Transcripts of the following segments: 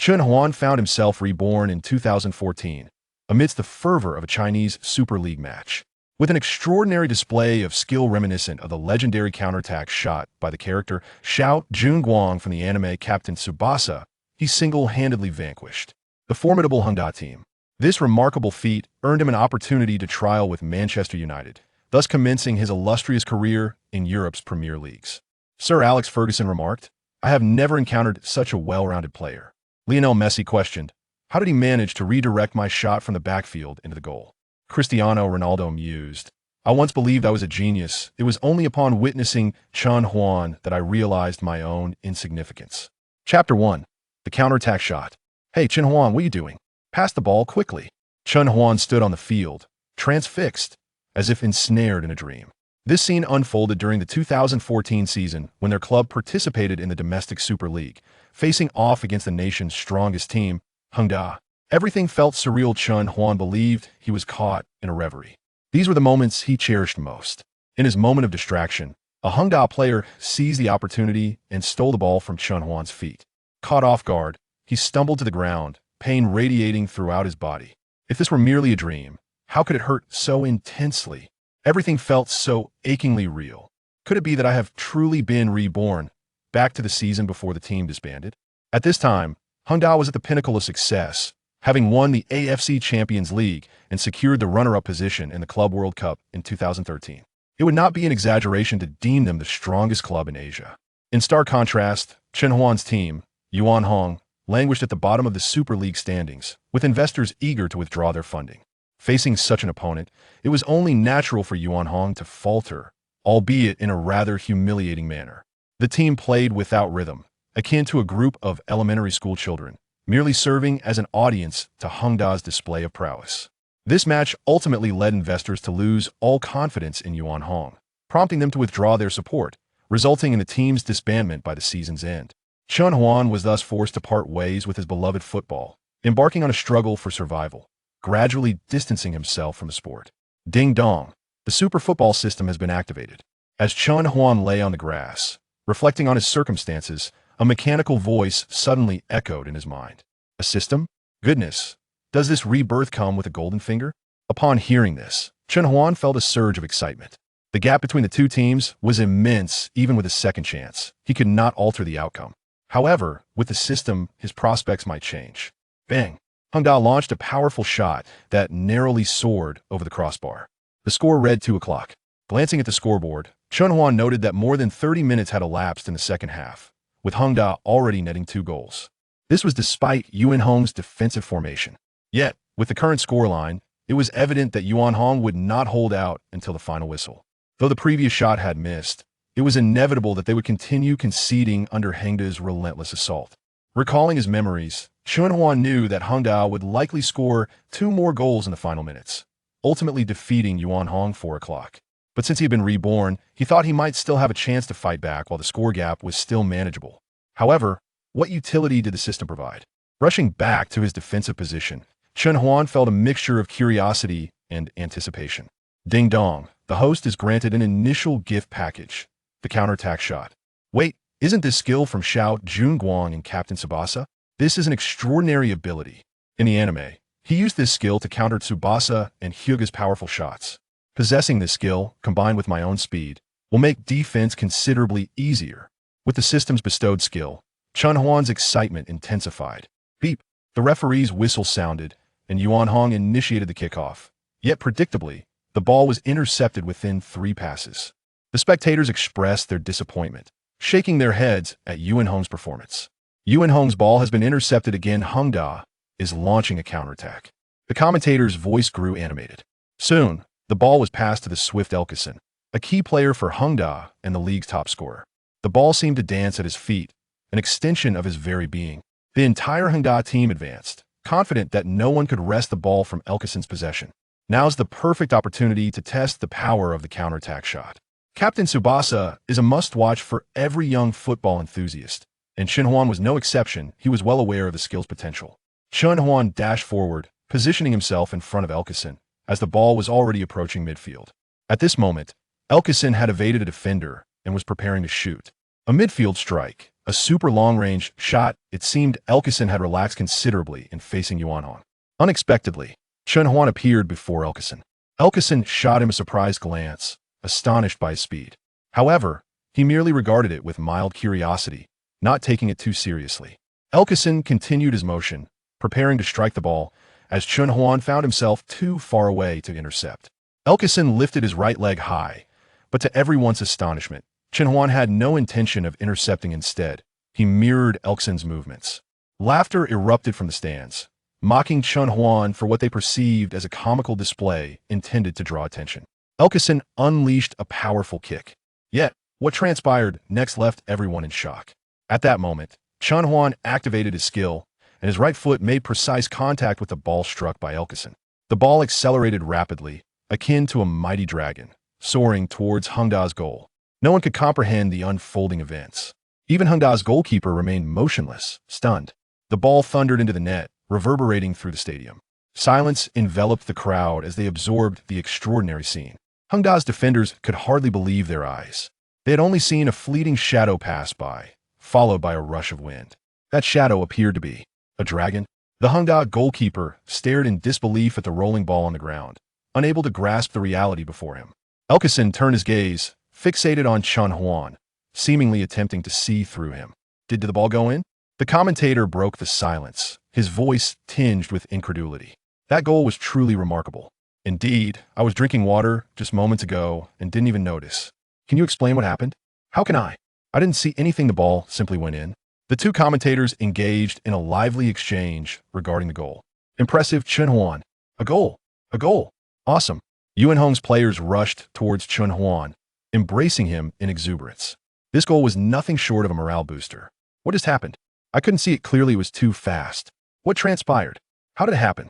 Chen Huan found himself reborn in 2014, amidst the fervor of a Chinese Super League match. With an extraordinary display of skill reminiscent of the legendary counterattack shot by the character Xiao Junguang from the anime Captain Tsubasa, he single-handedly vanquished the formidable Hongda team. This remarkable feat earned him an opportunity to trial with Manchester United, thus commencing his illustrious career in Europe's Premier Leagues. Sir Alex Ferguson remarked, "I have never encountered such a well-rounded player." Lionel Messi questioned, "How did he manage to redirect my shot from the backfield into the goal?" Cristiano Ronaldo mused, "I once believed I was a genius. It was only upon witnessing Chen Huan that I realized my own insignificance." Chapter 1. The Counterattack Shot. "Hey, Chen Huan, what are you doing? Pass the ball quickly." Chen Huan stood on the field, transfixed, as if ensnared in a dream. This scene unfolded during the 2014 season when their club participated in the domestic Super League, facing off against the nation's strongest team, Hongda. Everything felt surreal. Chen Huan believed he was caught in a reverie. These were the moments he cherished most. In his moment of distraction, a Hongda player seized the opportunity and stole the ball from Chen Huan's feet. Caught off guard, he stumbled to the ground, pain radiating throughout his body. If this were merely a dream, how could it hurt so intensely? Everything felt so achingly real. Could it be that I have truly been reborn, back to the season before the team disbanded? At this time, Hongda was at the pinnacle of success, having won the AFC Champions League and secured the runner-up position in the Club World Cup in 2013. It would not be an exaggeration to deem them the strongest club in Asia. In stark contrast, Chen Huan's team, Yuan Hong, languished at the bottom of the Super League standings, with investors eager to withdraw their funding. Facing such an opponent, it was only natural for Yuan Hong to falter, albeit in a rather humiliating manner. The team played without rhythm, akin to a group of elementary school children, merely serving as an audience to Hongda's display of prowess. This match ultimately led investors to lose all confidence in Yuan Hong, prompting them to withdraw their support, resulting in the team's disbandment by the season's end. Chen Huan was thus forced to part ways with his beloved football, embarking on a struggle for survival, gradually distancing himself from the sport. Ding dong, the super football system has been activated. As Chen Huan lay on the grass, reflecting on his circumstances, a mechanical voice suddenly echoed in his mind. A system? Goodness, does this rebirth come with a golden finger? Upon hearing this, Chen Huan felt a surge of excitement. The gap between the two teams was immense. Even with a second chance, he could not alter the outcome. However, with the system, his prospects might change. Bang! Hongda launched a powerful shot that narrowly soared over the crossbar. The score read 2 o'clock. Glancing at the scoreboard, Chen Huan noted that more than 30 minutes had elapsed in the second half, with Hongda already netting 2 goals. This was despite Yuan Hong's defensive formation. Yet, with the current scoreline, it was evident that Yuan Hong would not hold out until the final whistle. Though the previous shot had missed, it was inevitable that they would continue conceding under Hongda's relentless assault. Recalling his memories, Chen Huan knew that Hongda would likely score 2 more goals in the final minutes, ultimately defeating Yuan Hong 4 o'clock. But since he had been reborn, he thought he might still have a chance to fight back while the score gap was still manageable. However, what utility did the system provide? Rushing back to his defensive position, Chen Huan felt a mixture of curiosity and anticipation. Ding dong, the host is granted an initial gift package, the counterattack shot. Wait, isn't this skill from Xiao Junguang in Captain Tsubasa? This is an extraordinary ability. In the anime, he used this skill to counter Tsubasa and Hyuga's powerful shots. Possessing this skill, combined with my own speed, will make defense considerably easier. With the system's bestowed skill, Chen Huan's excitement intensified. Beep! The referee's whistle sounded, and Yuan Hong initiated the kickoff. Yet predictably, the ball was intercepted within 3 passes. The spectators expressed their disappointment, shaking their heads at Yuan Hong's performance. Yuan Hong's ball has been intercepted again. Hongda is launching a counterattack. The commentator's voice grew animated. Soon, the ball was passed to the swift Elkison, a key player for Hongda and the league's top scorer. The ball seemed to dance at his feet, an extension of his very being. The entire Hongda team advanced, confident that no one could wrest the ball from Elkison's possession. Now's the perfect opportunity to test the power of the counterattack shot. Captain Tsubasa is a must-watch for every young football enthusiast, and Chen Huan was no exception. He was well aware of the skill's potential. Chen Huan dashed forward, positioning himself in front of Elkison, as the ball was already approaching midfield. At this moment, Elkison had evaded a defender and was preparing to shoot. A midfield strike, A super long-range shot. It seemed Elkison had relaxed considerably in facing Yuan Hong. Unexpectedly, Chen Huan appeared before Elkison. Elkison shot him a surprised glance, astonished by his speed. However, he merely regarded it with mild curiosity, not taking it too seriously. Elkison continued his motion, preparing to strike the ball, as Chen Huan found himself too far away to intercept. Elkison lifted his right leg high, but to everyone's astonishment, Chen Huan had no intention of intercepting. Instead, he mirrored Elkison's movements. Laughter erupted from the stands, mocking Chen Huan for what they perceived as a comical display intended to draw attention. Elkison unleashed a powerful kick. Yet, what transpired next left everyone in shock. At that moment, Chen Huan activated his skill, and his right foot made precise contact with the ball struck by Elkison. The ball accelerated rapidly, akin to a mighty dragon, soaring towards Hung Da's goal. No one could comprehend the unfolding events. Even Hung Da's goalkeeper remained motionless, stunned. The ball thundered into the net, reverberating through the stadium. Silence enveloped the crowd as they absorbed the extraordinary scene. Hung Da's defenders could hardly believe their eyes. They had only seen a fleeting shadow pass by, followed by a rush of wind. That shadow appeared to be a dragon. The Hung Da goalkeeper stared in disbelief at the rolling ball on the ground, unable to grasp the reality before him. Elkison turned his gaze, fixated on Chen Huan, seemingly attempting to see through him. Did the ball go in? The commentator broke the silence, his voice tinged with incredulity. That goal was truly remarkable. Indeed, I was drinking water just moments ago and didn't even notice. Can you explain what happened? How can I? I didn't see anything. The ball simply went in. The two commentators engaged in a lively exchange regarding the goal. Impressive, Chen Huan. A goal. A goal. Awesome. Yuan Hong's players rushed towards Chen Huan, embracing him in exuberance. This goal was nothing short of a morale booster. What just happened? I couldn't see it clearly. It was too fast. What transpired? How did it happen?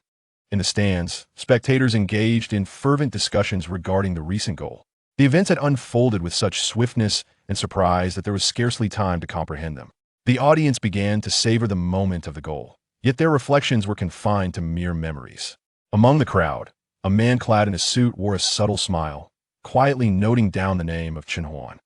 In the stands, spectators engaged in fervent discussions regarding the recent goal. The events had unfolded with such swiftness and surprise that there was scarcely time to comprehend them. The audience began to savor the moment of the goal, yet their reflections were confined to mere memories. Among the crowd, a man clad in a suit wore a subtle smile, quietly noting down the name of Chen Huan.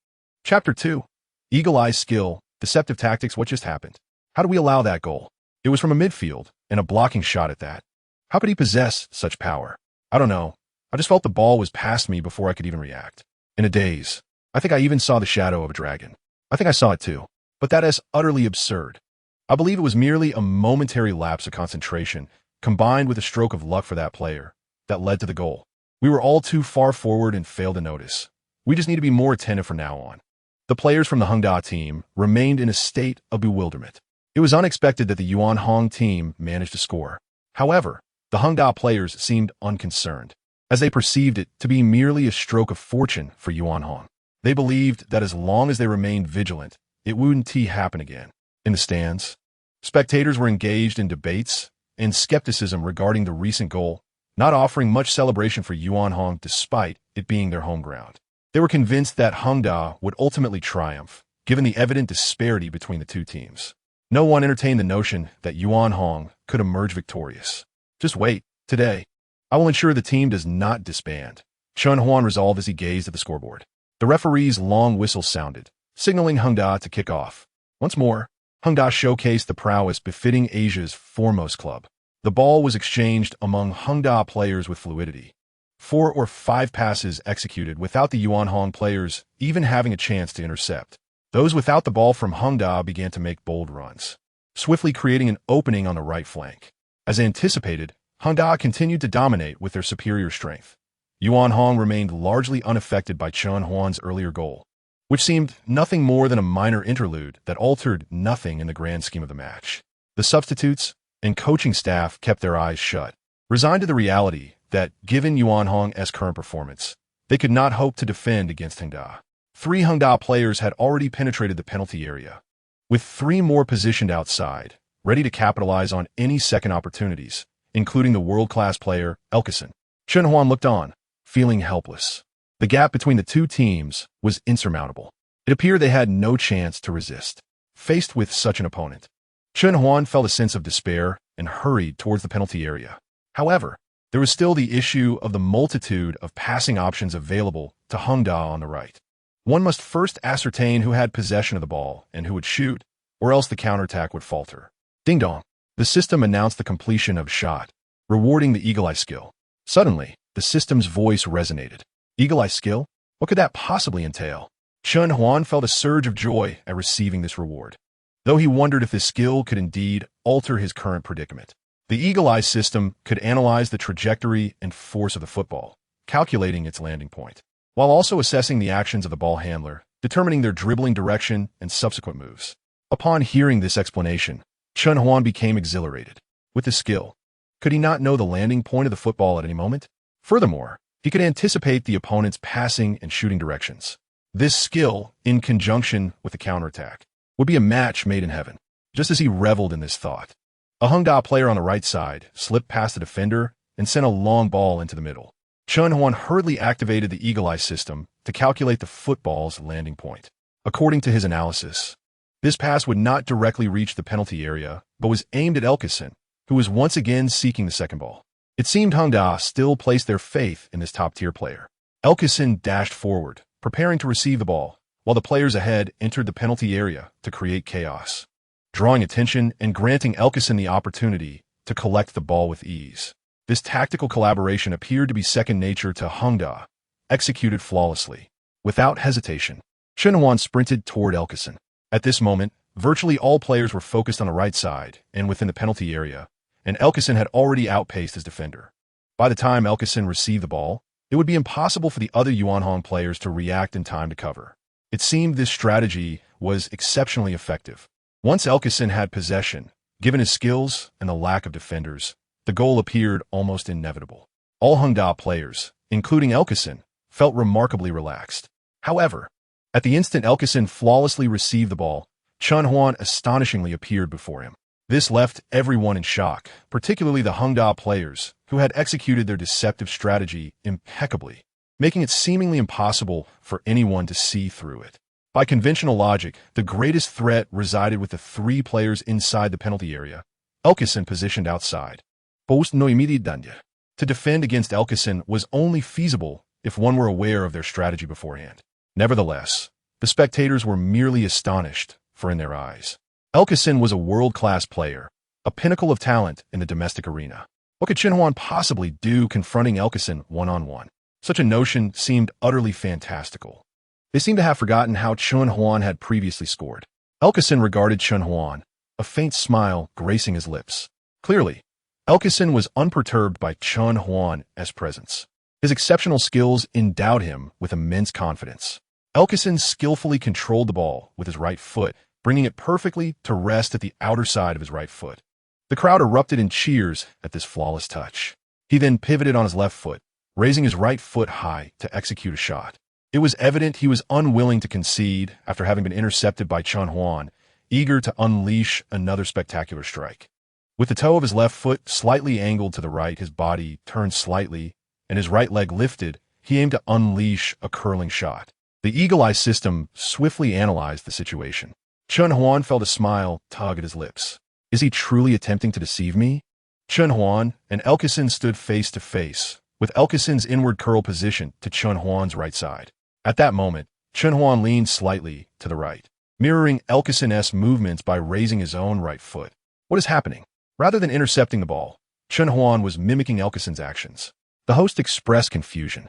Chapter 2. Eagle-Eye Skill, Deceptive Tactics. What just happened? How did we allow that goal? It was from a midfield, and a blocking shot at that. How could he possess such power? I don't know. I just felt the ball was past me before I could even react. In a daze, I think I even saw the shadow of a dragon. I think I saw it too. But that is utterly absurd. I believe it was merely a momentary lapse of concentration, combined with a stroke of luck for that player, that led to the goal. We were all too far forward and failed to notice. We just need to be more attentive from now on. The players from the Hung Da team remained in a state of bewilderment. It was unexpected that the Yuan Hong team managed to score. However, the Hung Da players seemed unconcerned, as they perceived it to be merely a stroke of fortune for Yuan Hong. They believed that as long as they remained vigilant, it wouldn't happen again. In the stands, spectators were engaged in debates and skepticism regarding the recent goal, not offering much celebration for Yuan Hong despite it being their home ground. They were convinced that Hung Da would ultimately triumph, given the evident disparity between the two teams. No one entertained the notion that Yuan Hong could emerge victorious. Just wait. Today, I will ensure the team does not disband. Chen Huan resolved as he gazed at the scoreboard. The referee's long whistle sounded, signaling Hung Da to kick off. Once more, Hung Da showcased the prowess befitting Asia's foremost club. The ball was exchanged among Hung Da players with fluidity. 4 or 5 passes executed without the Yuan Hong players even having a chance to intercept. Those without the ball from Hung Da began to make bold runs, swiftly creating an opening on the right flank. As anticipated, Hung Da continued to dominate with their superior strength. Yuan Hong remained largely unaffected by Chen Huan's earlier goal, which seemed nothing more than a minor interlude that altered nothing in the grand scheme of the match. The substitutes and coaching staff kept their eyes shut, resigned to the reality that, given Yuan Hong's current performance, they could not hope to defend against Hung Da. 3 Hung Da players had already penetrated the penalty area, with 3 more positioned outside, ready to capitalize on any second opportunities, including the world-class player, Elkison. Chen Huan looked on, feeling helpless. The gap between the two teams was insurmountable. It appeared they had no chance to resist. Faced with such an opponent, Chen Huan felt a sense of despair and hurried towards the penalty area. However, there was still the issue of the multitude of passing options available to Hung Da on the right. One must first ascertain who had possession of the ball and who would shoot, or else the counterattack would falter. Ding dong. The system announced the completion of shot, rewarding the eagle eye skill. Suddenly, the system's voice resonated. Eagle eye skill? What could that possibly entail? Chen Huan felt a surge of joy at receiving this reward, though he wondered if this skill could indeed alter his current predicament. The eagle eye system could analyze the trajectory and force of the football, calculating its landing point, while also assessing the actions of the ball handler, determining their dribbling direction and subsequent moves. Upon hearing this explanation, Chen Huan became exhilarated. With this skill, could he not know the landing point of the football at any moment? Furthermore, he could anticipate the opponent's passing and shooting directions. This skill, in conjunction with the counterattack, would be a match made in heaven. Just as he reveled in this thought, a Hangda player on the right side slipped past the defender and sent a long ball into the middle. Chen Huan hurriedly activated the eagle eye system to calculate the football's landing point. According to his analysis, this pass would not directly reach the penalty area, but was aimed at Elkison, who was once again seeking the second ball. It seemed Hangda still placed their faith in this top-tier player. Elkison dashed forward, preparing to receive the ball, while the players ahead entered the penalty area to create chaos, drawing attention and granting Elkison the opportunity to collect the ball with ease. This tactical collaboration appeared to be second nature to Hangda, executed flawlessly. Without hesitation, Chen Huan sprinted toward Elkison. At this moment, virtually all players were focused on the right side and within the penalty area, and Elkison had already outpaced his defender. By the time Elkison received the ball, it would be impossible for the other Yuanhong players to react in time to cover. It seemed this strategy was exceptionally effective. Once Elkison had possession, given his skills and the lack of defenders, the goal appeared almost inevitable. All Hangda players, including Elkison, felt remarkably relaxed. However, at the instant Elkison flawlessly received the ball, Chen Huan astonishingly appeared before him. This left everyone in shock, particularly the Hangda players, who had executed their deceptive strategy impeccably, making it seemingly impossible for anyone to see through it. By conventional logic, the greatest threat resided with the three players inside the penalty area, Elkison positioned outside. To defend against Elkison was only feasible if one were aware of their strategy beforehand. Nevertheless, the spectators were merely astonished, for in their eyes, Elkison was a world-class player, a pinnacle of talent in the domestic arena. What could Chen Huan possibly do confronting Elkison one-on-one? Such a notion seemed utterly fantastical. They seemed to have forgotten how Chen Huan had previously scored. Elkison regarded Chen Huan, a faint smile gracing his lips. Clearly, Elkison was unperturbed by Chen Huan's presence. His exceptional skills endowed him with immense confidence. Elkison skillfully controlled the ball with his right foot, bringing it perfectly to rest at the outer side of his right foot. The crowd erupted in cheers at this flawless touch. He then pivoted on his left foot, raising his right foot high to execute a shot. It was evident he was unwilling to concede after having been intercepted by Chen Huan, eager to unleash another spectacular strike. With the toe of his left foot slightly angled to the right, his body turned slightly, and his right leg lifted, he aimed to unleash a curling shot. The eagle eye system swiftly analyzed the situation. Chen Huan felt a smile tug at his lips. Is he truly attempting to deceive me? Chen Huan and Elkison stood face to face, with Elkison's inward curl positioned to Chen Huan's right side. At that moment, Chen Huan leaned slightly to the right, mirroring Elkison's movements by raising his own right foot. What is happening? Rather than intercepting the ball, Chen Huan was mimicking Elkison's actions. The host expressed confusion.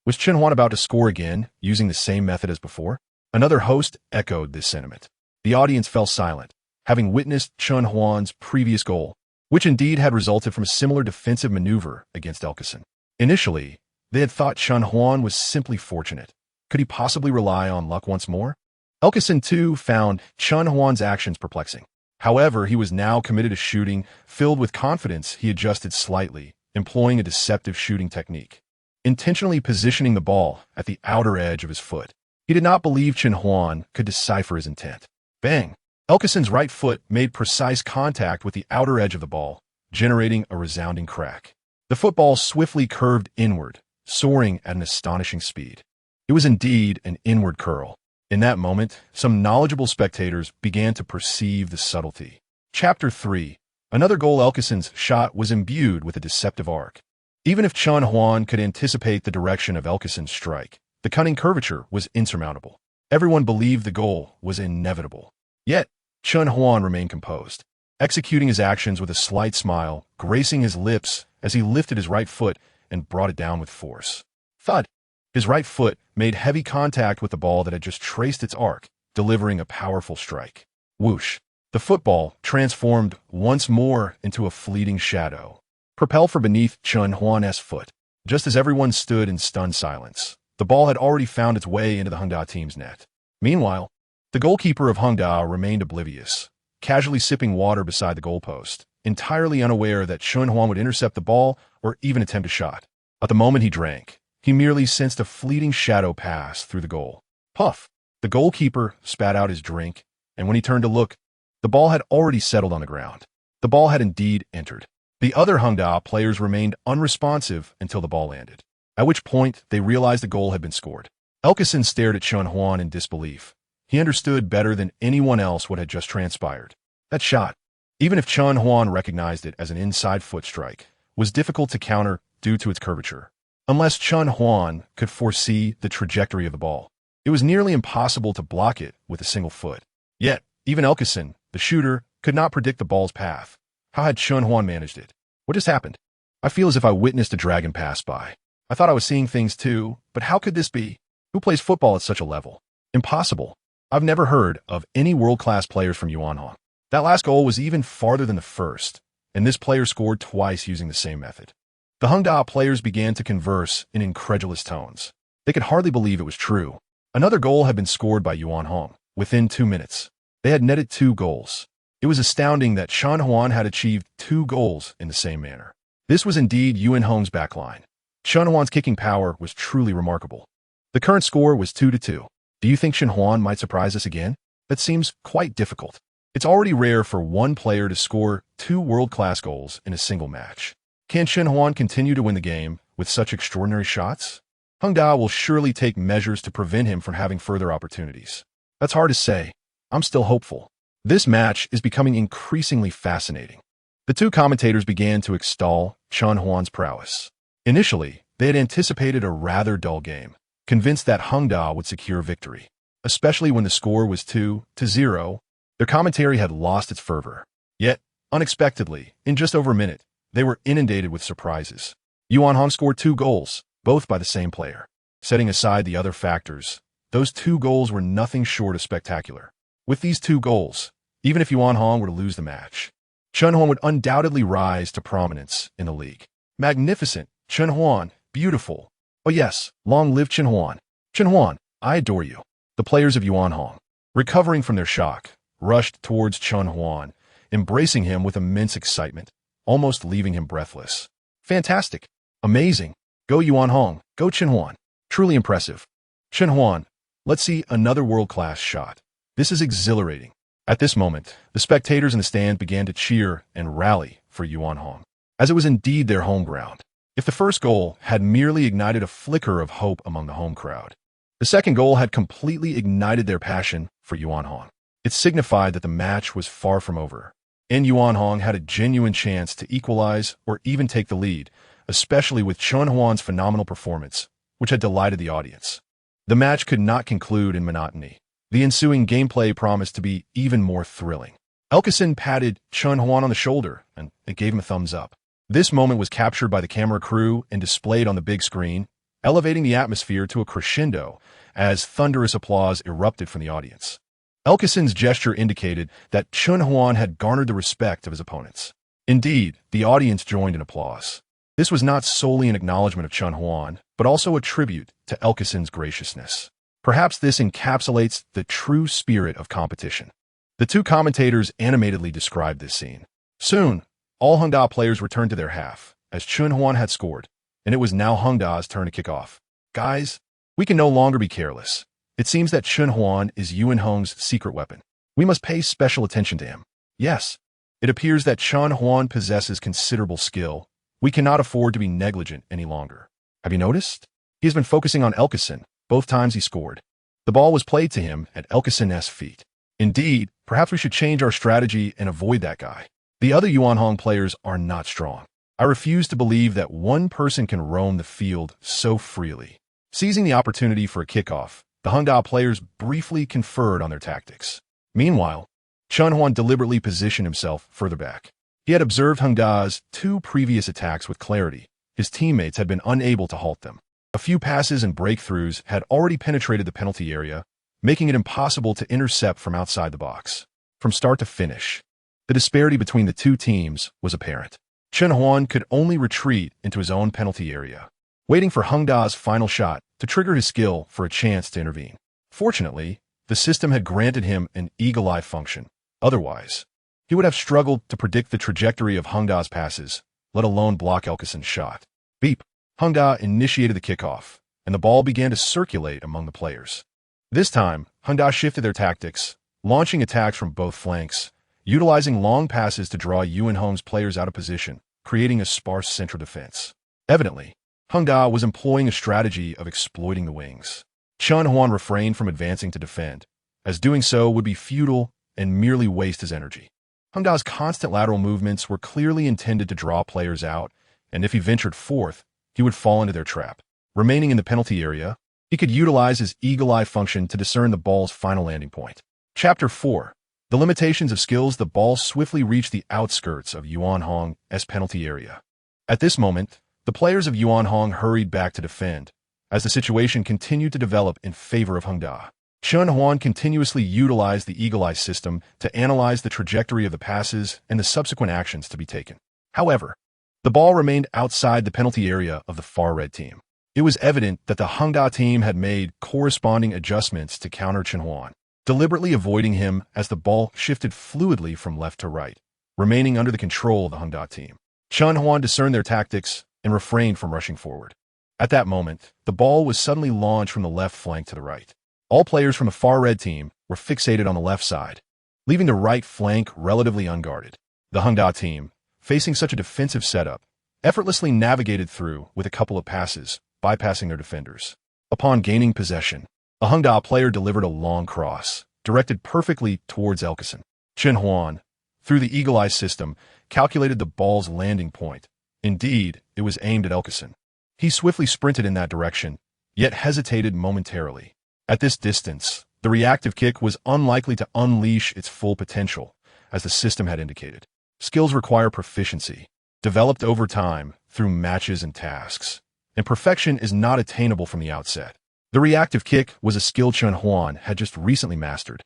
Was Chen Huan about to score again, using the same method as before? Another host echoed this sentiment. The audience fell silent, having witnessed Chen Huan's previous goal, which indeed had resulted from a similar defensive maneuver against Elkison. Initially, they had thought Chen Huan was simply fortunate. Could he possibly rely on luck once more? Elkison, too, found Chen Huan's actions perplexing. However, he was now committed to shooting. Filled with confidence, he adjusted slightly, employing a deceptive shooting technique, intentionally positioning the ball at the outer edge of his foot. He did not believe Chen Huan could decipher his intent. Bang! Elkison's right foot made precise contact with the outer edge of the ball, generating a resounding crack. The football swiftly curved inward, soaring at an astonishing speed. It was indeed an inward curl. In that moment, some knowledgeable spectators began to perceive the subtlety. Chapter 3. Another goal. Elkison's shot was imbued with a deceptive arc. Even if Chen Huan could anticipate the direction of Elkison's strike, the cunning curvature was insurmountable. Everyone believed the goal was inevitable. Yet, Chen Huan remained composed, executing his actions with a slight smile, gracing his lips as he lifted his right foot and brought it down with force. Thud! His right foot made heavy contact with the ball that had just traced its arc, delivering a powerful strike. Whoosh! The football transformed once more into a fleeting shadow, propelled from beneath Chen Huan's foot. Just as everyone stood in stunned silence, the ball had already found its way into the Hongda team's net. Meanwhile, the goalkeeper of Hongda remained oblivious, casually sipping water beside the goalpost, entirely unaware that Chen Huan would intercept the ball or even attempt a shot. At the moment he drank, he merely sensed a fleeting shadow pass through the goal. Puff! The goalkeeper spat out his drink, and when he turned to look, the ball had already settled on the ground. The ball had indeed entered. The other Hongda players remained unresponsive until the ball landed, at which point they realized the goal had been scored. Elkison stared at Chen Huan in disbelief. He understood better than anyone else what had just transpired. That shot, even if Chen Huan recognized it as an inside foot strike, was difficult to counter due to its curvature. Unless Chen Huan could foresee the trajectory of the ball, it was nearly impossible to block it with a single foot. Yet, even Elkison, the shooter, could not predict the ball's path. How had Chen Huan managed it? What just happened? I feel as if I witnessed a dragon pass by. I thought I was seeing things too, but how could this be? Who plays football at such a level? Impossible. I've never heard of any world-class players from Yuanhong. That last goal was even farther than the first, and this player scored twice using the same method. The Hongda players began to converse in incredulous tones. They could hardly believe it was true. Another goal had been scored by Yuanhong within 2 minutes. They had netted 2 goals. It was astounding that Chen Huan had achieved 2 goals in the same manner. This was indeed Yuanhong's backline. Chen Huan's kicking power was truly remarkable. The current score was 2-2. Do you think Chen Huan might surprise us again? That seems quite difficult. It's already rare for one player to score 2 world-class goals in a single match. Can Chen Huan continue to win the game with such extraordinary shots? Hongda will surely take measures to prevent him from having further opportunities. That's hard to say. I'm still hopeful. This match is becoming increasingly fascinating. The 2 commentators began to extol Chen Huan's prowess. Initially, they had anticipated a rather dull game, convinced that Hongda would secure victory. Especially when the score was 2-0, their commentary had lost its fervor. Yet, unexpectedly, in just over a minute, they were inundated with surprises. Yuanhong scored 2 goals, both by the same player. Setting aside the other factors, those 2 goals were nothing short of spectacular. With these 2 goals, even if Yuanhong were to lose the match, Chen Huan would undoubtedly rise to prominence in the league. Magnificent! Chen Huan, beautiful! Oh yes, long live Chen Huan! Chen Huan, I adore you! The players of Yuanhong, recovering from their shock, rushed towards Chen Huan, embracing him with immense excitement, almost leaving him breathless. Fantastic! Amazing! Go Yuanhong! Go Chen Huan! Truly impressive! Chen Huan, let's see another world-class shot. This is exhilarating. At this moment, the spectators in the stand began to cheer and rally for Yuanhong, as it was indeed their home ground. If the first goal had merely ignited a flicker of hope among the home crowd, the second goal had completely ignited their passion for Yuanhong. It signified that the match was far from over, and Yuanhong had a genuine chance to equalize or even take the lead, especially with Chen Huan's phenomenal performance, which had delighted the audience. The match could not conclude in monotony. The ensuing gameplay promised to be even more thrilling. Elkison patted Chen Huan on the shoulder, and it gave him a thumbs up. This moment was captured by the camera crew and displayed on the big screen, elevating the atmosphere to a crescendo as thunderous applause erupted from the audience. Elkison's gesture indicated that Chen Huan had garnered the respect of his opponents. Indeed, the audience joined in applause. This was not solely an acknowledgement of Chen Huan, but also a tribute to Elkison's graciousness. Perhaps this encapsulates the true spirit of competition. The 2 commentators animatedly described this scene. Soon, all Hongda players returned to their half, as Chen Huan had scored, and it was now Hongda's turn to kick off. Guys, we can no longer be careless. It seems that Chen Huan is Yuanhong's secret weapon. We must pay special attention to him. Yes, it appears that Chen Huan possesses considerable skill. We cannot afford to be negligent any longer. Have you noticed? He has been focusing on Elkison both times he scored. The ball was played to him at Elkison's feet. Indeed, perhaps we should change our strategy and avoid that guy. The other Yuanhong players are not strong. I refuse to believe that one person can roam the field so freely. Seizing the opportunity for a kickoff, the Hongda players briefly conferred on their tactics. Meanwhile, Chen Huan deliberately positioned himself further back. He had observed Heng Da's 2 previous attacks with clarity. His teammates had been unable to halt them. A few passes and breakthroughs had already penetrated the penalty area, making it impossible to intercept from outside the box. From start to finish, the disparity between the 2 teams was apparent. Chen Huan could only retreat into his own penalty area, waiting for Heng Da's final shot to trigger his skill for a chance to intervene. Fortunately, the system had granted him an eagle-eye function. Otherwise, he would have struggled to predict the trajectory of Heng Da's passes, let alone block Elkison's shot. Beep! Heng Da initiated the kickoff, and the ball began to circulate among the players. This time, Heng Da shifted their tactics, launching attacks from both flanks, utilizing long passes to draw Yuan Hong's players out of position, creating a sparse central defense. Evidently, Heng Da was employing a strategy of exploiting the wings. Chen Huan refrained from advancing to defend, as doing so would be futile and merely waste his energy. Heng Da's constant lateral movements were clearly intended to draw players out, and if he ventured forth, he would fall into their trap. Remaining in the penalty area, he could utilize his eagle-eye function to discern the ball's final landing point. Chapter 4. The limitations of skills. The ball swiftly reached the outskirts of Yuan Hong's penalty area. At this moment, the players of Yuan Hong hurried back to defend, as the situation continued to develop in favor of Heng Da. Chen Huan continuously utilized the eagle-eye system to analyze the trajectory of the passes and the subsequent actions to be taken. However, the ball remained outside the penalty area of the far red team. It was evident that the Heng Da team had made corresponding adjustments to counter Chen Huan, deliberately avoiding him as the ball shifted fluidly from left to right, remaining under the control of the Heng Da team. Chen Huan discerned their tactics and refrained from rushing forward. At that moment, the ball was suddenly launched from the left flank to the right. All players from the far red team were fixated on the left side, leaving the right flank relatively unguarded. The Heng Da team, facing such a defensive setup, effortlessly navigated through with a couple of passes, bypassing their defenders. Upon gaining possession, a Heng Da player delivered a long cross, directed perfectly towards Elkison. Chen Huan, through the eagle-eye system, calculated the ball's landing point. Indeed, it was aimed at Elkison. He swiftly sprinted in that direction, yet hesitated momentarily. At this distance, the reactive kick was unlikely to unleash its full potential, as the system had indicated. Skills require proficiency, developed over time through matches and tasks, and perfection is not attainable from the outset. The reactive kick was a skill Chen Huan had just recently mastered.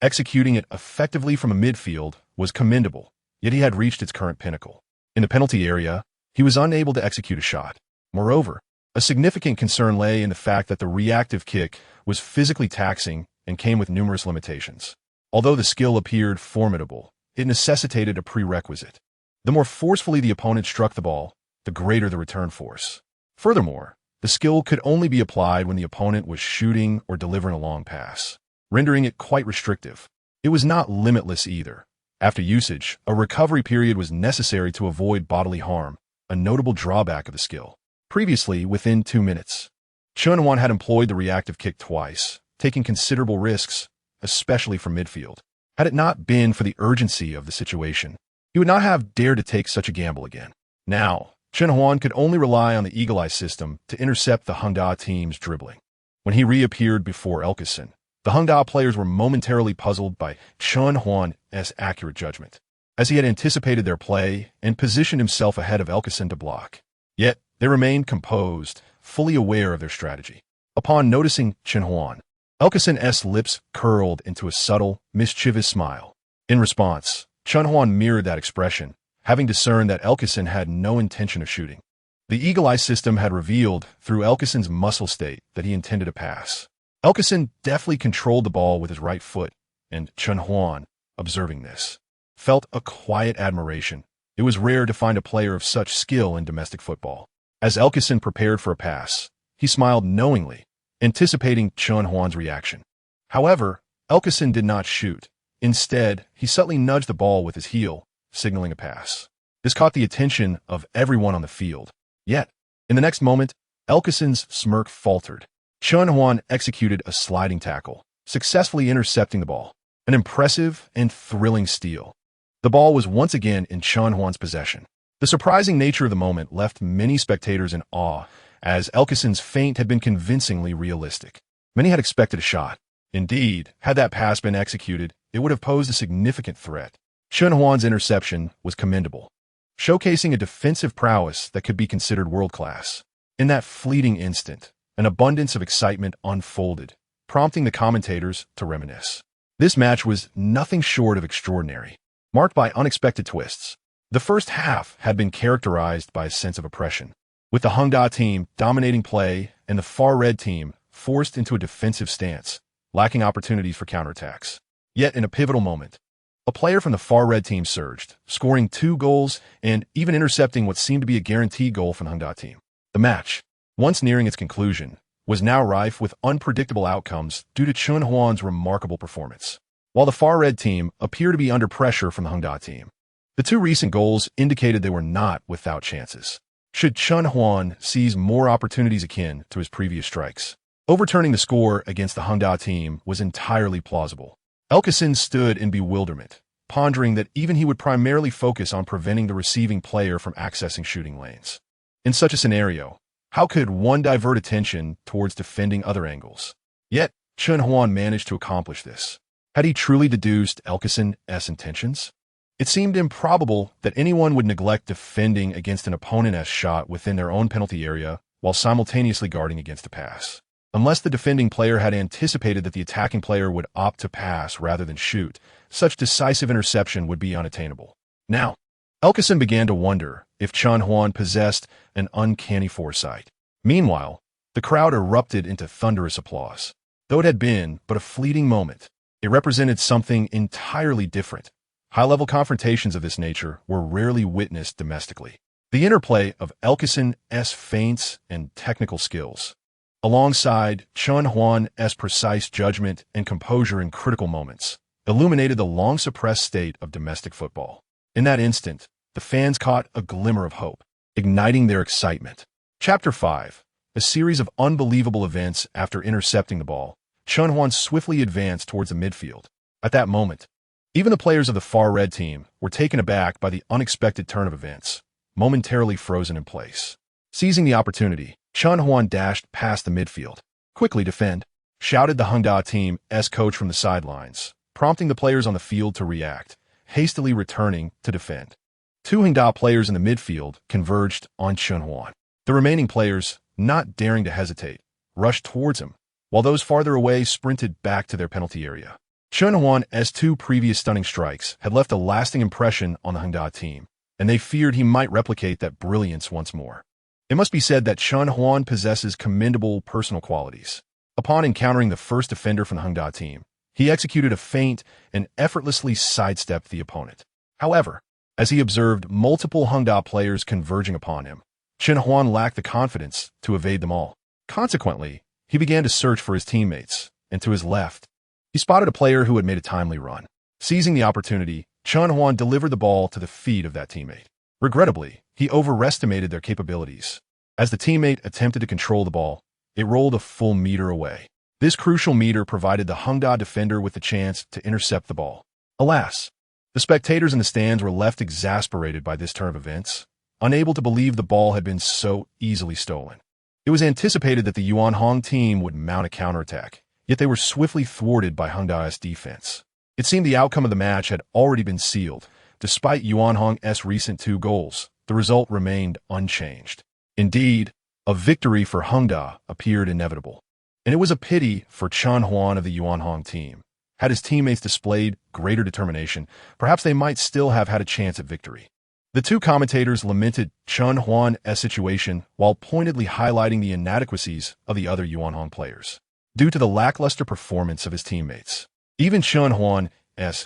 Executing it effectively from a midfield was commendable, yet he had reached its current pinnacle. In the penalty area, he was unable to execute a shot. Moreover, a significant concern lay in the fact that the reactive kick was physically taxing and came with numerous limitations. Although the skill appeared formidable, it necessitated a prerequisite. The more forcefully the opponent struck the ball, the greater the return force. Furthermore, the skill could only be applied when the opponent was shooting or delivering a long pass, rendering it quite restrictive. It was not limitless either. After usage, a recovery period was necessary to avoid bodily harm, a notable drawback of the skill. Previously, within 2 minutes, Chen Huan had employed the reactive kick twice, taking considerable risks, especially from midfield. Had it not been for the urgency of the situation, he would not have dared to take such a gamble again. Now, Chen Huan could only rely on the eagle-eye system to intercept the Heng Da team's dribbling. When he reappeared before Elkison, the Heng Da players were momentarily puzzled by Chen Huan's accurate judgment, as he had anticipated their play and positioned himself ahead of Elkison to block. Yet, they remained composed, fully aware of their strategy. Upon noticing Chen Huan, Elkison's lips curled into a subtle, mischievous smile. In response, Chen Huan mirrored that expression, having discerned that Elkison had no intention of shooting. The eagle-eye system had revealed, through Elkison's muscle state, that he intended a pass. Elkison deftly controlled the ball with his right foot, and Chen Huan, observing this, felt a quiet admiration. It was rare to find a player of such skill in domestic football. As Elkison prepared for a pass, he smiled knowingly, anticipating Chen Huan's reaction. However, Elkison did not shoot. Instead, he subtly nudged the ball with his heel, signaling a pass. This caught the attention of everyone on the field. Yet, in the next moment, Elkison's smirk faltered. Chen Huan executed a sliding tackle, successfully intercepting the ball. An impressive and thrilling steal. The ball was once again in Chen Huan's possession. The surprising nature of the moment left many spectators in awe, as Elkison's feint had been convincingly realistic. Many had expected a shot. Indeed, had that pass been executed, it would have posed a significant threat. Chen Huan's interception was commendable, showcasing a defensive prowess that could be considered world-class. In that fleeting instant, an abundance of excitement unfolded, prompting the commentators to reminisce. This match was nothing short of extraordinary, marked by unexpected twists. The first half had been characterized by a sense of oppression, with the Hongda team dominating play and the far red team forced into a defensive stance, lacking opportunities for counterattacks. Yet in a pivotal moment, a player from the far red team surged, scoring 2 goals and even intercepting what seemed to be a guaranteed goal from the Hongda team. The match, once nearing its conclusion, was now rife with unpredictable outcomes due to Chen Huan's remarkable performance. While the far red team appeared to be under pressure from the Hongda team, the 2 recent goals indicated they were not without chances. Should Chen Huan seize more opportunities akin to his previous strikes, overturning the score against the Hongda team was entirely plausible. Elkeson stood in bewilderment, pondering that even he would primarily focus on preventing the receiving player from accessing shooting lanes. In such a scenario, how could one divert attention towards defending other angles? Yet, Chen Huan managed to accomplish this. Had he truly deduced Elkeson's intentions? It seemed improbable that anyone would neglect defending against an opponent's shot within their own penalty area while simultaneously guarding against a pass. Unless the defending player had anticipated that the attacking player would opt to pass rather than shoot, such decisive interception would be unattainable. Now, Elkeson began to wonder if Chen Huan possessed an uncanny foresight. Meanwhile, the crowd erupted into thunderous applause. Though it had been but a fleeting moment, it represented something entirely different. High-level confrontations of this nature were rarely witnessed domestically. The interplay of Elkeson's feints and technical skills, alongside Chen Huan's precise judgment and composure in critical moments, illuminated the long-suppressed state of domestic football. In that instant, the fans caught a glimmer of hope, igniting their excitement. Chapter 5. A series of unbelievable events after intercepting the ball, Chen Huan swiftly advanced towards the midfield. At that moment, even the players of the far red team were taken aback by the unexpected turn of events, momentarily frozen in place. Seizing the opportunity, Chen Huan dashed past the midfield. "Quickly defend," shouted the Hongda team's coach from the sidelines, prompting the players on the field to react, hastily returning to defend. 2 Hongda players in the midfield converged on Chen Huan. The remaining players, not daring to hesitate, rushed towards him, while those farther away sprinted back to their penalty area. Chen Huan's 2 previous stunning strikes had left a lasting impression on the Hongda team, and they feared he might replicate that brilliance once more. It must be said that Chen Huan possesses commendable personal qualities. Upon encountering the first defender from the Hongda team, he executed a feint and effortlessly sidestepped the opponent. However, as he observed multiple Hongda players converging upon him, Chen Huan lacked the confidence to evade them all. Consequently, he began to search for his teammates, and to his left, he spotted a player who had made a timely run. Seizing the opportunity, Chen Huan delivered the ball to the feet of that teammate. Regrettably, he overestimated their capabilities. As the teammate attempted to control the ball, it rolled a full meter away. This crucial meter provided the Hongda defender with the chance to intercept the ball. Alas, the spectators in the stands were left exasperated by this turn of events, unable to believe the ball had been so easily stolen. It was anticipated that the Yuanhong team would mount a counterattack, yet they were swiftly thwarted by Hongda's defense. It seemed the outcome of the match had already been sealed. Despite Yuanhong's recent 2 goals, the result remained unchanged. Indeed, a victory for Hongda appeared inevitable. And it was a pity for Chen Huan of the Yuanhong team. Had his teammates displayed greater determination, perhaps they might still have had a chance at victory. The 2 commentators lamented Chen Huan's situation while pointedly highlighting the inadequacies of the other Yuanhong players, due to the lackluster performance of his teammates. Even Chen Huan's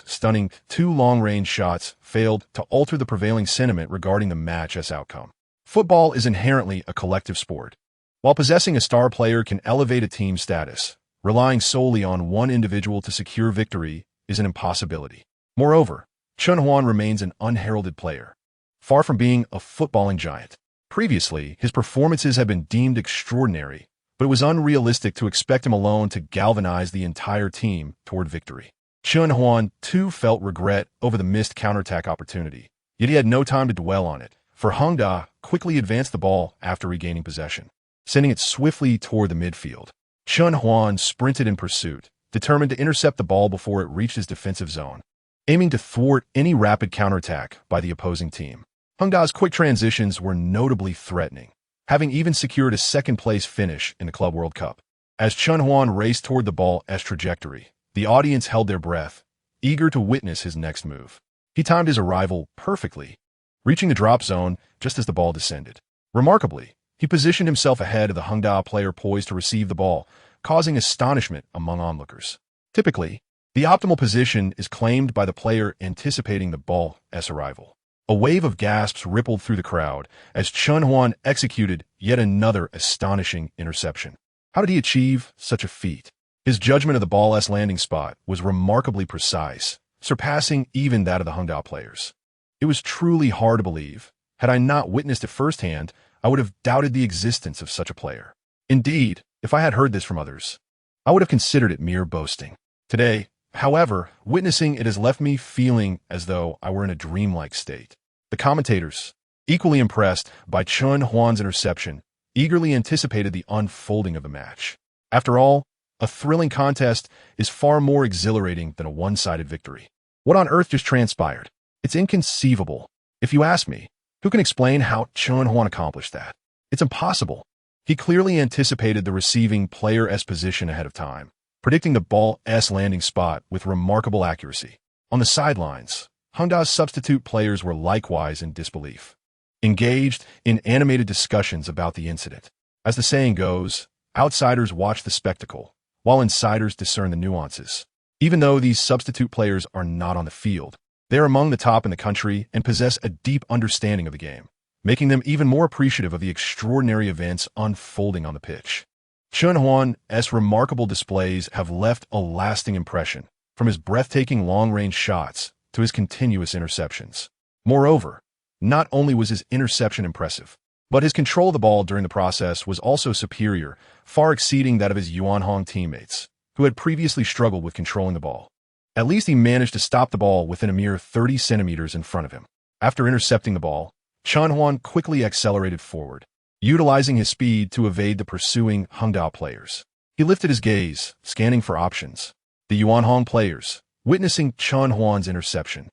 stunning 2 long-range shots failed to alter the prevailing sentiment regarding the match's outcome. Football is inherently a collective sport. While possessing a star player can elevate a team's status, relying solely on one individual to secure victory is an impossibility. Moreover, Chen Huan remains an unheralded player, far from being a footballing giant. Previously, his performances had been deemed extraordinary, but it was unrealistic to expect him alone to galvanize the entire team toward victory. Chen Huan, too, felt regret over the missed counterattack opportunity, yet he had no time to dwell on it, for Hongda quickly advanced the ball after regaining possession, sending it swiftly toward the midfield. Chen Huan sprinted in pursuit, determined to intercept the ball before it reached his defensive zone, aiming to thwart any rapid counterattack by the opposing team. Hongda's quick transitions were notably threatening, having even secured a second-place finish in the Club World Cup. As Chen Huan raced toward the ball's trajectory, the audience held their breath, eager to witness his next move. He timed his arrival perfectly, reaching the drop zone just as the ball descended. Remarkably, he positioned himself ahead of the Hongda player poised to receive the ball, causing astonishment among onlookers. Typically, the optimal position is claimed by the player anticipating the ball's arrival. A wave of gasps rippled through the crowd as Chen Huan executed yet another astonishing interception. How did he achieve such a feat? His judgment of the ball's landing spot was remarkably precise, surpassing even that of the Hongda players. It was truly hard to believe. Had I not witnessed it firsthand, I would have doubted the existence of such a player. Indeed, if I had heard this from others, I would have considered it mere boasting. Today, however, witnessing it has left me feeling as though I were in a dreamlike state. The commentators, equally impressed by Chen Huan's interception, eagerly anticipated the unfolding of the match. After all, a thrilling contest is far more exhilarating than a one-sided victory. What on earth just transpired? It's inconceivable. If you ask me, who can explain how Chen Huan accomplished that? It's impossible. He clearly anticipated the receiving player's position ahead of time, predicting the ball's landing spot with remarkable accuracy. On the sidelines, Hongda's substitute players were likewise in disbelief, engaged in animated discussions about the incident. As the saying goes, outsiders watch the spectacle, while insiders discern the nuances. Even though these substitute players are not on the field, they are among the top in the country and possess a deep understanding of the game, making them even more appreciative of the extraordinary events unfolding on the pitch. Chen Huan's remarkable displays have left a lasting impression, from his breathtaking long-range shots to his continuous interceptions. Moreover, not only was his interception impressive, but his control of the ball during the process was also superior, far exceeding that of his Yuanhong teammates, who had previously struggled with controlling the ball. At least he managed to stop the ball within a mere 30 centimeters in front of him. After intercepting the ball, Chen Huan quickly accelerated forward, utilizing his speed to evade the pursuing Hongda players. He lifted his gaze, scanning for options. The Yuanhong players, witnessing Chen Huan's interception,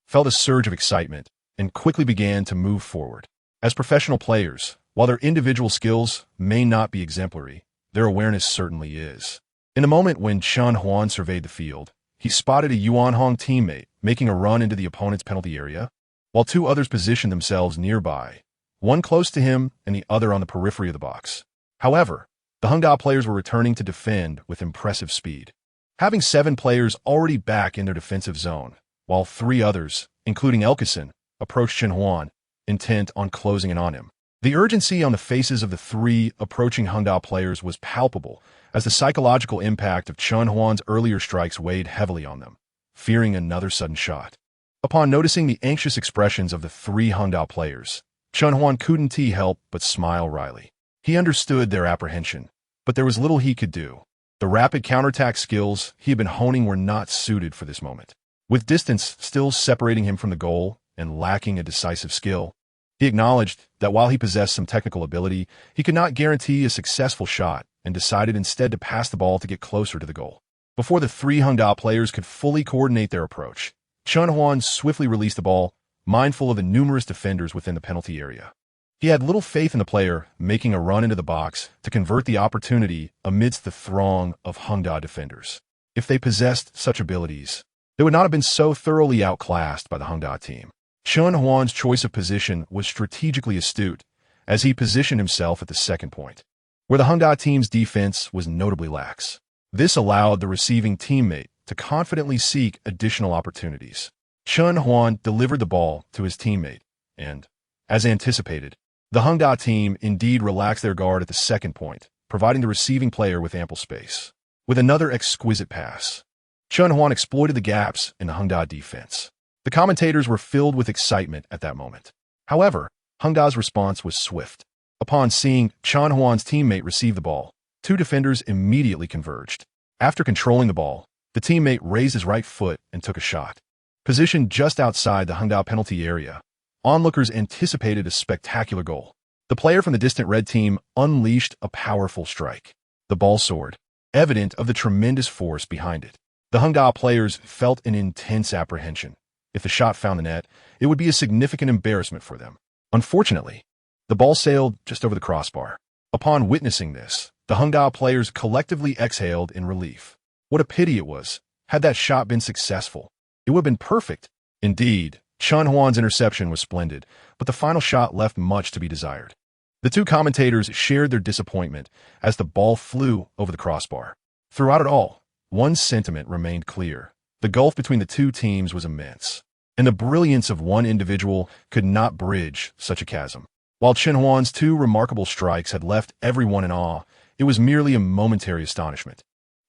felt a surge of excitement and quickly began to move forward. As professional players, while their individual skills may not be exemplary, their awareness certainly is. In the moment when Chen Huan surveyed the field, he spotted a Yuanhong teammate making a run into the opponent's penalty area, while two others positioned themselves nearby, one close to him and the other on the periphery of the box. However, the Hongda players were returning to defend with impressive speed, having 7 players already back in their defensive zone, while 3 others, including Elkison, approached Chen Huan, intent on closing in on him. The urgency on the faces of the 3 approaching Hongda players was palpable, as the psychological impact of Chen Huan's earlier strikes weighed heavily on them, fearing another sudden shot. Upon noticing the anxious expressions of the 3 Hongda players, Chen Huan couldn't help but smile wryly. He understood their apprehension, but there was little he could do. The rapid counterattack skills he had been honing were not suited for this moment. With distance still separating him from the goal and lacking a decisive skill, he acknowledged that while he possessed some technical ability, he could not guarantee a successful shot and decided instead to pass the ball to get closer to the goal. Before the 3 Hongda players could fully coordinate their approach, Chen Huan swiftly released the ball, mindful of the numerous defenders within the penalty area. He had little faith in the player making a run into the box to convert the opportunity amidst the throng of Hongda defenders. If they possessed such abilities, they would not have been so thoroughly outclassed by the Hongda team. Chen Huan's choice of position was strategically astute, as he positioned himself at the second point, where the Hongda team's defense was notably lax. This allowed the receiving teammate to confidently seek additional opportunities. Chen Huan delivered the ball to his teammate, and, as anticipated, the Hongda team indeed relaxed their guard at the second point, providing the receiving player with ample space. With another exquisite pass, Chen Huan exploited the gaps in the Hongda defense. The commentators were filled with excitement at that moment. However, Hongda's response was swift. Upon seeing Chen Huan's teammate receive the ball, 2 defenders immediately converged. After controlling the ball, the teammate raised his right foot and took a shot. Positioned just outside the Hongda penalty area, onlookers anticipated a spectacular goal. The player from the distant red team unleashed a powerful strike. The ball soared, evident of the tremendous force behind it. The Hangda players felt an intense apprehension. If the shot found the net, it would be a significant embarrassment for them. Unfortunately, the ball sailed just over the crossbar. Upon witnessing this, the Hangda players collectively exhaled in relief. What a pity it was. Had that shot been successful, it would have been perfect. Indeed, Chen Huan's interception was splendid, but the final shot left much to be desired. The two commentators shared their disappointment as the ball flew over the crossbar. Throughout it all, one sentiment remained clear. The gulf between the two teams was immense, and the brilliance of one individual could not bridge such a chasm. While Chen Huan's two remarkable strikes had left everyone in awe, it was merely a momentary astonishment.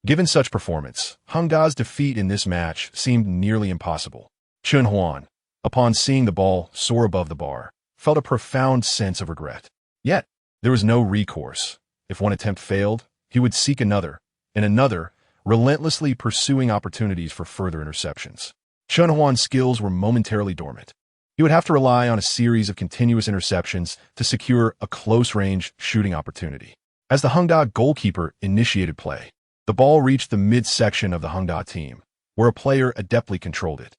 Given such performance, Hangda's defeat in this match seemed nearly impossible. Chen Huan, upon seeing the ball soar above the bar, felt a profound sense of regret. Yet, there was no recourse. If one attempt failed, he would seek another, and another, relentlessly pursuing opportunities for further interceptions. Chen Huan's skills were momentarily dormant. He would have to rely on a series of continuous interceptions to secure a close-range shooting opportunity. As the Hangda goalkeeper initiated play, the ball reached the midsection of the Hangda team, where a player adeptly controlled it.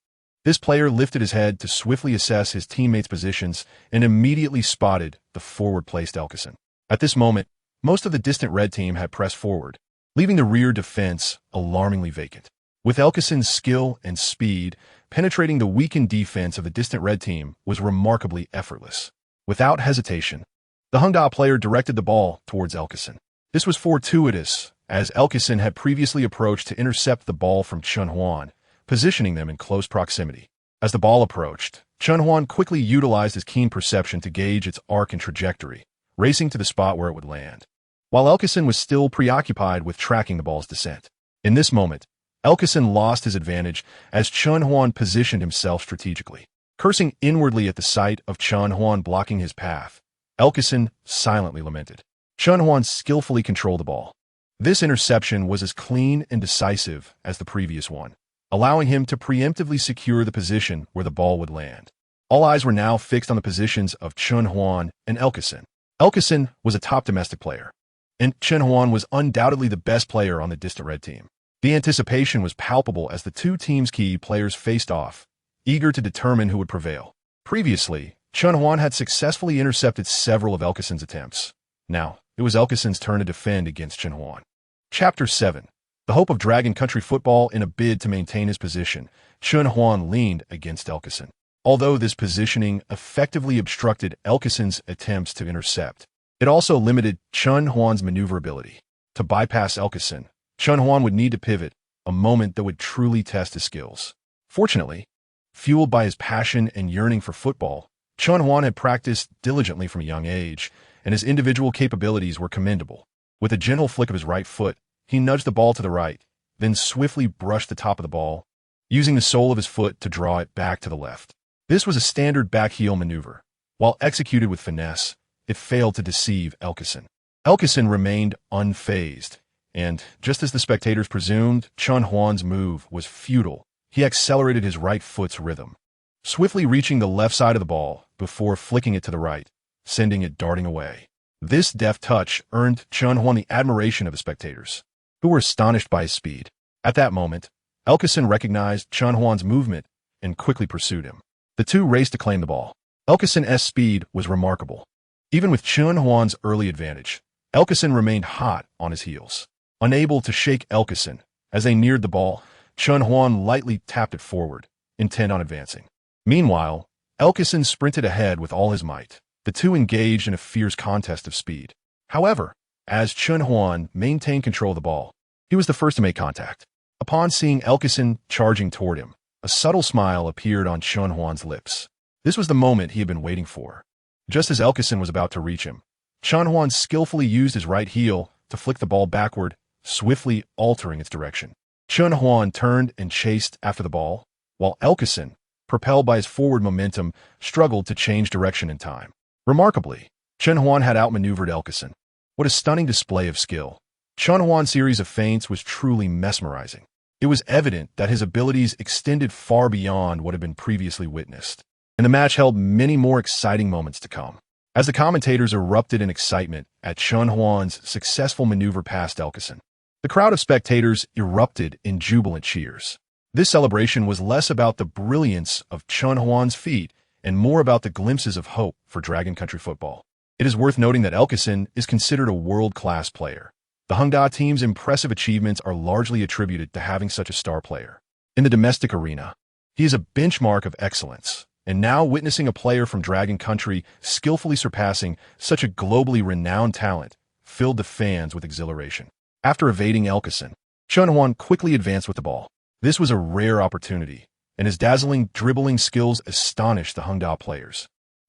This player lifted his head to swiftly assess his teammates' positions and immediately spotted the forward-placed Elkison. At this moment, most of the distant red team had pressed forward, leaving the rear defense alarmingly vacant. With Elkison's skill and speed, penetrating the weakened defense of the distant red team was remarkably effortless. Without hesitation, the Hangda player directed the ball towards Elkison. This was fortuitous, as Elkison had previously approached to intercept the ball from Chen Huan, positioning them in close proximity. As the ball approached, Chen Huan quickly utilized his keen perception to gauge its arc and trajectory, racing to the spot where it would land, while Elkison was still preoccupied with tracking the ball's descent. In this moment, Elkison lost his advantage as Chen Huan positioned himself strategically. Cursing inwardly at the sight of Chen Huan blocking his path, Elkison silently lamented. Chen Huan skillfully controlled the ball. This interception was as clean and decisive as the previous one, allowing him to preemptively secure the position where the ball would land. All eyes were now fixed on the positions of Chen Huan and Elkison. Elkison was a top domestic player, and Chen Huan was undoubtedly the best player on the distant red team. The anticipation was palpable as the two teams' key players faced off, eager to determine who would prevail. Previously, Chen Huan had successfully intercepted several of Elkison's attempts. Now, it was Elkison's turn to defend against Chen Huan. Chapter 7. The hope of Dragon Country football in a bid to maintain his position, Chen Huan leaned against Elkison. Although this positioning effectively obstructed Elkison's attempts to intercept, it also limited Chen Huan's maneuverability. To bypass Elkison, Chen Huan would need to pivot, a moment that would truly test his skills. Fortunately, fueled by his passion and yearning for football, Chen Huan had practiced diligently from a young age, and his individual capabilities were commendable. With a gentle flick of his right foot, he nudged the ball to the right, then swiftly brushed the top of the ball, using the sole of his foot to draw it back to the left. This was a standard back-heel maneuver. While executed with finesse, it failed to deceive Elkison. Elkison remained unfazed, and, just as the spectators presumed, Chen Huan's move was futile. He accelerated his right foot's rhythm, swiftly reaching the left side of the ball before flicking it to the right, sending it darting away. This deft touch earned Chen Huan the admiration of the spectators, who were astonished by his speed. At that moment, Elkison recognized Chen Huan's movement and quickly pursued him. The two raced to claim the ball. Elkison's speed was remarkable. Even with Chen Huan's early advantage, Elkison remained hot on his heels. Unable to shake Elkison, as they neared the ball, Chen Huan lightly tapped it forward, intent on advancing. Meanwhile, Elkison sprinted ahead with all his might. The two engaged in a fierce contest of speed. However, as Chen Huan maintained control of the ball, he was the first to make contact. Upon seeing Elkison charging toward him, a subtle smile appeared on Chen Huan's lips. This was the moment he had been waiting for. Just as Elkison was about to reach him, Chen Huan skillfully used his right heel to flick the ball backward, swiftly altering its direction. Chen Huan turned and chased after the ball, while Elkison, propelled by his forward momentum, struggled to change direction in time. Remarkably, Chen Huan had outmaneuvered Elkison. What a stunning display of skill. Chen Huan's series of feints was truly mesmerizing. It was evident that his abilities extended far beyond what had been previously witnessed, and the match held many more exciting moments to come. As the commentators erupted in excitement at Chen Huan's successful maneuver past Elkison, The crowd of spectators erupted in jubilant cheers. This celebration was less about the brilliance of Chen Huan's feat and more about the glimpses of hope for Dragon Country football. It is worth noting that Elkeson is considered a world-class player. The Hongda team's impressive achievements are largely attributed to having such a star player. In the domestic arena, he is a benchmark of excellence, and now witnessing a player from Dragon Country skillfully surpassing such a globally renowned talent filled the fans with exhilaration. After evading Elkeson, Chen Huan quickly advanced with the ball. This was a rare opportunity, and his dazzling dribbling skills astonished the Hongda players,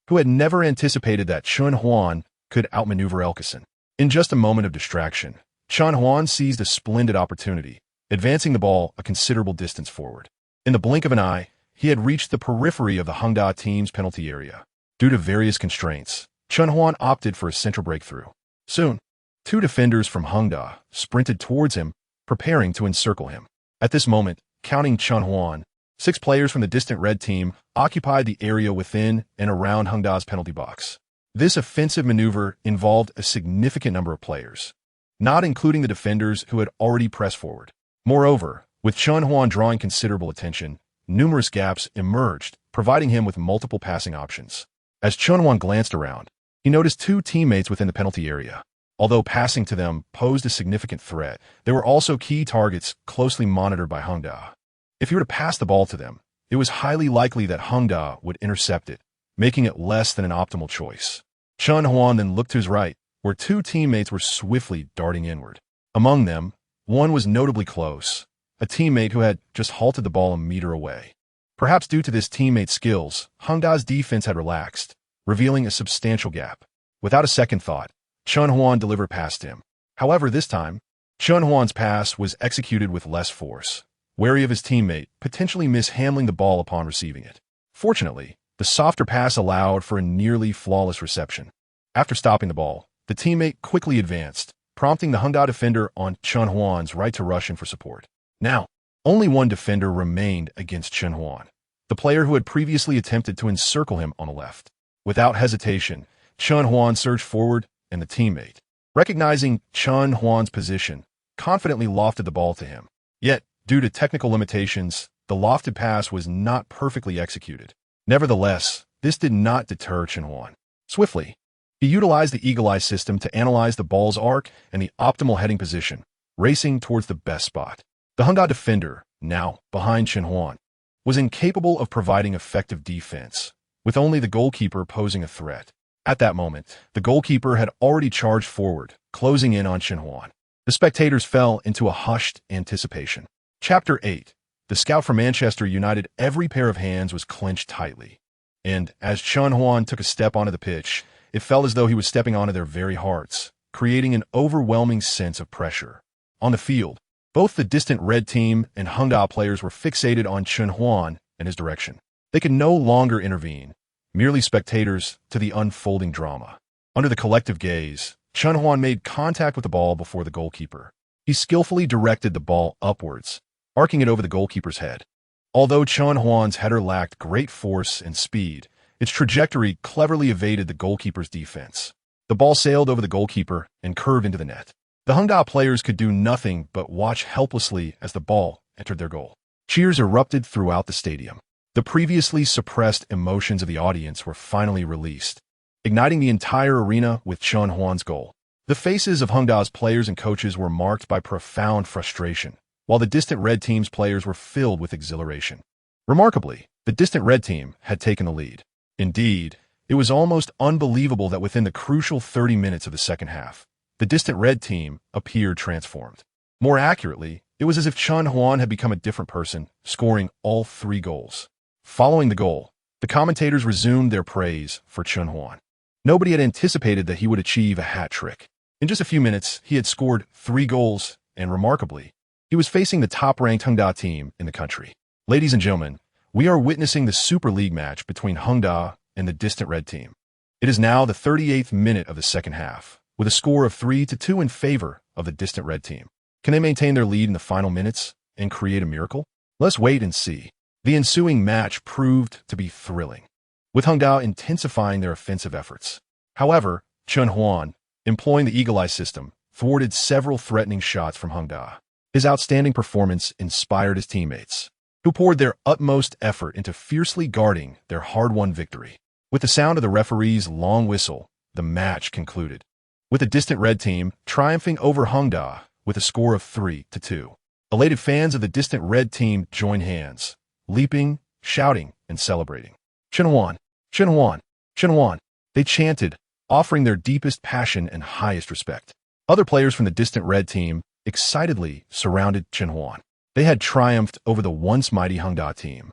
who had never anticipated that Chen Huan could outmaneuver Elkeson. In just a moment of distraction, Chen Huan seized a splendid opportunity, advancing the ball a considerable distance forward. In the blink of an eye, he had reached the periphery of the Hongda team's penalty area. Due to various constraints, Chen Huan opted for a central breakthrough. Soon, two defenders from Hongda sprinted towards him, preparing to encircle him. At this moment, counting Chen Huan, 6 players from the distant red team occupied the area within and around Hongda's penalty box. This offensive maneuver involved a significant number of players, not including the defenders who had already pressed forward. Moreover, with Chen Huan drawing considerable attention, numerous gaps emerged, providing him with multiple passing options. As Chen Huan glanced around, he noticed 2 teammates within the penalty area. Although passing to them posed a significant threat, there were also key targets closely monitored by Hongda. If he were to pass the ball to them, it was highly likely that Hongda would intercept it, making it less than an optimal choice. Chen Huan then looked to his right, where 2 teammates were swiftly darting inward. Among them, one was notably close, a teammate who had just halted the ball a meter away. Perhaps due to this teammate's skills, Hongda's defense had relaxed, revealing a substantial gap. Without a second thought, Chen Huan delivered past him. However, this time, Chen Huan's pass was executed with less force, wary of his teammate potentially mishandling the ball upon receiving it. Fortunately, the softer pass allowed for a nearly flawless reception. After stopping the ball, the teammate quickly advanced, prompting the Hongda defender on Chen Huan's right to rush in for support. Now, only one defender remained against Chen Huan, the player who had previously attempted to encircle him on the left. Without hesitation, Chen Huan surged forward, and the teammate, recognizing Chen Huan's position, confidently lofted the ball to him. Yet, due to technical limitations, the lofted pass was not perfectly executed. Nevertheless, this did not deter Chen Huan. Swiftly, he utilized the eagle eye system to analyze the ball's arc and the optimal heading position, racing towards the best spot. The Hongda defender, now behind Chen Huan, was incapable of providing effective defense, with only the goalkeeper posing a threat. At that moment, the goalkeeper had already charged forward, closing in on Chen Huan. The spectators fell into a hushed anticipation. Chapter 8. The scout for Manchester United, every pair of hands was clenched tightly. And as Chen Huan took a step onto the pitch, it felt as though he was stepping onto their very hearts, creating an overwhelming sense of pressure. On the field, both the distant red team and Hongda players were fixated on Chen Huan and his direction. They could no longer intervene, merely spectators to the unfolding drama. Under the collective gaze, Chen Huan made contact with the ball before the goalkeeper. He skillfully directed the ball upwards, arcing it over the goalkeeper's head. Although Chen Huan's header lacked great force and speed, its trajectory cleverly evaded the goalkeeper's defense. The ball sailed over the goalkeeper and curved into the net. The Hongda players could do nothing but watch helplessly as the ball entered their goal. Cheers erupted throughout the stadium. The previously suppressed emotions of the audience were finally released, igniting the entire arena with Chen Huan's goal. The faces of Hongda's players and coaches were marked by profound frustration, while the distant red team's players were filled with exhilaration. Remarkably, the distant red team had taken the lead. Indeed, it was almost unbelievable that within the crucial 30 minutes of the second half, the distant red team appeared transformed. More accurately, it was as if Chen Huan had become a different person, scoring all 3 goals. Following the goal, the commentators resumed their praise for Chen Huan. Nobody had anticipated that he would achieve a hat trick. In just a few minutes, he had scored 3 goals, and remarkably, he was facing the top-ranked Hongda team in the country. Ladies and gentlemen, we are witnessing the Super League match between Hongda and the distant red team. It is now the 38th minute of the second half, with a score of 3-2 in favor of the distant red team. Can they maintain their lead in the final minutes and create a miracle? Let's wait and see. The ensuing match proved to be thrilling, with Hongda intensifying their offensive efforts. However, Chen Huan, employing the eagle eye system, thwarted several threatening shots from Hongda. His outstanding performance inspired his teammates, who poured their utmost effort into fiercely guarding their hard-won victory. With the sound of the referee's long whistle, the match concluded, with the distant red team triumphing over Hongda with a score of 3-2. Elated fans of the distant red team joined hands, leaping, shouting, and celebrating. Chen Huan, Chen Huan, Chen Huan, they chanted, offering their deepest passion and highest respect. Other players from the distant red team excitedly surrounded Chen Huan. They had triumphed over the once mighty Hongda team,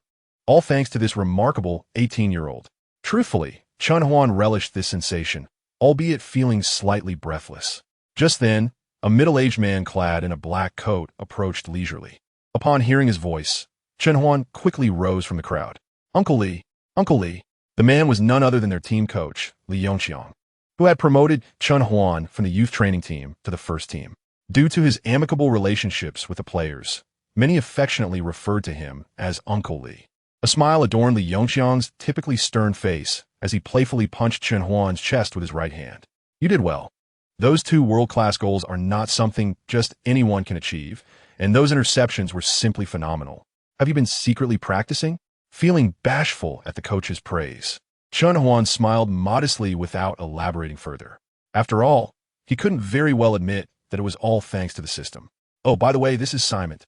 all thanks to this remarkable 18-year-old. Truthfully, Chen Huan relished this sensation, albeit feeling slightly breathless. Just then, a middle-aged man clad in a black coat approached leisurely. Upon hearing his voice, Chen Huan quickly rose from the crowd. Uncle Li, Uncle Li. The man was none other than their team coach, Li Yongqiang, who had promoted Chen Huan from the youth training team to the first team. Due to his amicable relationships with the players, many affectionately referred to him as Uncle Li. A smile adorned Li Yongqiang's typically stern face as he playfully punched Chen Huan's chest with his right hand. You did well. Those two world-class goals are not something just anyone can achieve, and those interceptions were simply phenomenal. Have you been secretly practicing? Feeling bashful at the coach's praise, Chen Huan smiled modestly without elaborating further. After all, he couldn't very well admit that it was all thanks to the system. Oh, by the way, this is Simon,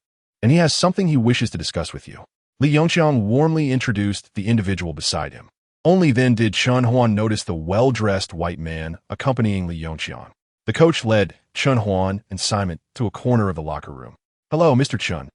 and he has something he wishes to discuss with you. Li Yongqiang warmly introduced the individual beside him. Only then did Chen Huan notice the well-dressed white man accompanying Li Yongqiang. The coach led Chen Huan and Simon to a corner of the locker room. Hello, Mr. Chen.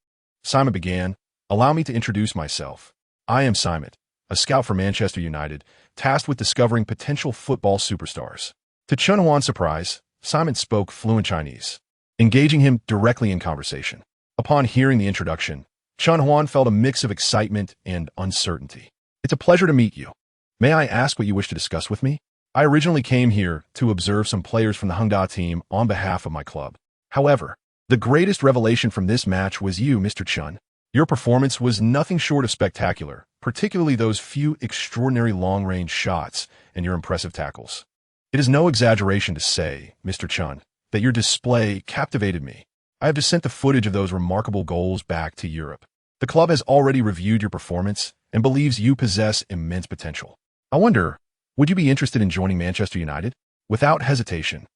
Simon began. Allow me to introduce myself. I am Simon, a scout for Manchester United, tasked with discovering potential football superstars. To Chen Huan's surprise, Simon spoke fluent Chinese, engaging him directly in conversation. Upon hearing the introduction, Chen Huan felt a mix of excitement and uncertainty. It's a pleasure to meet you. May I ask what you wish to discuss with me? I originally came here to observe some players from the Hongda team on behalf of my club. However, the greatest revelation from this match was you, Mr. Chen. Your performance was nothing short of spectacular, particularly those few extraordinary long-range shots and your impressive tackles. It is no exaggeration to say, Mr. Chen, that your display captivated me. I have just sent the footage of those remarkable goals back to Europe. The club has already reviewed your performance and believes you possess immense potential. I wonder, would you be interested in joining Manchester United? Without hesitation,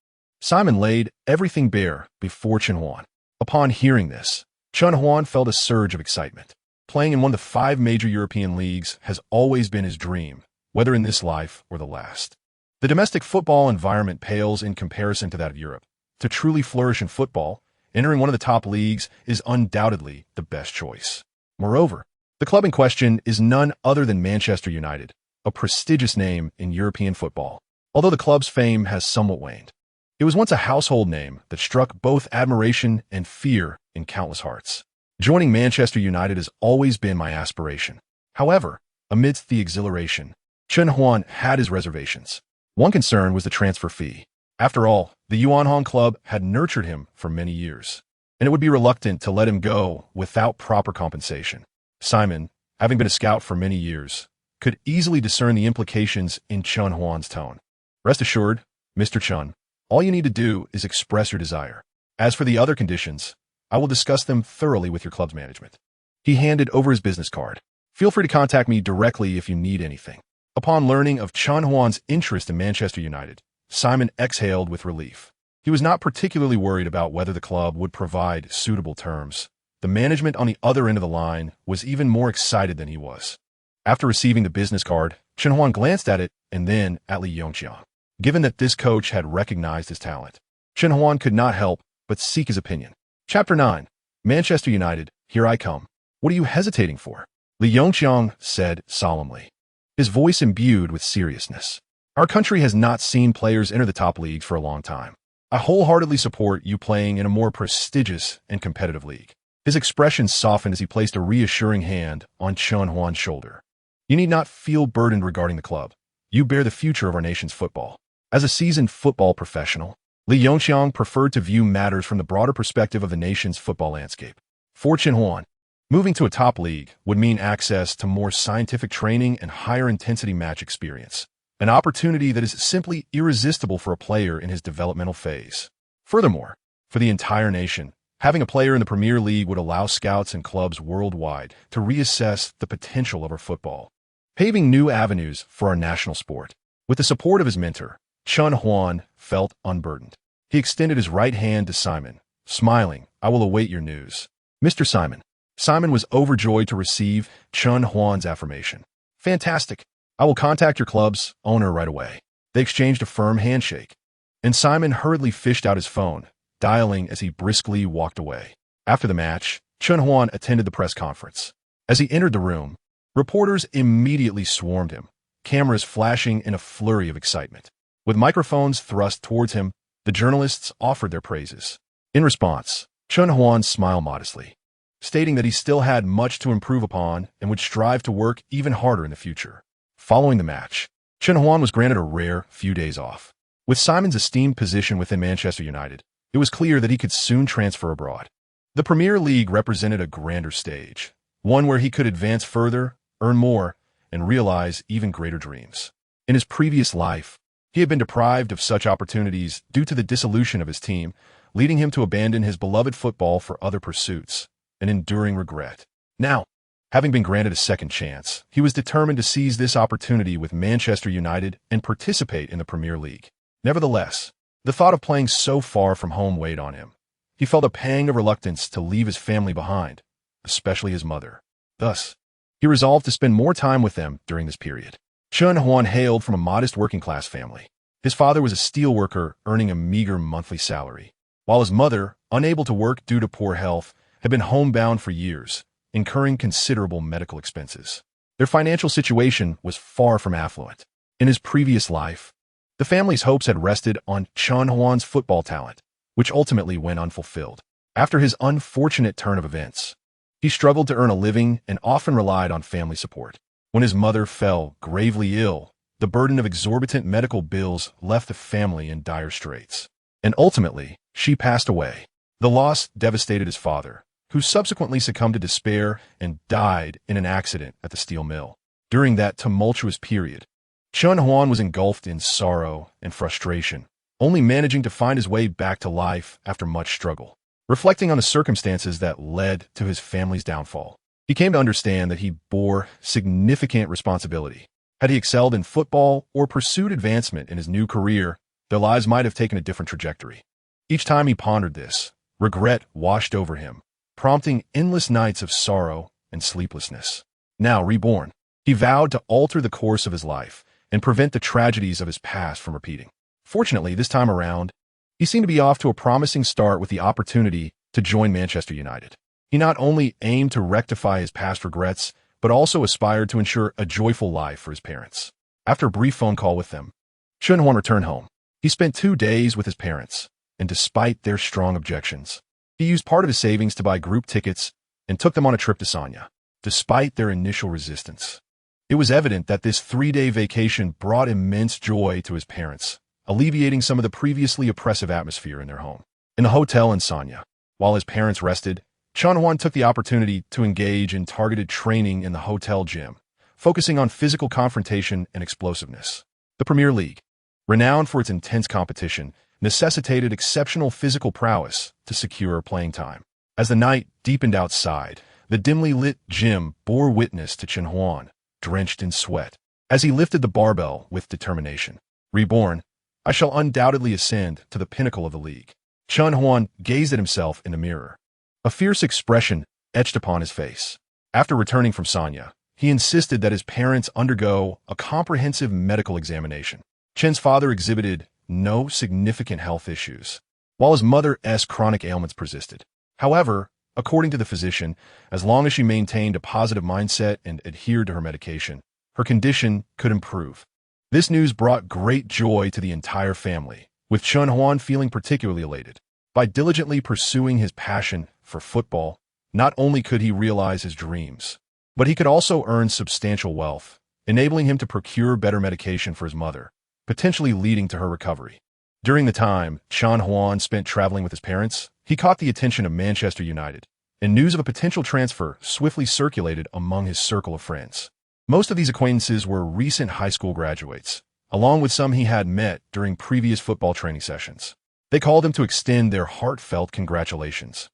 Simon laid everything bare before Chen Huan. Upon hearing this, Chen Huan felt a surge of excitement. Playing in one of the 5 major European leagues has always been his dream, whether in this life or the last. The domestic football environment pales in comparison to that of Europe. To truly flourish in football, entering one of the top leagues is undoubtedly the best choice. Moreover, the club in question is none other than Manchester United, a prestigious name in European football. Although the club's fame has somewhat waned, it was once a household name that struck both admiration and fear in countless hearts. Joining Manchester United has always been my aspiration. However, amidst the exhilaration, Chen Huan had his reservations. One concern was the transfer fee. After all, the Yuanhong club had nurtured him for many years, and it would be reluctant to let him go without proper compensation. Simon, having been a scout for many years, could easily discern the implications in Chen Huan's tone. Rest assured, Mr. Chen, all you need to do is express your desire. As for the other conditions, I will discuss them thoroughly with your club's management. He handed over his business card. Feel free to contact me directly if you need anything. Upon learning of Chen Huan's interest in Manchester United, Simon exhaled with relief. He was not particularly worried about whether the club would provide suitable terms. The management on the other end of the line was even more excited than he was. After receiving the business card, Chen Huan glanced at it and then at Li Yongqiang. Given that this coach had recognized his talent, Chen Huan could not help but seek his opinion. Chapter 9. Manchester United, here I come. What are you hesitating for? Li Yongqiang said solemnly, his voice imbued with seriousness. Our country has not seen players enter the top leagues for a long time. I wholeheartedly support you playing in a more prestigious and competitive league. His expression softened as he placed a reassuring hand on Chen Huan's shoulder. You need not feel burdened regarding the club. You bear the future of our nation's football. As a seasoned football professional, Li Yongqiang preferred to view matters from the broader perspective of the nation's football landscape. For Chen Huan, moving to a top league would mean access to more scientific training and higher intensity match experience, an opportunity that is simply irresistible for a player in his developmental phase. Furthermore, for the entire nation, having a player in the Premier League would allow scouts and clubs worldwide to reassess the potential of our football, paving new avenues for our national sport. With the support of his mentor, Chen Huan felt unburdened. He extended his right hand to Simon, smiling, "I will await your news, Mr. Simon." Simon was overjoyed to receive Chen Huan's affirmation. "Fantastic. I will contact your club's owner right away." They exchanged a firm handshake, and Simon hurriedly fished out his phone, dialing as he briskly walked away. After the match, Chen Huan attended the press conference. As he entered the room, reporters immediately swarmed him, cameras flashing in a flurry of excitement. With microphones thrust towards him, the journalists offered their praises. In response, Chen Huan smiled modestly, stating that he still had much to improve upon and would strive to work even harder in the future. Following the match, Chen Huan was granted a rare few days off. With Simon's esteemed position within Manchester United, it was clear that he could soon transfer abroad. The Premier League represented a grander stage, one where he could advance further, earn more, and realize even greater dreams. In his previous life, he had been deprived of such opportunities due to the dissolution of his team, leading him to abandon his beloved football for other pursuits, an enduring regret. Now, having been granted a second chance, he was determined to seize this opportunity with Manchester United and participate in the Premier League. Nevertheless, the thought of playing so far from home weighed on him. He felt a pang of reluctance to leave his family behind, especially his mother. Thus, he resolved to spend more time with them during this period. Chen Huan hailed from a modest working-class family. His father was a steelworker earning a meager monthly salary, while his mother, unable to work due to poor health, had been homebound for years, incurring considerable medical expenses. Their financial situation was far from affluent. In his previous life, the family's hopes had rested on Chen Huan's football talent, which ultimately went unfulfilled. After his unfortunate turn of events, he struggled to earn a living and often relied on family support. When his mother fell gravely ill, the burden of exorbitant medical bills left the family in dire straits. And ultimately, she passed away. The loss devastated his father, who subsequently succumbed to despair and died in an accident at the steel mill. During that tumultuous period, Chen Huan was engulfed in sorrow and frustration, only managing to find his way back to life after much struggle. Reflecting on the circumstances that led to his family's downfall, he came to understand that he bore significant responsibility. Had he excelled in football or pursued advancement in his new career, their lives might have taken a different trajectory. Each time he pondered this, regret washed over him, prompting endless nights of sorrow and sleeplessness. Now reborn, he vowed to alter the course of his life and prevent the tragedies of his past from repeating. Fortunately, this time around, he seemed to be off to a promising start with the opportunity to join Manchester United. He not only aimed to rectify his past regrets, but also aspired to ensure a joyful life for his parents. After a brief phone call with them, Chen Huan returned home. He spent 2 days with his parents, and despite their strong objections, he used part of his savings to buy group tickets and took them on a trip to Sanya. Despite their initial resistance, it was evident that this 3-day vacation brought immense joy to his parents, alleviating some of the previously oppressive atmosphere in their home. In the hotel in Sanya, while his parents rested, Chen Huan took the opportunity to engage in targeted training in the hotel gym, focusing on physical confrontation and explosiveness. The Premier League, renowned for its intense competition, necessitated exceptional physical prowess to secure playing time. As the night deepened outside, the dimly lit gym bore witness to Chen Huan, drenched in sweat, as he lifted the barbell with determination. Reborn, I shall undoubtedly ascend to the pinnacle of the league. Chen Huan gazed at himself in the mirror. A fierce expression etched upon his face. After returning from Sanya, he insisted that his parents undergo a comprehensive medical examination. Chen's father exhibited no significant health issues, while his mother's chronic ailments persisted. However, according to the physician, as long as she maintained a positive mindset and adhered to her medication, her condition could improve. This news brought great joy to the entire family, with Chen Huan feeling particularly elated. By diligently pursuing his passion for football, not only could he realize his dreams, but he could also earn substantial wealth, enabling him to procure better medication for his mother, potentially leading to her recovery. During the time Chen Huan spent traveling with his parents, he caught the attention of Manchester United, and news of a potential transfer swiftly circulated among his circle of friends. Most of these acquaintances were recent high school graduates, along with some he had met during previous football training sessions. They called him to extend their heartfelt congratulations.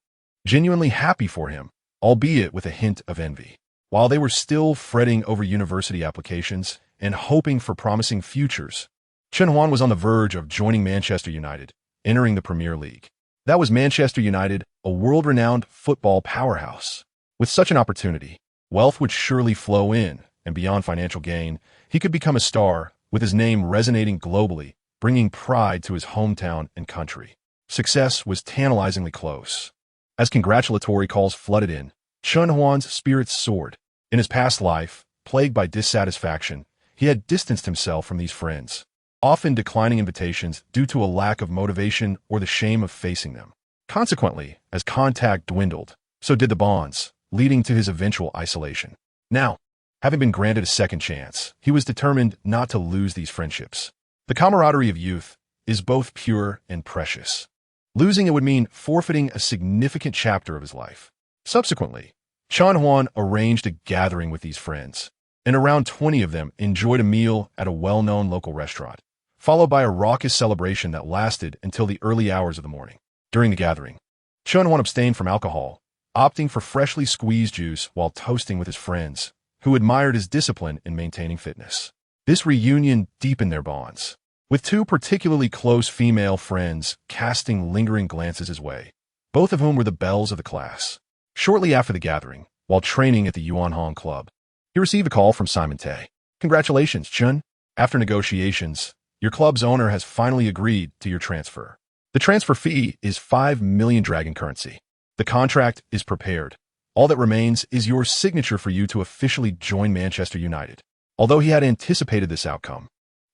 Genuinely happy for him, albeit with a hint of envy. While they were still fretting over university applications and hoping for promising futures, Chen Huan was on the verge of joining Manchester United, entering the Premier League. That was Manchester United, a world-renowned football powerhouse. With such an opportunity, wealth would surely flow in, and beyond financial gain, he could become a star, with his name resonating globally, bringing pride to his hometown and country. Success was tantalizingly close. As congratulatory calls flooded in, Chen Huan's spirits soared. In his past life, plagued by dissatisfaction, he had distanced himself from these friends, often declining invitations due to a lack of motivation or the shame of facing them. Consequently, as contact dwindled, so did the bonds, leading to his eventual isolation. Now, having been granted a second chance, he was determined not to lose these friendships. The camaraderie of youth is both pure and precious. Losing it would mean forfeiting a significant chapter of his life. Subsequently, Chen Huan arranged a gathering with these friends, and around 20 of them enjoyed a meal at a well-known local restaurant, followed by a raucous celebration that lasted until the early hours of the morning. During the gathering, Chen Huan abstained from alcohol, opting for freshly squeezed juice while toasting with his friends, who admired his discipline in maintaining fitness. This reunion deepened their bonds, with two particularly close female friends casting lingering glances his way, both of whom were the belles of the class. Shortly after the gathering, while training at the Yuanhong Club, he received a call from Simon Tay. "Congratulations, Chen. After negotiations, your club's owner has finally agreed to your transfer. The transfer fee is 5 million dragon currency. The contract is prepared. All that remains is your signature for you to officially join Manchester United." Although he had anticipated this outcome,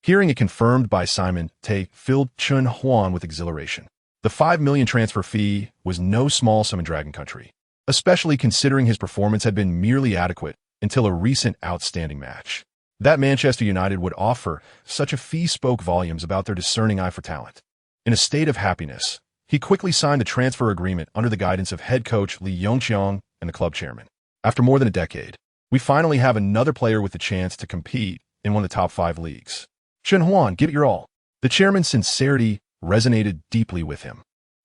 hearing it confirmed by Simon Tay filled Chen Huan with exhilaration. The 5 million transfer fee was no small sum in Dragon Country, especially considering his performance had been merely adequate until a recent outstanding match. That Manchester United would offer such a fee spoke volumes about their discerning eye for talent. In a state of happiness, he quickly signed the transfer agreement under the guidance of head coach Li Yongqiang and the club chairman. After more than a decade, we finally have another player with the chance to compete in one of the top 5 leagues. Chen Huan, give it your all. The chairman's sincerity resonated deeply with him.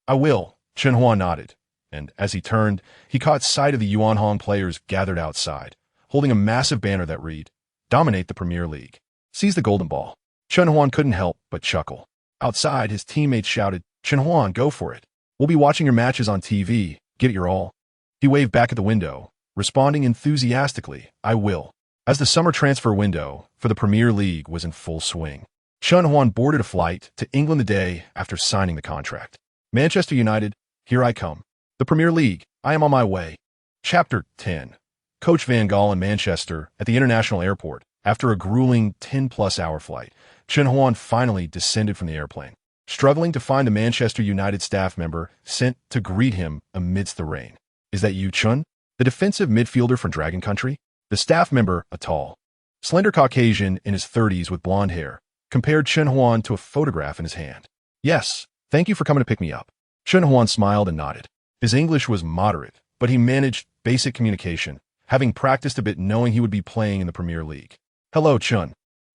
"I will," Chen Huan nodded, and as he turned, he caught sight of the Yuanhong players gathered outside, holding a massive banner that read, "Dominate the Premier League. Seize the golden ball." Chen Huan couldn't help but chuckle. Outside, his teammates shouted, "Chen Huan, go for it. We'll be watching your matches on TV. Give it your all." He waved back at the window, responding enthusiastically, "I will." As the summer transfer window for the Premier League was in full swing, Chen Huan boarded a flight to England the day after signing the contract. "Manchester United, here I come. The Premier League, I am on my way." Chapter 10. Coach Van Gaal in Manchester at the international airport. After a grueling 10-plus-hour flight, Chen Huan finally descended from the airplane, struggling to find the Manchester United staff member sent to greet him amidst the rain. "Is that you, Chen? The defensive midfielder from Dragon Country?" The staff member, a tall, slender Caucasian in his 30s with blonde hair, compared Chen Huan to a photograph in his hand. "Yes, thank you for coming to pick me up." Chen Huan smiled and nodded. His English was moderate, but he managed basic communication, having practiced a bit knowing he would be playing in the Premier League. "Hello, Chen.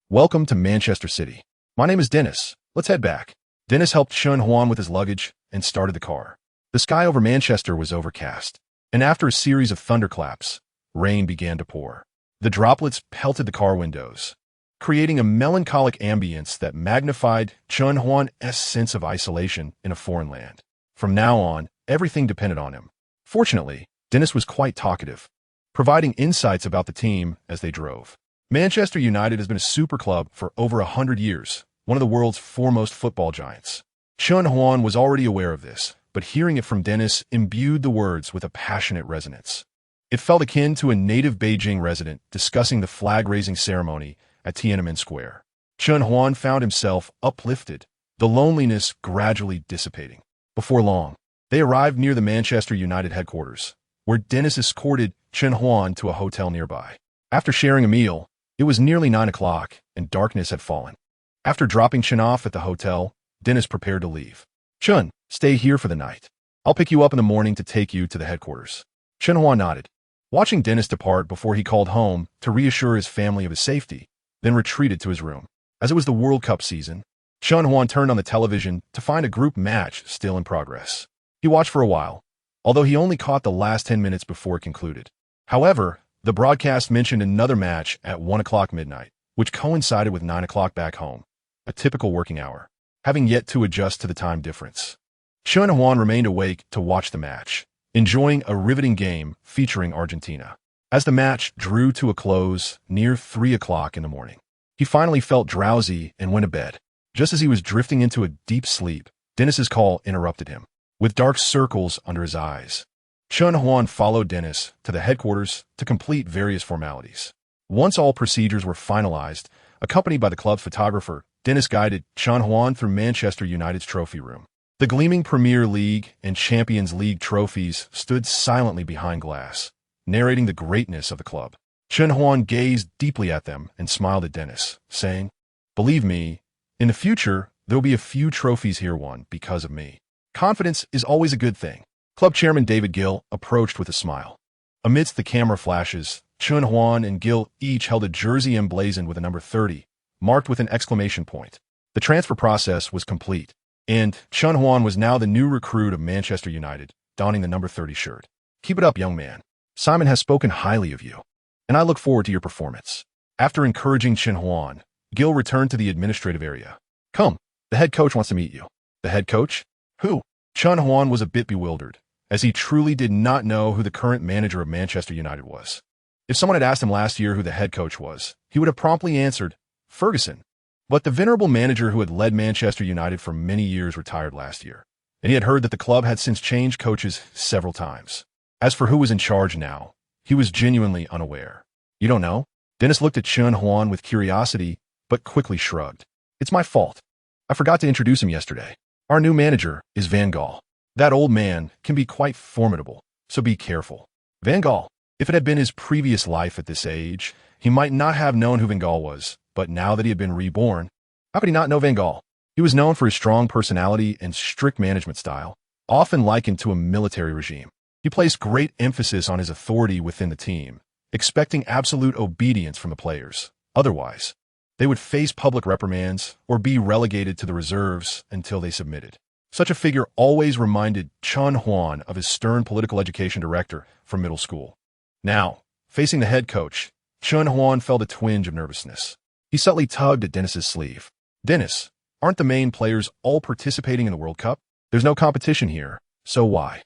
Welcome to Manchester City. My name is Dennis. Let's head back." Dennis helped Chen Huan with his luggage and started the car. The sky over Manchester was overcast, and after a series of thunderclaps, rain began to pour. The droplets pelted the car windows, creating a melancholic ambience that magnified Chen Huan's sense of isolation in a foreign land. From now on, everything depended on him. Fortunately, Dennis was quite talkative, providing insights about the team as they drove. Manchester United has been a super club for over 100 years, one of the world's foremost football giants. Chen Huan was already aware of this, but hearing it from Dennis imbued the words with a passionate resonance. It felt akin to a native Beijing resident discussing the flag-raising ceremony at Tiananmen Square. Chen Huan found himself uplifted, the loneliness gradually dissipating. Before long, they arrived near the Manchester United headquarters, where Dennis escorted Chen Huan to a hotel nearby. After sharing a meal, it was nearly 9 o'clock, and darkness had fallen. After dropping Chen off at the hotel, Dennis prepared to leave. "Chen, stay here for the night. I'll pick you up in the morning to take you to the headquarters." Chen Huan nodded, watching Dennis depart before he called home to reassure his family of his safety, then retreated to his room. As it was the World Cup season, Chen Huan turned on the television to find a group match still in progress. He watched for a while, although he only caught the last 10 minutes before it concluded. However, the broadcast mentioned another match at 1 o'clock midnight, which coincided with 9 o'clock back home, a typical working hour, having yet to adjust to the time difference. Chen Huan remained awake to watch the match, enjoying a riveting game featuring Argentina. As the match drew to a close near 3 o'clock in the morning, he finally felt drowsy and went to bed. Just as he was drifting into a deep sleep, Dennis's call interrupted him, with dark circles under his eyes. Chen Huan followed Dennis to the headquarters to complete various formalities. Once all procedures were finalized, accompanied by the club's photographer, Dennis guided Chen Huan through Manchester United's trophy room. The gleaming Premier League and Champions League trophies stood silently behind glass, narrating the greatness of the club. Chen Huan gazed deeply at them and smiled at Dennis, saying, "Believe me, in the future, there'll be a few trophies here won because of me. Confidence is always a good thing." Club chairman David Gill approached with a smile. Amidst the camera flashes, Chen Huan and Gill each held a jersey emblazoned with a number 30, marked with an exclamation point. The transfer process was complete, and Chen Huan was now the new recruit of Manchester United, donning the number 30 shirt. "Keep it up, young man. Simon has spoken highly of you, and I look forward to your performance." After encouraging Chen Huan, Gill returned to the administrative area. "Come, the head coach wants to meet you." "The head coach? Who?" Chen Huan was a bit bewildered, as he truly did not know who the current manager of Manchester United was. If someone had asked him last year who the head coach was, he would have promptly answered, Ferguson. But the venerable manager who had led Manchester United for many years retired last year, and he had heard that the club had since changed coaches several times. As for who was in charge now, he was genuinely unaware. "You don't know?" Dennis looked at Chen Huan with curiosity, but quickly shrugged. "It's my fault. I forgot to introduce him yesterday. Our new manager is Van Gaal. That old man can be quite formidable, so be careful." Van Gaal. If it had been his previous life at this age, he might not have known who Van Gaal was, but now that he had been reborn, how could he not know Van Gaal? He was known for his strong personality and strict management style, often likened to a military regime. He placed great emphasis on his authority within the team, expecting absolute obedience from the players. Otherwise, they would face public reprimands or be relegated to the reserves until they submitted. Such a figure always reminded Chen Huan of his stern political education director from middle school. Now, facing the head coach, Chen Huan felt a twinge of nervousness. He subtly tugged at Dennis's sleeve. "Dennis, aren't the main players all participating in the World Cup? There's no competition here, so why?"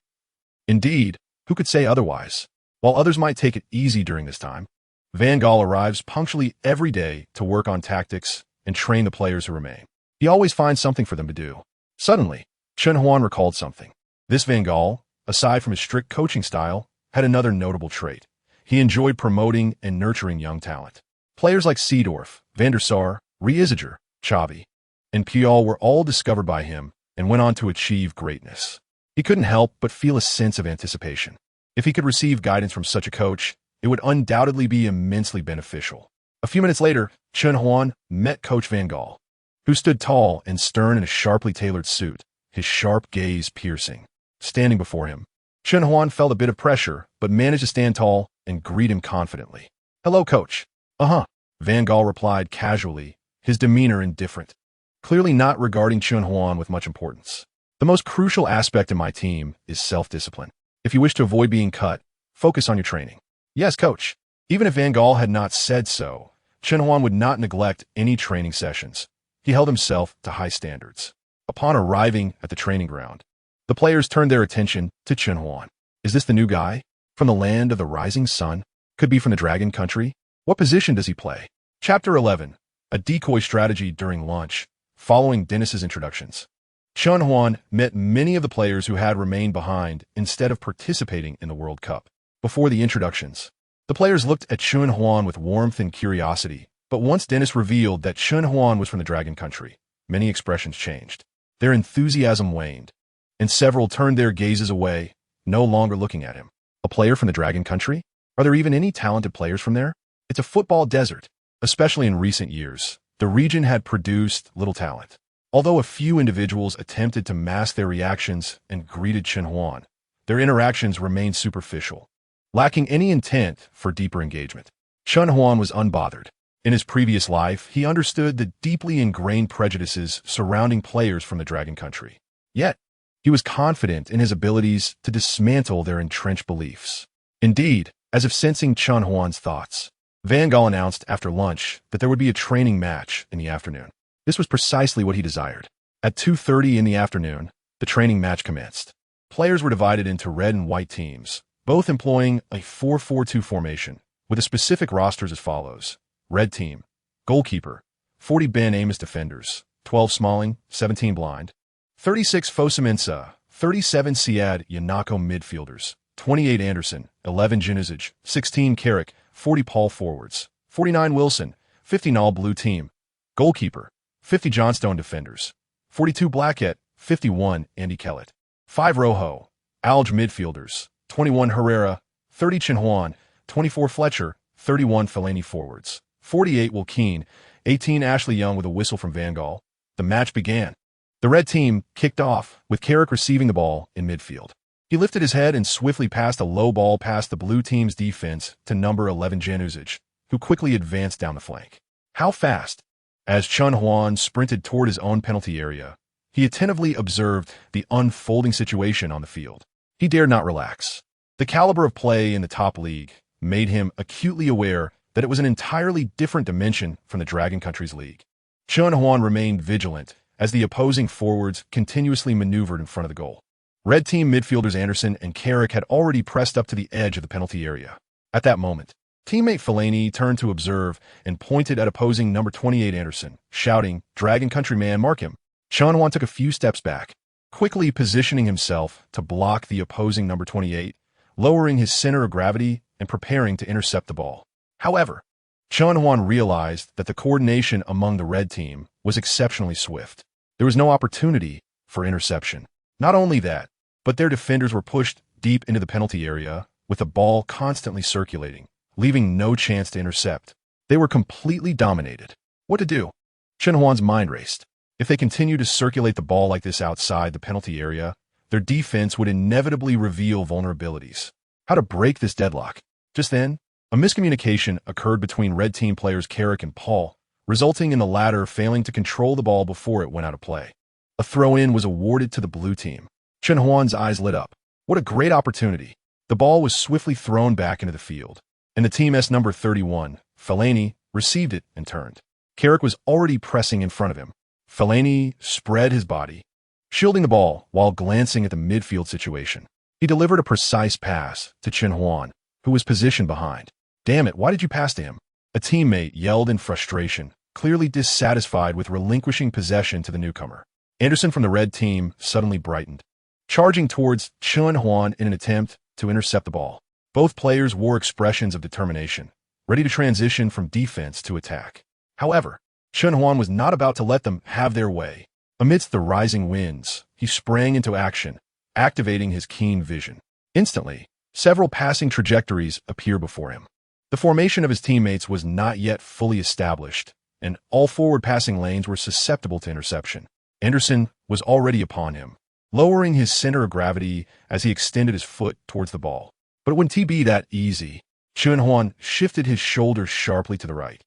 Indeed, who could say otherwise? While others might take it easy during this time, Van Gaal arrives punctually every day to work on tactics and train the players who remain. He always finds something for them to do. Suddenly, Chen Huan recalled something. This Van Gaal, aside from his strict coaching style, had another notable trait. He enjoyed promoting and nurturing young talent. Players like Seedorf, Van der Sar, Reiziger, Xavi, and Puyol were all discovered by him and went on to achieve greatness. He couldn't help but feel a sense of anticipation. If he could receive guidance from such a coach, it would undoubtedly be immensely beneficial. A few minutes later, Chen Huan met Coach Van Gaal, who stood tall and stern in a sharply tailored suit, his sharp gaze piercing. Standing before him, Chen Huan felt a bit of pressure, but managed to stand tall and greet him confidently. "Hello, coach." "Uh-huh," Van Gaal replied casually, his demeanor indifferent, clearly not regarding Chen Huan with much importance. "The most crucial aspect in my team is self-discipline. If you wish to avoid being cut, focus on your training." "Yes, coach." Even if Van Gaal had not said so, Chen Huan would not neglect any training sessions. He held himself to high standards. Upon arriving at the training ground, the players turned their attention to Chen Huan. Is this the new guy? From the land of the rising sun? Could be from the Dragon Country? What position does he play? Chapter 11. A decoy strategy during lunch, following Dennis's introductions. Chen Huan met many of the players who had remained behind instead of participating in the World Cup. Before the introductions, the players looked at Chen Huan with warmth and curiosity, but once Dennis revealed that Chen Huan was from the Dragon Country, many expressions changed. Their enthusiasm waned, and several turned their gazes away, no longer looking at him. A player from the Dragon Country? Are there even any talented players from there? It's a football desert. Especially in recent years, the region had produced little talent. Although a few individuals attempted to mask their reactions and greeted Chen Huan, their interactions remained superficial, lacking any intent for deeper engagement. Chen Huan was unbothered. In his previous life, he understood the deeply ingrained prejudices surrounding players from the Dragon Country. Yet, he was confident in his abilities to dismantle their entrenched beliefs. Indeed, as if sensing Chen Huan's thoughts, Van Gaal announced after lunch that there would be a training match in the afternoon. This was precisely what he desired. At 2:30 in the afternoon, the training match commenced. Players were divided into red and white teams, both employing a 4-4-2 formation, with the specific rosters as follows. Red team, goalkeeper, 40 Ben Amos defenders, 12 Smalling, 17 Blind, 36 Fosumensa, 37 Siad Yanako midfielders, 28 Anderson, 11 Januzic, 16 Carrick, 40 Paul forwards, 49 Wilson, 50 Nall blue team, goalkeeper, 50 Johnstone defenders, 42 Blackett, 51 Andy Kellett, 5 Rojo, Alge midfielders, 21 Herrera, 30 Chen Huan, 24 Fletcher, 31 Fellaini forwards, 48 Wilkeen, 18 Ashley Young with a whistle from Van Gaal. The match began. The red team kicked off, with Carrick receiving the ball in midfield. He lifted his head and swiftly passed a low ball past the blue team's defense to number 11 Januzic, who quickly advanced down the flank. How fast? As Chen Huan sprinted toward his own penalty area, he attentively observed the unfolding situation on the field. He dared not relax. The caliber of play in the top league made him acutely aware that it was an entirely different dimension from the Dragon Country's league. Chen Huan remained vigilant as the opposing forwards continuously maneuvered in front of the goal. Red team midfielders Anderson and Carrick had already pressed up to the edge of the penalty area. At that moment, teammate Fellaini turned to observe and pointed at opposing number 28 Anderson, shouting, "Dragon Country man, mark him." Chen Huan took a few steps back, quickly positioning himself to block the opposing number 28, lowering his center of gravity and preparing to intercept the ball. However, Chen Huan realized that the coordination among the red team was exceptionally swift. There was no opportunity for interception. Not only that, but their defenders were pushed deep into the penalty area, with the ball constantly circulating, leaving no chance to intercept. They were completely dominated. What to do? Chen Huan's mind raced. If they continued to circulate the ball like this outside the penalty area, their defense would inevitably reveal vulnerabilities. How to break this deadlock? Just then, a miscommunication occurred between red team players Carrick and Paul, resulting in the latter failing to control the ball before it went out of play. A throw-in was awarded to the blue team. Chen Huan's eyes lit up. What a great opportunity. The ball was swiftly thrown back into the field, and the team's number 31, Fellaini, received it and turned. Carrick was already pressing in front of him. Fellaini spread his body, shielding the ball while glancing at the midfield situation. He delivered a precise pass to Chen Huan, who was positioned behind. "Damn it, why did you pass to him?" A teammate yelled in frustration, clearly dissatisfied with relinquishing possession to the newcomer. Anderson from the red team suddenly brightened, charging towards Chen Huan in an attempt to intercept the ball. Both players wore expressions of determination, ready to transition from defense to attack. However, Chen Huan was not about to let them have their way. Amidst the rising winds, he sprang into action, activating his keen vision. Instantly, several passing trajectories appeared before him. The formation of his teammates was not yet fully established, and all forward passing lanes were susceptible to interception. Anderson was already upon him, lowering his center of gravity as he extended his foot towards the ball. But it wouldn't be that easy. Chen Huan shifted his shoulders sharply to the right,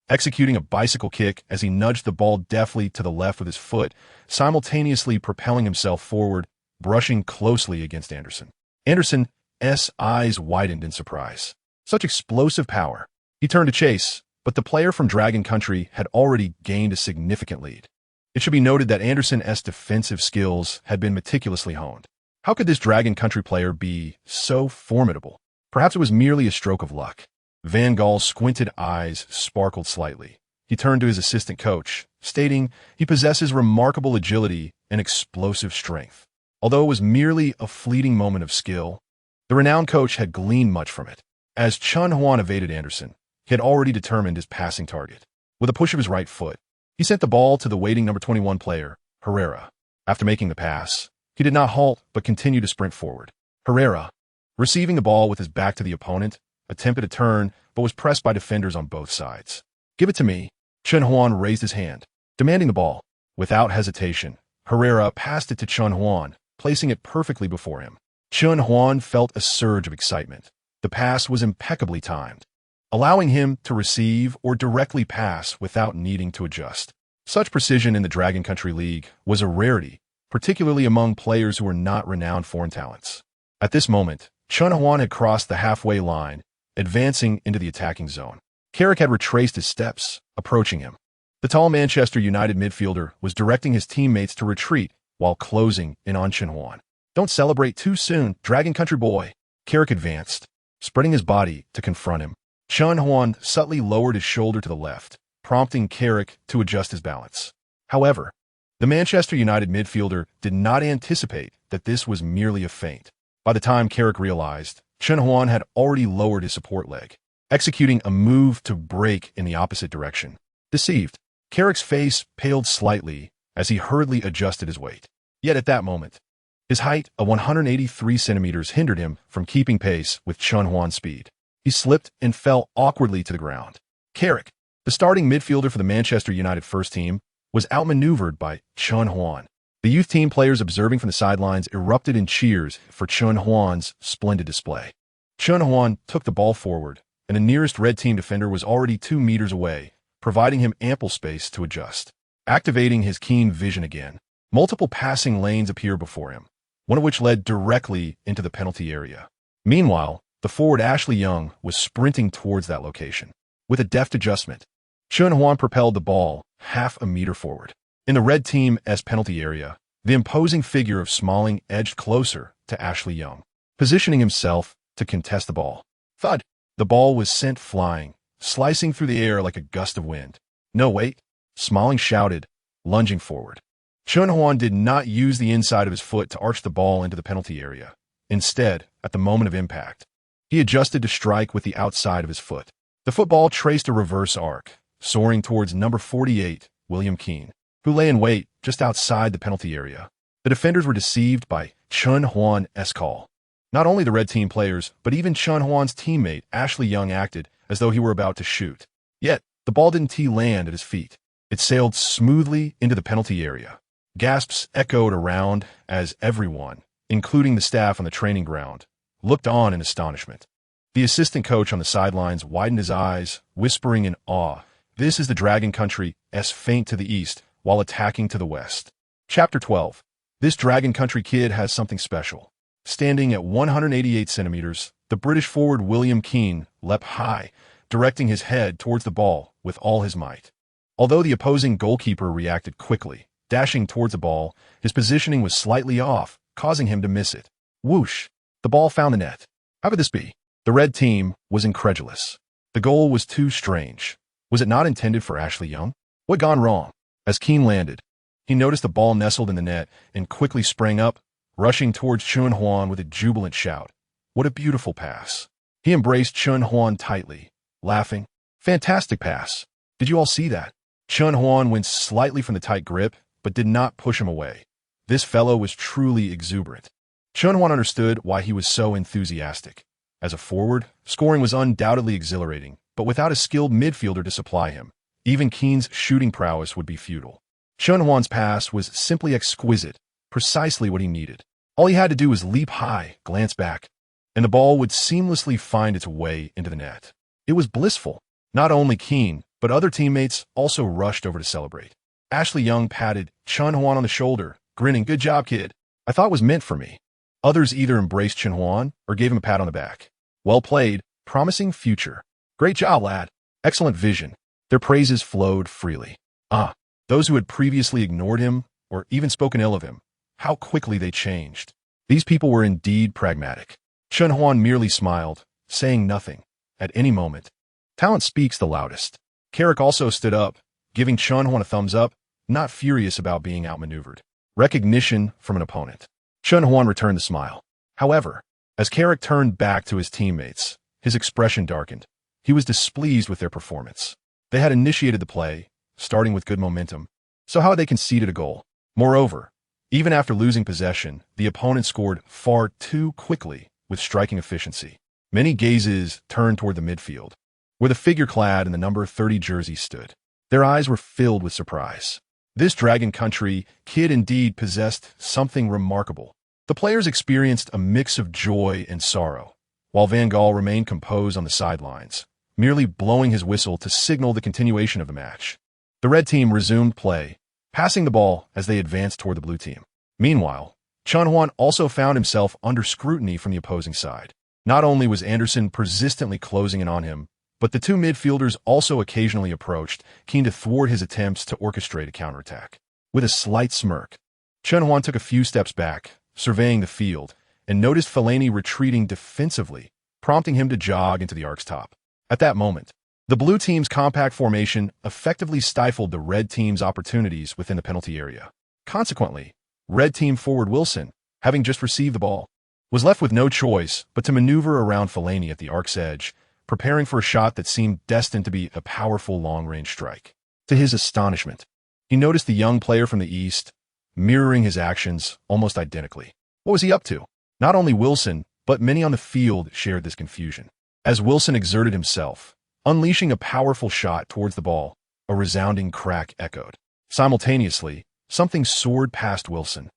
executing a bicycle kick as he nudged the ball deftly to the left with his foot, simultaneously propelling himself forward, brushing closely against Anderson. Anderson's eyes widened in surprise. Such explosive power. He turned to chase, but the player from Dragon Country had already gained a significant lead. It should be noted that Anderson's defensive skills had been meticulously honed. How could this Dragon Country player be so formidable? Perhaps it was merely a stroke of luck. Van Gaal's squinted eyes sparkled slightly. He turned to his assistant coach, stating he possesses remarkable agility and explosive strength. Although it was merely a fleeting moment of skill, the renowned coach had gleaned much from it. As Chen Huan evaded Anderson, he had already determined his passing target. With a push of his right foot, he sent the ball to the waiting number 21 player, Herrera. After making the pass, he did not halt but continued to sprint forward. Herrera, receiving the ball with his back to the opponent, attempted a turn but was pressed by defenders on both sides. "Give it to me." Chen Huan raised his hand, demanding the ball. Without hesitation, Herrera passed it to Chen Huan, placing it perfectly before him. Chen Huan felt a surge of excitement. The pass was impeccably timed. allowing him to receive or directly pass without needing to adjust. Such precision in the Dragon Country League was a rarity, particularly among players who were not renowned foreign talents. At this moment, Chen Huan had crossed the halfway line, advancing into the attacking zone. Carrick had retraced his steps, approaching him. The tall Manchester United midfielder was directing his teammates to retreat while closing in on Chen Huan. "Don't celebrate too soon, Dragon Country boy." Carrick advanced, spreading his body to confront him. Chen Huan subtly lowered his shoulder to the left, prompting Carrick to adjust his balance. However, the Manchester United midfielder did not anticipate that this was merely a feint. By the time Carrick realized, Chen Huan had already lowered his support leg, executing a move to break in the opposite direction. Deceived, Carrick's face paled slightly as he hurriedly adjusted his weight. Yet at that moment, his height of 183 centimeters hindered him from keeping pace with Chen Huan's speed. He slipped and fell awkwardly to the ground. Carrick, the starting midfielder for the Manchester United first team, was outmaneuvered by Chen Huan. The youth team players observing from the sidelines erupted in cheers for Chen Huan's splendid display. Chen Huan took the ball forward, and the nearest red team defender was already 2 meters away, providing him ample space to adjust. Activating his keen vision again, multiple passing lanes appeared before him, one of which led directly into the penalty area. Meanwhile, the forward Ashley Young was sprinting towards that location. With a deft adjustment, Chen Huan propelled the ball half a meter forward. In the red team's penalty area, the imposing figure of Smalling edged closer to Ashley Young, positioning himself to contest the ball. Thud! The ball was sent flying, slicing through the air like a gust of wind. "No, wait!" Smalling shouted, lunging forward. Chen Huan did not use the inside of his foot to arch the ball into the penalty area. Instead, at the moment of impact, he adjusted to strike with the outside of his foot. The football traced a reverse arc, soaring towards number 48, William Keane, who lay in wait just outside the penalty area. The defenders were deceived by Chen Huan's call. Not only the red team players, but even Chen Huan's teammate, Ashley Young, acted as though he were about to shoot. Yet, the ball didn't land at his feet. It sailed smoothly into the penalty area. Gasps echoed around as everyone, including the staff on the training ground, looked on in astonishment. The assistant coach on the sidelines widened his eyes, whispering in awe, "This is the Dragon Country's feint to the east while attacking to the west." Chapter 12. This Dragon Country kid has something special. Standing at 188 centimeters, the British forward William Keane leapt high, directing his head towards the ball with all his might. Although the opposing goalkeeper reacted quickly, dashing towards the ball, his positioning was slightly off, causing him to miss it. Whoosh! The ball found the net. How could this be? The red team was incredulous. The goal was too strange. Was it not intended for Ashley Young? What had gone wrong? As Keane landed, he noticed the ball nestled in the net and quickly sprang up, rushing towards Chen Huan with a jubilant shout. What a beautiful pass. He embraced Chen Huan tightly, laughing. Fantastic pass. Did you all see that? Chen Huan went slightly from the tight grip, but did not push him away. This fellow was truly exuberant. Chen Huan understood why he was so enthusiastic. As a forward, scoring was undoubtedly exhilarating, but without a skilled midfielder to supply him, even Keane's shooting prowess would be futile. Chen Huan's pass was simply exquisite, precisely what he needed. All he had to do was leap high, glance back, and the ball would seamlessly find its way into the net. It was blissful. Not only Keane, but other teammates also rushed over to celebrate. Ashley Young patted Chen Huan on the shoulder, grinning, "Good job, kid. I thought it was meant for me." Others either embraced Chen Huan or gave him a pat on the back. "Well played. Promising future. Great job, lad. Excellent vision." Their praises flowed freely. Those who had previously ignored him or even spoken ill of him, how quickly they changed. These people were indeed pragmatic. Chen Huan merely smiled, saying nothing. At any moment, talent speaks the loudest. Carrick also stood up, giving Chen Huan a thumbs up, not furious about being outmaneuvered. Recognition from an opponent. Chen Huan returned the smile. However, as Carrick turned back to his teammates, his expression darkened. He was displeased with their performance. They had initiated the play, starting with good momentum, so how had they conceded a goal? Moreover, even after losing possession, the opponent scored far too quickly with striking efficiency. Many gazes turned toward the midfield, where the figure clad in the number 30 jersey stood. Their eyes were filled with surprise. This Dragon Country kid indeed possessed something remarkable. The players experienced a mix of joy and sorrow, while Van Gaal remained composed on the sidelines, merely blowing his whistle to signal the continuation of the match. The red team resumed play, passing the ball as they advanced toward the blue team. Meanwhile, Chen Huan also found himself under scrutiny from the opposing side. Not only was Anderson persistently closing in on him, but the two midfielders also occasionally approached, keen to thwart his attempts to orchestrate a counterattack. With a slight smirk, Chen Huan took a few steps back, surveying the field, and noticed Fellaini retreating defensively, prompting him to jog into the arc's top. At that moment, the blue team's compact formation effectively stifled the red team's opportunities within the penalty area. Consequently, red team forward Wilson, having just received the ball, was left with no choice but to maneuver around Fellaini at the arc's edge, preparing for a shot that seemed destined to be a powerful long-range strike. To his astonishment, he noticed the young player from the east, mirroring his actions almost identically. What was he up to? Not only Wilson, but many on the field shared this confusion. As Wilson exerted himself, unleashing a powerful shot towards the ball, a resounding crack echoed. Simultaneously, something soared past Wilson,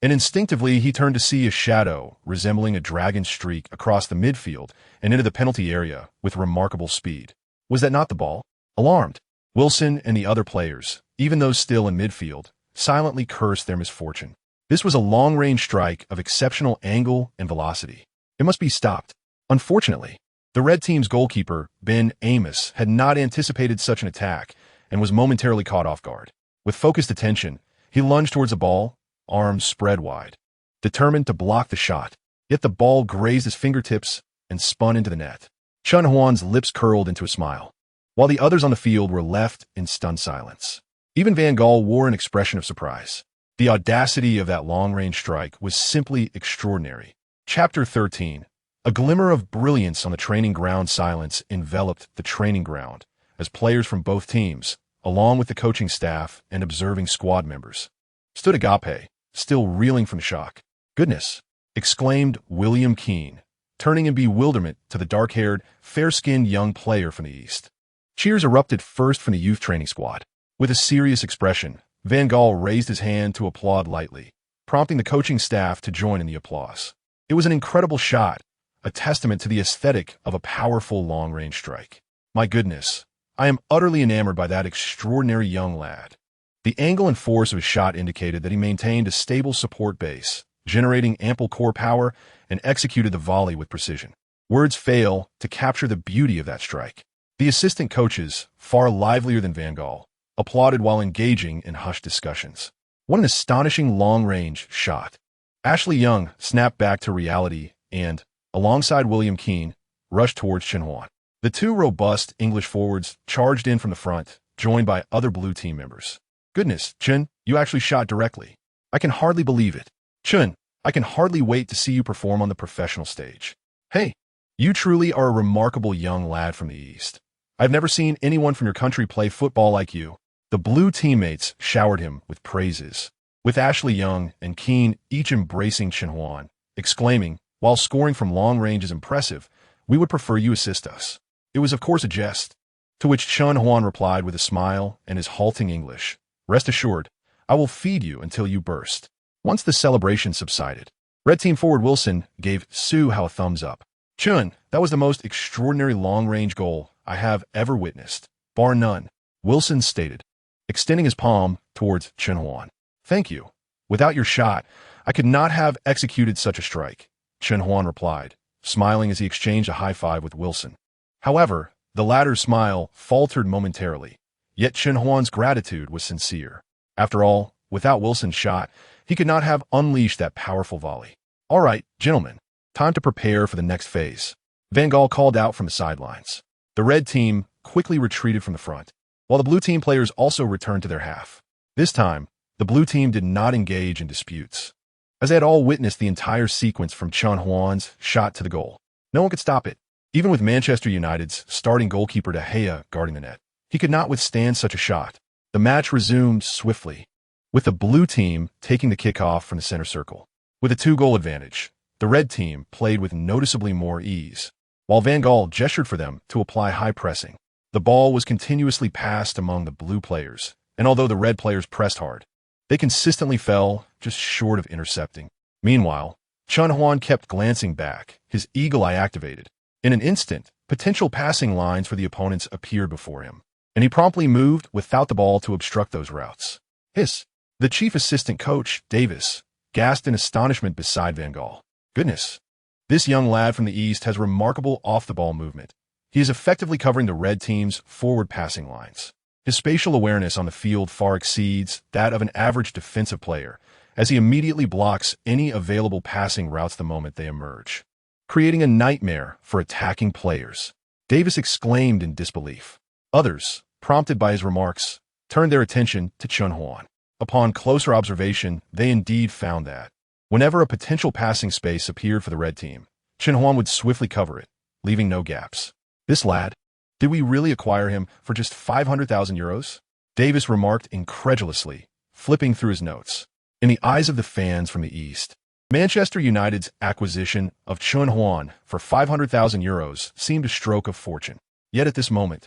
and instinctively he turned to see a shadow resembling a dragon streak across the midfield and into the penalty area with remarkable speed. Was that not the ball? Alarmed, Wilson and the other players, even those still in midfield, silently cursed their misfortune. This was a long-range strike of exceptional angle and velocity. It must be stopped. Unfortunately, the red team's goalkeeper, Ben Amos, had not anticipated such an attack and was momentarily caught off guard. With focused attention, he lunged towards the ball, arms spread wide, determined to block the shot. Yet the ball grazed his fingertips and spun into the net. Chen Huan's lips curled into a smile, while the others on the field were left in stunned silence. Even Van Gaal wore an expression of surprise. The audacity of that long-range strike was simply extraordinary. Chapter 13. A glimmer of brilliance on the training ground. Silence enveloped the training ground as players from both teams, along with the coaching staff and observing squad members, stood agape, still reeling from shock. "Goodness!" exclaimed William Keane, turning in bewilderment to the dark-haired, fair-skinned young player from the east. Cheers erupted first from the youth training squad. With a serious expression, Van Gaal raised his hand to applaud lightly, prompting the coaching staff to join in the applause. It was an incredible shot, a testament to the aesthetic of a powerful long-range strike. "My goodness, I am utterly enamored by that extraordinary young lad." The angle and force of his shot indicated that he maintained a stable support base, generating ample core power, and executed the volley with precision. Words fail to capture the beauty of that strike. The assistant coaches, far livelier than Van Gaal, applauded while engaging in hushed discussions. What an astonishing long-range shot. Ashley Young snapped back to reality and, alongside William Keane, rushed towards Chen Huan. The two robust English forwards charged in from the front, joined by other blue team members. "Goodness, Chen, you actually shot directly. I can hardly believe it. Chen, I can hardly wait to see you perform on the professional stage. Hey, you truly are a remarkable young lad from the East. I've never seen anyone from your country play football like you." The blue teammates showered him with praises, with Ashley Young and Keane each embracing Chen Huan, exclaiming, "While scoring from long range is impressive, we would prefer you assist us." It was of course a jest, to which Chen Huan replied with a smile and his halting English, "Rest assured, I will feed you until you burst." Once the celebration subsided, red team forward Wilson gave Su Hao a thumbs up. "Chen, that was the most extraordinary long-range goal I have ever witnessed, bar none," Wilson stated, extending his palm towards Chen Huan. "Thank you. Without your shot, I could not have executed such a strike," Chen Huan replied, smiling as he exchanged a high-five with Wilson. However, the latter's smile faltered momentarily, yet Chen Huan's gratitude was sincere. After all, without Wilson's shot, he could not have unleashed that powerful volley. "All right, gentlemen, time to prepare for the next phase," Van Gaal called out from the sidelines. The red team quickly retreated from the front, while the blue team players also returned to their half. This time, the blue team did not engage in disputes, as they had all witnessed the entire sequence from Chen Huan's shot to the goal. No one could stop it. Even with Manchester United's starting goalkeeper De Gea guarding the net, he could not withstand such a shot. The match resumed swiftly, with the blue team taking the kickoff from the center circle. With a 2-goal advantage, the red team played with noticeably more ease, while Van Gaal gestured for them to apply high pressing. The ball was continuously passed among the blue players, and although the red players pressed hard, they consistently fell just short of intercepting. Meanwhile, Chen Huan kept glancing back, his eagle eye activated. In an instant, Potential passing lines for the opponents appeared before him, and he promptly moved without the ball to obstruct those routes. The chief assistant coach, Davis, gasped in astonishment beside Van Gaal. Goodness, this young lad from the East has remarkable off-the-ball movement. He is effectively covering the red team's forward passing lines. His spatial awareness on the field far exceeds that of an average defensive player, as he immediately blocks any available passing routes the moment they emerge, creating a nightmare for attacking players. Davis exclaimed in disbelief. Others, prompted by his remarks, turned their attention to Chen Huan. Upon closer observation, they indeed found that, whenever a potential passing space appeared for the red team, Chen Huan would swiftly cover it, leaving no gaps. This lad, did we really acquire him for just 500,000 euros? Davis remarked incredulously, flipping through his notes. In the eyes of the fans from the East, Manchester United's acquisition of Chen Huan for 500,000 euros seemed a stroke of fortune. Yet at this moment,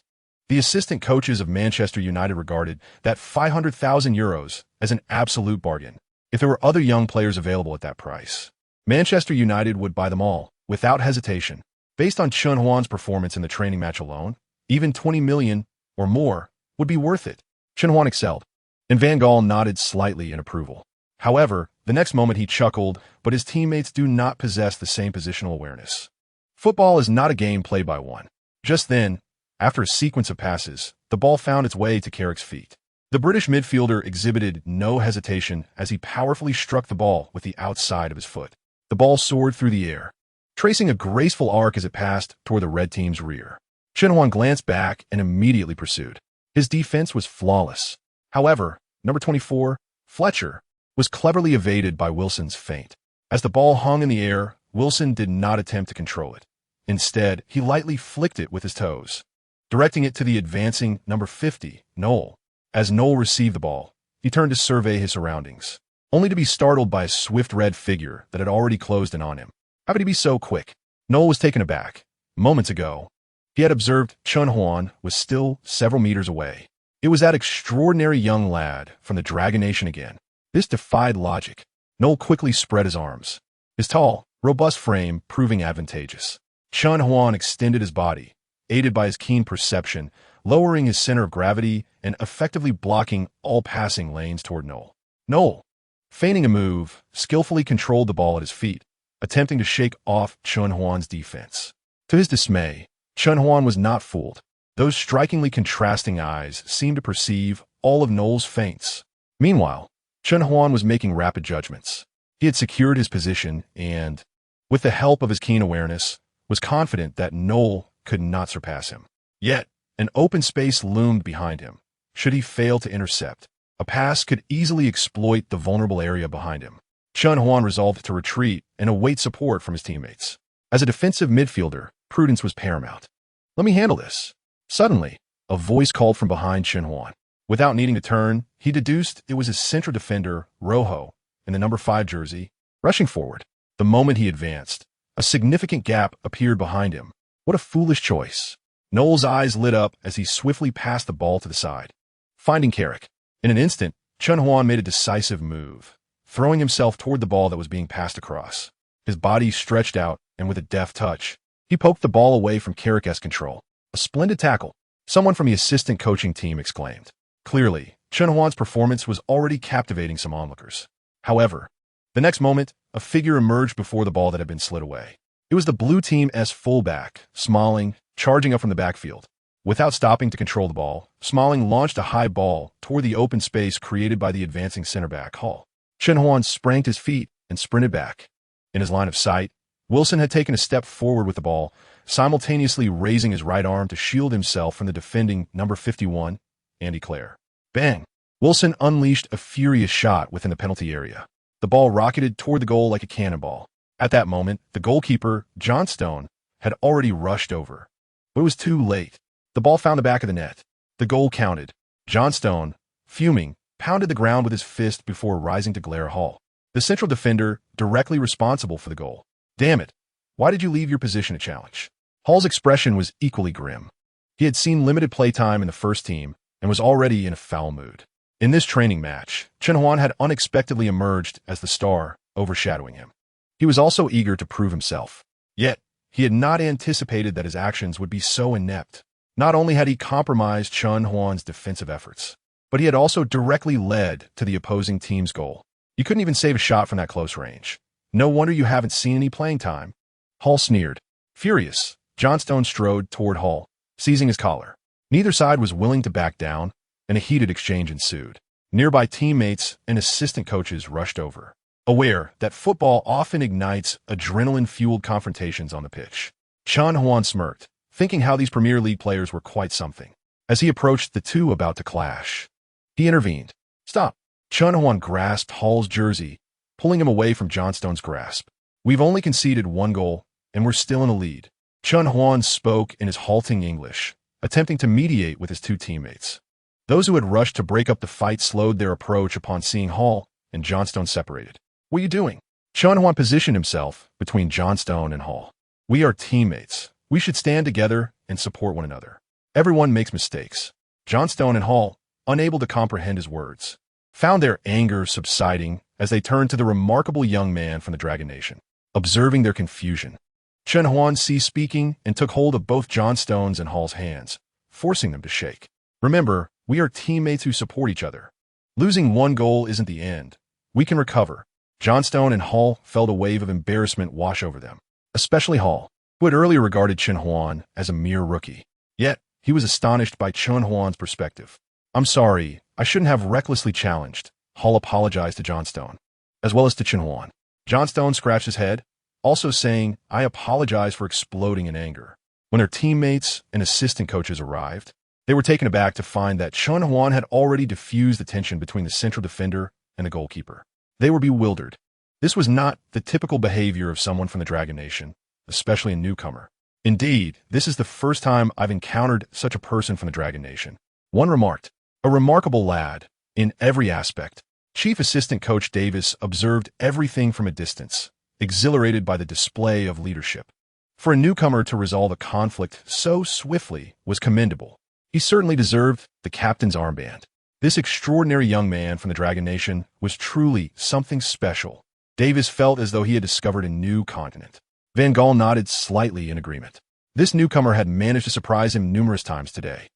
the assistant coaches of Manchester United regarded that 500,000 euros as an absolute bargain. If there were other young players available at that price, Manchester United would buy them all, without hesitation. Based on Chen Huan's performance in the training match alone, even 20 million or more would be worth it. Chen Huan excelled, and Van Gaal nodded slightly in approval. However, the next moment he chuckled, but his teammates do not possess the same positional awareness. Football is not a game played by one. Just then, after a sequence of passes, the ball found its way to Carrick's feet. The British midfielder exhibited no hesitation as he powerfully struck the ball with the outside of his foot. The ball soared through the air, tracing a graceful arc as it passed toward the red team's rear. Chen Huan glanced back and immediately pursued. His defense was flawless. However, number 24, Fletcher, was cleverly evaded by Wilson's feint. As the ball hung in the air, Wilson did not attempt to control it. Instead, he lightly flicked it with his toes, directing it to the advancing number 50, Noel. As Noel received the ball, he turned to survey his surroundings, only to be startled by a swift red figure that had already closed in on him. How could he be so quick? Noel was taken aback. Moments ago, he had observed Chen Huan was still several meters away. It was that extraordinary young lad from the Dragon Nation again. This defied logic. Noel quickly spread his arms, his tall, robust frame proving advantageous. Chen Huan extended his body, aided by his keen perception, lowering his center of gravity and effectively blocking all passing lanes toward Noel. Noel, feigning a move, skillfully controlled the ball at his feet, attempting to shake off Chen Huan's defense. To his dismay, Chen Huan was not fooled. Those strikingly contrasting eyes seemed to perceive all of Noel's feints. Meanwhile, Chen Huan was making rapid judgments. He had secured his position and, with the help of his keen awareness, was confident that Noel could not surpass him. Yet, an open space loomed behind him. Should he fail to intercept, a pass could easily exploit the vulnerable area behind him. Chen Huan resolved to retreat and await support from his teammates. As a defensive midfielder, prudence was paramount. Let me handle this. Suddenly, a voice called from behind Chen Huan. Without needing to turn, he deduced it was his central defender, Rojo, in the number 5 jersey, rushing forward. The moment he advanced, a significant gap appeared behind him. What a foolish choice. Noel's eyes lit up as he swiftly passed the ball to the side, finding Carrick. In an instant, Chen Huan made a decisive move, throwing himself toward the ball that was being passed across. His body stretched out, and with a deft touch, he poked the ball away from Carrick's control. A splendid tackle, someone from the assistant coaching team exclaimed. Clearly, Chen Huan's performance was already captivating some onlookers. However, the next moment, a figure emerged before the ball that had been slid away. It was the blue team's fullback, Smalling, charging up from the backfield. Without stopping to control the ball, Smalling launched a high ball toward the open space created by the advancing center back, Hall. Chen Huan sprang to his feet and sprinted back. In his line of sight, Wilson had taken a step forward with the ball, simultaneously raising his right arm to shield himself from the defending number 51, Andy Clare. Bang! Wilson unleashed a furious shot within the penalty area. The ball rocketed toward the goal like a cannonball. At that moment, the goalkeeper, John Stone, had already rushed over. But it was too late. The ball found the back of the net. The goal counted. John Stone, fuming, pounded the ground with his fist before rising to glare Hall, the central defender directly responsible for the goal. Damn it. Why did you leave your position to challenge? Hall's expression was equally grim. He had seen limited playtime in the first team and was already in a foul mood. In this training match, Chen Huan had unexpectedly emerged as the star, overshadowing him. He was also eager to prove himself. Yet, He had not anticipated that his actions would be so inept. Not only had he compromised Chen Huan's defensive efforts, but he had also directly led to the opposing team's goal. You couldn't even save a shot from that close range. No wonder you haven't seen any playing time. Hall sneered. Furious, Johnstone strode toward Hall, seizing his collar. Neither side was willing to back down, and a heated exchange ensued. Nearby teammates and assistant coaches rushed over, aware that football often ignites adrenaline-fueled confrontations on the pitch. Chen Huan smirked, thinking how these Premier League players were quite something. As he approached the two about to clash, he intervened. Stop. Chen Huan grasped Hall's jersey, pulling him away from Johnstone's grasp. We've only conceded one goal, and we're still in a lead. Chen Huan spoke in his halting English, attempting to mediate with his two teammates. Those who had rushed to break up the fight slowed their approach upon seeing Hall and Johnstone separated. What are you doing? Chen Huan positioned himself between Johnstone and Hall. We are teammates. We should stand together and support one another. Everyone makes mistakes. Johnstone and Hall, unable to comprehend his words, found their anger subsiding as they turned to the remarkable young man from the Dragon Nation. Observing their confusion, Chen Huan ceased speaking and took hold of both Johnstone's and Hall's hands, forcing them to shake. Remember, we are teammates who support each other. Losing one goal isn't the end. We can recover. Johnstone and Hall felt a wave of embarrassment wash over them, especially Hall, who had earlier regarded Chen Huan as a mere rookie. Yet, he was astonished by Chen Huan's perspective. I'm sorry, I shouldn't have recklessly challenged. Hall apologized to Johnstone, as well as to Chen Huan. Johnstone scratched his head, also saying, I apologize for exploding in anger. When their teammates and assistant coaches arrived, they were taken aback to find that Chen Huan had already diffused the tension between the central defender and the goalkeeper. They were bewildered. This was not the typical behavior of someone from the Dragon Nation, especially a newcomer. Indeed, this is the first time I've encountered such a person from the Dragon Nation. One remarked, a remarkable lad, in every aspect. Chief Assistant Coach Davis observed everything from a distance, exhilarated by the display of leadership. For a newcomer to resolve a conflict so swiftly was commendable. He certainly deserved the captain's armband. This extraordinary young man from the Dragon Nation was truly something special. Davis felt as though he had discovered a new continent. Van Gaal nodded slightly in agreement. This newcomer had managed to surprise him numerous times today.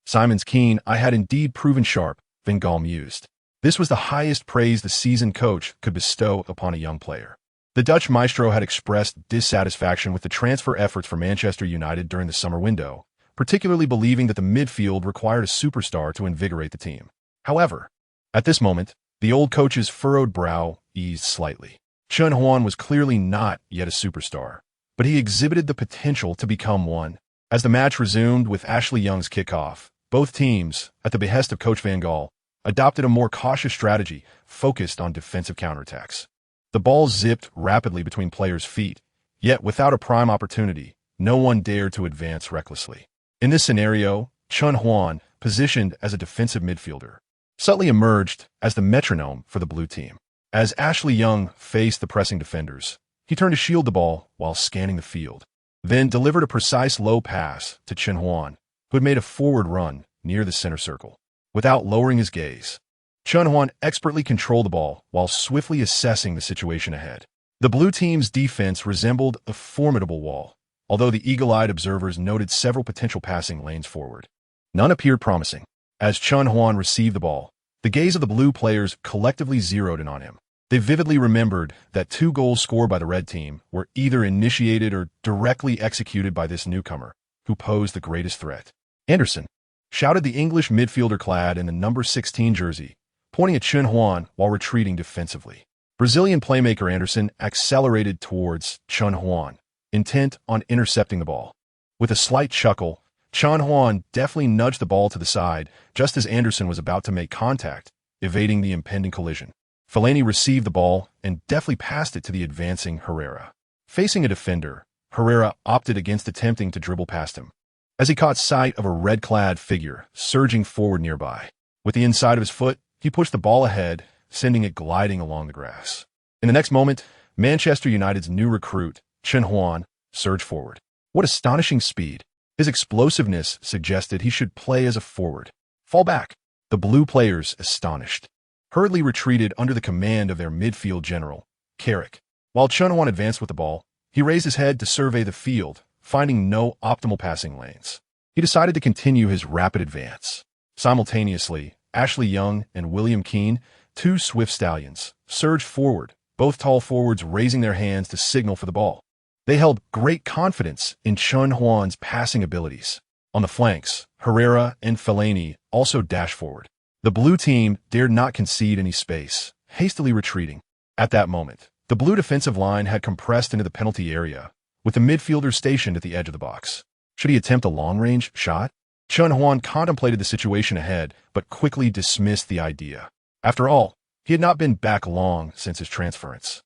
Simon's keen eye had indeed proven sharp, Van Gaal mused. This was the highest praise the seasoned coach could bestow upon a young player. The Dutch maestro had expressed dissatisfaction with the transfer efforts for Manchester United during the summer window, particularly believing that the midfield required a superstar to invigorate the team. However, at this moment, the old coach's furrowed brow eased slightly. Chen Huan was clearly not yet a superstar, but he exhibited the potential to become one. As the match resumed with Ashley Young's kickoff, both teams, at the behest of Coach Van Gaal, adopted a more cautious strategy focused on defensive counterattacks. The ball zipped rapidly between players' feet, yet without a prime opportunity, no one dared to advance recklessly. In this scenario, Chen Huan, positioned as a defensive midfielder, subtly emerged as the metronome for the blue team. As Ashley Young faced the pressing defenders, he turned to shield the ball while scanning the field, then delivered a precise low pass to Chen Huan, who had made a forward run near the center circle. Without lowering his gaze, Chen Huan expertly controlled the ball while swiftly assessing the situation ahead. The blue team's defense resembled a formidable wall, although the eagle-eyed observers noted several potential passing lanes forward. None appeared promising. As Chen Huan received the ball, the gaze of the blue players collectively zeroed in on him. They vividly remembered that 2 goals scored by the red team were either initiated or directly executed by this newcomer, who posed the greatest threat. Anderson, shouted the English midfielder clad in the number 16 jersey, pointing at Chen Huan while retreating defensively. Brazilian playmaker Anderson accelerated towards Chen Huan, intent on intercepting the ball. With a slight chuckle, Chen Huan deftly nudged the ball to the side just as Anderson was about to make contact, evading the impending collision. Fellaini received the ball and deftly passed it to the advancing Herrera. Facing a defender, Herrera opted against attempting to dribble past him, as he caught sight of a red-clad figure surging forward nearby. With the inside of his foot, he pushed the ball ahead, sending it gliding along the grass. In the next moment, Manchester United's new recruit, Chen Huan, surged forward. What astonishing speed! His explosiveness suggested he should play as a forward. Fall back! The blue players, astonished, hurriedly retreated under the command of their midfield general, Carrick. While Chen Huan advanced with the ball, He raised his head to survey the field, finding no optimal passing lanes. He decided to continue his rapid advance. Simultaneously, Ashley Young and William Keane, two swift stallions, surged forward, both tall forwards raising their hands to signal for the ball. They held great confidence in Chen Huan's passing abilities. On the flanks, Herrera and Fellaini also dashed forward. The blue team dared not concede any space, hastily retreating. At that moment, the blue defensive line had compressed into the penalty area, with the midfielder stationed at the edge of the box. Should he attempt a long-range shot? Chen Huan contemplated the situation ahead, but quickly dismissed the idea. After all, he had not been back long since his transference.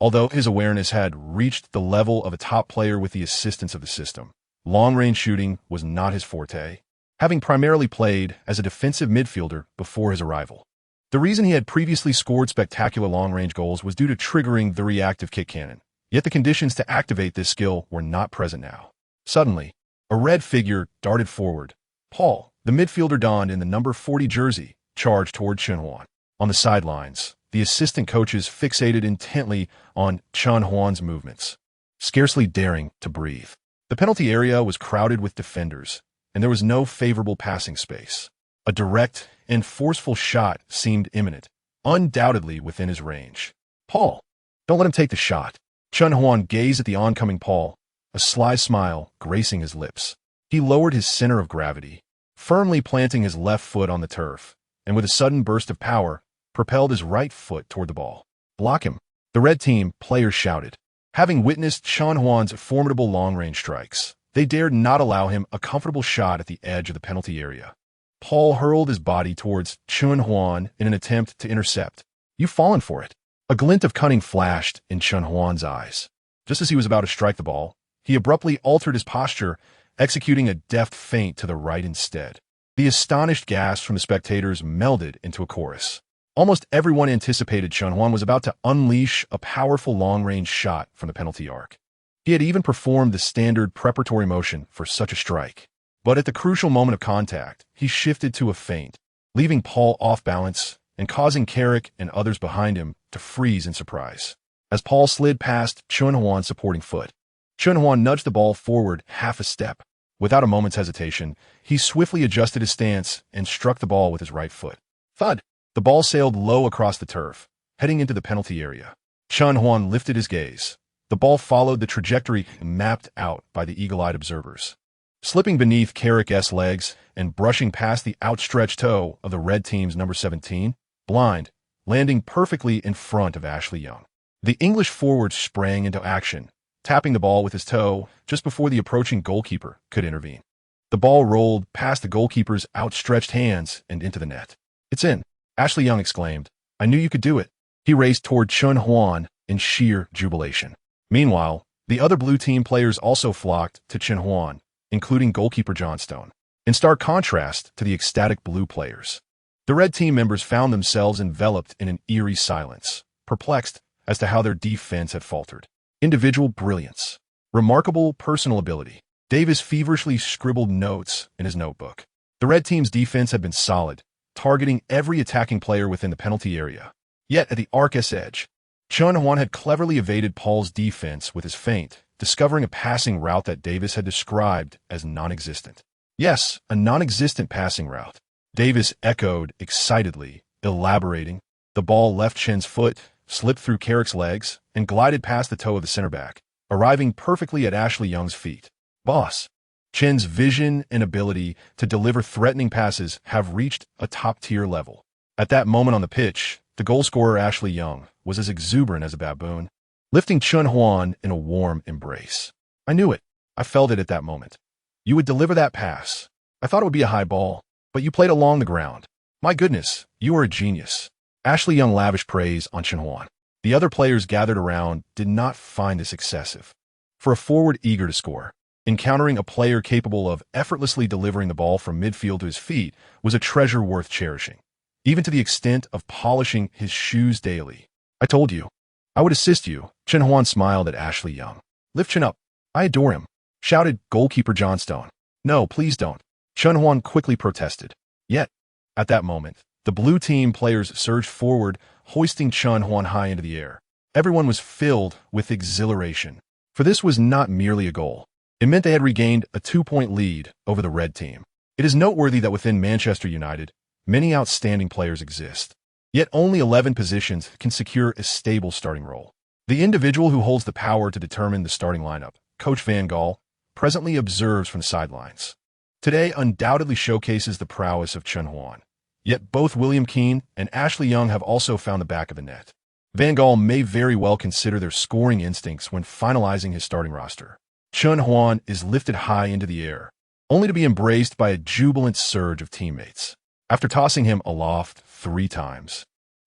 Although his awareness had reached the level of a top player with the assistance of the system, long-range shooting was not his forte, having primarily played as a defensive midfielder before his arrival. The reason he had previously scored spectacular long-range goals was due to triggering the reactive kick cannon, yet the conditions to activate this skill were not present now. Suddenly, a red figure darted forward. Paul, the midfielder donned in the number 40 jersey, charged toward Chen Huan. On the sidelines, the assistant coaches fixated intently on Chen Huan's movements, scarcely daring to breathe. The penalty area was crowded with defenders, and there was no favorable passing space. A direct and forceful shot seemed imminent, undoubtedly within his range. Paul, don't let him take the shot. Chen Huan gazed at the oncoming Paul, a sly smile gracing his lips. He lowered his center of gravity, firmly planting his left foot on the turf, and with a sudden burst of power, propelled his right foot toward the ball. Block him, the red team players shouted. Having witnessed Chen Huan's formidable long-range strikes, they dared not allow him a comfortable shot at the edge of the penalty area. Paul hurled his body towards Chen Huan in an attempt to intercept. You've fallen for it. A glint of cunning flashed in Chen Huan's eyes. Just as he was about to strike the ball, he abruptly altered his posture, executing a deft feint to the right instead. The astonished gasps from the spectators melded into a chorus. Almost everyone anticipated Chen Huan was about to unleash a powerful long-range shot from the penalty arc. He had even performed the standard preparatory motion for such a strike. But at the crucial moment of contact, he shifted to a feint, leaving Paul off balance and causing Carrick and others behind him to freeze in surprise. As Paul slid past Chen Huan's supporting foot, Chen Huan nudged the ball forward half a step. Without a moment's hesitation, he swiftly adjusted his stance and struck the ball with his right foot. Thud! The ball sailed low across the turf, heading into the penalty area. Chen Huan lifted his gaze. The ball followed the trajectory mapped out by the eagle-eyed observers, slipping beneath Carrick's legs and brushing past the outstretched toe of the red team's number 17, Blind, landing perfectly in front of Ashley Young. The English forward sprang into action, tapping the ball with his toe just before the approaching goalkeeper could intervene. The ball rolled past the goalkeeper's outstretched hands and into the net. It's in, Ashley Young exclaimed. I knew you could do it. He raced toward Chen Huan in sheer jubilation. Meanwhile, the other blue team players also flocked to Chen Huan, including goalkeeper Johnstone, in stark contrast to the ecstatic blue players. The red team members found themselves enveloped in an eerie silence, perplexed as to how their defense had faltered. Individual brilliance. Remarkable personal ability. Davis feverishly scribbled notes in his notebook. The red team's defense had been solid, targeting every attacking player within the penalty area. Yet at the arc's edge, Chen Huan had cleverly evaded Paul's defense with his feint, discovering a passing route that Davis had described as non-existent. Yes, a non-existent passing route. Davis echoed excitedly, elaborating. The ball left Chen's foot, slipped through Carrick's legs, and glided past the toe of the center back, arriving perfectly at Ashley Young's feet. Boss. Chen's vision and ability to deliver threatening passes have reached a top-tier level. At that moment on the pitch, the goal-scorer Ashley Young was as exuberant as a baboon, lifting Chen Huan in a warm embrace. I knew it. I felt it at that moment. You would deliver that pass. I thought it would be a high ball, but you played along the ground. My goodness, you are a genius. Ashley Young lavished praise on Chen Huan. The other players gathered around did not find this excessive. For a forward eager to score, encountering a player capable of effortlessly delivering the ball from midfield to his feet was a treasure worth cherishing, even to the extent of polishing his shoes daily. I told you. I would assist you. Chen Huan smiled at Ashley Young. Lift Chen up. I adore him, shouted goalkeeper Johnstone. No, please don't. Chen Huan quickly protested. Yet, at that moment, the blue team players surged forward, hoisting Chen Huan high into the air. Everyone was filled with exhilaration. For this was not merely a goal. It meant they had regained a 2-point lead over the red team. It is noteworthy that within Manchester United, many outstanding players exist. Yet only 11 positions can secure a stable starting role. The individual who holds the power to determine the starting lineup, Coach Van Gaal, presently observes from the sidelines. Today undoubtedly showcases the prowess of Chen Huan. Yet both William Keane and Ashley Young have also found the back of the net. Van Gaal may very well consider their scoring instincts when finalizing his starting roster. Chen Huan is lifted high into the air, only to be embraced by a jubilant surge of teammates. After tossing him aloft 3 times.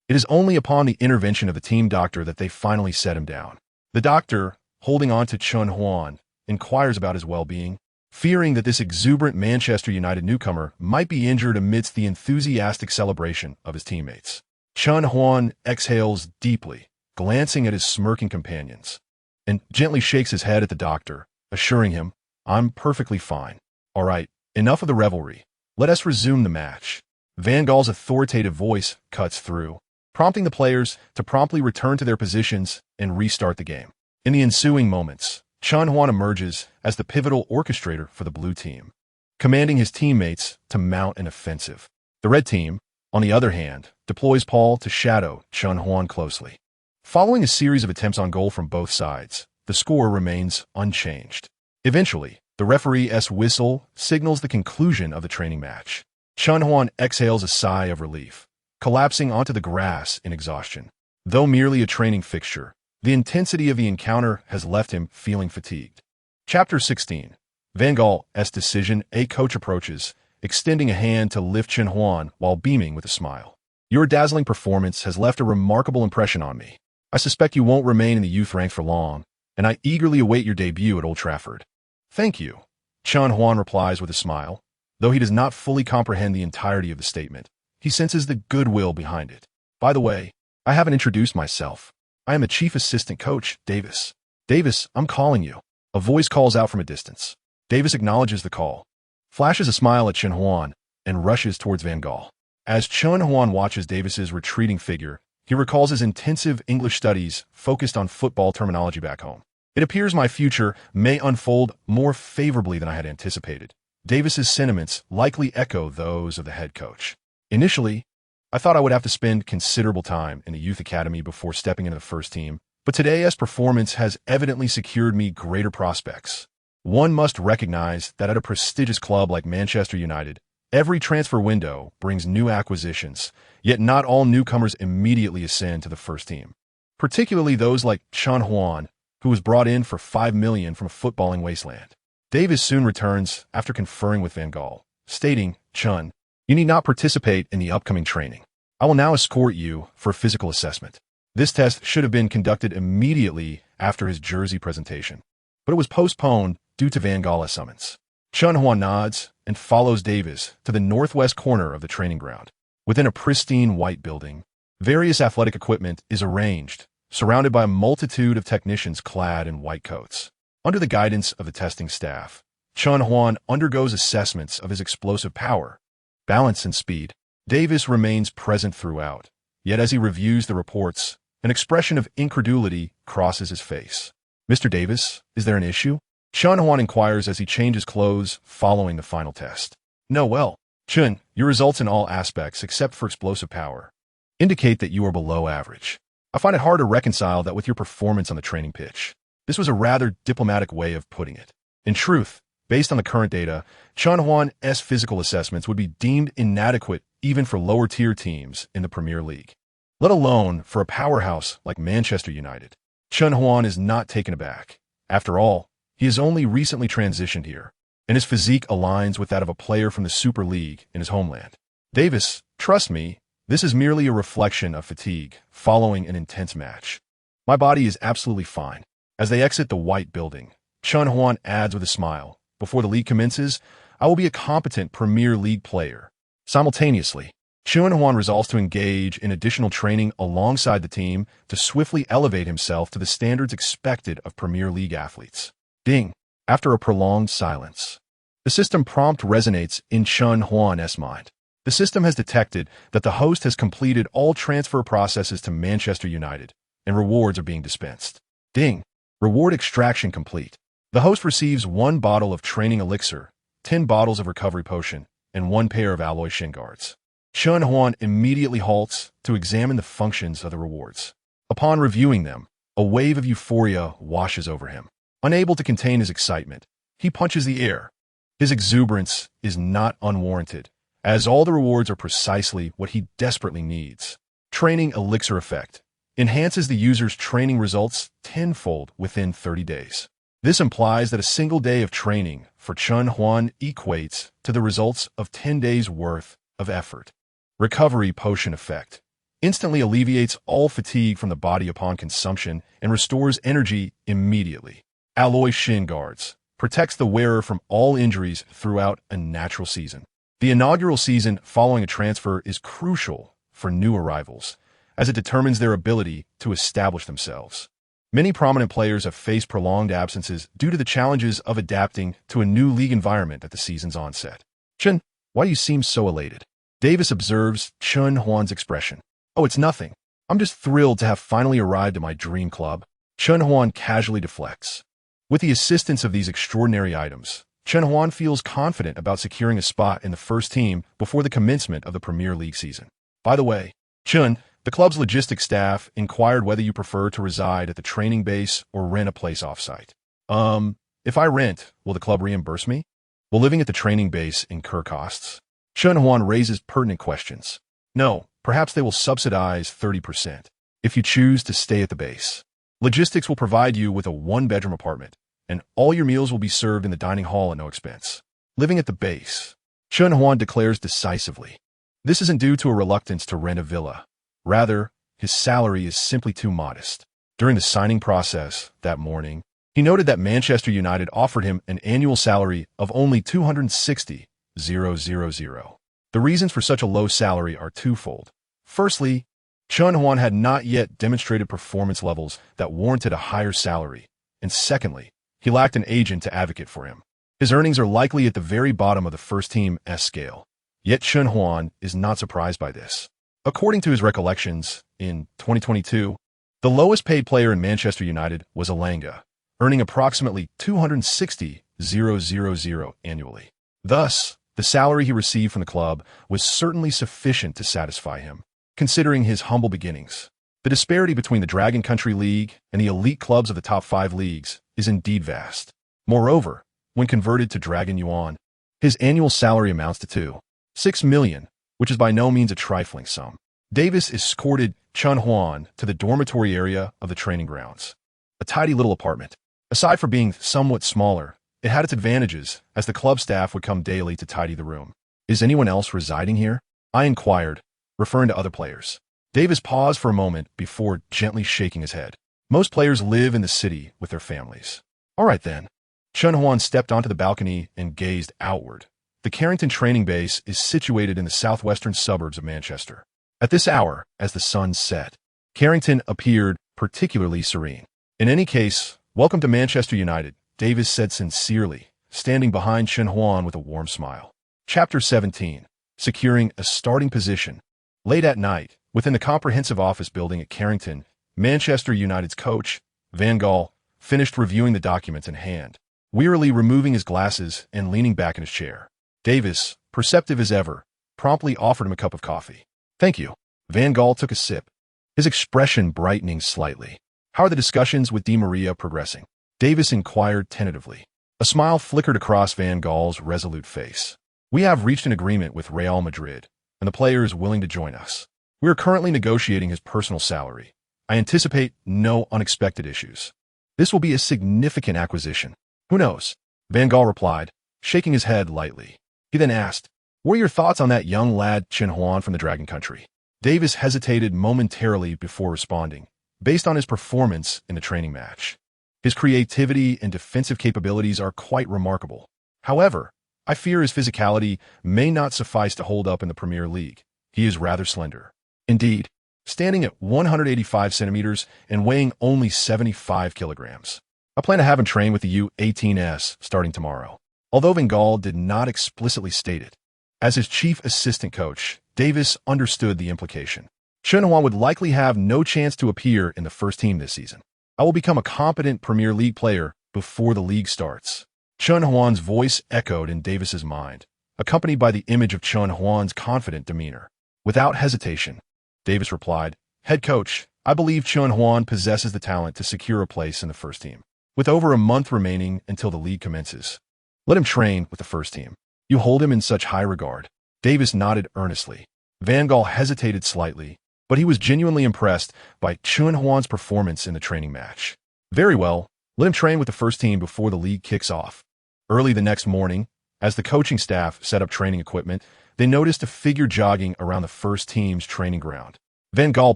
It is only upon the intervention of the team doctor that they finally set him down. The doctor, holding on to Chen Huan, inquires about his well-being, fearing that this exuberant Manchester United newcomer might be injured amidst the enthusiastic celebration of his teammates. Chen Huan exhales deeply, glancing at his smirking companions, and gently shakes his head at the doctor, assuring him, "I'm perfectly fine. All right, enough of the revelry. Let us resume the match." Van Gaal's authoritative voice cuts through, prompting the players to promptly return to their positions and restart the game. In the ensuing moments, Chen Huan emerges as the pivotal orchestrator for the blue team, commanding his teammates to mount an offensive. The red team, on the other hand, deploys Paul to shadow Chen Huan closely. Following a series of attempts on goal from both sides, the score remains unchanged. Eventually, the referee's whistle signals the conclusion of the training match. Chen Huan exhales a sigh of relief, collapsing onto the grass in exhaustion. Though merely a training fixture, the intensity of the encounter has left him feeling fatigued. Chapter 16. Van Gaal's decision. A coach approaches, extending a hand to lift Chen Huan while beaming with a smile. "Your dazzling performance has left a remarkable impression on me. I suspect you won't remain in the youth ranks for long, and I eagerly await your debut at Old Trafford." "Thank you," Chen Huan replies with a smile. Though he does not fully comprehend the entirety of the statement, he senses the goodwill behind it. "By the way, I haven't introduced myself. I am the chief assistant coach, Davis." "Davis, I'm calling you." A voice calls out from a distance. Davis acknowledges the call, flashes a smile at Chen Huan, and rushes towards Van Gaal. As Chen Huan watches Davis's retreating figure, he recalls his intensive English studies focused on football terminology back home. "It appears my future may unfold more favorably than I had anticipated." Davis's sentiments likely echo those of the head coach. "Initially, I thought I would have to spend considerable time in the youth academy before stepping into the first team, but today's performance has evidently secured me greater prospects. One must recognize that at a prestigious club like Manchester United, every transfer window brings new acquisitions, yet not all newcomers immediately ascend to the first team. Particularly those like Chen Huan, who was brought in for $5 million from a footballing wasteland." Davis soon returns after conferring with Van Gaal, stating, "Chen, you need not participate in the upcoming training. I will now escort you for a physical assessment." This test should have been conducted immediately after his jersey presentation, but it was postponed due to Van Gaal's summons. Chen Huan nods and follows Davis to the northwest corner of the training ground. Within a pristine white building, various athletic equipment is arranged, surrounded by a multitude of technicians clad in white coats. Under the guidance of the testing staff, Chen Huan undergoes assessments of his explosive power, balance, and speed. Davis remains present throughout, yet as he reviews the reports, an expression of incredulity crosses his face. "Mr. Davis, is there an issue?" Chen Huan inquires as he changes clothes following the final test. "No, well, Chen, your results in all aspects except for explosive power indicate that you are below average. I find it hard to reconcile that with your performance on the training pitch." This was a rather diplomatic way of putting it. In truth, based on the current data, Chen Huan's physical assessments would be deemed inadequate even for lower-tier teams in the Premier League, let alone for a powerhouse like Manchester United. Chen Huan is not taken aback. After all, he has only recently transitioned here, and his physique aligns with that of a player from the Super League in his homeland. "Davis, trust me, this is merely a reflection of fatigue following an intense match. My body is absolutely fine." As they exit the white building, Chen Huan adds with a smile, "Before the league commences, I will be a competent Premier League player." Simultaneously, Chen Huan resolves to engage in additional training alongside the team to swiftly elevate himself to the standards expected of Premier League athletes. Ding! After a prolonged silence, the system prompt resonates in Chen Huan's mind. The system has detected that the host has completed all transfer processes to Manchester United, and rewards are being dispensed. Ding! Reward extraction complete. The host receives 1 bottle of training elixir, 10 bottles of recovery potion, and 1 pair of alloy shin guards. Chen Huan immediately halts to examine the functions of the rewards. Upon reviewing them, a wave of euphoria washes over him. Unable to contain his excitement, he punches the air. His exuberance is not unwarranted, as all the rewards are precisely what he desperately needs. Training elixir effect enhances the user's training results tenfold within 30 days. This implies that a single day of training for Chen Huan equates to the results of 10 days' worth of effort. Recovery potion effect instantly alleviates all fatigue from the body upon consumption and restores energy immediately. Alloy shin guards protects the wearer from all injuries throughout a natural season. The inaugural season following a transfer is crucial for new arrivals, as it determines their ability to establish themselves. Many prominent players have faced prolonged absences due to the challenges of adapting to a new league environment at the season's onset. Chen, why do you seem so elated? Davis observes Chen Huan's expression. Oh, it's nothing. I'm just thrilled to have finally arrived at my dream club. Chen Huan casually deflects. With the assistance of these extraordinary items, Chen Huan feels confident about securing a spot in the first team before the commencement of the Premier League season. By the way, Chen, the club's logistics staff inquired whether you prefer to reside at the training base or rent a place off-site. If I rent, will the club reimburse me? Will living at the training base incur costs? Chen Huan raises pertinent questions. No, perhaps they will subsidize 30% if you choose to stay at the base. Logistics will provide you with a 1-bedroom apartment, and all your meals will be served in the dining hall at no expense. Living at the base, Chen Huan declares decisively. This isn't due to a reluctance to rent a villa. Rather, his salary is simply too modest. During the signing process that morning, he noted that Manchester United offered him an annual salary of only $260,000. The reasons for such a low salary are twofold. Firstly, Chen Huan had not yet demonstrated performance levels that warranted a higher salary, and secondly, he lacked an agent to advocate for him. His earnings are likely at the very bottom of the first-team S scale. Yet Chen Huan is not surprised by this. According to his recollections, in 2022, the lowest-paid player in Manchester United was Elanga, earning approximately $260,000 annually. Thus, the salary he received from the club was certainly sufficient to satisfy him, considering his humble beginnings. The disparity between the Dragon Country League and the elite clubs of the top 5 leagues is indeed vast. Moreover, when converted to Dragon Yuan, his annual salary amounts to $6 million, which is by no means a trifling sum. Davis escorted Chen Huan to the dormitory area of the training grounds. A tidy little apartment. Aside from being somewhat smaller, it had its advantages, as the club staff would come daily to tidy the room. Is anyone else residing here? I inquired, referring to other players. Davis paused for a moment before gently shaking his head. Most players live in the city with their families. All right then. Chen Huan stepped onto the balcony and gazed outward. The Carrington training base is situated in the southwestern suburbs of Manchester. At this hour, as the sun set, Carrington appeared particularly serene. In any case, welcome to Manchester United, Davis said sincerely, standing behind Chen Huan with a warm smile. Chapter 17. Securing a starting position. Late at night, within the comprehensive office building at Carrington, Manchester United's coach, Van Gaal, finished reviewing the documents in hand, wearily removing his glasses and leaning back in his chair. Davis, perceptive as ever, promptly offered him a cup of coffee. Thank you. Van Gaal took a sip, his expression brightening slightly. How are the discussions with Di Maria progressing? Davis inquired tentatively. A smile flickered across Van Gaal's resolute face. We have reached an agreement with Real Madrid, and the player is willing to join us. We are currently negotiating his personal salary. I anticipate no unexpected issues. This will be a significant acquisition. Who knows? Van Gaal replied, shaking his head lightly. He then asked, what are your thoughts on that young lad Chen Huan from the Dragon Country? Davis hesitated momentarily before responding, based on his performance in the training match. His creativity and defensive capabilities are quite remarkable. However, I fear his physicality may not suffice to hold up in the Premier League. He is rather slender. Indeed, standing at 185 centimeters and weighing only 75 kilograms. I plan to have him train with the U18s starting tomorrow. Although Van Gaal did not explicitly state it, as his chief assistant coach, Davis understood the implication. Chen Huan would likely have no chance to appear in the first team this season. I will become a competent Premier League player before the league starts. Chen Huan's voice echoed in Davis's mind, accompanied by the image of Chen Huan's confident demeanor. Without hesitation, Davis replied, "Head coach, I believe Chen Huan possesses the talent to secure a place in the first team. With over a month remaining until the league commences, let him train with the first team. You hold him in such high regard." Davis nodded earnestly. Van Gaal hesitated slightly, but he was genuinely impressed by Chen Huan's performance in the training match. "Very well, let him train with the first team before the league kicks off." Early the next morning, as the coaching staff set up training equipment, they noticed a figure jogging around the first team's training ground. Van Gaal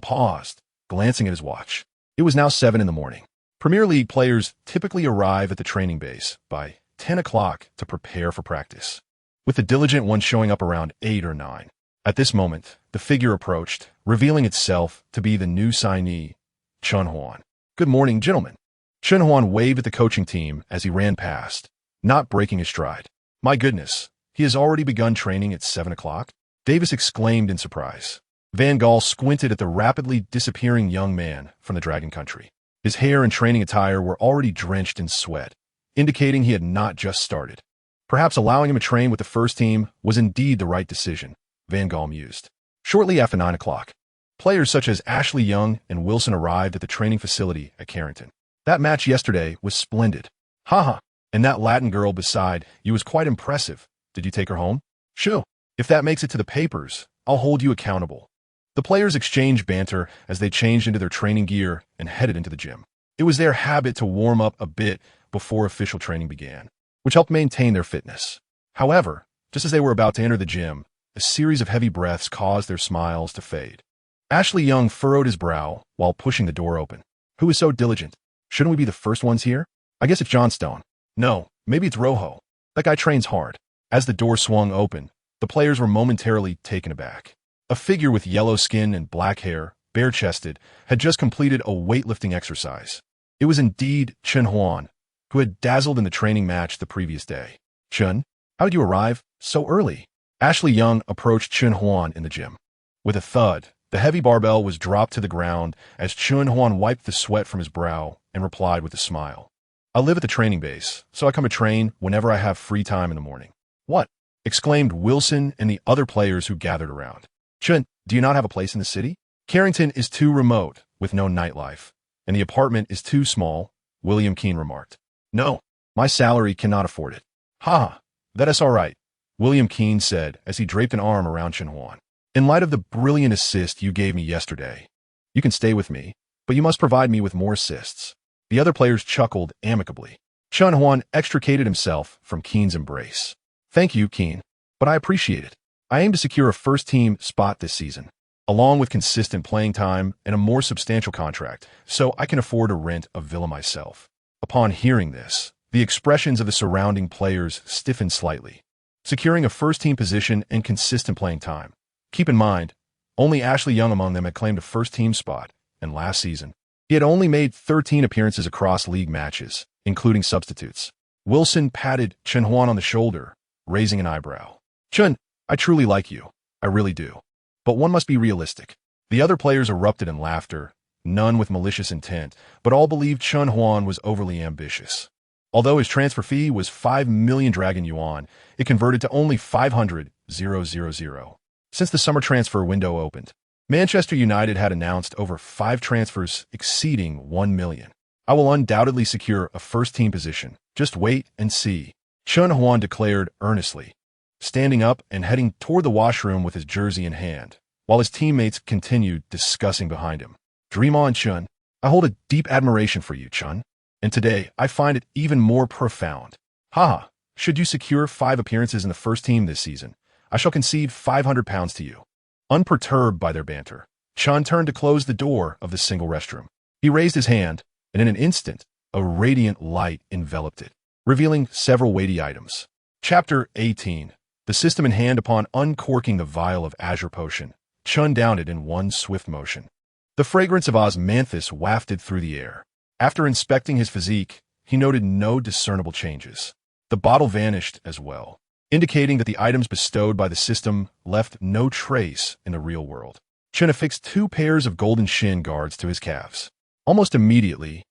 paused, glancing at his watch. It was now 7 in the morning. Premier League players typically arrive at the training base by 10 o'clock to prepare for practice, with the diligent one showing up around 8 or 9. At this moment, the figure approached, revealing itself to be the new signee, Chen Huan. "Good morning, gentlemen." Chen Huan waved at the coaching team as he ran past, not breaking his stride. "My goodness, he has already begun training at 7 o'clock?" Davis exclaimed in surprise. Van Gaal squinted at the rapidly disappearing young man from the Dragon Country. His hair and training attire were already drenched in sweat, indicating he had not just started. Perhaps allowing him to train with the first team was indeed the right decision, Van Gaal mused. Shortly after 9 o'clock, players such as Ashley Young and Wilson arrived at the training facility at Carrington. "That match yesterday was splendid. Haha, and that Latin girl beside you was quite impressive. Did you take her home?" "Sure. If that makes it to the papers, I'll hold you accountable." The players exchanged banter as they changed into their training gear and headed into the gym. It was their habit to warm up a bit before official training began, which helped maintain their fitness. However, just as they were about to enter the gym, a series of heavy breaths caused their smiles to fade. Ashley Young furrowed his brow while pushing the door open. "Who is so diligent? Shouldn't we be the first ones here? I guess it's Johnstone. No, maybe it's Rojo. That guy trains hard." As the door swung open, the players were momentarily taken aback. A figure with yellow skin and black hair, bare-chested, had just completed a weightlifting exercise. It was indeed Chen Huan, who had dazzled in the training match the previous day. "Chen, how did you arrive so early?" Ashley Young approached Chen Huan in the gym. With a thud, the heavy barbell was dropped to the ground as Chen Huan wiped the sweat from his brow and replied with a smile. "I live at the training base, so I come to train whenever I have free time in the morning." "What?" exclaimed Wilson and the other players who gathered around. "Chen, do you not have a place in the city?" "Carrington is too remote, with no nightlife, and the apartment is too small," William Keane remarked. "No, my salary cannot afford it." "Ha, that is all right," William Keane said as he draped an arm around Chen Huan. "In light of the brilliant assist you gave me yesterday, you can stay with me, but you must provide me with more assists." The other players chuckled amicably. Chen Huan extricated himself from Keane's embrace. "Thank you, Keane, but I appreciate it. I aim to secure a first-team spot this season, along with consistent playing time and a more substantial contract, so I can afford to rent a villa myself." Upon hearing this, the expressions of the surrounding players stiffened slightly. Securing a first-team position and consistent playing time. Keep in mind, only Ashley Young among them had claimed a first-team spot, and last season, he had only made 13 appearances across league matches, including substitutes. Wilson patted Chen Huan on the shoulder, raising an eyebrow. "Chen, I truly like you. I really do. But one must be realistic." The other players erupted in laughter, none with malicious intent, but all believed Chen Huan was overly ambitious. Although his transfer fee was 5 million Dragon Yuan, it converted to only 500,000. Since the summer transfer window opened, Manchester United had announced over 5 transfers exceeding 1 million. "I will undoubtedly secure a first-team position. Just wait and see," Chen Huan declared earnestly, standing up and heading toward the washroom with his jersey in hand, while his teammates continued discussing behind him. "Dream on, Chen. I hold a deep admiration for you, Chen. And today, I find it even more profound. Haha, should you secure 5 appearances in the first team this season, I shall concede £500 to you." Unperturbed by their banter, Chen turned to close the door of the single restroom. He raised his hand, and in an instant, a radiant light enveloped it, revealing several weighty items. Chapter 18. The system in hand. Upon uncorking the vial of azure potion, Chen downed it in one swift motion. The fragrance of osmanthus wafted through the air. After inspecting his physique, he noted no discernible changes. The bottle vanished as well, indicating that the items bestowed by the system left no trace in the real world. Chen affixed 2 pairs of golden shin guards to his calves. Almost immediately,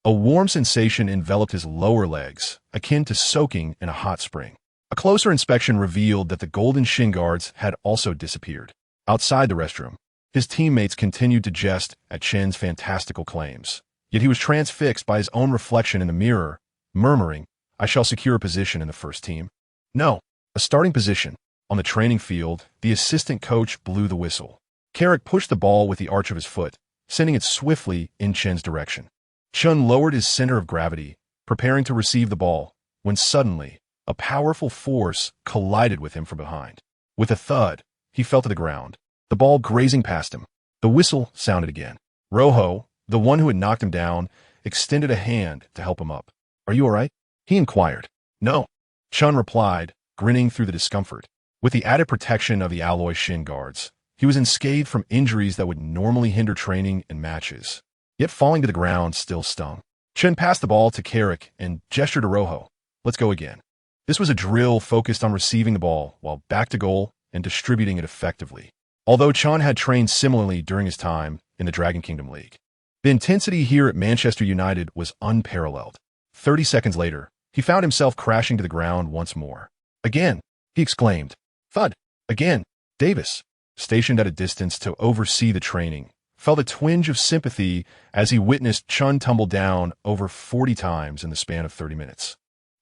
A warm sensation enveloped his lower legs, akin to soaking in a hot spring. A closer inspection revealed that the golden shin guards had also disappeared. Outside the restroom, his teammates continued to jest at Chen's fantastical claims. Yet he was transfixed by his own reflection in the mirror, murmuring, "I shall secure a position in the first team." No, a starting position. On the training field, the assistant coach blew the whistle. Carrick pushed the ball with the arch of his foot, sending it swiftly in Chen's direction. Chen lowered his center of gravity, preparing to receive the ball, when suddenly, a powerful force collided with him from behind. With a thud, he fell to the ground, the ball grazing past him. The whistle sounded again. Rojo, the one who had knocked him down, extended a hand to help him up. "Are you all right?" he inquired. "No," Chen replied, grinning through the discomfort. With the added protection of the alloy shin guards, he was unscathed from injuries that would normally hinder training and matches. Yet falling to the ground still stung. Chen passed the ball to Carrick and gestured to Rojo. "Let's go again." This was a drill focused on receiving the ball while back to goal and distributing it effectively. Although Chen had trained similarly during his time in the Dragon Kingdom League, the intensity here at Manchester United was unparalleled. 30 seconds later, he found himself crashing to the ground once more. "Again!" he exclaimed. "Thud! Again!" Davis, stationed at a distance to oversee the training, felt a twinge of sympathy as he witnessed Chen tumble down over 40 times in the span of 30 minutes.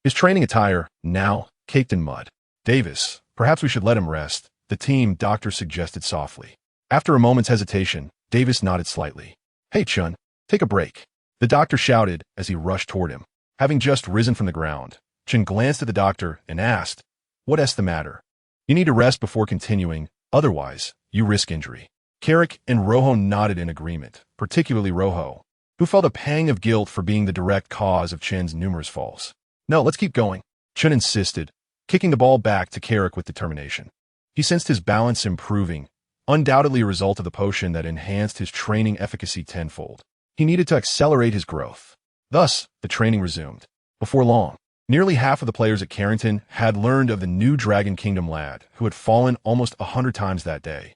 His training attire, now caked in mud. "Davis, perhaps we should let him rest," the team doctor suggested softly. After a moment's hesitation, Davis nodded slightly. "Hey, Chen, take a break," the doctor shouted as he rushed toward him. Having just risen from the ground, Chen glanced at the doctor and asked, "What's the matter?" "You need to rest before continuing, otherwise, you risk injury." Carrick and Rojo nodded in agreement, particularly Rojo, who felt a pang of guilt for being the direct cause of Chen's numerous falls. "No, let's keep going," Chen insisted, kicking the ball back to Carrick with determination. He sensed his balance improving, undoubtedly a result of the potion that enhanced his training efficacy tenfold. He needed to accelerate his growth. Thus, the training resumed. Before long, nearly half of the players at Carrington had learned of the new Dragon Kingdom lad who had fallen almost 100 times that day,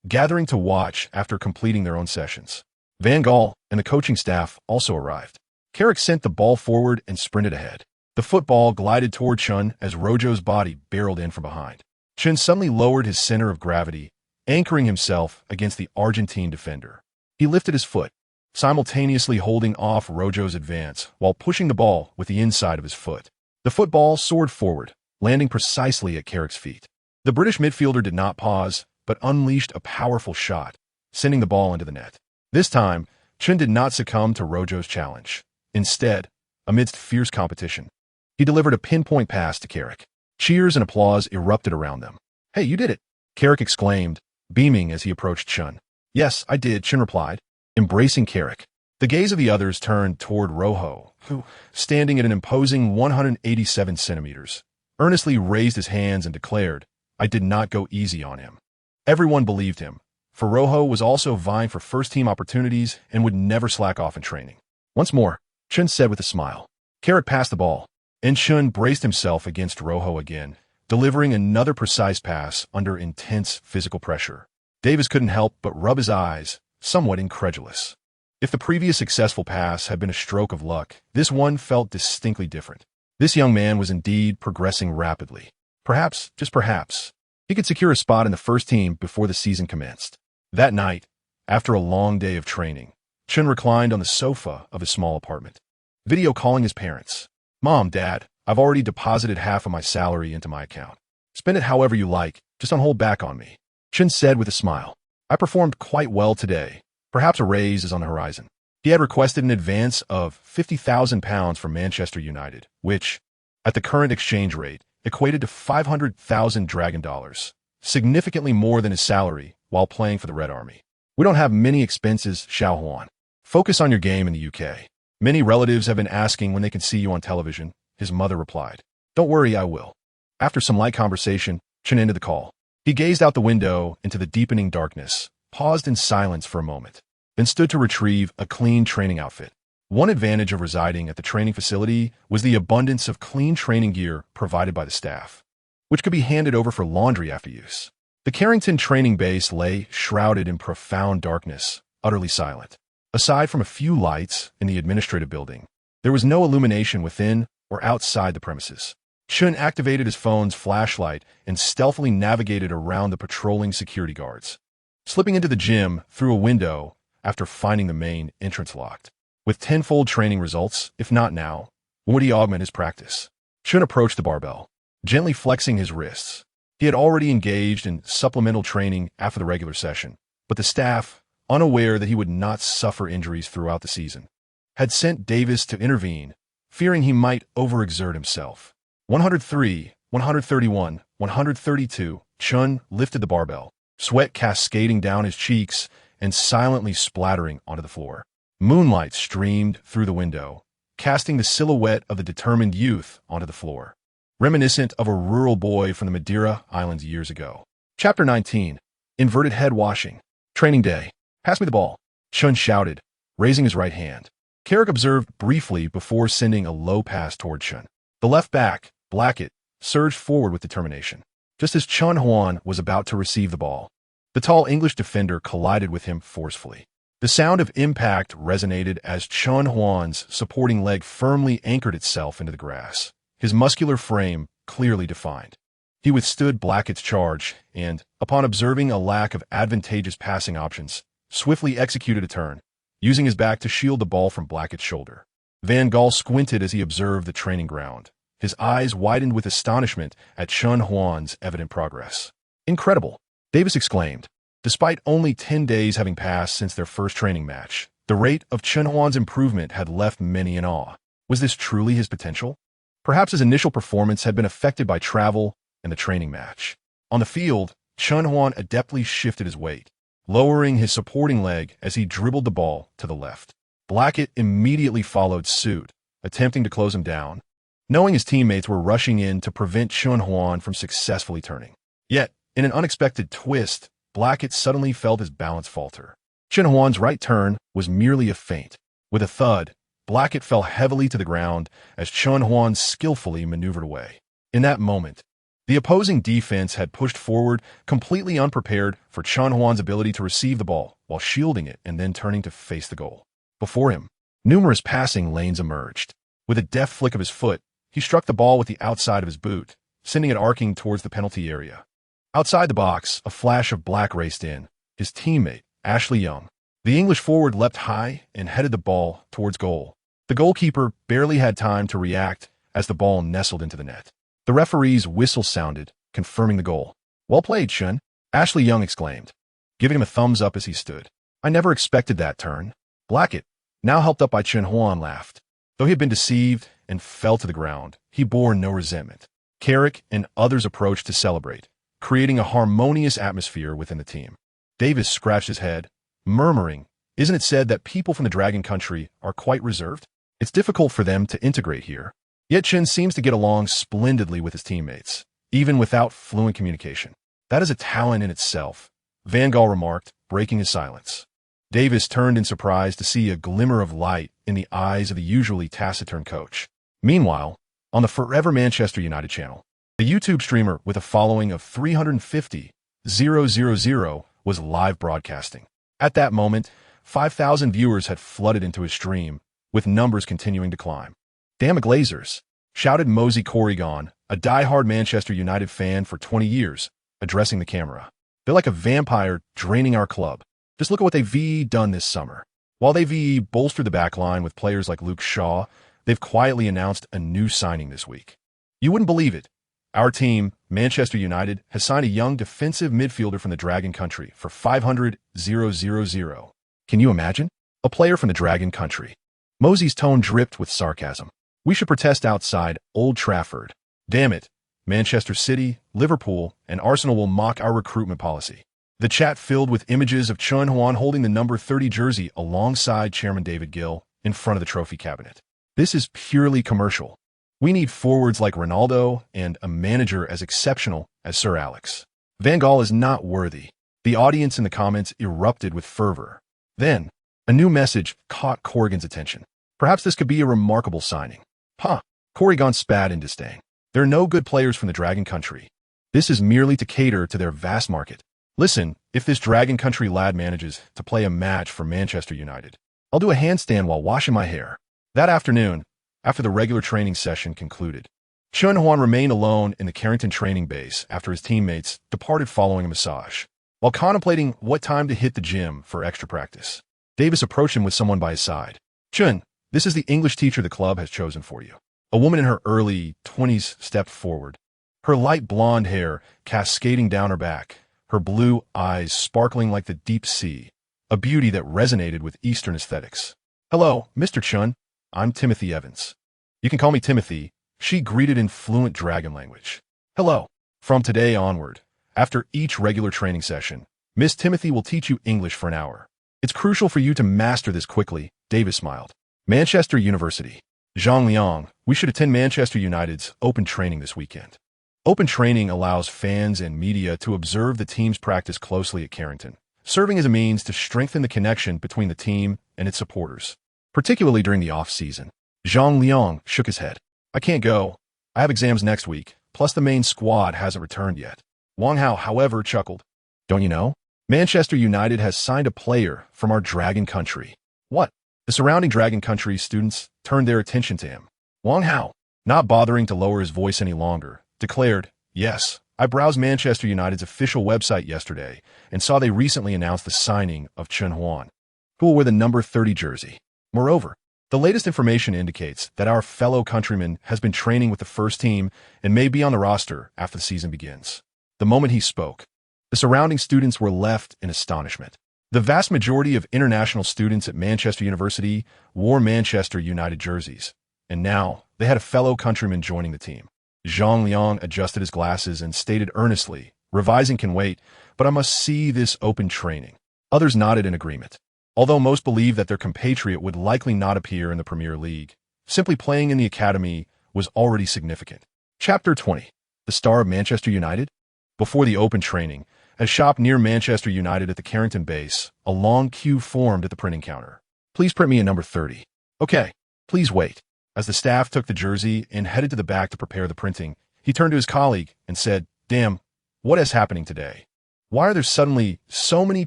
gathering to watch after completing their own sessions. Van Gaal and the coaching staff also arrived. Carrick sent the ball forward and sprinted ahead. The football glided toward Chen as Rojo's body barreled in from behind. Chen suddenly lowered his center of gravity, anchoring himself against the Argentine defender. He lifted his foot, simultaneously holding off Rojo's advance while pushing the ball with the inside of his foot. The football soared forward, landing precisely at Carrick's feet. The British midfielder did not pause, but unleashed a powerful shot, sending the ball into the net. This time, Chen did not succumb to Rojo's challenge. Instead, amidst fierce competition, he delivered a pinpoint pass to Carrick. Cheers and applause erupted around them. "Hey, you did it!" Carrick exclaimed, beaming as he approached Chen. "Yes, I did," Chen replied, embracing Carrick. The gaze of the others turned toward Rojo, who, standing at an imposing 187 centimeters, earnestly raised his hands and declared, "I did not go easy on him." Everyone believed him, for Rojo was also vying for first-team opportunities and would never slack off in training. "Once more," Chen said with a smile. Carrick passed the ball, and Chen braced himself against Rojo again, delivering another precise pass under intense physical pressure. Davis couldn't help but rub his eyes, somewhat incredulous. If the previous successful pass had been a stroke of luck, this one felt distinctly different. This young man was indeed progressing rapidly. Perhaps, just perhaps, he could secure a spot in the first team before the season commenced. That night, after a long day of training, Chen reclined on the sofa of his small apartment, video calling his parents. "Mom, Dad, I've already deposited half of my salary into my account. Spend it however you like, just don't hold back on me," Chen said with a smile. "I performed quite well today. Perhaps a raise is on the horizon." He had requested an advance of £50,000 from Manchester United, which, at the current exchange rate, equated to 500,000 Dragon dollars, significantly more than his salary while playing for the Red Army. "We don't have many expenses, Xiao Junguang. Focus on your game in the UK. Many relatives have been asking when they can see you on television," his mother replied. "Don't worry, I will." After some light conversation, Chen ended the call. He gazed out the window into the deepening darkness, paused in silence for a moment, then stood to retrieve a clean training outfit. One advantage of residing at the training facility was the abundance of clean training gear provided by the staff, which could be handed over for laundry after use. The Carrington training base lay shrouded in profound darkness, utterly silent. Aside from a few lights in the administrative building, There was no illumination within or outside the premises. Chen activated his phone's flashlight and stealthily navigated around the patrolling security guards, slipping into the gym through a window after finding the main entrance locked. With tenfold training results, if not now, would he augment his practice? Chen approached the barbell, gently flexing his wrists. He had already engaged in supplemental training after the regular session, but the staff, unaware that he would not suffer injuries throughout the season, had sent Davis to intervene, fearing he might overexert himself. 103, 131, 132, Chen lifted the barbell, sweat cascading down his cheeks and silently splattering onto the floor. Moonlight streamed through the window, casting the silhouette of the determined youth onto the floor, reminiscent of a rural boy from the Madeira Islands years ago. Chapter 19. Inverted Head Washing. Training Day. Pass me the ball, Chen shouted, raising his right hand. Carrick observed briefly before sending a low pass toward Chen. The left back, Blackett, surged forward with determination. Just as Chen Huan was about to receive the ball, the tall English defender collided with him forcefully. The sound of impact resonated as Chen Huan's supporting leg firmly anchored itself into the grass, his muscular frame clearly defined. He withstood Blackett's charge and, upon observing a lack of advantageous passing options, swiftly executed a turn, using his back to shield the ball from Blackett's shoulder. Van Gaal squinted as he observed the training ground. His eyes widened with astonishment at Chen Huan's evident progress. Incredible, Davis exclaimed. Despite only 10 days having passed since their first training match, the rate of Chen Huan's improvement had left many in awe. Was this truly his potential? Perhaps his initial performance had been affected by travel and the training match. On the field, Chen Huan adeptly shifted his weight, lowering his supporting leg as he dribbled the ball to the left. Blackett immediately followed suit, attempting to close him down, knowing his teammates were rushing in to prevent Chen Huan from successfully turning. Yet, in an unexpected twist, Blackett suddenly felt his balance falter. Chen Huan's right turn was merely a feint. With a thud, Blackett fell heavily to the ground as Chen Huan skillfully maneuvered away. In that moment, the opposing defense had pushed forward, completely unprepared for Chen Huan's ability to receive the ball while shielding it and then turning to face the goal. Before him, numerous passing lanes emerged. With a deft flick of his foot, he struck the ball with the outside of his boot, sending it arcing towards the penalty area. Outside the box, a flash of black raced in. His teammate, Ashley Young. The English forward leapt high and headed the ball towards goal. The goalkeeper barely had time to react as the ball nestled into the net. The referee's whistle sounded, confirming the goal. "Well played, Chen," Ashley Young exclaimed, giving him a thumbs up as he stood. "I never expected that turn." Blackett, now helped up by Chen Huan, laughed. Though he had been deceived and fell to the ground, he bore no resentment. Carrick and others approached to celebrate, creating a harmonious atmosphere within the team. Davis scratched his head, murmuring, "Isn't it said that people from the Dragon Country are quite reserved? It's difficult for them to integrate here." Yet Chen seems to get along splendidly with his teammates, even without fluent communication. "That is a talent in itself," Van Gaal remarked, breaking his silence. Davis turned in surprise to see a glimmer of light in the eyes of the usually taciturn coach. Meanwhile, on the Forever Manchester United channel, the YouTube streamer with a following of 350,000 was live broadcasting. At that moment, 5,000 viewers had flooded into his stream, with numbers continuing to climb. "Damn Glazers," shouted Mosey Corrigan, a die-hard Manchester United fan for 20 years, addressing the camera. "They're like a vampire draining our club. Just look at what they've done this summer." While they've bolstered the backline with players like Luke Shaw, they've quietly announced a new signing this week. You wouldn't believe it. Our team, Manchester United, has signed a young defensive midfielder from the Dragon Country for 500,000. Can you imagine? A player from the Dragon Country. Mosey's tone dripped with sarcasm. "We should protest outside Old Trafford. Damn it. Manchester City, Liverpool, and Arsenal will mock our recruitment policy." The chat filled with images of Chen Huan holding the number 30 jersey alongside Chairman David Gill in front of the trophy cabinet. "This is purely commercial. We need forwards like Ronaldo and a manager as exceptional as Sir Alex. Van Gaal is not worthy." The audience in the comments erupted with fervor. Then, a new message caught Corrigan's attention. "Perhaps this could be a remarkable signing." "Huh," Corrigan spat in disdain. "There are no good players from the Dragon Country. This is merely to cater to their vast market. Listen, if this Dragon Country lad manages to play a match for Manchester United, I'll do a handstand while washing my hair." That afternoon, after the regular training session concluded. Chen Huan remained alone in the Carrington training base after his teammates departed following a massage. While contemplating what time to hit the gym for extra practice, Davis approached him with someone by his side. "Chen, this is the English teacher the club has chosen for you." A woman in her early 20s stepped forward, her light blonde hair cascading down her back, her blue eyes sparkling like the deep sea, a beauty that resonated with Eastern aesthetics. "Hello, Mr. Chen. I'm Timothy Evans. You can call me Timothy," she greeted in fluent dragon language. "Hello. From today onward, after each regular training session, Miss Timothy will teach you English for an hour. It's crucial for you to master this quickly," Davis smiled. Manchester University. Zhang Liang, we should attend Manchester United's open training this weekend. Open training allows fans and media to observe the team's practice closely at Carrington, serving as a means to strengthen the connection between the team and its supporters, particularly during the off-season. Zhang Liang shook his head. "I can't go. I have exams next week, plus the main squad hasn't returned yet." Wang Hao, however, chuckled. "Don't you know? Manchester United has signed a player from our Dragon Country." "What?" The surrounding Dragon Country students turned their attention to him. Wang Hao, not bothering to lower his voice any longer, declared, "Yes, I browsed Manchester United's official website yesterday and saw they recently announced the signing of Chen Huan, who will wear the number 30 jersey. Moreover, the latest information indicates that our fellow countryman has been training with the first team and may be on the roster after the season begins." The moment he spoke, the surrounding students were left in astonishment. The vast majority of international students at Manchester University wore Manchester United jerseys, and now they had a fellow countryman joining the team. Zhang Liang adjusted his glasses and stated earnestly, "Revising can wait, but I must see this open training." Others nodded in agreement. Although most believed that their compatriot would likely not appear in the Premier League, simply playing in the academy was already significant. Chapter 20. The Star of Manchester United? Before the open training, a shop near Manchester United at the Carrington base, a long queue formed at the printing counter. "Please print me a number 30. "Okay, please wait." As the staff took the jersey and headed to the back to prepare the printing, he turned to his colleague and said, "Damn, what is happening today? Why are there suddenly so many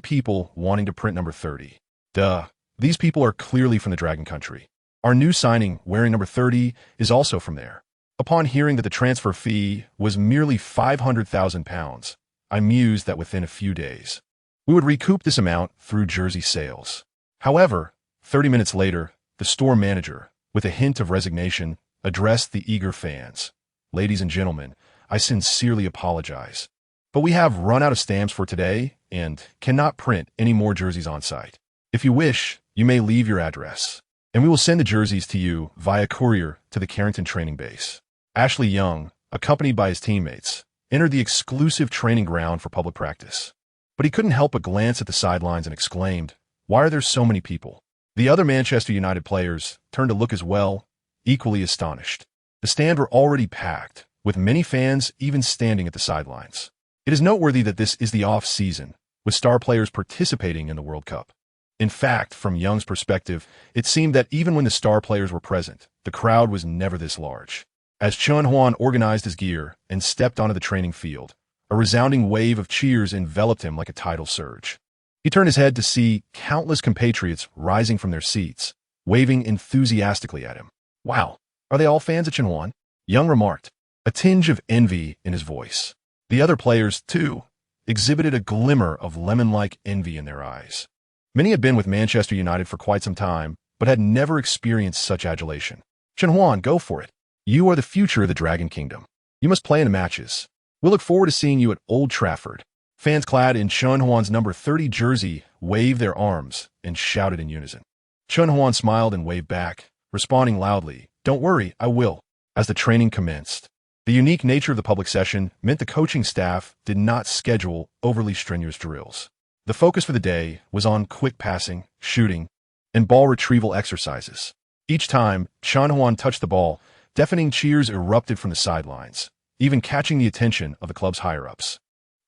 people wanting to print number 30? Duh, these people are clearly from the Dragon Country. Our new signing, wearing number 30, is also from there." Upon hearing that the transfer fee was merely £500,000, I mused that within a few days, we would recoup this amount through jersey sales. However, 30 minutes later, the store manager, with a hint of resignation, addressed the eager fans. "Ladies and gentlemen, I sincerely apologize, but we have run out of stamps for today and cannot print any more jerseys on site. If you wish, you may leave your address, and we will send the jerseys to you via courier to the Carrington training base." Ashley Young, accompanied by his teammates, entered the exclusive training ground for public practice. But he couldn't help but glance at the sidelines and exclaimed, "Why are there so many people?" The other Manchester United players turned to look as well, equally astonished. The stand were already packed, with many fans even standing at the sidelines. It is noteworthy that this is the off-season, with star players participating in the World Cup. In fact, from Young's perspective, it seemed that even when the star players were present, the crowd was never this large. As Chen Huan organized his gear and stepped onto the training field, a resounding wave of cheers enveloped him like a tidal surge. He turned his head to see countless compatriots rising from their seats, waving enthusiastically at him. "Wow, are they all fans of Chen Huan?" Young remarked, a tinge of envy in his voice. The other players, too, exhibited a glimmer of lemon-like envy in their eyes. Many had been with Manchester United for quite some time, but had never experienced such adulation. "Chen Huan, go for it. You are the future of the Dragon Kingdom. You must play in the matches. We'll look forward to seeing you at Old Trafford." Fans clad in Chen Huan's number 30 jersey waved their arms and shouted in unison. Chen Huan smiled and waved back, responding loudly, "Don't worry, I will." As the training commenced, the unique nature of the public session meant the coaching staff did not schedule overly strenuous drills. The focus for the day was on quick passing, shooting, and ball retrieval exercises. Each time Chen Huan touched the ball, deafening cheers erupted from the sidelines, even catching the attention of the club's higher-ups.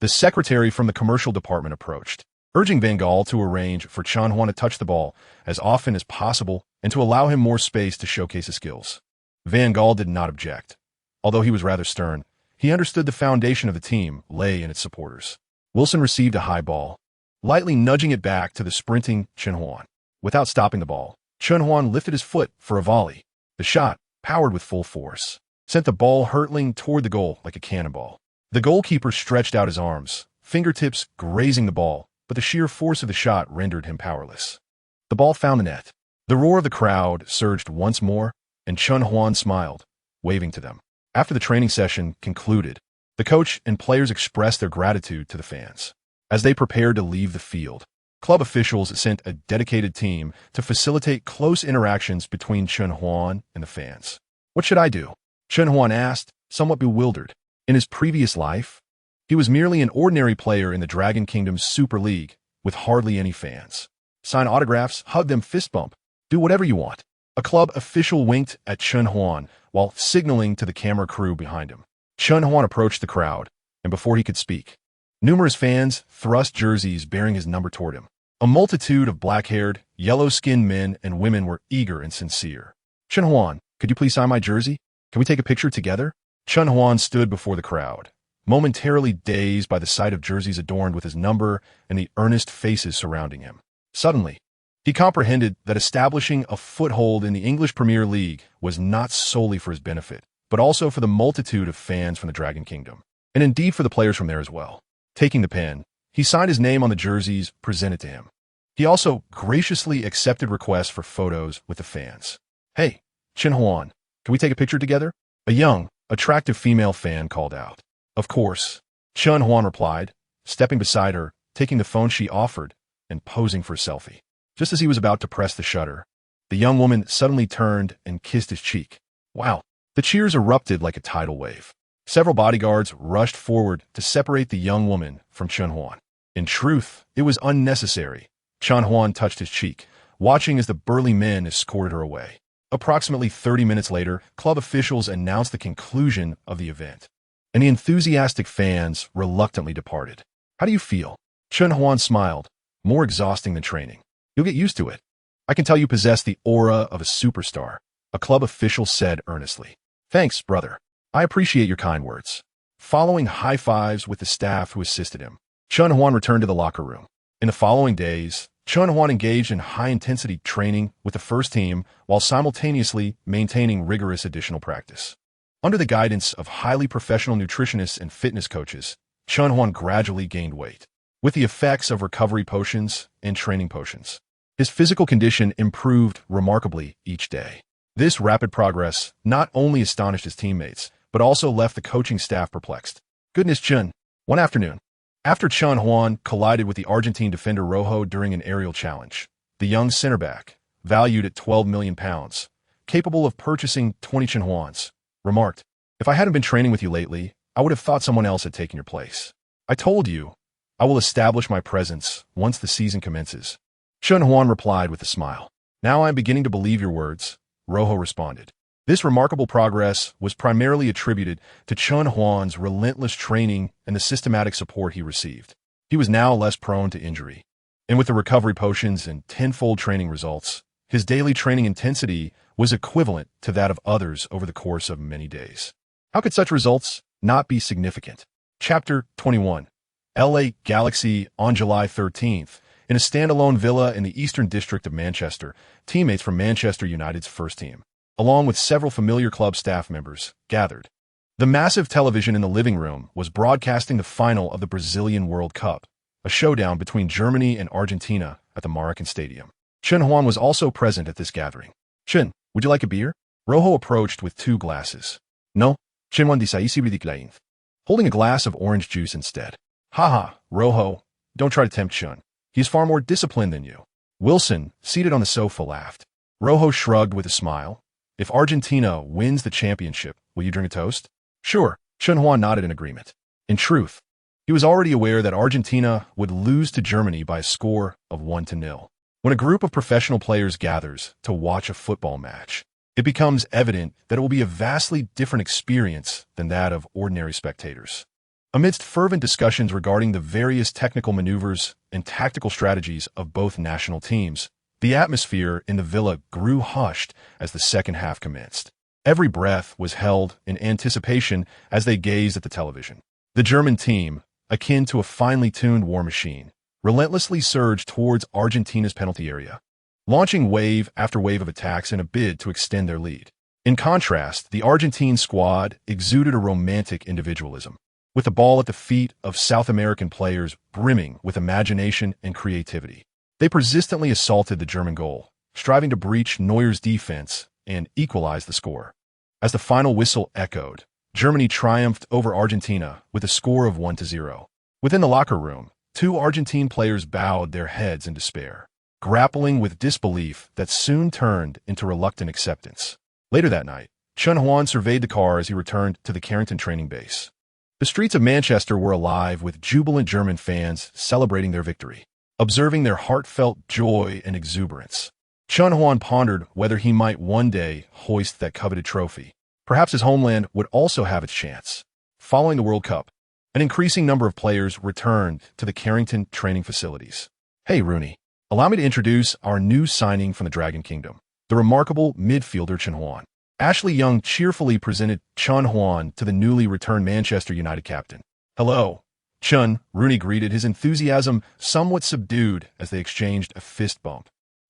The secretary from the commercial department approached, urging Van Gaal to arrange for Chen Huan to touch the ball as often as possible and to allow him more space to showcase his skills. Van Gaal did not object. Although he was rather stern, he understood the foundation of the team lay in its supporters. Wilson received a high ball, lightly nudging it back to the sprinting Chen Huan. Without stopping the ball, Chen Huan lifted his foot for a volley. The shot, powered with full force, sent the ball hurtling toward the goal like a cannonball. The goalkeeper stretched out his arms, fingertips grazing the ball, but the sheer force of the shot rendered him powerless. The ball found the net. The roar of the crowd surged once more, and Chen Huan smiled, waving to them. After the training session concluded, the coach and players expressed their gratitude to the fans. As they prepared to leave the field, club officials sent a dedicated team to facilitate close interactions between Chen Huan and the fans. "What should I do?" Chen Huan asked, somewhat bewildered. In his previous life, he was merely an ordinary player in the Dragon Kingdom's Super League, with hardly any fans. Sign autographs, hug them, fist bump. Do whatever you want. A club official winked at Chen Huan while signaling to the camera crew behind him. Chen Huan approached the crowd, and before he could speak, numerous fans thrust jerseys bearing his number toward him. A multitude of black-haired, yellow-skinned men and women were eager and sincere. "Chen Huan, could you please sign my jersey? Can we take a picture together?" Chen Huan stood before the crowd, momentarily dazed by the sight of jerseys adorned with his number and the earnest faces surrounding him. Suddenly, he comprehended that establishing a foothold in the English Premier League was not solely for his benefit, but also for the multitude of fans from the Dragon Kingdom, and indeed for the players from there as well. Taking the pen, he signed his name on the jerseys presented to him. He also graciously accepted requests for photos with the fans. "Hey, Chen Huan, can we take a picture together?" A young, attractive female fan called out. "Of course," Chen Huan replied, stepping beside her, taking the phone she offered, and posing for a selfie. Just as he was about to press the shutter, the young woman suddenly turned and kissed his cheek. Wow! The cheers erupted like a tidal wave. Several bodyguards rushed forward to separate the young woman from Chen Huan. In truth, it was unnecessary. Chen Huan touched his cheek, watching as the burly men escorted her away. Approximately 30 minutes later, club officials announced the conclusion of the event, and the enthusiastic fans reluctantly departed. "How do you feel?" Chen Huan smiled. "More exhausting than training. You'll get used to it. I can tell you possess the aura of a superstar," a club official said earnestly. "Thanks, brother. I appreciate your kind words." Following high fives with the staff who assisted him, Chen Huan returned to the locker room. In the following days, Chen Huan engaged in high-intensity training with the first team while simultaneously maintaining rigorous additional practice. Under the guidance of highly professional nutritionists and fitness coaches, Chen Huan gradually gained weight. With the effects of recovery potions and training potions, his physical condition improved remarkably each day. This rapid progress not only astonished his teammates, but also left the coaching staff perplexed. Goodness Chen. One afternoon, after Chen Huan collided with the Argentine defender Rojo during an aerial challenge, the young center back, valued at £12 million, capable of purchasing 20 Chen Huans, remarked, "If I hadn't been training with you lately, I would have thought someone else had taken your place. I told you, I will establish my presence once the season commences." Chen Huan replied with a smile. "Now I am beginning to believe your words," Rojo responded. This remarkable progress was primarily attributed to Chen Huan's relentless training and the systematic support he received. He was now less prone to injury, and with the recovery potions and tenfold training results, his daily training intensity was equivalent to that of others over the course of many days. How could such results not be significant? Chapter 21. LA Galaxy. On July 13th, in a standalone villa in the Eastern District of Manchester, teammates from Manchester United's first team, along with several familiar club staff members, gathered. The massive television in the living room was broadcasting the final of the Brazilian World Cup, a showdown between Germany and Argentina at the Maracanã Stadium. Chen Huan was also present at this gathering. "Chen, would you like a beer?" Rojo approached with 2 glasses. "No, Chen Huan disaisi, holding a glass of orange juice instead. "Haha, Rojo, don't try to tempt Chen. He's far more disciplined than you." Wilson, seated on the sofa, laughed. Rojo shrugged with a smile. "If Argentina wins the championship, will you drink a toast?" "Sure," Chen Huan nodded in agreement. In truth, he was already aware that Argentina would lose to Germany by a score of 1-0. When a group of professional players gathers to watch a football match, it becomes evident that it will be a vastly different experience than that of ordinary spectators. Amidst fervent discussions regarding the various technical maneuvers and tactical strategies of both national teams, the atmosphere in the villa grew hushed as the second half commenced. Every breath was held in anticipation as they gazed at the television. The German team, akin to a finely tuned war machine, relentlessly surged towards Argentina's penalty area, launching wave after wave of attacks in a bid to extend their lead. In contrast, the Argentine squad exuded a romantic individualism, with the ball at the feet of South American players brimming with imagination and creativity. They persistently assaulted the German goal, striving to breach Neuer's defense and equalize the score. As the final whistle echoed, Germany triumphed over Argentina with a score of 1-0. Within the locker room, two Argentine players bowed their heads in despair, grappling with disbelief that soon turned into reluctant acceptance. Later that night, Chen Huan surveyed the car as he returned to the Carrington training base. The streets of Manchester were alive with jubilant German fans celebrating their victory, observing their heartfelt joy and exuberance. Chen Huan pondered whether he might one day hoist that coveted trophy. Perhaps his homeland would also have its chance. Following the World Cup, an increasing number of players returned to the Carrington training facilities. Hey, Rooney, allow me to introduce our new signing from the Dragon Kingdom, the remarkable midfielder Chen Huan. Ashley Young cheerfully presented Chen Huan to the newly returned Manchester United captain. Hello, Chen, Rooney greeted, his enthusiasm somewhat subdued as they exchanged a fist bump.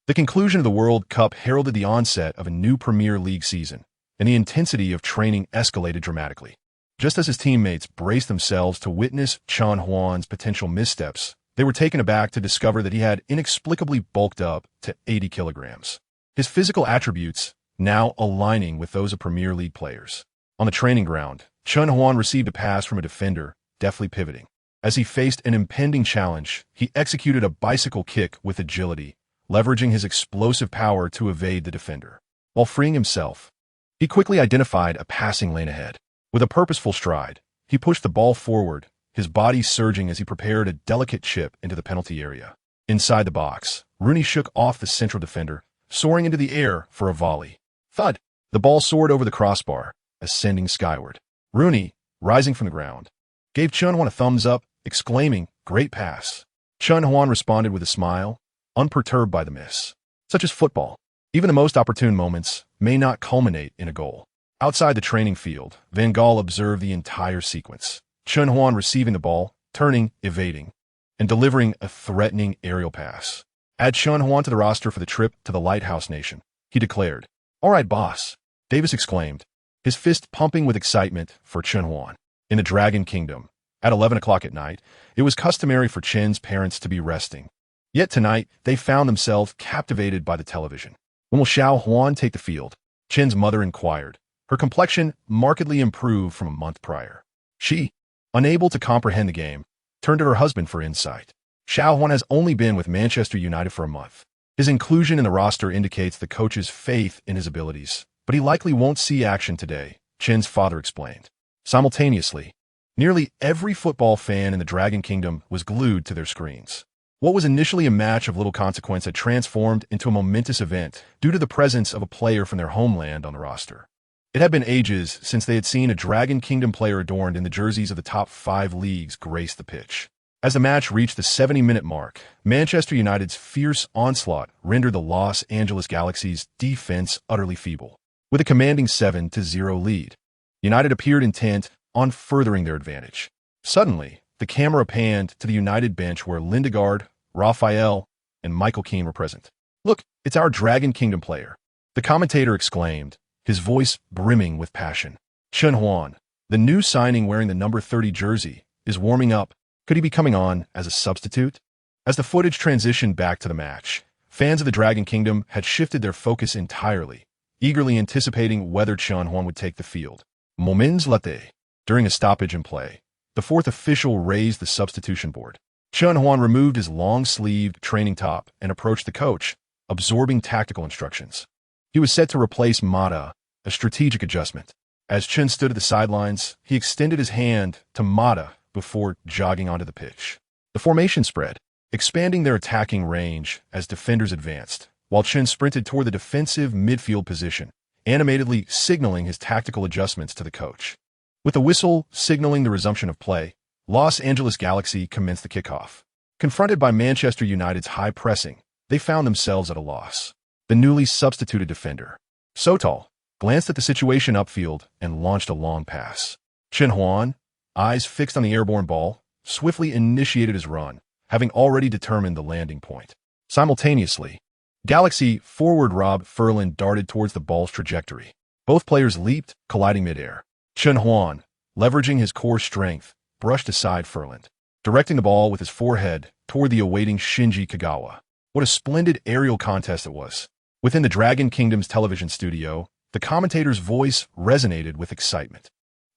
The conclusion of the World Cup heralded the onset of a new Premier League season, and the intensity of training escalated dramatically. Just as his teammates braced themselves to witness Chen Huan's potential missteps, they were taken aback to discover that he had inexplicably bulked up to 80 kilograms. His physical attributes now aligning with those of Premier League players. On the training ground, Chen Huan received a pass from a defender, deftly pivoting. As he faced an impending challenge, he executed a bicycle kick with agility, leveraging his explosive power to evade the defender. While freeing himself, he quickly identified a passing lane ahead. With a purposeful stride, he pushed the ball forward, his body surging as he prepared a delicate chip into the penalty area. Inside the box, Rooney shook off the central defender, soaring into the air for a volley. Thud! The ball soared over the crossbar, ascending skyward. Rooney, rising from the ground, gave Chen Huan a thumbs up, exclaiming, "Great pass." Chen Huan responded with a smile, unperturbed by the miss. Such as football. Even the most opportune moments may not culminate in a goal. Outside the training field, Van Gaal observed the entire sequence. Chen Huan receiving the ball, turning, evading, and delivering a threatening aerial pass. Add Chen Huan to the roster for the trip to the Lighthouse Nation, he declared. "All right, boss," Davis exclaimed, his fist pumping with excitement for Chen Huan. In the Dragon Kingdom, at 11 o'clock at night, it was customary for Chen's parents to be resting. Yet tonight, they found themselves captivated by the television. When will Xiao Huan take the field? Chen's mother inquired, her complexion markedly improved from a month prior. She, unable to comprehend the game, turned to her husband for insight. Xiao Huan has only been with Manchester United for a month. His inclusion in the roster indicates the coach's faith in his abilities, but he likely won't see action today, Chen's father explained. Simultaneously, nearly every football fan in the Dragon Kingdom was glued to their screens. What was initially a match of little consequence had transformed into a momentous event due to the presence of a player from their homeland on the roster. It had been ages since they had seen a Dragon Kingdom player adorned in the jerseys of the top 5 leagues grace the pitch. As the match reached the 70-minute mark, Manchester United's fierce onslaught rendered the Los Angeles Galaxy's defense utterly feeble. With a commanding 7-0 lead, United appeared intent on furthering their advantage. Suddenly, the camera panned to the United bench where Lindegaard, Raphael, and Michael Keane were present. "Look, it's our Dragon Kingdom player," the commentator exclaimed, his voice brimming with passion. Chen Huan, the new signing wearing the number 30 jersey, is warming up. Could he be coming on as a substitute? As the footage transitioned back to the match, fans of the Dragon Kingdom had shifted their focus entirely, eagerly anticipating whether Chen Huan would take the field. Moments later, during a stoppage in play, the fourth official raised the substitution board. Chen Huan removed his long-sleeved training top and approached the coach, absorbing tactical instructions. He was set to replace Mata, a strategic adjustment. As Chen stood at the sidelines, he extended his hand to Mata before jogging onto the pitch. The formation spread, expanding their attacking range as defenders advanced, while Chen sprinted toward the defensive midfield position, animatedly signaling his tactical adjustments to the coach. With the whistle signaling the resumption of play, Los Angeles Galaxy commenced the kickoff. Confronted by Manchester United's high pressing, they found themselves at a loss. The newly substituted defender, Sotal, glanced at the situation upfield and launched a long pass. Chen Huan, eyes fixed on the airborne ball, swiftly initiated his run, having already determined the landing point. Simultaneously, Galaxy forward Rob Furlan darted towards the ball's trajectory. Both players leaped, colliding midair. Chen Huan, leveraging his core strength, brushed aside Furland, directing the ball with his forehead toward the awaiting Shinji Kagawa. What a splendid aerial contest it was. Within the Dragon Kingdom's television studio, the commentator's voice resonated with excitement.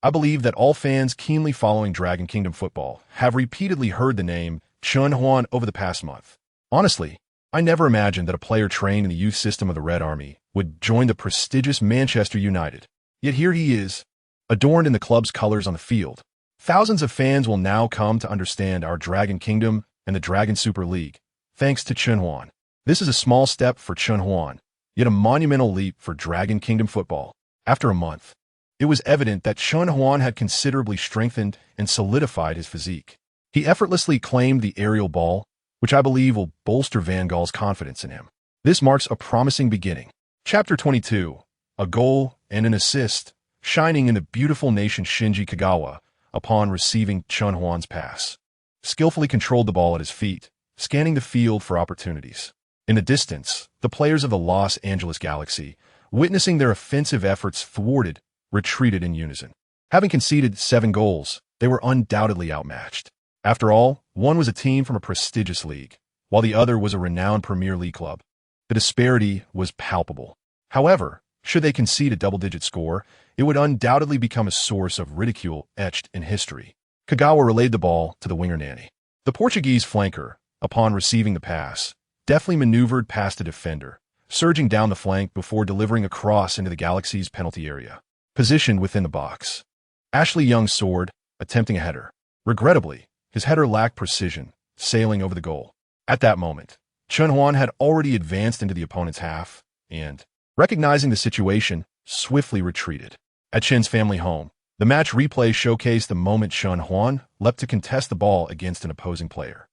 I believe that all fans keenly following Dragon Kingdom football have repeatedly heard the name Chen Huan over the past month. Honestly, I never imagined that a player trained in the youth system of the Red Army would join the prestigious Manchester United. Yet here he is, adorned in the club's colors on the field. Thousands of fans will now come to understand our Dragon Kingdom and the Dragon Super League, thanks to Chen Huan. This is a small step for Chen Huan, yet a monumental leap for Dragon Kingdom football. After a month, it was evident that Chen Huan had considerably strengthened and solidified his physique. He effortlessly claimed the aerial ball, which I believe will bolster Van Gaal's confidence in him. This marks a promising beginning. Chapter 22, a goal and an assist, shining in the beautiful nation Shinji Kagawa upon receiving Chen Huan's pass. Skillfully controlled the ball at his feet, scanning the field for opportunities. In the distance, the players of the Los Angeles Galaxy, witnessing their offensive efforts thwarted, retreated in unison. Having conceded 7 goals, they were undoubtedly outmatched. After all, one was a team from a prestigious league, while the other was a renowned Premier League club. The disparity was palpable. However, should they concede a double-digit score, it would undoubtedly become a source of ridicule etched in history. Kagawa relayed the ball to the winger Nani. The Portuguese flanker, upon receiving the pass, deftly maneuvered past the defender, surging down the flank before delivering a cross into the Galaxy's penalty area. Positioned within the box, Ashley Young soared, attempting a header. Regrettably, his header lacked precision, sailing over the goal. At that moment, Chen Huan had already advanced into the opponent's half and, recognizing the situation, swiftly retreated. At Chen's family home, the match replay showcased the moment Chen Huan leapt to contest the ball against an opposing player.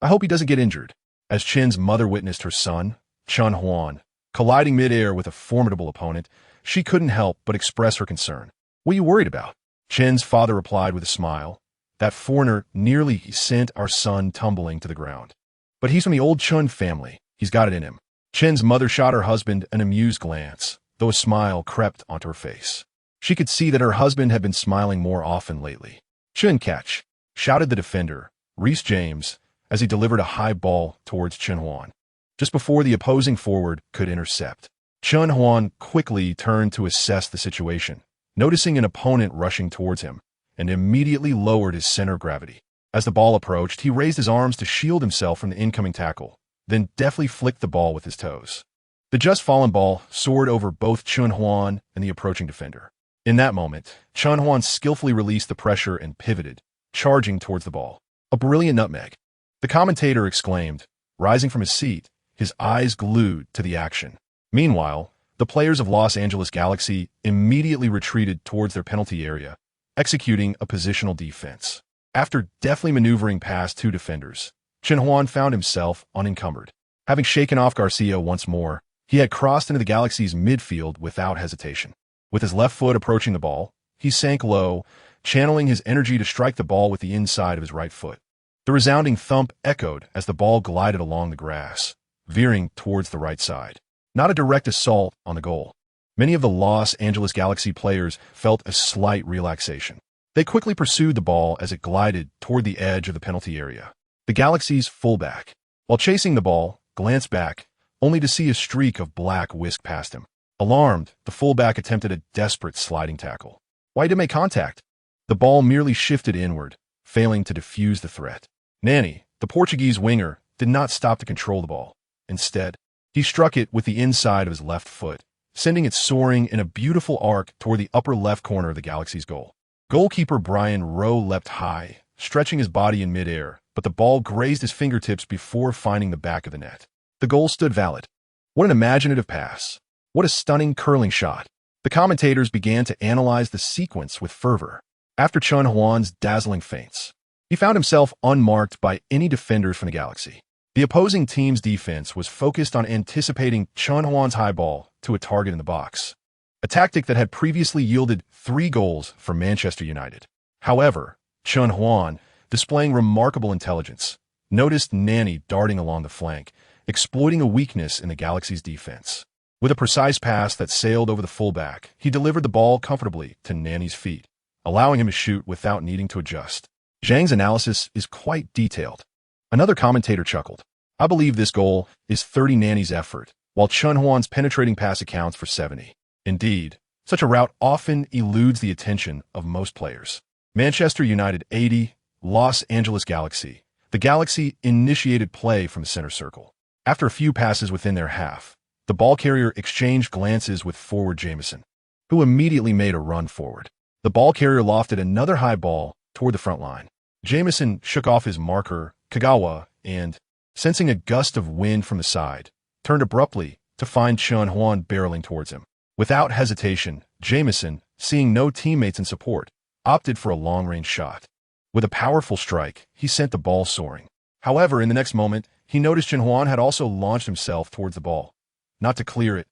I hope he doesn't get injured. As Chen's mother witnessed her son, Chen Huan, colliding midair with a formidable opponent, she couldn't help but express her concern. "What are you worried about?" Chen's father replied with a smile. "That foreigner nearly sent our son tumbling to the ground. But he's from the old Chen family. He's got it in him." Chen's mother shot her husband an amused glance, though a smile crept onto her face. She could see that her husband had been smiling more often lately. "Chen catch!" shouted the defender, Reece James, as he delivered a high ball towards Chen Huan, just before the opposing forward could intercept. Chen Huan quickly turned to assess the situation, noticing an opponent rushing towards him, and immediately lowered his center of gravity. As the ball approached, he raised his arms to shield himself from the incoming tackle, then deftly flicked the ball with his toes. The just fallen ball soared over both Chen Huan and the approaching defender. In that moment, Chen Huan skillfully released the pressure and pivoted, charging towards the ball. "A brilliant nutmeg," the commentator exclaimed, rising from his seat, his eyes glued to the action. Meanwhile, the players of Los Angeles Galaxy immediately retreated towards their penalty area, executing a positional defense. After deftly maneuvering past 2 defenders, Chen Huan found himself unencumbered. Having shaken off Garcia once more, he had crossed into the Galaxy's midfield without hesitation. With his left foot approaching the ball, he sank low, channeling his energy to strike the ball with the inside of his right foot. The resounding thump echoed as the ball glided along the grass, veering towards the right side. Not a direct assault on the goal. Many of the Los Angeles Galaxy players felt a slight relaxation. They quickly pursued the ball as it glided toward the edge of the penalty area. The Galaxy's fullback, while chasing the ball, glanced back, only to see a streak of black whisk past him. Alarmed, the fullback attempted a desperate sliding tackle. Why did he make contact? The ball merely shifted inward, failing to defuse the threat. Nani, the Portuguese winger, did not stop to control the ball. Instead, he struck it with the inside of his left foot, sending it soaring in a beautiful arc toward the upper left corner of the Galaxy's goal. Goalkeeper Brian Rowe leapt high, stretching his body in midair, but the ball grazed his fingertips before finding the back of the net. The goal stood valid. What an imaginative pass. What a stunning curling shot. The commentators began to analyze the sequence with fervor. After Chen Huan's dazzling feints, he found himself unmarked by any defenders from the Galaxy. The opposing team's defense was focused on anticipating Chen Huan's high ball to a target in the box, a tactic that had previously yielded 3 goals for Manchester United. However, Chen Huan, displaying remarkable intelligence, noticed Nani darting along the flank, exploiting a weakness in the Galaxy's defense. With a precise pass that sailed over the fullback, he delivered the ball comfortably to Nani's feet, allowing him to shoot without needing to adjust. Zhang's analysis is quite detailed. Another commentator chuckled. I believe this goal is 30 Nani's effort, while Chen Huan's penetrating pass accounts for 70. Indeed, such a route often eludes the attention of most players. Manchester United 80, Los Angeles Galaxy. The Galaxy initiated play from the center circle. After a few passes within their half, the ball carrier exchanged glances with forward Jameson, who immediately made a run forward. The ball carrier lofted another high ball toward the front line. Jameson shook off his marker, Kagawa, and, sensing a gust of wind from the side, turned abruptly to find Chen Huan barreling towards him. Without hesitation, Jameson, seeing no teammates in support, opted for a long-range shot. With a powerful strike, he sent the ball soaring. However, in the next moment, he noticed Chen Huan had also launched himself towards the ball, not to clear it,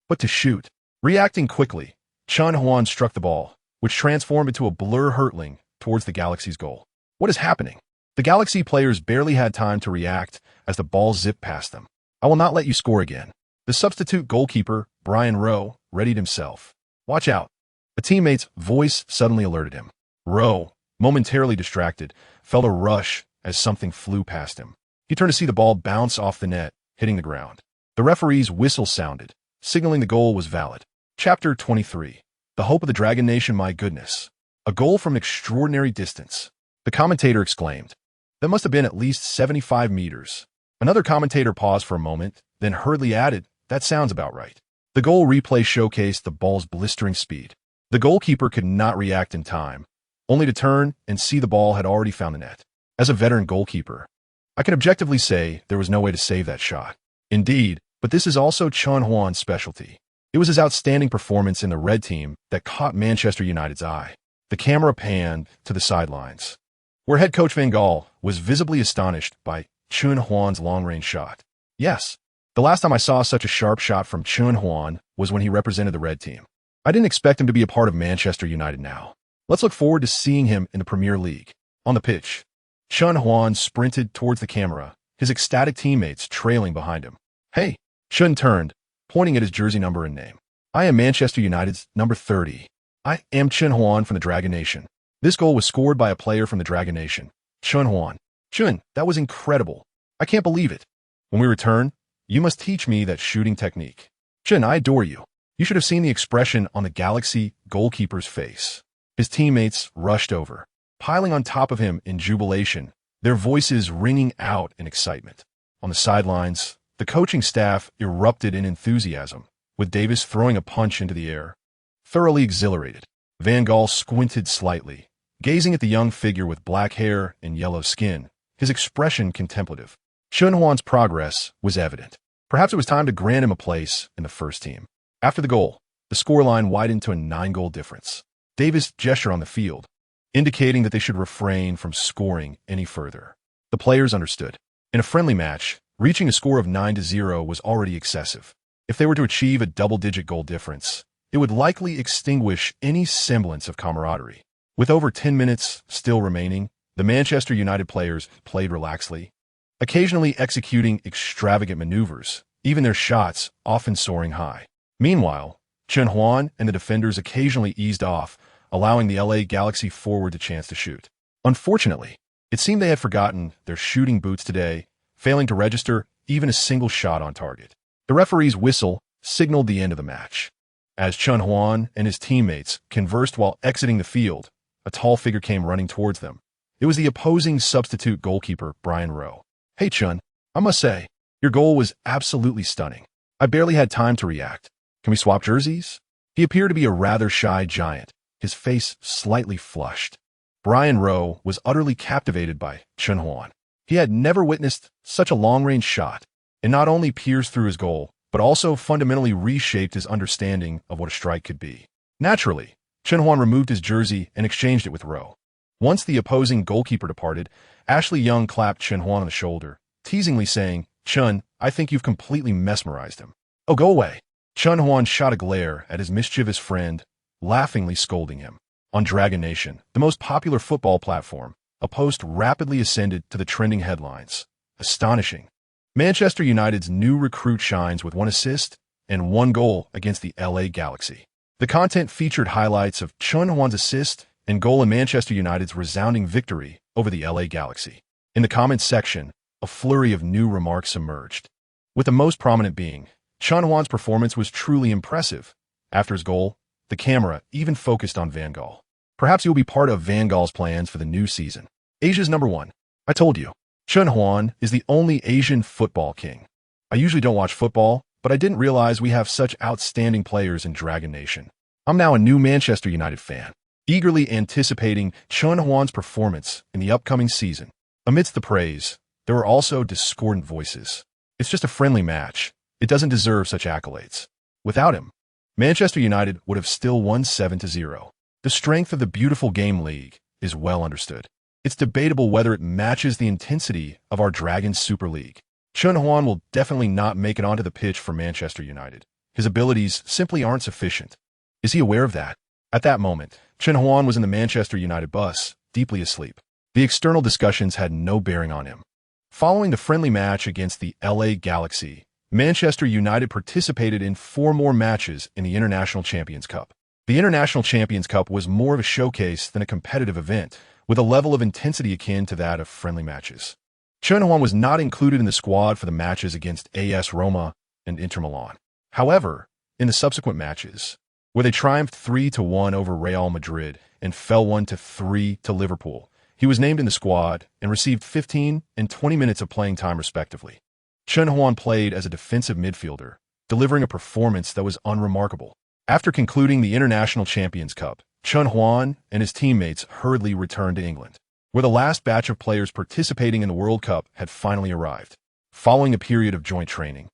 but to shoot. Reacting quickly, Chen Huan struck the ball, which transformed into a blur hurtling towards the Galaxy's goal. What is happening? The Galaxy players barely had time to react as the ball zipped past them. I will not let you score again. The substitute goalkeeper, Brian Rowe, readied himself. Watch out. A teammate's voice suddenly alerted him. Rowe, momentarily distracted, felt a rush as something flew past him. He turned to see the ball bounce off the net, hitting the ground. The referee's whistle sounded, signaling the goal was valid. Chapter 23. The Hope of the Dragon Nation. My goodness. A goal from an extraordinary distance. The commentator exclaimed. That must have been at least 75 meters. Another commentator paused for a moment, then hurriedly added, that sounds about right. The goal replay showcased the ball's blistering speed. The goalkeeper could not react in time, only to turn and see the ball had already found the net. As a veteran goalkeeper, I can objectively say there was no way to save that shot. Indeed, but this is also Chen Huan's specialty. It was his outstanding performance in the red team that caught Manchester United's eye. The camera panned to the sidelines, where head coach Van Gaal was visibly astonished by Chen Huan's long-range shot. Yes, the last time I saw such a sharp shot from Chen Huan was when he represented the red team. I didn't expect him to be a part of Manchester United now. Let's look forward to seeing him in the Premier League. On the pitch, Chen Huan sprinted towards the camera, his ecstatic teammates trailing behind him. Hey, Chen turned, pointing at his jersey number and name. I am Manchester United's number 30. I am Chen Huan from the Dragon Nation. This goal was scored by a player from the Dragon Nation, Chen Huan. Chen, that was incredible. I can't believe it. When we return, you must teach me that shooting technique. Chen, I adore you. You should have seen the expression on the Galaxy goalkeeper's face. His teammates rushed over, piling on top of him in jubilation, their voices ringing out in excitement. On the sidelines, the coaching staff erupted in enthusiasm, with Davis throwing a punch into the air. Thoroughly exhilarated, Van Gaal squinted slightly, gazing at the young figure with black hair and yellow skin, his expression contemplative. Chen Huan's progress was evident. Perhaps it was time to grant him a place in the first team. After the goal, the scoreline widened to a 9-goal difference. Davis gestured on the field, indicating that they should refrain from scoring any further. The players understood. In a friendly match, reaching a score of 9-0 was already excessive. If they were to achieve a double-digit goal difference, it would likely extinguish any semblance of camaraderie. With over 10 minutes still remaining, the Manchester United players played relaxedly, occasionally executing extravagant maneuvers, even their shots often soaring high. Meanwhile, Chen Huan and the defenders occasionally eased off, allowing the LA Galaxy forward a chance to shoot. Unfortunately, it seemed they had forgotten their shooting boots today, failing to register even a single shot on target. The referee's whistle signaled the end of the match. As Chen Huan and his teammates conversed while exiting the field, a tall figure came running towards them. It was the opposing substitute goalkeeper, Brian Rowe. Hey, Chen, I must say, your goal was absolutely stunning. I barely had time to react. Can we swap jerseys? He appeared to be a rather shy giant, his face slightly flushed. Brian Rowe was utterly captivated by Chen Huan. He had never witnessed such a long-range shot. It not only pierced through his goal, but also fundamentally reshaped his understanding of what a strike could be. Naturally, Chen Huan removed his jersey and exchanged it with Rowe. Once the opposing goalkeeper departed, Ashley Young clapped Chen Huan on the shoulder, teasingly saying, Chen, I think you've completely mesmerized him. Oh, go away. Chen Huan shot a glare at his mischievous friend, laughingly scolding him. On Dragon Nation, the most popular football platform, a post rapidly ascended to the trending headlines. Astonishing. Manchester United's new recruit shines with 1 assist and 1 goal against the LA Galaxy. The content featured highlights of Chen Huan's assist and goal in Manchester United's resounding victory over the LA Galaxy. In the comments section, a flurry of new remarks emerged, with the most prominent being, Chen Huan's performance was truly impressive. After his goal, the camera even focused on Van Gaal. Perhaps you'll be part of Van Gaal's plans for the new season. Asia's number 1. I told you, Chen Huan is the only Asian football king. I usually don't watch football, but I didn't realize we have such outstanding players in Dragon Nation. I'm now a new Manchester United fan, eagerly anticipating Chen Huan's performance in the upcoming season. Amidst the praise, there were also discordant voices. It's just a friendly match. It doesn't deserve such accolades. Without him, Manchester United would have still won 7-0. The strength of the beautiful game league is well understood. It's debatable whether it matches the intensity of our Dragon Super League. Chen Huan will definitely not make it onto the pitch for Manchester United. His abilities simply aren't sufficient. Is he aware of that? At that moment, Chen Huan was in the Manchester United bus, deeply asleep. The external discussions had no bearing on him. Following the friendly match against the LA Galaxy, Manchester United participated in 4 more matches in the International Champions Cup. The International Champions Cup was more of a showcase than a competitive event, with a level of intensity akin to that of friendly matches. Chen Huan was not included in the squad for the matches against AS Roma and Inter Milan. However, in the subsequent matches, where they triumphed 3-1 over Real Madrid and fell 1-3 to Liverpool, he was named in the squad and received 15 and 20 minutes of playing time respectively. Chen Huan played as a defensive midfielder, delivering a performance that was unremarkable. After concluding the International Champions Cup, Chen Huan and his teammates hurriedly returned to England, where the last batch of players participating in the World Cup had finally arrived. Following a period of joint training,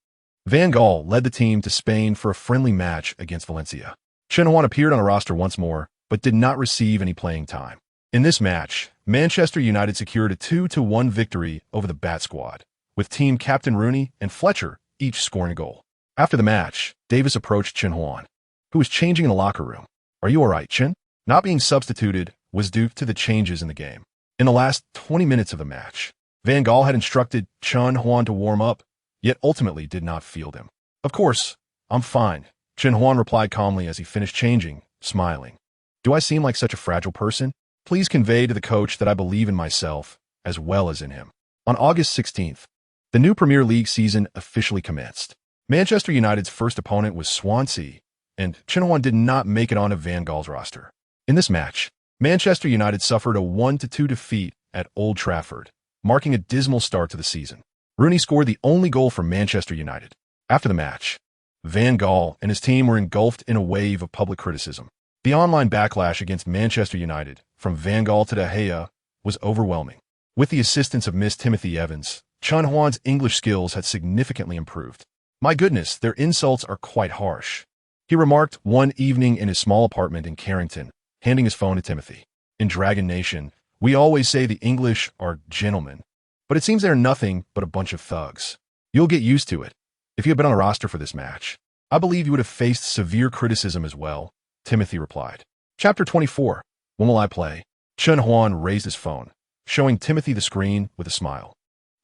Van Gaal led the team to Spain for a friendly match against Valencia. Chen Huan appeared on a roster once more, but did not receive any playing time. In this match, Manchester United secured a 2-1 victory over the Bat Squad, with team captain Rooney and Fletcher each scoring a goal. After the match, Davis approached Chen Huan, who was changing in the locker room. "Are you all right, Chen?" Not being substituted was due to the changes in the game. In the last 20 minutes of the match, Van Gaal had instructed Chen Huan to warm up, yet ultimately did not field him. "Of course, I'm fine," Chen Huan replied calmly as he finished changing, smiling. "Do I seem like such a fragile person? Please convey to the coach that I believe in myself as well as in him." On August 16th, the new Premier League season officially commenced. Manchester United's first opponent was Swansea, and Chen Huan did not make it onto Van Gaal's roster. In this match, Manchester United suffered a 1-2 defeat at Old Trafford, marking a dismal start to the season. Rooney scored the only goal for Manchester United. After the match, Van Gaal and his team were engulfed in a wave of public criticism. The online backlash against Manchester United, from Van Gaal to De Gea, was overwhelming. With the assistance of Miss Timothy Evans, Chen Huan's English skills had significantly improved. "My goodness, their insults are quite harsh," he remarked one evening in his small apartment in Carrington, handing his phone to Timothy. "In Dragon Nation, we always say the English are gentlemen, but it seems they're nothing but a bunch of thugs. You'll get used to it. If you had been on a roster for this match, I believe you would have faced severe criticism as well," Timothy replied. Chapter 24. When will I play? Chen Huan raised his phone, showing Timothy the screen with a smile.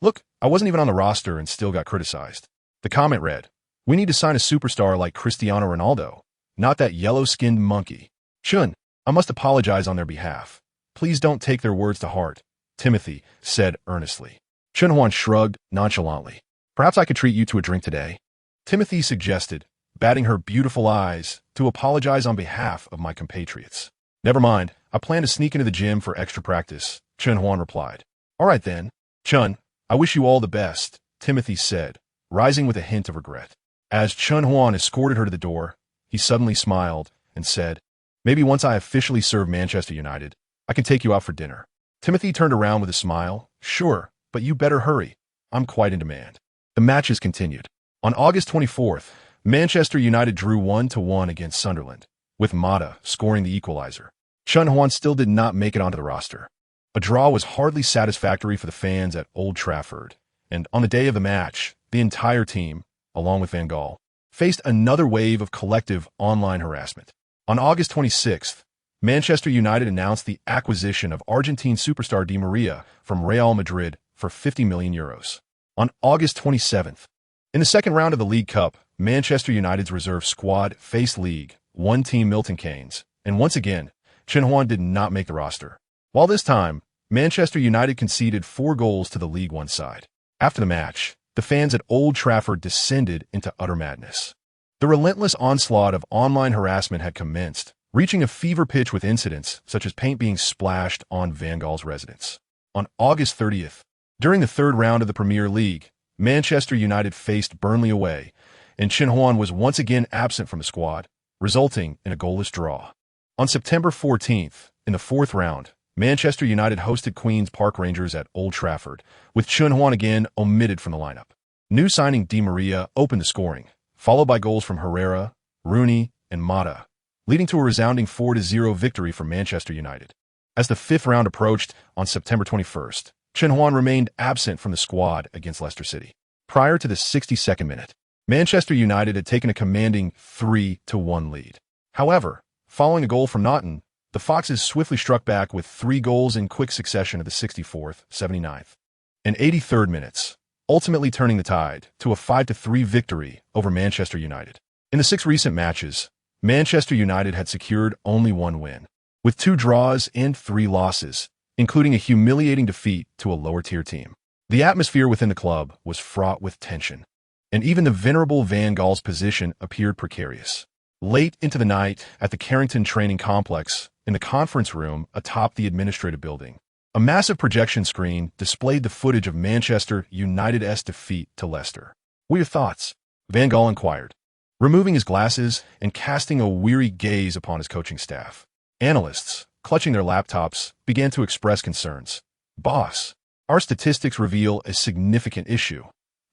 "Look, I wasn't even on the roster and still got criticized." The comment read, "We need to sign a superstar like Cristiano Ronaldo, not that yellow-skinned monkey." "Chen, I must apologize on their behalf. Please don't take their words to heart," Timothy said earnestly. Chen Huan shrugged nonchalantly. "Perhaps I could treat you to a drink today," Timothy suggested, batting her beautiful eyes to apologize on behalf of my compatriots. "Never mind, I plan to sneak into the gym for extra practice," Chen Huan replied. "All right then. Chen, I wish you all the best," Timothy said, rising with a hint of regret. As Chen Huan escorted her to the door, he suddenly smiled and said, "Maybe once I officially serve Manchester United, I can take you out for dinner." Timothy turned around with a smile. "Sure, but you better hurry. I'm quite in demand." The matches continued. On August 24th, Manchester United drew 1-1 against Sunderland, with Mata scoring the equalizer. Chen Huan still did not make it onto the roster. A draw was hardly satisfactory for the fans at Old Trafford, and on the day of the match, the entire team, along with Van Gaal, faced another wave of collective online harassment. On August 26th, Manchester United announced the acquisition of Argentine superstar Di Maria from Real Madrid for €50 million. On August 27th, in the second round of the League Cup, Manchester United's reserve squad faced League One team Milton Keynes, and once again, Chen Huan did not make the roster. While this time, Manchester United conceded 4 goals to the League One side. After the match, the fans at Old Trafford descended into utter madness. The relentless onslaught of online harassment had commenced, reaching a fever pitch with incidents such as paint being splashed on Van Gaal's residence. On August 30th, during the third round of the Premier League, Manchester United faced Burnley away, and Chen Huan was once again absent from the squad, resulting in a goalless draw. On September 14th, in the fourth round, Manchester United hosted Queen's Park Rangers at Old Trafford, with Chen Huan again omitted from the lineup. New signing Di Maria opened the scoring, followed by goals from Herrera, Rooney, and Mata, leading to a resounding 4-0 victory for Manchester United. As the fifth round approached on September 21st, Chen Huan remained absent from the squad against Leicester City. Prior to the 62nd minute, Manchester United had taken a commanding 3-1 lead. However, following a goal from Naughton, the Foxes swiftly struck back with 3 goals in quick succession at the 64th, 79th, and 83rd minutes, ultimately turning the tide to a 5-3 victory over Manchester United. In the 6 recent matches, Manchester United had secured only 1 win, with 2 draws and 3 losses, including a humiliating defeat to a lower-tier team. The atmosphere within the club was fraught with tension, and even the venerable Van Gaal's position appeared precarious. Late into the night at the Carrington Training Complex, in the conference room atop the administrative building, a massive projection screen displayed the footage of Manchester United's defeat to Leicester. "What are your thoughts?" Van Gaal inquired, removing his glasses and casting a weary gaze upon his coaching staff. Analysts, clutching their laptops, began to express concerns. "Boss, our statistics reveal a significant issue: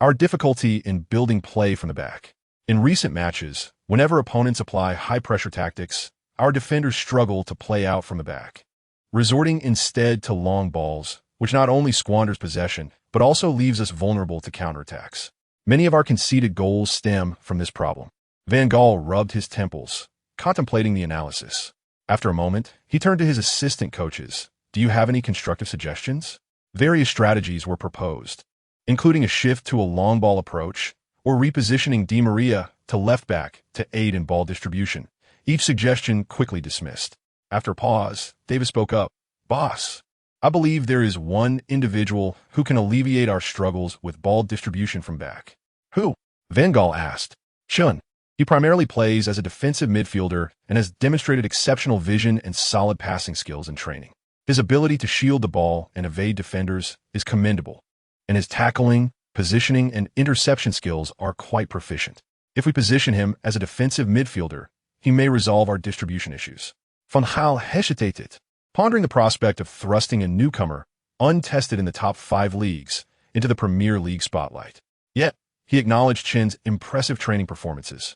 our difficulty in building play from the back. In recent matches, whenever opponents apply high-pressure tactics, our defenders struggle to play out from the back, resorting instead to long balls, which not only squanders possession, but also leaves us vulnerable to counterattacks. Many of our conceded goals stem from this problem." Van Gaal rubbed his temples, contemplating the analysis. After a moment, he turned to his assistant coaches. "Do you have any constructive suggestions?" Various strategies were proposed, including a shift to a long ball approach or repositioning Di Maria to left back to aid in ball distribution. Each suggestion quickly dismissed. After a pause, Davis spoke up. "Boss, I believe there is one individual who can alleviate our struggles with ball distribution from back." "Who?" Van Gaal asked. "Chen. He primarily plays as a defensive midfielder and has demonstrated exceptional vision and solid passing skills in training. His ability to shield the ball and evade defenders is commendable, and his tackling, positioning, and interception skills are quite proficient. If we position him as a defensive midfielder, he may resolve our distribution issues." Van Gaal hesitated, pondering the prospect of thrusting a newcomer, untested in the top 5 leagues, into the Premier League spotlight. Yet, he acknowledged Chen's impressive training performances.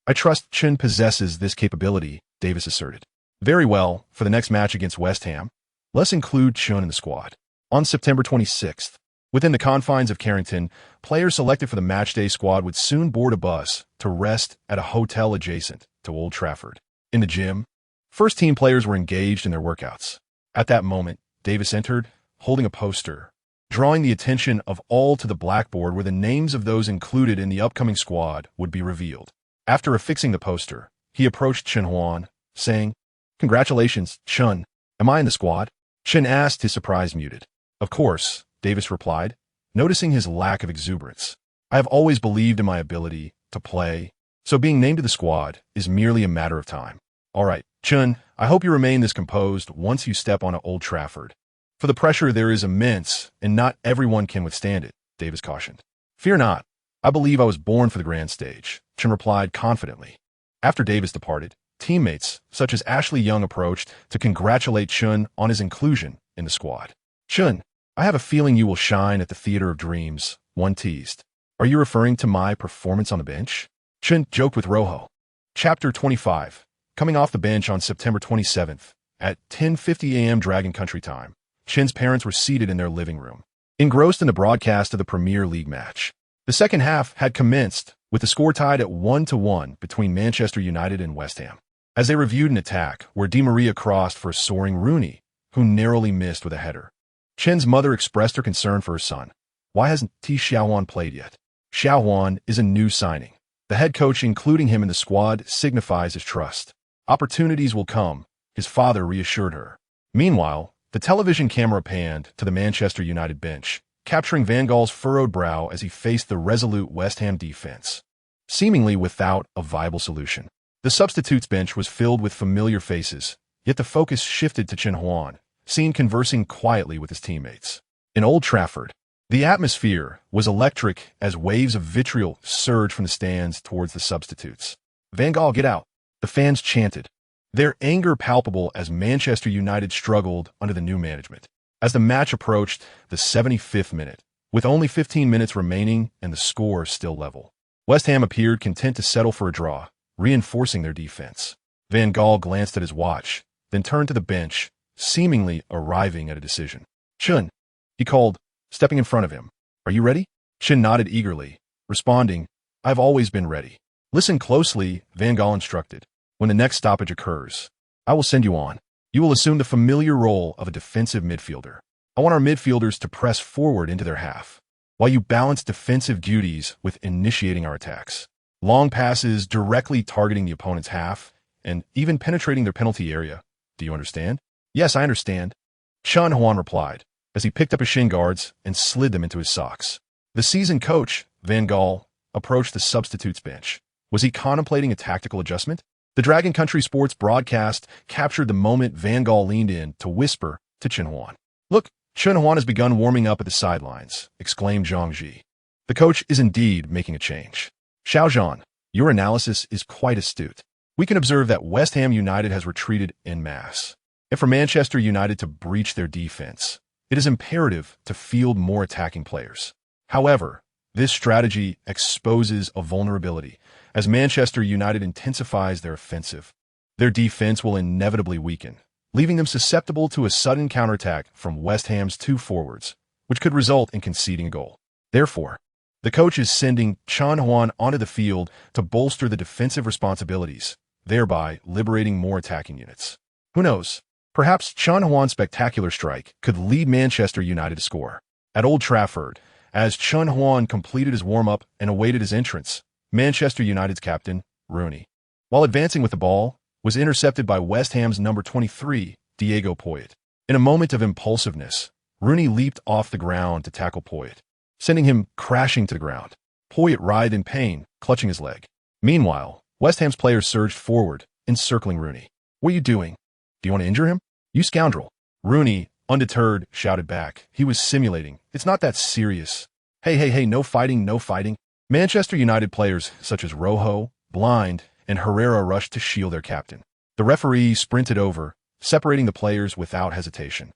"I trust Chen possesses this capability," Davis asserted. "Very well, for the next match against West Ham, let's include Chen in the squad." On September 26th, within the confines of Carrington, players selected for the matchday squad would soon board a bus to rest at a hotel adjacent to Old Trafford. In the gym, first-team players were engaged in their workouts. At that moment, Davis entered, holding a poster, drawing the attention of all to the blackboard where the names of those included in the upcoming squad would be revealed. After affixing the poster, he approached Chen Huan, saying, "Congratulations, Chen. Am I in the squad?" Chen asked, his surprise muted. "Of course," Davis replied, noticing his lack of exuberance. "I have always believed in my ability to play, so being named to the squad is merely a matter of time." "All right, Chen, I hope you remain this composed once you step onto Old Trafford. For the pressure there is immense, and not everyone can withstand it," Davis cautioned. "Fear not. I believe I was born for the grand stage," Chen replied confidently. After Davis departed, teammates such as Ashley Young approached to congratulate Chen on his inclusion in the squad. "Chen, I have a feeling you will shine at the Theater of Dreams," one teased. "Are you referring to my performance on the bench?" Chen joked with Rojo. Chapter 25. Coming off the bench on September 27th, at 10:50 a.m. Dragon Country time, Chen's parents were seated in their living room, engrossed in the broadcast of the Premier League match. The second half had commenced, with the score tied at 1-1 between Manchester United and West Ham. As they reviewed an attack where Di Maria crossed for a soaring Rooney, who narrowly missed with a header, Chen's mother expressed her concern for her son. "Why hasn't Xiao Junguang played yet?" Xiao Junguang is a new signing, The head coach, including him in the squad, signifies his trust. Opportunities will come, his father reassured her. Meanwhile, the television camera panned to the Manchester United bench, capturing Van Gaal's furrowed brow as he faced the resolute West Ham defense, seemingly without a viable solution. The substitutes bench was filled with familiar faces, yet the focus shifted to Chen Huan, seen conversing quietly with his teammates. In Old Trafford, the atmosphere was electric as waves of vitriol surged from the stands towards the substitutes. "Van Gaal, get out!" the fans chanted, their anger palpable as Manchester United struggled under the new management. As the match approached the 75th minute, with only 15 minutes remaining and the score still level, West Ham appeared content to settle for a draw, reinforcing their defense. Van Gaal glanced at his watch, then turned to the bench, seemingly arriving at a decision. "Chen," he called, stepping in front of him. "Are you ready?" Chen nodded eagerly, responding, "I've always been ready." "Listen closely," Van Gaal instructed. "When the next stoppage occurs, I will send you on. You will assume the familiar role of a defensive midfielder. I want our midfielders to press forward into their half, while you balance defensive duties with initiating our attacks. Long passes directly targeting the opponent's half, and even penetrating their penalty area. Do you understand?" "Yes, I understand," Chen Huan replied, as he picked up his shin guards and slid them into his socks. The seasoned coach, Van Gaal, approached the substitutes bench. Was he contemplating a tactical adjustment? The Dragon Country Sports broadcast captured the moment Van Gaal leaned in to whisper to Chen Huan. "Look, Chen Huan has begun warming up at the sidelines," exclaimed Zhang Ji. "The coach is indeed making a change." "Xiao Junguang, your analysis is quite astute. We can observe that West Ham United has retreated en masse. And for Manchester United to breach their defense, it is imperative to field more attacking players. However, this strategy exposes a vulnerability. As Manchester United intensifies their offensive, their defense will inevitably weaken, leaving them susceptible to a sudden counterattack from West Ham's two forwards, which could result in conceding a goal. Therefore, the coach is sending Chen Huan onto the field to bolster the defensive responsibilities, thereby liberating more attacking units. Who knows? Perhaps Chen Huan's spectacular strike could lead Manchester United to score. At Old Trafford, as Chen Huan completed his warm-up and awaited his entrance, Manchester United's captain, Rooney, while advancing with the ball, was intercepted by West Ham's number 23, Diego Poyet. In a moment of impulsiveness, Rooney leaped off the ground to tackle Poyet, sending him crashing to the ground. Poyet writhed in pain, clutching his leg. Meanwhile, West Ham's players surged forward, encircling Rooney. "What are you doing? Do you want to injure him? You scoundrel!" Rooney, undeterred, shouted back. He was simulating. "It's not that serious. Hey, no fighting, no fighting." Manchester United players such as Rojo, Blind, and Herrera rushed to shield their captain. The referee sprinted over, separating the players without hesitation,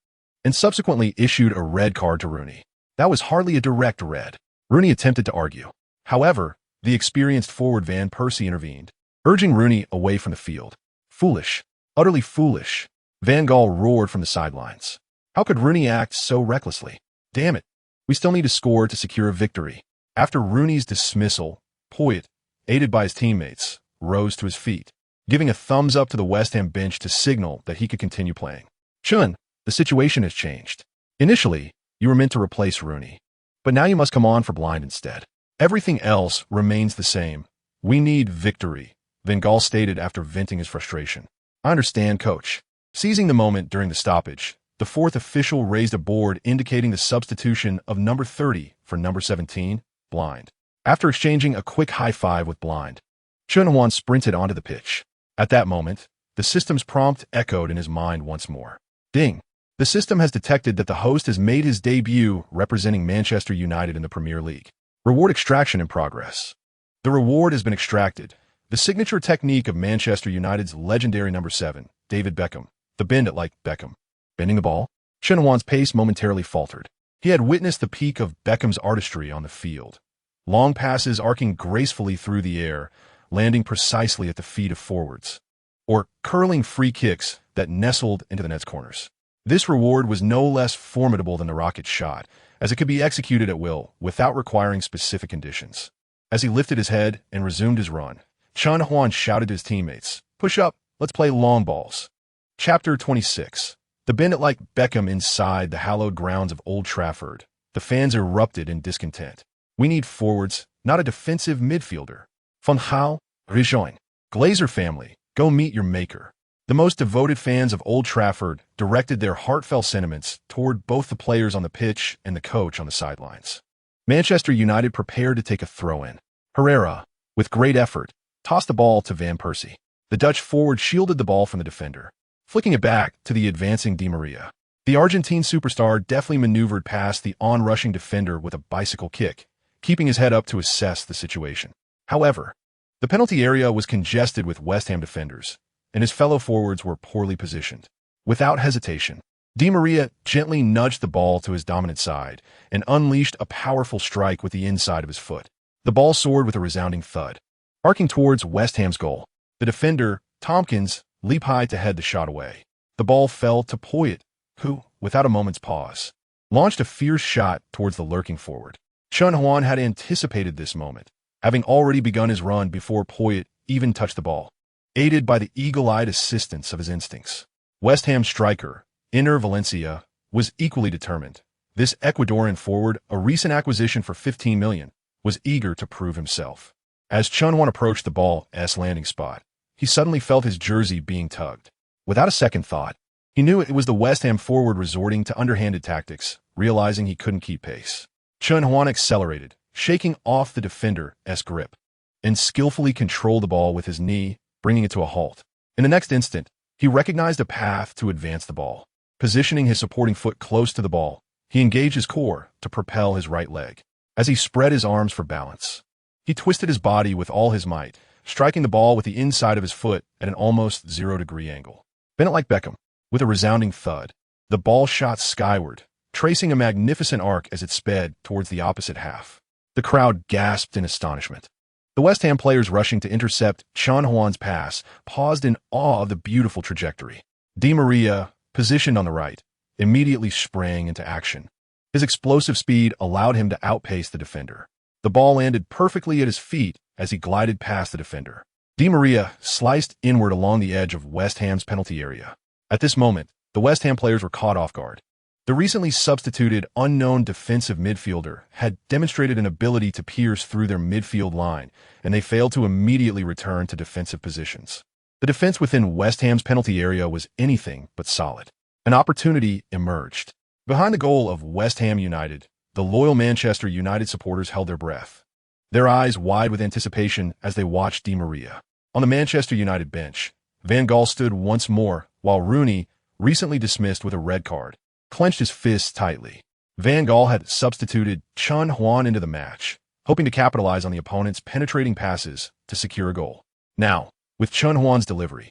and subsequently issued a red card to Rooney. That was hardly a direct red. Rooney attempted to argue. However, the experienced forward Van Persie intervened, urging Rooney away from the field. "Foolish. Utterly foolish," Van Gaal roared from the sidelines. "How could Rooney act so recklessly? Damn it. We still need to score to secure a victory." After Rooney's dismissal, Poyet, aided by his teammates, rose to his feet, giving a thumbs up to the West Ham bench to signal that he could continue playing. "Chen, the situation has changed. Initially, you were meant to replace Rooney, but now you must come on for Blind instead. Everything else remains the same. We need victory," Van Gaal stated after venting his frustration. "I understand, coach." Seizing the moment during the stoppage, the fourth official raised a board indicating the substitution of number 30 for number 17, Blind. After exchanging a quick high-five with Blind, Chen Huan sprinted onto the pitch. At that moment, the system's prompt echoed in his mind once more. Ding! The system has detected that the host has made his debut representing Manchester United in the Premier League. Reward extraction in progress. The reward has been extracted. The signature technique of Manchester United's legendary number 7, David Beckham. The bend it like Beckham. Bending the ball? Chen Huan's pace momentarily faltered. He had witnessed the peak of Beckham's artistry on the field. Long passes arcing gracefully through the air, landing precisely at the feet of forwards. Or curling free kicks that nestled into the net's corners. This reward was no less formidable than the rocket shot, as it could be executed at will, without requiring specific conditions. As he lifted his head and resumed his run, Chen Huan shouted to his teammates, "Push up, let's play long balls." Chapter 26. The bend it like Beckham inside the hallowed grounds of Old Trafford. The fans erupted in discontent. "We need forwards, not a defensive midfielder." Fun Hao, Rejoin. Glazer family, go meet your maker. The most devoted fans of Old Trafford directed their heartfelt sentiments toward both the players on the pitch and the coach on the sidelines. Manchester United prepared to take a throw-in. Herrera, with great effort, tossed the ball to Van Persie. The Dutch forward shielded the ball from the defender, flicking it back to the advancing Di Maria. The Argentine superstar deftly maneuvered past the on-rushing defender with a bicycle kick, keeping his head up to assess the situation. However, the penalty area was congested with West Ham defenders, and his fellow forwards were poorly positioned. Without hesitation, Di Maria gently nudged the ball to his dominant side and unleashed a powerful strike with the inside of his foot. The ball soared with a resounding thud, arcing towards West Ham's goal. The defender, Tompkins, leaped high to head the shot away. The ball fell to Poyet, who, without a moment's pause, launched a fierce shot towards the lurking forward. Chen Huan had anticipated this moment, having already begun his run before Poyet even touched the ball. Aided by the eagle-eyed assistance of his instincts, West Ham striker, Iner Valencia, was equally determined. This Ecuadorian forward, a recent acquisition for $15 million, was eager to prove himself. As Chen Huan approached the ball's landing spot, he suddenly felt his jersey being tugged. Without a second thought, he knew it was the West Ham forward resorting to underhanded tactics, realizing he couldn't keep pace. Chen Huan accelerated, shaking off the defender's grip, and skillfully controlled the ball with his knee, bringing it to a halt. In the next instant, he recognized a path to advance the ball. Positioning his supporting foot close to the ball, he engaged his core to propel his right leg. As he spread his arms for balance, he twisted his body with all his might, striking the ball with the inside of his foot at an almost 0-degree angle. Bent like Beckham, with a resounding thud, the ball shot skyward, tracing a magnificent arc as it sped towards the opposite half. The crowd gasped in astonishment. The West Ham players rushing to intercept Chen Huan's pass paused in awe of the beautiful trajectory. Di Maria, positioned on the right, immediately sprang into action. His explosive speed allowed him to outpace the defender. The ball landed perfectly at his feet as he glided past the defender. Di Maria sliced inward along the edge of West Ham's penalty area. At this moment, the West Ham players were caught off guard. The recently substituted unknown defensive midfielder had demonstrated an ability to pierce through their midfield line, and they failed to immediately return to defensive positions. The defense within West Ham's penalty area was anything but solid. An opportunity emerged. Behind the goal of West Ham United, the loyal Manchester United supporters held their breath, their eyes wide with anticipation as they watched Di Maria. On the Manchester United bench, Van Gaal stood once more, while Rooney, recently dismissed with a red card, clenched his fists tightly. Van Gaal had substituted Chen Huan into the match, hoping to capitalize on the opponent's penetrating passes to secure a goal. Now, with Chen Huan's delivery,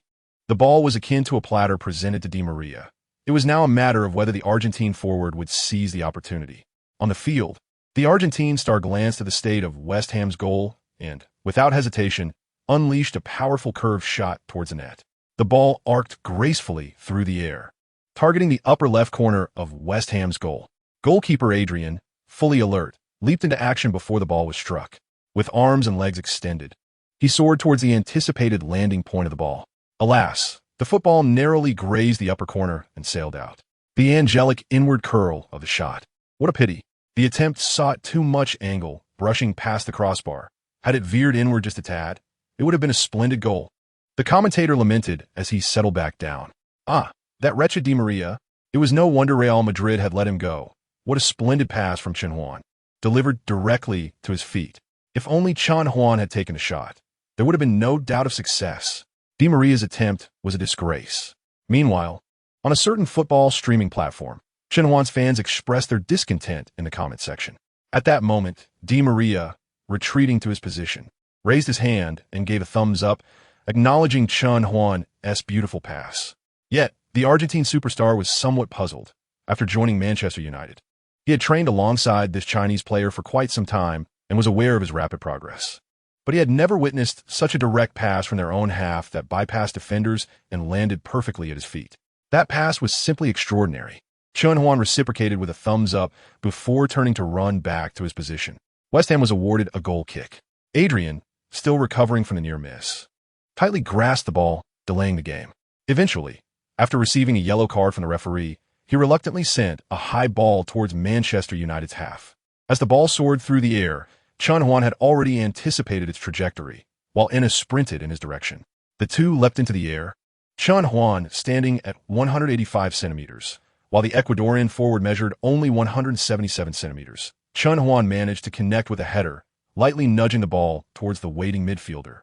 the ball was akin to a platter presented to Di Maria. It was now a matter of whether the Argentine forward would seize the opportunity. On the field, the Argentine star glanced at the state of West Ham's goal and, without hesitation, unleashed a powerful curved shot towards the net. The ball arced gracefully through the air, targeting the upper left corner of West Ham's goal. Goalkeeper Adrian, fully alert, leaped into action before the ball was struck. With arms and legs extended, he soared towards the anticipated landing point of the ball. Alas, the football narrowly grazed the upper corner and sailed out. The angelic inward curl of the shot. What a pity. The attempt sought too much angle, brushing past the crossbar. Had it veered inward just a tad, it would have been a splendid goal. The commentator lamented as he settled back down. Ah, that wretched Di Maria. It was no wonder Real Madrid had let him go. What a splendid pass from Chen Huan, delivered directly to his feet. If only Chen Huan had taken a shot, there would have been no doubt of success. Di Maria's attempt was a disgrace. Meanwhile, on a certain football streaming platform, Chen Huan's fans expressed their discontent in the comment section. At that moment, Di Maria, retreating to his position, raised his hand and gave a thumbs up, acknowledging Chen Huan's beautiful pass. Yet, the Argentine superstar was somewhat puzzled after joining Manchester United. He had trained alongside this Chinese player for quite some time and was aware of his rapid progress. But he had never witnessed such a direct pass from their own half that bypassed defenders and landed perfectly at his feet. That pass was simply extraordinary. Chen Huan reciprocated with a thumbs up before turning to run back to his position. West Ham was awarded a goal kick. Adrian, still recovering from the near miss, tightly grasped the ball, delaying the game. Eventually, after receiving a yellow card from the referee, he reluctantly sent a high ball towards Manchester United's half. As the ball soared through the air, Chen Huan had already anticipated its trajectory, while Enna sprinted in his direction. The two leapt into the air, Chen Huan standing at 185 centimeters, while the Ecuadorian forward measured only 177 centimeters. Chen Huan managed to connect with a header, lightly nudging the ball towards the waiting midfielder,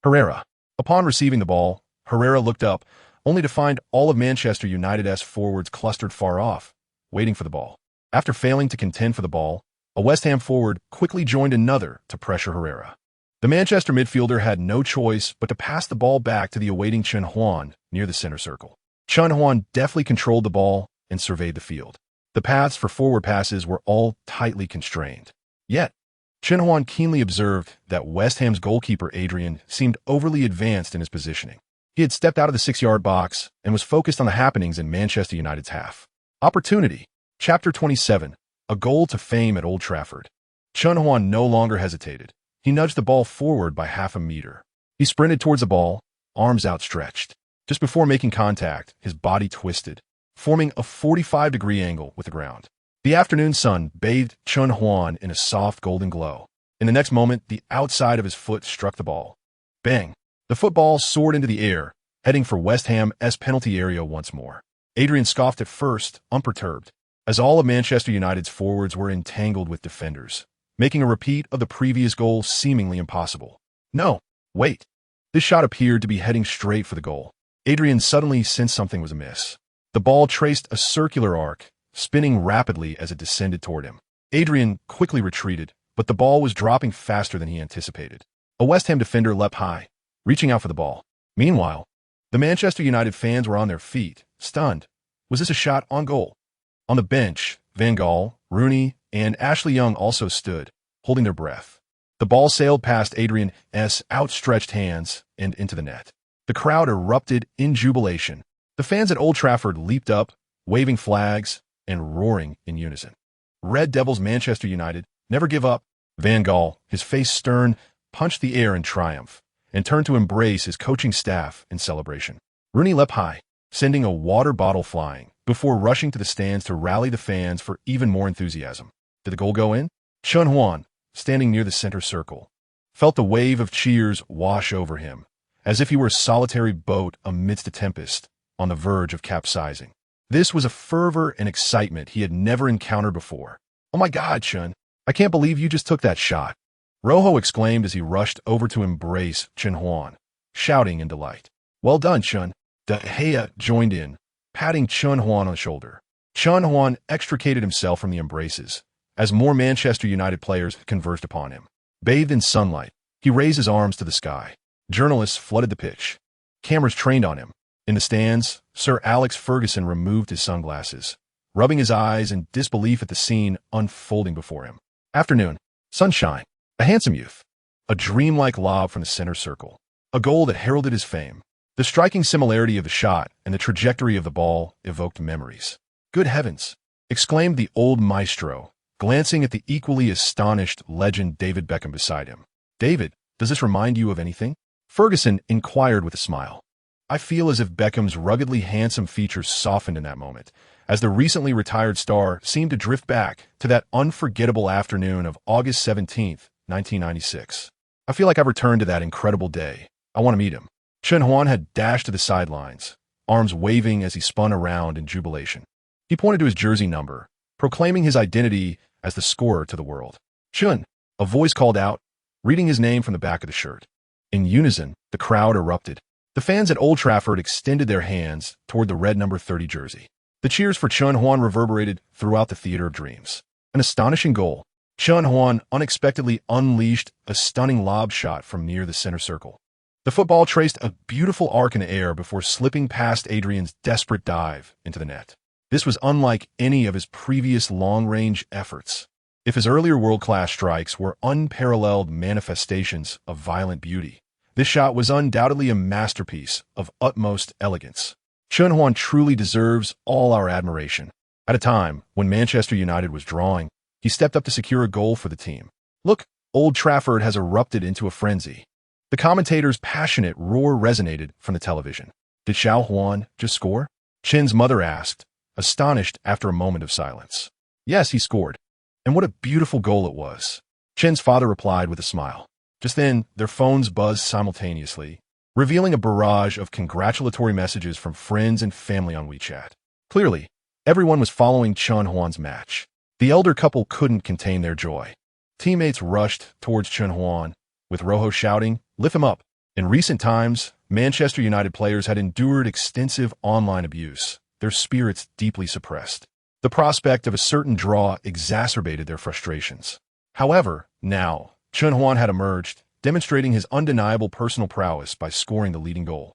Herrera. Upon receiving the ball, Herrera looked up, only to find all of Manchester United's forwards clustered far off, waiting for the ball. After failing to contend for the ball, a West Ham forward quickly joined another to pressure Herrera. The Manchester midfielder had no choice but to pass the ball back to the awaiting Chen Huan near the center circle. Chen Huan deftly controlled the ball and surveyed the field. The paths for forward passes were all tightly constrained. Yet, Chen Huan keenly observed that West Ham's goalkeeper Adrian seemed overly advanced in his positioning. He had stepped out of the 6-yard box and was focused on the happenings in Manchester United's half. Opportunity. Chapter 27. A goal to fame at Old Trafford. Chen Huan no longer hesitated. He nudged the ball forward by half a meter. He sprinted towards the ball, arms outstretched. Just before making contact, his body twisted, forming a 45-degree angle with the ground. The afternoon sun bathed Chen Huan in a soft golden glow. In the next moment, the outside of his foot struck the ball. Bang! The football soared into the air, heading for West Ham's penalty area once more. Adrian scoffed at first, unperturbed, as all of Manchester United's forwards were entangled with defenders, making a repeat of the previous goal seemingly impossible. No, wait. This shot appeared to be heading straight for the goal. Adrian suddenly sensed something was amiss. The ball traced a circular arc, spinning rapidly as it descended toward him. Adrian quickly retreated, but the ball was dropping faster than he anticipated. A West Ham defender leapt high, reaching out for the ball. Meanwhile, the Manchester United fans were on their feet, stunned. Was this a shot on goal? On the bench, Van Gaal, Rooney, and Ashley Young also stood, holding their breath. The ball sailed past Adrian's outstretched hands and into the net. The crowd erupted in jubilation. The fans at Old Trafford leaped up, waving flags and roaring in unison. Red Devils Manchester United, never give up. Van Gaal, his face stern, punched the air in triumph and turned to embrace his coaching staff in celebration. Rooney leapt high, sending a water bottle flying, before rushing to the stands to rally the fans for even more enthusiasm. Did the goal go in? Chen Huan, standing near the center circle, felt the wave of cheers wash over him, as if he were a solitary boat amidst a tempest, on the verge of capsizing. This was a fervor and excitement he had never encountered before. "Oh my God, Chen, I can't believe you just took that shot," Rojo exclaimed as he rushed over to embrace Chen Huan, shouting in delight. "Well done, Chen." De Gea joined in, patting Chen Huan on the shoulder. Chen Huan extricated himself from the embraces, as more Manchester United players converged upon him. Bathed in sunlight, he raised his arms to the sky. Journalists flooded the pitch. Cameras trained on him. In the stands, Sir Alex Ferguson removed his sunglasses, rubbing his eyes in disbelief at the scene unfolding before him. Afternoon, sunshine, a handsome youth, a dreamlike lob from the center circle, a goal that heralded his fame. The striking similarity of the shot and the trajectory of the ball evoked memories. "Good heavens!" exclaimed the old maestro, glancing at the equally astonished legend David Beckham beside him. "David, does this remind you of anything?" Ferguson inquired with a smile. I feel as if Beckham's ruggedly handsome features softened in that moment, as the recently retired star seemed to drift back to that unforgettable afternoon of August 17th, 1996. "I feel like I've returned to that incredible day. I want to meet him." Chen Huan had dashed to the sidelines, arms waving as he spun around in jubilation. He pointed to his jersey number, proclaiming his identity as the scorer to the world. "Chen," a voice called out, reading his name from the back of the shirt. In unison, the crowd erupted. The fans at Old Trafford extended their hands toward the red number 30 jersey. The cheers for Chen Huan reverberated throughout the Theater of Dreams. An astonishing goal. Chen Huan unexpectedly unleashed a stunning lob shot from near the center circle. The football traced a beautiful arc in the air before slipping past Adrian's desperate dive into the net. This was unlike any of his previous long-range efforts. If his earlier world-class strikes were unparalleled manifestations of violent beauty, this shot was undoubtedly a masterpiece of utmost elegance. Chen Huan truly deserves all our admiration. At a time when Manchester United was drawing, he stepped up to secure a goal for the team. Look, Old Trafford has erupted into a frenzy. The commentator's passionate roar resonated from the television. Did Xiao Junguang just score? Chen's mother asked, astonished after a moment of silence. Yes, he scored. And what a beautiful goal it was. Chen's father replied with a smile. Just then, their phones buzzed simultaneously, revealing a barrage of congratulatory messages from friends and family on WeChat. Clearly, everyone was following Chen Huan's match. The elder couple couldn't contain their joy. Teammates rushed towards Chen Huan, with Rojo shouting, "Lift him up!" In recent times, Manchester United players had endured extensive online abuse, their spirits deeply suppressed. The prospect of a certain draw exacerbated their frustrations. However, now, Chen Huan had emerged, demonstrating his undeniable personal prowess by scoring the leading goal.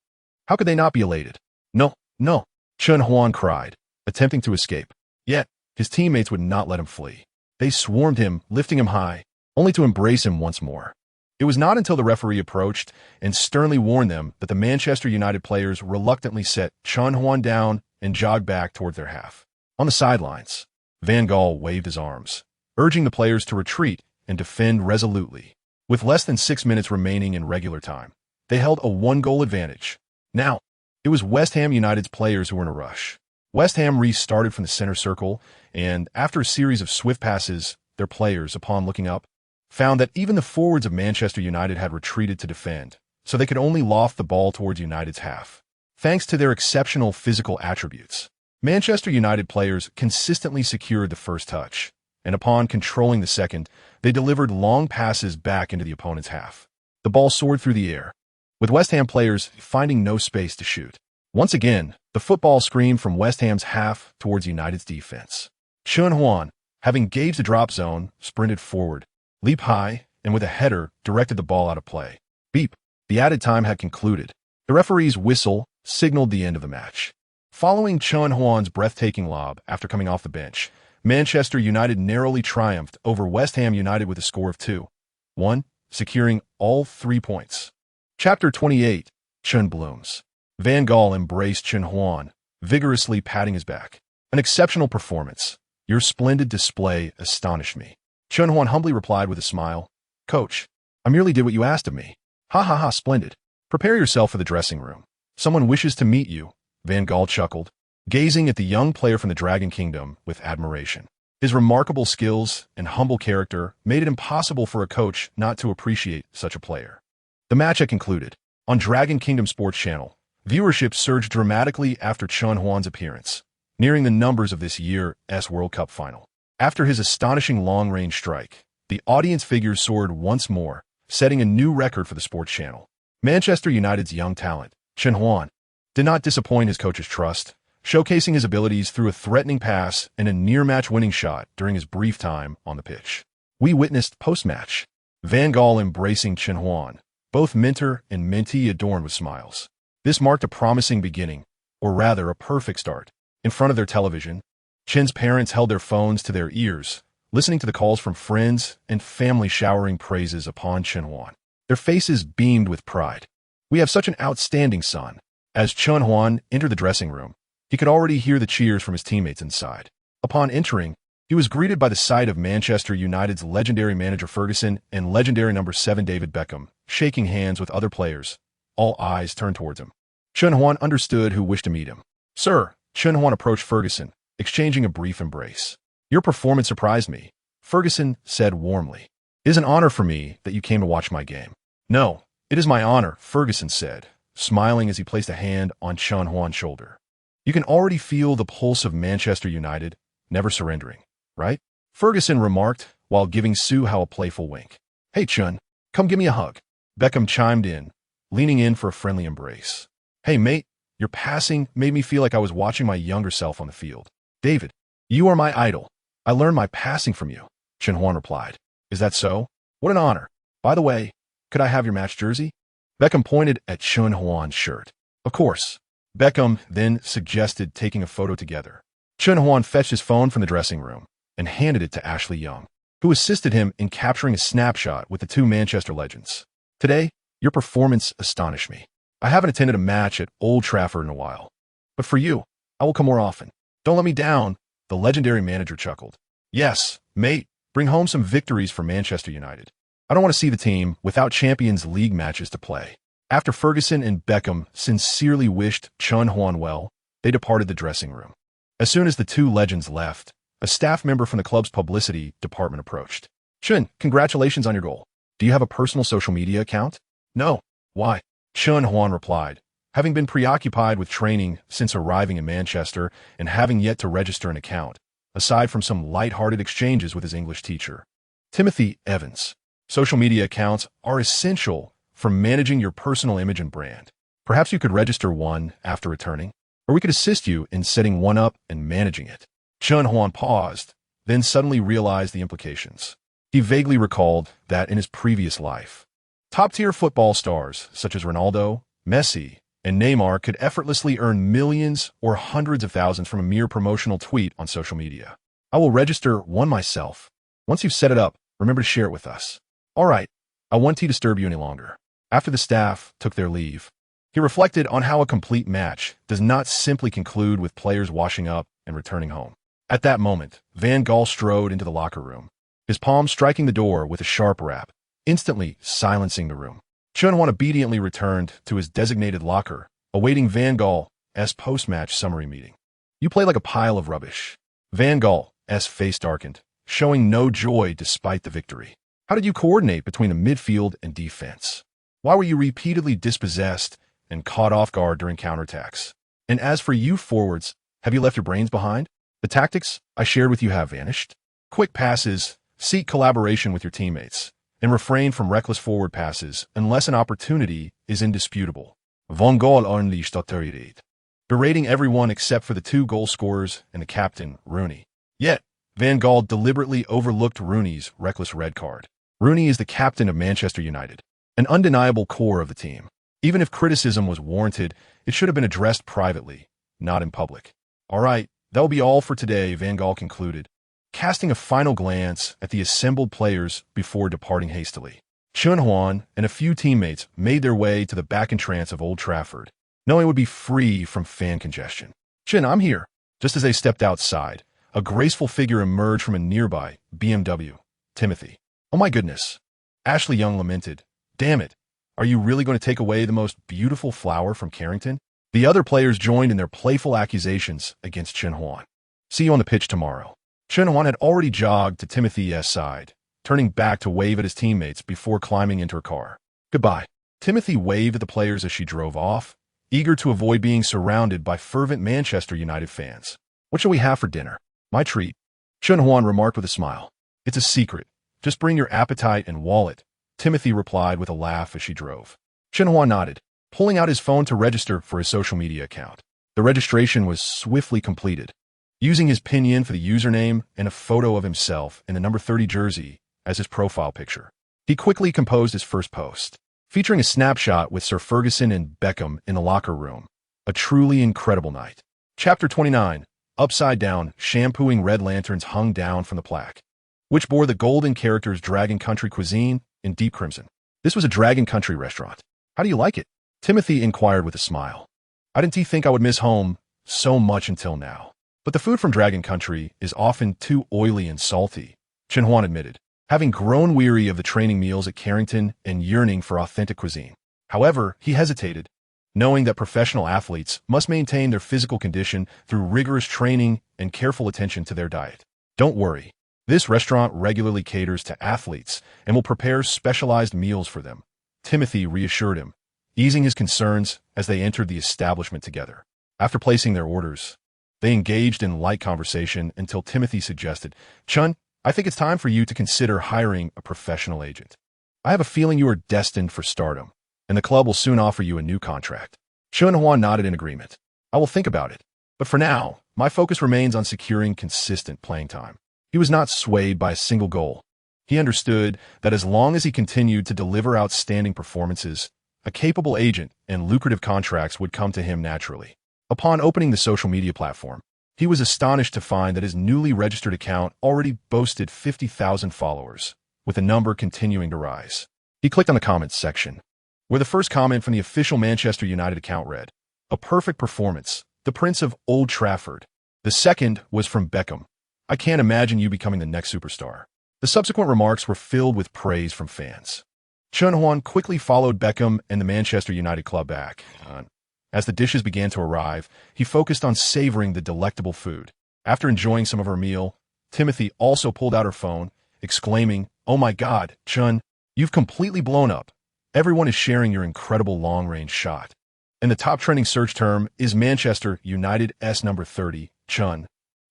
How could they not be elated? No, no, Chen Huan cried, attempting to escape. Yet, his teammates would not let him flee. They swarmed him, lifting him high, only to embrace him once more. It was not until the referee approached and sternly warned them that the Manchester United players reluctantly set Chen Huan down and jogged back towards their half. On the sidelines, Van Gaal waved his arms, urging the players to retreat and defend resolutely. With less than 6 minutes remaining in regular time, they held a 1-goal advantage. Now, it was West Ham United's players who were in a rush. West Ham restarted from the center circle, and after a series of swift passes, their players, upon looking up, found that even the forwards of Manchester United had retreated to defend, so they could only loft the ball towards United's half. Thanks to their exceptional physical attributes, Manchester United players consistently secured the first touch, and upon controlling the second, they delivered long passes back into the opponent's half. The ball soared through the air, with West Ham players finding no space to shoot. Once again, the football screamed from West Ham's half towards United's defense. Chen Huan, having gauged the drop zone, sprinted forward, leaped high, and with a header, directed the ball out of play. Beep! The added time had concluded. The referee's whistle signaled the end of the match. Following Chen Huan's breathtaking lob after coming off the bench, Manchester United narrowly triumphed over West Ham United with a score of 2-1, securing all 3 points. Chapter 28, Chen Blooms. Van Gaal embraced Chen Huan, vigorously patting his back. An exceptional performance. Your splendid display astonished me. Chen Huan humbly replied with a smile, "Coach, I merely did what you asked of me." "Ha ha ha, splendid. Prepare yourself for the dressing room. Someone wishes to meet you," Van Gaal chuckled, gazing at the young player from the Dragon Kingdom with admiration. His remarkable skills and humble character made it impossible for a coach not to appreciate such a player. The match had concluded. On Dragon Kingdom Sports Channel, viewership surged dramatically after Chen Huan's appearance, nearing the numbers of this year's World Cup final. After his astonishing long-range strike, the audience figures soared once more, setting a new record for the sports channel. Manchester United's young talent, Chen Huan, did not disappoint his coach's trust, showcasing his abilities through a threatening pass and a near-match winning shot during his brief time on the pitch. We witnessed post-match Van Gaal embracing Chen Huan, both mentor and mentee adorned with smiles. This marked a promising beginning, or rather a perfect start. In front of their television, Chen's parents held their phones to their ears, listening to the calls from friends and family showering praises upon Chen Huan. Their faces beamed with pride. "We have such an outstanding son." As Chen Huan entered the dressing room, he could already hear the cheers from his teammates inside. Upon entering, he was greeted by the sight of Manchester United's legendary manager Ferguson and legendary number 7 David Beckham, shaking hands with other players. All eyes turned towards him. Chen Huan understood who wished to meet him. "Sir," Chen Huan approached Ferguson, exchanging a brief embrace. "Your performance surprised me," Ferguson said warmly. "It is an honor for me that you came to watch my game." "No, it is my honor," Ferguson said, smiling as he placed a hand on Chen Huan's shoulder. "You can already feel the pulse of Manchester United, never surrendering, right?" Ferguson remarked, while giving Su Hao a playful wink. "Hey, Chen, come give me a hug." Beckham chimed in, leaning in for a friendly embrace. "Hey, mate, your passing made me feel like I was watching my younger self on the field." "David, you are my idol. I learned my passing from you," Chen Huan replied. "Is that so? What an honor. By the way, could I have your match jersey?" Beckham pointed at Chen Huan's shirt. "Of course." Beckham then suggested taking a photo together. Chen Huan fetched his phone from the dressing room and handed it to Ashley Young, who assisted him in capturing a snapshot with the two Manchester legends. "Today, your performance astonished me. I haven't attended a match at Old Trafford in a while. But for you, I will come more often. Don't let me down," the legendary manager chuckled. "Yes, mate, bring home some victories for Manchester United. I don't want to see the team without Champions League matches to play." After Ferguson and Beckham sincerely wished Chen Huan well, they departed the dressing room. As soon as the two legends left, a staff member from the club's publicity department approached. "Chen, congratulations on your goal. Do you have a personal social media account? No. Why? Chen Huan replied, having been preoccupied with training since arriving in Manchester and having yet to register an account, aside from some light-hearted exchanges with his English teacher. Timothy Evans. Social media accounts are essential for managing your personal image and brand. Perhaps you could register one after returning, or we could assist you in setting one up and managing it. Chen Huan paused, then suddenly realized the implications. He vaguely recalled that in his previous life, top-tier football stars such as Ronaldo, Messi, and Neymar could effortlessly earn millions or hundreds of thousands from a mere promotional tweet on social media. I will register one myself. Once you've set it up, remember to share it with us. All right, I won't disturb you any longer. After the staff took their leave, he reflected on how a complete match does not simply conclude with players washing up and returning home. At that moment, Van Gaal strode into the locker room, his palm striking the door with a sharp rap, instantly silencing the room. Chen Huan obediently returned to his designated locker, awaiting Van Gaal's post-match summary meeting. You play like a pile of rubbish. Van Gaal's face darkened, showing no joy despite the victory. How did you coordinate between the midfield and defense? Why were you repeatedly dispossessed and caught off guard during counterattacks? And as for you forwards, have you left your brains behind? The tactics I shared with you have vanished. Quick passes, seek collaboration with your teammates, and refrain from reckless forward passes unless an opportunity is indisputable. Van Gaal unleashed authority, berating everyone except for the two goal scorers and the captain, Rooney. Yet, Van Gaal deliberately overlooked Rooney's reckless red card. Rooney is the captain of Manchester United, an undeniable core of the team. Even if criticism was warranted, it should have been addressed privately, not in public. All right, that will be all for today, Van Gaal concluded, casting a final glance at the assembled players before departing hastily. Chen Huan and a few teammates made their way to the back entrance of Old Trafford, knowing it would be free from fan congestion. Chen, I'm here. Just as they stepped outside, a graceful figure emerged from a nearby BMW. Timothy. Oh my goodness. Ashley Young lamented. Damn it. Are you really going to take away the most beautiful flower from Carrington? The other players joined in their playful accusations against Chen Huan. See you on the pitch tomorrow. Chen Huan had already jogged to Timothy's side, turning back to wave at his teammates before climbing into her car. Goodbye. Timothy waved at the players as she drove off, eager to avoid being surrounded by fervent Manchester United fans. What shall we have for dinner? My treat. Chen Huan remarked with a smile. It's a secret. Just bring your appetite and wallet, Timothy replied with a laugh as she drove. Chen Huan nodded, pulling out his phone to register for his social media account. The registration was swiftly completed. Using his pinyin for the username and a photo of himself in the number 30 jersey as his profile picture, he quickly composed his first post, featuring a snapshot with Sir Ferguson and Beckham in the locker room. A truly incredible night. Chapter 29. Upside down, shampooing red lanterns hung down from the plaque, which bore the golden characters Dragon Country Cuisine in deep crimson. This was a Dragon Country restaurant. How do you like it? Timothy inquired with a smile. I didn't think I would miss home so much until now. But the food from Dragon Country is often too oily and salty, Chen Huan admitted, having grown weary of the training meals at Carrington and yearning for authentic cuisine. However, he hesitated, knowing that professional athletes must maintain their physical condition through rigorous training and careful attention to their diet. Don't worry. This restaurant regularly caters to athletes and will prepare specialized meals for them, Timothy reassured him, easing his concerns as they entered the establishment together. After placing their orders, they engaged in light conversation until Timothy suggested, Chun, I think it's time for you to consider hiring a professional agent. I have a feeling you are destined for stardom, and the club will soon offer you a new contract. Chen Huan nodded in agreement. I will think about it, but for now, my focus remains on securing consistent playing time. He was not swayed by a single goal. He understood that as long as he continued to deliver outstanding performances, a capable agent and lucrative contracts would come to him naturally. Upon opening the social media platform, he was astonished to find that his newly registered account already boasted 50,000 followers, with the number continuing to rise. He clicked on the comments section, where the first comment from the official Manchester United account read, "A perfect performance, the Prince of Old Trafford." The second was from Beckham. "I can't imagine you becoming the next superstar." The subsequent remarks were filled with praise from fans. Chen Huan quickly followed Beckham and the Manchester United club back. As the dishes began to arrive, he focused on savoring the delectable food. After enjoying some of her meal, Timothy also pulled out her phone, exclaiming, "Oh my God, Chun, You've completely blown up. Everyone is sharing your incredible long-range shot. And the top trending search term is Manchester United's number 30, Chen.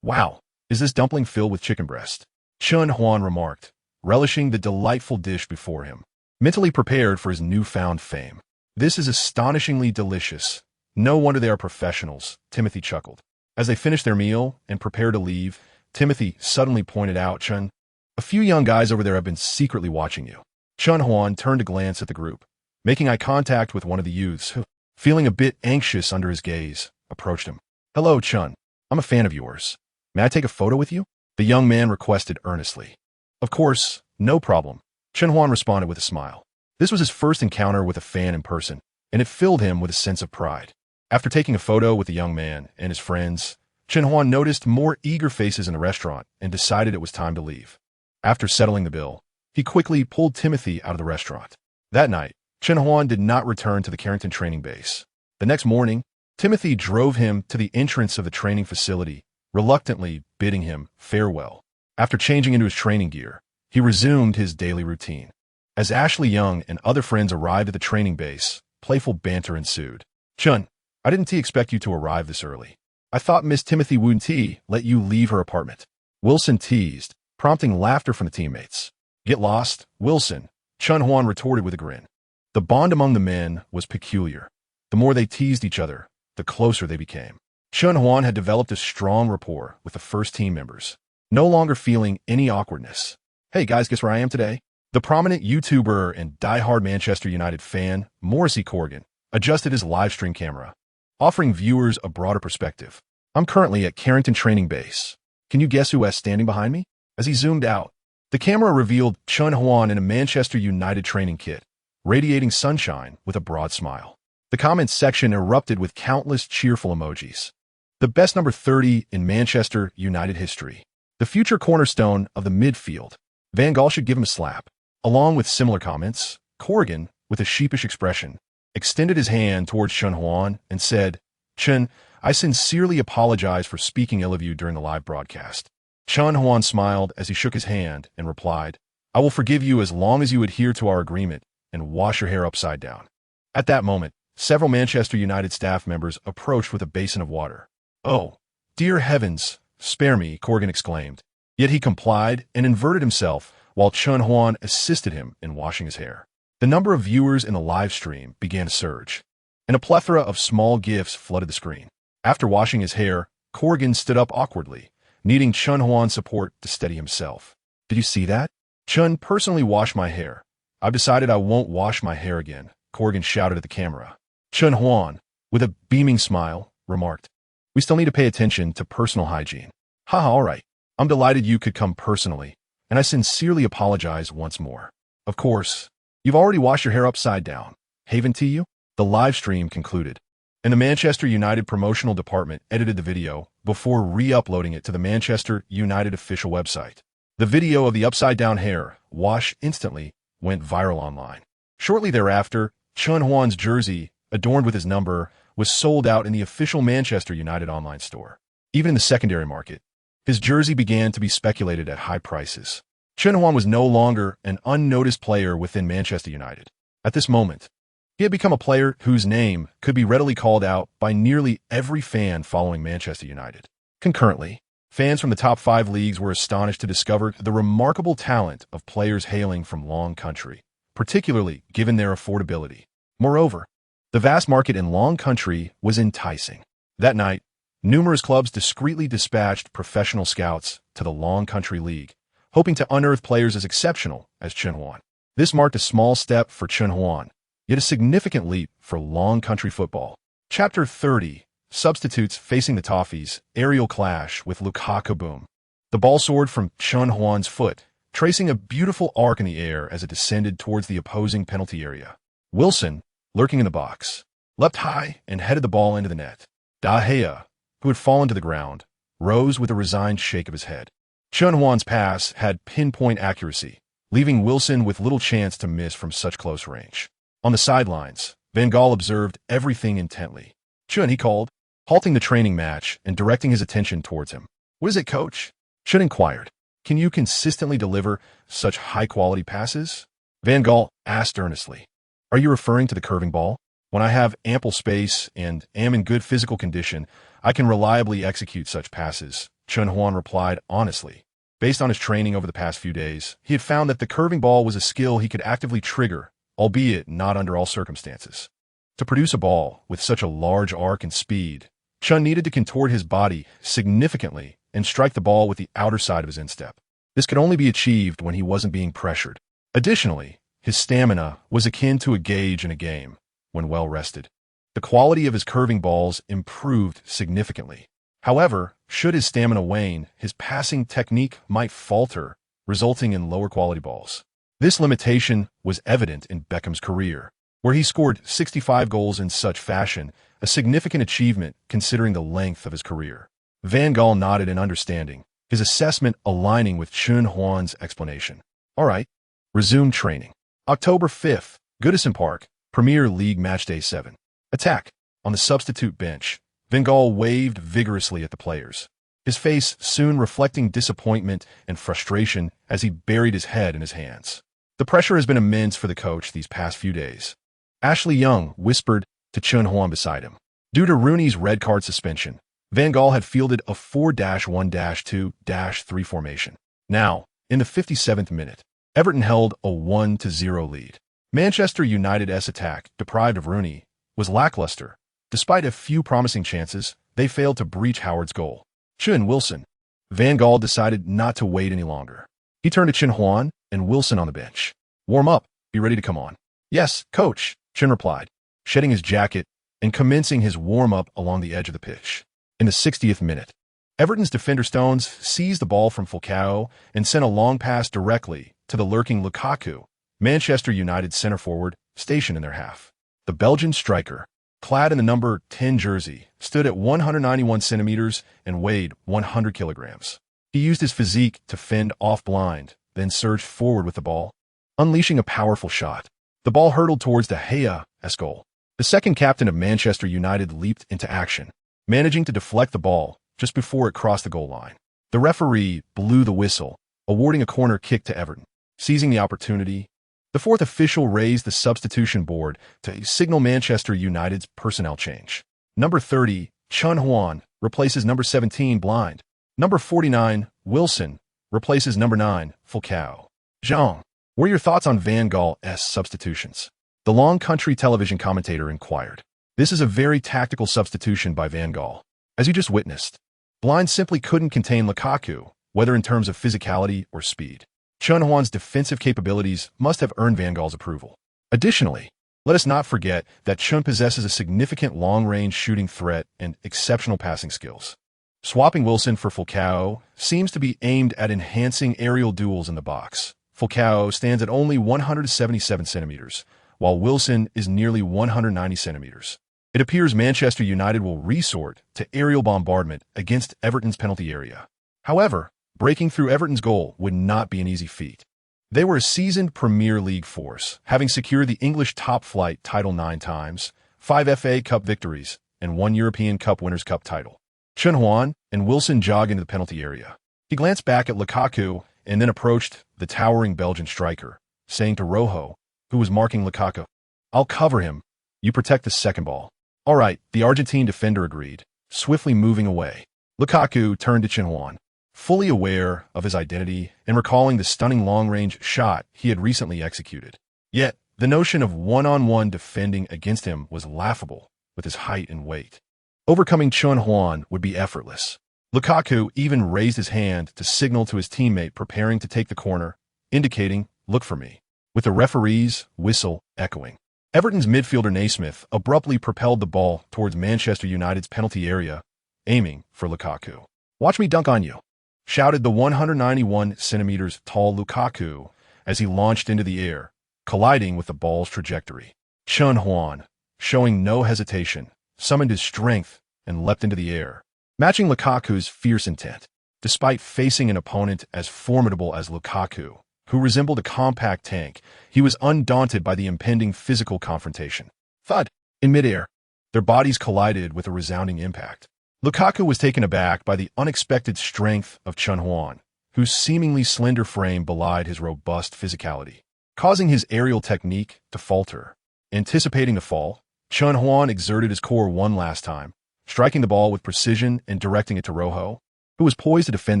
Wow, is this dumpling filled with chicken breast? Chen Huan remarked, relishing the delightful dish before him, mentally prepared for his newfound fame. This is astonishingly delicious. No wonder they are professionals, Timothy chuckled. As they finished their meal and prepared to leave, Timothy suddenly pointed out, Chen, a few young guys over there have been secretly watching you. Chen Huan turned to glance at the group, making eye contact with one of the youths who, feeling a bit anxious under his gaze, approached him. Hello, Chen. I'm a fan of yours. May I take a photo with you? The young man requested earnestly. Of course, no problem. Chen Huan responded with a smile. This was his first encounter with a fan in person, and it filled him with a sense of pride. After taking a photo with the young man and his friends, Chen Huan noticed more eager faces in the restaurant and decided it was time to leave. After settling the bill, he quickly pulled Timothy out of the restaurant. That night, Chen Huan did not return to the Carrington training base. The next morning, Timothy drove him to the entrance of the training facility, reluctantly bidding him farewell. After changing into his training gear, he resumed his daily routine. As Ashley Young and other friends arrived at the training base, playful banter ensued. Chen, I didn't expect you to arrive this early. I thought Miss Timothy Woon-T let you leave her apartment. Wilson teased, prompting laughter from the teammates. Get lost, Wilson, Chen Huan retorted with a grin. The bond among the men was peculiar. The more they teased each other, the closer they became. Chen Huan had developed a strong rapport with the first team members, no longer feeling any awkwardness. Hey guys, guess where I am today? The prominent YouTuber and die-hard Manchester United fan, Morrissey Corrigan, adjusted his live stream camera, offering viewers a broader perspective. I'm currently at Carrington Training Base. Can you guess who is standing behind me? As he zoomed out, the camera revealed Chen Huan in a Manchester United training kit, radiating sunshine with a broad smile. The comments section erupted with countless cheerful emojis. The best number 30 in Manchester United history. The future cornerstone of the midfield. Van Gaal should give him a slap. Along with similar comments, Corrigan, with a sheepish expression, extended his hand towards Chen Huan and said, Chen, I sincerely apologize for speaking ill of you during the live broadcast. Chen Huan smiled as he shook his hand and replied, I will forgive you as long as you adhere to our agreement and wash your hair upside down. At that moment, several Manchester United staff members approached with a basin of water. Oh, dear heavens, spare me, Corrigan exclaimed. Yet he complied and inverted himself while Chen Huan assisted him in washing his hair. The number of viewers in the live stream began to surge, and a plethora of small gifs flooded the screen. After washing his hair, Corrigan stood up awkwardly, needing Chen Huan's support to steady himself. Did you see that? Chen personally washed my hair. I've decided I won't wash my hair again, Corrigan shouted at the camera. Chen Huan, with a beaming smile, remarked, we still need to pay attention to personal hygiene. Haha, all right. I'm delighted you could come personally, and I sincerely apologize once more. Of course, you've already washed your hair upside down. Haven't you? The live stream concluded, and the Manchester United promotional department edited the video before re-uploading it to the Manchester United official website. The video of the upside-down hair wash instantly went viral online. Shortly thereafter, Chen Huan's jersey, adorned with his number, was sold out in the official Manchester United online store. Even in the secondary market, his jersey began to be speculated at high prices. Chen Huan was no longer an unnoticed player within Manchester United. At this moment, he had become a player whose name could be readily called out by nearly every fan following Manchester United. Concurrently, fans from the top 5 leagues were astonished to discover the remarkable talent of players hailing from Long Country, particularly given their affordability. Moreover, the vast market in Long Country was enticing. That night, numerous clubs discreetly dispatched professional scouts to the Long Country League, hoping to unearth players as exceptional as Chen Huan. This marked a small step for Chen Huan, yet a significant leap for Long Country football. Chapter 30, Substitutes facing the Toffees, aerial clash with Lukaku boom. The ball soared from Chen Huan's foot, tracing a beautiful arc in the air as it descended towards the opposing penalty area. Wilson, lurking in the box, leapt high and headed the ball into the net. De Gea, who had fallen to the ground, rose with a resigned shake of his head. Chen Huan's pass had pinpoint accuracy, leaving Wilson with little chance to miss from such close range. On the sidelines, Van Gaal observed everything intently. Chen, he called, halting the training match and directing his attention towards him. What is it, coach? Chen inquired. Can you consistently deliver such high-quality passes? Van Gaal asked earnestly. Are you referring to the curving ball? When I have ample space and am in good physical condition, I can reliably execute such passes, Chen Huan replied honestly. Based on his training over the past few days, he had found that the curving ball was a skill he could actively trigger, albeit not under all circumstances. To produce a ball with such a large arc and speed, Chen needed to contort his body significantly and strike the ball with the outer side of his instep. This could only be achieved when he wasn't being pressured. Additionally, his stamina was akin to a gauge in a game. When well rested, the quality of his curving balls improved significantly. However, should his stamina wane, his passing technique might falter, resulting in lower quality balls. This limitation was evident in Beckham's career, where he scored 65 goals in such fashion, a significant achievement considering the length of his career. Van Gaal nodded in understanding, his assessment aligning with Chen Huan's explanation. All right, resume training. October 5th, Goodison Park, Premier League Matchday 7. Attack. On the substitute bench, Van Gaal waved vigorously at the players, his face soon reflecting disappointment and frustration as he buried his head in his hands. The pressure has been immense for the coach these past few days. Ashley Young whispered to Chen Huan beside him. Due to Rooney's red card suspension, Van Gaal had fielded a 4-1-2-3 formation. Now, in the 57th minute, Everton held a 1-0 lead. Manchester United's attack, deprived of Rooney, was lackluster. Despite a few promising chances, they failed to breach Howard's goal. Chen Wilson. Van Gaal decided not to wait any longer. He turned to Chen Huan and Wilson on the bench. Warm up. Be ready to come on. Yes, coach, Chen replied, shedding his jacket and commencing his warm-up along the edge of the pitch. In the 60th minute, Everton's defender Stones seized the ball from Falcao and sent a long pass directly to the lurking Lukaku, Manchester United center forward, stationed in their half. The Belgian striker, clad in the number 10 jersey, stood at 191 centimeters and weighed 100 kilograms. He used his physique to fend off blind, then surged forward with the ball, unleashing a powerful shot. The ball hurtled towards De Gea's goal. The second captain of Manchester United leaped into action, managing to deflect the ball just before it crossed the goal line. The referee blew the whistle, awarding a corner kick to Everton. Seizing the opportunity, the fourth official raised the substitution board to signal Manchester United's personnel change. Number 30, Chen Huan, replaces number 17, Blind. Number 49, Wilson, replaces number 9, Falcao. Zhang, what are your thoughts on Van Gaal's substitutions? The Long Country television commentator inquired. This is a very tactical substitution by Van Gaal. As you just witnessed, Blind simply couldn't contain Lukaku, whether in terms of physicality or speed. Chen Huan's defensive capabilities must have earned Van Gaal's approval. Additionally, let us not forget that Chen possesses a significant long-range shooting threat and exceptional passing skills. Swapping Wilson for Falcao seems to be aimed at enhancing aerial duels in the box. Falcao stands at only 177 centimeters, while Wilson is nearly 190 centimeters. It appears Manchester United will resort to aerial bombardment against Everton's penalty area. However, breaking through Everton's goal would not be an easy feat. They were a seasoned Premier League force, having secured the English top-flight title 9 times, 5 FA Cup victories, and 1 European Cup Winners' Cup title. Chen Huan and Wilson jogged into the penalty area. He glanced back at Lukaku and then approached the towering Belgian striker, saying to Rojo, who was marking Lukaku, "I'll cover him. You protect the second ball." "All right," the Argentine defender agreed, swiftly moving away. Lukaku turned to Chen Huan, fully aware of his identity and recalling the stunning long-range shot he had recently executed. Yet, the notion of one-on-one defending against him was laughable with his height and weight. Overcoming Chen Huan would be effortless. Lukaku even raised his hand to signal to his teammate preparing to take the corner, indicating, "Look for me," with the referee's whistle echoing. Everton's midfielder Naismith abruptly propelled the ball towards Manchester United's penalty area, aiming for Lukaku. "Watch me dunk on you," shouted the 191 centimeters tall Lukaku as he launched into the air, colliding with the ball's trajectory. Chen Huan, showing no hesitation, summoned his strength and leapt into the air, matching Lukaku's fierce intent. Despite facing an opponent as formidable as Lukaku, who resembled a compact tank, he was undaunted by the impending physical confrontation. Thud! In midair, their bodies collided with a resounding impact. Lukaku was taken aback by the unexpected strength of Chen Huan, whose seemingly slender frame belied his robust physicality. causing his aerial technique to falter. Anticipating the fall, Chen Huan exerted his core one last time, striking the ball with precision and directing it to Rojo, who was poised to defend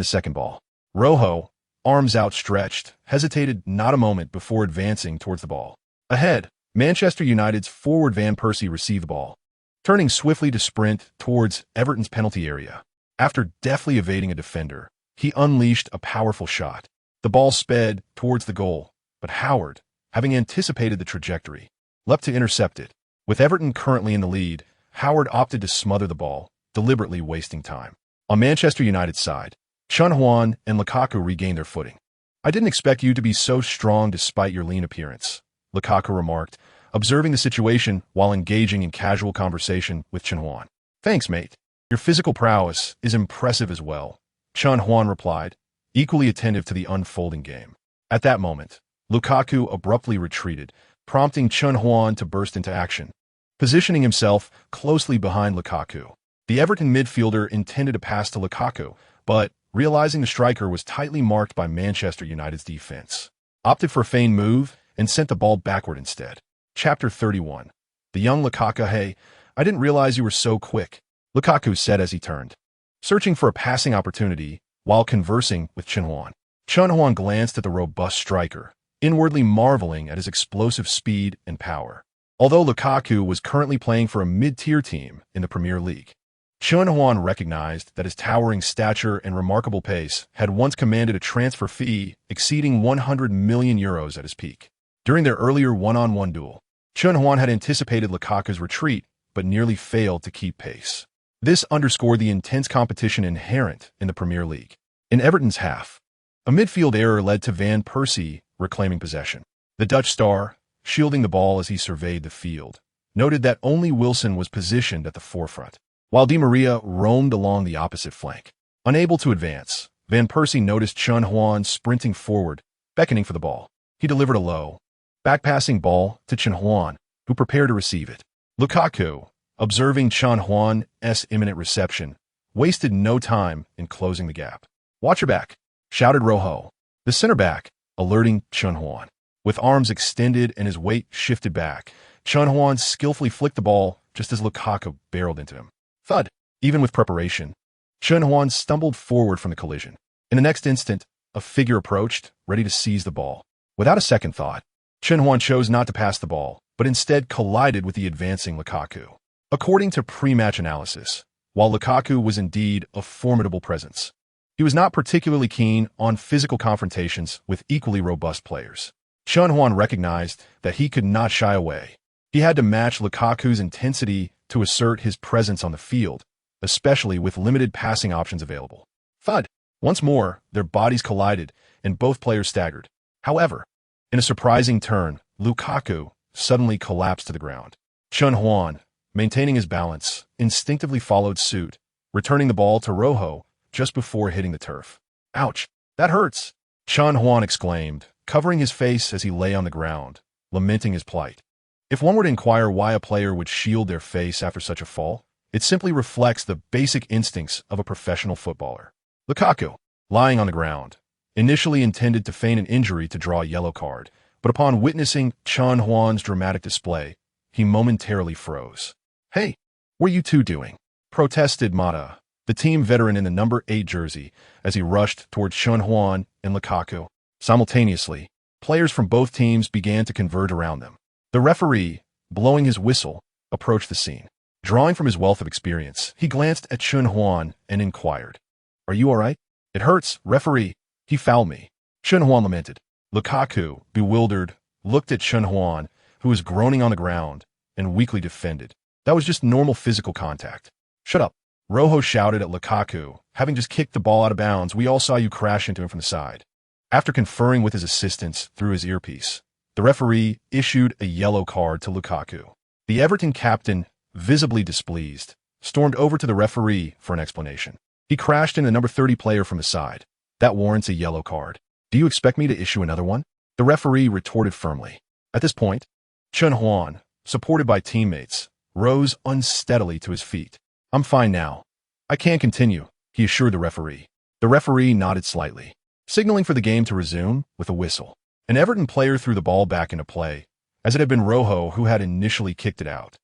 the second ball. Rojo, arms outstretched, hesitated not a moment before advancing towards the ball. Ahead, Manchester United's forward Van Persie received the ball, turning swiftly to sprint towards Everton's penalty area. After deftly evading a defender, he unleashed a powerful shot. The ball sped towards the goal, but Howard, having anticipated the trajectory, leapt to intercept it. With Everton currently in the lead, Howard opted to smother the ball, deliberately wasting time. On Manchester United's side, Chen Huan and Lukaku regained their footing. "I didn't expect you to be so strong despite your lean appearance," Lukaku remarked, observing the situation while engaging in casual conversation with Chen Huan. "Thanks, mate. Your physical prowess is impressive as well," Chen Huan replied, equally attentive to the unfolding game. At that moment, Lukaku abruptly retreated, prompting Chen Huan to burst into action. Positioning himself closely behind Lukaku, the Everton midfielder intended a pass to Lukaku, but, realizing the striker was tightly marked by Manchester United's defense, opted for a feigned move and sent the ball backward instead. Chapter 31. The young Lukaku. "Hey, I didn't realize you were so quick," Lukaku said as he turned, searching for a passing opportunity while conversing with Chen Huan. Chen Huan glanced at the robust striker, inwardly marveling at his explosive speed and power. Although Lukaku was currently playing for a mid-tier team in the Premier League, Chen Huan recognized that his towering stature and remarkable pace had once commanded a transfer fee exceeding €100 million at his peak. During their earlier one-on-one duel, Chen Huan had anticipated Lukaku's retreat but nearly failed to keep pace. This underscored the intense competition inherent in the Premier League. In Everton's half, a midfield error led to Van Persie reclaiming possession. The Dutch star, shielding the ball as he surveyed the field, noted that only Wilson was positioned at the forefront, while Di Maria roamed along the opposite flank. Unable to advance, Van Persie noticed Chen Huan sprinting forward, beckoning for the ball. He delivered a low, back-passing ball to Chen Huan, who prepared to receive it. Lukaku, observing Chen Huan's imminent reception, wasted no time in closing the gap. "Watch your back," shouted Rojo, the center-back, alerting Chen Huan. With arms extended and his weight shifted back, Chen Huan skillfully flicked the ball just as Lukaku barreled into him. Thud! Even with preparation, Chen Huan stumbled forward from the collision. In the next instant, a figure approached, ready to seize the ball. Without a second thought, Chen Huan chose not to pass the ball, but instead collided with the advancing Lukaku. According to pre-match analysis, while Lukaku was indeed a formidable presence, he was not particularly keen on physical confrontations with equally robust players. Chen Huan recognized that he could not shy away. He had to match Lukaku's intensity to assert his presence on the field, especially with limited passing options available. Thud! Once more, their bodies collided, and both players staggered. However, in a surprising turn, Lukaku suddenly collapsed to the ground. Chen Huan, maintaining his balance, instinctively followed suit, returning the ball to Rojo just before hitting the turf. "Ouch! That hurts!" Chen Huan exclaimed, covering his face as he lay on the ground, lamenting his plight. If one were to inquire why a player would shield their face after such a fall, it simply reflects the basic instincts of a professional footballer. Lukaku, lying on the ground, initially intended to feign an injury to draw a yellow card, but upon witnessing Chen Huan's dramatic display, he momentarily froze. "Hey, what are you two doing?" protested Mata, the team veteran in the number 8 jersey, as he rushed toward Chen Huan and Lukaku. Simultaneously, players from both teams began to converge around them. The referee, blowing his whistle, approached the scene. Drawing from his wealth of experience, he glanced at Chen Huan and inquired, "Are you all right?" "It hurts, referee. He fouled me," Chen Huan lamented. Lukaku, bewildered, looked at Chen Huan, who was groaning on the ground, and weakly defended. "That was just normal physical contact." "Shut up," Rojo shouted at Lukaku, having just kicked the ball out of bounds. "We all saw you crash into him from the side." After conferring with his assistants through his earpiece, the referee issued a yellow card to Lukaku. The Everton captain, visibly displeased, stormed over to the referee for an explanation. "He crashed into the number 30 player from the side. That warrants a yellow card. Do you expect me to issue another one?" The referee retorted firmly. At this point, Chen Huan, supported by teammates, rose unsteadily to his feet. "I'm fine now. I can continue," he assured the referee. The referee nodded slightly, signaling for the game to resume with a whistle. An Everton player threw the ball back into play, as it had been Rojo who had initially kicked it out.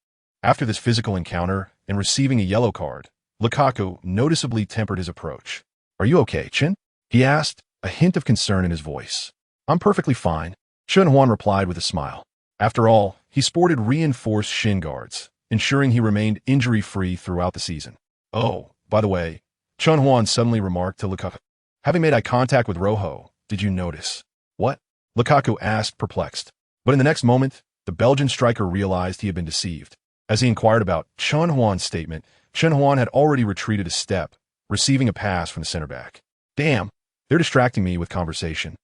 After this physical encounter and receiving a yellow card, Lukaku noticeably tempered his approach. "Are you okay, Chen?" he asked, a hint of concern in his voice. "I'm perfectly fine," Chen Huan replied with a smile. After all, he sported reinforced shin guards, ensuring he remained injury-free throughout the season. "Oh, by the way," Chen Huan suddenly remarked to Lukaku, "having made eye contact with Rojo, did you notice?" "What?" Lukaku asked, perplexed. But in the next moment, the Belgian striker realized he had been deceived. As he inquired about Chen Huan's statement, Chen Huan had already retreated a step, receiving a pass from the center back. "Damn, they're distracting me with conversation,"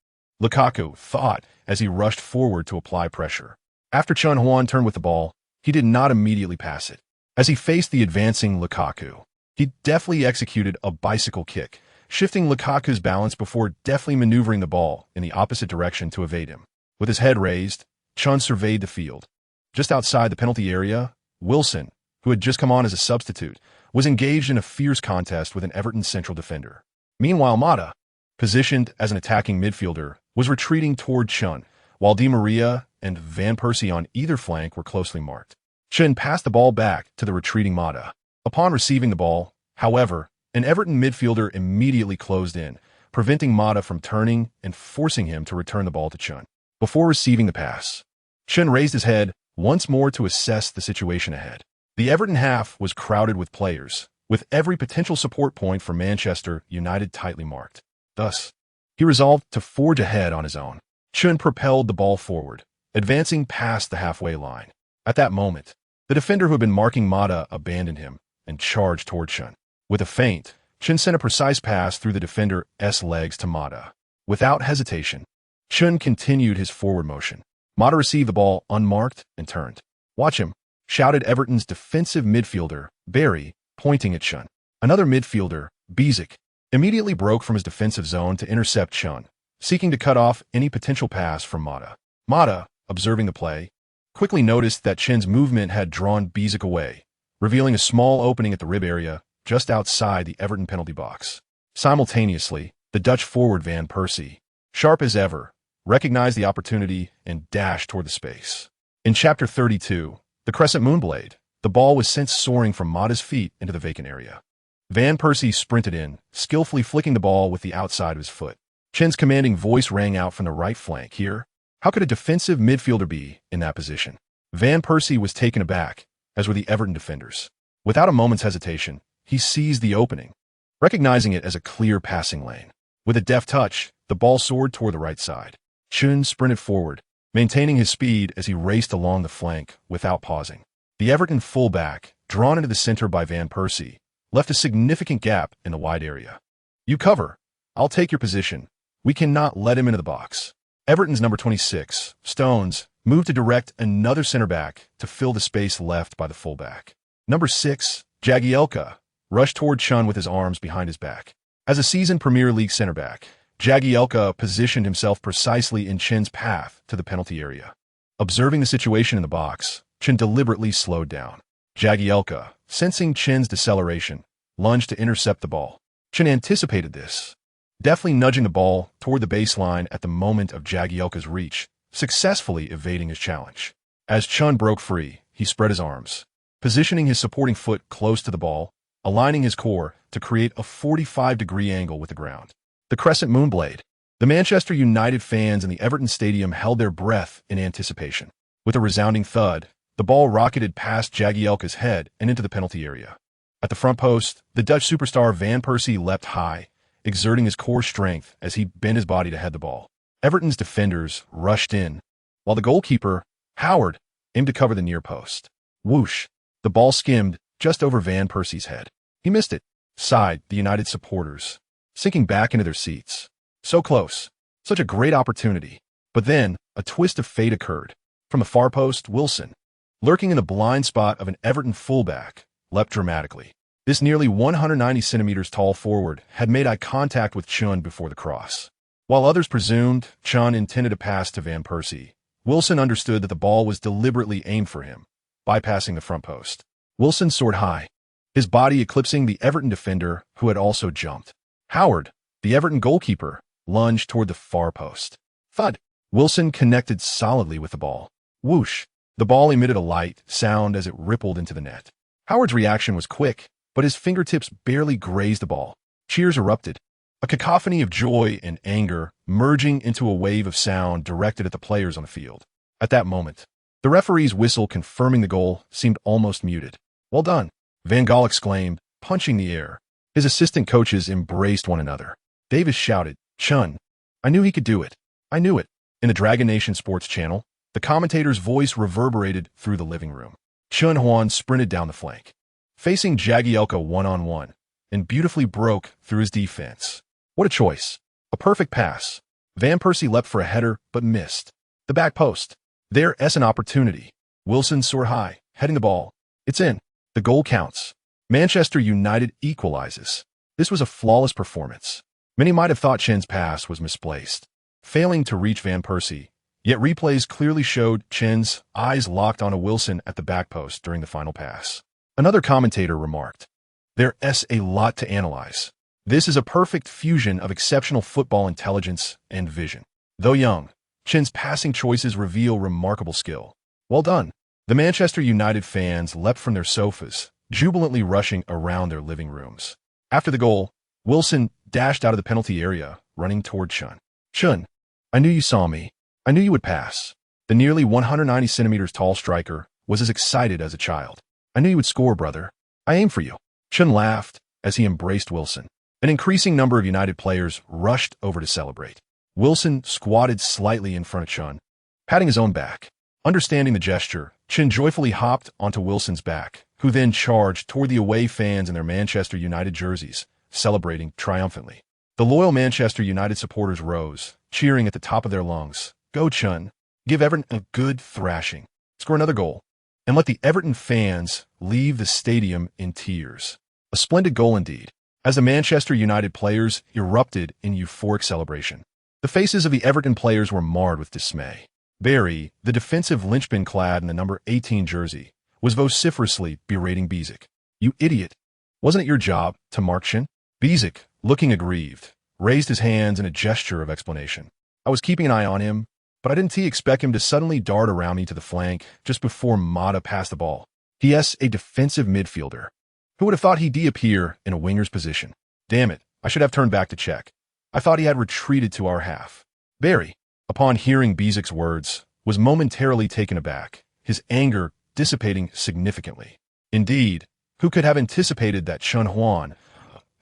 Lukaku thought as he rushed forward to apply pressure. After Chen Huan turned with the ball, he did not immediately pass it. As he faced the advancing Lukaku, he deftly executed a bicycle kick, shifting Lukaku's balance before deftly maneuvering the ball in the opposite direction to evade him. With his head raised, Chen surveyed the field. Just outside the penalty area, Wilson, who had just come on as a substitute, was engaged in a fierce contest with an Everton central defender. Meanwhile, Mata, positioned as an attacking midfielder, was retreating toward Chen, while Di Maria and Van Persie on either flank were closely marked. Chen passed the ball back to the retreating Mata. Upon receiving the ball, however, an Everton midfielder immediately closed in, preventing Mata from turning and forcing him to return the ball to Chen. Before receiving the pass, Chen raised his head once more to assess the situation ahead. The Everton half was crowded with players, with every potential support point for Manchester United tightly marked. Thus, he resolved to forge ahead on his own. Chen propelled the ball forward, advancing past the halfway line. At that moment, the defender who had been marking Mata abandoned him and charged toward Chen. With a feint, Chen sent a precise pass through the defender's legs to Mata. Without hesitation, Chen continued his forward motion. Mata received the ball unmarked and turned. "Watch him," shouted Everton's defensive midfielder, Barry, pointing at Chen. Another midfielder, Bezic, immediately broke from his defensive zone to intercept Chen, seeking to cut off any potential pass from Mata. Mata, observing the play, quickly noticed that Chen's movement had drawn Bezic away, revealing a small opening at the rib area just outside the Everton penalty box. Simultaneously, the Dutch forward Van Persie, sharp as ever, recognized the opportunity and dashed toward the space. In Chapter 32, the Crescent Moonblade, the ball was sent soaring from Mata's feet into the vacant area. Van Persie sprinted in, skillfully flicking the ball with the outside of his foot. Chen's commanding voice rang out from the right flank. "Here, how could a defensive midfielder be in that position?" Van Persie was taken aback, as were the Everton defenders. Without a moment's hesitation, he seized the opening, recognizing it as a clear passing lane. With a deft touch, the ball soared toward the right side. Chen sprinted forward, maintaining his speed as he raced along the flank without pausing. The Everton fullback, drawn into the center by Van Persie, left a significant gap in the wide area. "You cover. I'll take your position. We cannot let him into the box." Everton's number 26, Stones, moved to direct another center back to fill the space left by the fullback. Number 6, Jagielka, rushed toward Chen with his arms behind his back. As a seasoned Premier League center back, Jagielka positioned himself precisely in Chen's path to the penalty area. Observing the situation in the box, Chen deliberately slowed down. Jagielka, sensing Chen's deceleration, lunged to intercept the ball. Chen anticipated this, deftly nudging the ball toward the baseline at the moment of Jagielka's reach, successfully evading his challenge. As Chen broke free, he spread his arms, positioning his supporting foot close to the ball, aligning his core to create a 45-degree angle with the ground. The Crescent Moonblade. The Manchester United fans in the Everton Stadium held their breath in anticipation. With a resounding thud, the ball rocketed past Jagielka's head and into the penalty area. At the front post, the Dutch superstar Van Persie leapt high, exerting his core strength as he bent his body to head the ball. Everton's defenders rushed in, while the goalkeeper, Howard, aimed to cover the near post. Whoosh! The ball skimmed just over Van Persie's head. He missed it, sighed the United supporters, sinking back into their seats. So close. Such a great opportunity. But then, a twist of fate occurred. From the far post, Wilson, lurking in the blind spot of an Everton fullback, leapt dramatically. This nearly 190 centimeters tall forward had made eye contact with Chen before the cross. While others presumed Chen intended a pass to Van Persie, Wilson understood that the ball was deliberately aimed for him, bypassing the front post. Wilson soared high, his body eclipsing the Everton defender who had also jumped. Howard, the Everton goalkeeper, lunged toward the far post. Thud! Wilson connected solidly with the ball. Whoosh! The ball emitted a light sound as it rippled into the net. Howard's reaction was quick, but his fingertips barely grazed the ball. Cheers erupted, a cacophony of joy and anger merging into a wave of sound directed at the players on the field. At that moment, the referee's whistle confirming the goal seemed almost muted. "Well done," Van Gaal exclaimed, punching the air. His assistant coaches embraced one another. Davis shouted, "Chun, I knew he could do it. I knew it." In the Dragon Nation Sports channel, the commentator's voice reverberated through the living room. Chen Huan sprinted down the flank, facing Jagielka one-on-one, and beautifully broke through his defense. What a choice. A perfect pass. Van Persie leapt for a header, but missed. The back post. There's an opportunity. Wilson soared high, heading the ball. It's in. The goal counts. Manchester United equalizes. This was a flawless performance. Many might have thought Chen's pass was misplaced, failing to reach Van Persie, yet replays clearly showed Chen's eyes locked onto Wilson at the back post during the final pass. Another commentator remarked, "There's a lot to analyze. This is a perfect fusion of exceptional football intelligence and vision." Though young, Chen's passing choices reveal remarkable skill. Well done. The Manchester United fans leapt from their sofas, jubilantly rushing around their living rooms. After the goal, Wilson dashed out of the penalty area, running toward Chun. "Chun, I knew you saw me. I knew you would pass." The nearly 190 centimeters tall striker was as excited as a child. "I knew you would score, brother. I aimed for you." Chun laughed as he embraced Wilson. An increasing number of United players rushed over to celebrate. Wilson squatted slightly in front of Chun, patting his own back. Understanding the gesture, Chen joyfully hopped onto Wilson's back, who then charged toward the away fans in their Manchester United jerseys, celebrating triumphantly. The loyal Manchester United supporters rose, cheering at the top of their lungs. "Go, Chun. Give Everton a good thrashing. Score another goal. And let the Everton fans leave the stadium in tears." A splendid goal indeed, as the Manchester United players erupted in euphoric celebration. The faces of the Everton players were marred with dismay. Barry, the defensive linchpin clad in the number 18 jersey, was vociferously berating Bezic. "You idiot. Wasn't it your job to mark Chen?" Bezic, looking aggrieved, raised his hands in a gesture of explanation. "I was keeping an eye on him, but I didn't expect him to suddenly dart around me to the flank just before Mata passed the ball. He's a defensive midfielder. Who would have thought he'd appear in a winger's position? Damn it, I should have turned back to check. I thought he had retreated to our half." Barry, upon hearing Bezic's words, was momentarily taken aback, his anger dissipating significantly. Indeed, who could have anticipated that Chen Huan,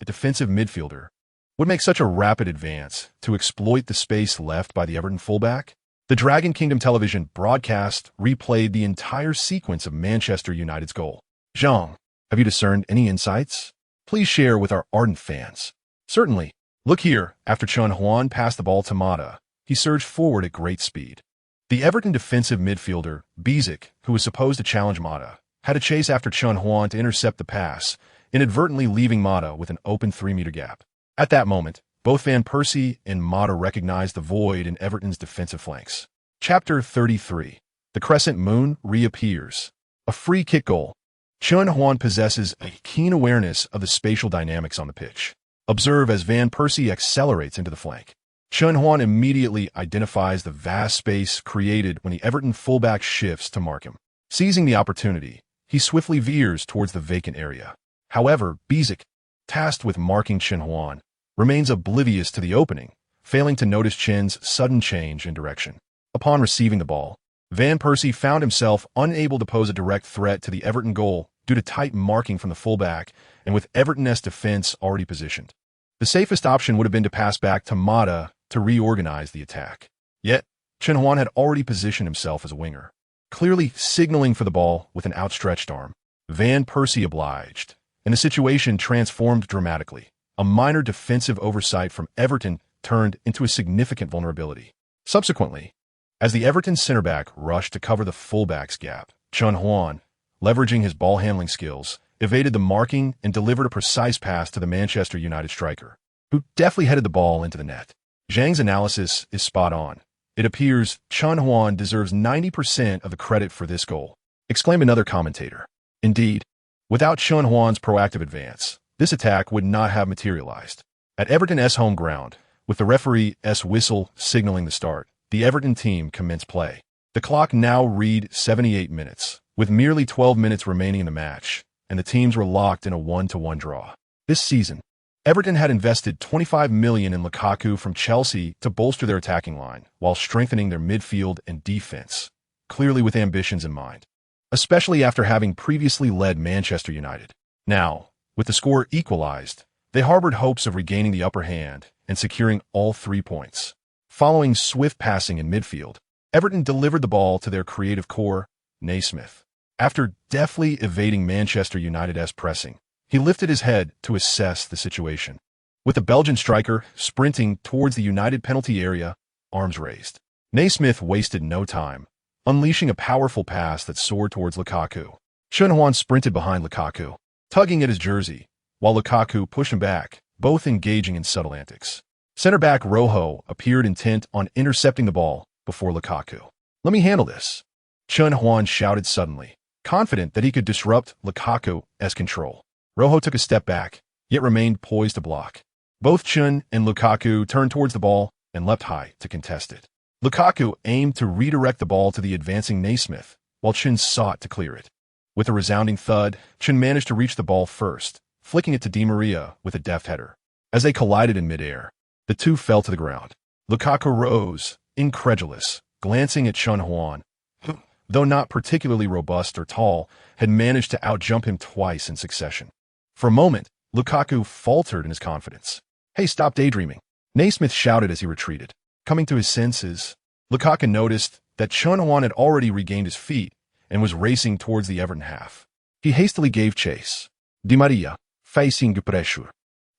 a defensive midfielder, would make such a rapid advance to exploit the space left by the Everton fullback? The Dragon Kingdom television broadcast replayed the entire sequence of Manchester United's goal. Zhang, have you discerned any insights? Please share with our ardent fans. Certainly. Look here, after Chen Huan passed the ball to Mata, he surged forward at great speed. The Everton defensive midfielder, Bezic, who was supposed to challenge Mata, had to chase after Chen Huan to intercept the pass, inadvertently leaving Mata with an open 3-meter gap. At that moment, both Van Persie and Mata recognized the void in Everton's defensive flanks. Chapter 33. The Crescent Moon reappears. A free kick goal. Chen Huan possesses a keen awareness of the spatial dynamics on the pitch. Observe as Van Persie accelerates into the flank. Chen Huan immediately identifies the vast space created when the Everton fullback shifts to mark him. Seizing the opportunity, he swiftly veers towards the vacant area. However, Bezic, tasked with marking Chen Huan, remains oblivious to the opening, failing to notice Chen's sudden change in direction. Upon receiving the ball, Van Persie found himself unable to pose a direct threat to the Everton goal due to tight marking from the fullback and with Everton's defense already positioned. The safest option would have been to pass back to Mata to reorganize the attack. Yet, Chen Huan had already positioned himself as a winger, clearly signaling for the ball with an outstretched arm. Van Persie obliged, and the situation transformed dramatically. A minor defensive oversight from Everton turned into a significant vulnerability. Subsequently, as the Everton center back rushed to cover the fullback's gap, Chen Huan, leveraging his ball-handling skills, evaded the marking and delivered a precise pass to the Manchester United striker, who deftly headed the ball into the net. Zhang's analysis is spot on. It appears Chen Huan deserves 90% of the credit for this goal, exclaimed another commentator. Indeed, without Chen Huan's proactive advance, this attack would not have materialized. At Everton's home ground, with the referee's whistle signaling the start, the Everton team commenced play. The clock now read 78 minutes, with merely 12 minutes remaining in the match, and the teams were locked in a 1-1 draw. This season, Everton had invested $25 million in Lukaku from Chelsea to bolster their attacking line, while strengthening their midfield and defense, clearly with ambitions in mind, especially after having previously led Manchester United. Now, with the score equalized, they harbored hopes of regaining the upper hand and securing all 3 points. Following swift passing in midfield, Everton delivered the ball to their creative core, Naismith. After deftly evading Manchester United's pressing, he lifted his head to assess the situation. With the Belgian striker sprinting towards the United penalty area, arms raised, Naismith wasted no time, unleashing a powerful pass that soared towards Lukaku. Chen Huan sprinted behind Lukaku, tugging at his jersey, while Lukaku pushed him back, both engaging in subtle antics. Centre-back Rojo appeared intent on intercepting the ball before Lukaku. "Let me handle this," Chen Huan shouted suddenly, confident that he could disrupt Lukaku's control. Rojo took a step back, yet remained poised to block. Both Chen and Lukaku turned towards the ball and leapt high to contest it. Lukaku aimed to redirect the ball to the advancing Naismith, while Chen sought to clear it. With a resounding thud, Chen managed to reach the ball first, flicking it to Di Maria with a deft header. As they collided in midair, the two fell to the ground. Lukaku rose, incredulous, glancing at Chen Huan, who, though not particularly robust or tall, had managed to outjump him twice in succession. For a moment, Lukaku faltered in his confidence. "Hey, stop daydreaming," Naismith shouted as he retreated. Coming to his senses, Lukaku noticed that Chen Huan had already regained his feet and was racing towards the Everton half. He hastily gave chase. Di Maria, facing pressure,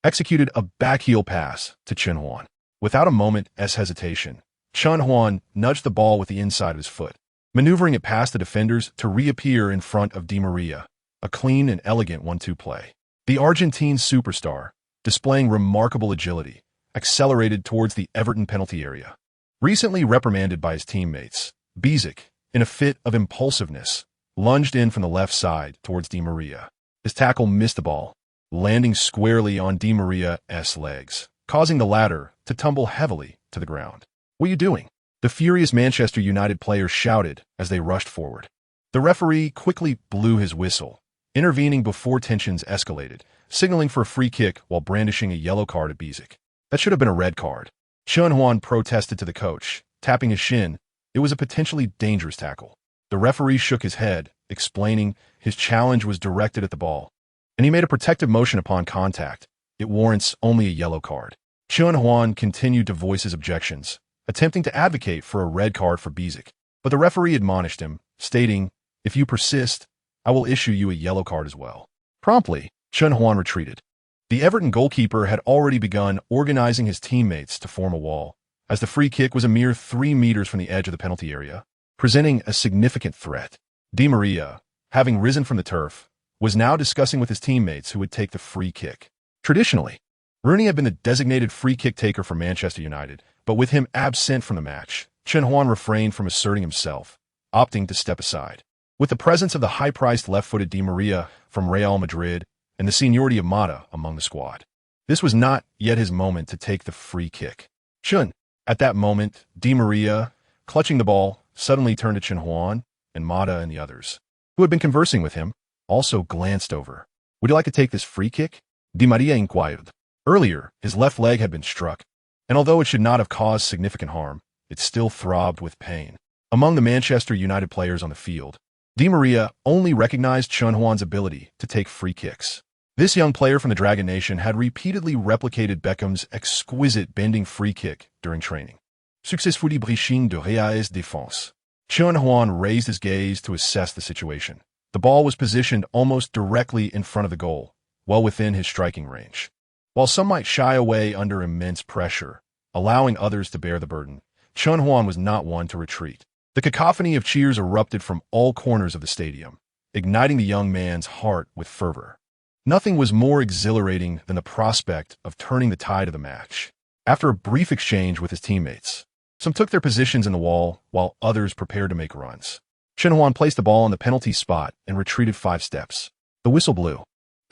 executed a backheel pass to Chen Huan. Without a moment's hesitation, Chen Huan nudged the ball with the inside of his foot, maneuvering it past the defenders to reappear in front of Di Maria, a clean and elegant 1-2 play. The Argentine superstar, displaying remarkable agility, accelerated towards the Everton penalty area. Recently reprimanded by his teammates, Bizic, in a fit of impulsiveness, lunged in from the left side towards Di Maria. His tackle missed the ball, landing squarely on Di Maria's legs, causing the latter to tumble heavily to the ground. "What are you doing?" the furious Manchester United players shouted as they rushed forward. The referee quickly blew his whistle, intervening before tensions escalated, signaling for a free kick while brandishing a yellow card at Bizic. That should have been a red card. Chen Huan protested to the coach, tapping his shin. It was a potentially dangerous tackle. The referee shook his head, explaining his challenge was directed at the ball, and he made a protective motion upon contact. It warrants only a yellow card. Chen Huan continued to voice his objections, attempting to advocate for a red card for Bizic, but the referee admonished him, stating, "If you persist, I will issue you a yellow card as well." Promptly, Chen Huan retreated. The Everton goalkeeper had already begun organizing his teammates to form a wall, as the free kick was a mere 3 meters from the edge of the penalty area, presenting a significant threat. Di Maria, having risen from the turf, was now discussing with his teammates who would take the free kick. Traditionally, Rooney had been the designated free kick taker for Manchester United, but with him absent from the match, Chen Huan refrained from asserting himself, opting to step aside. With the presence of the high-priced left-footed Di Maria from Real Madrid and the seniority of Mata among the squad, this was not yet his moment to take the free kick. Chen, at that moment, Di Maria, clutching the ball, suddenly turned to Chen Huan, and Mata and the others, who had been conversing with him, also glanced over. "Would you like to take this free kick?" Di Maria inquired. Earlier, his left leg had been struck, and although it should not have caused significant harm, it still throbbed with pain. Among the Manchester United players on the field, Di Maria only recognized Chen Huan's ability to take free kicks. This young player from the Dragon Nation had repeatedly replicated Beckham's exquisite bending free kick during training. Successfully briching de Rea's défense. Chen Huan raised his gaze to assess the situation. The ball was positioned almost directly in front of the goal, well within his striking range. While some might shy away under immense pressure, allowing others to bear the burden, Chen Huan was not one to retreat. The cacophony of cheers erupted from all corners of the stadium, igniting the young man's heart with fervor. Nothing was more exhilarating than the prospect of turning the tide of the match. After a brief exchange with his teammates, some took their positions in the wall while others prepared to make runs. Chen Huan placed the ball in the penalty spot and retreated 5 steps. The whistle blew.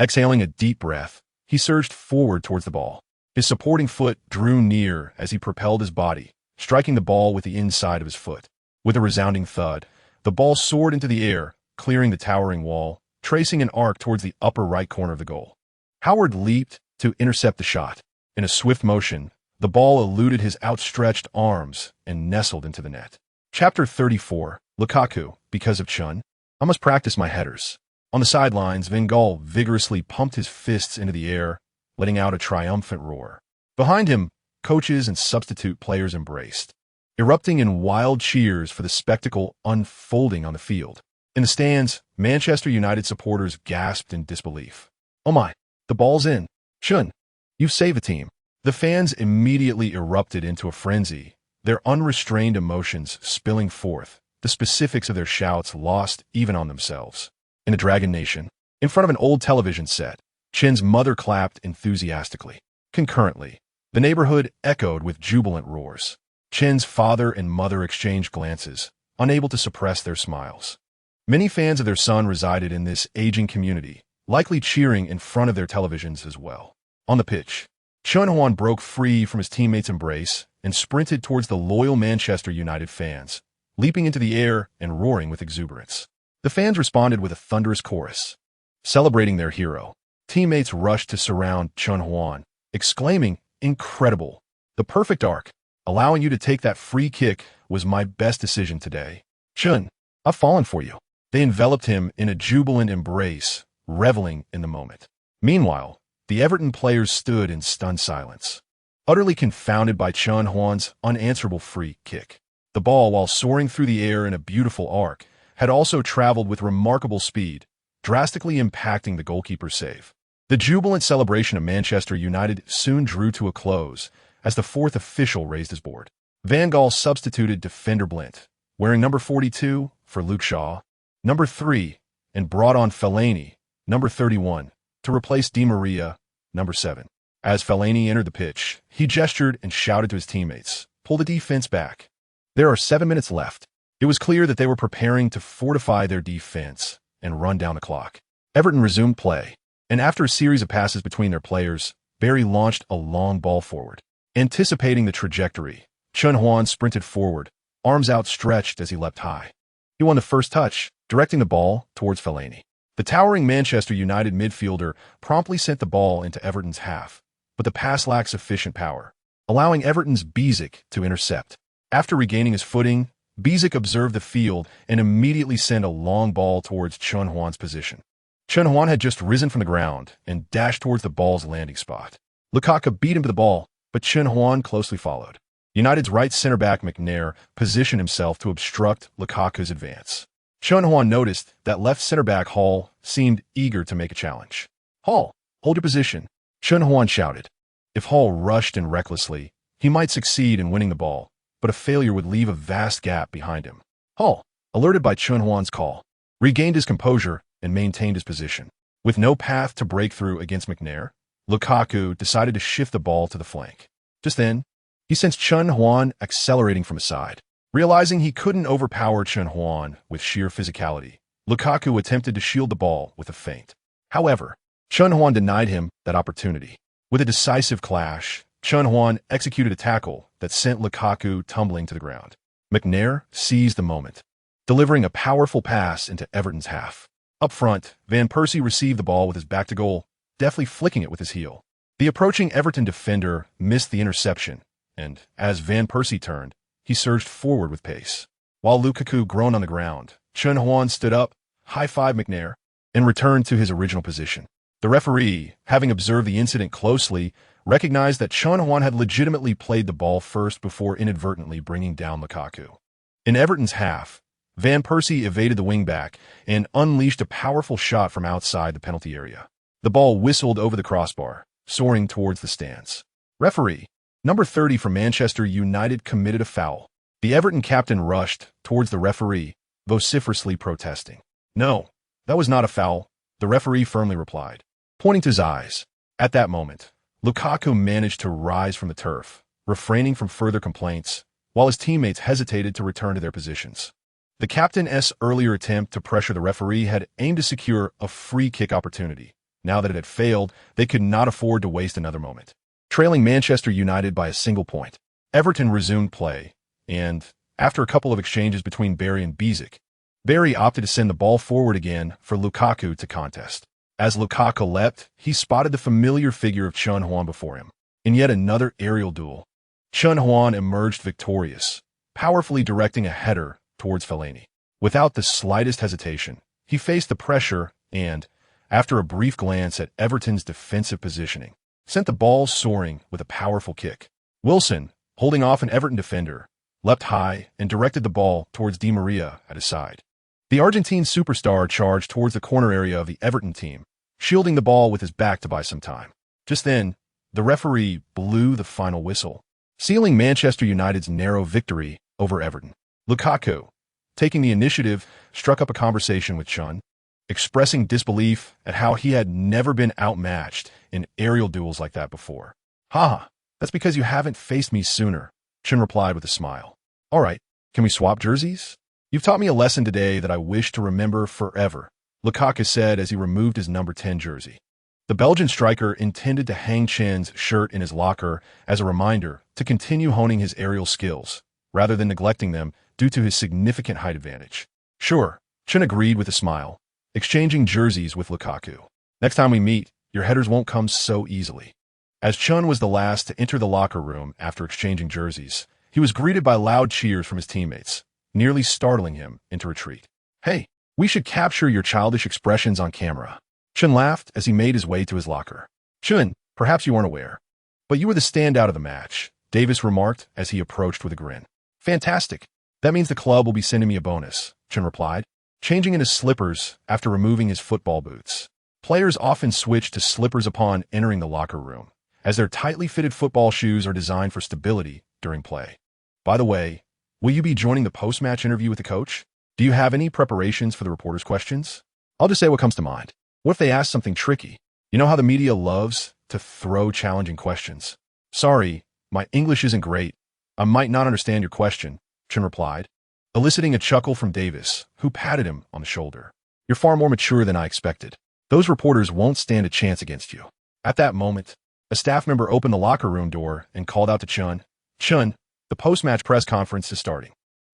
Exhaling a deep breath, he surged forward towards the ball. His supporting foot drew near as he propelled his body, striking the ball with the inside of his foot. With a resounding thud, the ball soared into the air, clearing the towering wall, tracing an arc towards the upper right corner of the goal. Howard leaped to intercept the shot. In a swift motion, the ball eluded his outstretched arms and nestled into the net. Chapter 34, Lukaku. Because of Chen, I must practice my headers. On the sidelines, Van Gaal vigorously pumped his fists into the air, letting out a triumphant roar. Behind him, coaches and substitute players embraced, erupting in wild cheers for the spectacle unfolding on the field. In the stands, Manchester United supporters gasped in disbelief. "Oh my, the ball's in. Chen, you've saved the team." The fans immediately erupted into a frenzy, their unrestrained emotions spilling forth, the specifics of their shouts lost even on themselves. In the Dragon Nation, in front of an old television set, Chen's mother clapped enthusiastically. Concurrently, the neighborhood echoed with jubilant roars. Chen's father and mother exchanged glances, unable to suppress their smiles. Many fans of their son resided in this aging community, likely cheering in front of their televisions as well. On the pitch, Chen Huan broke free from his teammates' embrace and sprinted towards the loyal Manchester United fans, leaping into the air and roaring with exuberance. The fans responded with a thunderous chorus. Celebrating their hero, teammates rushed to surround Chen Huan, exclaiming, "Incredible! The perfect arc! Allowing you to take that free kick was my best decision today. Chen, I've fallen for you." They enveloped him in a jubilant embrace, reveling in the moment. Meanwhile, the Everton players stood in stunned silence, utterly confounded by Chen Huan's unanswerable free kick. The ball, while soaring through the air in a beautiful arc, had also traveled with remarkable speed, drastically impacting the goalkeeper's save. The jubilant celebration of Manchester United soon drew to a close as the fourth official raised his board. Van Gaal substituted defender Blint, wearing number 42 for Luke Shaw, number 3, and brought on Fellaini, number 31, to replace Di Maria, number 7. As Fellaini entered the pitch, he gestured and shouted to his teammates, "Pull the defense back." There are 7 minutes left. It was clear that they were preparing to fortify their defense and run down the clock. Everton resumed play, and after a series of passes between their players, Barry launched a long ball forward. Anticipating the trajectory, Chen Huan sprinted forward, arms outstretched as he leapt high. He won the first touch, directing the ball towards Fellaini. The towering Manchester United midfielder promptly sent the ball into Everton's half, but the pass lacked sufficient power, allowing Everton's Bezic to intercept. After regaining his footing, Bezic observed the field and immediately sent a long ball towards Chen Huan's position. Chen Huan had just risen from the ground and dashed towards the ball's landing spot. Lukaku beat him to the ball, but Chen Huan closely followed. United's right center-back McNair positioned himself to obstruct Lukaku's advance. Chen Huan noticed that left center-back Hall seemed eager to make a challenge. "Hall, hold your position," Chen Huan shouted. If Hall rushed in recklessly, he might succeed in winning the ball, but a failure would leave a vast gap behind him. Hall, alerted by Chen Huan's call, regained his composure and maintained his position. With no path to break through against McNair, Lukaku decided to shift the ball to the flank. Just then, he sensed Chen Huan accelerating from his side. Realizing he couldn't overpower Chen Huan with sheer physicality, Lukaku attempted to shield the ball with a feint. However, Chen Huan denied him that opportunity. With a decisive clash, Chen Huan executed a tackle that sent Lukaku tumbling to the ground. McNair seized the moment, delivering a powerful pass into Everton's half. Up front, Van Persie received the ball with his back to goal, deftly flicking it with his heel. The approaching Everton defender missed the interception, and as Van Persie turned, he surged forward with pace. While Lukaku groaned on the ground, Chen Huan stood up, high-fived McNair, and returned to his original position. The referee, having observed the incident closely, recognized that Chen Huan had legitimately played the ball first before inadvertently bringing down Lukaku. In Everton's half, Van Persie evaded the wingback and unleashed a powerful shot from outside the penalty area. The ball whistled over the crossbar, soaring towards the stands. Referee, number 30 for Manchester United, committed a foul. The Everton captain rushed towards the referee, vociferously protesting. "No, that was not a foul," the referee firmly replied, pointing to his eyes. At that moment, Lukaku managed to rise from the turf, refraining from further complaints, while his teammates hesitated to return to their positions. The captain's earlier attempt to pressure the referee had aimed to secure a free kick opportunity. Now that it had failed, they could not afford to waste another moment. Trailing Manchester United by a single point, Everton resumed play, and after a couple of exchanges between Barry and Bezic, Barry opted to send the ball forward again for Lukaku to contest. As Lukaku leapt, he spotted the familiar figure of Chen Huan before him. In yet another aerial duel, Chen Huan emerged victorious, powerfully directing a header towards Fellaini. Without the slightest hesitation, he faced the pressure and, after a brief glance at Everton's defensive positioning, sent the ball soaring with a powerful kick. Wilson, holding off an Everton defender, leapt high and directed the ball towards Di Maria at his side. The Argentine superstar charged towards the corner area of the Everton team, shielding the ball with his back to buy some time. Just then, the referee blew the final whistle, sealing Manchester United's narrow victory over Everton. Lukaku, taking the initiative, struck up a conversation with Chen, expressing disbelief at how he had never been outmatched in aerial duels like that before. "Ha, that's because you haven't faced me sooner," Chen replied with a smile. "All right, can we swap jerseys? You've taught me a lesson today that I wish to remember forever," Lukaku said as he removed his number 10 jersey. The Belgian striker intended to hang Chen's shirt in his locker as a reminder to continue honing his aerial skills, rather than neglecting them due to his significant height advantage. "Sure," Chen agreed with a smile, exchanging jerseys with Lukaku. "Next time we meet, your headers won't come so easily." As Chen was the last to enter the locker room after exchanging jerseys, he was greeted by loud cheers from his teammates, nearly startling him into retreat. "Hey, we should capture your childish expressions on camera." Chen laughed as he made his way to his locker. "Chen, perhaps you aren't aware, but you were the standout of the match," Davis remarked as he approached with a grin. "Fantastic. That means the club will be sending me a bonus," Chen replied, changing into slippers after removing his football boots. Players often switch to slippers upon entering the locker room, as their tightly fitted football shoes are designed for stability during play. By the way, will you be joining the post-match interview with the coach? Do you have any preparations for the reporters' questions? I'll just say what comes to mind. What if they ask something tricky? You know how the media loves to throw challenging questions. "Sorry, my English isn't great. I might not understand your question," Chen replied, eliciting a chuckle from Davis, who patted him on the shoulder. "You're far more mature than I expected. Those reporters won't stand a chance against you." At that moment, a staff member opened the locker room door and called out to Chen, "Chen, the post-match press conference is starting."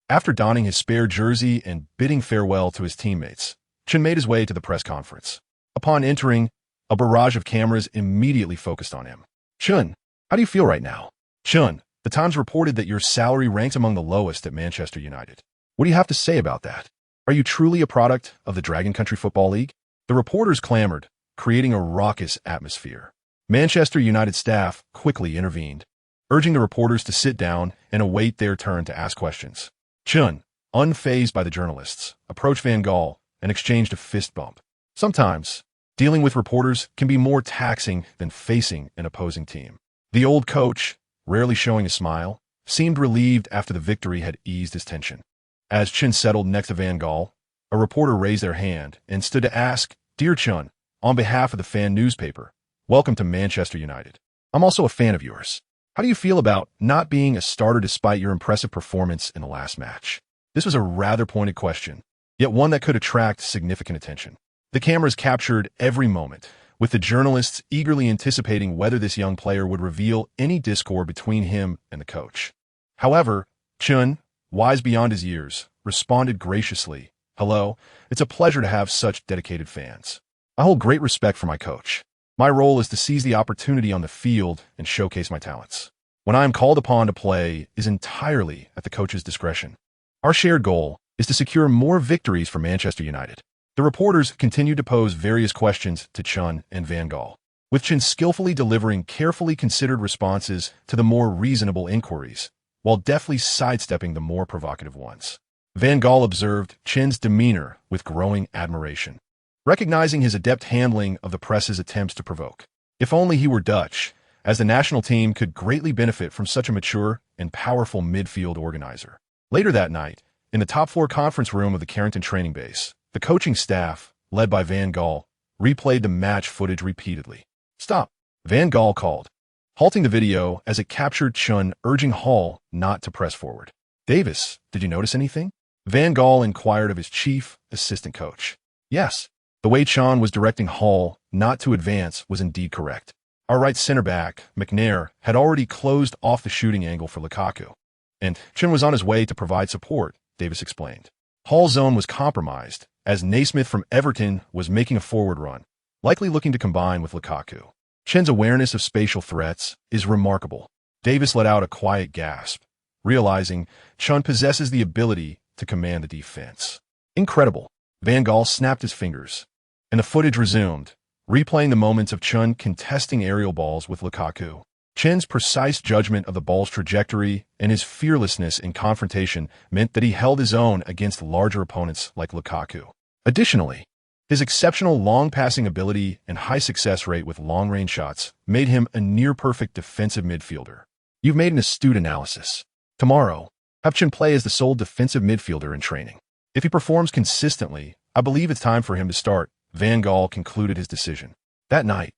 After donning his spare jersey and bidding farewell to his teammates, Chen made his way to the press conference. Upon entering, a barrage of cameras immediately focused on him. "Chen, how do you feel right now?" "Chen, the Times reported that your salary ranks among the lowest at Manchester United. What do you have to say about that? Are you truly a product of the Dragon Country Football League?" The reporters clamored, creating a raucous atmosphere. Manchester United staff quickly intervened, urging the reporters to sit down and await their turn to ask questions. Chen, unfazed by the journalists, approached Van Gaal and exchanged a fist bump. Sometimes, dealing with reporters can be more taxing than facing an opposing team. The old coach, rarely showing a smile, seemed relieved after the victory had eased his tension. As Chen settled next to Van Gaal, a reporter raised their hand and stood to ask, "Dear Chen, on behalf of the fan newspaper, welcome to Manchester United. I'm also a fan of yours. How do you feel about not being a starter despite your impressive performance in the last match?" This was a rather pointed question, yet one that could attract significant attention. The cameras captured every moment, with the journalists eagerly anticipating whether this young player would reveal any discord between him and the coach. However, Chen, wise beyond his years, responded graciously, "Hello, it's a pleasure to have such dedicated fans. I hold great respect for my coach. My role is to seize the opportunity on the field and showcase my talents. When I am called upon to play is entirely at the coach's discretion. Our shared goal is to secure more victories for Manchester United." The reporters continued to pose various questions to Chen and Van Gaal, with Chen skillfully delivering carefully considered responses to the more reasonable inquiries, while deftly sidestepping the more provocative ones. Van Gaal observed Chen's demeanor with growing admiration, recognizing his adept handling of the press's attempts to provoke. If only he were Dutch, as the national team could greatly benefit from such a mature and powerful midfield organizer. Later that night, in the top-floor conference room of the Carrington training base, the coaching staff, led by Van Gaal, replayed the match footage repeatedly. "Stop," Van Gaal called, halting the video as it captured Chen urging Hall not to press forward. "Davis, did you notice anything?" Van Gaal inquired of his chief assistant coach. "Yes, the way Chen was directing Hall not to advance was indeed correct. Our right center back, McNair, had already closed off the shooting angle for Lukaku, and Chen was on his way to provide support, Davis explained. Hall's zone was compromised, as Naismith from Everton was making a forward run, likely looking to combine with Lukaku. Chen's awareness of spatial threats is remarkable. Davis let out a quiet gasp, realizing Chen possesses the ability to command the defense. Incredible. Van Gaal snapped his fingers, and the footage resumed, replaying the moments of Chen contesting aerial balls with Lukaku. Chen's precise judgment of the ball's trajectory and his fearlessness in confrontation meant that he held his own against larger opponents like Lukaku. Additionally, his exceptional long-passing ability and high success rate with long-range shots made him a near-perfect defensive midfielder. You've made an astute analysis. Tomorrow, have Chen play as the sole defensive midfielder in training. If he performs consistently, I believe it's time for him to start, Van Gaal concluded his decision. That night,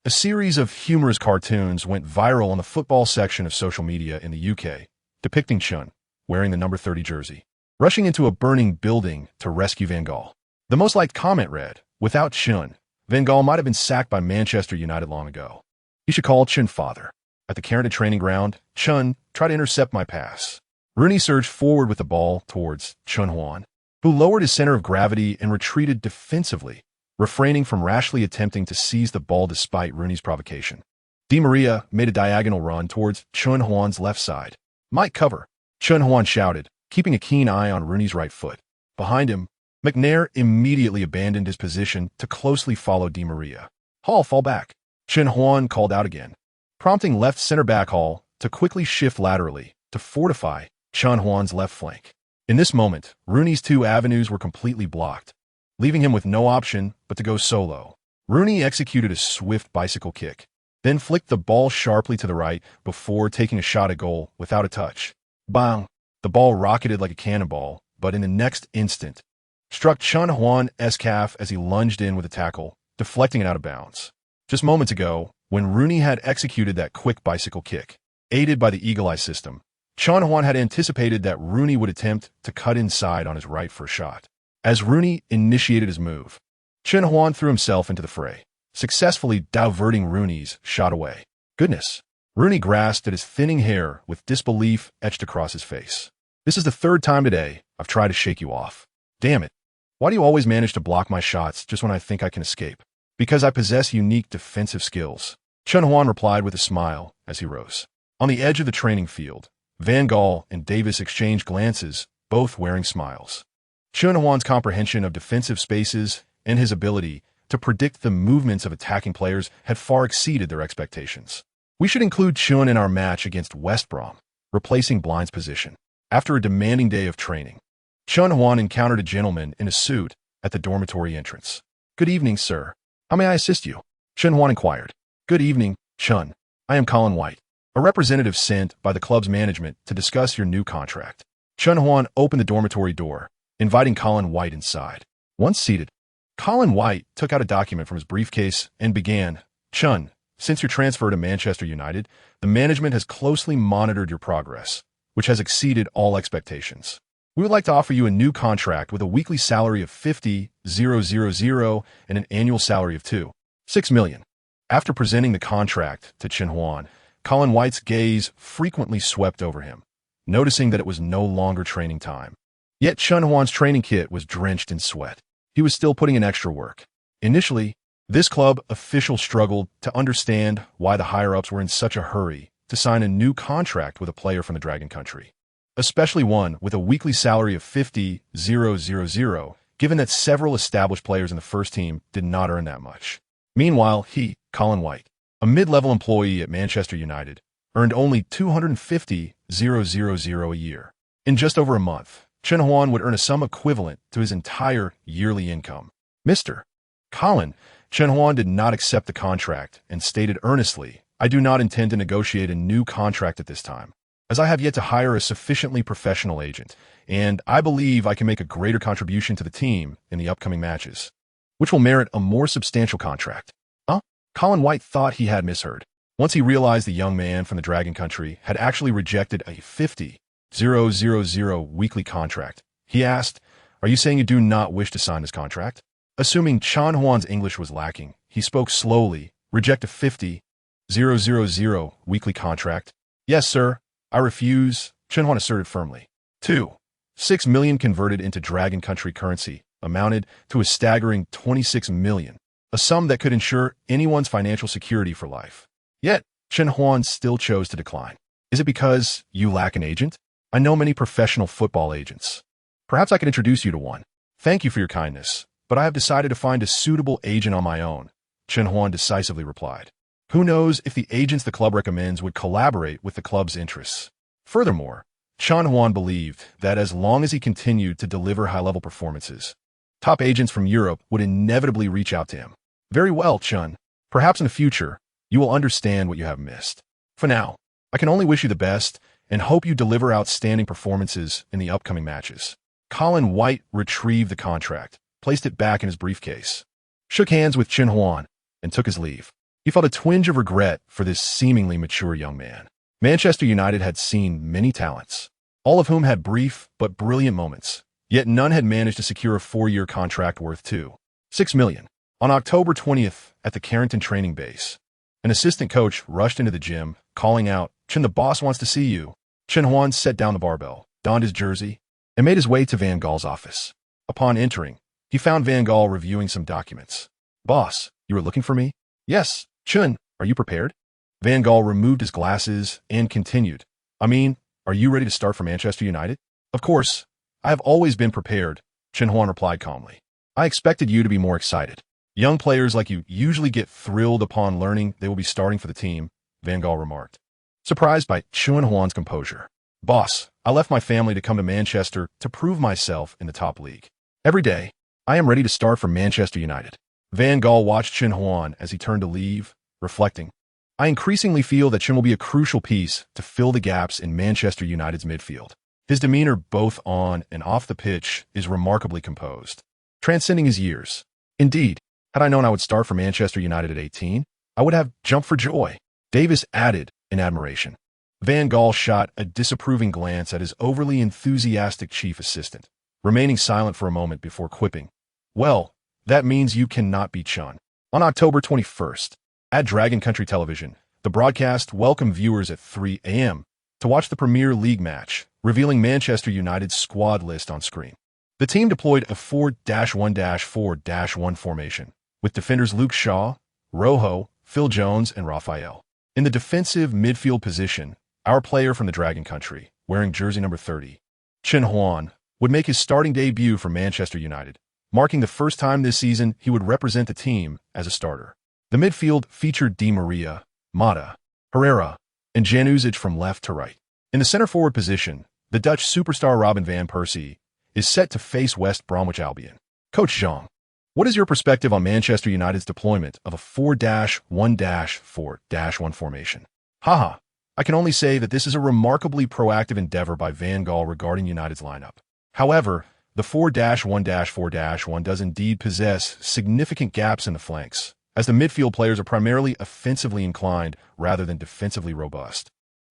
a series of humorous cartoons went viral on the football section of social media in the UK, depicting Chen, wearing the number 30 jersey, rushing into a burning building to rescue Van Gaal. The most liked comment read, "Without Chen, Van Gaal might have been sacked by Manchester United long ago. He should call Chen father." At the Carrington training ground, Chen tried to intercept my pass. Rooney surged forward with the ball towards Chen Huan, who lowered his center of gravity and retreated defensively, refraining from rashly attempting to seize the ball despite Rooney's provocation. Di Maria made a diagonal run towards Chen Huan's left side. "Might cover," Chen Huan shouted, keeping a keen eye on Rooney's right foot. Behind him, McNair immediately abandoned his position to closely follow Di Maria. "Hall, fall back," Chen Huan called out again, prompting left center-back Hall to quickly shift laterally to fortify Chen Huan's left flank. In this moment, Rooney's two avenues were completely blocked, leaving him with no option but to go solo. Rooney executed a swift bicycle kick, then flicked the ball sharply to the right before taking a shot at goal without a touch. Bang! The ball rocketed like a cannonball, but in the next instant, struck Chen Huan's calf as he lunged in with a tackle, deflecting it out of bounds. Just moments ago, when Rooney had executed that quick bicycle kick, aided by the eagle eye system, Chen Huan had anticipated that Rooney would attempt to cut inside on his right for a shot. As Rooney initiated his move, Chen Huan threw himself into the fray, successfully diverting Rooney's shot away. "Goodness!" Rooney grasped at his thinning hair with disbelief etched across his face. "This is the third time today I've tried to shake you off. Damn it. Why do you always manage to block my shots just when I think I can escape?" "Because I possess unique defensive skills," Chen Huan replied with a smile as he rose. On the edge of the training field, Van Gaal and Davis exchanged glances, both wearing smiles. Chen Huan's comprehension of defensive spaces and his ability to predict the movements of attacking players had far exceeded their expectations. "We should include Chen in our match against West Brom," replacing Blind's position. After a demanding day of training, Chen Huan encountered a gentleman in a suit at the dormitory entrance. "Good evening, sir. How may I assist you?" Chen Huan inquired. "Good evening, Chen. I am Colin White, a representative sent by the club's management to discuss your new contract." Chen Huan opened the dormitory door, inviting Colin White inside. Once seated, Colin White took out a document from his briefcase and began, "Chen, since your transfer to Manchester United, the management has closely monitored your progress, which has exceeded all expectations. We would like to offer you a new contract with a weekly salary of 50,000 and an annual salary of 2.6 million. After presenting the contract to Chen Huan, Colin White's gaze frequently swept over him, noticing that it was no longer training time. Yet Chen Huan's training kit was drenched in sweat. He was still putting in extra work. Initially, this club official struggled to understand why the higher-ups were in such a hurry to sign a new contract with a player from the Dragon Country, especially one with a weekly salary of 50,000, given that several established players in the first team did not earn that much. Meanwhile, he, Colin White, a mid-level employee at Manchester United, earned only 250,000 a year. In just over a month, Chen Huan would earn a sum equivalent to his entire yearly income. "Mr. Colin," Chen Huan did not accept the contract and stated earnestly, "I do not intend to negotiate a new contract at this time, as I have yet to hire a sufficiently professional agent, and I believe I can make a greater contribution to the team in the upcoming matches, which will merit a more substantial contract." Colin White thought he had misheard. Once he realized the young man from the Dragon Country had actually rejected a 50,000 weekly contract, he asked, "Are you saying you do not wish to sign this contract?" Assuming Chen Huan's English was lacking, he spoke slowly, "Reject a 50,000 000 weekly contract. Yes, sir. I refuse, Chen Huan asserted firmly. 2. 6 million converted into Dragon Country currency amounted to a staggering 26 million, a sum that could ensure anyone's financial security for life. Yet, Chen Huan still chose to decline. Is it because you lack an agent? I know many professional football agents. Perhaps I could introduce you to one. Thank you for your kindness, but I have decided to find a suitable agent on my own, Chen Huan decisively replied. Who knows if the agents the club recommends would collaborate with the club's interests. Furthermore, Chen Huan believed that as long as he continued to deliver high-level performances, top agents from Europe would inevitably reach out to him. Very well, Chen. Perhaps in the future, you will understand what you have missed. For now, I can only wish you the best and hope you deliver outstanding performances in the upcoming matches. Colin White retrieved the contract, placed it back in his briefcase, shook hands with Chen Huan, and took his leave. He felt a twinge of regret for this seemingly mature young man. Manchester United had seen many talents, all of whom had brief but brilliant moments, yet none had managed to secure a 4-year contract worth $6 million. On October 20th, at the Carrington training base, an assistant coach rushed into the gym, calling out, "Chen, the boss wants to see you." Chen Huan set down the barbell, donned his jersey, and made his way to Van Gaal's office. Upon entering, he found Van Gaal reviewing some documents. "Boss, you were looking for me?" "Yes, Chen, are you prepared?" Van Gaal removed his glasses and continued, "Are you ready to start for Manchester United?" "Of course, I have always been prepared," Chen Huan replied calmly. "I expected you to be more excited. Young players like you usually get thrilled upon learning they will be starting for the team," Van Gaal remarked, surprised by Chen Huan's composure. "Boss, I left my family to come to Manchester to prove myself in the top league. Every day, I am ready to start for Manchester United." Van Gaal watched Chen Huan as he turned to leave, reflecting, "I increasingly feel that Chen will be a crucial piece to fill the gaps in Manchester United's midfield. His demeanor both on and off the pitch is remarkably composed, transcending his years. Indeed, had I known I would start for Manchester United at 18, I would have jumped for joy," Davis added in admiration. Van Gaal shot a disapproving glance at his overly enthusiastic chief assistant, remaining silent for a moment before quipping, "Well, that means you cannot beat Chen." On October 21st, at Dragon Country Television, the broadcast welcomed viewers at 3 a.m. to watch the Premier League match, revealing Manchester United's squad list on screen. The team deployed a 4-1-4-1 formation, with defenders Luke Shaw, Rojo, Phil Jones, and Raphael. In the defensive midfield position, our player from the Dragon Country, wearing jersey number 30, Chen Huan, would make his starting debut for Manchester United, marking the first time this season he would represent the team as a starter. The midfield featured Di Maria, Mata, Herrera, and Januzaj from left to right. In the center forward position, the Dutch superstar Robin van Persie is set to face West Bromwich Albion. Coach Zhang, what is your perspective on Manchester United's deployment of a 4-1-4-1 formation? Haha, I can only say that this is a remarkably proactive endeavor by Van Gaal regarding United's lineup. However, the 4-1-4-1 does indeed possess significant gaps in the flanks, as the midfield players are primarily offensively inclined rather than defensively robust,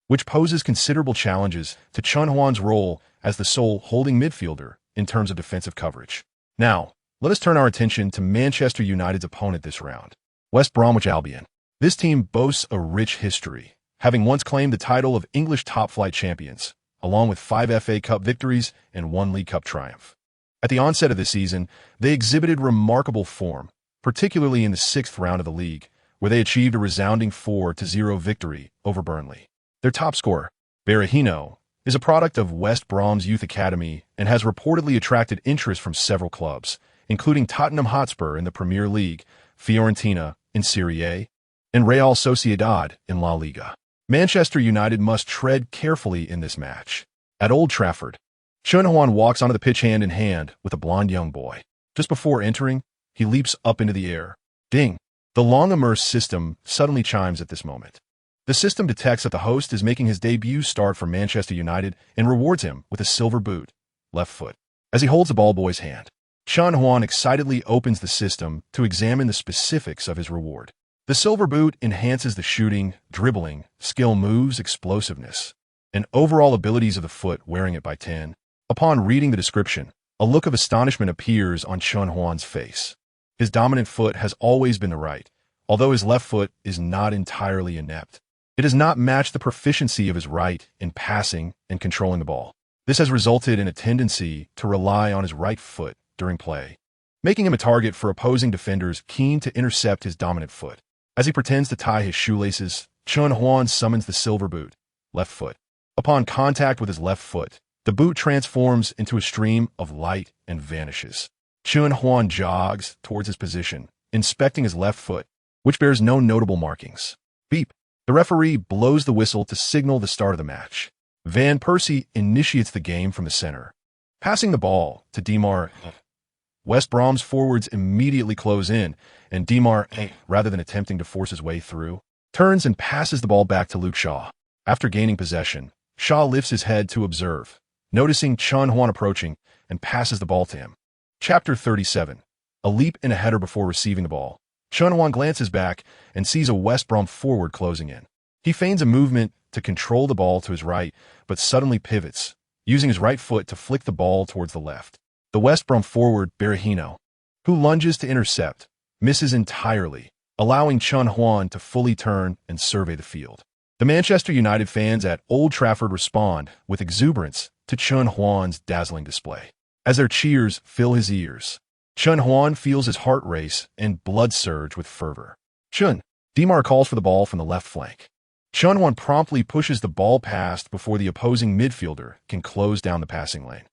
which poses considerable challenges to Chen Huan's role as the sole holding midfielder in terms of defensive coverage. Now, let us turn our attention to Manchester United's opponent this round, West Bromwich Albion. This team boasts a rich history, having once claimed the title of English top-flight champions, along with 5 FA Cup victories and 1 League Cup triumph. At the onset of the season, they exhibited remarkable form, particularly in the 6th round of the league, where they achieved a resounding 4-0 victory over Burnley. Their top scorer, Berahino, is a product of West Brom's youth academy and has reportedly attracted interest from several clubs, including Tottenham Hotspur in the Premier League, Fiorentina in Serie A, and Real Sociedad in La Liga. Manchester United must tread carefully in this match. At Old Trafford, Chen Huan walks onto the pitch hand in hand with a blonde young boy. Just before entering, he leaps up into the air. Ding! The long immerse system suddenly chimes at this moment. The system detects that the host is making his debut start for Manchester United and rewards him with a silver boot, left foot. As he holds the ball boy's hand, Chen Huan excitedly opens the system to examine the specifics of his reward. The silver boot enhances the shooting, dribbling, skill moves, explosiveness, and overall abilities of the foot, wearing it by 10. Upon reading the description, a look of astonishment appears on Chen Huan's face. His dominant foot has always been the right, Although his left foot is not entirely inept, it does not match the proficiency of his right in passing and controlling the ball. This has resulted in a tendency to rely on his right foot during play, making him a target for opposing defenders keen to intercept his dominant foot. As he pretends to tie his shoelaces, Chen Huan summons the silver boot, left foot. Upon contact with his left foot, the boot transforms into a stream of light and vanishes. Chen Huan jogs towards his position, inspecting his left foot, which bears no notable markings. Beep. The referee blows the whistle to signal the start of the match. Van Persie initiates the game from the center, passing the ball to Demar. West Brom's forwards immediately close in, and Demar, rather than attempting to force his way through, turns and passes the ball back to Luke Shaw. After gaining possession, Shaw lifts his head to observe, noticing Chen Huan approaching, and passes the ball to him. Chapter 37. A leap and a header before receiving the ball. Chen Huan glances back and sees a West Brom forward closing in. He feigns a movement to control the ball to his right, but suddenly pivots, using his right foot to flick the ball towards the left. The West Brom forward, Berahino, who lunges to intercept, misses entirely, allowing Chen Huan to fully turn and survey the field. The Manchester United fans at Old Trafford respond with exuberance to Chen Huan's dazzling display. As their cheers fill his ears, Chen Huan feels his heart race and blood surge with fervor. Demar calls for the ball from the left flank. Chen Huan promptly pushes the ball past before the opposing midfielder can close down the passing lane.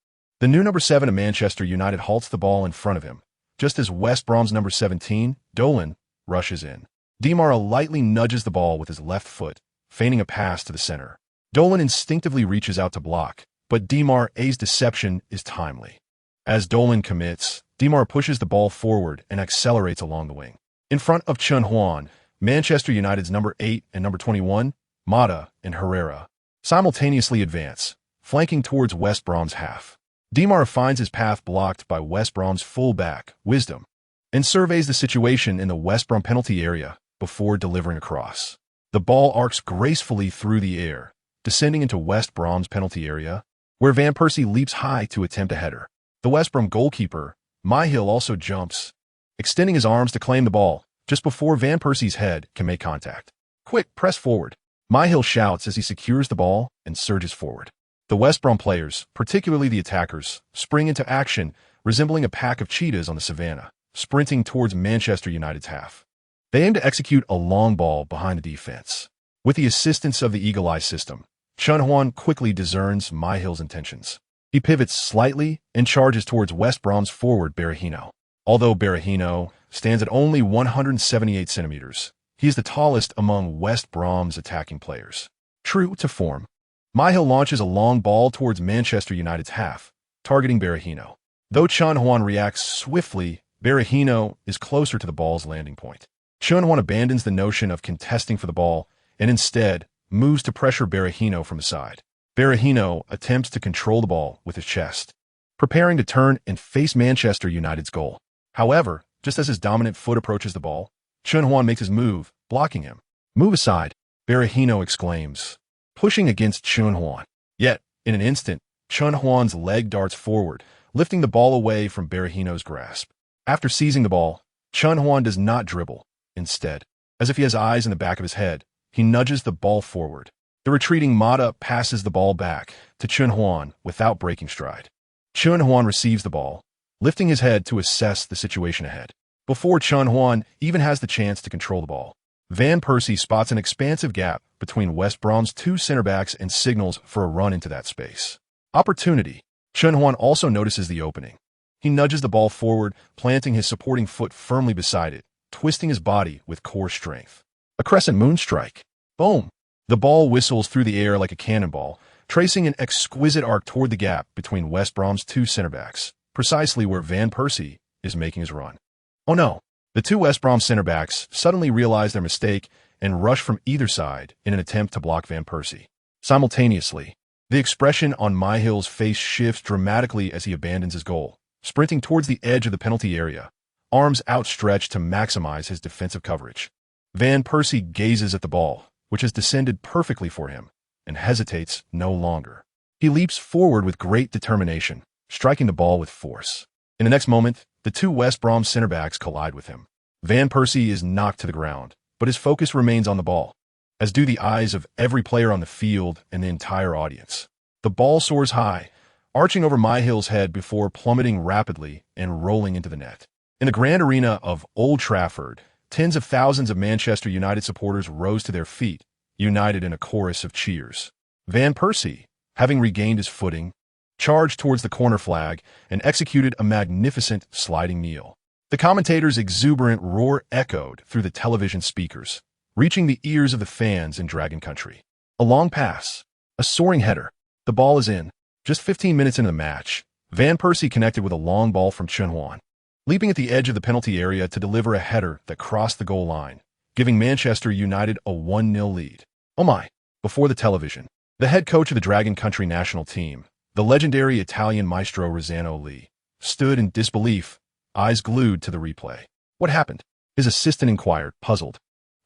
The new number 7 of Manchester United halts the ball in front of him, just as West Brom's number 17, Dolan, rushes in. Demar lightly nudges the ball with his left foot, feigning a pass to the center. Dolan instinctively reaches out to block, but Demar's deception is timely. As Dolan commits, Demar pushes the ball forward and accelerates along the wing. In front of Chen Huan, Manchester United's number 8 and number 21, Mata and Herrera, simultaneously advance, flanking towards West Brom's half. Demar finds his path blocked by West Brom's full-back, Wisdom, and surveys the situation in the West Brom penalty area before delivering a cross. The ball arcs gracefully through the air, descending into West Brom's penalty area, where Van Persie leaps high to attempt a header. The West Brom goalkeeper, Myhill, also jumps, extending his arms to claim the ball, just before Van Persie's head can make contact. Quick, press forward. Myhill shouts as he secures the ball and surges forward. The West Brom players, particularly the attackers, spring into action, resembling a pack of cheetahs on the savannah, sprinting towards Manchester United's half. They aim to execute a long ball behind the defense. With the assistance of the Eagle Eye system, Chen Huan quickly discerns Myhill's intentions. He pivots slightly and charges towards West Brom's forward, Berahino. Although Berahino stands at only 178 centimeters, he is the tallest among West Brom's attacking players. True to form, Myhill launches a long ball towards Manchester United's half, targeting Berahino. Though Chen Huan reacts swiftly, Berahino is closer to the ball's landing point. Chen Huan abandons the notion of contesting for the ball and instead moves to pressure Berahino from the side. Berahino attempts to control the ball with his chest, preparing to turn and face Manchester United's goal. However, just as his dominant foot approaches the ball, Chen Huan makes his move, blocking him. "Move aside," Berahino exclaims, pushing against Chen Huan. Yet, in an instant, Chen Huan's leg darts forward, lifting the ball away from Berahino's grasp. After seizing the ball, Chen Huan does not dribble. Instead, as if he has eyes in the back of his head, he nudges the ball forward. The retreating Mata passes the ball back to Chen Huan without breaking stride. Chen Huan receives the ball, lifting his head to assess the situation ahead. Before Chen Huan even has the chance to control the ball, Van Persie spots an expansive gap between West Brom's two center-backs and signals for a run into that space. Opportunity. Chen Huan also notices the opening. He nudges the ball forward, planting his supporting foot firmly beside it, twisting his body with core strength. A crescent moon strike. Boom! The ball whistles through the air like a cannonball, tracing an exquisite arc toward the gap between West Brom's two center-backs, precisely where Van Persie is making his run. Oh no! The two West Brom center-backs suddenly realize their mistake and rush from either side in an attempt to block Van Persie. Simultaneously, the expression on Myhill's face shifts dramatically as he abandons his goal, sprinting towards the edge of the penalty area, arms outstretched to maximize his defensive coverage. Van Persie gazes at the ball, which has descended perfectly for him, and hesitates no longer. He leaps forward with great determination, striking the ball with force. In the next moment, the two West Brom center-backs collide with him. Van Persie is knocked to the ground, but his focus remains on the ball, as do the eyes of every player on the field and the entire audience. The ball soars high, arching over Myhill's head before plummeting rapidly and rolling into the net. In the grand arena of Old Trafford, tens of thousands of Manchester United supporters rose to their feet, united in a chorus of cheers. Van Persie, having regained his footing, charged towards the corner flag and executed a magnificent sliding kneel. The commentator's exuberant roar echoed through the television speakers, reaching the ears of the fans in Dragon Country. A long pass, a soaring header. The ball is in. Just 15 minutes into the match, Van Persie connected with a long ball from Chen Huan, leaping at the edge of the penalty area to deliver a header that crossed the goal line, giving Manchester United a 1-0 lead. Oh my! Before the television, the head coach of the Dragon Country national team, the legendary Italian maestro Rossano Lee, stood in disbelief, eyes glued to the replay. What happened? His assistant inquired, puzzled.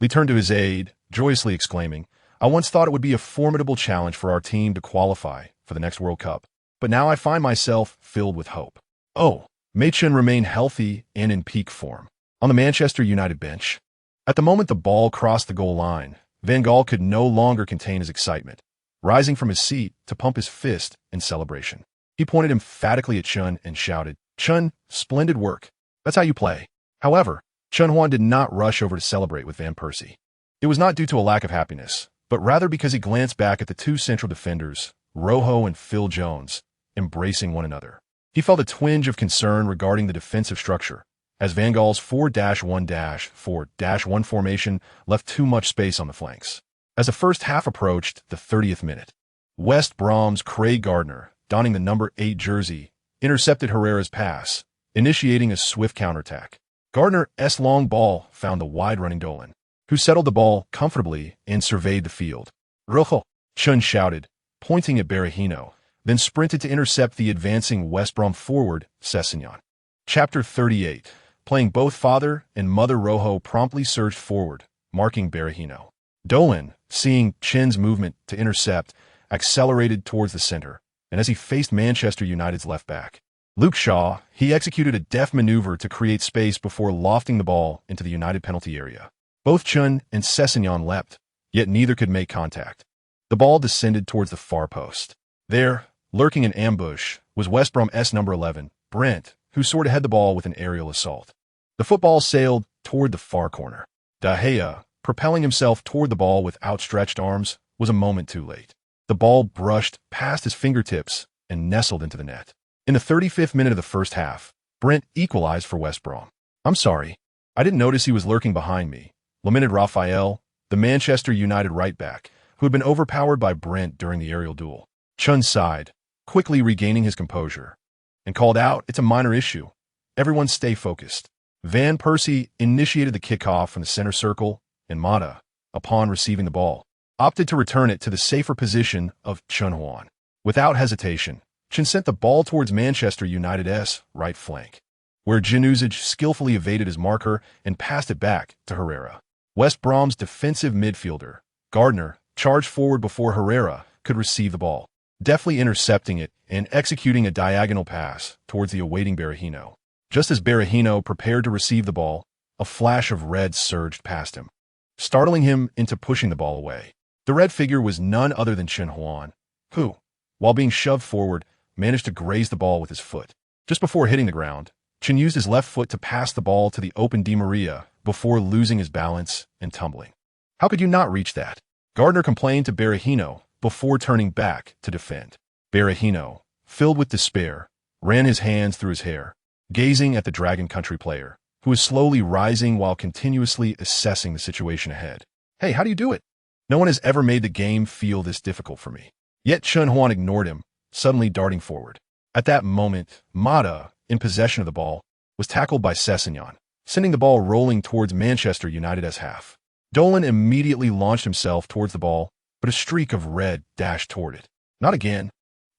Lee turned to his aide, joyously exclaiming, I once thought it would be a formidable challenge for our team to qualify for the next World Cup, but now I find myself filled with hope. Oh, may Chen remain healthy and in peak form. On the Manchester United bench, at the moment the ball crossed the goal line, Van Gaal could no longer contain his excitement, rising from his seat to pump his fist in celebration. He pointed emphatically at Chen and shouted, Chen, splendid work. That's how you play. However, Chen Huan did not rush over to celebrate with Van Persie. It was not due to a lack of happiness, but rather because he glanced back at the two central defenders, Rojo and Phil Jones, embracing one another. He felt a twinge of concern regarding the defensive structure, as Van Gaal's 4-1-4-1 formation left too much space on the flanks. As the first half approached the 30th minute, West Brom's Craig Gardner, donning the number 8 jersey, intercepted Herrera's pass, initiating a swift counterattack. Gardner's long ball found the wide-running Dolan, who settled the ball comfortably and surveyed the field. Rojo, Chen shouted, pointing at Berahino, then sprinted to intercept the advancing West Brom forward, Sessegnon. Chapter 38. Playing both father and mother, Rojo promptly surged forward, marking Berahino. Dolan, seeing Chen's movement to intercept, accelerated towards the center, and as he faced Manchester United's left back, Luke Shaw, he executed a deft maneuver to create space before lofting the ball into the United penalty area. Both Chen and Sessegnon leapt, yet neither could make contact. The ball descended towards the far post. There, lurking in ambush, was West Brom's number 11, Brent, who soared ahead the ball with an aerial assault. The football sailed toward the far corner. De Gea, propelling himself toward the ball with outstretched arms, was a moment too late. The ball brushed past his fingertips and nestled into the net. In the 35th minute of the first half, Brent equalized for West Brom. I'm sorry, I didn't notice he was lurking behind me, lamented Raphael, the Manchester United right back, who had been overpowered by Brent during the aerial duel. Chen sighed, quickly regaining his composure, and called out, it's a minor issue. Everyone stay focused. Van Persie initiated the kickoff from the center circle, and Mata, upon receiving the ball, opted to return it to the safer position of Chen Huan. Without hesitation, Chen sent the ball towards Manchester United's right flank, where Januzaj skillfully evaded his marker and passed it back to Herrera. West Brom's defensive midfielder, Gardner, charged forward before Herrera could receive the ball, deftly intercepting it and executing a diagonal pass towards the awaiting Berahino. Just as Berahino prepared to receive the ball, a flash of red surged past him, startling him into pushing the ball away. The red figure was none other than Chen Huan, who, while being shoved forward, managed to graze the ball with his foot. Just before hitting the ground, Chen used his left foot to pass the ball to the open Di Maria before losing his balance and tumbling. How could you not reach that? Gardner complained to Berahino before turning back to defend. Berahino, filled with despair, ran his hands through his hair, gazing at the Dragon Country player, who was slowly rising while continuously assessing the situation ahead. Hey, how do you do it? No one has ever made the game feel this difficult for me. Yet Chen Huan ignored him, suddenly darting forward. At that moment, Mata, in possession of the ball, was tackled by Sessegnon, sending the ball rolling towards Manchester United's half. Dolan immediately launched himself towards the ball, but a streak of red dashed toward it. Not again.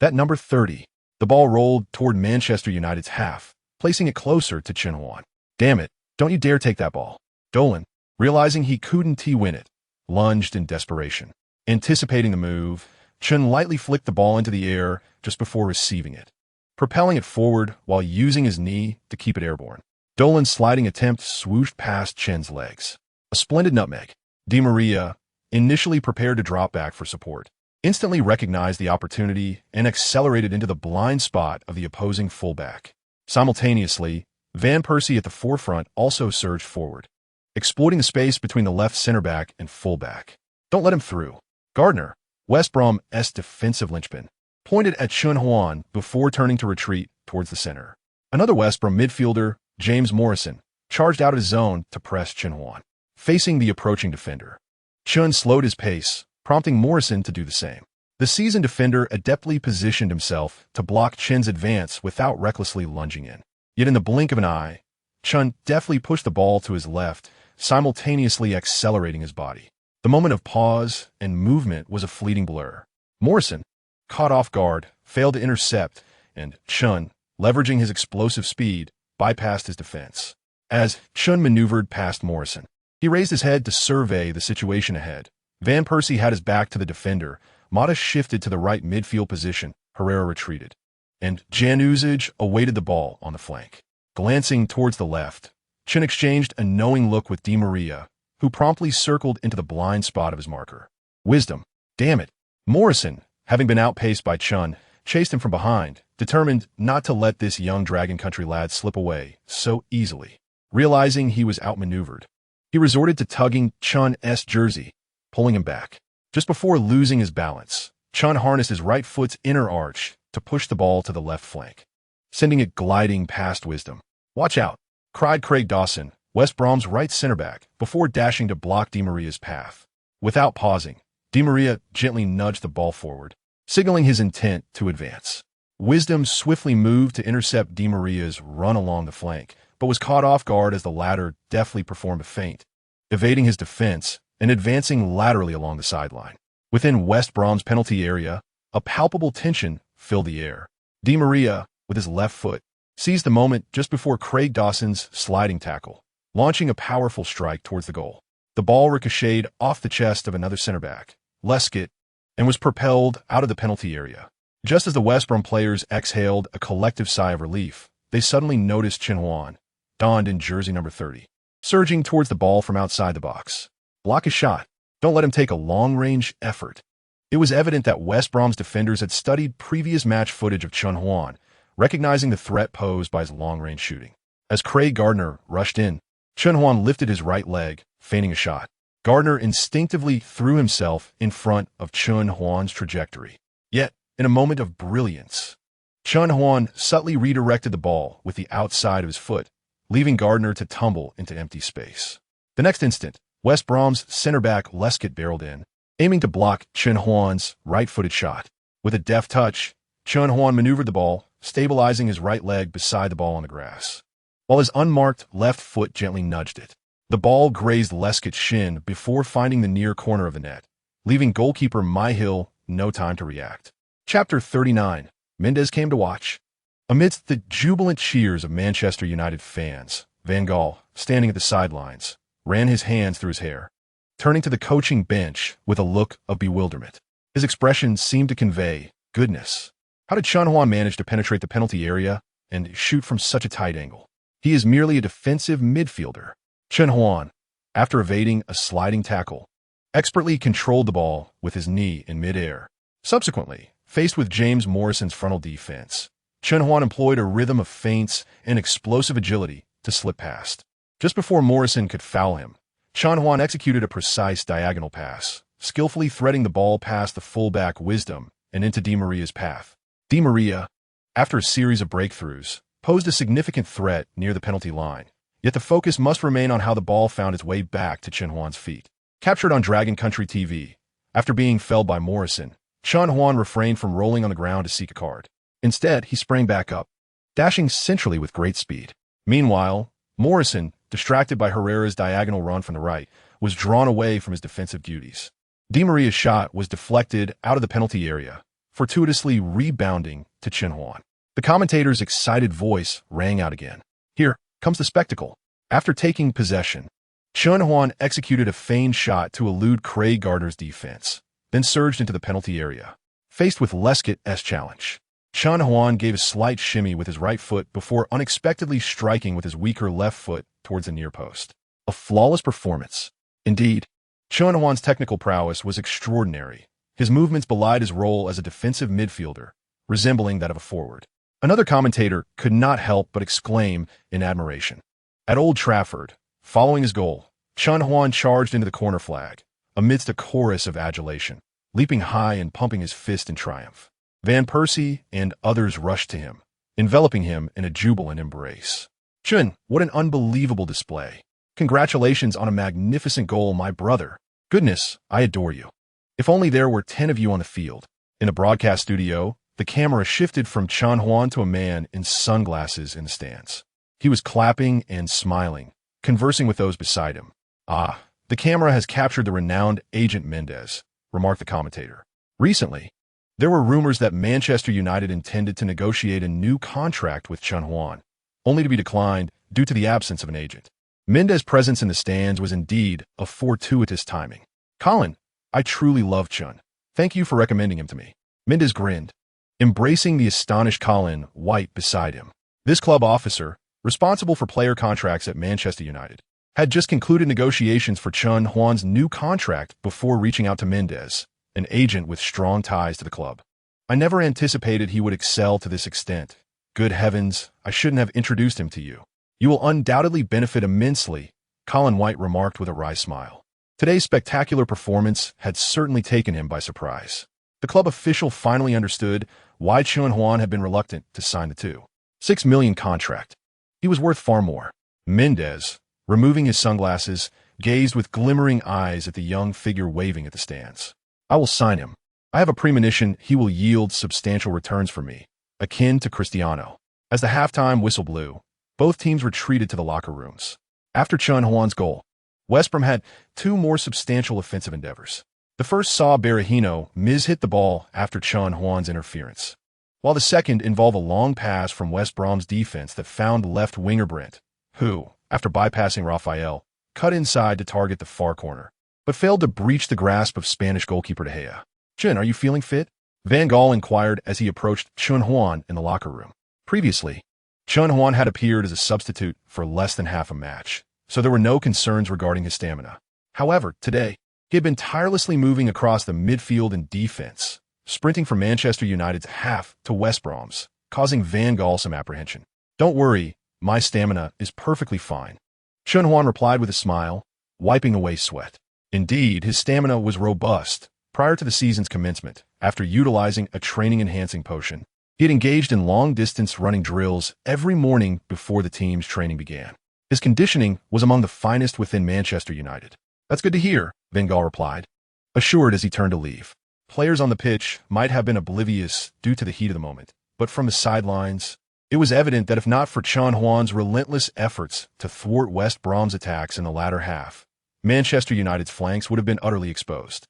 That number 30. The ball rolled toward Manchester United's half, placing it closer to Chen Huan. Damn it, don't you dare take that ball. Dolan, realizing he couldn't win it, lunged in desperation. Anticipating the move, Chen lightly flicked the ball into the air just before receiving it, propelling it forward while using his knee to keep it airborne. Dolan's sliding attempt swooshed past Chen's legs. A splendid nutmeg. Di Maria, initially prepared to drop back for support, instantly recognized the opportunity and accelerated into the blind spot of the opposing fullback. Simultaneously, Van Persie at the forefront also surged forward, exploiting the space between the left center back and fullback. Don't let him through. Gardner, West Brom's defensive linchpin, pointed at Chen Huan before turning to retreat towards the center. Another West Brom midfielder, James Morrison, charged out of his zone to press Chen Huan, facing the approaching defender. Chen slowed his pace, prompting Morrison to do the same. The seasoned defender adeptly positioned himself to block Chen's advance without recklessly lunging in. Yet in the blink of an eye, Chen deftly pushed the ball to his left, simultaneously accelerating his body. The moment of pause and movement was a fleeting blur. Morrison, caught off guard, failed to intercept, and Chen, leveraging his explosive speed, bypassed his defense. As Chen maneuvered past Morrison, he raised his head to survey the situation ahead. Van Persie had his back to the defender. Mata shifted to the right midfield position. Herrera retreated, and Januzaj awaited the ball on the flank. Glancing towards the left, Chen exchanged a knowing look with Di Maria, who promptly circled into the blind spot of his marker. Wisdom. Damn it. Morrison, having been outpaced by Chen, chased him from behind, determined not to let this young Dragon Country lad slip away so easily. Realizing he was outmaneuvered, he resorted to tugging Chen's jersey, pulling him back. Just before losing his balance, Chen harnessed his right foot's inner arch to push the ball to the left flank, sending it gliding past Wisdom. "Watch out," cried Craig Dawson, West Brom's right center back, before dashing to block Di Maria's path. Without pausing, Di Maria gently nudged the ball forward, signaling his intent to advance. Wisdom swiftly moved to intercept Di Maria's run along the flank, but was caught off guard as the latter deftly performed a feint, evading his defense and advancing laterally along the sideline. Within West Brom's penalty area, a palpable tension filled the air. Di Maria, with his left foot, seized the moment just before Craig Dawson's sliding tackle, launching a powerful strike towards the goal. The ball ricocheted off the chest of another center back, Lescott, and was propelled out of the penalty area. Just as the West Brom players exhaled a collective sigh of relief, they suddenly noticed Chen Huan, donned in jersey number 30, surging towards the ball from outside the box. Block his shot. Don't let him take a long-range effort. It was evident that West Brom's defenders had studied previous match footage of Chen Huan, recognizing the threat posed by his long-range shooting. As Craig Gardner rushed in, Chen Huan lifted his right leg, feigning a shot. Gardner instinctively threw himself in front of Chen Huan's trajectory. Yet, in a moment of brilliance, Chen Huan subtly redirected the ball with the outside of his foot, leaving Gardner to tumble into empty space. The next instant, West Brom's center back Lescott barreled in, aiming to block Chen Huan's right-footed shot. With a deft touch, Chen Huan maneuvered the ball, stabilizing his right leg beside the ball on the grass, while his unmarked left foot gently nudged it. The ball grazed Lescott's shin before finding the near corner of the net, leaving goalkeeper Myhill no time to react. Chapter 39. Mendes came to watch. Amidst the jubilant cheers of Manchester United fans, Van Gaal, standing at the sidelines, ran his hands through his hair, turning to the coaching bench with a look of bewilderment. His expression seemed to convey, goodness, how did Chen Huan manage to penetrate the penalty area and shoot from such a tight angle? He is merely a defensive midfielder. Chen Huan, after evading a sliding tackle, expertly controlled the ball with his knee in midair. Subsequently, faced with James Morrison's frontal defense, Chen Huan employed a rhythm of feints and explosive agility to slip past. Just before Morrison could foul him, Chen Huan executed a precise diagonal pass, skillfully threading the ball past the fullback Wisdom and into Di Maria's path. Di Maria, after a series of breakthroughs, posed a significant threat near the penalty line, yet the focus must remain on how the ball found its way back to Chen Huan's feet. Captured on Dragon Country TV, after being felled by Morrison, Chen Huan refrained from rolling on the ground to seek a card. Instead, he sprang back up, dashing centrally with great speed. Meanwhile, Morrison, distracted by Herrera's diagonal run from the right, was drawn away from his defensive duties. Di Maria's shot was deflected out of the penalty area, fortuitously rebounding to Chen Huan. The commentator's excited voice rang out again. Here comes the spectacle. After taking possession, Chen Huan executed a feigned shot to elude Craig Gardner's defense, then surged into the penalty area. Faced with Lescott's challenge, Chen Huan gave a slight shimmy with his right foot before unexpectedly striking with his weaker left foot towards the near post. A flawless performance. Indeed, Chen Huan's technical prowess was extraordinary. His movements belied his role as a defensive midfielder, resembling that of a forward. Another commentator could not help but exclaim in admiration. At Old Trafford, following his goal, Chen Huan charged into the corner flag, amidst a chorus of adulation, leaping high and pumping his fist in triumph. Van Persie and others rushed to him, enveloping him in a jubilant embrace. Chen, what an unbelievable display. Congratulations on a magnificent goal, my brother. Goodness, I adore you. If only there were 10 of you on the field. In the broadcast studio, the camera shifted from Chen Huan to a man in sunglasses in the stands. He was clapping and smiling, conversing with those beside him. Ah, the camera has captured the renowned Agent Mendes, remarked the commentator. Recently, there were rumors that Manchester United intended to negotiate a new contract with Chen Huan, only to be declined due to the absence of an agent. Mendes' presence in the stands was indeed a fortuitous timing. Colin, I truly love Chen. Thank you for recommending him to me. Mendes grinned, embracing the astonished Colin White beside him. This club officer, responsible for player contracts at Manchester United, had just concluded negotiations for Chen Huan's new contract before reaching out to Mendes, an agent with strong ties to the club. I never anticipated he would excel to this extent. Good heavens, I shouldn't have introduced him to you. You will undoubtedly benefit immensely, Colin White remarked with a wry smile. Today's spectacular performance had certainly taken him by surprise. The club official finally understood why Chen Huan had been reluctant to sign the $2.6 million contract. He was worth far more. Mendes, removing his sunglasses, gazed with glimmering eyes at the young figure waving at the stands. I will sign him. I have a premonition he will yield substantial returns for me, akin to Cristiano. As the halftime whistle blew, both teams retreated to the locker rooms. After Chen Huan's goal, West Brom had two more substantial offensive endeavors. The first saw Berahino hit the ball after Chen Huan's interference, while the second involved a long pass from West Brom's defense that found left winger Brent, who, after bypassing Rafael, cut inside to target the far corner, but failed to breach the grasp of Spanish goalkeeper De Gea. Chen, are you feeling fit? Van Gaal inquired as he approached Chen Huan in the locker room. Previously, Chen Huan had appeared as a substitute for less than half a match, so there were no concerns regarding his stamina. However, today, he had been tirelessly moving across the midfield and defense, sprinting from Manchester United's half to West Brom's, causing Van Gaal some apprehension. Don't worry, my stamina is perfectly fine, Chen Huan replied with a smile, wiping away sweat. Indeed, his stamina was robust prior to the season's commencement. After utilizing a training-enhancing potion, he had engaged in long-distance running drills every morning before the team's training began. His conditioning was among the finest within Manchester United. That's good to hear, Van Gaal replied, assured as he turned to leave. Players on the pitch might have been oblivious due to the heat of the moment, but from the sidelines, it was evident that if not for Chen Huan's relentless efforts to thwart West Brom's attacks in the latter half, Manchester United's flanks would have been utterly exposed.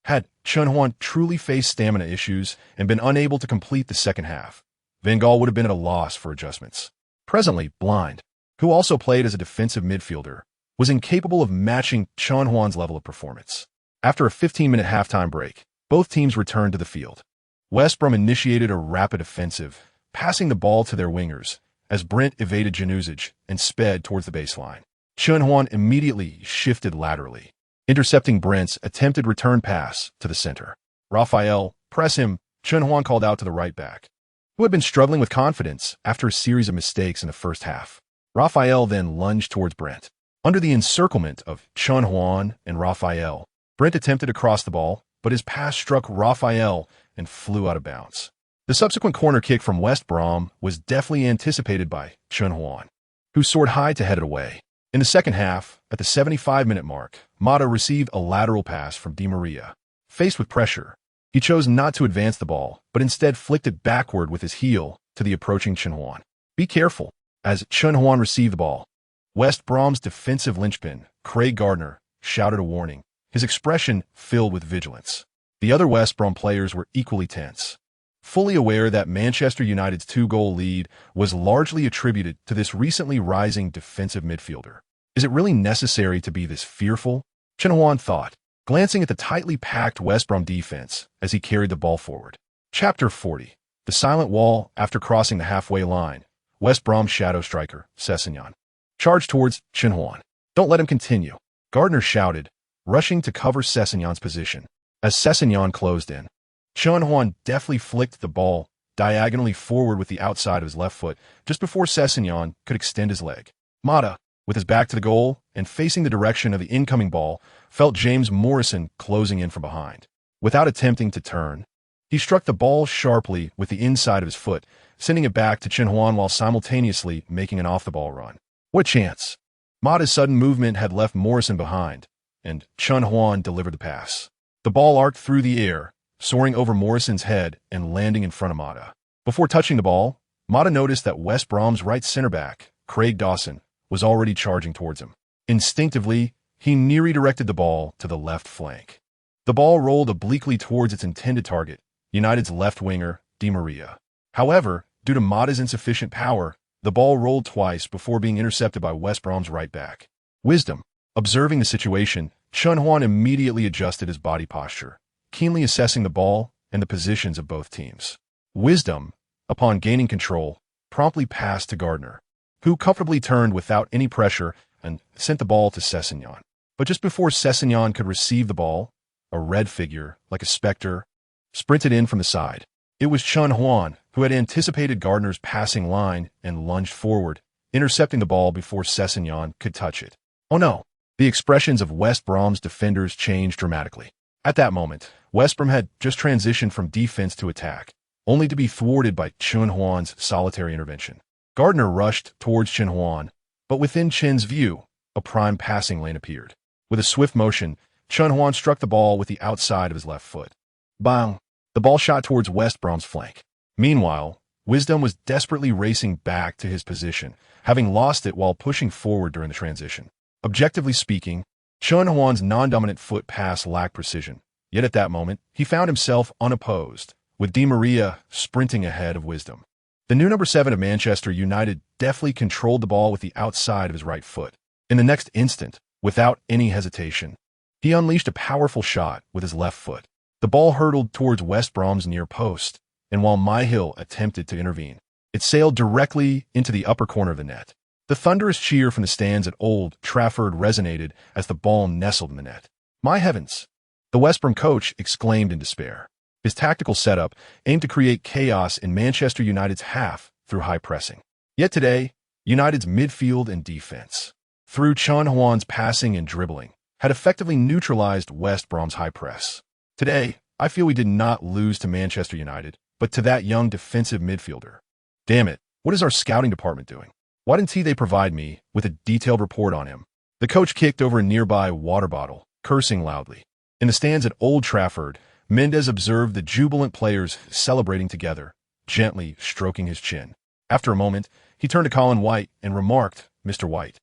Had Chen Huan truly faced stamina issues and been unable to complete the second half, Van Gaal would have been at a loss for adjustments. Presently, Blind, who also played as a defensive midfielder, was incapable of matching Chen Huan's level of performance. After a 15-minute halftime break, both teams returned to the field. West Brom initiated a rapid offensive, passing the ball to their wingers as Brent evaded Januzaj and sped towards the baseline. Chen Huan immediately shifted laterally, intercepting Brent's attempted return pass to the center. Rafael, press him, Chen Huan called out to the right back, who had been struggling with confidence after a series of mistakes in the first half. Rafael then lunged towards Brent. Under the encirclement of Chen Huan and Rafael, Brent attempted to cross the ball, but his pass struck Rafael and flew out of bounds. The subsequent corner kick from West Brom was deftly anticipated by Chen Huan, who soared high to head it away. In the second half, at the 75-minute mark, Mata received a lateral pass from Di Maria. Faced with pressure, he chose not to advance the ball, but instead flicked it backward with his heel to the approaching Chen Huan. Be careful, as Chen Huan received the ball. West Brom's defensive linchpin, Craig Gardner, shouted a warning, his expression filled with vigilance. The other West Brom players were equally tense, fully aware that Manchester United's two-goal lead was largely attributed to this recently rising defensive midfielder. Is it really necessary to be this fearful? Chen Huan thought, glancing at the tightly packed West Brom defense as he carried the ball forward. Chapter 40. The silent wall after crossing the halfway line. West Brom's shadow striker, Sessegnon, charged towards Chen Huan. Don't let him continue, Gardner shouted, rushing to cover Sessegnon's position. As Sessegnon closed in, Chen Huan deftly flicked the ball diagonally forward with the outside of his left foot just before Sessegnon could extend his leg. Mata, with his back to the goal and facing the direction of the incoming ball, felt James Morrison closing in from behind. Without attempting to turn, he struck the ball sharply with the inside of his foot, sending it back to Chen Huan while simultaneously making an off-the-ball run. What chance? Mata's sudden movement had left Morrison behind, and Chen Huan delivered the pass. The ball arced through the air, soaring over Morrison's head and landing in front of Mata. Before touching the ball, Mata noticed that West Brom's right center back, Craig Dawson, was already charging towards him. Instinctively, he near-redirected the ball to the left flank. The ball rolled obliquely towards its intended target, United's left winger, Di Maria. However, due to Mata's insufficient power, the ball rolled twice before being intercepted by West Brom's right back. Wisdom. Observing the situation, Chen Huan immediately adjusted his body posture, keenly assessing the ball and the positions of both teams. Wisdom, upon gaining control, promptly passed to Gardner, who comfortably turned without any pressure and sent the ball to Sessegnon. But just before Sessegnon could receive the ball, a red figure, like a specter, sprinted in from the side. It was Chen Huan, who had anticipated Gardner's passing line and lunged forward, intercepting the ball before Sessegnon could touch it. Oh no! The expressions of West Brom's defenders changed dramatically. At that moment, West Brom had just transitioned from defense to attack, only to be thwarted by Chen Huan's solitary intervention. Gardner rushed towards Chen Huan, but within Chen's view, a prime passing lane appeared. With a swift motion, Chen Huan struck the ball with the outside of his left foot. Bang! The ball shot towards West Brom's flank. Meanwhile, Wisdom was desperately racing back to his position, having lost it while pushing forward during the transition. Objectively speaking, Chen Huan's non-dominant foot pass lacked precision, yet at that moment, he found himself unopposed, with Di Maria sprinting ahead of Wisdom. The new number 7 of Manchester United deftly controlled the ball with the outside of his right foot. In the next instant, without any hesitation, he unleashed a powerful shot with his left foot. The ball hurtled towards West Brom's near post, and while Myhill attempted to intervene, it sailed directly into the upper corner of the net. The thunderous cheer from the stands at Old Trafford resonated as the ball nestled in the net. My heavens! The West Brom coach exclaimed in despair. His tactical setup aimed to create chaos in Manchester United's half through high pressing. Yet today, United's midfield and defense, through Chen Huan's passing and dribbling, had effectively neutralized West Brom's high press. Today, I feel we did not lose to Manchester United, but to that young defensive midfielder. Damn it, what is our scouting department doing? Why didn't they provide me with a detailed report on him? The coach kicked over a nearby water bottle, cursing loudly. In the stands at Old Trafford, Mendes observed the jubilant players celebrating together, gently stroking his chin. After a moment, he turned to Colin White and remarked, Mr. White,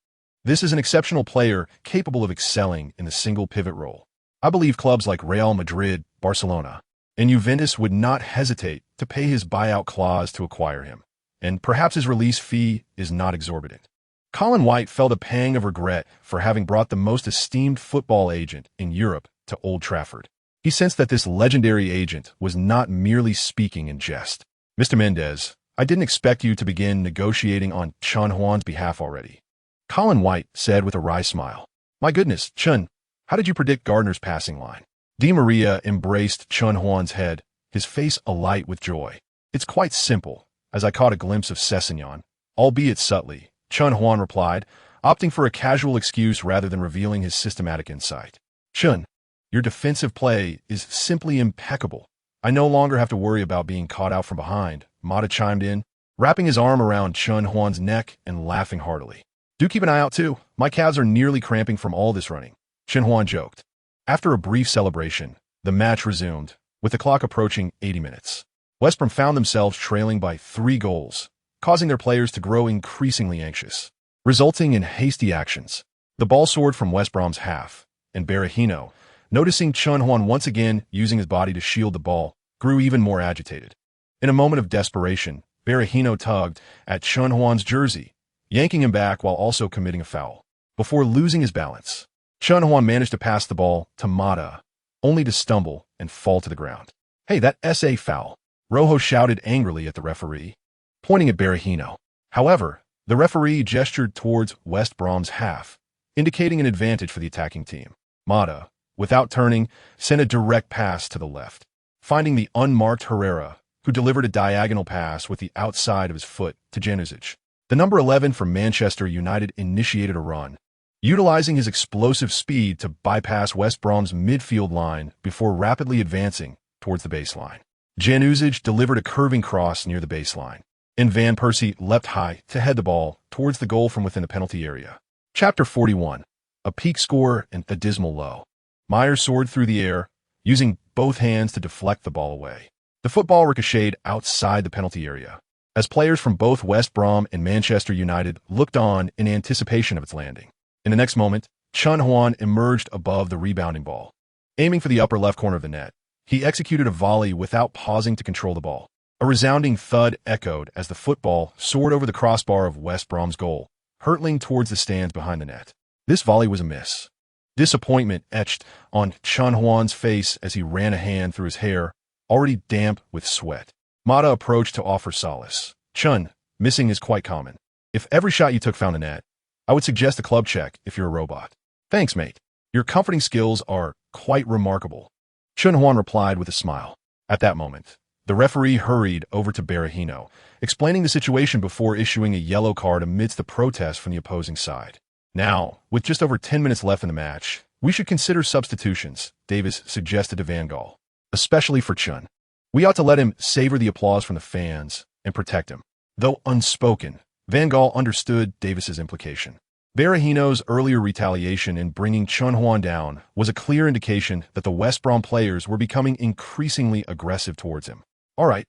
this is an exceptional player capable of excelling in the single pivot role. I believe clubs like Real Madrid, Barcelona, and Juventus would not hesitate to pay his buyout clause to acquire him, and perhaps his release fee is not exorbitant. Colin White felt a pang of regret for having brought the most esteemed football agent in Europe to Old Trafford. He sensed that this legendary agent was not merely speaking in jest. Mr. Mendes, I didn't expect you to begin negotiating on Chen Huan's behalf already. Colin White said with a wry smile. My goodness, Chen, how did you predict Gardner's passing line? Di Maria embraced Chen Huan's head, his face alight with joy. It's quite simple, as I caught a glimpse of Sessegnon, albeit subtly, Chen Huan replied, opting for a casual excuse rather than revealing his systematic insight. Chen, your defensive play is simply impeccable. I no longer have to worry about being caught out from behind, Mata chimed in, wrapping his arm around Chen Huan's neck and laughing heartily. Do keep an eye out too. My calves are nearly cramping from all this running, Chen Huan joked. After a brief celebration, the match resumed, with the clock approaching 80 minutes. West Brom found themselves trailing by 3 goals, causing their players to grow increasingly anxious, resulting in hasty actions. The ball soared from West Brom's half, and Berahino, noticing Chen Huan once again using his body to shield the ball, grew even more agitated. In a moment of desperation, Berahino tugged at Chen Huan's jersey, yanking him back while also committing a foul. Before losing his balance, Chen Huan managed to pass the ball to Mata, only to stumble and fall to the ground. Hey, that SA foul. Rojo shouted angrily at the referee, pointing at Berahino. However, the referee gestured towards West Brom's half, indicating an advantage for the attacking team. Mata, without turning, sent a direct pass to the left, finding the unmarked Herrera, who delivered a diagonal pass with the outside of his foot to Januzic. The number 11 from Manchester United initiated a run, utilizing his explosive speed to bypass West Brom's midfield line before rapidly advancing towards the baseline. Januzic delivered a curving cross near the baseline, and Van Persie leapt high to head the ball towards the goal from within the penalty area. Chapter 41. A peak score and a dismal low. Meyer soared through the air, using both hands to deflect the ball away. The football ricocheted outside the penalty area, as players from both West Brom and Manchester United looked on in anticipation of its landing. In the next moment, Chen Huan emerged above the rebounding ball. Aiming for the upper left corner of the net, he executed a volley without pausing to control the ball. A resounding thud echoed as the football soared over the crossbar of West Brom's goal, hurtling towards the stands behind the net. This volley was a miss. Disappointment etched on Chen Huan's face as he ran a hand through his hair, already damp with sweat. Mata approached to offer solace. Chen, missing is quite common. If every shot you took found the net, I would suggest a club check if you're a robot. Thanks, mate. Your comforting skills are quite remarkable. Chen Huan replied with a smile. At that moment, the referee hurried over to Berahino, explaining the situation before issuing a yellow card amidst the protest from the opposing side. Now, with just over 10 minutes left in the match, we should consider substitutions, Davis suggested to Van Gaal, especially for Chen. We ought to let him savor the applause from the fans and protect him. Though unspoken, Van Gaal understood Davis's implication. Berahino's earlier retaliation in bringing Chen Huan down was a clear indication that the West Brom players were becoming increasingly aggressive towards him. All right,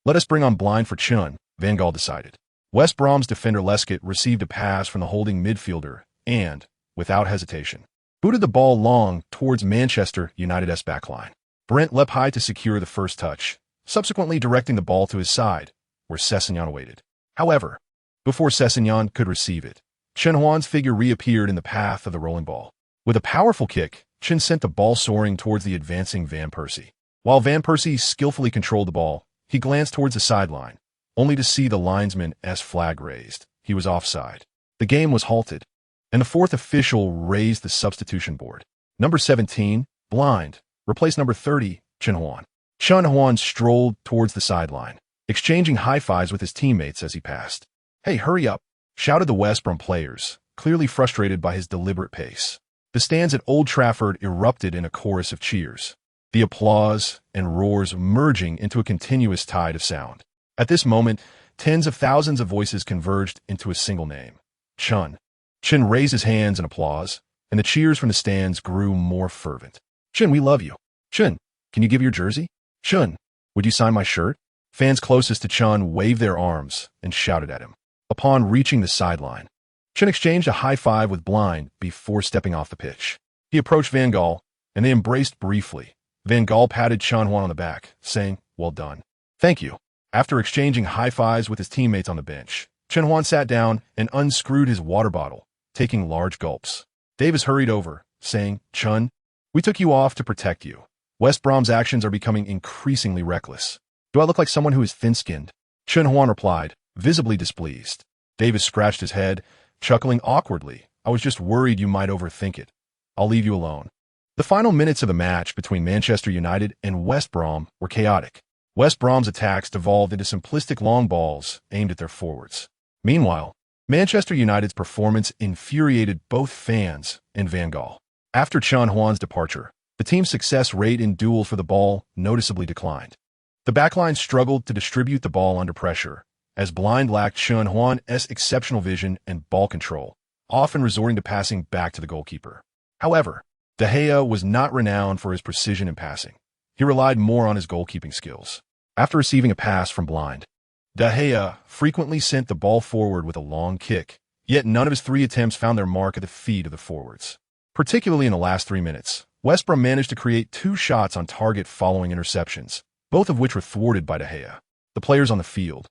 let us bring on blind for Chen, Van Gaal decided. West Brom's defender Lescott received a pass from the holding midfielder and, without hesitation, booted the ball long towards Manchester United's backline. Brent leapt high to secure the first touch, subsequently directing the ball to his side, where Sessegnon awaited. However, before Sessegnon could receive it, Chen Huan's figure reappeared in the path of the rolling ball. With a powerful kick, Chen sent the ball soaring towards the advancing Van Persie. While Van Persie skillfully controlled the ball, he glanced towards the sideline, only to see the linesman's flag raised. He was offside. The game was halted, and the fourth official raised the substitution board. Number 17, Blind, replaced number 30, Chen Huan. Chen Huan strolled towards the sideline, exchanging high-fives with his teammates as he passed. "Hey, hurry up," shouted the West Brom players, clearly frustrated by his deliberate pace. The stands at Old Trafford erupted in a chorus of cheers, the applause and roars merging into a continuous tide of sound. At this moment, tens of thousands of voices converged into a single name, Chen. Chen raised his hands in applause, and the cheers from the stands grew more fervent. "Chen, we love you. Chen, can you give your jersey? Chen, would you sign my shirt?" Fans closest to Chen waved their arms and shouted at him. Upon reaching the sideline, Chen exchanged a high-five with Blind before stepping off the pitch. He approached Van Gaal, and they embraced briefly. Van Gaal patted Chen Huan on the back, saying, "Well done." "Thank you." After exchanging high-fives with his teammates on the bench, Chen Huan sat down and unscrewed his water bottle, taking large gulps. Davis hurried over, saying, "Chen, we took you off to protect you. West Brom's actions are becoming increasingly reckless. Do I look like someone who is thin-skinned?" Chen Huan replied, visibly displeased. Davis scratched his head, chuckling awkwardly. "I was just worried you might overthink it. I'll leave you alone." The final minutes of the match between Manchester United and West Brom were chaotic. West Brom's attacks devolved into simplistic long balls aimed at their forwards. Meanwhile, Manchester United's performance infuriated both fans and Van Gaal. After Chen Huan's departure, the team's success rate in duels for the ball noticeably declined. The backline struggled to distribute the ball under pressure, as Blind lacked Chen Huan's exceptional vision and ball control, often resorting to passing back to the goalkeeper. However, De Gea was not renowned for his precision in passing. He relied more on his goalkeeping skills. After receiving a pass from Blind, De Gea frequently sent the ball forward with a long kick, yet none of his 3 attempts found their mark at the feet of the forwards. Particularly in the last 3 minutes, West Brom managed to create 2 shots on target following interceptions, both of which were thwarted by De Gea. The players on the field,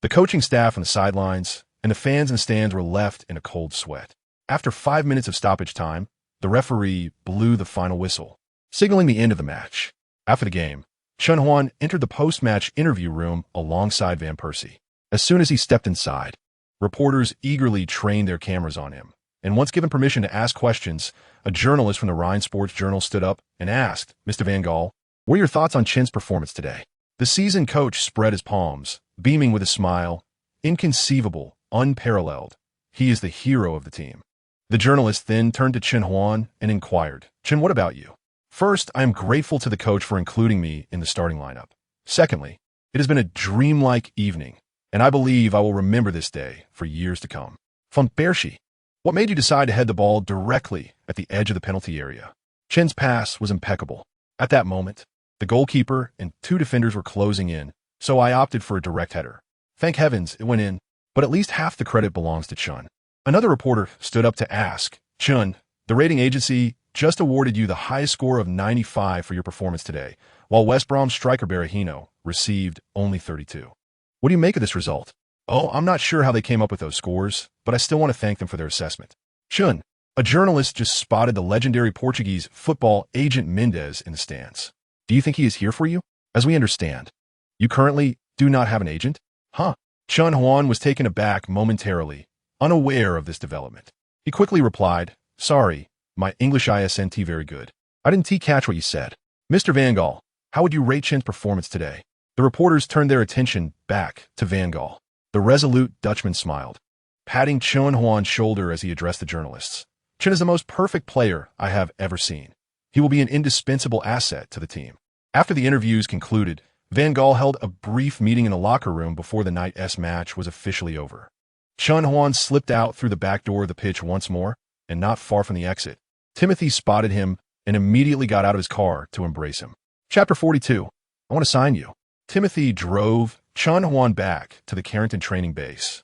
the coaching staff on the sidelines, and the fans in the stands were left in a cold sweat. After 5 minutes of stoppage time, the referee blew the final whistle, signaling the end of the match. After the game, Chen Huan entered the post-match interview room alongside Van Persie. As soon as he stepped inside, reporters eagerly trained their cameras on him. And once given permission to ask questions, a journalist from the Rhine Sports Journal stood up and asked, "Mr. Van Gaal, what are your thoughts on Chen's performance today?" The seasoned coach spread his palms, beaming with a smile. Inconceivable, unparalleled. He is the hero of the team. The journalist then turned to Chen Huan and inquired, "Chen, what about you?" "First, I am grateful to the coach for including me in the starting lineup. Secondly, it has been a dreamlike evening, and I believe I will remember this day for years to come." Van Persie, what made you decide to head the ball directly at the edge of the penalty area? Chen's pass was impeccable. At that moment, the goalkeeper and two defenders were closing in, so I opted for a direct header. Thank heavens it went in, but at least half the credit belongs to Chen. Another reporter stood up to ask, "Chen, the rating agency just awarded you the highest score of 95 for your performance today, while West Brom striker Berahino received only 32. What do you make of this result?" "Oh, I'm not sure how they came up with those scores, but I still want to thank them for their assessment." Chen, a journalist just spotted the legendary Portuguese football agent Mendes in the stands. "Do you think he is here for you?" "As we understand, you currently do not have an agent?" "Huh." Chen Huan was taken aback momentarily, unaware of this development. He quickly replied, "Sorry, my English isn't very good. I didn't catch what you said." "Mr. Van Gaal, how would you rate Chen's performance today?" The reporters turned their attention back to Van Gaal. The resolute Dutchman smiled, patting Chen Huan's shoulder as he addressed the journalists. "Chen is the most perfect player I have ever seen. He will be an indispensable asset to the team." After the interviews concluded, Van Gaal held a brief meeting in the locker room before the night's match was officially over. Chen Huan slipped out through the back door of the pitch once more, and not far from the exit, Timothy spotted him and immediately got out of his car to embrace him. Chapter 42. "I want to sign you." Timothy drove Chen Huan back to the Carrington training base,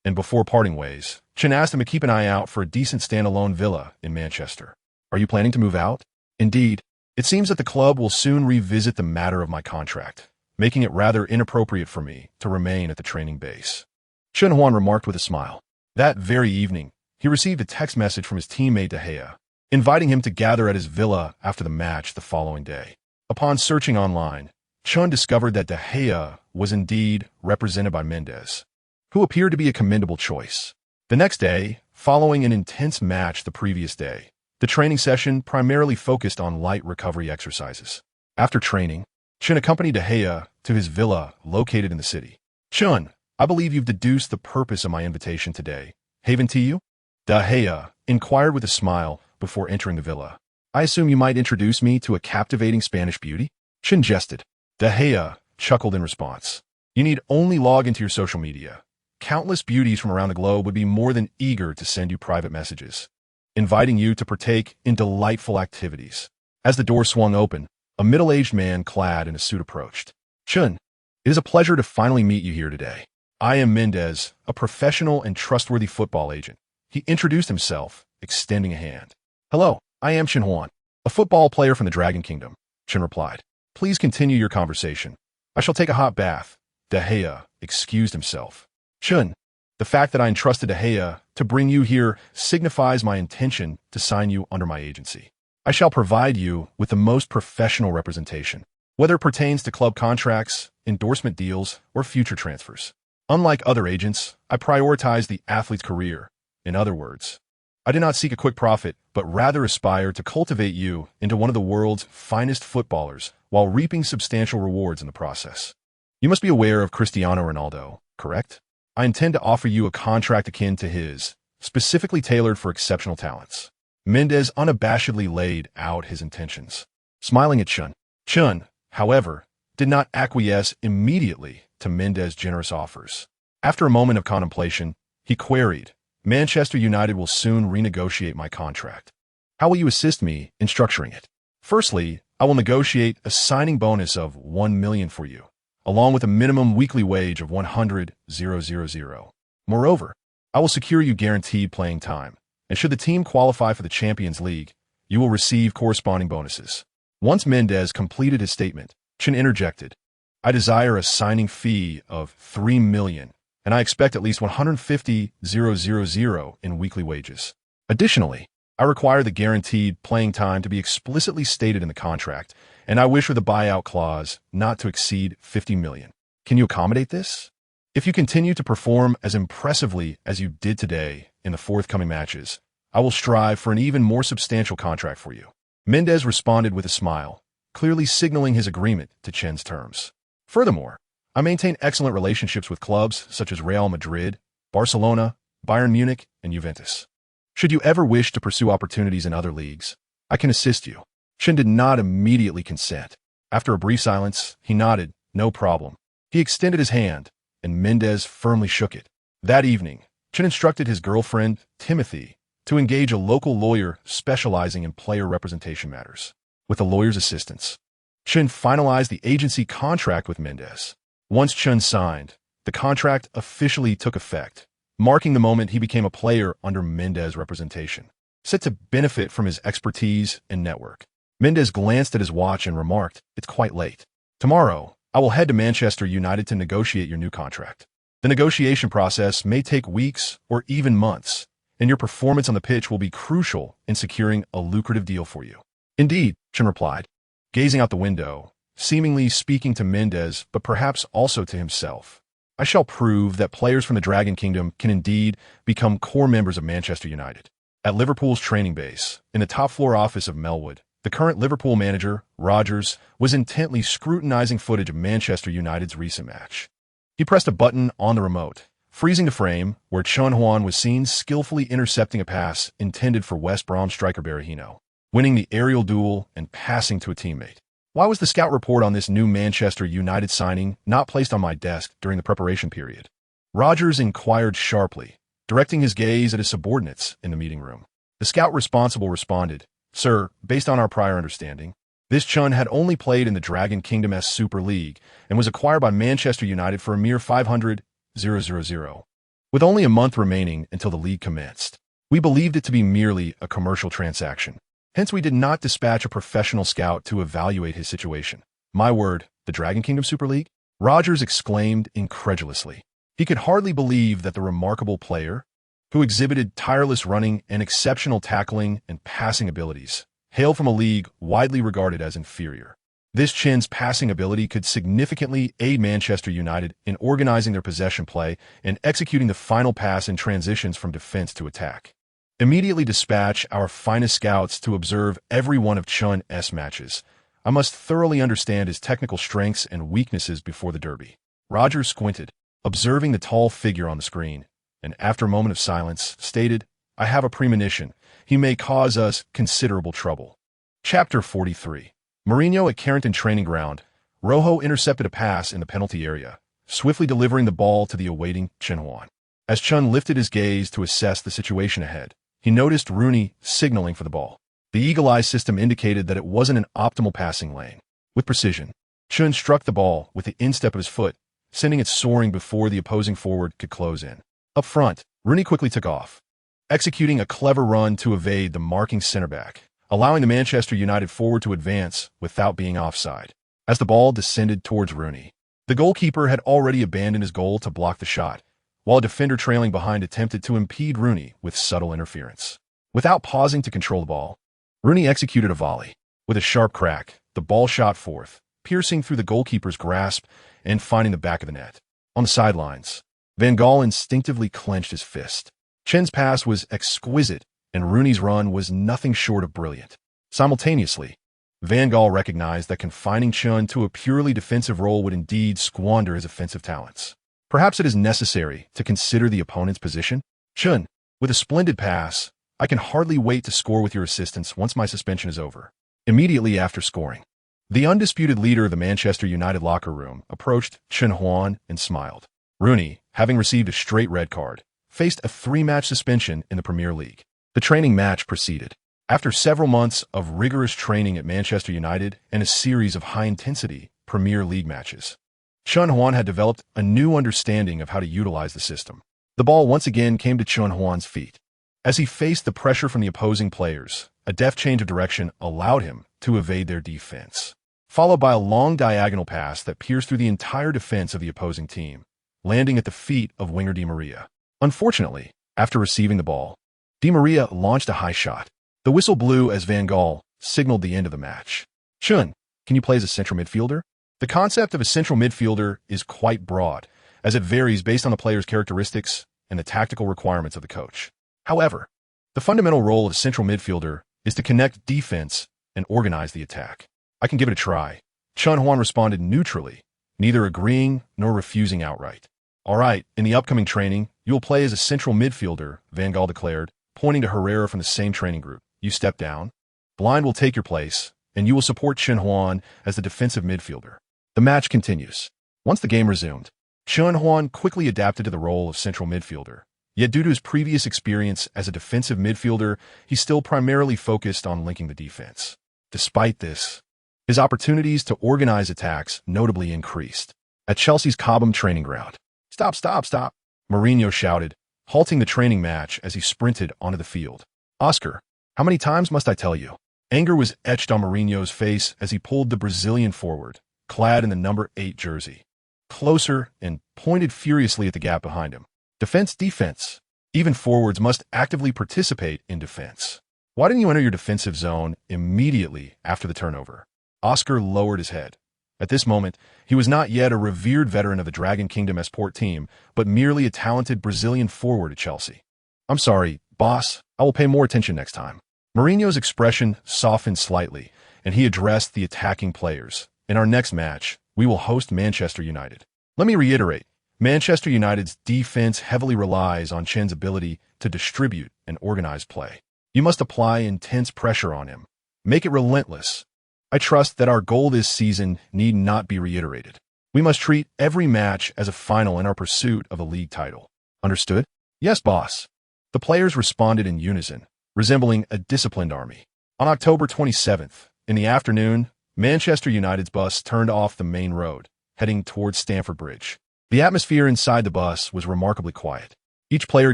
and before parting ways, Chen asked him to keep an eye out for a decent standalone villa in Manchester. "Are you planning to move out?" "Indeed. It seems that the club will soon revisit the matter of my contract, making it rather inappropriate for me to remain at the training base," Chen Huan remarked with a smile. That very evening, he received a text message from his teammate De Gea, inviting him to gather at his villa after the match the following day. Upon searching online, Chen discovered that De Gea was indeed represented by Mendes, who appeared to be a commendable choice. The next day, following an intense match the previous day, the training session primarily focused on light recovery exercises. After training, Chen accompanied De Gea to his villa located in the city. "Chen, I believe you've deduced the purpose of my invitation today. Haven't you?" De Gea inquired with a smile before entering the villa. "I assume you might introduce me to a captivating Spanish beauty?" Chen jested. De Gea chuckled in response. "You need only log into your social media. Countless beauties from around the globe would be more than eager to send you private messages, inviting you to partake in delightful activities." As the door swung open, a middle-aged man clad in a suit approached. "Chen, it is a pleasure to finally meet you here today. I am Mendes, a professional and trustworthy football agent." He introduced himself, extending a hand. "Hello, I am Chen Huan, a football player from the Dragon Kingdom," Chen replied. "Please continue your conversation. I shall take a hot bath." De Gea excused himself. "Chen, the fact that I entrusted De Gea to bring you here signifies my intention to sign you under my agency. I shall provide you with the most professional representation, whether it pertains to club contracts, endorsement deals, or future transfers. Unlike other agents, I prioritize the athlete's career. In other words, I do not seek a quick profit, but rather aspire to cultivate you into one of the world's finest footballers while reaping substantial rewards in the process. You must be aware of Cristiano Ronaldo, correct? I intend to offer you a contract akin to his, specifically tailored for exceptional talents." Mendes unabashedly laid out his intentions, smiling at Chen. Chen, however, did not acquiesce immediately to Mendes' generous offers. After a moment of contemplation, he queried, "Manchester United will soon renegotiate my contract. How will you assist me in structuring it?" "Firstly, I will negotiate a signing bonus of 1 million for you, along with a minimum weekly wage of 100,000. Moreover, I will secure you guaranteed playing time, and should the team qualify for the Champions League, you will receive corresponding bonuses." Once Mendes completed his statement, Chen interjected, "I desire a signing fee of 3 million, and I expect at least 150,000 in weekly wages. Additionally, I require the guaranteed playing time to be explicitly stated in the contract, and I wish with a buyout clause not to exceed 50 million. Can you accommodate this? If you continue to perform as impressively as you did today in the forthcoming matches, I will strive for an even more substantial contract for you. Mendes responded with a smile, clearly signaling his agreement to Chen's terms. Furthermore, I maintain excellent relationships with clubs such as Real Madrid, Barcelona, Bayern Munich, and Juventus. Should you ever wish to pursue opportunities in other leagues, I can assist you. Chen did not immediately consent. After a brief silence, he nodded, no problem. He extended his hand, and Mendes firmly shook it. That evening, Chen instructed his girlfriend, Timothy, to engage a local lawyer specializing in player representation matters. With the lawyer's assistance, Chen finalized the agency contract with Mendes. Once Chen signed, the contract officially took effect, marking the moment he became a player under Mendes' representation, set to benefit from his expertise and network. Mendes glanced at his watch and remarked, "It's quite late. Tomorrow, I will head to Manchester United to negotiate your new contract. The negotiation process may take weeks or even months, and your performance on the pitch will be crucial in securing a lucrative deal for you." "Indeed," Chen replied, gazing out the window, seemingly speaking to Mendes but perhaps also to himself. "I shall prove that players from the Dragon Kingdom can indeed become core members of Manchester United." At Liverpool's training base, in the top-floor office of Melwood, the current Liverpool manager, Rodgers, was intently scrutinizing footage of Manchester United's recent match. He pressed a button on the remote, freezing the frame where Chen Huan was seen skillfully intercepting a pass intended for West Brom striker Berahino, winning the aerial duel and passing to a teammate. Why was the scout report on this new Manchester United signing not placed on my desk during the preparation period? Rodgers inquired sharply, directing his gaze at his subordinates in the meeting room. The scout responsible responded, "Sir, based on our prior understanding, this Chen had only played in the Dragon Kingdom's Super League and was acquired by Manchester United for a mere 500,000. With only a month remaining until the league commenced, we believed it to be merely a commercial transaction. Hence, we did not dispatch a professional scout to evaluate his situation." "My word, the Dragon Kingdom Super League?" Rodgers exclaimed incredulously. He could hardly believe that the remarkable player, who exhibited tireless running and exceptional tackling and passing abilities, hailed from a league widely regarded as inferior. This Chen's passing ability could significantly aid Manchester United in organizing their possession play and executing the final pass in transitions from defense to attack. "Immediately dispatch our finest scouts to observe every one of Chen's matches. I must thoroughly understand his technical strengths and weaknesses before the derby." Rodgers squinted, observing the tall figure on the screen, and after a moment of silence, stated, "I have a premonition. He may cause us considerable trouble." Chapter 43. Mourinho at Carrington Training Ground. Rojo intercepted a pass in the penalty area, swiftly delivering the ball to the awaiting Chen Huan. As Chen lifted his gaze to assess the situation ahead, he noticed Rooney signaling for the ball. The eagle-eye system indicated that it wasn't an optimal passing lane. With precision, Chen struck the ball with the instep of his foot, sending it soaring before the opposing forward could close in. Up front, Rooney quickly took off, executing a clever run to evade the marking center back, allowing the Manchester United forward to advance without being offside. As the ball descended towards Rooney, the goalkeeper had already abandoned his goal to block the shot, while a defender trailing behind attempted to impede Rooney with subtle interference. Without pausing to control the ball, Rooney executed a volley. With a sharp crack, the ball shot forth, piercing through the goalkeeper's grasp and finding the back of the net. On the sidelines, Van Gaal instinctively clenched his fist. Chen's pass was exquisite, and Rooney's run was nothing short of brilliant. Simultaneously, Van Gaal recognized that confining Chen to a purely defensive role would indeed squander his offensive talents. Perhaps it is necessary to consider the opponent's position. "Chen, with a splendid pass, I can hardly wait to score with your assistance once my suspension is over." Immediately after scoring, the undisputed leader of the Manchester United locker room approached Chen Huan and smiled. Rooney, having received a straight red card, faced a 3-match suspension in the Premier League. The training match proceeded. After several months of rigorous training at Manchester United and a series of high-intensity Premier League matches, Chen Huan had developed a new understanding of how to utilize the system. The ball once again came to Chen Huan's feet. As he faced the pressure from the opposing players, a deft change of direction allowed him to evade their defense, followed by a long diagonal pass that pierced through the entire defense of the opposing team, landing at the feet of winger Di Maria. Unfortunately, after receiving the ball, Di Maria launched a high shot. The whistle blew as Van Gaal signaled the end of the match. "Chen, Can you play as a central midfielder? The concept of a central midfielder is quite broad, as it varies based on the player's characteristics and the tactical requirements of the coach. However, the fundamental role of central midfielder is to connect defense and organize the attack. I can give it a try. Chen Huan responded neutrally, neither agreeing nor refusing outright. All right, in the upcoming training, you will play as a central midfielder, Van Gaal declared, pointing to Herrera from the same training group. You step down. Blind will take your place, and you will support Chen Huan as the defensive midfielder. The match continues. Once the game resumed, Chen Huan quickly adapted to the role of central midfielder. Yet due to his previous experience as a defensive midfielder, he still primarily focused on linking the defense. Despite this, his opportunities to organize attacks notably increased. At Chelsea's Cobham training ground, "Stop, stop, stop!" Mourinho shouted, halting the training match as he sprinted onto the field. "Oscar, how many times must I tell you?" Anger was etched on Mourinho's face as he pulled the Brazilian forward, clad in the number 8 jersey, closer and pointed furiously at the gap behind him. Defense, defense. Even forwards must actively participate in defense. Why didn't you enter your defensive zone immediately after the turnover? Oscar lowered his head. At this moment, he was not yet a revered veteran of the Dragon Kingdom Esport team, but merely a talented Brazilian forward at Chelsea. "I'm sorry, boss. I will pay more attention next time." Mourinho's expression softened slightly, and he addressed the attacking players. "In our next match, we will host Manchester United. Let me reiterate, Manchester United's defense heavily relies on Chen's ability to distribute and organize play. You must apply intense pressure on him. Make it relentless. I trust that our goal this season need not be reiterated. We must treat every match as a final in our pursuit of a league title. Understood?" "Yes, boss." The players responded in unison, resembling a disciplined army. On October 27th, in the afternoon, Manchester United's bus turned off the main road, heading towards Stamford Bridge. The atmosphere inside the bus was remarkably quiet. Each player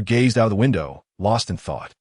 gazed out of the window, lost in thought.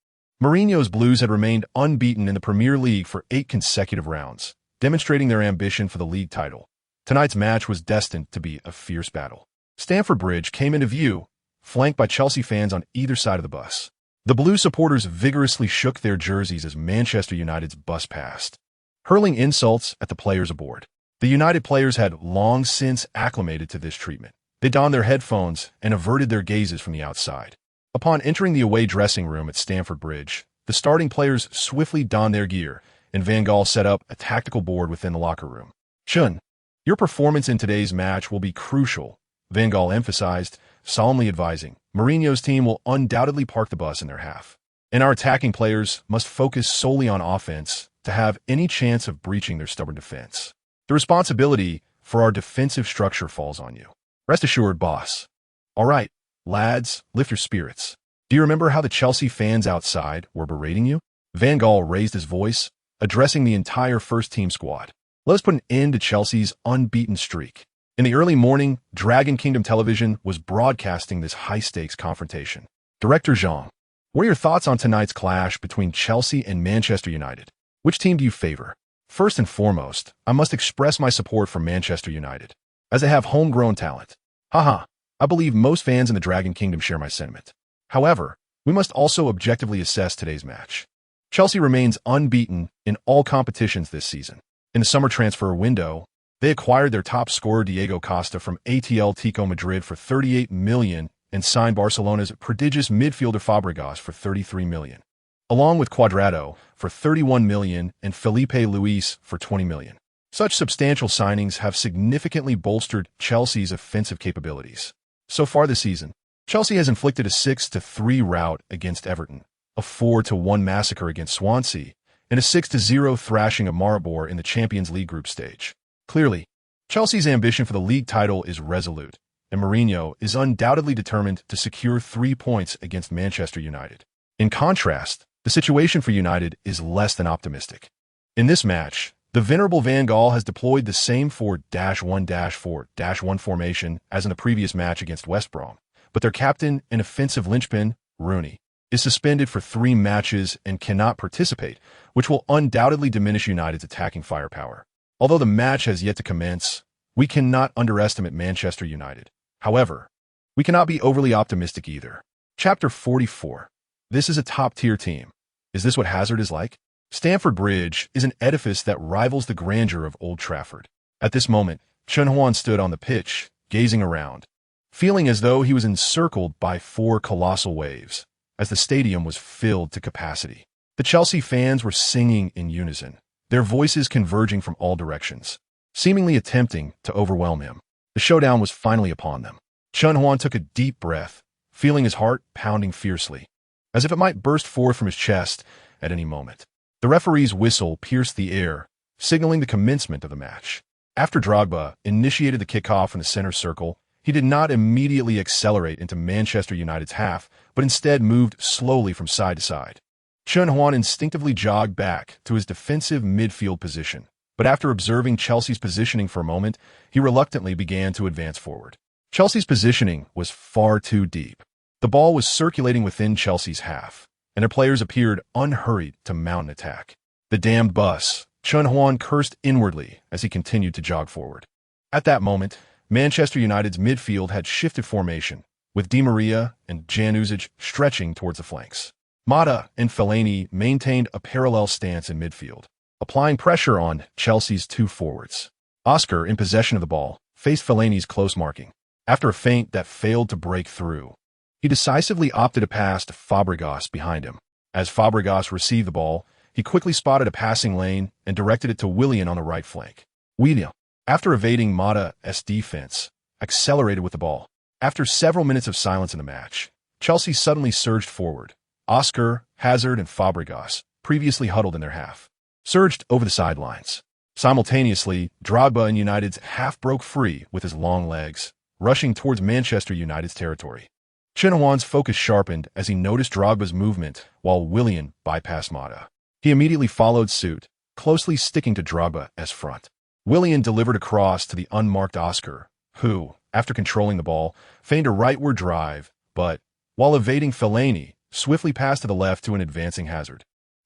Mourinho's Blues had remained unbeaten in the Premier League for 8 consecutive rounds, demonstrating their ambition for the league title. Tonight's match was destined to be a fierce battle. Stamford Bridge came into view, flanked by Chelsea fans on either side of the bus. The Blue supporters vigorously shook their jerseys as Manchester United's bus passed, hurling insults at the players aboard. The United players had long since acclimated to this treatment. They donned their headphones and averted their gazes from the outside. Upon entering the away dressing room at Stamford Bridge, the starting players swiftly donned their gear, and Van Gaal set up a tactical board within the locker room. "Chen, your performance in today's match will be crucial," Van Gaal emphasized, solemnly advising. "Mourinho's team will undoubtedly park the bus in their half, and our attacking players must focus solely on offense to have any chance of breaching their stubborn defense. The responsibility for our defensive structure falls on you. Rest assured, boss." "All right, lads, lift your spirits. Do you remember how the Chelsea fans outside were berating you?" Van Gaal raised his voice, addressing the entire first-team squad. "Let us put an end to Chelsea's unbeaten streak." In the early morning, Dragon Kingdom Television was broadcasting this high-stakes confrontation. "Director Zhang, what are your thoughts on tonight's clash between Chelsea and Manchester United? Which team do you favor?" "First and foremost, I must express my support for Manchester United, as they have homegrown talent. Haha, I believe most fans in the Dragon Kingdom share my sentiment. However, we must also objectively assess today's match. Chelsea remains unbeaten in all competitions this season. In the summer transfer window, they acquired their top scorer Diego Costa from Atletico Madrid for 38 million and signed Barcelona's prodigious midfielder Fabregas for 33 million, along with Cuadrado for 31 million and Felipe Luis for 20 million. Such substantial signings have significantly bolstered Chelsea's offensive capabilities. So far this season, Chelsea has inflicted a 6-3 rout against Everton, a 4-1 massacre against Swansea, and a 6-0 thrashing of Maribor in the Champions League group stage. Clearly, Chelsea's ambition for the league title is resolute, and Mourinho is undoubtedly determined to secure 3 points against Manchester United. In contrast, the situation for United is less than optimistic. In this match, the venerable Van Gaal has deployed the same 4-1-4-1 formation as in the previous match against West Brom, but their captain and offensive linchpin, Rooney, is suspended for 3 matches and cannot participate, which will undoubtedly diminish United's attacking firepower. Although the match has yet to commence, we cannot underestimate Manchester United. However, we cannot be overly optimistic either. Chapter 44. This is a top-tier team. Is this what Hazard is like? Stamford Bridge is an edifice that rivals the grandeur of Old Trafford. At this moment, Chen Huan stood on the pitch, gazing around, feeling as though he was encircled by four colossal waves, as the stadium was filled to capacity. The Chelsea fans were singing in unison, their voices converging from all directions, seemingly attempting to overwhelm him. The showdown was finally upon them. Chen Huan took a deep breath, feeling his heart pounding fiercely, as if it might burst forth from his chest at any moment. The referee's whistle pierced the air, signaling the commencement of the match. After Drogba initiated the kickoff in the center circle, he did not immediately accelerate into Manchester United's half, but instead moved slowly from side to side. Chen Huan instinctively jogged back to his defensive midfield position, but after observing Chelsea's positioning for a moment, he reluctantly began to advance forward. Chelsea's positioning was far too deep. The ball was circulating within Chelsea's half, and their players appeared unhurried to mount an attack. The damned bus! Chen Huan cursed inwardly as he continued to jog forward. At that moment, Manchester United's midfield had shifted formation, with Di Maria and Januzaj stretching towards the flanks. Mata and Fellaini maintained a parallel stance in midfield, applying pressure on Chelsea's two forwards. Oscar, in possession of the ball, faced Fellaini's close marking. After a feint that failed to break through, he decisively opted to pass to Fabregas behind him. As Fabregas received the ball, he quickly spotted a passing lane and directed it to Willian on the right flank. Willian, after evading Mata's defense, accelerated with the ball. After several minutes of silence in the match, Chelsea suddenly surged forward. Oscar, Hazard, and Fabregas, previously huddled in their half, surged over the sidelines. Simultaneously, Drogba in United's half broke free with his long legs, rushing towards Manchester United's territory. Chen Huan's focus sharpened as he noticed Drogba's movement while Willian bypassed Mata. He immediately followed suit, closely sticking to Drogba's front. Willian delivered a cross to the unmarked Oscar, who, after controlling the ball, feigned a rightward drive, but, while evading Fellaini, swiftly passed to the left to an advancing Hazard.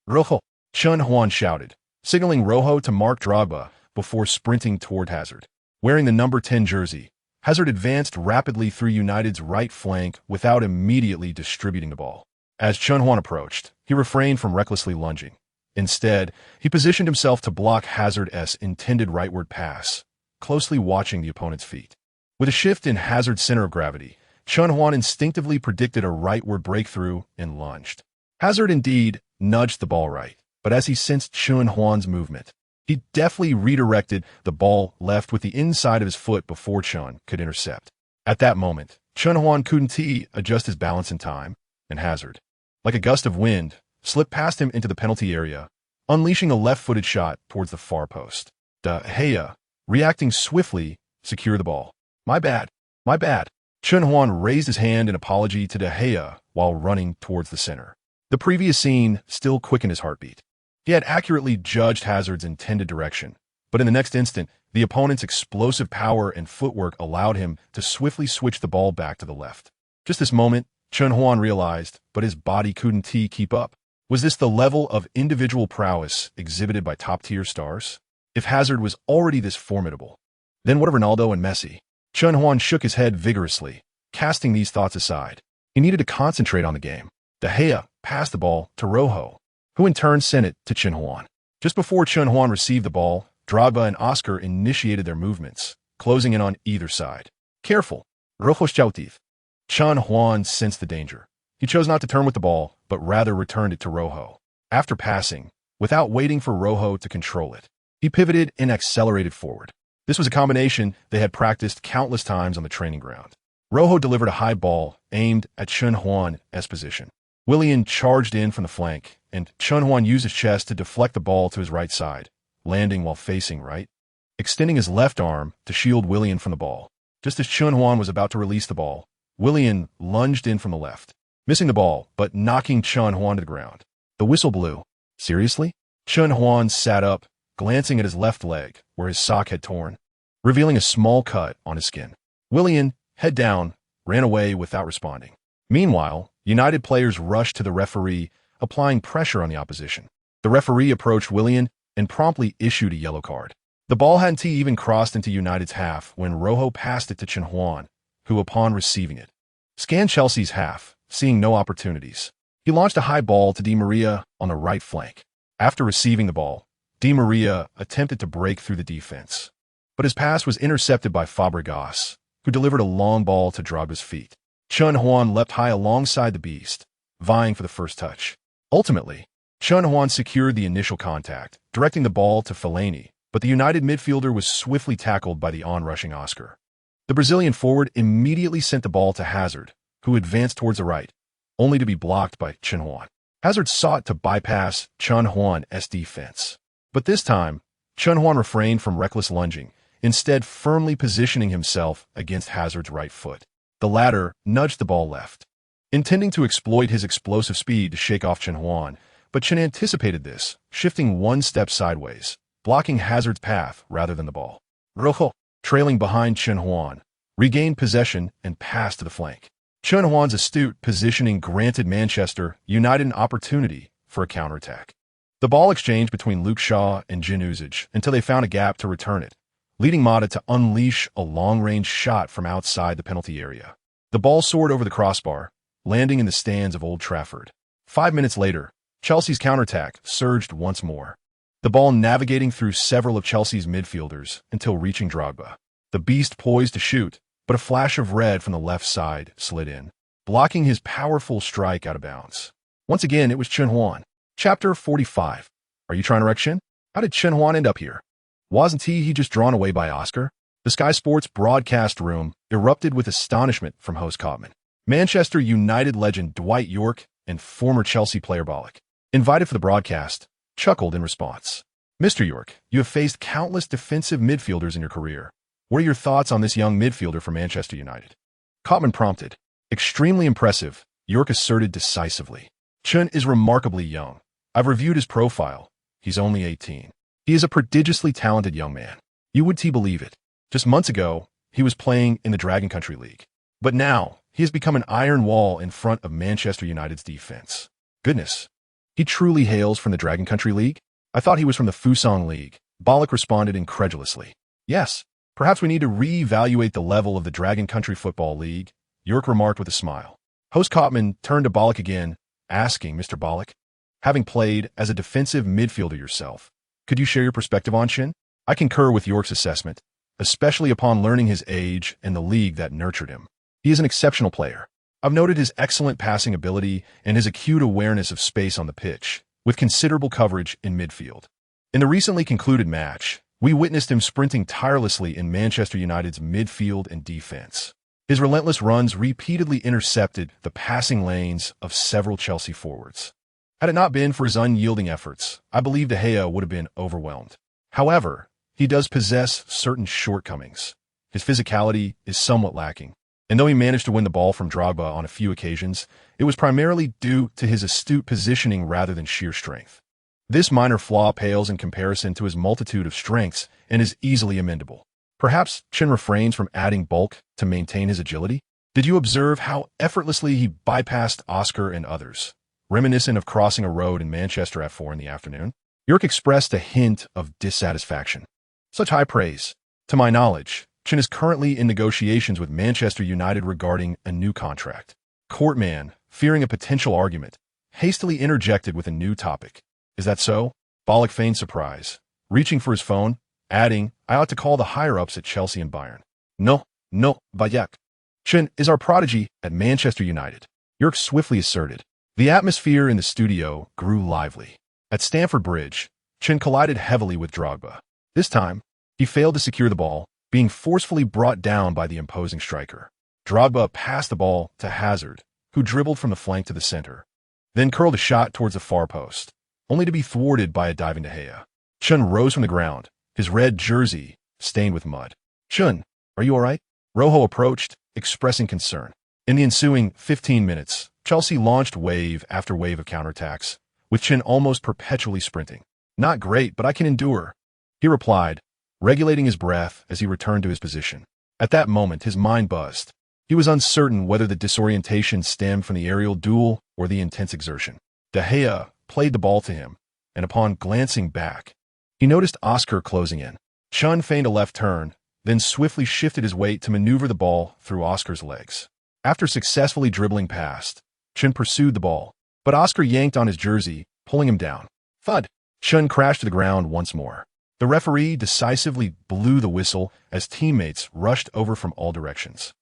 Rojo! Chen Huan shouted, signaling Rojo to mark Drogba before sprinting toward Hazard. Wearing the number 10 jersey, Hazard advanced rapidly through United's right flank without immediately distributing the ball. As Chen Huan approached, he refrained from recklessly lunging. Instead, he positioned himself to block Hazard's intended rightward pass, closely watching the opponent's feet. With a shift in Hazard's center of gravity, Chen Huan instinctively predicted a rightward breakthrough and lunged. Hazard indeed nudged the ball right, but as he sensed Chen Huan's movement, he deftly redirected the ball left with the inside of his foot before Chen could intercept. At that moment, Chen Huan couldn't adjust his balance in time, and Hazard, like a gust of wind, slipped past him into the penalty area, unleashing a left-footed shot towards the far post. De Gea, reacting swiftly, secured the ball. My bad. Chen Huan raised his hand in apology to De Gea while running towards the center. The previous scene still quickened his heartbeat. He had accurately judged Hazard's intended direction, but in the next instant, the opponent's explosive power and footwork allowed him to swiftly switch the ball back to the left. Just this moment, Chen Huan realized, but his body couldn't keep up. Was this the level of individual prowess exhibited by top-tier stars? If Hazard was already this formidable, then what of Ronaldo and Messi? Chen Huan shook his head vigorously, casting these thoughts aside. He needed to concentrate on the game. De Gea passed the ball to Rojo, who in turn sent it to Chen Huan. Just before Chen Huan received the ball, Drogba and Oscar initiated their movements, closing in on either side. Careful, Rojo shouted. Chen Huan sensed the danger. He chose not to turn with the ball, but rather returned it to Rojo. After passing, without waiting for Rojo to control it, he pivoted and accelerated forward. This was a combination they had practiced countless times on the training ground. Rojo delivered a high ball aimed at Chen Huan's position. Willian charged in from the flank, and Chen Huan used his chest to deflect the ball to his right side, landing while facing right, extending his left arm to shield Willian from the ball. Just as Chen Huan was about to release the ball, Willian lunged in from the left, missing the ball, but knocking Chen Huan to the ground. The whistle blew. Seriously? Chen Huan sat up, glancing at his left leg, where his sock had torn, revealing a small cut on his skin. Willian, head down, ran away without responding. Meanwhile, United players rushed to the referee, applying pressure on the opposition. The referee approached Willian and promptly issued a yellow card. The ball hadn't even crossed into United's half when Rojo passed it to Chen Huan, who, upon receiving it, scanned Chelsea's half, seeing no opportunities. He launched a high ball to Di Maria on the right flank. After receiving the ball, Di Maria attempted to break through the defense, but his pass was intercepted by Fabregas, who delivered a long ball to Drogba's feet. Chen Huan leapt high alongside the beast, vying for the first touch. Ultimately, Chen Huan secured the initial contact, directing the ball to Fellaini, but the United midfielder was swiftly tackled by the on-rushing Oscar. The Brazilian forward immediately sent the ball to Hazard, who advanced towards the right, only to be blocked by Chen Huan. Hazard sought to bypass Chen Huan's defense, but this time, Chen Huan refrained from reckless lunging, instead firmly positioning himself against Hazard's right foot. The latter nudged the ball left, intending to exploit his explosive speed to shake off Chen Huan, but Chen anticipated this, shifting one step sideways, blocking Hazard's path rather than the ball. Rojo, trailing behind Chen Huan, regained possession and passed to the flank. Chen Huan's astute positioning granted Manchester United an opportunity for a counterattack. The ball exchanged between Luke Shaw and Jin Uzaj until they found a gap to return it, leading Mata to unleash a long-range shot from outside the penalty area. The ball soared over the crossbar, landing in the stands of Old Trafford. 5 minutes later, Chelsea's counterattack surged once more, the ball navigating through several of Chelsea's midfielders until reaching Drogba. The beast poised to shoot, but a flash of red from the left side slid in, blocking his powerful strike out of bounds. Once again, it was Chen Huan. Chapter 45. Are you trying to wreck Chen? How did Chen Huan end up here? Wasn't he just drawn away by Oscar? The Sky Sports broadcast room erupted with astonishment from host Cotman. Manchester United legend Dwight Yorke and former Chelsea player Bollock, invited for the broadcast, chuckled in response. Mr. Yorke, you have faced countless defensive midfielders in your career. What are your thoughts on this young midfielder for Manchester United? Cotman prompted. Extremely impressive, Yorke asserted decisively. Chen is remarkably young. I've reviewed his profile. He's only 18. He is a prodigiously talented young man. You would believe it. Just months ago, he was playing in the Dragon Country League. But now, he has become an iron wall in front of Manchester United's defense. Goodness. He truly hails from the Dragon Country League? I thought he was from the Fusong League. Bollock responded incredulously. Yes, perhaps we need to re-evaluate the level of the Dragon Country Football League, Yorke remarked with a smile. Host Cotman turned to Bollock again, asking, Mr. Bollock, having played as a defensive midfielder yourself, could you share your perspective on Chen? I concur with Yorke's assessment, especially upon learning his age and the league that nurtured him. He is an exceptional player. I've noted his excellent passing ability and his acute awareness of space on the pitch, with considerable coverage in midfield. In the recently concluded match, we witnessed him sprinting tirelessly in Manchester United's midfield and defense. His relentless runs repeatedly intercepted the passing lanes of several Chelsea forwards. Had it not been for his unyielding efforts, I believe De Gea would have been overwhelmed. However, he does possess certain shortcomings. His physicality is somewhat lacking, and though he managed to win the ball from Drogba on a few occasions, it was primarily due to his astute positioning rather than sheer strength. This minor flaw pales in comparison to his multitude of strengths and is easily amendable. Perhaps Chen refrains from adding bulk to maintain his agility? Did you observe how effortlessly he bypassed Oscar and others, reminiscent of crossing a road in Manchester at 4 in the afternoon? Yorke expressed a hint of dissatisfaction. Such high praise. To my knowledge, Chen is currently in negotiations with Manchester United regarding a new contract. Courtman, fearing a potential argument, hastily interjected with a new topic. Is that so? Bollock feigned surprise, reaching for his phone, adding, I ought to call the higher-ups at Chelsea and Bayern. No, Bayek. Chen is our prodigy at Manchester United, Yorke swiftly asserted. The atmosphere in the studio grew lively. At Stamford Bridge, Chen collided heavily with Drogba. This time, he failed to secure the ball, being forcefully brought down by the imposing striker. Drogba passed the ball to Hazard, who dribbled from the flank to the center, then curled a shot towards the far post, only to be thwarted by a diving De Gea. Chen rose from the ground, his red jersey stained with mud. Chen, are you all right? Rojo approached, expressing concern. In the ensuing 15 minutes, Chelsea launched wave after wave of counterattacks, with Chen almost perpetually sprinting. Not great, but I can endure, he replied, regulating his breath as he returned to his position. At that moment, his mind buzzed. He was uncertain whether the disorientation stemmed from the aerial duel or the intense exertion. De Gea played the ball to him, and upon glancing back, he noticed Oscar closing in. Chen feigned a left turn, then swiftly shifted his weight to maneuver the ball through Oscar's legs. After successfully dribbling past, Chen pursued the ball, but Oscar yanked on his jersey, pulling him down. Thud! Chen crashed to the ground once more. The referee decisively blew the whistle as teammates rushed over from all directions.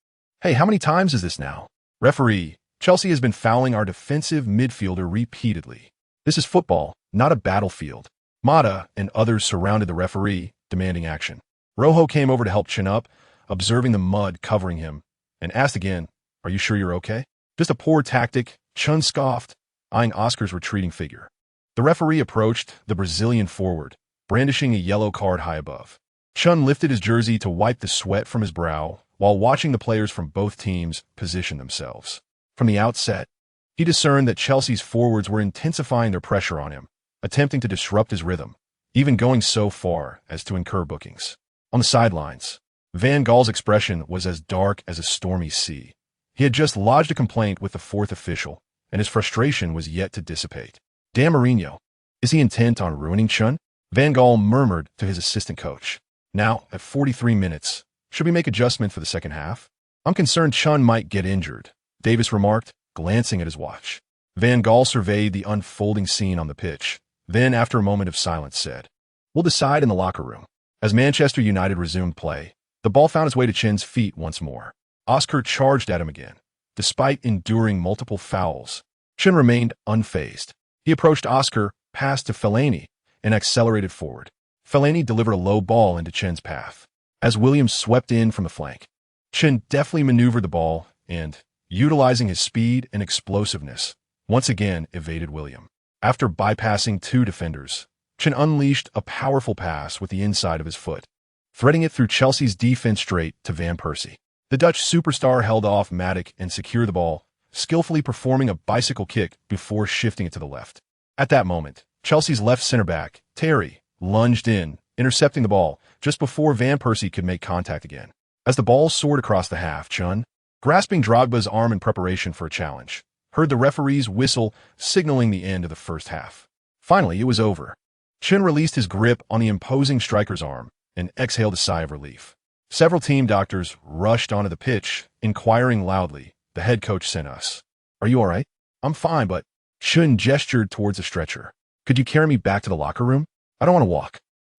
Hey, how many times is this now? Referee, Chelsea has been fouling our defensive midfielder repeatedly. This is football, not a battlefield. Mata and others surrounded the referee, demanding action. Rojo came over to help Chen up, observing the mud covering him, and asked again, "Are you sure you're okay?" "Just a poor tactic," Chen scoffed, eyeing Oscar's retreating figure. The referee approached the Brazilian forward, brandishing a yellow card high above. Chen lifted his jersey to wipe the sweat from his brow while watching the players from both teams position themselves. From the outset, he discerned that Chelsea's forwards were intensifying their pressure on him, attempting to disrupt his rhythm, even going so far as to incur bookings. On the sidelines, Van Gaal's expression was as dark as a stormy sea. He had just lodged a complaint with the fourth official, and his frustration was yet to dissipate. "Damn Mourinho, is he intent on ruining Chen?" Van Gaal murmured to his assistant coach. "Now, at 43 minutes, should we make adjustment for the second half?" "I'm concerned Chen might get injured," Davis remarked, glancing at his watch. Van Gaal surveyed the unfolding scene on the pitch, then after a moment of silence said, "We'll decide in the locker room." As Manchester United resumed play, the ball found its way to Chen's feet once more. Oscar charged at him again. Despite enduring multiple fouls, Chen remained unfazed. He approached Oscar, passed to Fellaini, and accelerated forward. Fellaini delivered a low ball into Chen's path. As Williams swept in from the flank, Chen deftly maneuvered the ball and, utilizing his speed and explosiveness, once again evaded William. After bypassing two defenders, Chen unleashed a powerful pass with the inside of his foot, threading it through Chelsea's defense straight to Van Persie. The Dutch superstar held off Matic and secured the ball, skillfully performing a bicycle kick before shifting it to the left. At that moment, Chelsea's left center-back, Terry, lunged in, intercepting the ball just before Van Persie could make contact again. As the ball soared across the half, Chen, grasping Drogba's arm in preparation for a challenge, heard the referee's whistle signaling the end of the first half. Finally, it was over. Chen released his grip on the imposing striker's arm and exhaled a sigh of relief. Several team doctors rushed onto the pitch, inquiring loudly. "The head coach sent us." "Are you all right?" "I'm fine, but—" Chen gestured towards a stretcher. "Could you carry me back to the locker room? I don't want to walk."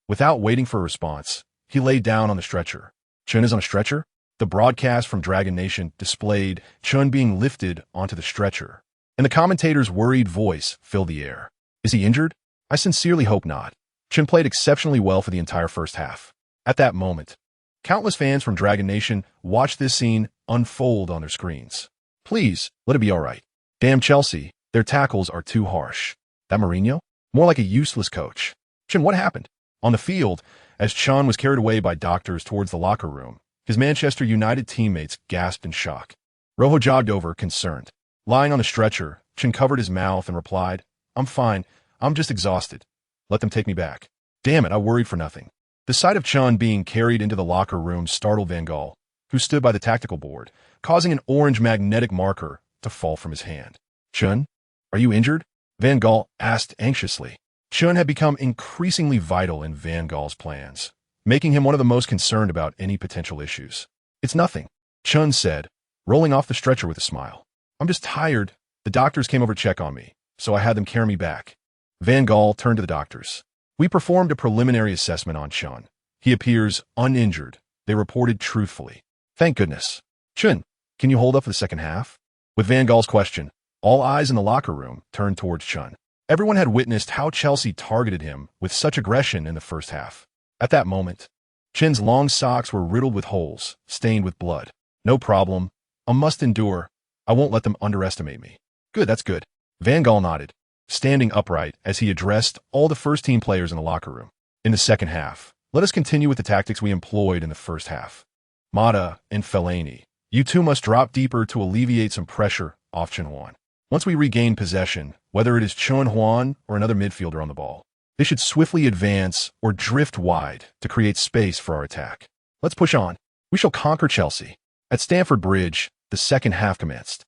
Without waiting for a response, he lay down on the stretcher. "Chen is on a stretcher?" The broadcast from Dragon Nation displayed Chen being lifted onto the stretcher, and the commentator's worried voice filled the air. "Is he injured?" "I sincerely hope not." Chen played exceptionally well for the entire first half. At that moment, countless fans from Dragon Nation watched this scene unfold on their screens. "Please, let it be all right." "Damn Chelsea, their tackles are too harsh." "That Mourinho? More like a useless coach." "Chen, what happened?" On the field, as Chen was carried away by doctors towards the locker room, his Manchester United teammates gasped in shock. Rojo jogged over, concerned. Lying on the stretcher, Chen covered his mouth and replied, "I'm fine. I'm just exhausted. Let them take me back." "Damn it, I worried for nothing." The sight of Chen being carried into the locker room startled Van Gaal, who stood by the tactical board, causing an orange magnetic marker to fall from his hand. "Chen, are you injured?" Van Gaal asked anxiously. Chen had become increasingly vital in Van Gaal's plans, making him one of the most concerned about any potential issues. "It's nothing," Chen said, rolling off the stretcher with a smile. "I'm just tired. The doctors came over to check on me, so I had them carry me back." Van Gaal turned to the doctors. "We performed a preliminary assessment on Chen. He appears uninjured," they reported truthfully. "Thank goodness." "Chen, can you hold up for the second half?" With Van Gaal's question, all eyes in the locker room turned towards Chen. Everyone had witnessed how Chelsea targeted him with such aggression in the first half. At that moment, Chen's long socks were riddled with holes, stained with blood. "No problem. I must endure. I won't let them underestimate me." "Good, that's good." Van Gaal nodded, standing upright as he addressed all the first-team players in the locker room. "In the second half, let us continue with the tactics we employed in the first half. Mata and Fellaini, you two must drop deeper to alleviate some pressure off Chen Huan. Once we regain possession, whether it is Chen Huan or another midfielder on the ball, they should swiftly advance or drift wide to create space for our attack. Let's push on. We shall conquer Chelsea." At Stamford Bridge, the second half commenced.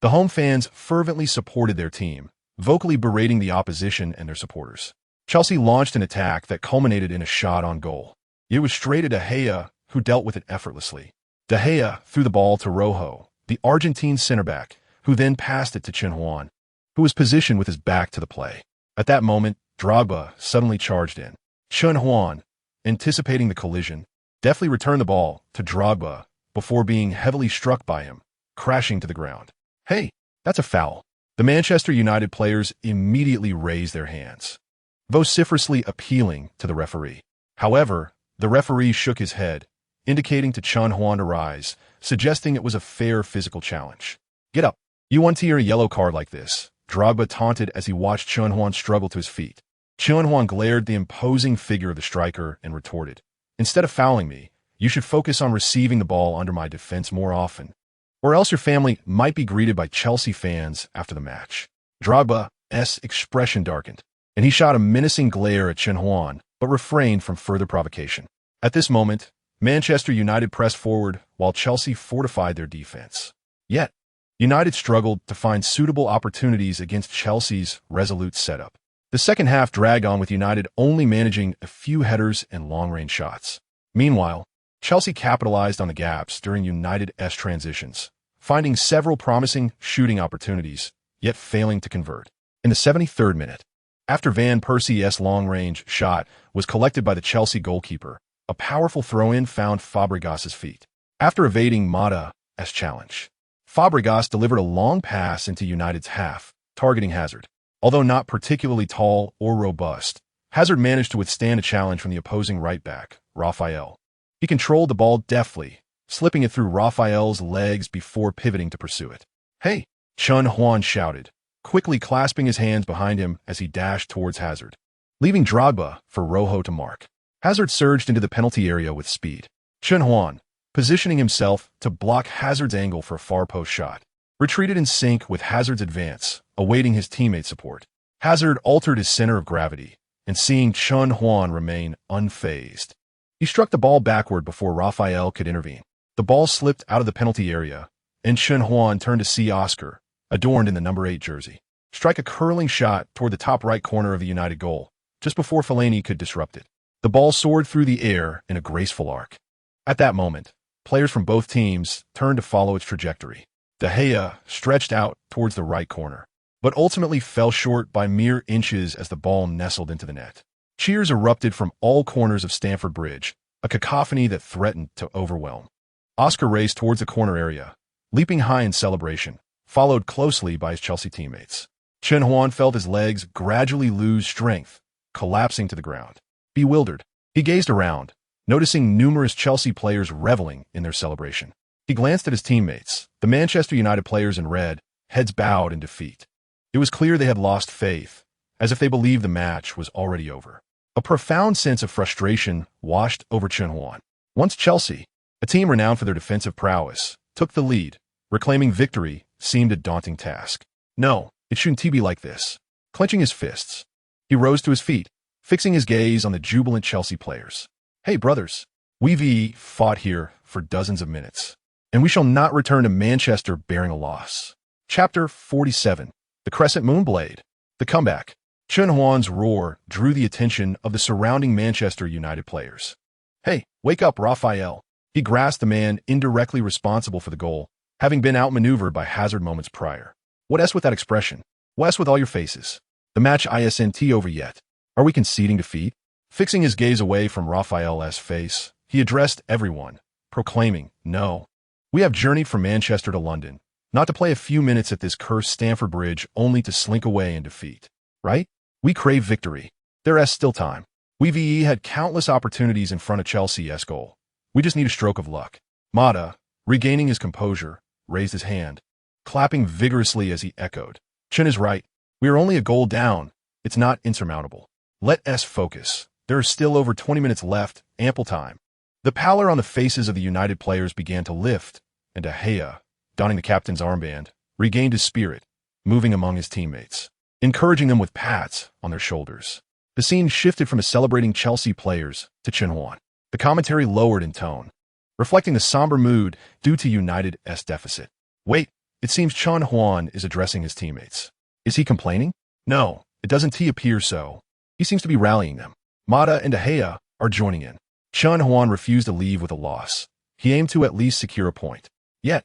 The home fans fervently supported their team, vocally berating the opposition and their supporters. Chelsea launched an attack that culminated in a shot on goal. It was straight at De Gea, who dealt with it effortlessly. De Gea threw the ball to Rojo, the Argentine center-back, who then passed it to Chen Huan, who was positioned with his back to the play. At that moment, Drogba suddenly charged in. Chen Huan, anticipating the collision, deftly returned the ball to Drogba before being heavily struck by him, crashing to the ground. Hey, that's a foul. The Manchester United players immediately raised their hands, vociferously appealing to the referee. However, the referee shook his head, indicating to Chen Huan to rise, suggesting it was a fair physical challenge. Get up. You want to hear a yellow card like this, Drogba taunted as he watched Chen Huan struggle to his feet. Chen Huan glared at the imposing figure of the striker and retorted, "Instead of fouling me, you should focus on receiving the ball under my defense more often, or else your family might be greeted by Chelsea fans after the match." Drogba's expression darkened, and he shot a menacing glare at Chen Huan, but refrained from further provocation. At this moment, Manchester United pressed forward while Chelsea fortified their defense. Yet, United struggled to find suitable opportunities against Chelsea's resolute setup. The second half dragged on with United only managing a few headers and long-range shots. Meanwhile, Chelsea capitalized on the gaps during United's transitions, finding several promising shooting opportunities, yet failing to convert. In the 73rd minute, after Van Persie's long-range shot was collected by the Chelsea goalkeeper, a powerful throw-in found Fabregas's feet. After evading Mata's challenge, Fabregas delivered a long pass into United's half, targeting Hazard. Although not particularly tall or robust, Hazard managed to withstand a challenge from the opposing right-back, Raphael. He controlled the ball deftly, slipping it through Raphael's legs before pivoting to pursue it. "Hey!" Chen Huan shouted, quickly clasping his hands behind him as he dashed towards Hazard, leaving Drogba for Rojo to mark. Hazard surged into the penalty area with speed. Chen Huan, positioning himself to block Hazard's angle for a far post shot, retreated in sync with Hazard's advance, awaiting his teammate's support. Hazard altered his center of gravity, and seeing Chen Huan remain unfazed, he struck the ball backward before Raphael could intervene. The ball slipped out of the penalty area, and Chen Huan turned to see Oscar, adorned in the number 8 jersey, strike a curling shot toward the top right corner of the United goal, just before Fellaini could disrupt it. The ball soared through the air in a graceful arc. At that moment, players from both teams turned to follow its trajectory. De Gea stretched out towards the right corner, but ultimately fell short by mere inches as the ball nestled into the net. Cheers erupted from all corners of Stamford Bridge, a cacophony that threatened to overwhelm. Oscar raced towards the corner area, leaping high in celebration, followed closely by his Chelsea teammates. Chen Huan felt his legs gradually lose strength, collapsing to the ground. Bewildered, he gazed around, noticing numerous Chelsea players reveling in their celebration. He glanced at his teammates, the Manchester United players in red, heads bowed in defeat. It was clear they had lost faith, as if they believed the match was already over. A profound sense of frustration washed over Chen Huan. Once Chelsea, a team renowned for their defensive prowess, took the lead, reclaiming victory seemed a daunting task. No, it shouldn't be like this. Clenching his fists, he rose to his feet, fixing his gaze on the jubilant Chelsea players. "Hey, brothers, we've fought here for dozens of minutes, and we shall not return to Manchester bearing a loss." Chapter 47. The Crescent Moonblade. The Comeback. Chen Huan's roar drew the attention of the surrounding Manchester United players. "Hey, wake up, Raphael." He grasped the man indirectly responsible for the goal, having been outmaneuvered by Hazard moments prior. "What with that expression? What with all your faces? The match isn't over yet. Are we conceding defeat?" Fixing his gaze away from Raphael's face, he addressed everyone, proclaiming, "No. We have journeyed from Manchester to London, not to play a few minutes at this cursed Stamford Bridge only to slink away in defeat. Right? We crave victory. There's still time. We've had countless opportunities in front of Chelsea's goal. We just need a stroke of luck." Mata, regaining his composure, raised his hand, clapping vigorously as he echoed, "Chen is right. We are only a goal down. It's not insurmountable. Let us focus. There are still over 20 minutes left, ample time." The pallor on the faces of the United players began to lift, and De Gea, donning the captain's armband, regained his spirit, moving among his teammates, encouraging them with pats on their shoulders. The scene shifted from a celebrating Chelsea players to Chen Huan. The commentary lowered in tone, reflecting the somber mood due to United's deficit. "Wait, it seems Chen Huan is addressing his teammates. Is he complaining? No, it doesn't appear so. He seems to be rallying them. Mata and De Gea are joining in." Chen Huan refused to leave with a loss. He aimed to at least secure a point. Yet,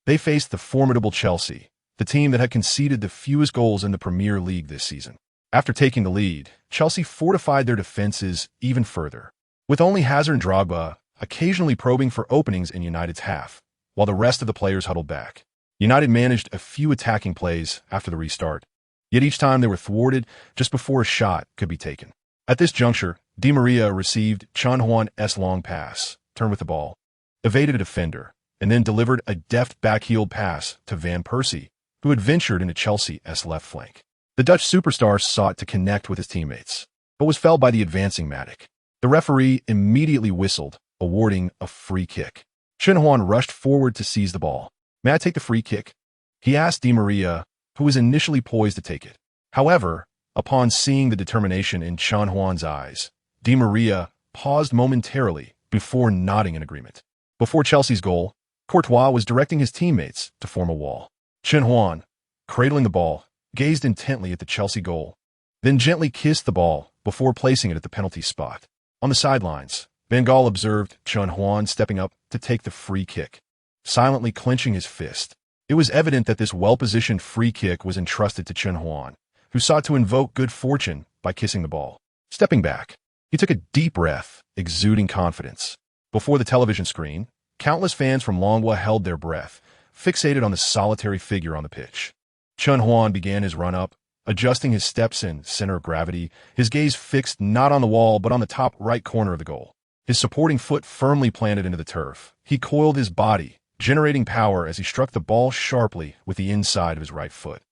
they faced the formidable Chelsea, the team that had conceded the fewest goals in the Premier League this season. After taking the lead, Chelsea fortified their defenses even further, with only Hazard and Drogba occasionally probing for openings in United's half, while the rest of the players huddled back. United managed a few attacking plays after the restart, yet each time they were thwarted just before a shot could be taken. At this juncture, Di Maria received Chen Huan's long pass, turned with the ball, evaded a defender, and then delivered a deft backheel pass to Van Persie, who had ventured into Chelsea's left flank. The Dutch superstar sought to connect with his teammates, but was felled by the advancing Matic. The referee immediately whistled, awarding a free kick. Chen Huan rushed forward to seize the ball. "May I take the free kick?" he asked Di Maria, who was initially poised to take it. However, upon seeing the determination in Chen Huan's eyes, Di Maria paused momentarily before nodding in agreement. Before Chelsea's goal, Courtois was directing his teammates to form a wall. Chen Huan, cradling the ball, gazed intently at the Chelsea goal, then gently kissed the ball before placing it at the penalty spot. On the sidelines, Van Gaal observed Chen Huan stepping up to take the free kick, silently clenching his fist. It was evident that this well-positioned free kick was entrusted to Chen Huan, who sought to invoke good fortune by kissing the ball. Stepping back, he took a deep breath, exuding confidence. Before the television screen, countless fans from Longwa held their breath, fixated on the solitary figure on the pitch. Chen Huan began his run-up, adjusting his steps and center of gravity, his gaze fixed not on the wall but on the top right corner of the goal. His supporting foot firmly planted into the turf, he coiled his body, generating power as he struck the ball sharply with the inside of his right foot.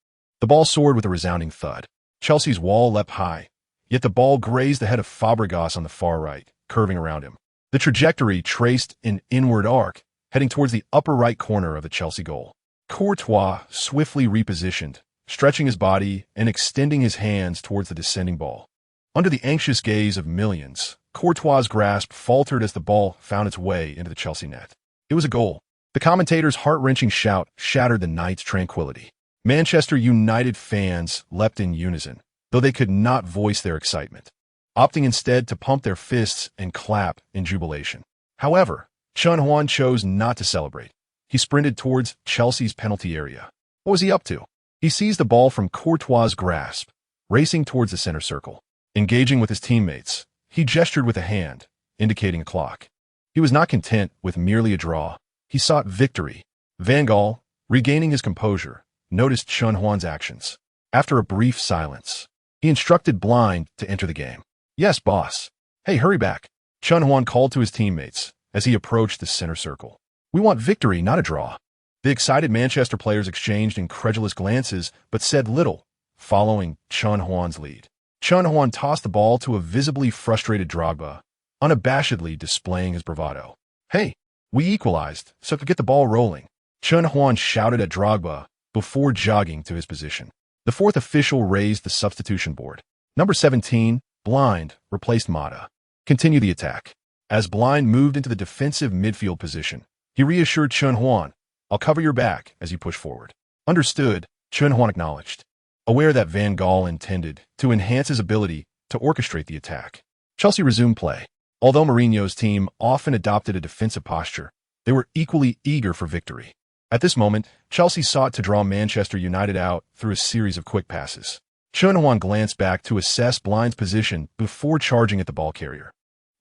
The ball soared with a resounding thud. Chelsea's wall leapt high, yet the ball grazed the head of Fabregas on the far right, curving around him. The trajectory traced an inward arc, heading towards the upper right corner of the Chelsea goal. Courtois swiftly repositioned, stretching his body and extending his hands towards the descending ball. Under the anxious gaze of millions, Courtois' grasp faltered as the ball found its way into the Chelsea net. It was a goal. The commentator's heart-wrenching shout shattered the night's tranquility. Manchester United fans leapt in unison, though they could not voice their excitement, opting instead to pump their fists and clap in jubilation. However, Chen Huan chose not to celebrate. He sprinted towards Chelsea's penalty area. What was he up to? He seized the ball from Courtois' grasp, racing towards the center circle. Engaging with his teammates, he gestured with a hand, indicating a clock. He was not content with merely a draw. He sought victory. Van Gaal, regaining his composure, noticed Chen Huan's actions. After a brief silence, he instructed Blind to enter the game. "Yes, boss." "Hey, hurry back," Chen Huan called to his teammates as he approached the center circle. "We want victory, not a draw." The excited Manchester players exchanged incredulous glances but said little, following Chen Huan's lead. Chen Huan tossed the ball to a visibly frustrated Drogba, unabashedly displaying his bravado. "Hey, we equalized, so to get the ball rolling," Chen Huan shouted at Drogba before jogging to his position. The fourth official raised the substitution board. Number 17, Blind, replaced Mata. Continue the attack. As Blind moved into the defensive midfield position, he reassured Chen Huan, "I'll cover your back," as he pushed forward. "Understood," Chen Huan acknowledged, aware that Van Gaal intended to enhance his ability to orchestrate the attack. Chelsea resumed play. Although Mourinho's team often adopted a defensive posture, they were equally eager for victory. At this moment, Chelsea sought to draw Manchester United out through a series of quick passes. Chen Huan glanced back to assess Blind's position before charging at the ball carrier.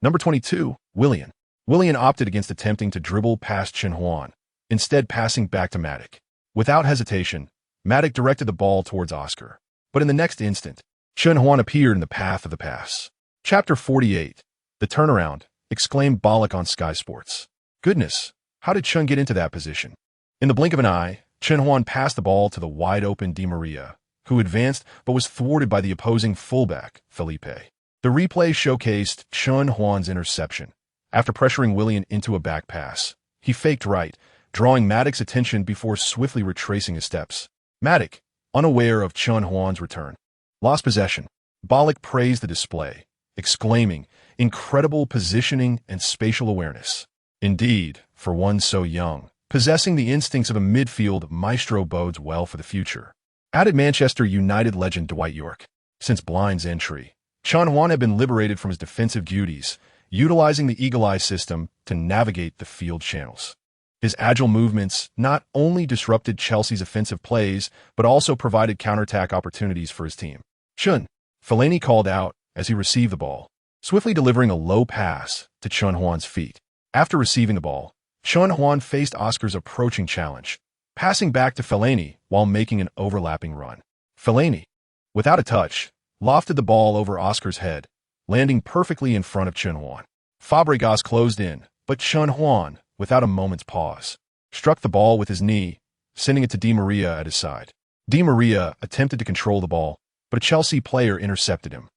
Number 22, Willian. Willian opted against attempting to dribble past Chen Huan, instead passing back to Matic. Without hesitation, Matic directed the ball towards Oscar. But in the next instant, Chen Huan appeared in the path of the pass. Chapter 48. The turnaround, exclaimed Ballack on Sky Sports. Goodness, how did Chen get into that position? In the blink of an eye, Chen Huan passed the ball to the wide-open Di Maria, who advanced but was thwarted by the opposing fullback, Felipe. The replay showcased Chen Huan's interception. After pressuring Willian into a back pass, he faked right, drawing Matic's attention before swiftly retracing his steps. Matic, unaware of Chen Huan's return, lost possession. Ballack praised the display, exclaiming, "Incredible positioning and spatial awareness." Indeed, for one so young, possessing the instincts of a midfield maestro bodes well for the future. Added Manchester United legend Dwight Yorke. Since Blind's entry, Chen Huan had been liberated from his defensive duties, utilizing the eagle eye system to navigate the field channels. His agile movements not only disrupted Chelsea's offensive plays, but also provided counterattack opportunities for his team. Chen, Fellaini called out as he received the ball, swiftly delivering a low pass to Chen Huan's feet. After receiving the ball, Chen Huan faced Oscar's approaching challenge, passing back to Fellaini while making an overlapping run. Fellaini, without a touch, lofted the ball over Oscar's head, landing perfectly in front of Chen Huan. Fabregas closed in, but Chen Huan, without a moment's pause, struck the ball with his knee, sending it to Di Maria at his side. Di Maria attempted to control the ball, but a Chelsea player intercepted him.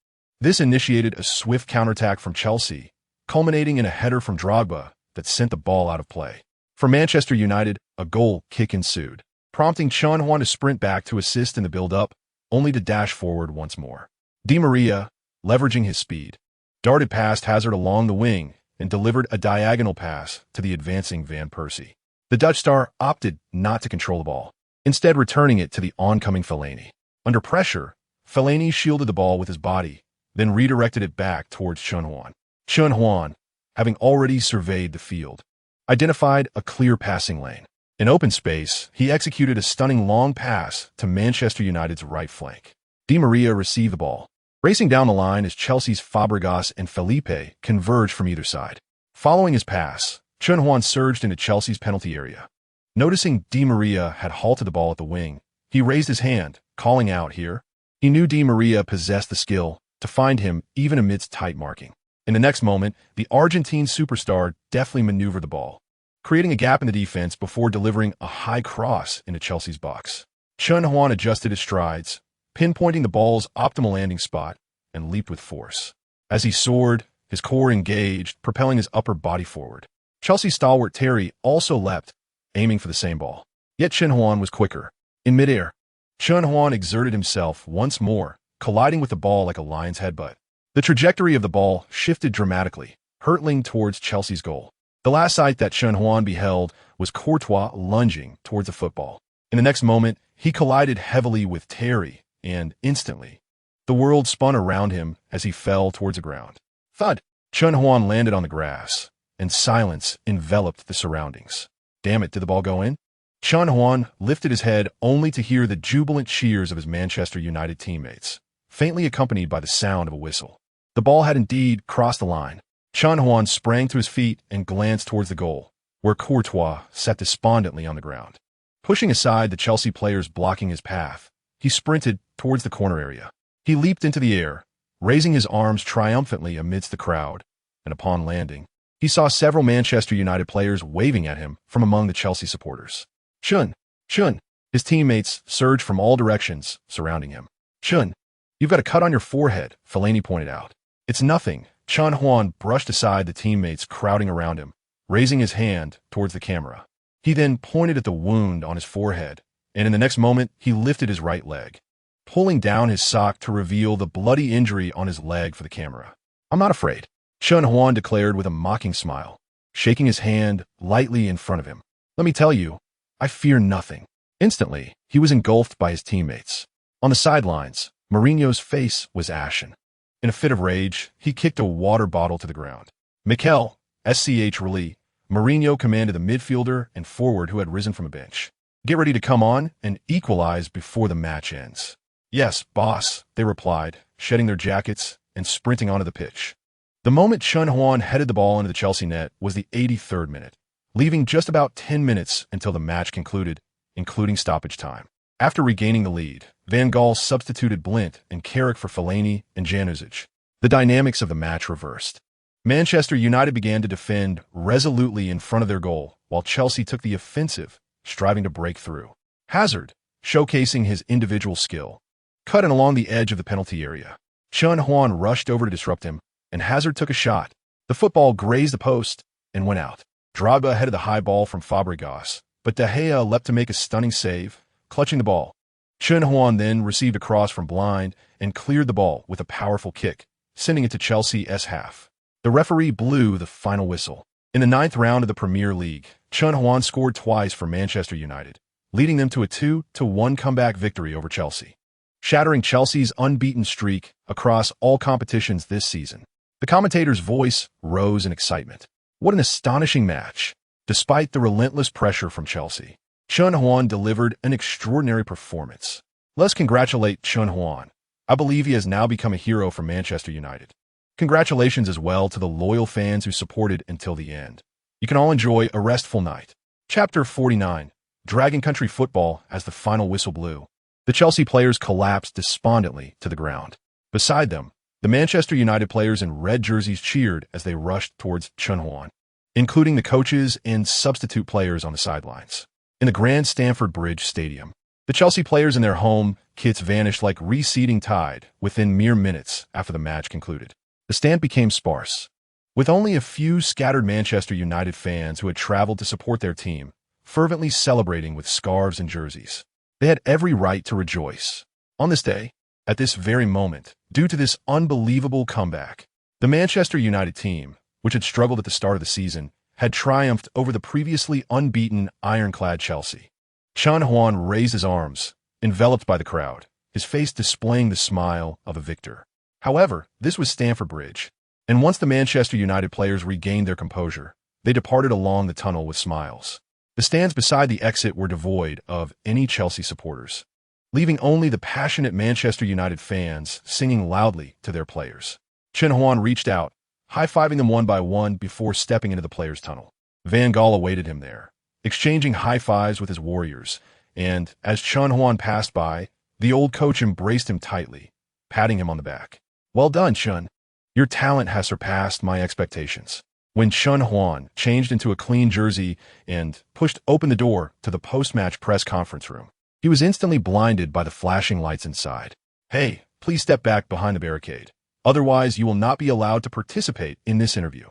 This initiated a swift counterattack from Chelsea, culminating in a header from Drogba that sent the ball out of play. For Manchester United, a goal kick ensued, prompting Chen Huan to sprint back to assist in the build-up, only to dash forward once more. Di Maria, leveraging his speed, darted past Hazard along the wing and delivered a diagonal pass to the advancing Van Persie. The Dutch star opted not to control the ball, instead returning it to the oncoming Fellaini. Under pressure, Fellaini shielded the ball with his body, then redirected it back towards Chen Huan. Chen Huan, having already surveyed the field, identified a clear passing lane. In open space, he executed a stunning long pass to Manchester United's right flank. Di Maria received the ball, racing down the line as Chelsea's Fabregas and Felipe converged from either side. Following his pass, Chen Huan surged into Chelsea's penalty area. Noticing Di Maria had halted the ball at the wing, he raised his hand, calling out here. He knew Di Maria possessed the skill to find him even amidst tight marking. In the next moment, the Argentine superstar deftly maneuvered the ball, creating a gap in the defense before delivering a high cross into Chelsea's box. Chen Huan adjusted his strides, pinpointing the ball's optimal landing spot, and leaped with force. As he soared, his core engaged, propelling his upper body forward. Chelsea stalwart Terry also leapt, aiming for the same ball. Yet Chen Huan was quicker. In midair, Chen Huan exerted himself once more, colliding with the ball like a lion's headbutt. The trajectory of the ball shifted dramatically, hurtling towards Chelsea's goal. The last sight that Chen Huan beheld was Courtois lunging towards the football. In the next moment, he collided heavily with Terry, and instantly, the world spun around him as he fell towards the ground. Thud! Chen Huan landed on the grass, and silence enveloped the surroundings. Damn it, did the ball go in? Chen Huan lifted his head only to hear the jubilant cheers of his Manchester United teammates, faintly accompanied by the sound of a whistle. The ball had indeed crossed the line. Chen Huan sprang to his feet and glanced towards the goal, where Courtois sat despondently on the ground. Pushing aside the Chelsea players blocking his path, he sprinted towards the corner area. He leaped into the air, raising his arms triumphantly amidst the crowd, and upon landing, he saw several Manchester United players waving at him from among the Chelsea supporters. Chen! Chen! His teammates surged from all directions, surrounding him. Chen! You've got a cut on your forehead, Fellaini pointed out. It's nothing. Chen Huan brushed aside the teammates crowding around him, raising his hand towards the camera. He then pointed at the wound on his forehead, and in the next moment, he lifted his right leg, pulling down his sock to reveal the bloody injury on his leg for the camera. I'm not afraid, Chen Huan declared with a mocking smile, shaking his hand lightly in front of him. Let me tell you, I fear nothing. Instantly, he was engulfed by his teammates. On the sidelines, Mourinho's face was ashen. In a fit of rage, he kicked a water bottle to the ground. Mikel, SCH Raleigh, Mourinho commanded the midfielder and forward who had risen from a bench. Get ready to come on and equalize before the match ends. Yes, boss, they replied, shedding their jackets and sprinting onto the pitch. The moment Chen Huan headed the ball into the Chelsea net was the 83rd minute, leaving just about 10 minutes until the match concluded, including stoppage time. After regaining the lead, Van Gaal substituted Blint and Carrick for Fellaini and Januzic. The dynamics of the match reversed. Manchester United began to defend resolutely in front of their goal, while Chelsea took the offensive, striving to break through. Hazard, showcasing his individual skill, cut in along the edge of the penalty area. Chen Huan rushed over to disrupt him, and Hazard took a shot. The football grazed the post and went out. Drogba headed the high ball from Fabregas, but De Gea leapt to make a stunning save, clutching the ball. Chen Huan then received a cross from Blind and cleared the ball with a powerful kick, sending it to Chelsea's half. The referee blew the final whistle. In the 9th round of the Premier League, Chen Huan scored twice for Manchester United, leading them to a 2-1 comeback victory over Chelsea, shattering Chelsea's unbeaten streak across all competitions this season. The commentator's voice rose in excitement. What an astonishing match! Despite the relentless pressure from Chelsea, Chen Huan delivered an extraordinary performance. Let's congratulate Chen Huan, I believe he has now become a hero for Manchester United. Congratulations as well to the loyal fans who supported until the end. You can all enjoy a restful night. Chapter 49. Dragon Country Football as the final whistle blew. The Chelsea players collapsed despondently to the ground. Beside them, the Manchester United players in red jerseys cheered as they rushed towards Chen Huan, including the coaches and substitute players on the sidelines. In the Grand Stamford Bridge Stadium, the Chelsea players in their home kits vanished like receding tide within mere minutes after the match concluded. The stand became sparse, with only a few scattered Manchester United fans who had traveled to support their team, fervently celebrating with scarves and jerseys. They had every right to rejoice. On this day, at this very moment, due to this unbelievable comeback, the Manchester United team, which had struggled at the start of the season, had triumphed over the previously unbeaten ironclad Chelsea. Chen Huan raised his arms, enveloped by the crowd, his face displaying the smile of a victor. However, this was Stamford Bridge, and once the Manchester United players regained their composure, they departed along the tunnel with smiles. The stands beside the exit were devoid of any Chelsea supporters, leaving only the passionate Manchester United fans singing loudly to their players. Chen Huan reached out, high-fiving them one by one before stepping into the players' tunnel. Van Gaal awaited him there, exchanging high-fives with his warriors, and as Chen Huan passed by, the old coach embraced him tightly, patting him on the back. "Well done, Chen. Your talent has surpassed my expectations." When Chen Huan changed into a clean jersey and pushed open the door to the post-match press conference room, he was instantly blinded by the flashing lights inside. "Hey, please step back behind the barricade. Otherwise, you will not be allowed to participate in this interview."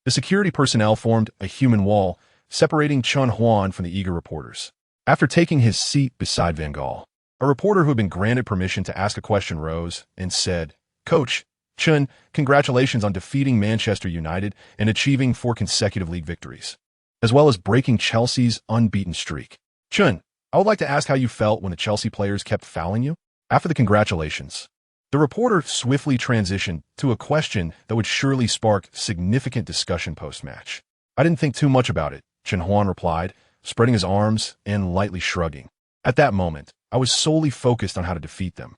The security personnel formed a human wall, separating Chen Huan from the eager reporters. After taking his seat beside Van Gaal, a reporter who had been granted permission to ask a question rose and said, "Coach, Chen, congratulations on defeating Manchester United and achieving 4 consecutive league victories, as well as breaking Chelsea's unbeaten streak. Chen, I would like to ask how you felt when the Chelsea players kept fouling you?" After the congratulations, the reporter swiftly transitioned to a question that would surely spark significant discussion post-match. "I didn't think too much about it," Chen Huan replied, spreading his arms and lightly shrugging. "At that moment, I was solely focused on how to defeat them.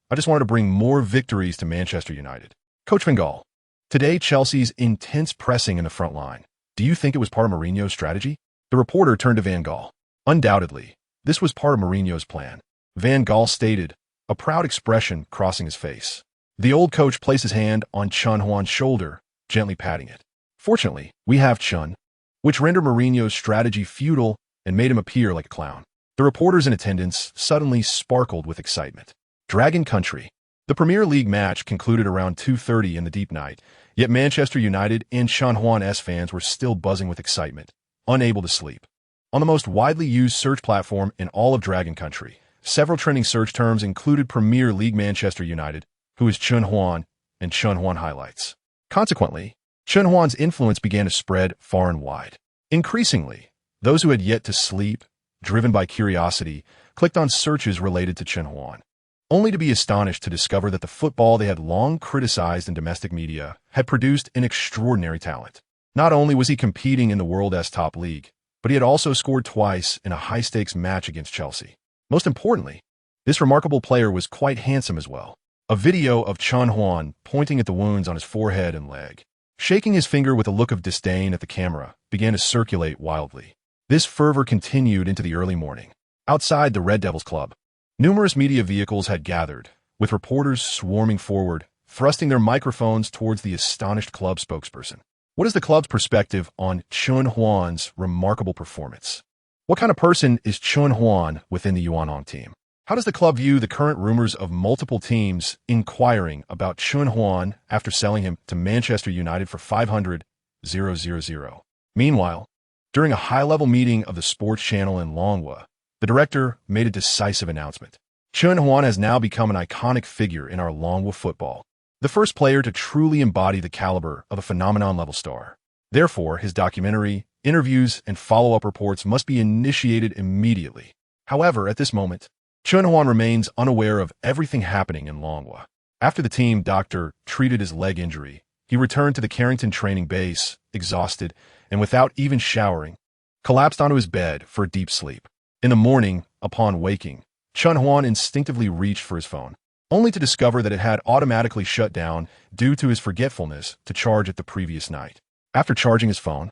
I just wanted to bring more victories to Manchester United." Coach Van Gaal, today Chelsea's intense pressing in the front line. Do you think it was part of Mourinho's strategy? The reporter turned to Van Gaal. "Undoubtedly, this was part of Mourinho's plan," Van Gaal stated, a proud expression crossing his face. The old coach placed his hand on Chen Huan's shoulder, gently patting it. "Fortunately, we have Chen," which rendered Mourinho's strategy futile and made him appear like a clown. The reporters in attendance suddenly sparkled with excitement. Dragon Country. The Premier League match concluded around 2:30 in the deep night, yet Manchester United and Chen Huan's fans were still buzzing with excitement, unable to sleep. On the most widely used search platform in all of Dragon Country, several trending search terms included Premier League Manchester United, who is Chen Huan, and Chen Huan highlights. Consequently, Chen Huan's influence began to spread far and wide. Increasingly, those who had yet to sleep, driven by curiosity, clicked on searches related to Chen Huan, only to be astonished to discover that the football they had long criticized in domestic media had produced an extraordinary talent. Not only was he competing in the world's top league, but he had also scored twice in a high-stakes match against Chelsea. Most importantly, this remarkable player was quite handsome as well. A video of Chen Huan pointing at the wounds on his forehead and leg, shaking his finger with a look of disdain at the camera, began to circulate wildly. This fervor continued into the early morning. Outside the Red Devils Club, numerous media vehicles had gathered, with reporters swarming forward, thrusting their microphones towards the astonished club spokesperson. What is the club's perspective on Chen Huan's remarkable performance? What kind of person is Chen Huan within the Yuanhong team? How does the club view the current rumors of multiple teams inquiring about Chen Huan after selling him to Manchester United for 500,000? Meanwhile, during a high-level meeting of the sports channel in Longhua, the director made a decisive announcement. Chen Huan has now become an iconic figure in our Longhua football, the first player to truly embody the caliber of a phenomenon-level star. Therefore, his documentary, interviews, and follow-up reports must be initiated immediately. However, at this moment, Chen Huan remains unaware of everything happening in Longhua. After the team doctor treated his leg injury, he returned to the Carrington training base, exhausted, and without even showering, collapsed onto his bed for a deep sleep. In the morning, upon waking, Chen Huan instinctively reached for his phone. only to discover that it had automatically shut down due to his forgetfulness to charge it the previous night. After charging his phone,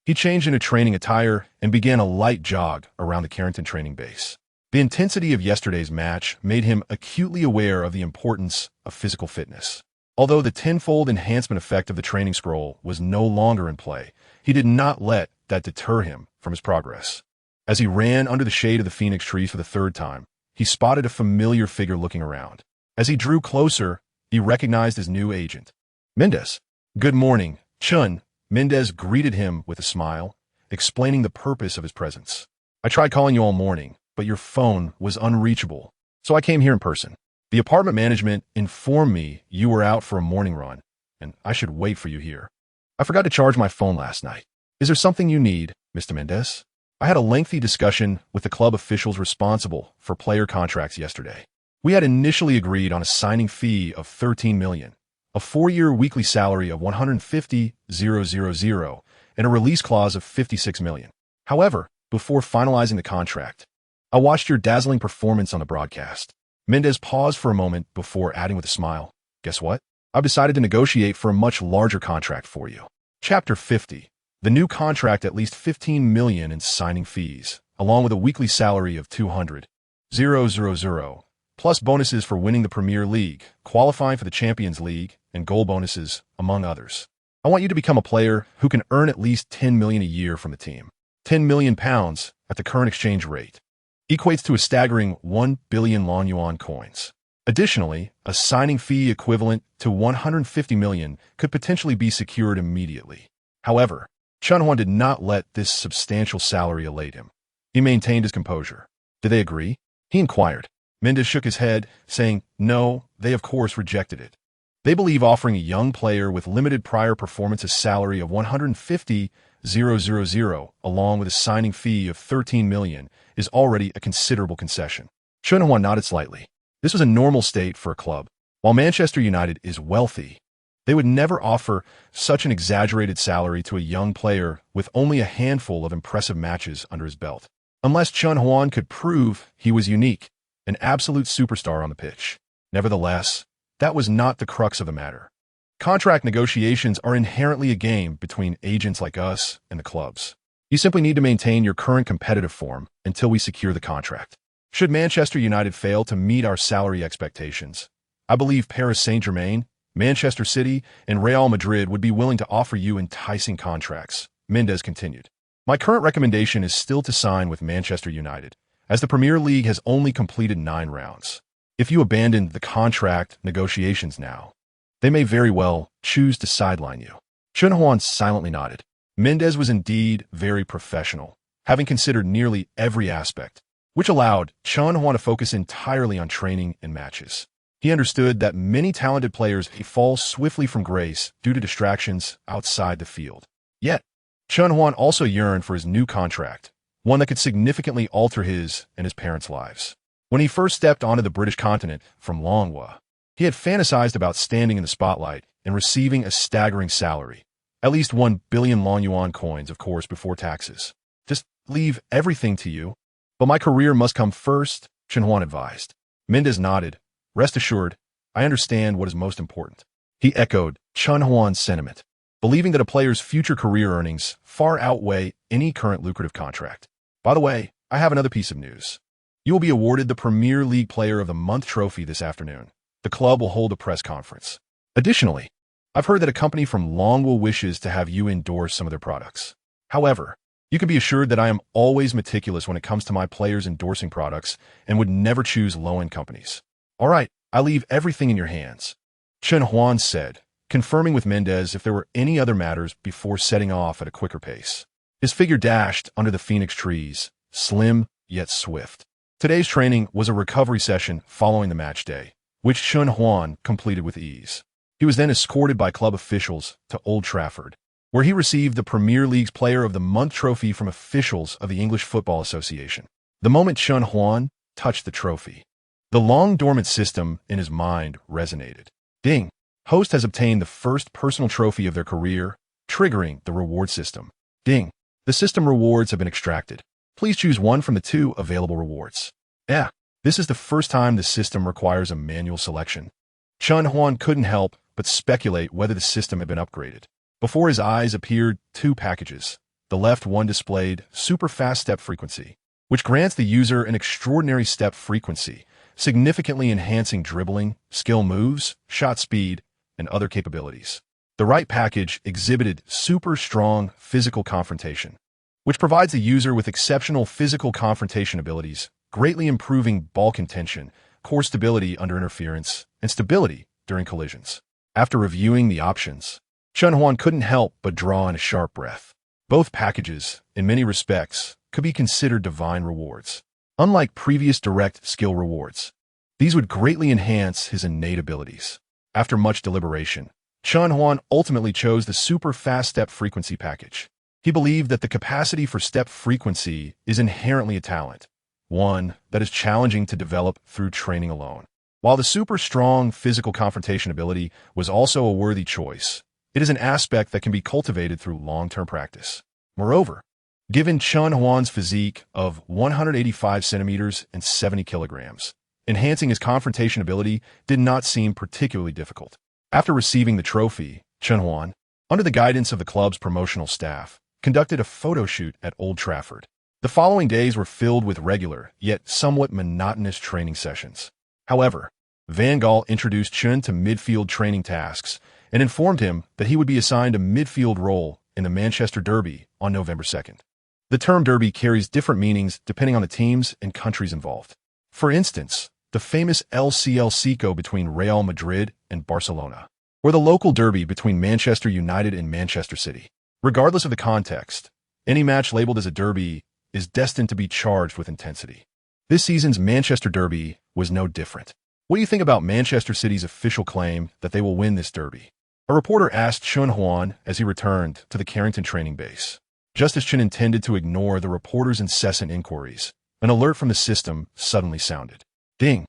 he changed into training attire and began a light jog around the Carrington training base. The intensity of yesterday's match made him acutely aware of the importance of physical fitness. Although the tenfold enhancement effect of the training scroll was no longer in play, he did not let that deter him from his progress. As he ran under the shade of the phoenix trees for the third time, he spotted a familiar figure looking around. As he drew closer, he recognized his new agent. Mendez. Good morning, Chun. Mendez greeted him with a smile, explaining the purpose of his presence. I tried calling you all morning, but your phone was unreachable, so I came here in person. The apartment management informed me you were out for a morning run, and I should wait for you here. I forgot to charge my phone last night. Is there something you need, Mr. Mendez? I had a lengthy discussion with the club officials responsible for player contracts yesterday. We had initially agreed on a signing fee of $13 million, a 4-year weekly salary of $150,000, and a release clause of $56 million. However, before finalizing the contract, I watched your dazzling performance on the broadcast. Mendez paused for a moment before adding with a smile, guess what? I've decided to negotiate for a much larger contract for you. Chapter 50. The new contract at least $15 million in signing fees, along with a weekly salary of $200,000, plus bonuses for winning the Premier League, qualifying for the Champions League, and goal bonuses, among others. I want you to become a player who can earn at least $10 million a year from the team. £10 million at the current exchange rate equates to a staggering 1 billion Long Yuan coins. Additionally, a signing fee equivalent to $150 million could potentially be secured immediately. However, Chen Huan did not let this substantial salary elate him. He maintained his composure. Did they agree? He inquired. Mendez shook his head, saying, no, they of course rejected it. They believe offering a young player with limited prior performance a salary of $150,000 along with a signing fee of $13 million is already a considerable concession. Chen Huan nodded slightly. This was a normal state for a club. While Manchester United is wealthy, they would never offer such an exaggerated salary to a young player with only a handful of impressive matches under his belt, unless Chen Huan could prove he was unique, an absolute superstar on the pitch. Nevertheless, that was not the crux of the matter. Contract negotiations are inherently a game between agents like us and the clubs. You simply need to maintain your current competitive form until we secure the contract. Should Manchester United fail to meet our salary expectations, I believe Paris Saint-Germain, Manchester City, and Real Madrid would be willing to offer you enticing contracts, Mendez continued. My current recommendation is still to sign with Manchester United, as the Premier League has only completed 9 rounds. If you abandon the contract negotiations now, they may very well choose to sideline you. Chen Huan silently nodded. Mendez was indeed very professional, having considered nearly every aspect, which allowed Chen Huan to focus entirely on training and matches. He understood that many talented players fall swiftly from grace due to distractions outside the field. Yet, Chen Huan also yearned for his new contract, one that could significantly alter his and his parents' lives. When he first stepped onto the British continent from Longhua, he had fantasized about standing in the spotlight and receiving a staggering salary, at least 1 billion Long Yuan coins, of course, before taxes. Just leave everything to you. But my career must come first, Chen Huan advised. Mendez nodded. Rest assured, I understand what is most important. He echoed Chen Huan's sentiment, believing that a player's future career earnings far outweigh any current lucrative contract. By the way, I have another piece of news. You will be awarded the Premier League Player of the Month trophy this afternoon. The club will hold a press conference. Additionally, I've heard that a company from Longhua wishes to have you endorse some of their products. However, you can be assured that I am always meticulous when it comes to my players endorsing products and would never choose low-end companies. All right, I leave everything in your hands, Chen Huan said, confirming with Mendez if there were any other matters before setting off at a quicker pace. His figure dashed under the phoenix trees, slim yet swift. Today's training was a recovery session following the match day, which Chen Huan completed with ease. He was then escorted by club officials to Old Trafford, where he received the Premier League's Player of the Month trophy from officials of the English Football Association. The moment Chen Huan touched the trophy, the long-dormant system in his mind resonated. Ding! Host has obtained the first personal trophy of their career, triggering the reward system. Ding! The system rewards have been extracted. Please choose one from the 2 available rewards. Yeah, This is the first time the system requires a manual selection. Chen Huan couldn't help but speculate whether the system had been upgraded. Before his eyes appeared two packages. The left one displayed super fast step frequency, which grants the user an extraordinary step frequency, significantly enhancing dribbling, skill moves, shot speed, and other capabilities. The right package exhibited super strong physical confrontation, which provides the user with exceptional physical confrontation abilities, greatly improving ball contention, core stability under interference, and stability during collisions. After reviewing the options, Chen Huan couldn't help but draw in a sharp breath. Both packages, in many respects, could be considered divine rewards. Unlike previous direct skill rewards, these would greatly enhance his innate abilities. After much deliberation, Chen Huan ultimately chose the super fast step frequency package. He believed that the capacity for step frequency is inherently a talent, one that is challenging to develop through training alone. While the super strong physical confrontation ability was also a worthy choice, it is an aspect that can be cultivated through long-term practice. Moreover, given Chen Huan's physique of 185 centimeters and 70 kilograms, enhancing his confrontation ability did not seem particularly difficult. After receiving the trophy, Chen Huan, under the guidance of the club's promotional staff, conducted a photo shoot at Old Trafford. The following days were filled with regular, yet somewhat monotonous training sessions. However, Van Gaal introduced Chen to midfield training tasks and informed him that he would be assigned a midfield role in the Manchester Derby on November 2nd. The term derby carries different meanings depending on the teams and countries involved. For instance, the famous El Clásico between Real Madrid and Barcelona, or the local derby between Manchester United and Manchester City. Regardless of the context, any match labeled as a derby is destined to be charged with intensity. This season's Manchester Derby was no different. What do you think about Manchester City's official claim that they will win this derby? A reporter asked Chen Huan as he returned to the Carrington training base. Just as Chen intended to ignore the reporter's incessant inquiries, an alert from the system suddenly sounded. Ding!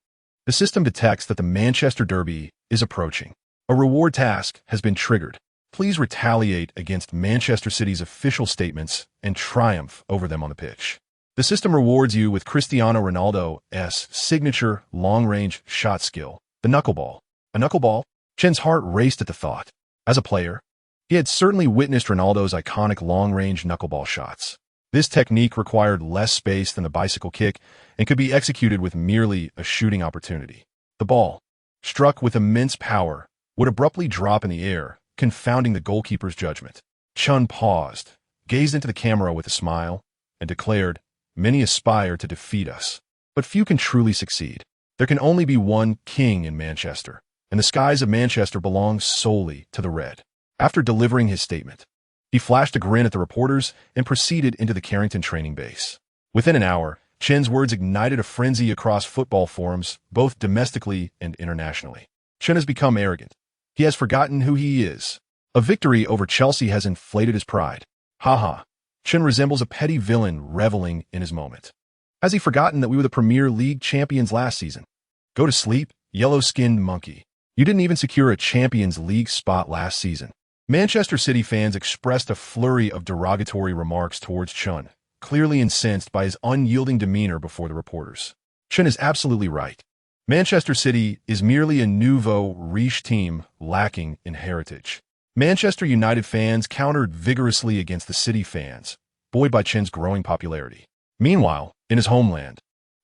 The system detects that the Manchester Derby is approaching. A reward task has been triggered. Please retaliate against Manchester City's official statements and triumph over them on the pitch. The system rewards you with Cristiano Ronaldo's signature long-range shot skill, the knuckleball. A knuckleball? Chen's heart raced at the thought. As a player, he had certainly witnessed Ronaldo's iconic long-range knuckleball shots. This technique required less space than the bicycle kick and could be executed with merely a shooting opportunity. The ball, struck with immense power, would abruptly drop in the air, confounding the goalkeeper's judgment. Chen paused, gazed into the camera with a smile, and declared, "Many aspire to defeat us, but few can truly succeed. There can only be one king in Manchester, and the skies of Manchester belong solely to the Red." After delivering his statement, he flashed a grin at the reporters and proceeded into the Carrington training base. Within an hour, Chen's words ignited a frenzy across football forums, both domestically and internationally. Chen has become arrogant. He has forgotten who he is. A victory over Chelsea has inflated his pride. Haha. Chen resembles a petty villain reveling in his moment. Has he forgotten that we were the Premier League champions last season? Go to sleep, yellow-skinned monkey. You didn't even secure a Champions League spot last season. Manchester City fans expressed a flurry of derogatory remarks towards Chen, clearly incensed by his unyielding demeanor before the reporters. Chen is absolutely right. Manchester City is merely a nouveau riche team lacking in heritage. Manchester United fans countered vigorously against the City fans, buoyed by Chen's growing popularity. Meanwhile, in his homeland,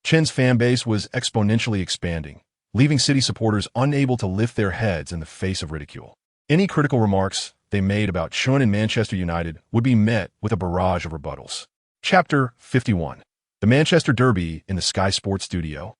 Chen's fan base was exponentially expanding, leaving City supporters unable to lift their heads in the face of ridicule. Any critical remarks they made about Chen and Manchester United would be met with a barrage of rebuttals. Chapter 51. The Manchester Derby in the Sky Sports Studio.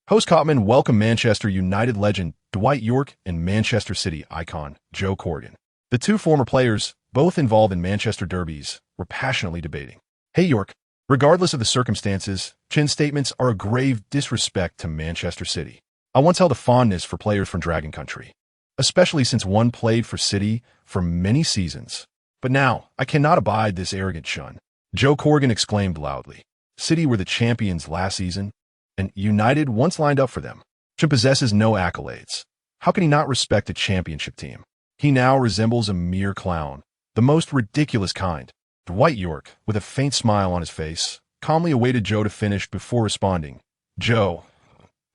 Host Cotman welcomed Manchester United legend Dwight Yorke and Manchester City icon Joe Corrigan. The two former players, both involved in Manchester derbies, were passionately debating. "Hey Yorke, regardless of the circumstances, Chen's statements are a grave disrespect to Manchester City. I once held a fondness for players from Dragon Country, especially since one played for City for many seasons. But now, I cannot abide this arrogant Chen." Joe Corrigan exclaimed loudly. City were the champions last season, and United once lined up for them. Chen possesses no accolades. How can he not respect a championship team? He now resembles a mere clown, the most ridiculous kind. Dwight Yorke, with a faint smile on his face, calmly awaited Joe to finish before responding. "Joe,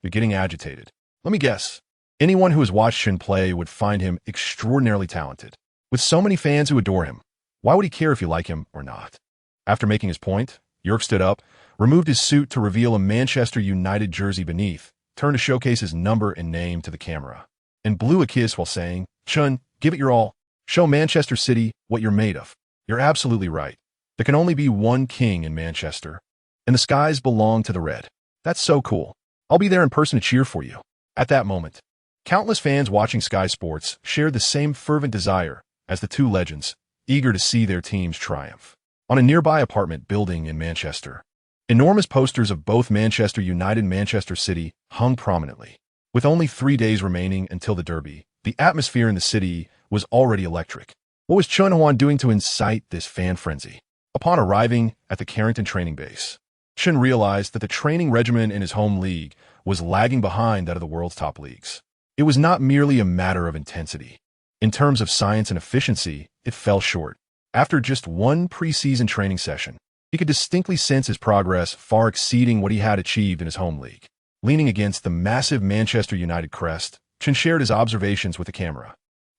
You're getting agitated. Let me guess. Anyone who has watched Chen play would find him extraordinarily talented. With so many fans who adore him, why would he care if you like him or not? After making his point, Yerk stood up, removed his suit to reveal a Manchester United jersey beneath, turned to showcase his number and name to the camera, and blew a kiss while saying, "Chen, give it your all. Show Manchester City what you're made of." You're absolutely right. There can only be one king in Manchester, and the skies belong to the red. That's so cool. I'll be there in person to cheer for you. At that moment, countless fans watching Sky Sports shared the same fervent desire as the two legends, eager to see their teams triumph. On a nearby apartment building in Manchester, enormous posters of both Manchester United and Manchester City hung prominently. With only 3 days remaining until the derby, the atmosphere in the city was already electric. What was Chen Huan doing to incite this fan frenzy? Upon arriving at the Carrington training base, Chen realized that the training regimen in his home league was lagging behind that of the world's top leagues. It was not merely a matter of intensity. In terms of science and efficiency, it fell short. After just one preseason training session, he could distinctly sense his progress far exceeding what he had achieved in his home league. Leaning against the massive Manchester United crest, Chen shared his observations with the camera.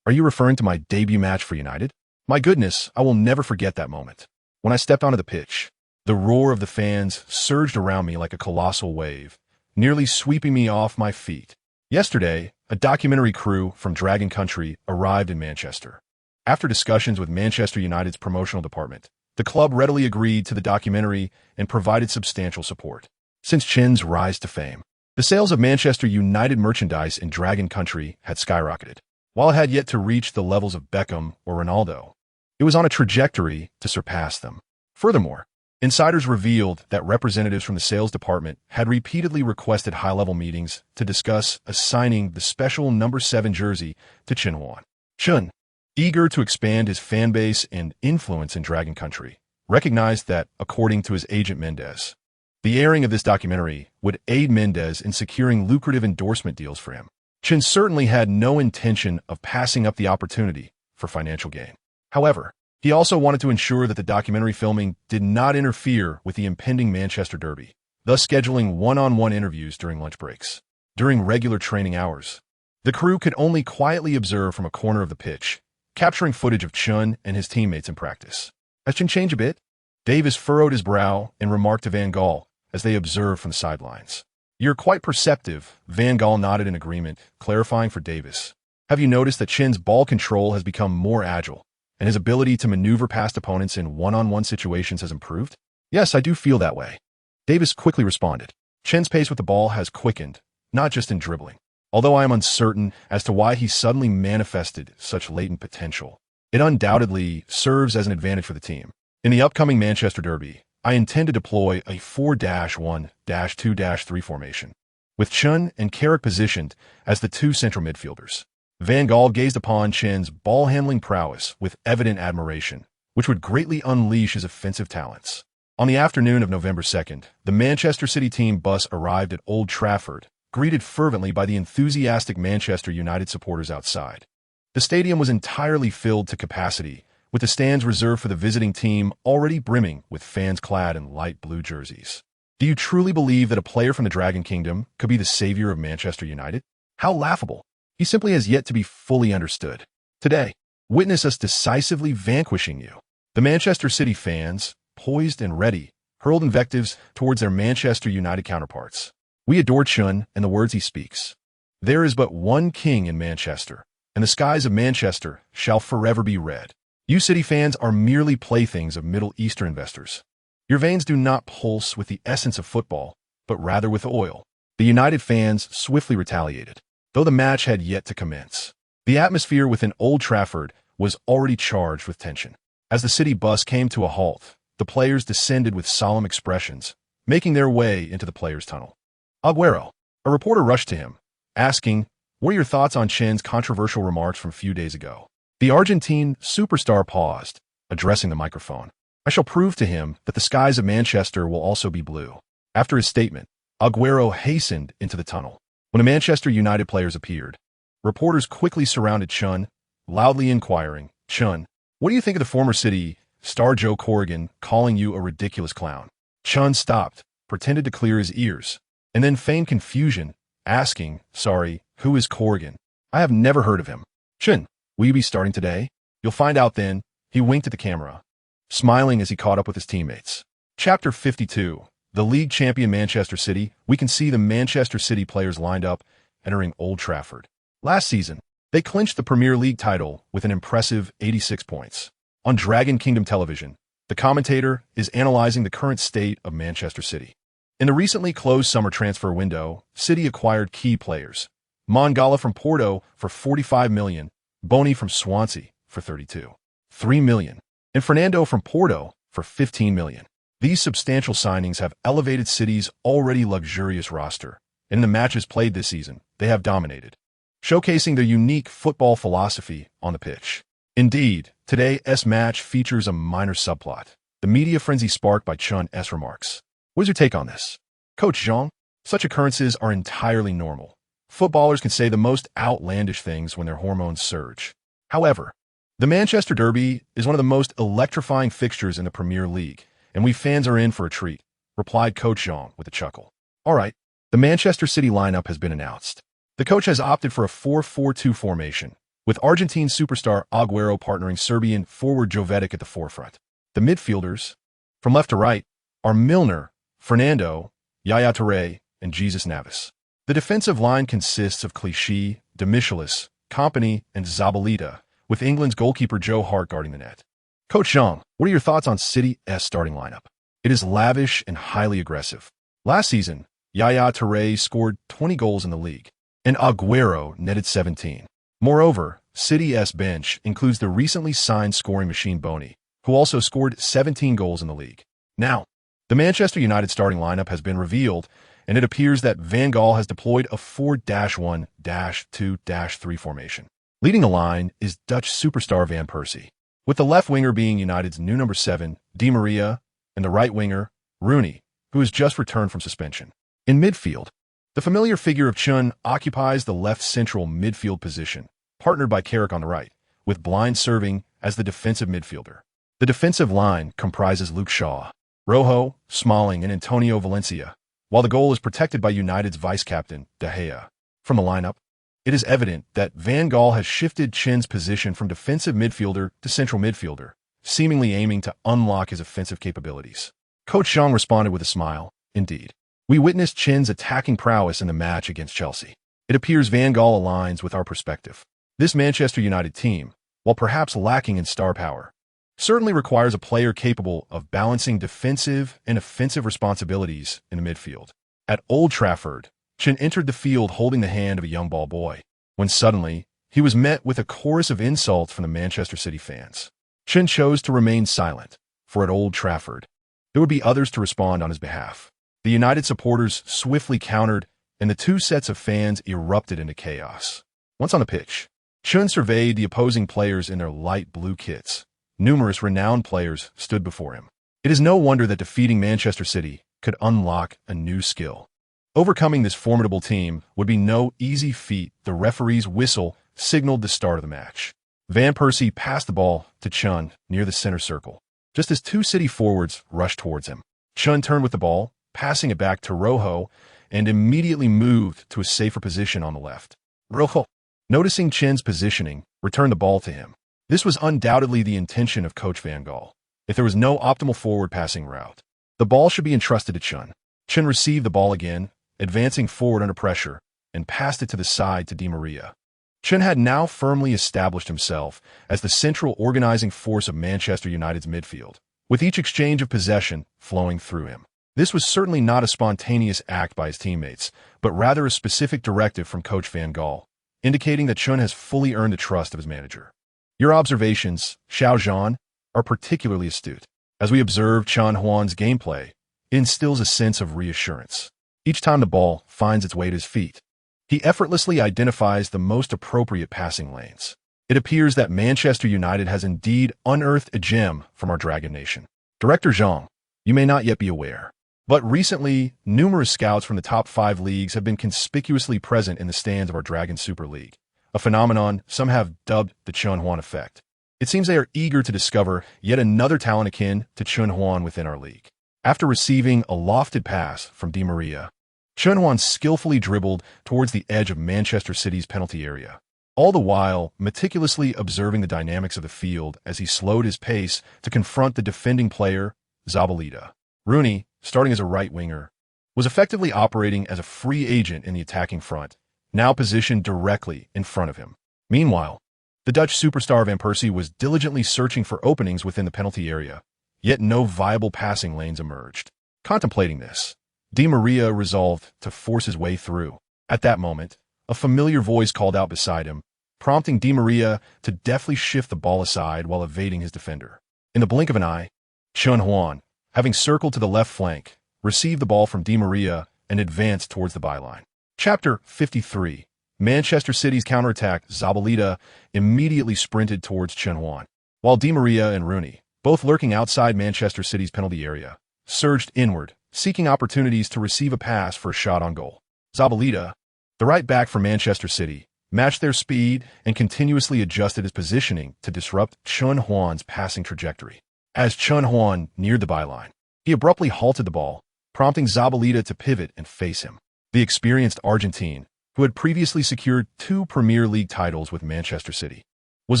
"Are you referring to my debut match for United? My goodness, I will never forget that moment. When I stepped onto the pitch, the roar of the fans surged around me like a colossal wave, nearly sweeping me off my feet. Yesterday, a documentary crew from Dragon Country arrived in Manchester. After discussions with Manchester United's promotional department, the club readily agreed to the documentary and provided substantial support. Since Chen's rise to fame, the sales of Manchester United merchandise in Dragon Country had skyrocketed. While it had yet to reach the levels of Beckham or Ronaldo, it was on a trajectory to surpass them. Furthermore, insiders revealed that representatives from the sales department had repeatedly requested high-level meetings to discuss assigning the special number 7 jersey to Chen Huan. Chen, eager to expand his fan base and influence in Dragon Country, recognized that, according to his agent Mendez, the airing of this documentary would aid Mendez in securing lucrative endorsement deals for him. Chen certainly had no intention of passing up the opportunity for financial gain. However, he also wanted to ensure that the documentary filming did not interfere with the impending Manchester Derby, thus scheduling one-on-one interviews during lunch breaks. During regular training hours, the crew could only quietly observe from a corner of the pitch, capturing footage of Chen and his teammates in practice. Has Chen changed a bit? Davis furrowed his brow and remarked to Van Gaal as they observed from the sidelines. "You're quite perceptive," Van Gaal nodded in agreement, clarifying for Davis. "Have you noticed that Chen's ball control has become more agile, and his ability to maneuver past opponents in one-on-one situations has improved?" "Yes, I do feel that way," Davis quickly responded. "Chen's pace with the ball has quickened, not just in dribbling. Although I am uncertain as to why he suddenly manifested such latent potential, it undoubtedly serves as an advantage for the team. In the upcoming Manchester Derby, I intend to deploy a 4-1-2-3 formation, with Chen and Carrick positioned as the two central midfielders." Van Gaal gazed upon Chen's ball-handling prowess with evident admiration, which would greatly unleash his offensive talents. On the afternoon of November 2nd, the Manchester City team bus arrived at Old Trafford, greeted fervently by the enthusiastic Manchester United supporters outside. The stadium was entirely filled to capacity, with the stands reserved for the visiting team already brimming with fans clad in light blue jerseys. Do you truly believe that a player from the Dragon Kingdom could be the savior of Manchester United? How laughable. He simply has yet to be fully understood. Today, witness us decisively vanquishing you. The Manchester City fans, poised and ready, hurled invectives towards their Manchester United counterparts. "We adore Chen and the words he speaks. There is but one king in Manchester, and the skies of Manchester shall forever be red. You City fans are merely playthings of Middle Eastern investors. Your veins do not pulse with the essence of football, but rather with oil." The United fans swiftly retaliated, though the match had yet to commence. The atmosphere within Old Trafford was already charged with tension. As the City bus came to a halt, the players descended with solemn expressions, making their way into the players' tunnel. "Aguero," a reporter rushed to him, asking, "What are your thoughts on Chen's controversial remarks from a few days ago?" The Argentine superstar paused, addressing the microphone. "I shall prove to him that the skies of Manchester will also be blue." After his statement, Aguero hastened into the tunnel. When the Manchester United players appeared, reporters quickly surrounded Chen, loudly inquiring, "Chen, what do you think of the former City star Joe Corrigan calling you a ridiculous clown?" Chen stopped, pretended to clear his ears, and then feigned confusion asking, "Sorry, who is Corrigan? I have never heard of him." "Chen, will you be starting today?" "You'll find out then." He winked at the camera, smiling as he caught up with his teammates. Chapter 52. The league champion Manchester City. We can see the Manchester City players lined up, entering Old Trafford. Last season, they clinched the Premier League title with an impressive 86 points. On Dragon Kingdom television, the commentator is analyzing the current state of Manchester City. In the recently closed summer transfer window, City acquired key players. Mangala from Porto for 45 million, Boni from Swansea for 3 million, and Fernando from Porto for 15 million. These substantial signings have elevated City's already luxurious roster, and in the matches played this season, they have dominated, showcasing their unique football philosophy on the pitch. Indeed, today's match features a minor subplot, the media frenzy sparked by Chun's remarks. What is your take on this? Coach Zhang, such occurrences are entirely normal. Footballers can say the most outlandish things when their hormones surge. However, the Manchester Derby is one of the most electrifying fixtures in the Premier League, and we fans are in for a treat, replied Coach Zhang with a chuckle. All right, the Manchester City lineup has been announced. The coach has opted for a 4-4-2 formation, with Argentine superstar Agüero partnering Serbian forward Jovetic at the forefront. The midfielders, from left to right, are Milner, Fernando, Yaya Touré, and Jesus Navas. The defensive line consists of Clichy, Demichelis, Kompany, and Zabaleta, with England's goalkeeper Joe Hart guarding the net. Coach Zhang, what are your thoughts on City's starting lineup? It is lavish and highly aggressive. Last season, Yaya Touré scored 20 goals in the league, and Agüero netted 17. Moreover, City's bench includes the recently signed scoring machine Boni, who also scored 17 goals in the league. Now, the Manchester United starting lineup has been revealed, and it appears that Van Gaal has deployed a 4-1-2-3 formation. Leading the line is Dutch superstar Van Persie, with the left winger being United's new number 7, Di Maria, and the right winger, Rooney, who has just returned from suspension. In midfield, the familiar figure of Chun occupies the left central midfield position, partnered by Carrick on the right, with Blind serving as the defensive midfielder. The defensive line comprises Luke Shaw, Rojo, Smalling, and Antonio Valencia, while the goal is protected by United's vice-captain, De Gea. From the lineup, it is evident that Van Gaal has shifted Chen's position from defensive midfielder to central midfielder, seemingly aiming to unlock his offensive capabilities. Coach Zhang responded with a smile. Indeed, we witnessed Chen's attacking prowess in the match against Chelsea. It appears Van Gaal aligns with our perspective. This Manchester United team, while perhaps lacking in star power, certainly requires a player capable of balancing defensive and offensive responsibilities in the midfield. At Old Trafford, Chen entered the field holding the hand of a young ball boy, when suddenly he was met with a chorus of insults from the Manchester City fans. Chen chose to remain silent, for at Old Trafford, there would be others to respond on his behalf. The United supporters swiftly countered, and the two sets of fans erupted into chaos. Once on the pitch, Chen surveyed the opposing players in their light blue kits. Numerous renowned players stood before him. It is no wonder that defeating Manchester City could unlock a new skill. Overcoming this formidable team would be no easy feat. The referee's whistle signaled the start of the match. Van Persie passed the ball to Chun near the center circle, just as two City forwards rushed towards him. Chun turned with the ball, passing it back to Rojo, and immediately moved to a safer position on the left. Rojo, noticing Chen's positioning, returned the ball to him. This was undoubtedly the intention of Coach Van Gaal. If there was no optimal forward passing route, the ball should be entrusted to Chun. Chen received the ball again, advancing forward under pressure, and passed it to the side to Di Maria. Chen had now firmly established himself as the central organizing force of Manchester United's midfield, with each exchange of possession flowing through him. This was certainly not a spontaneous act by his teammates, but rather a specific directive from Coach Van Gaal, indicating that Chen has fully earned the trust of his manager. Your observations, Xiao Junguang, are particularly astute. As we observe Chen Huan's gameplay, it instills a sense of reassurance. Each time the ball finds its way to his feet, he effortlessly identifies the most appropriate passing lanes. It appears that Manchester United has indeed unearthed a gem from our Dragon Nation. Director Zhang, you may not yet be aware, but recently, numerous scouts from the top 5 leagues have been conspicuously present in the stands of our Dragon Super League, a phenomenon some have dubbed the Chen Huan effect. It seems they are eager to discover yet another talent akin to Chen Huan within our league. After receiving a lofted pass from Di Maria, Chen Huan skillfully dribbled towards the edge of Manchester City's penalty area, all the while meticulously observing the dynamics of the field as he slowed his pace to confront the defending player, Zabaleta. Rooney, starting as a right winger, was effectively operating as a free agent in the attacking front, now positioned directly in front of him. Meanwhile, the Dutch superstar Van Persie was diligently searching for openings within the penalty area, yet no viable passing lanes emerged. Contemplating this, Di Maria resolved to force his way through. At that moment, a familiar voice called out beside him, prompting Di Maria to deftly shift the ball aside while evading his defender. In the blink of an eye, Chen Huan, having circled to the left flank, received the ball from Di Maria and advanced towards the byline. Chapter 53. Manchester City's counterattack. Zabaleta immediately sprinted towards Chen Huan, while Di Maria and Rooney, both lurking outside Manchester City's penalty area, surged inward, seeking opportunities to receive a pass for a shot on goal. Zabaleta, the right back for Manchester City, matched their speed and continuously adjusted his positioning to disrupt Chen Huan's passing trajectory. As Chen Huan neared the byline, he abruptly halted the ball, prompting Zabaleta to pivot and face him. The experienced Argentine, who had previously secured 2 Premier League titles with Manchester City, was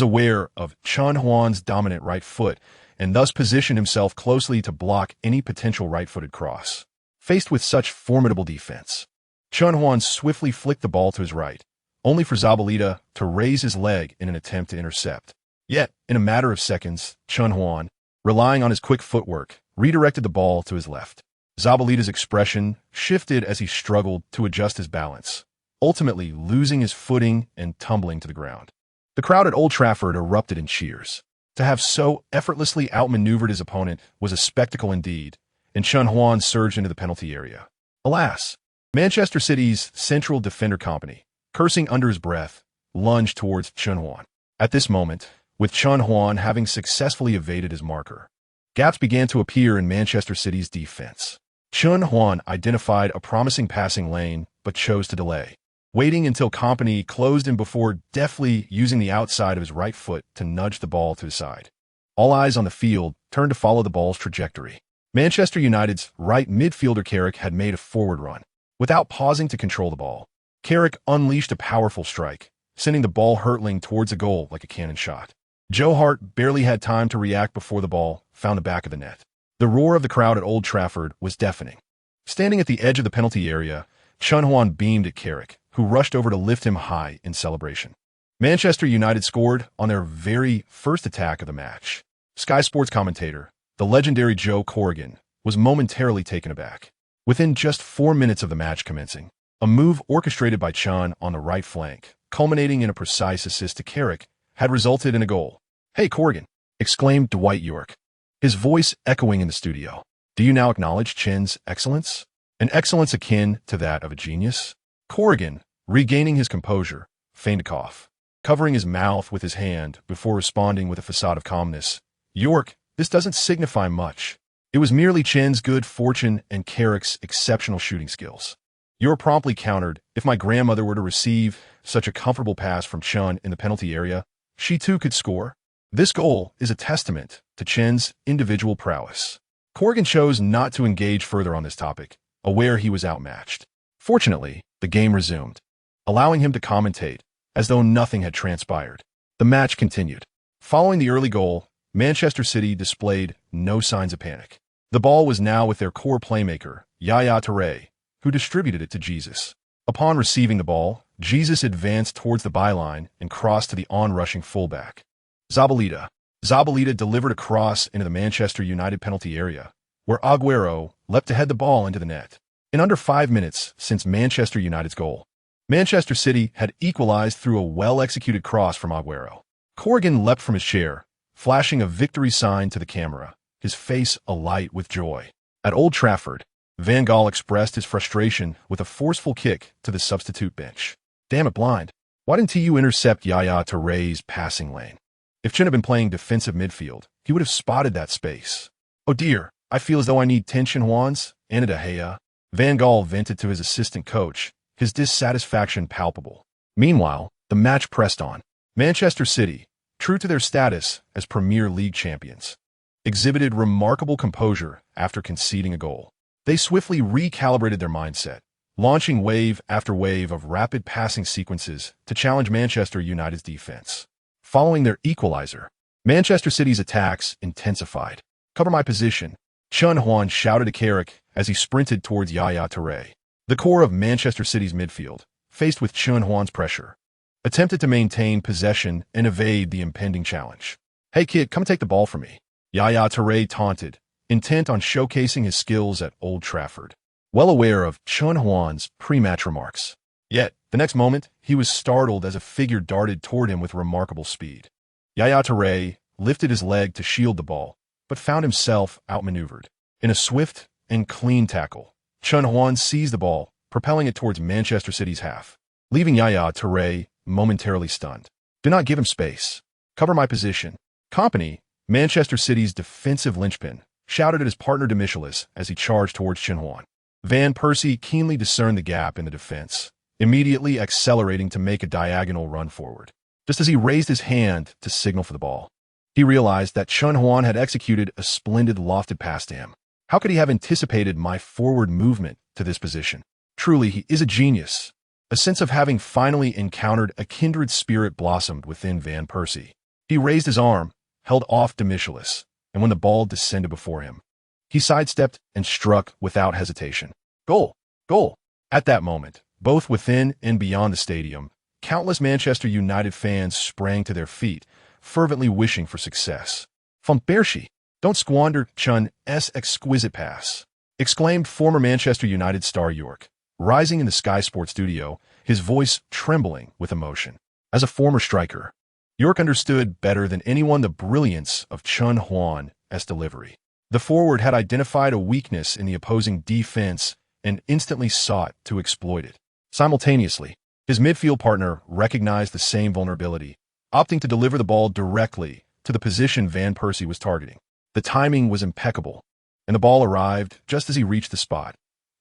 aware of Chen Huan's dominant right foot and thus positioned himself closely to block any potential right-footed cross. Faced with such formidable defense, Chen Huan swiftly flicked the ball to his right, only for Zabaleta to raise his leg in an attempt to intercept. Yet, in a matter of seconds, Chen Huan, relying on his quick footwork, redirected the ball to his left. Zabaleta's expression shifted as he struggled to adjust his balance, ultimately losing his footing and tumbling to the ground. The crowd at Old Trafford erupted in cheers. To have so effortlessly outmaneuvered his opponent was a spectacle indeed, and Chen Huan surged into the penalty area. Alas, Manchester City's central defender company, cursing under his breath, lunged towards Chen Huan. At this moment, with Chen Huan having successfully evaded his marker, gaps began to appear in Manchester City's defense. Chen Huan identified a promising passing lane but chose to delay, waiting until company closed him before deftly using the outside of his right foot to nudge the ball to his side. All eyes on the field turned to follow the ball's trajectory. Manchester United's right midfielder Carrick had made a forward run. Without pausing to control the ball, Carrick unleashed a powerful strike, sending the ball hurtling towards the goal like a cannon shot. Joe Hart barely had time to react before the ball found the back of the net. The roar of the crowd at Old Trafford was deafening. Standing at the edge of the penalty area, Chen Huan beamed at Carrick, who rushed over to lift him high in celebration. Manchester United scored on their very first attack of the match. Sky Sports commentator, the legendary Joe Corrigan, was momentarily taken aback. Within just 4 minutes of the match commencing, a move orchestrated by Chen on the right flank, culminating in a precise assist to Carrick, had resulted in a goal. "Hey, Corrigan!" exclaimed Dwight York, his voice echoing in the studio. "Do you now acknowledge Chen's excellence? An excellence akin to that of a genius?" Corrigan, regaining his composure, feigned a cough, covering his mouth with his hand before responding with a facade of calmness. "York, this doesn't signify much. It was merely Chen's good fortune and Carrick's exceptional shooting skills." York promptly countered, "If my grandmother were to receive such a comfortable pass from Chen in the penalty area, she too could score. This goal is a testament to Chen's individual prowess." Corrigan chose not to engage further on this topic, aware he was outmatched. Fortunately, the game resumed, allowing him to commentate as though nothing had transpired. The match continued. Following the early goal, Manchester City displayed no signs of panic. The ball was now with their core playmaker, Yaya Touré, who distributed it to Jesus. Upon receiving the ball, Jesus advanced towards the byline and crossed to the on-rushing fullback, Zabaleta. Zabaleta delivered a cross into the Manchester United penalty area, where Aguero leapt to head the ball into the net. In under 5 minutes since Manchester United's goal, Manchester City had equalized through a well-executed cross from Aguero. Corrigan leapt from his chair, flashing a victory sign to the camera, his face alight with joy. At Old Trafford, Van Gaal expressed his frustration with a forceful kick to the substitute bench. "Damn it, blind. Why didn't you intercept Yaya Touré's passing lane? If Chen had been playing defensive midfield, he would have spotted that space. Oh dear, I feel as though I need 10 Chen Huans and a De Gea." Van Gaal vented to his assistant coach, his dissatisfaction palpable. Meanwhile, the match pressed on. Manchester City, true to their status as Premier League champions, exhibited remarkable composure after conceding a goal. They swiftly recalibrated their mindset, launching wave after wave of rapid passing sequences to challenge Manchester United's defense. Following their equalizer, Manchester City's attacks intensified. "Cover my position," Chen Huan shouted to Carrick as he sprinted towards Yaya Touré. The core of Manchester City's midfield, faced with Chen Huan's pressure, attempted to maintain possession and evade the impending challenge. "Hey kid, come take the ball from me," Yaya Touré taunted, intent on showcasing his skills at Old Trafford. Well aware of Chen Huan's pre-match remarks. Yet, the next moment, he was startled as a figure darted toward him with remarkable speed. Yaya Touré lifted his leg to shield the ball, but found himself outmaneuvered. In a swift and clean tackle, Chen Huan seized the ball, propelling it towards Manchester City's half, leaving Yaya Touré momentarily stunned. "Do not give him space. Cover my position." Company, Manchester City's defensive linchpin, shouted at his partner Demichelis as he charged towards Chen Huan. Van Persie keenly discerned the gap in the defense, immediately accelerating to make a diagonal run forward. Just as he raised his hand to signal for the ball, he realized that Chen Huan had executed a splendid lofted pass to him. How could he have anticipated my forward movement to this position? Truly, he is a genius. A sense of having finally encountered a kindred spirit blossomed within Van Persie. He raised his arm, held off Demichelis, and when the ball descended before him, he sidestepped and struck without hesitation. Goal! Goal! At that moment, both within and beyond the stadium, countless Manchester United fans sprang to their feet, fervently wishing for success. "Van Persie, don't squander Chen's exquisite pass," exclaimed former Manchester United star York, rising in the Sky Sports studio, his voice trembling with emotion. As a former striker, York understood better than anyone the brilliance of Chen Huan's delivery. The forward had identified a weakness in the opposing defense and instantly sought to exploit it. Simultaneously, his midfield partner recognized the same vulnerability, opting to deliver the ball directly to the position Van Persie was targeting. The timing was impeccable, and the ball arrived just as he reached the spot.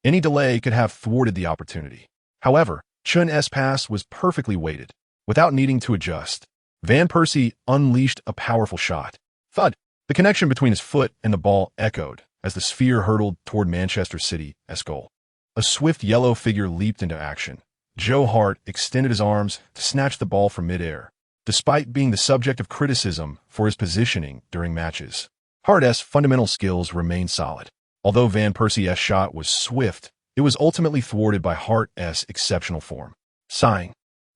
Any delay could have thwarted the opportunity. However, Chen's pass was perfectly weighted. Without needing to adjust, Van Persie unleashed a powerful shot. Thud! The connection between his foot and the ball echoed as the sphere hurtled toward Manchester City's goal. A swift yellow figure leaped into action. Joe Hart extended his arms to snatch the ball from midair, despite being the subject of criticism for his positioning during matches. Hart's fundamental skills remained solid. Although Van Persie's shot was swift, it was ultimately thwarted by Hart's exceptional form. Sighing,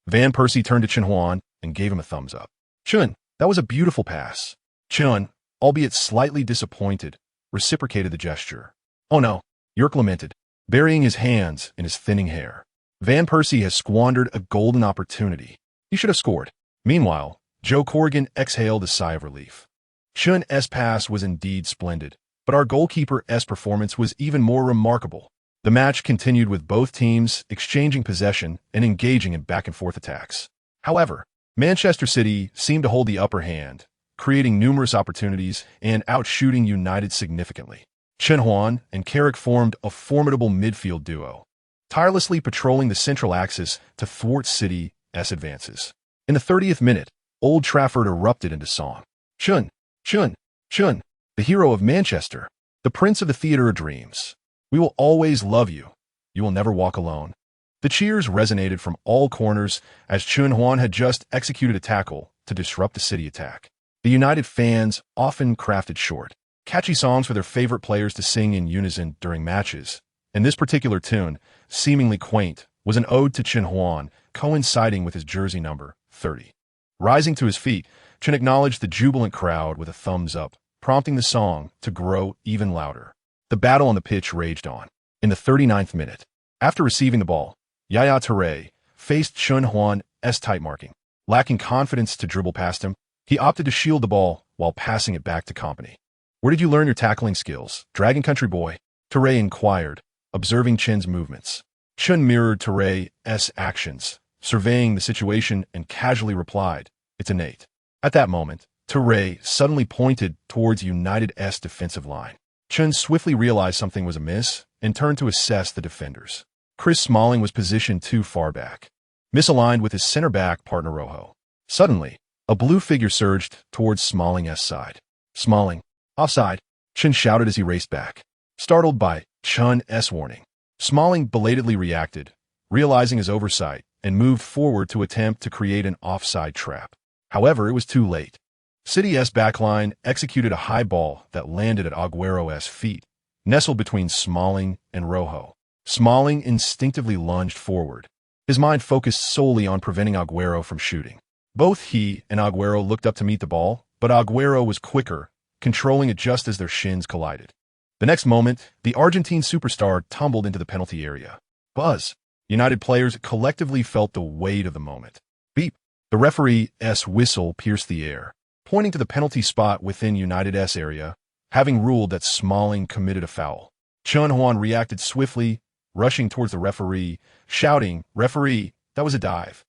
Van Persie turned to Chen Huan and gave him a thumbs up. "Chen, that was a beautiful pass." Chen, albeit slightly disappointed, reciprocated the gesture. "Oh no," York lamented, burying his hands in his thinning hair. "Van Persie has squandered a golden opportunity. He should have scored." Meanwhile, Joe Corrigan exhaled a sigh of relief. Chen's pass was indeed splendid, but our goalkeeper's performance was even more remarkable. The match continued with both teams exchanging possession and engaging in back-and-forth attacks. However, Manchester City seemed to hold the upper hand, creating numerous opportunities and outshooting United significantly. Chen Huan and Carrick formed a formidable midfield duo, tirelessly patrolling the central axis to thwart City's advances. In the 30th minute, Old Trafford erupted into song. "Chen, Chen, Chen, the hero of Manchester, the prince of the theater of dreams. We will always love you. You will never walk alone." The cheers resonated from all corners as Chen Huan had just executed a tackle to disrupt the City attack. The United fans often crafted short, catchy songs for their favorite players to sing in unison during matches, and this particular tune, seemingly quaint, was an ode to Chen Huan, coinciding with his jersey number 30. Rising to his feet, Chen acknowledged the jubilant crowd with a thumbs up, prompting the song to grow even louder. The battle on the pitch raged on. In the 39th minute, after receiving the ball, Yaya Touré faced Chen Huan's tight marking. Lacking confidence to dribble past him, he opted to shield the ball while passing it back to Company. "Where did you learn your tackling skills, Dragon Country boy?" Touré inquired, observing Chen's movements. Chen mirrored Touré's actions, surveying the situation and casually replied, "It's innate." At that moment, Touré suddenly pointed towards United's defensive line. Chen swiftly realized something was amiss and turned to assess the defenders. Chris Smalling was positioned too far back, misaligned with his center-back partner Rojo. Suddenly, a blue figure surged towards Smalling's side. "Smalling, offside," Chen shouted as he raced back. Startled by Chen's warning, Smalling belatedly reacted, realizing his oversight, and moved forward to attempt to create an offside trap. However, it was too late. City's backline executed a high ball that landed at Aguero's feet, nestled between Smalling and Rojo. Smalling instinctively lunged forward, his mind focused solely on preventing Aguero from shooting. Both he and Aguero looked up to meet the ball, but Aguero was quicker, controlling it just as their shins collided. The next moment, the Argentine superstar tumbled into the penalty area. Buzz. United players collectively felt the weight of the moment. Beep. The referee's whistle pierced the air, pointing to the penalty spot within United's area, having ruled that Smalling committed a foul. Chen Huan reacted swiftly, rushing towards the referee, shouting, "Referee, that was a dive."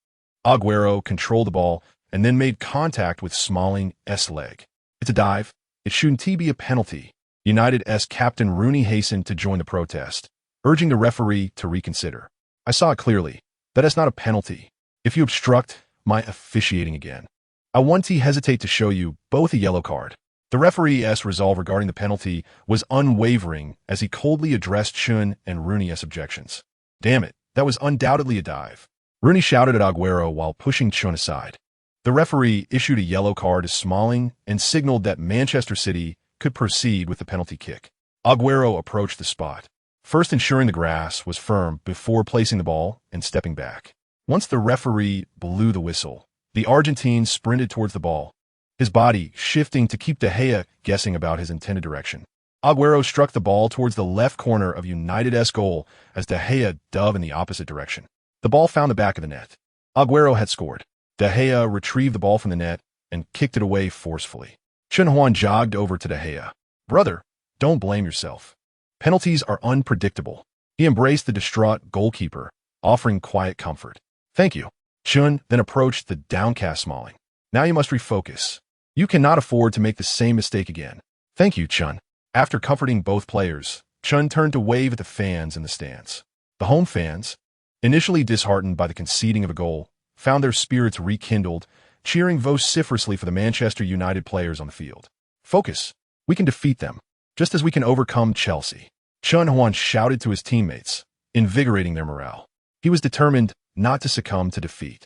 Aguero controlled the ball and then made contact with Smalling's leg. "It's a dive. It shouldn't be a penalty." United's Captain Rooney hastened to join the protest, urging the referee to reconsider. "I saw it clearly. That is not a penalty. If you obstruct my officiating again, I won't hesitate to show you both a yellow card." The referee's resolve regarding the penalty was unwavering as he coldly addressed Chen and Rooney's objections. "Damn it, that was undoubtedly a dive." Rooney shouted at Aguero while pushing Chen aside. The referee issued a yellow card to Smalling and signaled that Manchester City could proceed with the penalty kick. Aguero approached the spot, first ensuring the grass was firm before placing the ball and stepping back. Once the referee blew the whistle, the Argentine sprinted towards the ball, his body shifting to keep De Gea guessing about his intended direction. Aguero struck the ball towards the left corner of United's goal as De Gea dove in the opposite direction. The ball found the back of the net. Aguero had scored. De Gea retrieved the ball from the net and kicked it away forcefully. Chen Huan jogged over to De Gea. "Brother, don't blame yourself. Penalties are unpredictable." He embraced the distraught goalkeeper, offering quiet comfort. "Thank you." Chen then approached the downcast Smalling. "Now you must refocus. You cannot afford to make the same mistake again." "Thank you, Chen." After comforting both players, Chen turned to wave at the fans in the stands. The home fans, initially disheartened by the conceding of a goal, found their spirits rekindled, cheering vociferously for the Manchester United players on the field. "Focus. We can defeat them, just as we can overcome Chelsea." Chen Huan shouted to his teammates, invigorating their morale. He was determined not to succumb to defeat.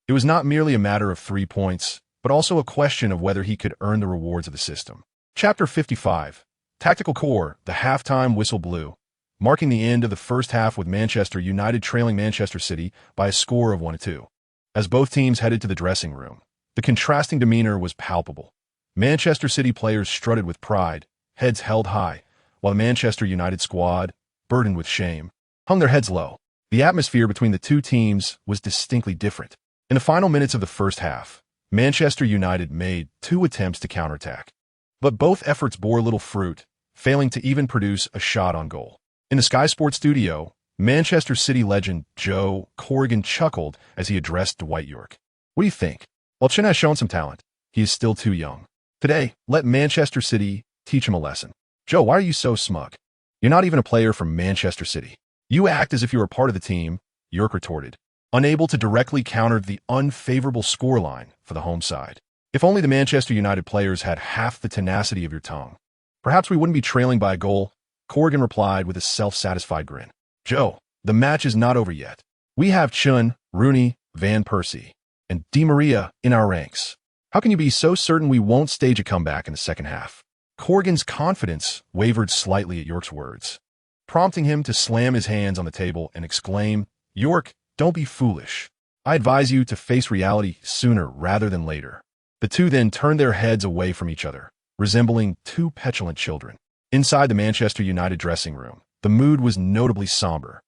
It was not merely a matter of 3 points, but also a question of whether he could earn the rewards of the system. Chapter 55. Tactical Core. The halftime whistle blew, marking the end of the first half with Manchester United trailing Manchester City by a score of 1-2. As both teams headed to the dressing room, the contrasting demeanor was palpable. Manchester City players strutted with pride, heads held high, while the Manchester United squad, burdened with shame, hung their heads low. The atmosphere between the two teams was distinctly different. In the final minutes of the first half, Manchester United made 2 attempts to counterattack, but both efforts bore little fruit, failing to even produce a shot on goal. In the Sky Sports studio, Manchester City legend Joe Corrigan chuckled as he addressed Dwight Yorke. "What do you think? While Chen has shown some talent, he is still too young. Today, let Manchester City teach him a lesson." "Joe, why are you so smug? You're not even a player from Manchester City. You act as if you were part of the team," Yorke retorted, unable to directly counter the unfavorable scoreline for the home side. "If only the Manchester United players had half the tenacity of your tongue, perhaps we wouldn't be trailing by a goal," Corrigan replied with a self-satisfied grin. "Joe, the match is not over yet. We have Chen, Rooney, Van Persie, and Di Maria in our ranks. How can you be so certain we won't stage a comeback in the second half?" Corrigan's confidence wavered slightly at Yorke's words, prompting him to slam his hands on the table and exclaim, "Yorke, don't be foolish. I advise you to face reality sooner rather than later." The two then turned their heads away from each other, resembling 2 petulant children. Inside the Manchester United dressing room, the mood was notably somber.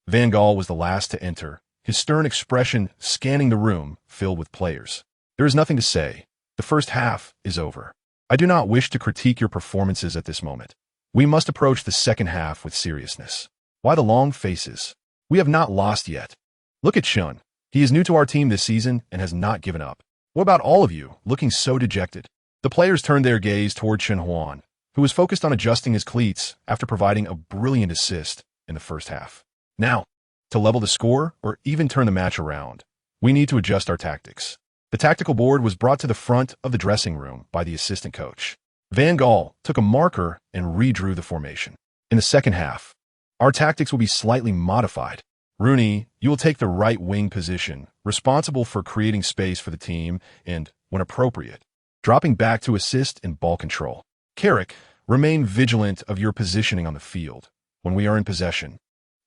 Van Gaal was the last to enter, his stern expression scanning the room filled with players. "There is nothing to say. The first half is over. I do not wish to critique your performances at this moment. We must approach the second half with seriousness. Why the long faces? We have not lost yet. Look at Chen. He is new to our team this season and has not given up. What about all of you, looking so dejected?" The players turned their gaze toward Chen Huan, who was focused on adjusting his cleats after providing a brilliant assist in the first half. "Now, to level the score or even turn the match around, we need to adjust our tactics." The tactical board was brought to the front of the dressing room by the assistant coach. Van Gaal took a marker and redrew the formation. In the second half, Our tactics will be slightly modified. Rooney, you will take the right wing position, responsible for creating space for the team and, when appropriate, dropping back to assist in ball control. Carrick, remain vigilant of your positioning on the field. When we are in possession,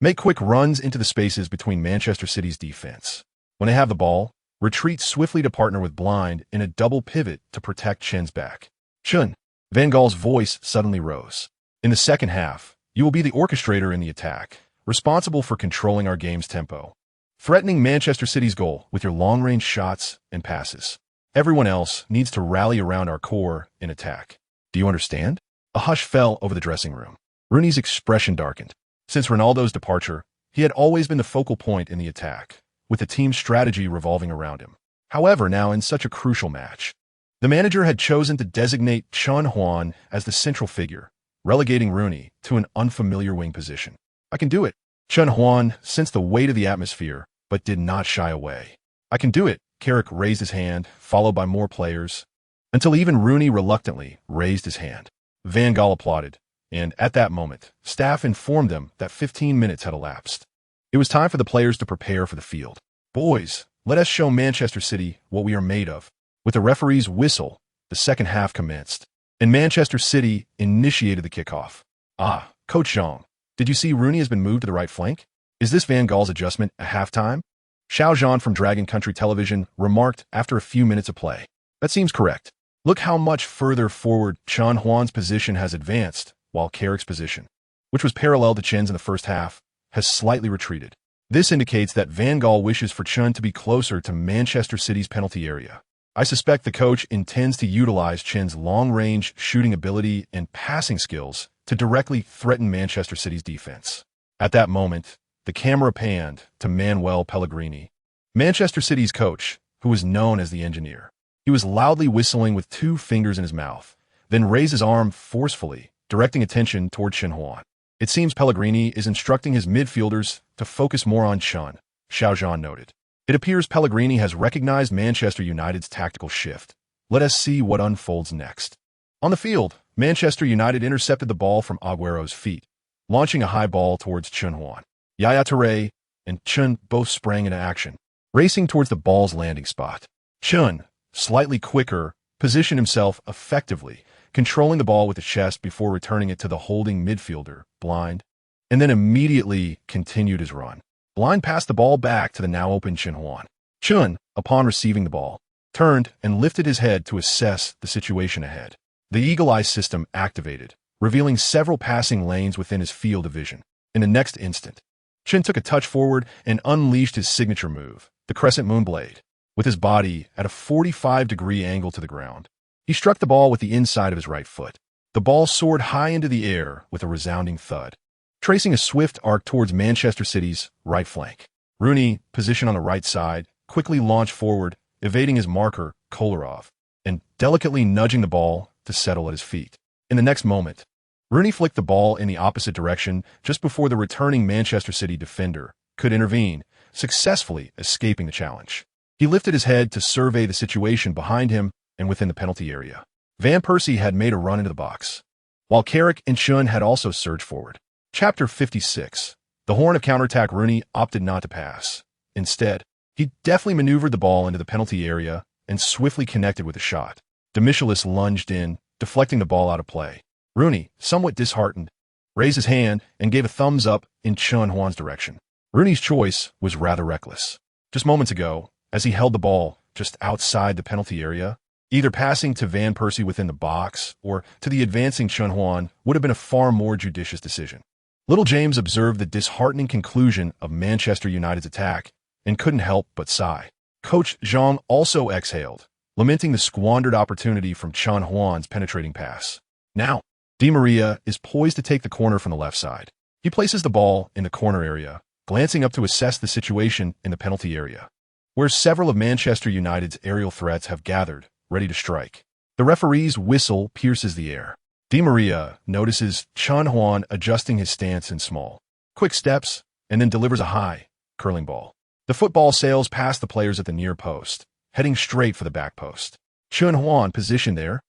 make quick runs into the spaces between Manchester City's defense. When they have the ball, retreat swiftly to partner with Blind in a double pivot to protect Chen's back. Chen, Van Gaal's voice suddenly rose. In the second half, you will be the orchestrator in the attack, responsible for controlling our game's tempo, threatening Manchester City's goal with your long-range shots and passes. Everyone else needs to rally around our core in attack. Do you understand? A hush fell over the dressing room. Rooney's expression darkened. Since Ronaldo's departure, he had always been the focal point in the attack, with the team's strategy revolving around him. However, now in such a crucial match, the manager had chosen to designate Chen Huan as the central figure, relegating Rooney to an unfamiliar wing position. I can do it. Chen Huan sensed the weight of the atmosphere, but did not shy away. I can do it. Carrick raised his hand, followed by more players, until even Rooney reluctantly raised his hand. Van Gaal applauded, and at that moment, staff informed them that 15 minutes had elapsed. It was time for the players to prepare for the field. Boys, let us show Manchester City what we are made of. With the referee's whistle, the second half commenced, and Manchester City initiated the kickoff. Ah, Coach Zhang, did you see Rooney has been moved to the right flank? Is this Van Gaal's adjustment at halftime? Xiao Junguang from Dragon Country Television remarked after a few minutes of play. That seems correct. Look how much further forward Chen Huan's position has advanced, while Carrick's position, which was parallel to Chen's in the first half, has slightly retreated. This indicates that Van Gaal wishes for Chen to be closer to Manchester City's penalty area. I suspect the coach intends to utilize Chen's long-range shooting ability and passing skills to directly threaten Manchester City's defense. At that moment, the camera panned to Manuel Pellegrini, Manchester City's coach, who was known as the engineer. He was loudly whistling with 2 fingers in his mouth, then raised his arm forcefully, directing attention toward Chen Huan. It seems Pellegrini is instructing his midfielders to focus more on Chen, Xiao Junguang noted. It appears Pellegrini has recognized Manchester United's tactical shift. Let us see what unfolds next. On the field, Manchester United intercepted the ball from Aguero's feet, launching a high ball towards Chen Huan. Yaya Touré and Chen both sprang into action, racing towards the ball's landing spot. Chen, slightly quicker, positioned himself effectively, controlling the ball with the chest before returning it to the holding midfielder, Blind, and then immediately continued his run. Blind passed the ball back to the now open Chen Huan. Chen, upon receiving the ball, turned and lifted his head to assess the situation ahead. The Eagle Eye system activated, revealing several passing lanes within his field of vision. In the next instant, Chen took a touch forward and unleashed his signature move, the Crescent Moon Blade. With his body at a 45-degree angle to the ground, he struck the ball with the inside of his right foot. The ball soared high into the air with a resounding thud, tracing a swift arc towards Manchester City's right flank. Rooney, positioned on the right side, quickly launched forward, evading his marker, Kolarov, and delicately nudging the ball to settle at his feet. In the next moment, Rooney flicked the ball in the opposite direction just before the returning Manchester City defender could intervene, successfully escaping the challenge. He lifted his head to survey the situation behind him and within the penalty area. Van Persie had made a run into the box, while Carrick and Chen had also surged forward. Chapter 56. The horn of counterattack. Rooney opted not to pass. Instead, he deftly maneuvered the ball into the penalty area and swiftly connected with a shot. Demichelis lunged in, deflecting the ball out of play. Rooney, somewhat disheartened, raised his hand and gave a thumbs up in Chen Huan's direction. Rooney's choice was rather reckless. Just moments ago, as he held the ball just outside the penalty area, either passing to Van Persie within the box or to the advancing Chen Huan would have been a far more judicious decision. Little James observed the disheartening conclusion of Manchester United's attack and couldn't help but sigh. Coach Zhang also exhaled, lamenting the squandered opportunity from Chen Huan's penetrating pass. Now, Di Maria is poised to take the corner from the left side. He places the ball in the corner area, glancing up to assess the situation in the penalty area, where several of Manchester United's aerial threats have gathered, ready to strike. The referee's whistle pierces the air. Di Maria notices Chen Huan adjusting his stance in small, quick steps, and then delivers a high, curling ball. The football sails past the players at the near post, heading straight for the back post. Chen Huan, positioned there,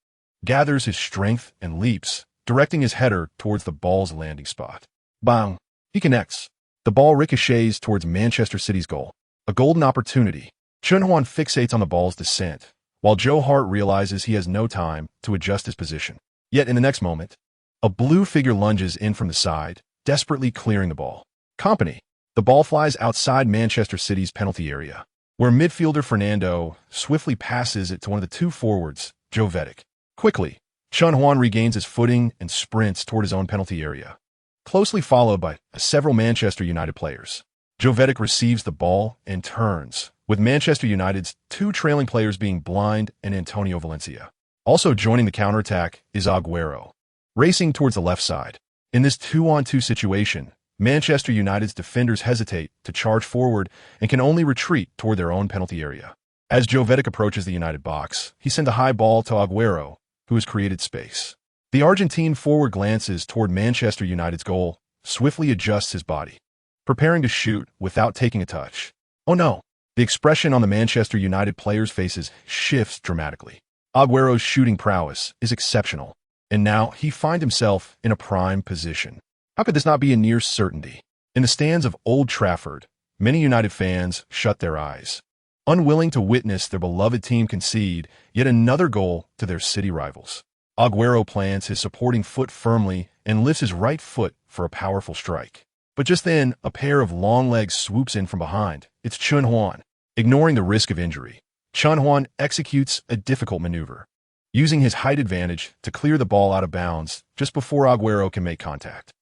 gathers his strength and leaps, directing his header towards the ball's landing spot. Bang! He connects. The ball ricochets towards Manchester City's goal. A golden opportunity. Chen Huan fixates on the ball's descent, while Joe Hart realizes he has no time to adjust his position. Yet in the next moment, a blue figure lunges in from the side, desperately clearing the ball. Company. The ball flies outside Manchester City's penalty area, where midfielder Fernando swiftly passes it to one of the two forwards, Joe Vedic. Quickly, Chen Huan regains his footing and sprints toward his own penalty area, closely followed by several Manchester United players. Joe Vedic receives the ball and turns, with Manchester United's two trailing players being Blind and Antonio Valencia. Also joining the counterattack is Aguero, racing towards the left side. In this 2-on-2 situation, Manchester United's defenders hesitate to charge forward and can only retreat toward their own penalty area. As Joe Vedic approaches the United box, he sends a high ball to Aguero, who has created space. The Argentine forward glances toward Manchester United's goal, swiftly adjusts his body, preparing to shoot without taking a touch. Oh no! The expression on the Manchester United players' faces shifts dramatically. Aguero's shooting prowess is exceptional, and now he finds himself in a prime position. How could this not be a near certainty? In the stands of Old Trafford, many United fans shut their eyes, unwilling to witness their beloved team concede yet another goal to their city rivals. Aguero plants his supporting foot firmly and lifts his right foot for a powerful strike. But just then, a pair of long legs swoops in from behind. It's Chen Huan. Ignoring the risk of injury, Chen Huan executes a difficult maneuver, using his height advantage to clear the ball out of bounds just before Aguero can make contact.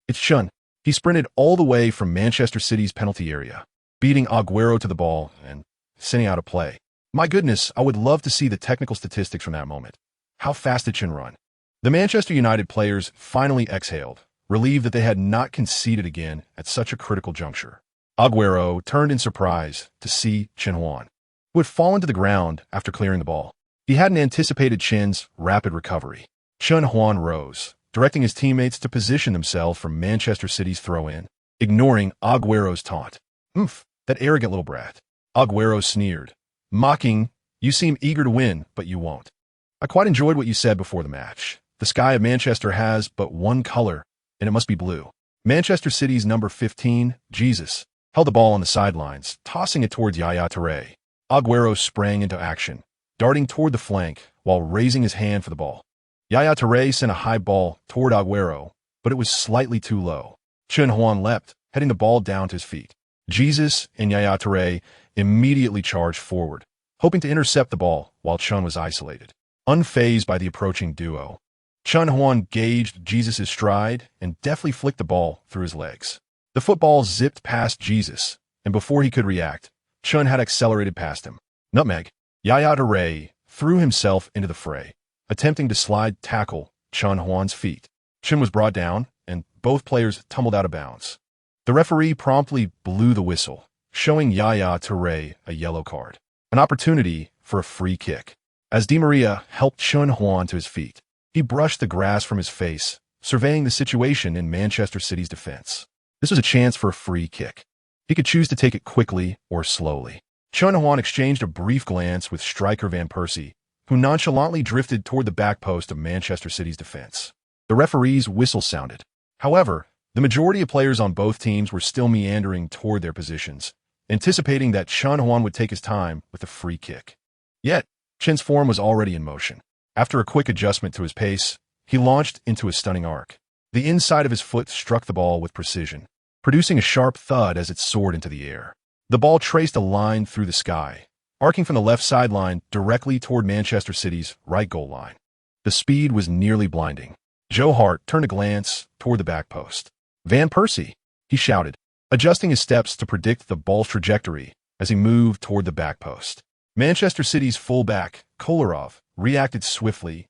It's Chen. He sprinted all the way from Manchester City's penalty area, beating Aguero to the ball and sending out a play. My goodness, I would love to see the technical statistics from that moment. How fast did Chen run? The Manchester United players finally exhaled, relieved that they had not conceded again at such a critical juncture. Aguero turned in surprise to see Chen Huan, who had fallen to the ground after clearing the ball. He hadn't anticipated Chen's rapid recovery. Chen Huan rose, directing his teammates to position themselves for Manchester City's throw-in, ignoring Aguero's taunt. That arrogant little brat. Aguero sneered, mocking, "You seem eager to win, but you won't. I quite enjoyed what you said before the match. The sky of Manchester has but one color, and it must be blue." Manchester City's number 15, Jesus, held the ball on the sidelines, tossing it towards Yaya Touré. Aguero sprang into action, darting toward the flank while raising his hand for the ball. Yaya Touré sent a high ball toward Aguero, but it was slightly too low. Chen Huan leapt, heading the ball down to his feet. Jesus and Yaya Touré immediately charged forward, hoping to intercept the ball while Chen was isolated. Unfazed by the approaching duo, Chen Huan gauged Jesus' stride and deftly flicked the ball through his legs. The football zipped past Jesus, and before he could react, Chen had accelerated past him. Nutmeg. Yaya Touré threw himself into the fray, attempting to slide tackle Chen Huan's feet. Chen was brought down, and both players tumbled out of bounds. The referee promptly blew the whistle, showing Yaya Touré a yellow card, an opportunity for a free kick. As Di Maria helped Chen Huan to his feet, he brushed the grass from his face, surveying the situation in Manchester City's defense. This was a chance for a free kick. He could choose to take it quickly or slowly. Chen Huan exchanged a brief glance with striker Van Persie, who nonchalantly drifted toward the back post of Manchester City's defense. The referee's whistle sounded. However, the majority of players on both teams were still meandering toward their positions, anticipating that Chen Huan would take his time with the free kick. Yet, Chen's form was already in motion. After a quick adjustment to his pace, he launched into a stunning arc. The inside of his foot struck the ball with precision, producing a sharp thud as it soared into the air. The ball traced a line through the sky, arcing from the left sideline directly toward Manchester City's right goal line. The speed was nearly blinding. Joe Hart turned a glance toward the back post. "Van Persie," he shouted, adjusting his steps to predict the ball's trajectory as he moved toward the back post. Manchester City's fullback, Kolarov, reacted swiftly,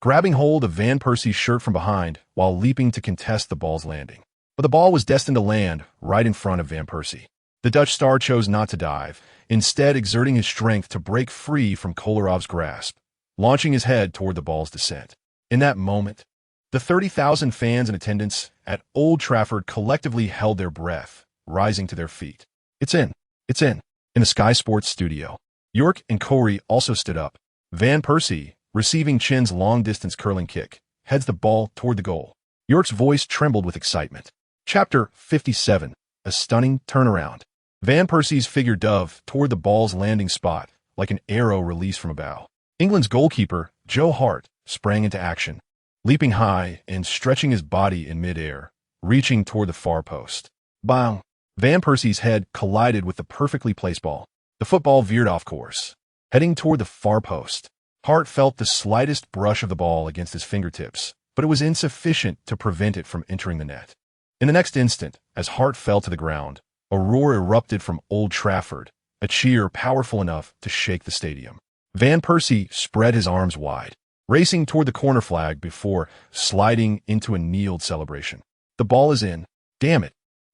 grabbing hold of Van Persie's shirt from behind while leaping to contest the ball's landing. But the ball was destined to land right in front of Van Persie. The Dutch star chose not to dive, instead exerting his strength to break free from Kolarov's grasp, launching his head toward the ball's descent. In that moment, the 30,000 fans in attendance at Old Trafford collectively held their breath, rising to their feet. It's in. In the Sky Sports studio, York and Corey also stood up. Van Persie, receiving Chen's long-distance curling kick, heads the ball toward the goal. York's voice trembled with excitement. Chapter 57. A stunning turnaround. Van Persie's figure dove toward the ball's landing spot like an arrow released from a bow. England's goalkeeper, Joe Hart, sprang into action, leaping high and stretching his body in midair, reaching toward the far post. Bang! Van Persie's head collided with the perfectly placed ball. The football veered off course, heading toward the far post. Hart felt the slightest brush of the ball against his fingertips, but it was insufficient to prevent it from entering the net. In the next instant, as Hart fell to the ground, a roar erupted from Old Trafford, a cheer powerful enough to shake the stadium. Van Persie spread his arms wide, racing toward the corner flag before sliding into a kneeled celebration. The ball is in. Damn it.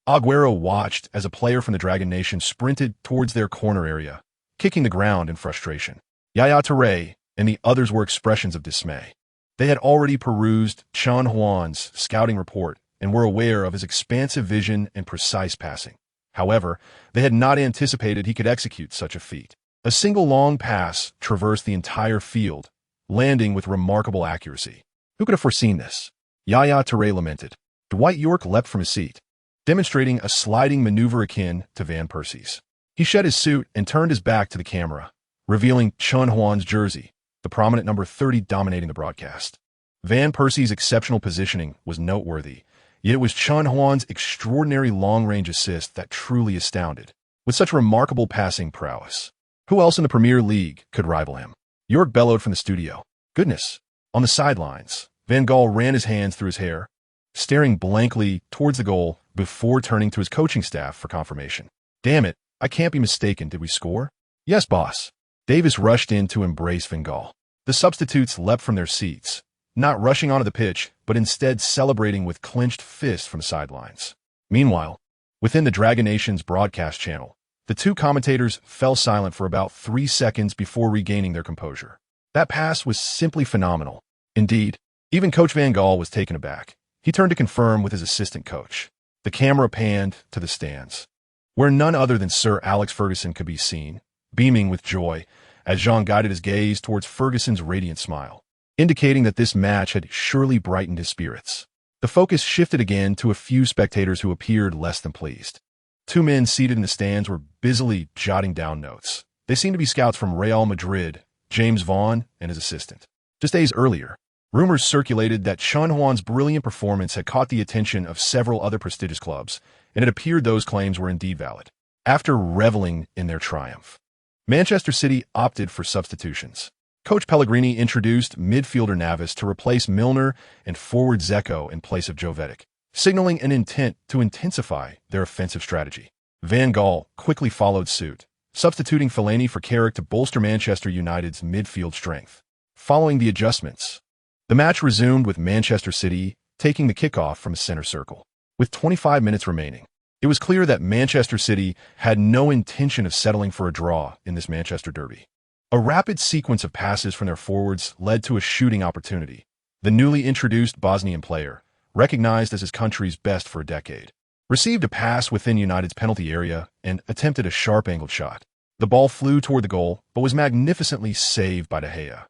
Aguero watched as a player from the Dragon Nation sprinted towards their corner area, kicking the ground in frustration. Yaya Touré and the others were expressions of dismay. They had already perused Chen Huan's scouting report and were aware of his expansive vision and precise passing. However, they had not anticipated he could execute such a feat. A single long pass traversed the entire field, landing with remarkable accuracy. Who could have foreseen this? Yaya Touré lamented. Dwight York leapt from his seat, demonstrating a sliding maneuver akin to Van Persie's. He shed his suit and turned his back to the camera, revealing Chen Huan's jersey, the prominent number 30 dominating the broadcast. Van Persie's exceptional positioning was noteworthy, yet it was Chen Huan's extraordinary long-range assist that truly astounded. With such remarkable passing prowess, who else in the Premier League could rival him? York bellowed from the studio. Goodness! On the sidelines, Van Gaal ran his hands through his hair, staring blankly towards the goal before turning to his coaching staff for confirmation. Damn it, I can't be mistaken, did we score? Yes, boss. Davis rushed in to embrace Van Gaal. The substitutes leapt from their seats, not rushing onto the pitch, but instead celebrating with clenched fists from the sidelines. Meanwhile, within the Dragon Nation's broadcast channel, the two commentators fell silent for about 3 seconds before regaining their composure. That pass was simply phenomenal. Indeed, even Coach Van Gaal was taken aback. He turned to confirm with his assistant coach. The camera panned to the stands, where none other than Sir Alex Ferguson could be seen, beaming with joy as Jean guided his gaze towards Ferguson's radiant smile, indicating that this match had surely brightened his spirits. The focus shifted again to a few spectators who appeared less than pleased. 2 men seated in the stands were busily jotting down notes. They seemed to be scouts from Real Madrid, James Vaughan and his assistant. Just days earlier, rumors circulated that Chen Huan's brilliant performance had caught the attention of several other prestigious clubs, and it appeared those claims were indeed valid. After reveling in their triumph, Manchester City opted for substitutions. Coach Pellegrini introduced midfielder Navas to replace Milner and forward Zeko in place of Jovetic, signaling an intent to intensify their offensive strategy. Van Gaal quickly followed suit, substituting Fellaini for Carrick to bolster Manchester United's midfield strength. Following the adjustments, the match resumed with Manchester City taking the kickoff from a center circle. With 25 minutes remaining, it was clear that Manchester City had no intention of settling for a draw in this Manchester derby. A rapid sequence of passes from their forwards led to a shooting opportunity. The newly introduced Bosnian player, recognized as his country's best for a decade, received a pass within United's penalty area and attempted a sharp-angled shot. The ball flew toward the goal, but was magnificently saved by De Gea,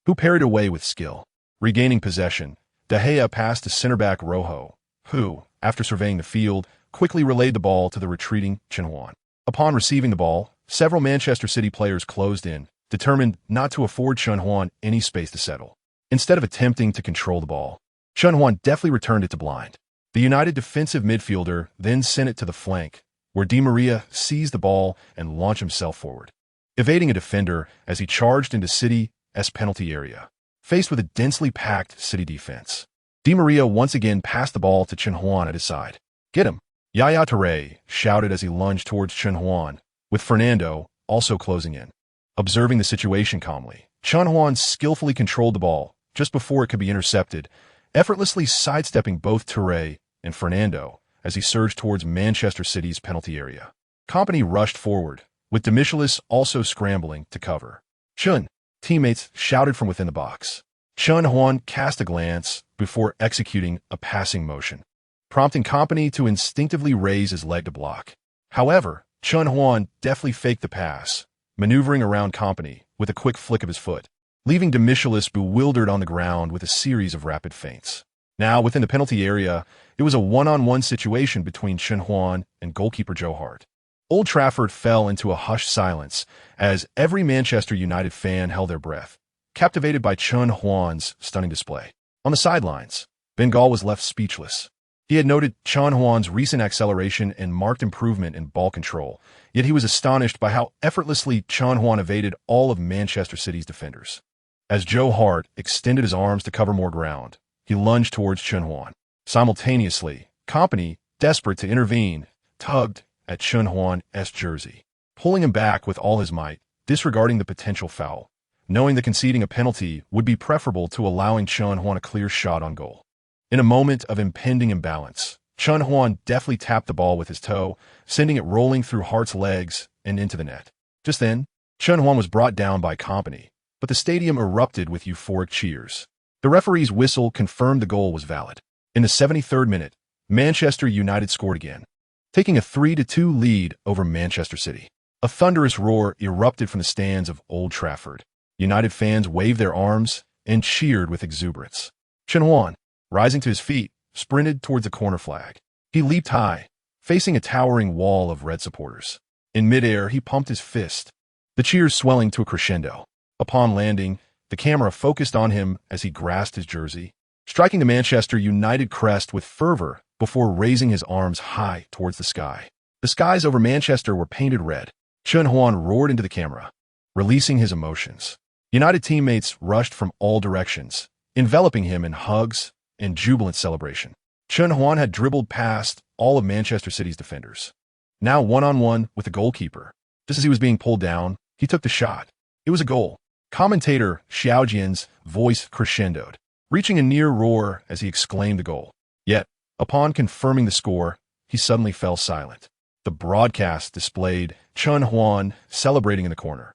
who parried away with skill. Regaining possession, De Gea passed to center-back Rojo, who, after surveying the field, quickly relayed the ball to the retreating Chen Huan. Upon receiving the ball, several Manchester City players closed in, determined not to afford Chen Huan any space to settle. Instead of attempting to control the ball, Chen Huan deftly returned it to blind. The United defensive midfielder then sent it to the flank, where Di Maria seized the ball and launched himself forward, evading a defender as he charged into City's penalty area. Faced with a densely packed City defense, Di Maria once again passed the ball to Chen Huan at his side. Get him! Yaya Touré shouted as he lunged towards Chen Huan, with Fernando also closing in. Observing the situation calmly, Chen Huan skillfully controlled the ball just before it could be intercepted, effortlessly sidestepping both Touré and Fernando as he surged towards Manchester City's penalty area. Company rushed forward, with De Michelis also scrambling to cover. Chen, teammates shouted from within the box. Chen Huan cast a glance before executing a passing motion, prompting Company to instinctively raise his leg to block. However, Chen Huan deftly faked the pass, maneuvering around Company with a quick flick of his foot, leaving De Michelis bewildered on the ground with a series of rapid feints. Now, within the penalty area, it was a one-on-one situation between Chen Huan and goalkeeper Joe Hart. Old Trafford fell into a hushed silence as every Manchester United fan held their breath, captivated by Chen Huan's stunning display. On the sidelines, Bengal was left speechless. He had noted Chen Huan's recent acceleration and marked improvement in ball control, yet he was astonished by how effortlessly Chen Huan evaded all of Manchester City's defenders. As Joe Hart extended his arms to cover more ground, he lunged towards Chen Huan. Simultaneously, Company, desperate to intervene, tugged at Chen Huan's jersey, pulling him back with all his might, disregarding the potential foul, knowing that conceding a penalty would be preferable to allowing Chen Huan a clear shot on goal. In a moment of impending imbalance, Chen Huan deftly tapped the ball with his toe, sending it rolling through Hart's legs and into the net. Just then, Chen Huan was brought down by Company, but the stadium erupted with euphoric cheers. The referee's whistle confirmed the goal was valid. In the 73rd minute, Manchester United scored again, taking a 3-2 lead over Manchester City. A thunderous roar erupted from the stands of Old Trafford. United fans waved their arms and cheered with exuberance. Chen Huan, rising to his feet, sprinted towards the corner flag. He leaped high, facing a towering wall of red supporters. In midair, he pumped his fist, the cheers swelling to a crescendo. Upon landing, the camera focused on him as he grasped his jersey, striking the Manchester United crest with fervor before raising his arms high towards the sky. The skies over Manchester were painted red. Chen Huan roared into the camera, releasing his emotions. United teammates rushed from all directions, enveloping him in hugs and jubilant celebration. Chen Huan had dribbled past all of Manchester City's defenders. Now one-on-one with the goalkeeper. Just as he was being pulled down, he took the shot. It was a goal. Commentator Xiao Junguang's voice crescendoed, reaching a near roar as he exclaimed the goal. Yet, upon confirming the score, he suddenly fell silent. The broadcast displayed Chen Huan celebrating in the corner.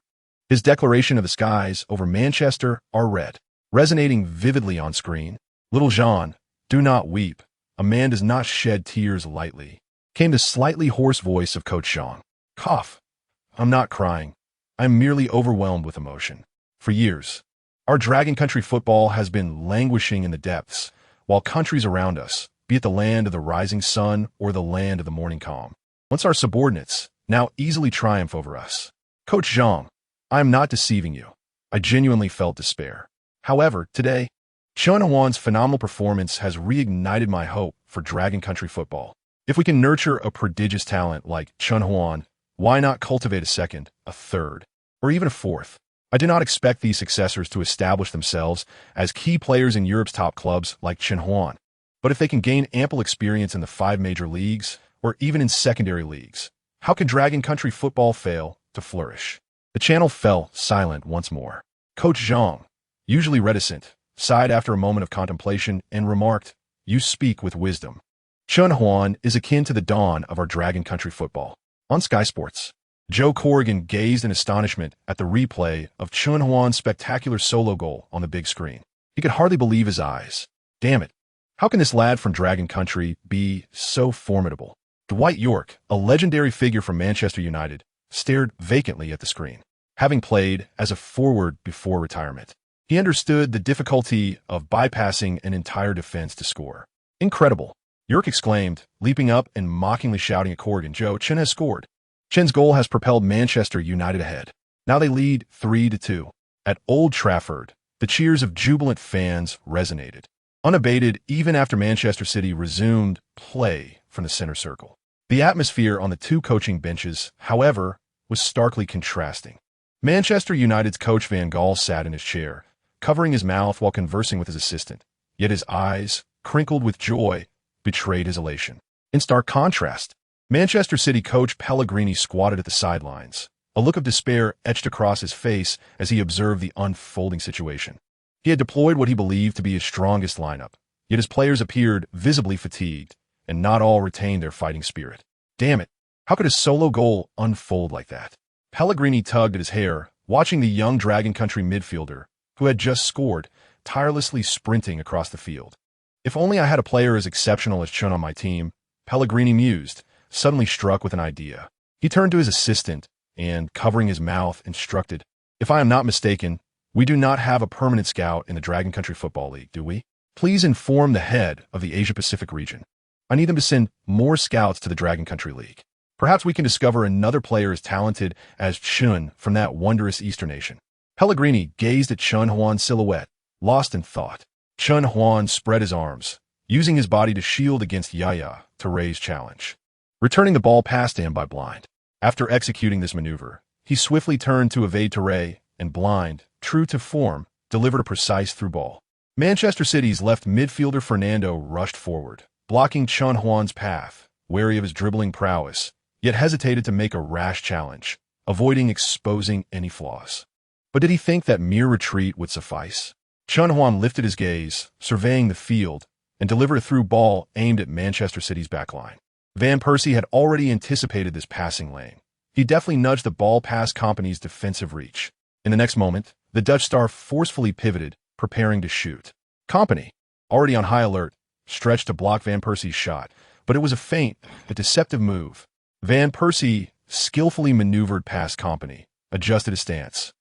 His declaration of the skies over Manchester are red, resonating vividly on screen. "Little Jean, do not weep. A man does not shed tears lightly," came the slightly hoarse voice of Coach Zhang. "Cough. I'm not crying. I'm merely overwhelmed with emotion. For years, our Dragon Country football has been languishing in the depths, while countries around us, be it the land of the rising sun or the land of the morning calm, once our subordinates, now easily triumph over us. Coach Zhang, I am not deceiving you. I genuinely felt despair. However, today, Chen Huan's phenomenal performance has reignited my hope for Dragon Country football. If we can nurture a prodigious talent like Chen Huan, why not cultivate a second, a third, or even a fourth? I do not expect these successors to establish themselves as key players in Europe's top clubs like Chen Huan, but if they can gain ample experience in the 5 major leagues, or even in secondary leagues, how can Dragon Country football fail to flourish?" The channel fell silent once more. Coach Zhang, usually reticent, sighed after a moment of contemplation and remarked, "You speak with wisdom. Chen Huan is akin to the dawn of our Dragon Country football." On Sky Sports, Joe Corrigan gazed in astonishment at the replay of Chen Huan's spectacular solo goal on the big screen. He could hardly believe his eyes. Damn it. How can this lad from Dragon Country be so formidable? Dwight York, a legendary figure from Manchester United, stared vacantly at the screen. Having played as a forward before retirement, he understood the difficulty of bypassing an entire defense to score. "Incredible," York exclaimed, leaping up and mockingly shouting at Corrigan, "Joe, Chen has scored." Chen's goal has propelled Manchester United ahead. Now they lead 3-2. At Old Trafford, the cheers of jubilant fans resonated, unabated even after Manchester City resumed play from the center circle. The atmosphere on the 2 coaching benches, however, was starkly contrasting. Manchester United's coach Van Gaal sat in his chair, covering his mouth while conversing with his assistant, yet his eyes, crinkled with joy, betrayed his elation. In stark contrast, Manchester City coach Pellegrini squatted at the sidelines, a look of despair etched across his face as he observed the unfolding situation. He had deployed what he believed to be his strongest lineup, yet his players appeared visibly fatigued, and not all retained their fighting spirit. Damn it, how could a solo goal unfold like that? Pellegrini tugged at his hair, watching the young Dragon Country midfielder, who had just scored, tirelessly sprinting across the field. If only I had a player as exceptional as Chen on my team, Pellegrini mused, suddenly struck with an idea. He turned to his assistant and, covering his mouth, instructed, "If I am not mistaken, we do not have a permanent scout in the Dragon Country Football League, do we?" Please inform the head of the Asia-Pacific region. I need them to send more scouts to the Dragon Country League. Perhaps we can discover another player as talented as Chen from that wondrous Eastern nation. Pellegrini gazed at Chen Huan's silhouette, lost in thought. Chen Huan spread his arms, using his body to shield against Yaya Touré's challenge, returning the ball past him by Blind. After executing this maneuver, he swiftly turned to evade Touré, and Blind, true to form, delivered a precise through ball. Manchester City's left midfielder Fernando rushed forward, blocking Chen Huan's path, wary of his dribbling prowess, yet hesitated to make a rash challenge, avoiding exposing any flaws. But did he think that mere retreat would suffice? Chen Huan lifted his gaze, surveying the field, and delivered a through ball aimed at Manchester City's backline. Van Persie had already anticipated this passing lane. He deftly nudged the ball past Kompany's defensive reach. In the next moment, the Dutch star forcefully pivoted, preparing to shoot. Kompany, already on high alert, stretched to block Van Persie's shot, but it was a feint, a deceptive move. Van Persie skillfully maneuvered past Kompany, adjusted his stance,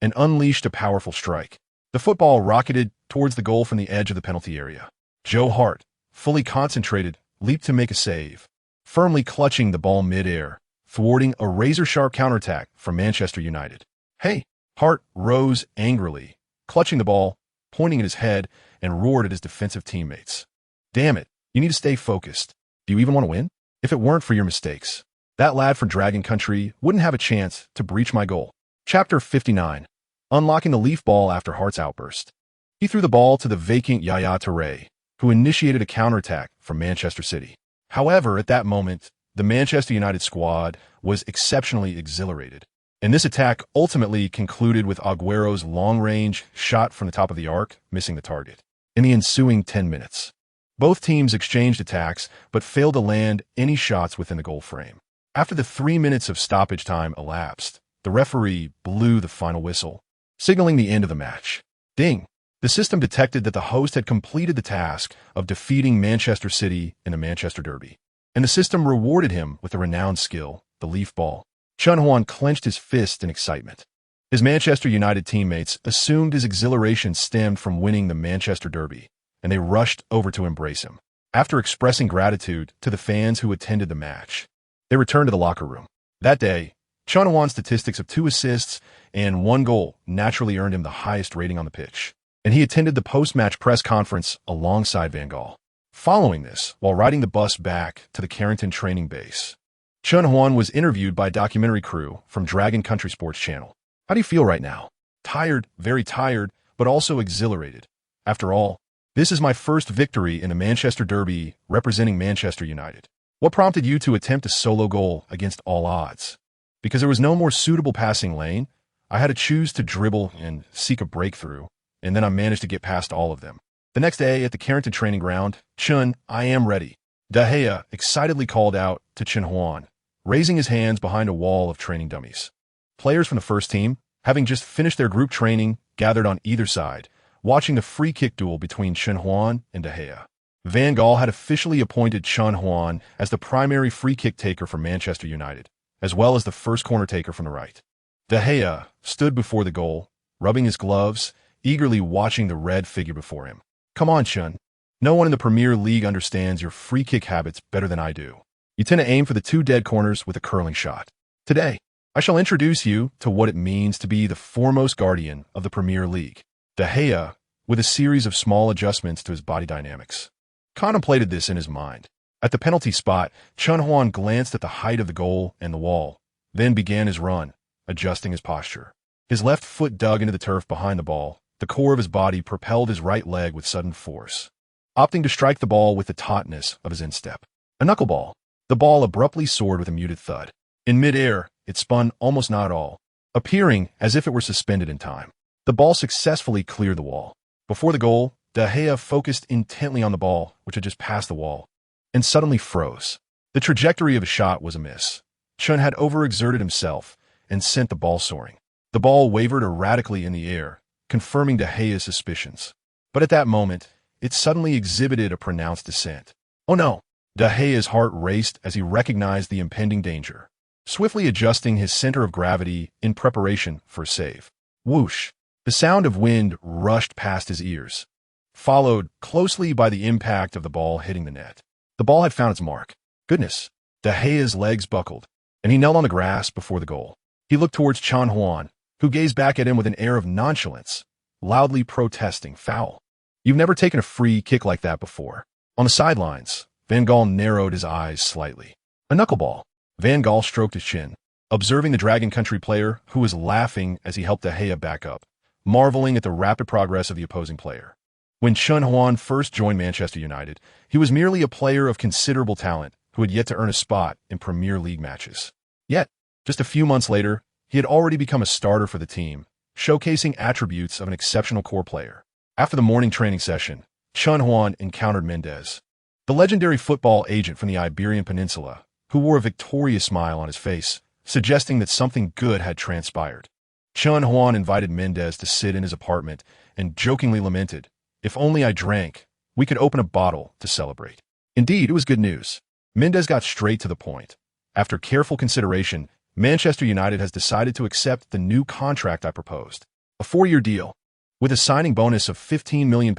and unleashed a powerful strike. The football rocketed towards the goal from the edge of the penalty area. Joe Hart, fully concentrated, leaped to make a save, firmly clutching the ball mid-air, thwarting a razor-sharp counterattack from Manchester United. "Hey!" Hart rose angrily, clutching the ball, pointing at his head, and roared at his defensive teammates. "Damn it, you need to stay focused. Do you even want to win? If it weren't for your mistakes, that lad from Dragon Country wouldn't have a chance to breach my goal." Chapter 59. Unlocking the leaf ball after Hart's outburst. He threw the ball to the vacant Yaya Touré, who initiated a counterattack from Manchester City. However, at that moment, the Manchester United squad was exceptionally exhilarated, and this attack ultimately concluded with Aguero's long-range shot from the top of the arc, missing the target. In the ensuing 10 minutes, both teams exchanged attacks but failed to land any shots within the goal frame. After the 3 minutes of stoppage time elapsed, the referee blew the final whistle, signaling the end of the match. Ding! The system detected that the host had completed the task of defeating Manchester City in the Manchester Derby, and the system rewarded him with a renowned skill, the leaf ball. Chen Huan clenched his fist in excitement. His Manchester United teammates assumed his exhilaration stemmed from winning the Manchester Derby, and they rushed over to embrace him. After expressing gratitude to the fans who attended the match, they returned to the locker room. That day, Chen Huan's statistics of 2 assists and 1 goal naturally earned him the highest rating on the pitch, and he attended the post-match press conference alongside Van Gaal. Following this, while riding the bus back to the Carrington training base, Chen Huan was interviewed by a documentary crew from Dragon Country Sports Channel. "How do you feel right now?" "Tired, very tired, but also exhilarated. After all, this is my first victory in the Manchester Derby representing Manchester United." "What prompted you to attempt a solo goal against all odds?" "Because there was no more suitable passing lane. I had to choose to dribble and seek a breakthrough, and then I managed to get past all of them." The next day at the Carrington training ground, "Chen, I am ready," De Gea excitedly called out to Chen Huan, raising his hands behind a wall of training dummies. Players from the first team, having just finished their group training, gathered on either side, watching the free kick duel between Chen Huan and De Gea. Van Gaal had officially appointed Chen Huan as the primary free kick taker for Manchester United, as well as the first corner taker from the right. De Gea stood before the goal, rubbing his gloves, eagerly watching the red figure before him. "Come on, Chen. No one in the Premier League understands your free kick habits better than I do. You tend to aim for the 2 dead corners with a curling shot. Today, I shall introduce you to what it means to be the foremost guardian of the Premier League." De Gea, with a series of small adjustments to his body dynamics, contemplated this in his mind. At the penalty spot, Chen Huan glanced at the height of the goal and the wall, then began his run, adjusting his posture. His left foot dug into the turf behind the ball. The core of his body propelled his right leg with sudden force, opting to strike the ball with the tautness of his instep. A knuckleball. The ball abruptly soared with a muted thud. In mid-air, it spun almost not at all, appearing as if it were suspended in time. The ball successfully cleared the wall. Before the goal, De Gea focused intently on the ball, which had just passed the wall, and suddenly froze. The trajectory of his shot was amiss. Chen had overexerted himself and sent the ball soaring. The ball wavered erratically in the air, confirming De Gea's suspicions. But at that moment, it suddenly exhibited a pronounced descent. "Oh no!" De Gea's heart raced as he recognized the impending danger, swiftly adjusting his center of gravity in preparation for a save. Whoosh! The sound of wind rushed past his ears. followed closely by the impact of the ball hitting the net. The ball had found its mark. Goodness! De Gea's legs buckled, and he knelt on the grass before the goal. He looked towards Chen Huan, who gazed back at him with an air of nonchalance, loudly protesting foul. You've never taken a free kick like that before. On the sidelines, Van Gaal narrowed his eyes slightly. A knuckleball. Van Gaal stroked his chin, observing the Dragon Country player, who was laughing as he helped De Gea back up, marveling at the rapid progress of the opposing player. When Chen Huan first joined Manchester United, he was merely a player of considerable talent who had yet to earn a spot in Premier League matches. Yet, just a few months later, he had already become a starter for the team, showcasing attributes of an exceptional core player. After the morning training session, Chen Huan encountered Mendes, the legendary football agent from the Iberian Peninsula, who wore a victorious smile on his face, suggesting that something good had transpired. Chen Huan invited Mendes to sit in his apartment and jokingly lamented, "If only I drank, we could open a bottle to celebrate." Indeed, it was good news. Mendes got straight to the point. After careful consideration, Manchester United has decided to accept the new contract I proposed. A 4-year deal, with a signing bonus of £15 million,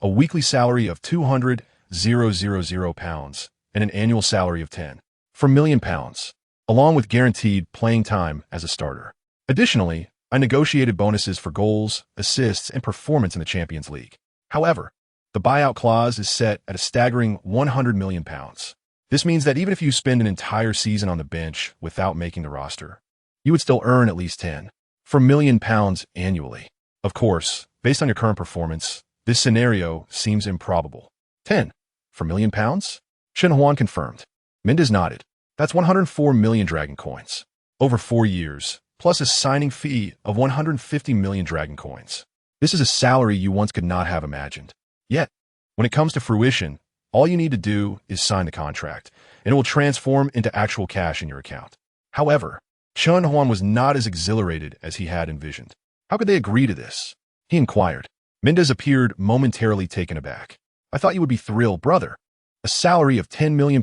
a weekly salary of £200,000, and an annual salary of £10 million, along with guaranteed playing time as a starter. Additionally, I negotiated bonuses for goals, assists, and performance in the Champions League. However, the buyout clause is set at a staggering £100 million. This means that even if you spend an entire season on the bench without making the roster, you would still earn at least £10 million annually. Of course, based on your current performance, this scenario seems improbable. £10 million? Chen Huan confirmed. Mendes nodded. That's 104 million Dragon coins. Over 4 years, plus a signing fee of 150 million Dragon coins. This is a salary you once could not have imagined. Yet, when it comes to fruition, all you need to do is sign the contract, and it will transform into actual cash in your account. However, Chen Huan was not as exhilarated as he had envisioned. How could they agree to this? He inquired. Mendes appeared momentarily taken aback. I thought you would be thrilled, brother. A salary of £10 million.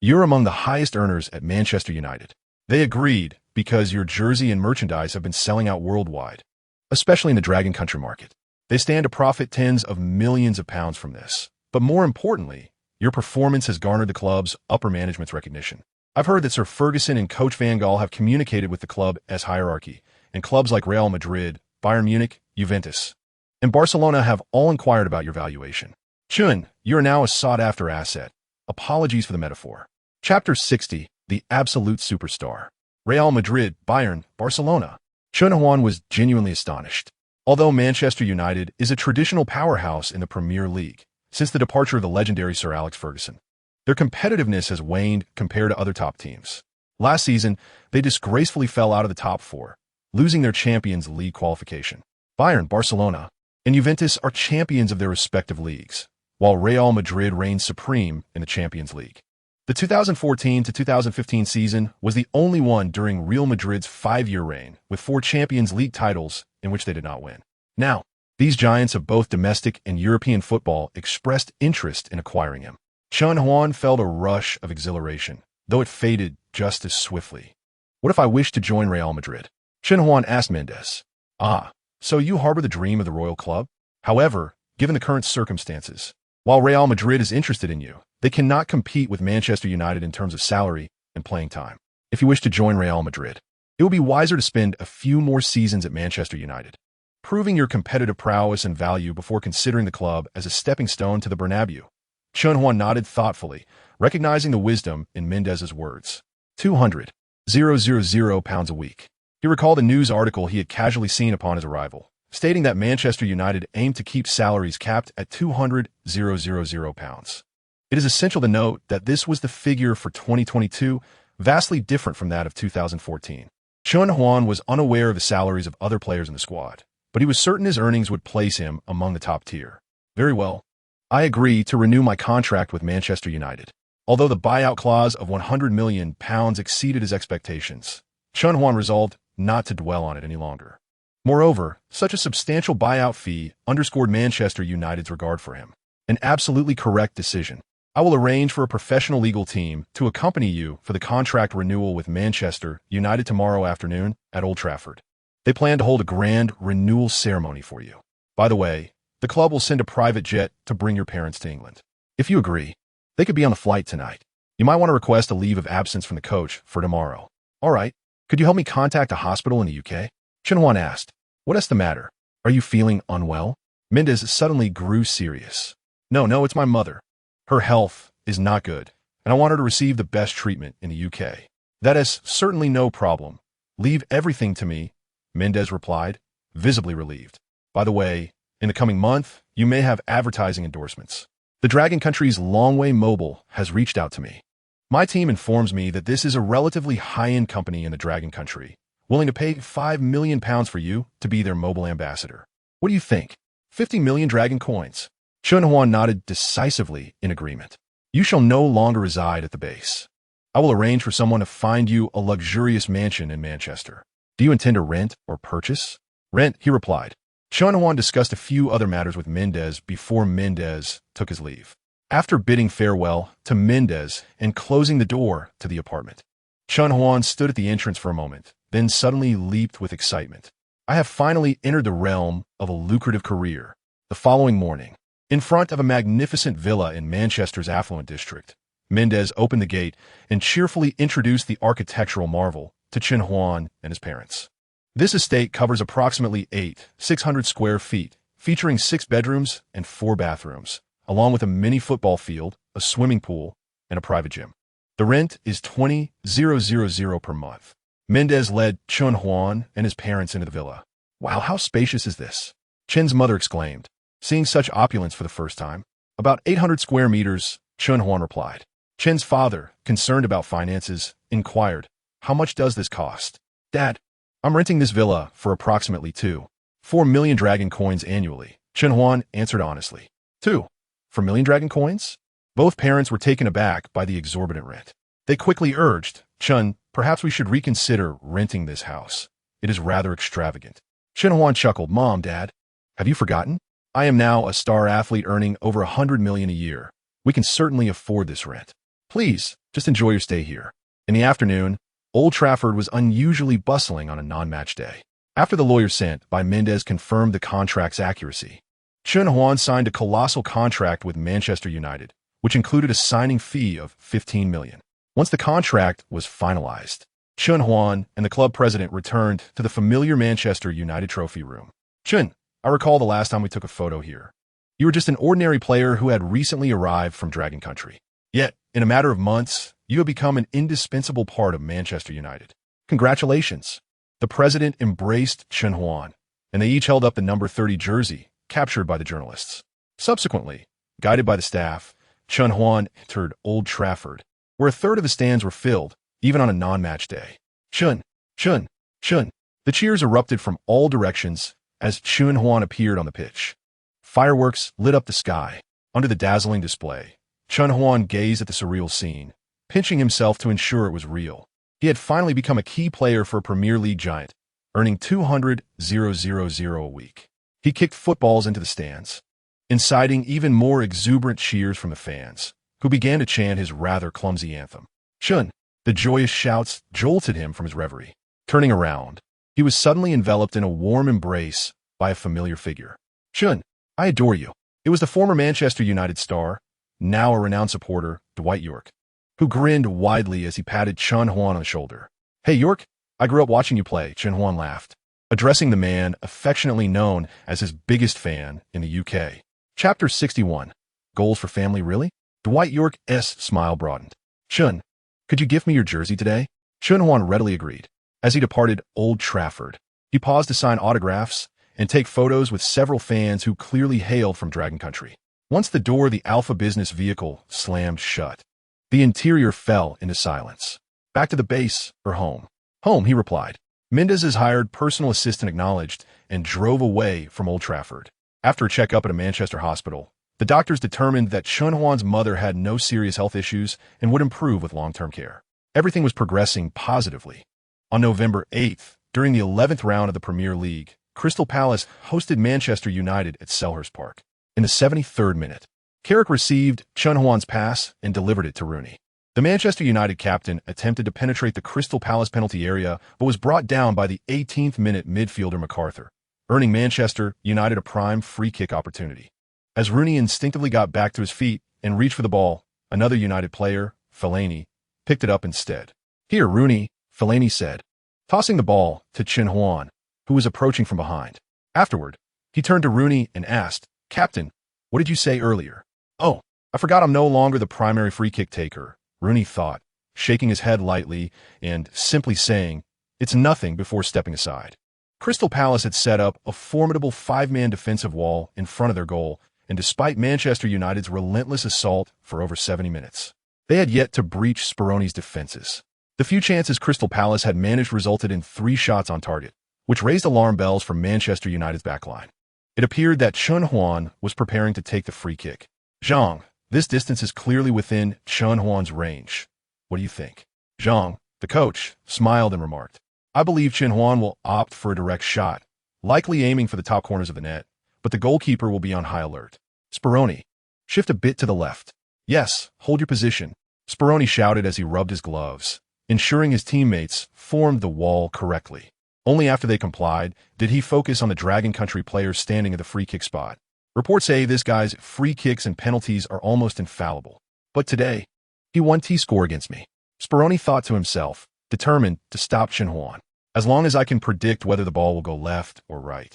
You're among the highest earners at Manchester United. They agreed because your jersey and merchandise have been selling out worldwide, especially in the Dragon Country market. They stand to profit tens of millions of pounds from this. But more importantly, your performance has garnered the club's upper management's recognition. I've heard that Sir Ferguson and Coach Van Gaal have communicated with the club as hierarchy, and clubs like Real Madrid, Bayern Munich, Juventus, and Barcelona have all inquired about your valuation. Chen, you are now a sought-after asset. Apologies for the metaphor. Chapter 60, The Absolute Superstar. Real Madrid, Bayern, Barcelona. Chen Huan was genuinely astonished. Although Manchester United is a traditional powerhouse in the Premier League, since the departure of the legendary Sir Alex Ferguson, their competitiveness has waned compared to other top teams. Last season, they disgracefully fell out of the top 4, losing their Champions League qualification. Bayern, Barcelona, and Juventus are champions of their respective leagues, while Real Madrid reigns supreme in the Champions League. The 2014 to 2015 season was the only one during Real Madrid's 5-year reign, with 4 Champions League titles in which they did not win. Now, these giants of both domestic and European football expressed interest in acquiring him. Chen Huan felt a rush of exhilaration, though it faded just as swiftly. What if I wished to join Real Madrid? Chen Huan asked Mendes. Ah, so you harbor the dream of the royal club? However, given the current circumstances, while Real Madrid is interested in you, they cannot compete with Manchester United in terms of salary and playing time. If you wish to join Real Madrid, it would be wiser to spend a few more seasons at Manchester United, proving your competitive prowess and value before considering the club as a stepping stone to the Bernabeu. Chen Huan nodded thoughtfully, recognizing the wisdom in Mendes's words. £200,000 a week. He recalled a news article he had casually seen upon his arrival, stating that Manchester United aimed to keep salaries capped at £200,000. It is essential to note that this was the figure for 2022, vastly different from that of 2014. Chen Huan was unaware of the salaries of other players in the squad, but he was certain his earnings would place him among the top tier. Very well. I agree to renew my contract with Manchester United. Although the buyout clause of £100 million exceeded his expectations, Chen Huan resolved not to dwell on it any longer. Moreover, such a substantial buyout fee underscored Manchester United's regard for him. An absolutely correct decision. I will arrange for a professional legal team to accompany you for the contract renewal with Manchester United tomorrow afternoon at Old Trafford. They plan to hold a grand renewal ceremony for you. By the way, The club will send a private jet to bring your parents to England. If you agree, they could be on the flight tonight. You might want to request a leave of absence from the coach for tomorrow. All right. Could you help me contact a hospital in the UK? Chen Huan asked. What's the matter? Are you feeling unwell? Mendez suddenly grew serious. No, it's my mother. Her health is not good, and I want her to receive the best treatment in the UK. That is certainly no problem. Leave everything to me, Mendez replied, visibly relieved. By the way, in the coming month, you may have advertising endorsements. The Dragon Country's Longway Mobile has reached out to me. My team informs me that this is a relatively high-end company in the Dragon Country, willing to pay £5 million for you to be their mobile ambassador. What do you think? 50 million dragon coins. Chen Huan nodded decisively in agreement. You shall no longer reside at the base. I will arrange for someone to find you a luxurious mansion in Manchester. Do you intend to rent or purchase? Rent, he replied. Chen Huan discussed a few other matters with Mendez before Mendez took his leave. After bidding farewell to Mendez and closing the door to the apartment, Chen Huan stood at the entrance for a moment, then suddenly leaped with excitement. I have finally entered the realm of a lucrative career. The following morning, in front of a magnificent villa in Manchester's affluent district, Mendez opened the gate and cheerfully introduced the architectural marvel to Chen Huan and his parents. This estate covers approximately 600 square feet, featuring 6 bedrooms and 4 bathrooms, along with a mini football field, a swimming pool, and a private gym. The rent is $20,000 per month. Mendez led Chen Huan and his parents into the villa. Wow, how spacious is this? Chen's mother exclaimed, seeing such opulence for the first time. About 800 square meters, Chen Huan replied. Chen's father, concerned about finances, inquired, how much does this cost? Dad, I'm renting this villa for approximately 4 million dragon coins annually, Chen Huan answered honestly. 4 million dragon coins? Both parents were taken aback by the exorbitant rent. They quickly urged, Chen, perhaps we should reconsider renting this house. It is rather extravagant. Chen Huan chuckled, Mom, Dad, have you forgotten? I am now a star athlete earning over 100 million a year. We can certainly afford this rent. Please, just enjoy your stay here. In the afternoon, Old Trafford was unusually bustling on a non-match day. After the lawyer sent by Mendez confirmed the contract's accuracy, Chen Huan signed a colossal contract with Manchester United, which included a signing fee of 15 million. Once the contract was finalized, Chen Huan and the club president returned to the familiar Manchester United trophy room. Chen, I recall the last time we took a photo here. You were just an ordinary player who had recently arrived from Dragon Country. Yet, in a matter of months, you have become an indispensable part of Manchester United. Congratulations. The president embraced Chen Huan, and they each held up the number 30 jersey, captured by the journalists. Subsequently, guided by the staff, Chen Huan entered Old Trafford, where a third of the stands were filled, even on a non-match day. Chen, Chen, Chen. The cheers erupted from all directions as Chen Huan appeared on the pitch. Fireworks lit up the sky. Under the dazzling display, Chen Huan gazed at the surreal scene, pinching himself to ensure it was real. He had finally become a key player for a Premier League giant, earning 200,000 a week. He kicked footballs into the stands, inciting even more exuberant cheers from the fans, who began to chant his rather clumsy anthem. Chen, the joyous shouts jolted him from his reverie. Turning around, he was suddenly enveloped in a warm embrace by a familiar figure. Chen, I adore you. It was the former Manchester United star, now a renowned supporter, Dwight York, who grinned widely as he patted Chen Huan on the shoulder. Hey, York, I grew up watching you play, Chen Huan laughed, addressing the man affectionately known as his biggest fan in the UK. Chapter 61. Goals for family, really? Dwight York's smile broadened. Chen, could you gift me your jersey today? Chen Huan readily agreed. As he departed Old Trafford, he paused to sign autographs and take photos with several fans who clearly hailed from Dragon Country. Once the door of the Alpha Business vehicle slammed shut, the interior fell into silence. Back to the base or home? Home, he replied. Mendez's hired personal assistant acknowledged and drove away from Old Trafford. After a checkup at a Manchester hospital, the doctors determined that Chen Huan's mother had no serious health issues and would improve with long-term care. Everything was progressing positively. On November 8th, during the 11th round of the Premier League, Crystal Palace hosted Manchester United at Selhurst Park. In the 73rd minute, Carrick received Chen Huan's pass and delivered it to Rooney. The Manchester United captain attempted to penetrate the Crystal Palace penalty area but was brought down by the 18th-minute midfielder MacArthur, earning Manchester United a prime free kick opportunity. As Rooney instinctively got back to his feet and reached for the ball, another United player, Fellaini, picked it up instead. "Here, Rooney," Fellaini said, tossing the ball to Chen Huan, who was approaching from behind. Afterward, he turned to Rooney and asked, "Captain, what did you say earlier?" "Oh, I forgot I'm no longer the primary free kick taker," Rooney thought, shaking his head lightly and simply saying, "It's nothing," before stepping aside. Crystal Palace had set up a formidable five-man defensive wall in front of their goal, and despite Manchester United's relentless assault for over 70 minutes, they had yet to breach Speroni's defenses. The few chances Crystal Palace had managed resulted in 3 shots on target, which raised alarm bells from Manchester United's backline. It appeared that Chen Huan was preparing to take the free kick. "Zhang, this distance is clearly within Chen Huan's range. What do you think?" Zhang, the coach, smiled and remarked, "I believe Chen Huan will opt for a direct shot, likely aiming for the top corners of the net, but the goalkeeper will be on high alert." "Speroni, shift a bit to the left." "Yes, hold your position," Speroni shouted as he rubbed his gloves, ensuring his teammates formed the wall correctly. Only after they complied did he focus on the Dragon Country player standing at the free kick spot. Reports say this guy's free kicks and penalties are almost infallible. But today, he won T-score against me. Speroni thought to himself, determined to stop Chen Huan. "As long as I can predict whether the ball will go left or right,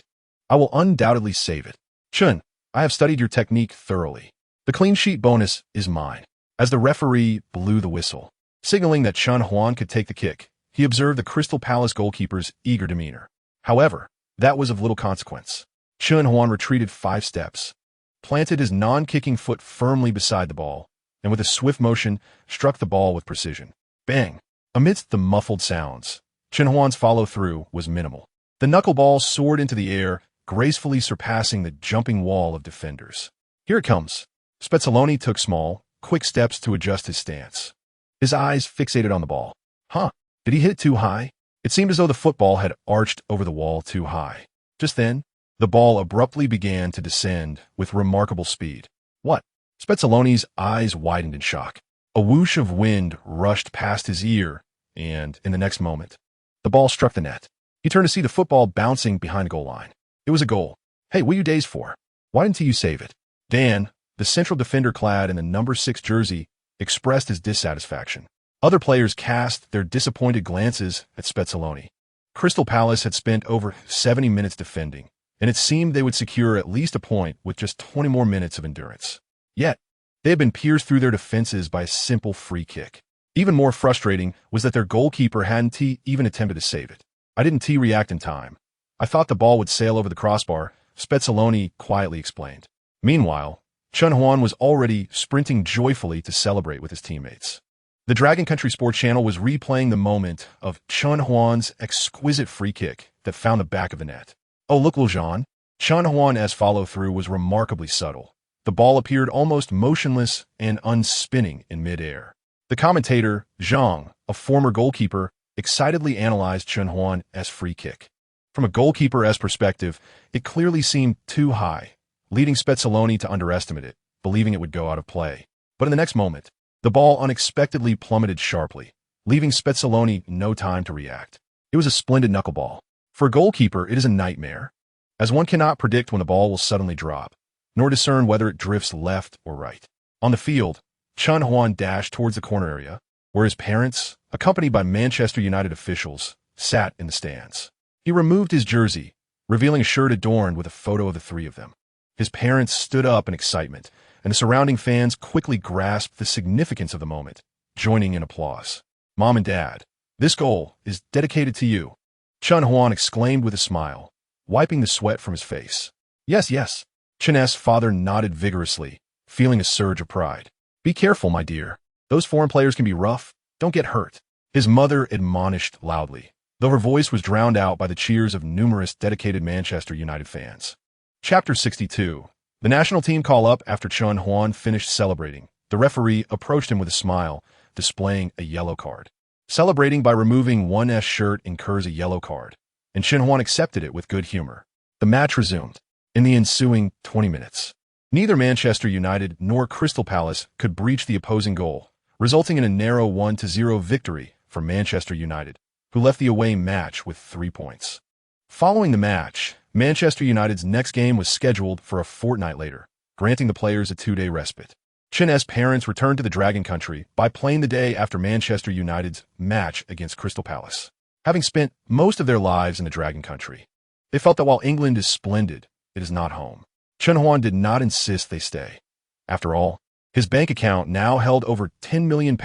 I will undoubtedly save it. Chen, I have studied your technique thoroughly. The clean sheet bonus is mine." As the referee blew the whistle, signaling that Chen Huan could take the kick, he observed the Crystal Palace goalkeeper's eager demeanor. However, that was of little consequence. Chen Huan retreated 5 steps, planted his non-kicking foot firmly beside the ball, and with a swift motion, struck the ball with precision. Bang! Amidst the muffled sounds, Chen Huan's follow-through was minimal. The knuckleball soared into the air, gracefully surpassing the jumping wall of defenders. "Here it comes." Spezzaloni took small, quick steps to adjust his stance, his eyes fixated on the ball. "Huh? Did he hit it too high?" It seemed as though the football had arched over the wall too high. Just then, the ball abruptly began to descend with remarkable speed. "What?" Spezzaloni's eyes widened in shock. A whoosh of wind rushed past his ear, and, in the next moment, the ball struck the net. He turned to see the football bouncing behind the goal line. It was a goal. "Hey, what are you dazed for? Why didn't you save it?" Dan, the central defender clad in the number 6 jersey, expressed his dissatisfaction. Other players cast their disappointed glances at Spezzaloni. Crystal Palace had spent over 70 minutes defending, and it seemed they would secure at least a point with just 20 more minutes of endurance. Yet, they had been pierced through their defenses by a simple free kick. Even more frustrating was that their goalkeeper hadn't even attempted to save it. "I didn't react in time. I thought the ball would sail over the crossbar," Spezzaloni quietly explained. Meanwhile, Chen Huan was already sprinting joyfully to celebrate with his teammates. The Dragon Country Sports Channel was replaying the moment of Chen Huan's exquisite free kick that found the back of the net. "Oh, look, Jean." Chen Huan's follow-through was remarkably subtle. The ball appeared almost motionless and unspinning in midair. The commentator, Zhang, a former goalkeeper, excitedly analyzed Chen Huan's free kick. From a goalkeeper's perspective, it clearly seemed too high, leading Spezzaloni to underestimate it, believing it would go out of play. But in the next moment, the ball unexpectedly plummeted sharply, leaving Spezzaloni no time to react. It was a splendid knuckleball. For a goalkeeper, it is a nightmare, as one cannot predict when the ball will suddenly drop, nor discern whether it drifts left or right. On the field, Chen Huan dashed towards the corner area, where his parents, accompanied by Manchester United officials, sat in the stands. He removed his jersey, revealing a shirt adorned with a photo of the 3 of them. His parents stood up in excitement, and the surrounding fans quickly grasped the significance of the moment, joining in applause. "Mom and Dad, this goal is dedicated to you," Chen Huan exclaimed with a smile, wiping the sweat from his face. "Yes, yes." Chen's father nodded vigorously, feeling a surge of pride. "Be careful, my dear. Those foreign players can be rough. Don't get hurt," his mother admonished loudly, though her voice was drowned out by the cheers of numerous dedicated Manchester United fans. Chapter 62. The national team call-up after Chen Huan finished celebrating. The referee approached him with a smile, displaying a yellow card. Celebrating by removing one's shirt incurs a yellow card, and Chen Huan accepted it with good humor. The match resumed. In the ensuing 20 minutes, neither Manchester United nor Crystal Palace could breach the opposing goal, resulting in a narrow 1-0 victory for Manchester United, who left the away match with 3 points. Following the match, Manchester United's next game was scheduled for a fortnight later, granting the players a 2-day respite. Chen's parents returned to the Dragon Country by plane the day after Manchester United's match against Crystal Palace. Having spent most of their lives in the Dragon Country, they felt that while England is splendid, it is not home. Chen Huan did not insist they stay. After all, his bank account now held over £10 million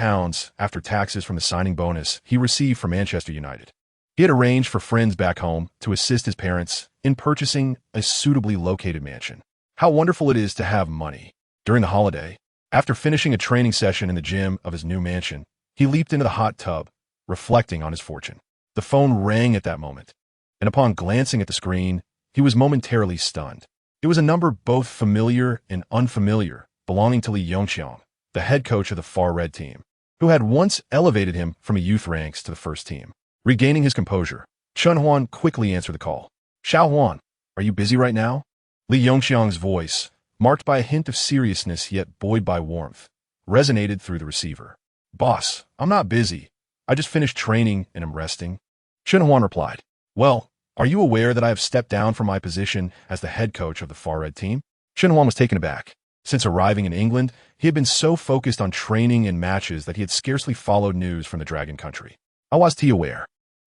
after taxes from the signing bonus he received from Manchester United. He had arranged for friends back home to assist his parents in purchasing a suitably located mansion. How wonderful it is to have money. During the holiday, after finishing a training session in the gym of his new mansion, he leaped into the hot tub, reflecting on his fortune. The phone rang at that moment, and upon glancing at the screen, he was momentarily stunned. It was a number both familiar and unfamiliar, belonging to Li Yongxiang, the head coach of the Far Red team, who had once elevated him from a youth ranks to the first team. Regaining his composure, Chen Huan quickly answered the call. "Xiao Huan, are you busy right now?" Li Yongxiang's voice, marked by a hint of seriousness yet buoyed by warmth, resonated through the receiver. "Boss, I'm not busy. I just finished training and am resting." Chen Huan replied, "Well, are you aware that I have stepped down from my position as the head coach of the Far Red team?" Chen Huan was taken aback. Since arriving in England, he had been so focused on training and matches that he had scarcely followed news from the Dragon Country. "How was he aware?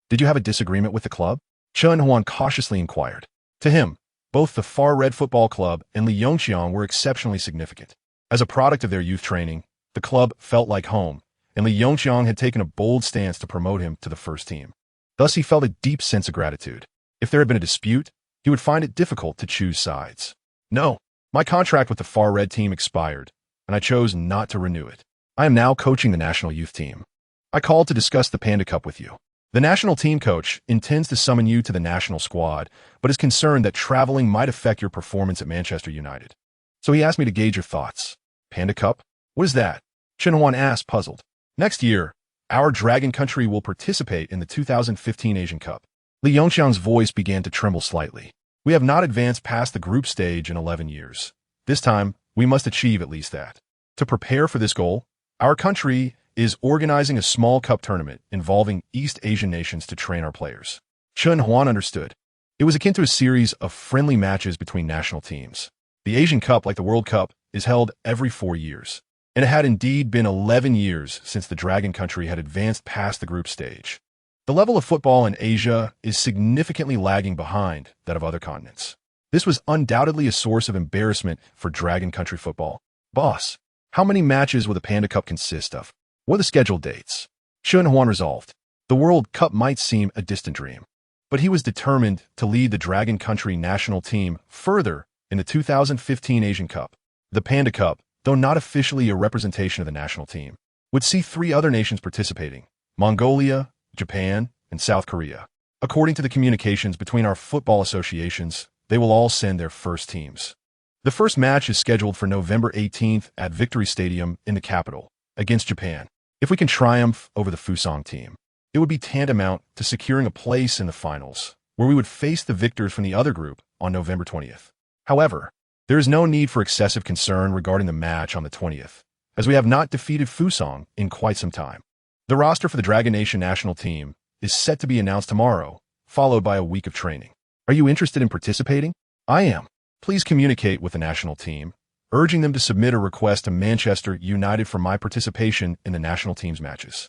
Did you have a disagreement with the club?" Chen Huan cautiously inquired. To him, both the Far Red Football Club and Li Yongxiang were exceptionally significant. As a product of their youth training, the club felt like home, and Li Yongxiang had taken a bold stance to promote him to the first team. Thus, he felt a deep sense of gratitude. If there had been a dispute, he would find it difficult to choose sides. "No, my contract with the Far Red team expired, and I chose not to renew it. I am now coaching the national youth team. I called to discuss the Panda Cup with you. The national team coach intends to summon you to the national squad, but is concerned that traveling might affect your performance at Manchester United. So he asked me to gauge your thoughts." "Panda Cup? What is that?" Chen Huan asked, puzzled. "Next year, our Dragon Country will participate in the 2015 Asian Cup." Li Yongxiang's voice began to tremble slightly. "We have not advanced past the group stage in 11 years. This time, we must achieve at least that. To prepare for this goal, our country is organizing a small cup tournament involving East Asian nations to train our players." Chen Huan understood. It was akin to a series of friendly matches between national teams. The Asian Cup, like the World Cup, is held every 4 years, and it had indeed been 11 years since the Dragon Country had advanced past the group stage. The level of football in Asia is significantly lagging behind that of other continents. This was undoubtedly a source of embarrassment for Dragon Country football. "Boss, how many matches will the Panda Cup consist of? What are the scheduled dates?" Chen Huan resolved. The World Cup might seem a distant dream, but he was determined to lead the Dragon Country national team further in the 2015 Asian Cup. The Panda Cup, though not officially a representation of the national team, would see 3 other nations participating: Mongolia, Japan, and South Korea. According to the communications between our football associations, they will all send their first teams. The first match is scheduled for November 18th at Victory Stadium in the capital, against Japan. If we can triumph over the Fusang team, it would be tantamount to securing a place in the finals, where we would face the victors from the other group on November 20th. However, there is no need for excessive concern regarding the match on the 20th, as we have not defeated Fusang in quite some time. The roster for the Dragon Nation national team is set to be announced tomorrow, followed by a week of training. Are you interested in participating? I am. Please communicate with the national team, urging them to submit a request to Manchester United for my participation in the national team's matches.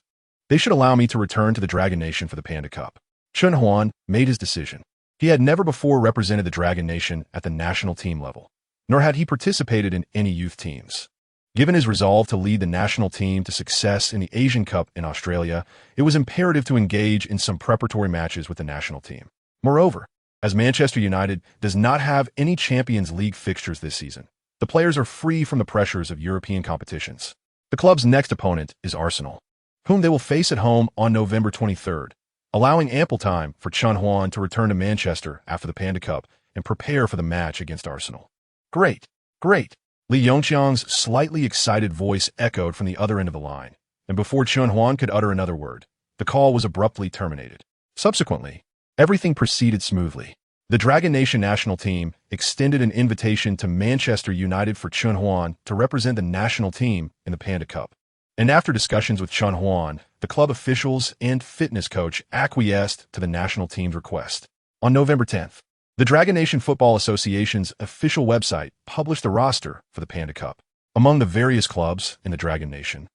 They should allow me to return to the Dragon Nation for the Panda Cup." Chen Huan made his decision. He had never before represented the Dragon Nation at the national team level, nor had he participated in any youth teams. Given his resolve to lead the national team to success in the Asian Cup in Australia, it was imperative to engage in some preparatory matches with the national team. Moreover, as Manchester United does not have any Champions League fixtures this season, the players are free from the pressures of European competitions. The club's next opponent is Arsenal, whom they will face at home on November 23rd, allowing ample time for Chen Huan to return to Manchester after the Panda Cup and prepare for the match against Arsenal. "Great, great." Li Yongxiang's slightly excited voice echoed from the other end of the line, and before Chen Huan could utter another word, the call was abruptly terminated. Subsequently, everything proceeded smoothly. The Dragon Nation national team extended an invitation to Manchester United for Chen Huan to represent the national team in the Panda Cup. And after discussions with Chen Huan, the club officials and fitness coach acquiesced to the national team's request. On November 10th, The Dragon Nation Football Association's official website published the roster for the Panda Cup. Among the various clubs in the Dragon Nation,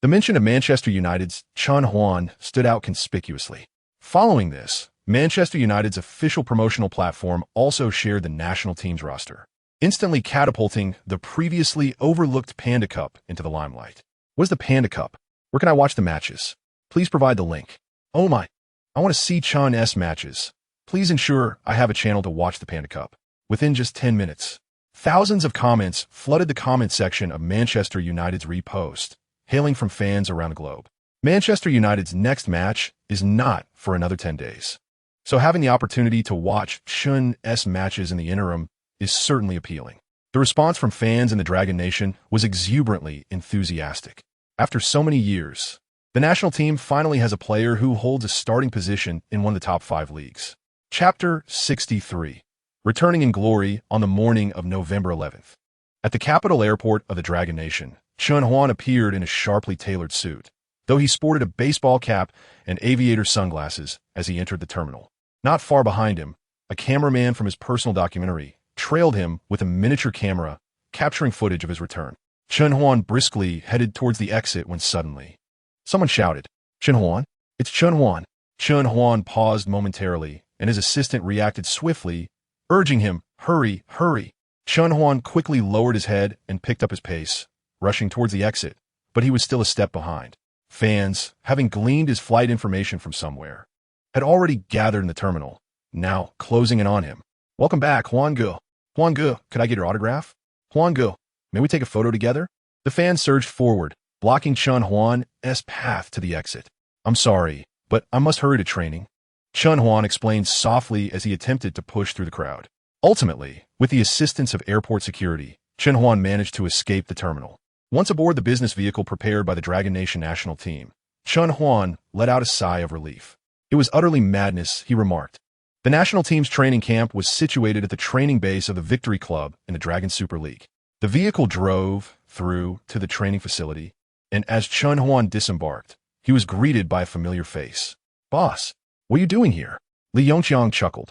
the mention of Manchester United's Chen Huan stood out conspicuously. Following this, Manchester United's official promotional platform also shared the national team's roster, instantly catapulting the previously overlooked Panda Cup into the limelight. What is the Panda Cup? Where can I watch the matches? Please provide the link. Oh my, I want to see Chen's matches. Please ensure I have a channel to watch the Panda Cup. Within just 10 minutes, thousands of comments flooded the comment section of Manchester United's repost, hailing from fans around the globe. Manchester United's next match is not for another 10 days. So having the opportunity to watch Chen's matches in the interim is certainly appealing. The response from fans in the Dragon Nation was exuberantly enthusiastic. After so many years, the national team finally has a player who holds a starting position in one of the top 5 leagues. Chapter 63. Returning in glory on the morning of November 11th. At the capital airport of the Dragon Nation, Chen Huan appeared in a sharply tailored suit, though he sported a baseball cap and aviator sunglasses as he entered the terminal. Not far behind him, a cameraman from his personal documentary trailed him with a miniature camera, capturing footage of his return. Chen Huan briskly headed towards the exit when suddenly, someone shouted, "Chen Huan? It's Chen Huan." Chen Huan paused momentarily, and his assistant reacted swiftly, urging him, "Hurry, hurry." Chen Huan quickly lowered his head and picked up his pace, rushing towards the exit, but he was still a step behind. Fans, having gleaned his flight information from somewhere, had already gathered in the terminal, now closing in on him. "Welcome back, Huan Ge. Huan Ge, could I get your autograph? Huan Ge, may we take a photo together?" The fans surged forward, blocking Chen Huan's path to the exit. "I'm sorry, but I must hurry to training," Chen Huan explained softly as he attempted to push through the crowd. Ultimately, with the assistance of airport security, Chen Huan managed to escape the terminal. Once aboard the business vehicle prepared by the Dragon Nation national team, Chen Huan let out a sigh of relief. It was utterly madness, he remarked. The national team's training camp was situated at the training base of the Victory Club in the Dragon Super League. The vehicle drove through to the training facility, and as Chen Huan disembarked, he was greeted by a familiar face. "Boss, what are you doing here?" Li Yongqiang chuckled.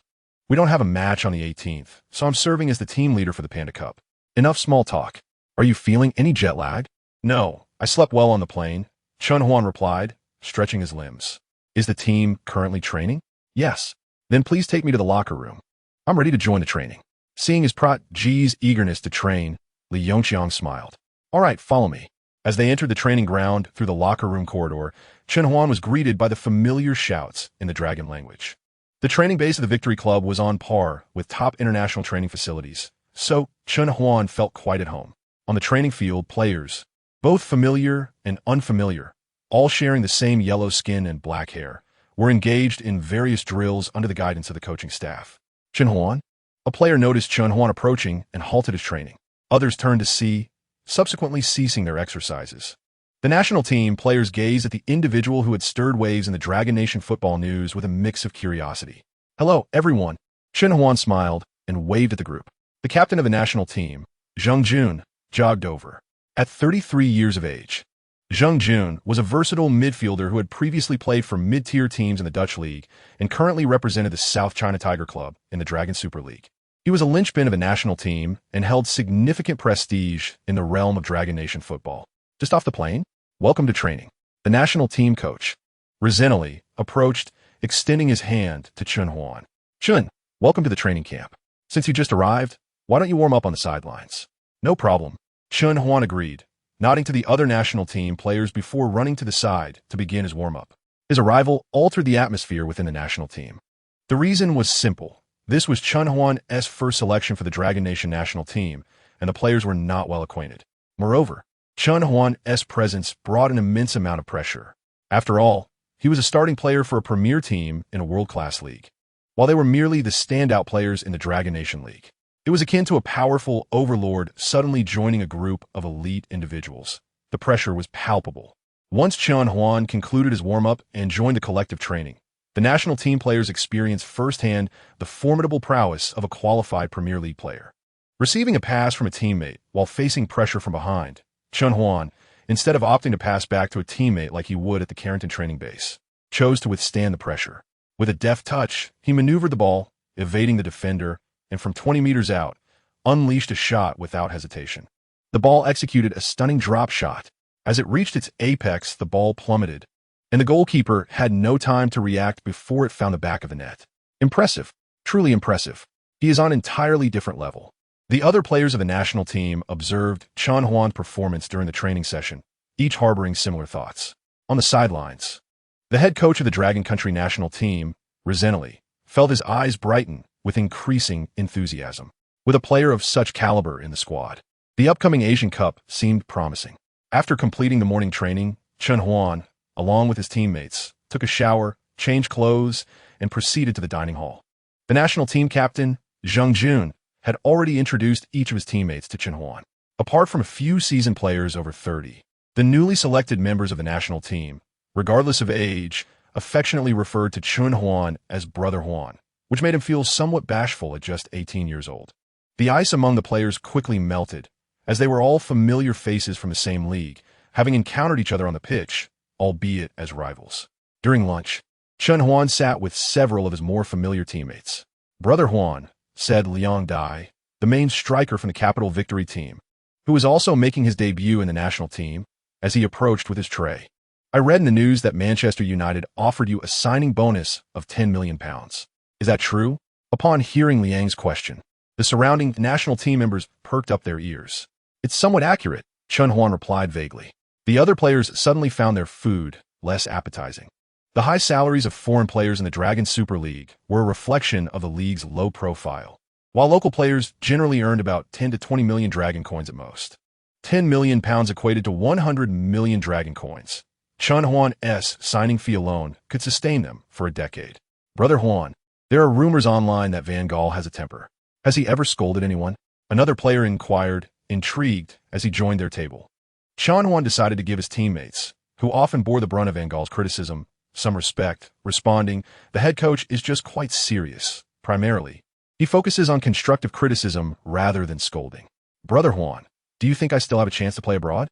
"We don't have a match on the 18th, so I'm serving as the team leader for the Panda Cup. Enough small talk. Are you feeling any jet lag?" "No, I slept well on the plane," Chen Huan replied, stretching his limbs. "Is the team currently training?" "Yes." "Then please take me to the locker room. I'm ready to join the training." Seeing his protégé's eagerness to train, Li Yongqiang smiled. "All right, follow me." As they entered the training ground through the locker room corridor, Chen Huan was greeted by the familiar shouts in the Dragon language. The training base of the Victory Club was on par with top international training facilities, so Chen Huan felt quite at home. On the training field, players, both familiar and unfamiliar, all sharing the same yellow skin and black hair, were engaged in various drills under the guidance of the coaching staff. "Chen Huan?" A player noticed Chen Huan approaching and halted his training. Others turned to see, subsequently ceasing their exercises. The national team players gazed at the individual who had stirred waves in the Dragon Nation football news with a mix of curiosity. "Hello, everyone." Chen Huan smiled and waved at the group. The captain of the national team, Zheng Jun, jogged over. At 33 years of age, Zheng Jun was a versatile midfielder who had previously played for mid-tier teams in the Dutch League and currently represented the South China Tiger Club in the Dragon Super League. He was a linchpin of the national team and held significant prestige in the realm of Dragon Nation football. "Just off the plane? Welcome to training." The national team coach, resentfully, approached, extending his hand to Chen Huan. "Chen, welcome to the training camp. Since you just arrived, why don't you warm up on the sidelines?" "No problem," Chen Huan agreed, nodding to the other national team players before running to the side to begin his warm-up. His arrival altered the atmosphere within the national team. The reason was simple. This was Chen Huan's first selection for the Dragon Nation national team, and the players were not well acquainted. Moreover, Chen Huan's presence brought an immense amount of pressure. After all, he was a starting player for a premier team in a world-class league, while they were merely the standout players in the Dragon Nation League. It was akin to a powerful overlord suddenly joining a group of elite individuals. The pressure was palpable. Once Chen Huan concluded his warm-up and joined the collective training, the national team players experienced firsthand the formidable prowess of a qualified Premier League player. Receiving a pass from a teammate while facing pressure from behind, Chen Huan, instead of opting to pass back to a teammate like he would at the Carrington training base, chose to withstand the pressure. With a deft touch, he maneuvered the ball evading the defender, and from 20 meters out, unleashed a shot without hesitation. The ball executed a stunning drop shot. As it reached its apex, the ball plummeted, and the goalkeeper had no time to react before it found the back of the net. Impressive. Truly impressive. He is on an entirely different level. The other players of the national team observed Chen Huan's performance during the training session, each harboring similar thoughts. On the sidelines, the head coach of the Dragon Country national team, resentfully, felt his eyes brighten with increasing enthusiasm. With a player of such caliber in the squad, the upcoming Asian Cup seemed promising. After completing the morning training, Chen Huan, along with his teammates, took a shower, changed clothes, and proceeded to the dining hall. The national team captain, Xiao Junguang, had already introduced each of his teammates to Chen Huan. Apart from a few seasoned players over 30, the newly selected members of the national team, regardless of age, affectionately referred to Chen Huan as Brother Huan, which made him feel somewhat bashful at just 18 years old. The ice among the players quickly melted, as they were all familiar faces from the same league, having encountered each other on the pitch, albeit as rivals. During lunch, Chen Huan sat with several of his more familiar teammates. Brother Huan, said Liang Dai, the main striker from the Capital Victory team, who was also making his debut in the national team, as he approached with his tray. I read in the news that Manchester United offered you a signing bonus of £10 million. Is that true? Upon hearing Liang's question, the surrounding national team members perked up their ears. It's somewhat accurate, Chen Huan replied vaguely. The other players suddenly found their food less appetizing. The high salaries of foreign players in the Dragon Super League were a reflection of the league's low profile, while local players generally earned about 10 to 20 million Dragon coins at most. £10 million equated to 100 million Dragon coins. Chen Huan's signing fee alone could sustain them for a decade. Brother Huan, there are rumors online that Van Gaal has a temper. Has he ever scolded anyone? Another player inquired, intrigued, as he joined their table. Chen Huan decided to give his teammates, who often bore the brunt of Van Gaal's criticism, some respect, responding, "The head coach is just quite serious, primarily. He focuses on constructive criticism rather than scolding. Brother Huan, do you think I still have a chance to play abroad?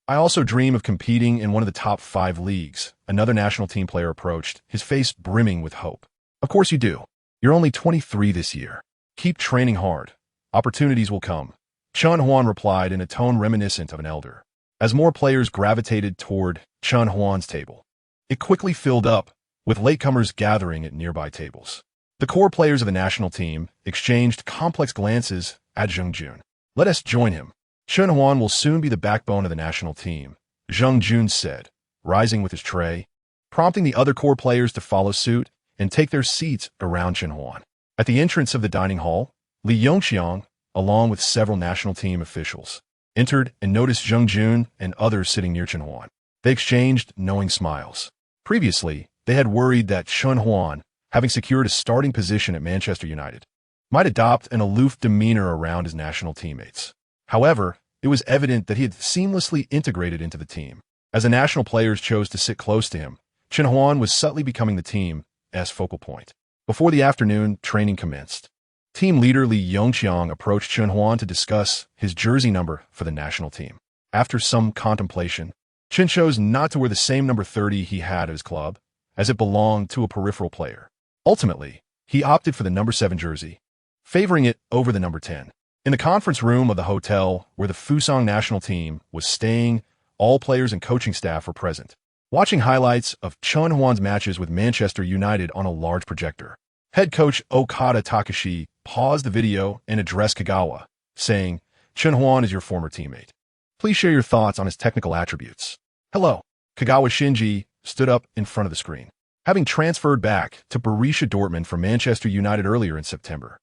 I also dream of competing in one of the top 5 leagues," another national team player approached, his face brimming with hope. "Of course you do. You're only 23 this year. Keep training hard. Opportunities will come," Chen Huan replied in a tone reminiscent of an elder. As more players gravitated toward Chen Huan's table, it quickly filled up, with latecomers gathering at nearby tables. The core players of the national team exchanged complex glances at Xiao Junguang. "Let us join him. Chen Huan will soon be the backbone of the national team," Xiao Junguang said, rising with his tray, prompting the other core players to follow suit and take their seats around Chen Huan. At the entrance of the dining hall, Li Yongxiang, along with several national team officials, entered and noticed Xiao Junguang and others sitting near Chen Huan. They exchanged knowing smiles. Previously, they had worried that Chen Huan, having secured a starting position at Manchester United, might adopt an aloof demeanor around his national teammates. However, it was evident that he had seamlessly integrated into the team. As the national players chose to sit close to him, Chen Huan was subtly becoming the team's focal point. Before the afternoon training commenced, team leader Li Yongxiang approached Chen Huan to discuss his jersey number for the national team. After some contemplation, Chen chose not to wear the same number 30 he had at his club, as it belonged to a peripheral player. Ultimately, he opted for the number 7 jersey, favoring it over the number 10. In the conference room of the hotel where the Fusang national team was staying, all players and coaching staff were present, watching highlights of Chen Huan's matches with Manchester United on a large projector. Head coach Okada Takashi paused the video and addressed Kagawa, saying, "Chen Huan is your former teammate. Please share your thoughts on his technical attributes." "Hello." Kagawa Shinji stood up in front of the screen, having transferred back to Borussia Dortmund from Manchester United earlier in September.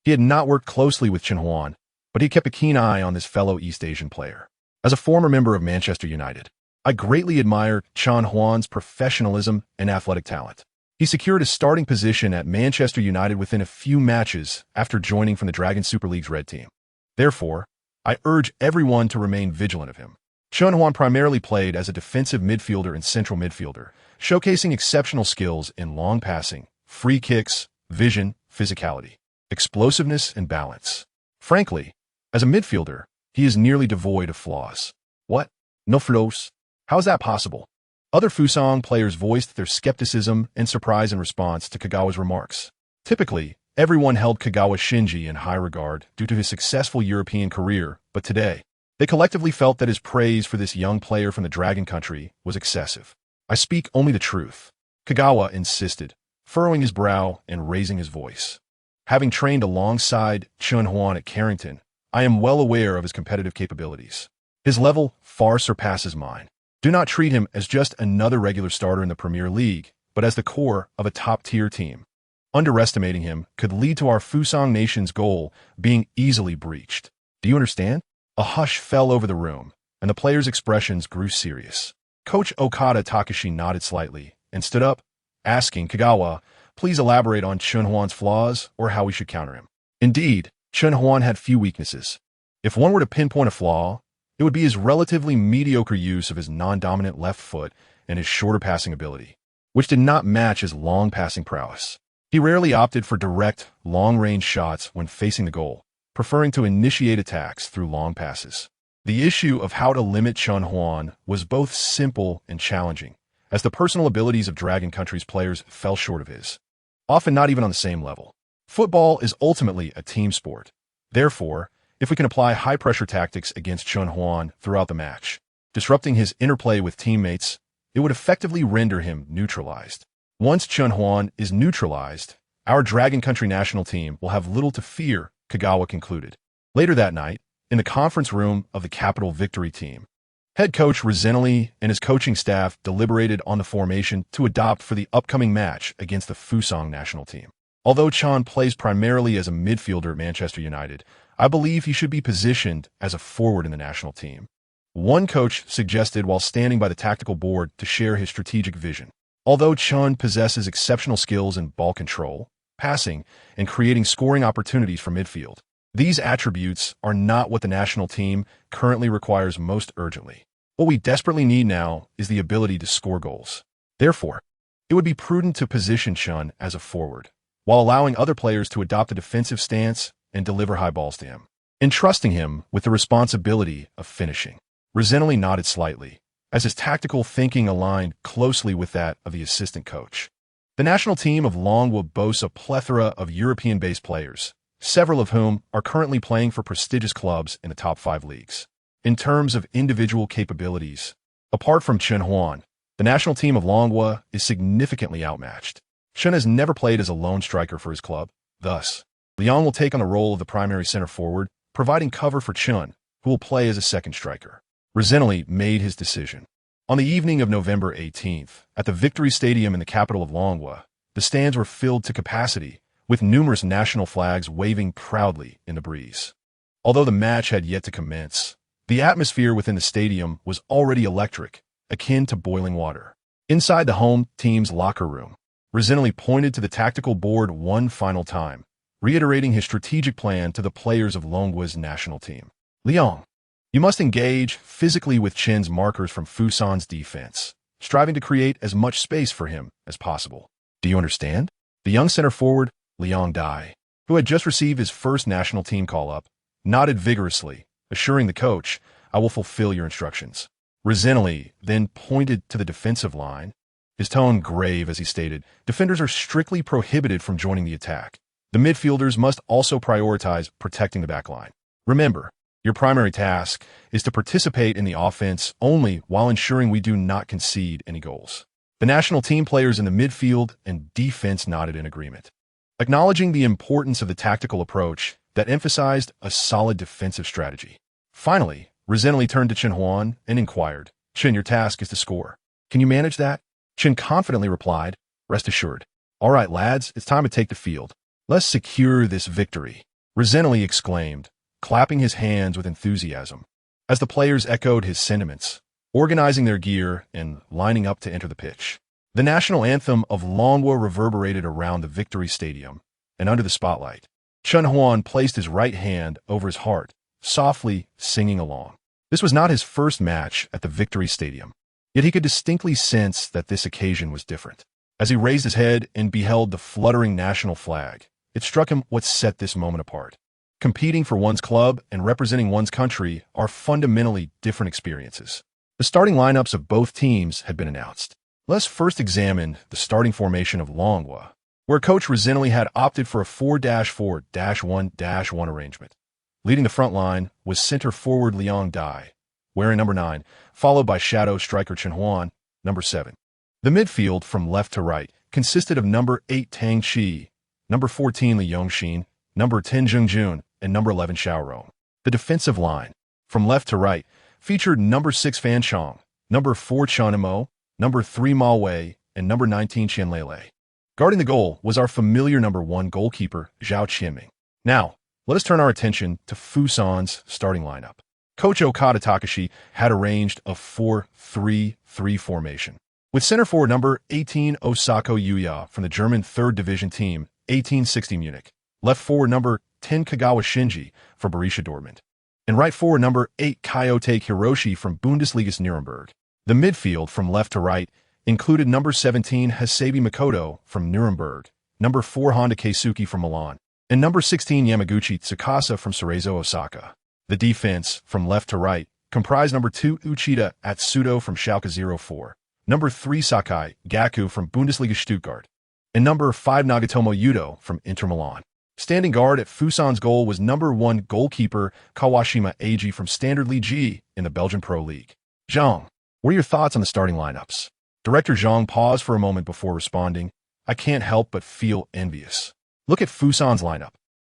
He had not worked closely with Chen Huan, but he kept a keen eye on this fellow East Asian player. "As a former member of Manchester United, I greatly admire Chen Huan's professionalism and athletic talent. He secured a starting position at Manchester United within a few matches after joining from the Dragon Super League's Red Team. Therefore, I urge everyone to remain vigilant of him." Chen Huan primarily played as a defensive midfielder and central midfielder, showcasing exceptional skills in long passing, free kicks, vision, physicality, explosiveness, and balance. Frankly, as a midfielder, he is nearly devoid of flaws. "What? No flaws? How is that possible?" Other Fusang players voiced their skepticism and surprise in response to Kagawa's remarks. Typically, Everyone held Kagawa Shinji in high regard due to his successful European career, but today, they collectively felt that his praise for this young player from the Dragon Country was excessive. "I speak only the truth," Kagawa insisted, furrowing his brow and raising his voice. "Having trained alongside Chen Huan at Carrington, I am well aware of his competitive capabilities. His level far surpasses mine. Do not treat him as just another regular starter in the Premier League, but as the core of a top-tier team. Underestimating him could lead to our Fusang Nation's goal being easily breached. Do you understand?" A hush fell over the room, and the players' expressions grew serious. Coach Okada Takashi nodded slightly and stood up, asking Kagawa, "Please elaborate on Chen Huan's flaws or how we should counter him." Indeed, Chen Huan had few weaknesses. If one were to pinpoint a flaw, it would be his relatively mediocre use of his non-dominant left foot and his shorter passing ability, which did not match his long passing prowess. He rarely opted for direct, long-range shots when facing the goal, preferring to initiate attacks through long passes. The issue of how to limit Chen Huan was both simple and challenging, as the personal abilities of Dragon Country's players fell short of his, often not even on the same level. Football is ultimately a team sport. Therefore, if we can apply high-pressure tactics against Chen Huan throughout the match, disrupting his interplay with teammates, it would effectively render him neutralized. Once Chen Huan is neutralized, our Dragon Country national team will have little to fear, Kagawa concluded. Later that night, in the conference room of the Capital Victory team, head coach Rizinelli and his coaching staff deliberated on the formation to adopt for the upcoming match against the Fusang national team. Although Chen plays primarily as a midfielder at Manchester United, I believe he should be positioned as a forward in the national team. One coach suggested while standing by the tactical board to share his strategic vision. Although Chen possesses exceptional skills in ball control, passing, and creating scoring opportunities for midfield, these attributes are not what the national team currently requires most urgently. What we desperately need now is the ability to score goals. Therefore, it would be prudent to position Chen as a forward, while allowing other players to adopt a defensive stance and deliver high balls to him, entrusting him with the responsibility of finishing. Rizinelli nodded slightly, as his tactical thinking aligned closely with that of the assistant coach. The national team of Longwood boasts a plethora of European-based players, several of whom are currently playing for prestigious clubs in the top 5 leagues. In terms of individual capabilities, apart from Chen Huan, the national team of Longwood is significantly outmatched. Chen has never played as a lone striker for his club. Thus, Leon will take on the role of the primary center forward, providing cover for Chen, who will play as a second striker. Rizinelli made his decision. On the evening of November 18th, at the Victory Stadium in the capital of Longwa, the stands were filled to capacity, with numerous national flags waving proudly in the breeze. Although the match had yet to commence, the atmosphere within the stadium was already electric, akin to boiling water. Inside the home team's locker room, Rizinelli pointed to the tactical board one final time, reiterating his strategic plan to the players of Longwa's national team. "Leon, you must engage physically with Chen's markers from Fusan's defense, striving to create as much space for him as possible. Do you understand?" The young center forward, Liang Dai, who had just received his first national team call-up, nodded vigorously, assuring the coach, "I will fulfill your instructions." Rizinelli then pointed to the defensive line, his tone grave as he stated, "Defenders are strictly prohibited from joining the attack. The midfielders must also prioritize protecting the backline. Remember, your primary task is to participate in the offense only while ensuring we do not concede any goals." The national team players in the midfield and defense nodded in agreement, acknowledging the importance of the tactical approach that emphasized a solid defensive strategy. Finally, Rizinelli turned to Chen Huan and inquired, "Chen, your task is to score. Can you manage that?" Chen confidently replied, "Rest assured. All right, lads, it's time to take the field. Let's secure this victory," Rizinelli exclaimed, clapping his hands with enthusiasm, as the players echoed his sentiments, organizing their gear and lining up to enter the pitch. The national anthem of Longwa reverberated around the Victory Stadium, and under the spotlight, Chen Huan placed his right hand over his heart, softly singing along. This was not his first match at the Victory Stadium, yet he could distinctly sense that this occasion was different. As he raised his head and beheld the fluttering national flag, it struck him what set this moment apart. Competing for one's club and representing one's country are fundamentally different experiences. The starting lineups of both teams had been announced. Let's first examine the starting formation of Longwa. where Coach Resently had opted for a 4-4-1-1 arrangement. Leading the front line was center forward Liang Dai, wearing number 9, followed by shadow striker Chen Huan, number 7. The midfield from left to right consisted of number 8 Tang Qi, number 14 Li Yongxin, number 10 Zheng Jun, and number 11 Xiao Rong. The defensive line, from left to right, featured number 6 Fan Chong, number 4 Chen Imo, number 3 Ma Wei, and number 19 Chen Lele. Guarding the goal was our familiar number 1 goalkeeper, Zhao Qianming. Now, let us turn our attention to Fusan's starting lineup. Coach Okada Takashi had arranged a 4-3-3 formation, with center forward number 18 Osako Yuya from the German 3rd Division team, 1860 Munich, left forward number 10 Kagawa Shinji from Borussia Dortmund, and right forward number 8 Kyoto Hiroshi from Bundesliga's Nuremberg. The midfield from left to right included number 17 Hasebi Makoto from Nuremberg, number 4 Honda Keisuke from Milan, and number 16 Yamaguchi Tsukasa from Cerezo Osaka. The defense from left to right comprised number 2 Uchida Atsudo from Schalke 04, number 3 Sakai Gaku from Bundesliga Stuttgart, and number 5 Nagatomo Yudo from Inter Milan. Standing guard at Fusan's goal was number 1 goalkeeper Kawashima Eiji from Standard Liège G in the Belgian Pro League. Zhang, what are your thoughts on the starting lineups? Director Zhang paused for a moment before responding. I can't help but feel envious. Look at Fusan's lineup.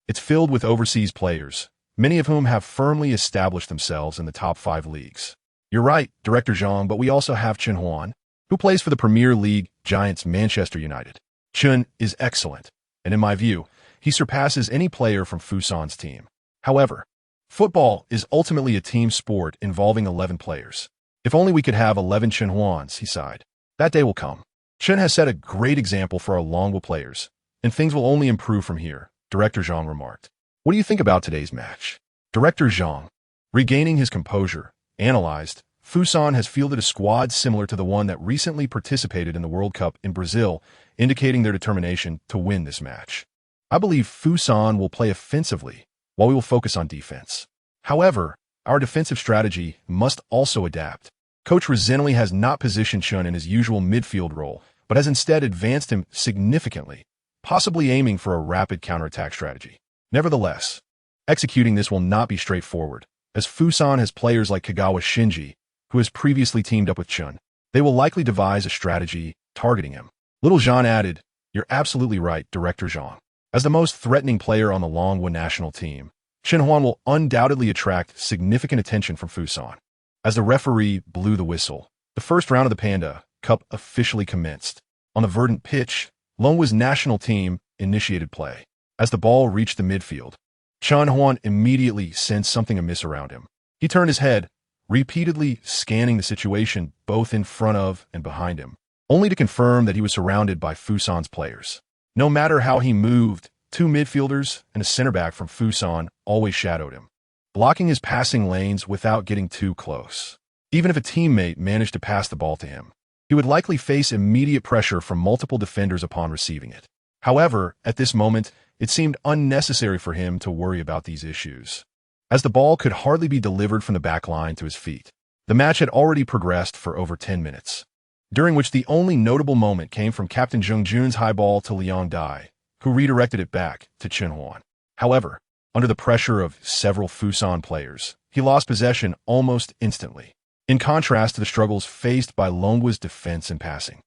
It's filled with overseas players, many of whom have firmly established themselves in the top 5 leagues. You're right, Director Zhang, but we also have Chen Huan, who plays for the Premier League giants Manchester United. Chen is excellent, and in my view, he surpasses any player from Fusan's team. However, football is ultimately a team sport involving 11 players. If only we could have 11 Chen Huans, he sighed. That day will come. Chen has set a great example for our Longwo players, and things will only improve from here, Director Zhang remarked. What do you think about today's match? Director Zhang, regaining his composure, analyzed, Fusan has fielded a squad similar to the one that recently participated in the World Cup in Brazil, indicating their determination to win this match. I believe Fusan will play offensively, while we will focus on defense. However, our defensive strategy must also adapt. Coach Resently has not positioned Chen in his usual midfield role, but has instead advanced him significantly, possibly aiming for a rapid counterattack strategy. Nevertheless, executing this will not be straightforward, as Fusan has players like Kagawa Shinji, who has previously teamed up with Chen. They will likely devise a strategy targeting him. Little Jean added, "You're absolutely right, Director Zhang. As the most threatening player on the Longwo national team, Chen Huan will undoubtedly attract significant attention from Fusan." As the referee blew the whistle, the first round of the Panda Cup officially commenced. On the verdant pitch, Longwo's national team initiated play. As the ball reached the midfield, Chen Huan immediately sensed something amiss around him. He turned his head, repeatedly scanning the situation both in front of and behind him, only to confirm that he was surrounded by Fusan's players. No matter how he moved, 2 midfielders and a center back from Fusan always shadowed him, blocking his passing lanes without getting too close. Even if a teammate managed to pass the ball to him, he would likely face immediate pressure from multiple defenders upon receiving it. However, at this moment, it seemed unnecessary for him to worry about these issues, as the ball could hardly be delivered from the back line to his feet. The match had already progressed for over 10 minutes, during which the only notable moment came from Captain Zheng Jun's high ball to Liang Dai, who redirected it back to Chen Huan. However, under the pressure of several Fusan players, he lost possession almost instantly, in contrast to the struggles faced by Longwo's defense and passing.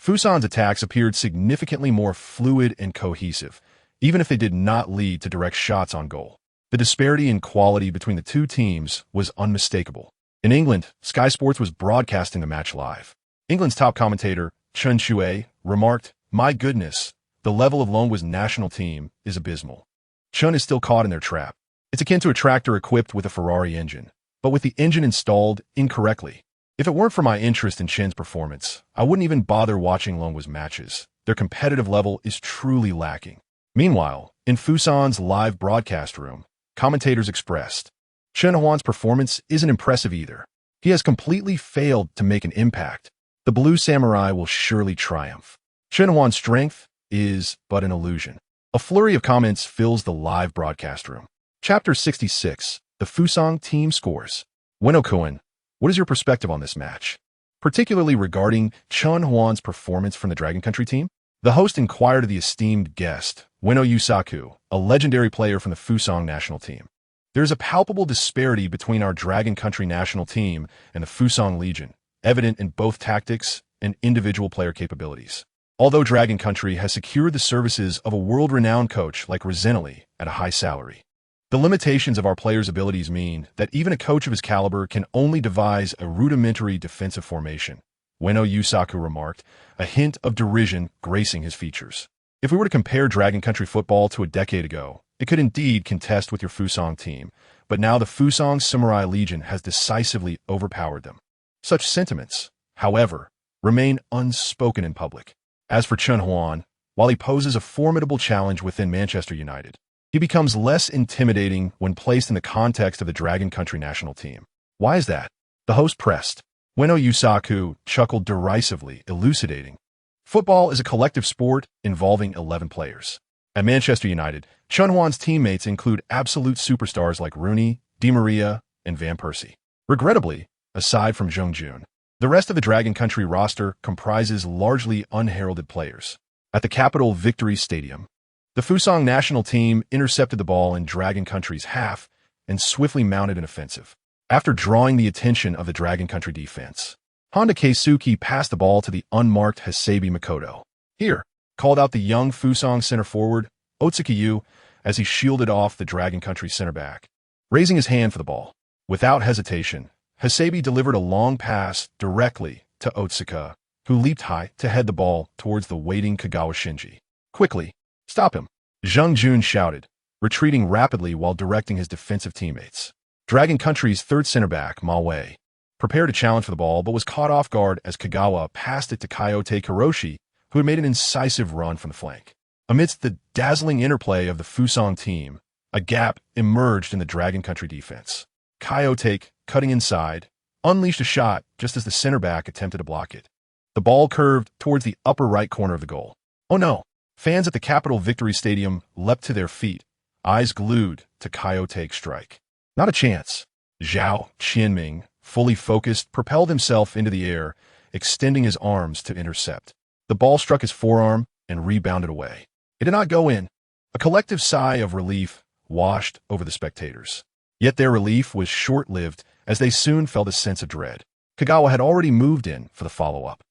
Fusan's attacks appeared significantly more fluid and cohesive, even if they did not lead to direct shots on goal. The disparity in quality between the two teams was unmistakable. In England, Sky Sports was broadcasting the match live. England's top commentator, Chen Shui, remarked, "My goodness, the level of Longwo's national team is abysmal. Chen is still caught in their trap. It's akin to a tractor equipped with a Ferrari engine, but with the engine installed incorrectly. If it weren't for my interest in Chen's performance, I wouldn't even bother watching Longwo's matches. Their competitive level is truly lacking." Meanwhile, in Fusan's live broadcast room, commentators expressed, "Chen Huan's performance isn't impressive either. He has completely failed to make an impact. The Blue Samurai will surely triumph. Chen Huan's strength is but an illusion." A flurry of comments fills the live broadcast room. Chapter 66, The Fusan Team Scores. Wenokuan, what is your perspective on this match, particularly regarding Chen Huan's performance from the Dragon Country team? The host inquired of the esteemed guest, Ueno Yusaku, a legendary player from the Fusang national team. There is a palpable disparity between our Dragon Country national team and the Fusang Legion, evident in both tactics and individual player capabilities. Although Dragon Country has secured the services of a world-renowned coach like Rosinelli at a high salary, the limitations of our players' abilities mean that even a coach of his caliber can only devise a rudimentary defensive formation, Ueno Yusaku remarked, a hint of derision gracing his features. If we were to compare Dragon Country football to a decade ago, it could indeed contest with your Fusang team, but now the Fusang Samurai Legion has decisively overpowered them. Such sentiments, however, remain unspoken in public. As for Chen Huan, while he poses a formidable challenge within Manchester United, he becomes less intimidating when placed in the context of the Dragon Country national team. Why is that? The host pressed. Ueno Yusaku chuckled derisively, elucidating. Football is a collective sport involving 11 players. At Manchester United, Chen Huan's teammates include absolute superstars like Rooney, Di Maria, and Van Persie. Regrettably, aside from Zheng Jun, the rest of the Dragon Country roster comprises largely unheralded players. At the Capital Victory Stadium, the Fusang national team intercepted the ball in Dragon Country's half and swiftly mounted an offensive. After drawing the attention of the Dragon Country defense, Honda Keisuke passed the ball to the unmarked Hasebi Makoto. Here, called out the young Fusang center forward, Otsuki Yu, as he shielded off the Dragon Country center back. Raising his hand for the ball, without hesitation, Hasebi delivered a long pass directly to Otsuka, who leaped high to head the ball towards the waiting Kagawa Shinji. Quickly, stop him, Zheng Jun shouted, retreating rapidly while directing his defensive teammates. Dragon Country's third center back, Ma Wei, prepared to challenge for the ball but was caught off guard as Kagawa passed it to Kyoto Kuroshi, who had made an incisive run from the flank. Amidst the dazzling interplay of the Fusang team, a gap emerged in the Dragon Country defense. Kyoto, cutting inside, unleashed a shot just as the center back attempted to block it. The ball curved towards the upper right corner of the goal. Oh no! Fans at the Capital Victory Stadium leapt to their feet, eyes glued to Kyoto's strike. Not a chance. Xiao Junguang, fully focused, propelled himself into the air, extending his arms to intercept. The ball struck his forearm and rebounded away. It did not go in. A collective sigh of relief washed over the spectators. Yet their relief was short-lived as they soon felt a sense of dread. Kagawa had already moved in for the follow-up.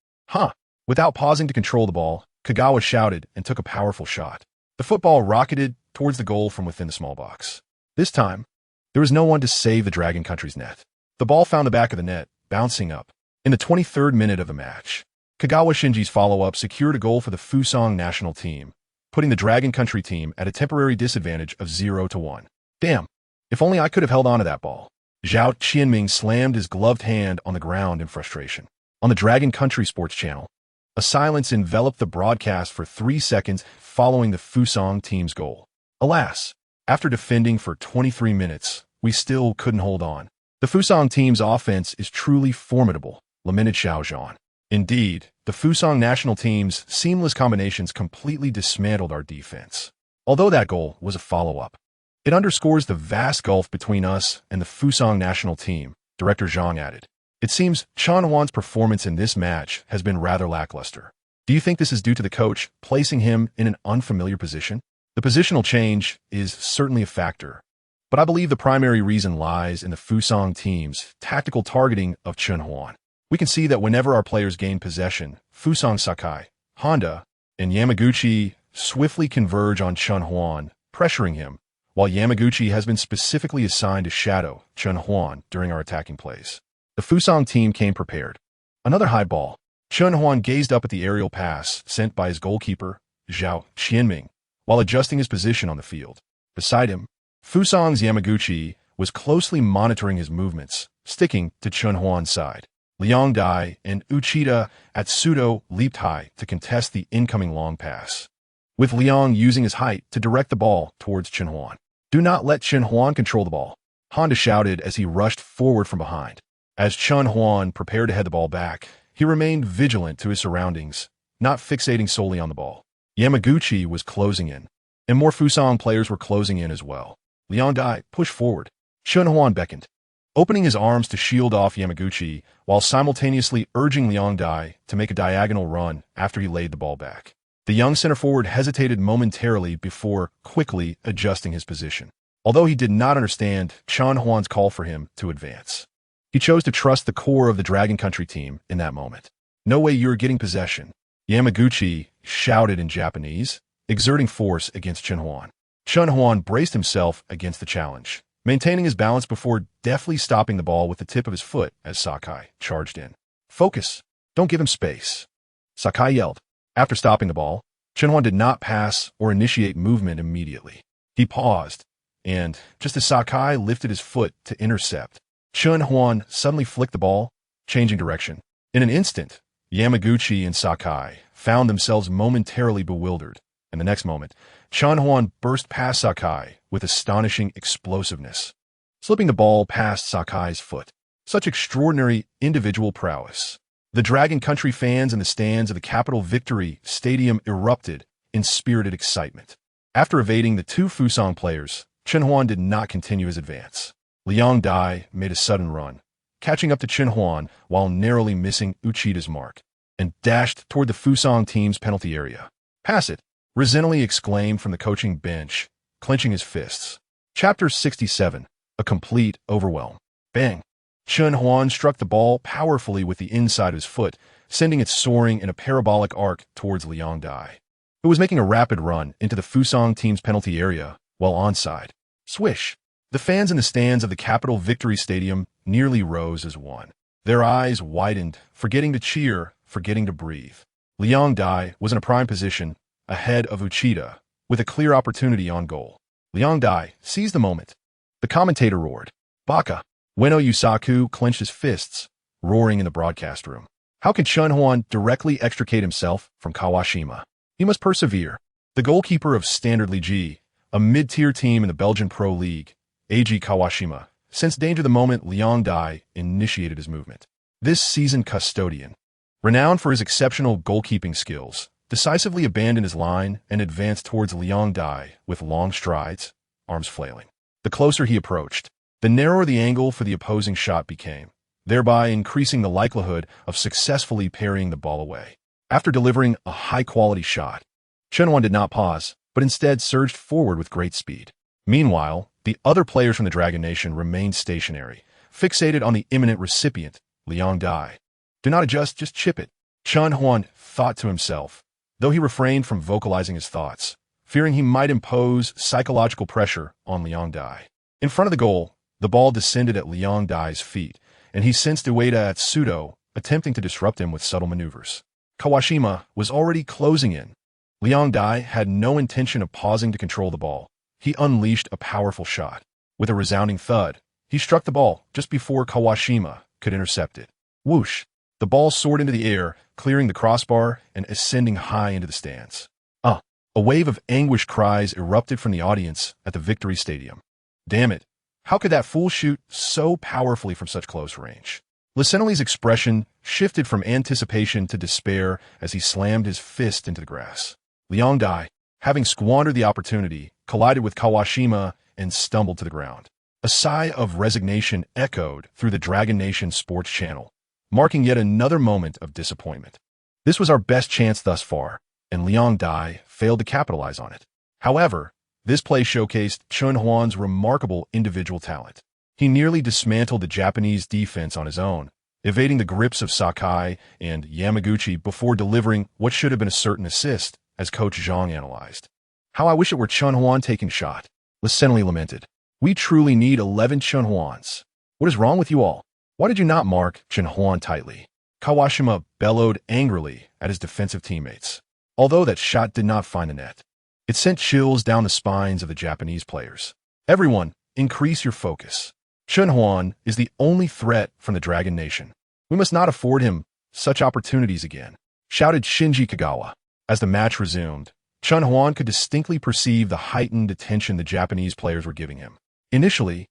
Without pausing to control the ball, Kagawa shouted and took a powerful shot. The football rocketed towards the goal from within the small box. This time, there was no one to save the Dragon Country's net. The ball found the back of the net, bouncing up. In the 23rd minute of the match, Kagawa Shinji's follow-up secured a goal for the Fusang national team, putting the Dragon Country team at a temporary disadvantage of 0-1. Damn, if only I could have held on to that ball. Xiao Junguang slammed his gloved hand on the ground in frustration. On the Dragon Country Sports Channel, a silence enveloped the broadcast for 3 seconds following the Fusang team's goal. Alas, after defending for 23 minutes, we still couldn't hold on. The Fusang team's offense is truly formidable, lamented Xiao Zhan. Indeed, the Fusang national team's seamless combinations completely dismantled our defense. Although that goal was a follow-up, it underscores the vast gulf between us and the Fusang national team, Director Zhang added. It seems Chen Huan's performance in this match has been rather lackluster. Do you think this is due to the coach placing him in an unfamiliar position? The positional change is certainly a factor, but I believe the primary reason lies in the Fusang team's tactical targeting of Chen Huan. We can see that whenever our players gain possession, Fusang Sakai, Honda, and Yamaguchi swiftly converge on Chen Huan, pressuring him, while Yamaguchi has been specifically assigned to shadow Chen Huan during our attacking plays. The Fusang team came prepared. Another high ball. Chen Huan gazed up at the aerial pass sent by his goalkeeper, Xiao Junguang, while adjusting his position on the field. Beside him, Fusang's Yamaguchi was closely monitoring his movements, sticking to Chen Huan's side. Liang Dai and Uchida Atsudo leaped high to contest the incoming long pass, with Liang using his height to direct the ball towards Chen Huan. Do not let Chen Huan control the ball, Honda shouted as he rushed forward from behind. As Chen Huan prepared to head the ball back, he remained vigilant to his surroundings, not fixating solely on the ball. Yamaguchi was closing in, and more Fusang players were closing in as well. Liang Dai pushed forward. Chen Huan beckoned, opening his arms to shield off Yamaguchi while simultaneously urging Liang Dai to make a diagonal run after he laid the ball back. The young center forward hesitated momentarily before quickly adjusting his position. Although he did not understand Chen Huan's call for him to advance, he chose to trust the core of the Dragon Country team in that moment. "No way you're getting possession," Yamaguchi shouted in Japanese, exerting force against Chen Huan. Chen Huan braced himself against the challenge, maintaining his balance before deftly stopping the ball with the tip of his foot as Sakai charged in. "Focus! Don't give him space," Sakai yelled. After stopping the ball, Chen Huan did not pass or initiate movement immediately. He paused, and just as Sakai lifted his foot to intercept, Chen Huan suddenly flicked the ball, changing direction. In an instant, Yamaguchi and Sakai found themselves momentarily bewildered, and the next moment, Chen Huan burst past Sakai with astonishing explosiveness, slipping the ball past Sakai's foot. Such extraordinary individual prowess. The Dragon Country fans in the stands of the Capital Victory Stadium erupted in spirited excitement. After evading the two Fusang players, Chen Huan did not continue his advance. Liang Dai made a sudden run, catching up to Chen Huan while narrowly missing Uchida's mark, and dashed toward the Fusang team's penalty area. "Pass it," resentfully exclaimed from the coaching bench, clenching his fists. Chapter 67. A complete overwhelm. Bang! Chen Huan struck the ball powerfully with the inside of his foot, sending it soaring in a parabolic arc towards Liang Dai, who was making a rapid run into the Fusang team's penalty area while onside. Swish! The fans in the stands of the Capital Victory Stadium nearly rose as one. Their eyes widened, forgetting to cheer, forgetting to breathe. Liang Dai was in a prime position, ahead of Uchida, with a clear opportunity on goal. Liang Dai seized the moment. The commentator roared, "Baka!" Ueno Yusaku clenched his fists, roaring in the broadcast room. How can Chen Huan directly extricate himself from Kawashima? He must persevere. The goalkeeper of Standard Liège, a mid-tier team in the Belgian Pro League, AG Kawashima, sensed danger the moment Liang Dai initiated his movement. This seasoned custodian, renowned for his exceptional goalkeeping skills, decisively abandoned his line and advanced towards Liang Dai with long strides, arms flailing. The closer he approached, the narrower the angle for the opposing shot became, thereby increasing the likelihood of successfully parrying the ball away. After delivering a high-quality shot, Chen Huan did not pause, but instead surged forward with great speed. Meanwhile, the other players from the Dragon Nation remained stationary, fixated on the imminent recipient, Liang Dai. "Do not adjust, just chip it," Chen Huan thought to himself, though he refrained from vocalizing his thoughts, fearing he might impose psychological pressure on Liang Dai. In front of the goal, the ball descended at Liang Dai's feet, and he sensed Ueda Atsudo attempting to disrupt him with subtle maneuvers. Kawashima was already closing in. Liang Dai had no intention of pausing to control the ball. He unleashed a powerful shot. With a resounding thud, he struck the ball just before Kawashima could intercept it. Whoosh! The ball soared into the air, clearing the crossbar and ascending high into the stands. A wave of anguished cries erupted from the audience at the Victory Stadium. "Damn it! How could that fool shoot so powerfully from such close range?" Lisenoli's expression shifted from anticipation to despair as he slammed his fist into the grass. Liang Dai, having squandered the opportunity, collided with Kawashima and stumbled to the ground. A sigh of resignation echoed through the Dragon Nation sports channel, marking yet another moment of disappointment. This was our best chance thus far, and Liang Dai failed to capitalize on it. However, this play showcased Chen Huan's remarkable individual talent. He nearly dismantled the Japanese defense on his own, evading the grips of Sakai and Yamaguchi before delivering what should have been a certain assist, as Coach Zhang analyzed. "How I wish it were Chen Huan taking shot," Lisenoli lamented. "We truly need 11 Chen Huans. What is wrong with you all? Why did you not mark Chen Huan tightly?" Kawashima bellowed angrily at his defensive teammates, although that shot did not find the net. It sent chills down the spines of the Japanese players. "Everyone, increase your focus. Chen Huan is the only threat from the Dragon Nation. We must not afford him such opportunities again," shouted Shinji Kagawa. As the match resumed, Chen Huan could distinctly perceive the heightened attention the Japanese players were giving him. Initially,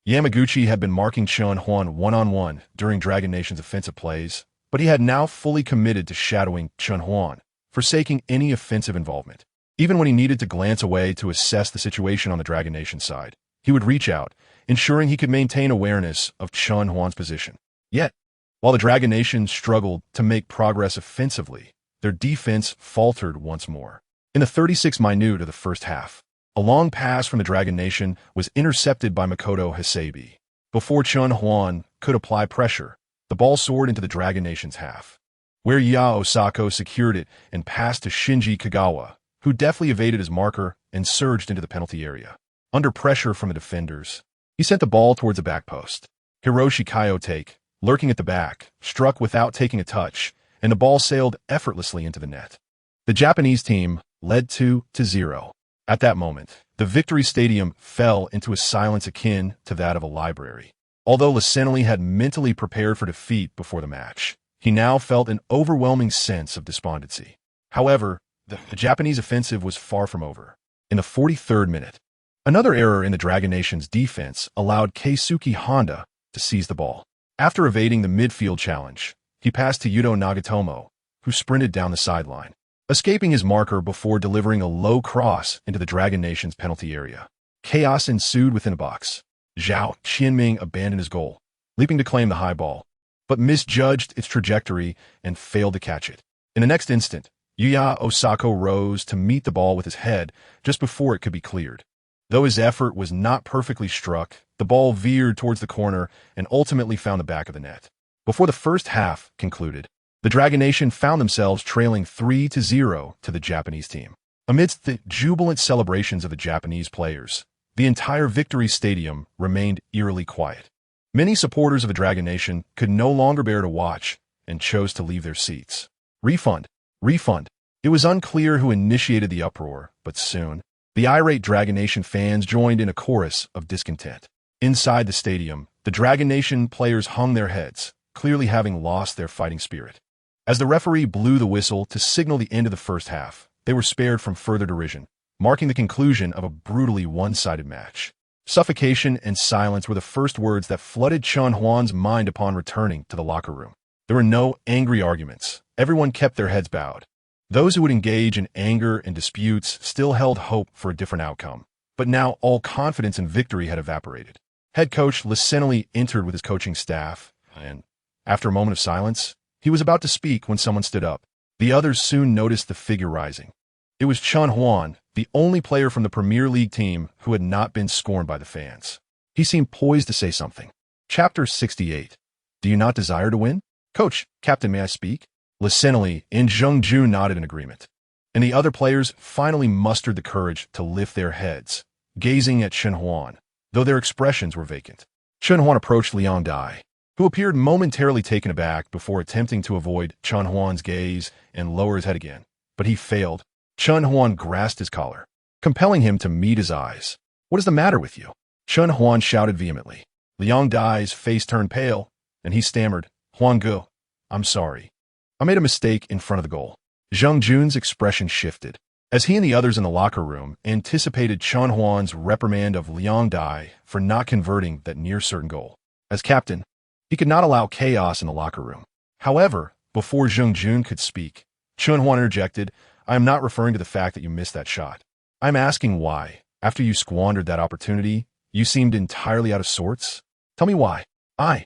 Yamaguchi had been marking Chen Huan one-on-one during Dragon Nation's offensive plays, but he had now fully committed to shadowing Chen Huan, forsaking any offensive involvement. Even when he needed to glance away to assess the situation on the Dragon Nation side, he would reach out, ensuring he could maintain awareness of Chen Huan's position. Yet, while the Dragon Nation struggled to make progress offensively, their defense faltered once more. In the 36th minute of the first half, a long pass from the Dragon Nation was intercepted by Makoto Hasebi. Before Chen Huan could apply pressure, the ball soared into the Dragon Nation's half, where Yao Osako secured it and passed to Shinji Kagawa, who deftly evaded his marker and surged into the penalty area. Under pressure from the defenders, he sent the ball towards the back post. Hiroshi Kayotake, lurking at the back, struck without taking a touch, and the ball sailed effortlessly into the net. The Japanese team led 2-0. At that moment, the Victory Stadium fell into a silence akin to that of a library. Although Licenelli had mentally prepared for defeat before the match, he now felt an overwhelming sense of despondency. However, the Japanese offensive was far from over. In the 43rd minute, another error in the Dragon Nation's defense allowed Keisuke Honda to seize the ball. After evading the midfield challenge, he passed to Yuto Nagatomo, who sprinted down the sideline, escaping his marker before delivering a low cross into the Dragon Nation's penalty area. Chaos ensued within the box. Zhao Qianming abandoned his goal, leaping to claim the high ball, but misjudged its trajectory and failed to catch it. In the next instant, Yuya Osako rose to meet the ball with his head just before it could be cleared. Though his effort was not perfectly struck, the ball veered towards the corner and ultimately found the back of the net. Before the first half concluded, the Dragon Nation found themselves trailing 3-0 to the Japanese team. Amidst the jubilant celebrations of the Japanese players, the entire Victory Stadium remained eerily quiet. Many supporters of the Dragon Nation could no longer bear to watch and chose to leave their seats. Refund. It was unclear who initiated the uproar, but soon, the irate Dragon Nation fans joined in a chorus of discontent. Inside the stadium, the Dragon Nation players hung their heads, clearly having lost their fighting spirit. As the referee blew the whistle to signal the end of the first half, they were spared from further derision, marking the conclusion of a brutally one-sided match. Suffocation and silence were the first words that flooded Chen Huan's mind upon returning to the locker room. There were no angry arguments. Everyone kept their heads bowed. Those who would engage in anger and disputes still held hope for a different outcome, but now all confidence in victory had evaporated. Head coach Licenelli entered with his coaching staff, and, after a moment of silence, he was about to speak when someone stood up. The others soon noticed the figure rising. It was Chen Huan, the only player from the Premier League team who had not been scorned by the fans. He seemed poised to say something. Chapter 68. Do you not desire to win? Coach, Captain, may I speak? Licenelli and Zheng Ju nodded in agreement, and the other players finally mustered the courage to lift their heads, gazing at Chen Huan, though their expressions were vacant. Chen Huan approached Liang Dai, who appeared momentarily taken aback before attempting to avoid Chen Huan's gaze and lower his head again, but he failed. Chen Huan grasped his collar, compelling him to meet his eyes. What is the matter with you? Chen Huan shouted vehemently. Liang Dai's face turned pale, and he stammered, Huan Gu, I'm sorry. I made a mistake in front of the goal. Zheng Jun's expression shifted, as he and the others in the locker room anticipated Chen Huan's reprimand of Liang Dai for not converting that near-certain goal. As captain, he could not allow chaos in the locker room. However, before Zheng Jun could speak, Chen Huan interjected, I am not referring to the fact that you missed that shot. I'm asking why, after you squandered that opportunity, you seemed entirely out of sorts? Tell me why. I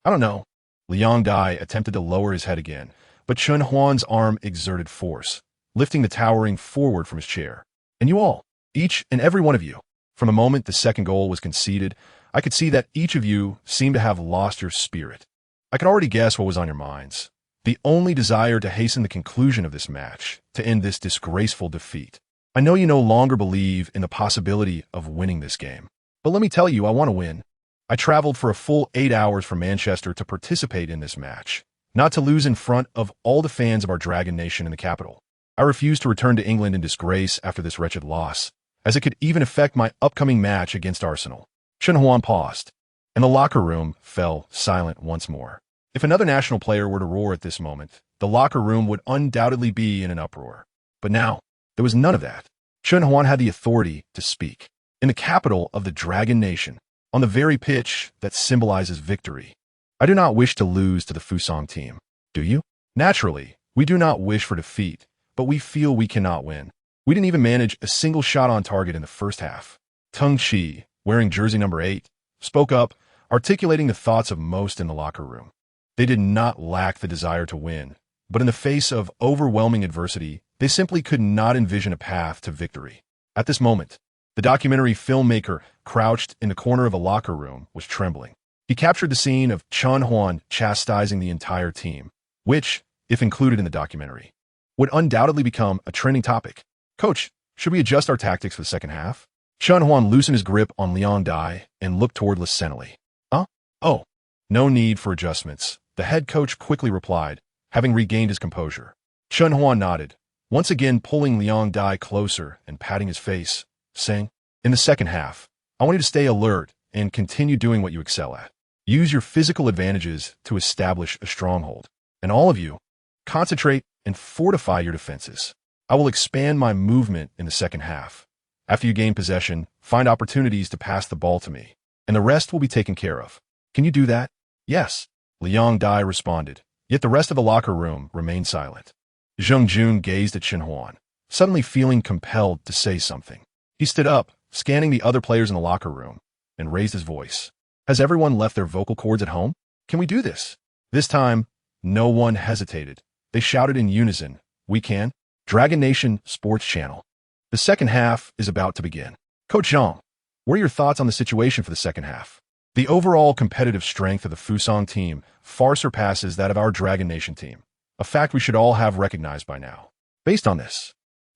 don't know. Liang Dai attempted to lower his head again, but Chen Huan's arm exerted force, lifting the towering forward from his chair. And you all, each and every one of you, from the moment the second goal was conceded, I could see that each of you seemed to have lost your spirit. I could already guess what was on your minds. The only desire to hasten the conclusion of this match, to end this disgraceful defeat. I know you no longer believe in the possibility of winning this game, but let me tell you, I want to win. I traveled for a full 8 hours from Manchester to participate in this match, not to lose in front of all the fans of our Dragon Nation in the capital. I refuse to return to England in disgrace after this wretched loss, as it could even affect my upcoming match against Arsenal. Chen Huan paused, and the locker room fell silent once more. If another national player were to roar at this moment, the locker room would undoubtedly be in an uproar. But now, there was none of that. Chen Huan had the authority to speak. In the capital of the Dragon Nation, on the very pitch that symbolizes victory. I do not wish to lose to the Fusang team. Do you? Naturally, we do not wish for defeat, but we feel we cannot win. We didn't even manage a single shot on target in the first half. Tung Chi, wearing jersey number 8, spoke up, articulating the thoughts of most in the locker room. They did not lack the desire to win, but in the face of overwhelming adversity, they simply could not envision a path to victory. At this moment, the documentary filmmaker, crouched in the corner of a locker room, was trembling. He captured the scene of Chen Huan chastising the entire team, which, if included in the documentary, would undoubtedly become a trending topic. "Coach, should we adjust our tactics for the second half?" Chen Huan loosened his grip on Liang Dai and looked toward Licenally. "Huh? Oh, no need for adjustments," the head coach quickly replied, having regained his composure. Chen Huan nodded, once again pulling Liang Dai closer and patting his face, saying, "In the second half, I want you to stay alert and continue doing what you excel at. Use your physical advantages to establish a stronghold. And all of you, concentrate and fortify your defenses. I will expand my movement in the second half. After you gain possession, find opportunities to pass the ball to me, and the rest will be taken care of. Can you do that?" "Yes," Liang Dai responded, yet the rest of the locker room remained silent. Zheng Jun gazed at Chen Huan, suddenly feeling compelled to say something. He stood up, scanning the other players in the locker room, and raised his voice. "Has everyone left their vocal cords at home? Can we do this?" This time, no one hesitated. They shouted in unison, "We can!" Dragon Nation Sports Channel. The second half is about to begin. Coach Zhang, what are your thoughts on the situation for the second half? The overall competitive strength of the Fusang team far surpasses that of our Dragon Nation team, a fact we should all have recognized by now. Based on this,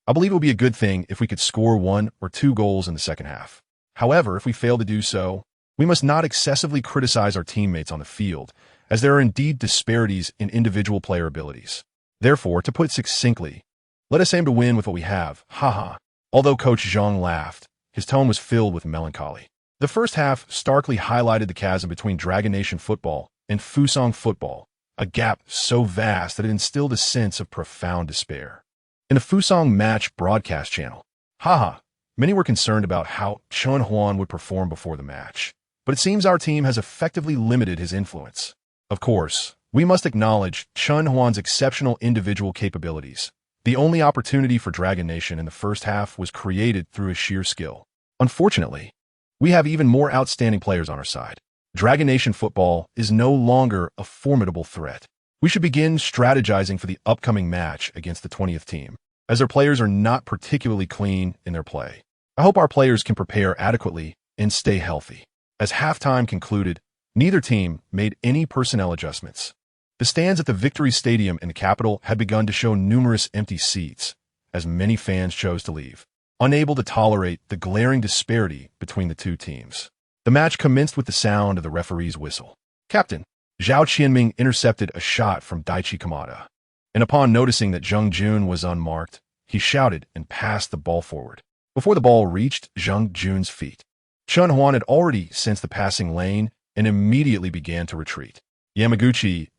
I believe it would be a good thing if we could score 1 or 2 goals in the second half. However, if we fail to do so, we must not excessively criticize our teammates on the field, as there are indeed disparities in individual player abilities. Therefore, to put it succinctly, let us aim to win with what we have, haha. Although Coach Zhang laughed, his tone was filled with melancholy. The first half starkly highlighted the chasm between Dragon Nation football and Fusang football, a gap so vast that it instilled a sense of profound despair. In the Fusang match broadcast channel, many were concerned about how Chen Huan would perform before the match, but it seems our team has effectively limited his influence. Of course, we must acknowledge Chen Huan's exceptional individual capabilities. The only opportunity for Dragon Nation in the first half was created through his sheer skill. Unfortunately, we have even more outstanding players on our side. Dragon Nation football is no longer a formidable threat. We should begin strategizing for the upcoming match against the 20th team, as their players are not particularly clean in their play. I hope our players can prepare adequately and stay healthy. As halftime concluded, neither team made any personnel adjustments. The stands at the Victory Stadium in the capital had begun to show numerous empty seats, as many fans chose to leave, unable to tolerate the glaring disparity between the two teams. The match commenced with the sound of the referee's whistle. Captain Zhao Qianming intercepted a shot from Daichi Kamada, and upon noticing that Zheng Jun was unmarked, he shouted and passed the ball forward. Before the ball reached Zheng Jun's feet, Chen Huan had already sensed the passing lane and immediately began to retreat. Yamaguchi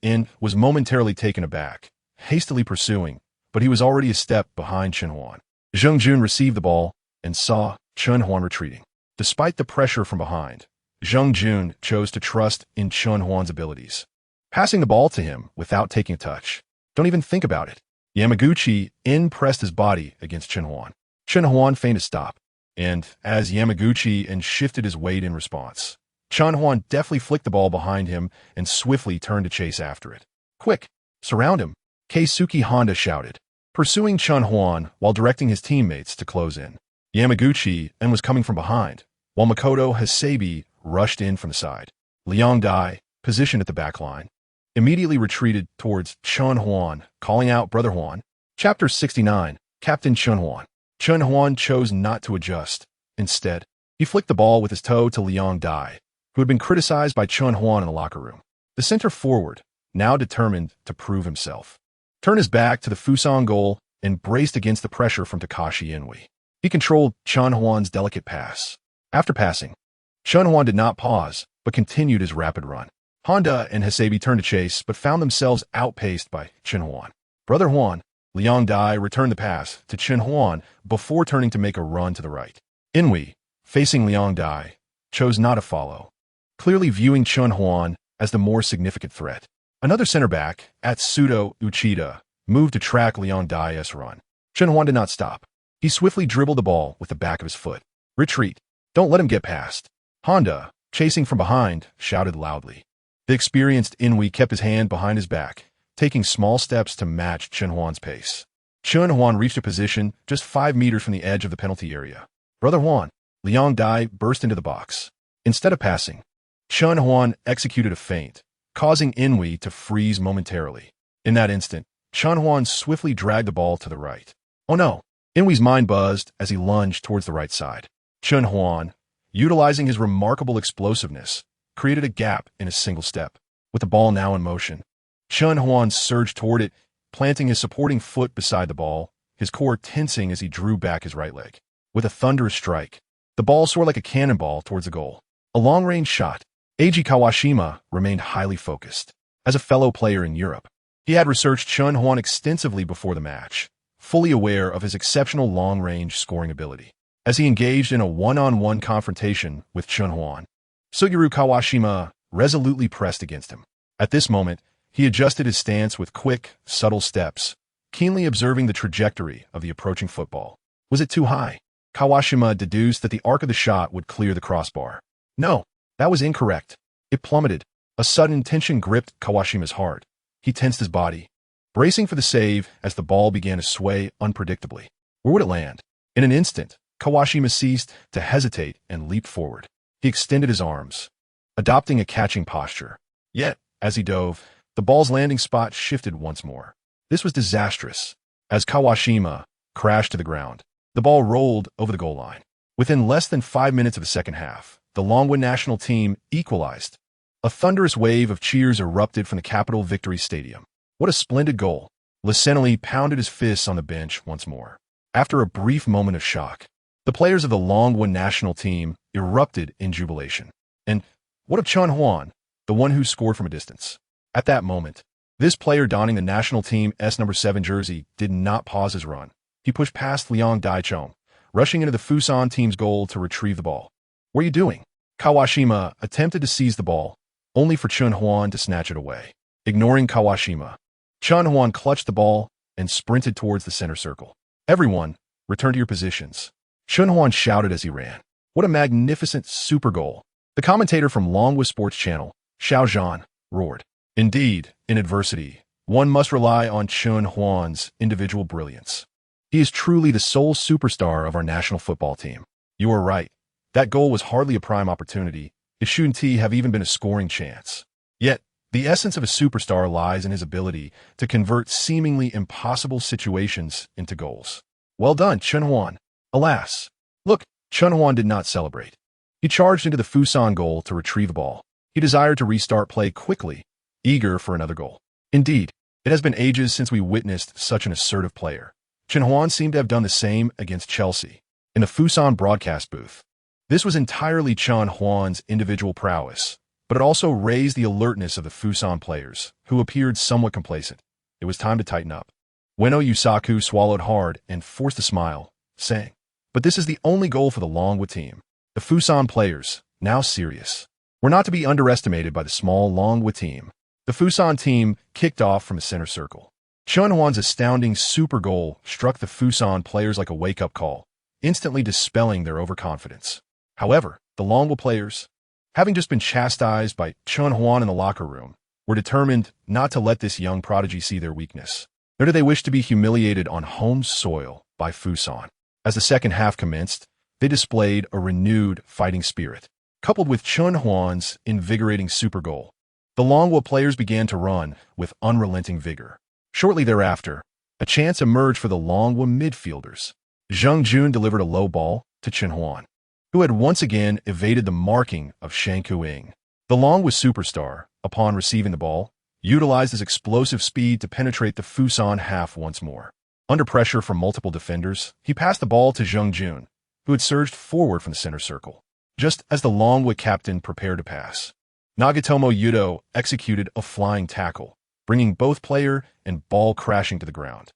was momentarily taken aback, hastily pursuing, but he was already a step behind Chen Huan. Zheng Jun received the ball and saw Chen Huan retreating. Despite the pressure from behind, Zheng Jun chose to trust in Chen Huan's abilities, passing the ball to him without taking a touch. Don't even think about it. Yamaguchi pressed his body against Chen Huan. Chen Huan feigned a stop, and as Yamaguchi shifted his weight in response, Chen Huan deftly flicked the ball behind him and swiftly turned to chase after it. "Quick, surround him," Keisuke Honda shouted, pursuing Chen Huan while directing his teammates to close in. Yamaguchi was coming from behind, while Makoto Hasebi rushed in from the side. Liang Dai, positioned at the back line, immediately retreated towards Chen Huan, calling out Brother Huan. Chapter 69, Captain Chen Huan. Chen Huan chose not to adjust. Instead, he flicked the ball with his toe to Liang Dai, who had been criticized by Chen Huan in the locker room. The center forward, now determined to prove himself, turned his back to the Fusang goal and braced against the pressure from Takashi Inui. He controlled Chen Huan's delicate pass. After passing, Chen Huan did not pause, but continued his rapid run. Honda and Hasebi turned to chase, but found themselves outpaced by Chen Huan. Brother Huan, Liang Dai returned the pass to Chen Huan before turning to make a run to the right. Inui, facing Liang Dai, chose not to follow, clearly viewing Chen Huan as the more significant threat. Another center back, Atsuto Uchida, moved to track Liang Dai's run. Chen Huan did not stop. He swiftly dribbled the ball with the back of his foot. "Retreat. Don't let him get past." Honda, chasing from behind, shouted loudly. The experienced Inui kept his hand behind his back, taking small steps to match Chen Huan's pace. Chen Huan reached a position just 5 meters from the edge of the penalty area. Brother Huan, Liang Dai burst into the box. Instead of passing, Chen Huan executed a feint, causing Inui to freeze momentarily. In that instant, Chen Huan swiftly dragged the ball to the right. Oh no! Inui's mind buzzed as he lunged towards the right side. Chen Huan, utilizing his remarkable explosiveness, created a gap in a single step. With the ball now in motion, Chen Huan surged toward it, planting his supporting foot beside the ball, his core tensing as he drew back his right leg. With a thunderous strike, the ball soared like a cannonball towards the goal. A long-range shot. Eiji Kawashima remained highly focused. As a fellow player in Europe, he had researched Chen Huan extensively before the match, fully aware of his exceptional long-range scoring ability. As he engaged in a one-on-one confrontation with Chen Huan, Suguru Kawashima resolutely pressed against him. At this moment, he adjusted his stance with quick, subtle steps, keenly observing the trajectory of the approaching football. Was it too high? Kawashima deduced that the arc of the shot would clear the crossbar. No, that was incorrect. It plummeted. A sudden tension gripped Kawashima's heart. He tensed his body, bracing for the save as the ball began to sway unpredictably. Where would it land? In an instant, Kawashima ceased to hesitate and leaped forward. He extended his arms, adopting a catching posture. Yet, as he dove, the ball's landing spot shifted once more. This was disastrous. As Kawashima crashed to the ground, the ball rolled over the goal line. Within less than 5 minutes of the second half, the Longwood national team equalized. A thunderous wave of cheers erupted from the Capital Victory Stadium. What a splendid goal! Lisenoli pounded his fists on the bench once more. After a brief moment of shock, the players of the Longwood national team erupted in jubilation. And what of Chen Huan, the one who scored from a distance? At that moment, this player donning the national team's number 7 jersey did not pause his run. He pushed past Liang Daichong, rushing into the Fusan team's goal to retrieve the ball. What are you doing? Kawashima attempted to seize the ball, only for Chen Huan to snatch it away. Ignoring Kawashima, Chen Huan clutched the ball and sprinted towards the center circle. Everyone, return to your positions. Chen Huan shouted as he ran. What a magnificent super goal. The commentator from Longwood Sports Channel, Xiao Junguang, roared. Indeed, in adversity, one must rely on Chen Huan's individual brilliance. He is truly the sole superstar of our national football team. You are right. That goal was hardly a prime opportunity. It shouldn't have even been a scoring chance. Yet, the essence of a superstar lies in his ability to convert seemingly impossible situations into goals. Well done, Chen Huan. Alas. Look, Chen Huan did not celebrate. He charged into the Fusan goal to retrieve the ball. He desired to restart play quickly, eager for another goal. Indeed, it has been ages since we witnessed such an assertive player. Chen Huan seemed to have done the same against Chelsea in the Fusan broadcast booth. This was entirely Chen Huan's individual prowess, but it also raised the alertness of the Fusan players, who appeared somewhat complacent. It was time to tighten up. Ueno Yusaku swallowed hard and forced a smile, saying, "But this is the only goal for the Longwood team." The Fusan players, now serious, were not to be underestimated by the small Longwood team. The Fusan team kicked off from a center circle. Chen Huan's astounding super goal struck the Fusan players like a wake-up call, instantly dispelling their overconfidence. However, the Longwood players, having just been chastised by Chen Huan in the locker room, were determined not to let this young prodigy see their weakness. Nor did they wish to be humiliated on home soil by Fusan. As the second half commenced, they displayed a renewed fighting spirit. Coupled with Chen Huan's invigorating super goal, the Longwood players began to run with unrelenting vigor. Shortly thereafter, a chance emerged for the Longwood midfielders. Zheng Jun delivered a low ball to Chen Huan, who had once again evaded the marking of Shang Kuing. The Longwood superstar, upon receiving the ball, utilized his explosive speed to penetrate the Fusan half once more. Under pressure from multiple defenders, he passed the ball to Zheng Jun, who had surged forward from the center circle. Just as the Longwood captain prepared to pass, Nagatomo Yudo executed a flying tackle, bringing both player and ball crashing to the ground.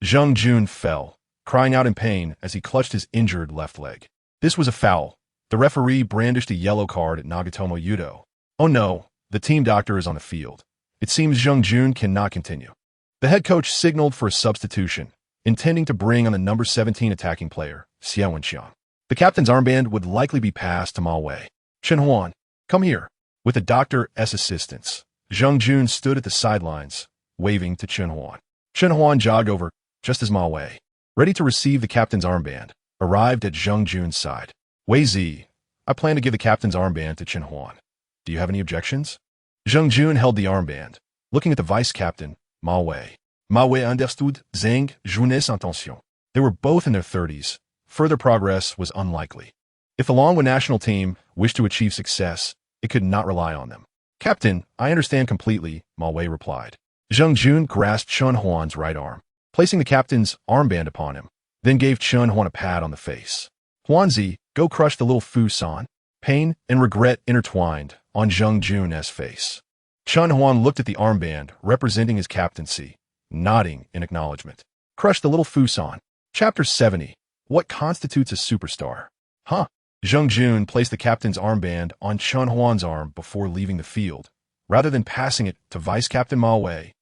Zheng Jun fell, crying out in pain as he clutched his injured left leg. This was a foul. The referee brandished a yellow card at Nagatomo Yudo. Oh no, the team doctor is on the field. It seems Zheng Jun cannot continue. The head coach signaled for a substitution, intending to bring on the number 17 attacking player, Xiao Junguang. The captain's armband would likely be passed to Ma Wei. Chen Huan, come here. With the doctor's assistance, Zheng Jun stood at the sidelines, waving to Chen Huan. Chen Huan jogged over just as Ma Wei, ready to receive the captain's armband, arrived at Zheng Jun's side. Wei Zi, I plan to give the captain's armband to Chen Huan. Do you have any objections? Zheng Jun held the armband, looking at the vice-captain, Ma Wei. Ma Wei understood Zheng Jun's intention. They were both in their 30s. Further progress was unlikely. If the Longwood national team wished to achieve success, it could not rely on them. Captain, I understand completely, Ma Wei replied. Zheng Jun grasped Chen Huan's right arm, placing the captain's armband upon him, then gave Chen Huan a pat on the face. Huanzi, go crush the little Fu-san. Pain and regret intertwined on Zheng Jun's face. Chen Huan looked at the armband representing his captaincy, nodding in acknowledgement. Crush the little Fu-san. Chapter 70. What constitutes a superstar? Huh? Zheng Jun placed the captain's armband on Chen Huan's arm before leaving the field, rather than passing it to Vice-Captain Ma Wei.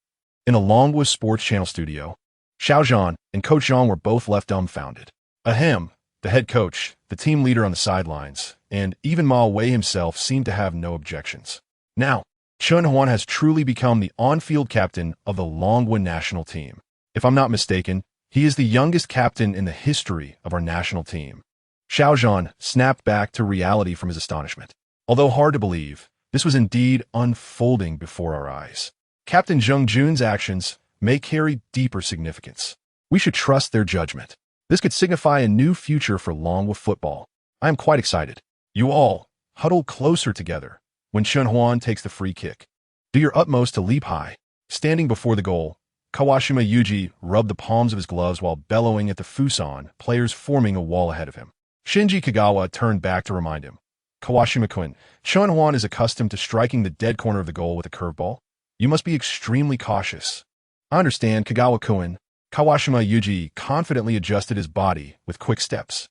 In a Longwood Sports Channel studio, Xiao Junguang and Coach Zhang were both left dumbfounded. Ahem, the head coach, the team leader on the sidelines, and even Ma Wei himself seemed to have no objections. Now, Chen Huan has truly become the on-field captain of the Longwood national team. If I'm not mistaken, he is the youngest captain in the history of our national team. Xiao Junguang snapped back to reality from his astonishment. Although hard to believe, this was indeed unfolding before our eyes. Captain Zheng Jun's actions may carry deeper significance. We should trust their judgment. This could signify a new future for Longwood football. I am quite excited. You all huddle closer together when Chen Huan takes the free kick. Do your utmost to leap high. Standing before the goal, Kawashima Yuji rubbed the palms of his gloves while bellowing at the Fusan players forming a wall ahead of him. Shinji Kagawa turned back to remind him. Kawashima-kun, Chen Huan is accustomed to striking the dead corner of the goal with a curveball. You must be extremely cautious. I understand, Kagawa-kun. Kawashima Yuji confidently adjusted his body with quick steps.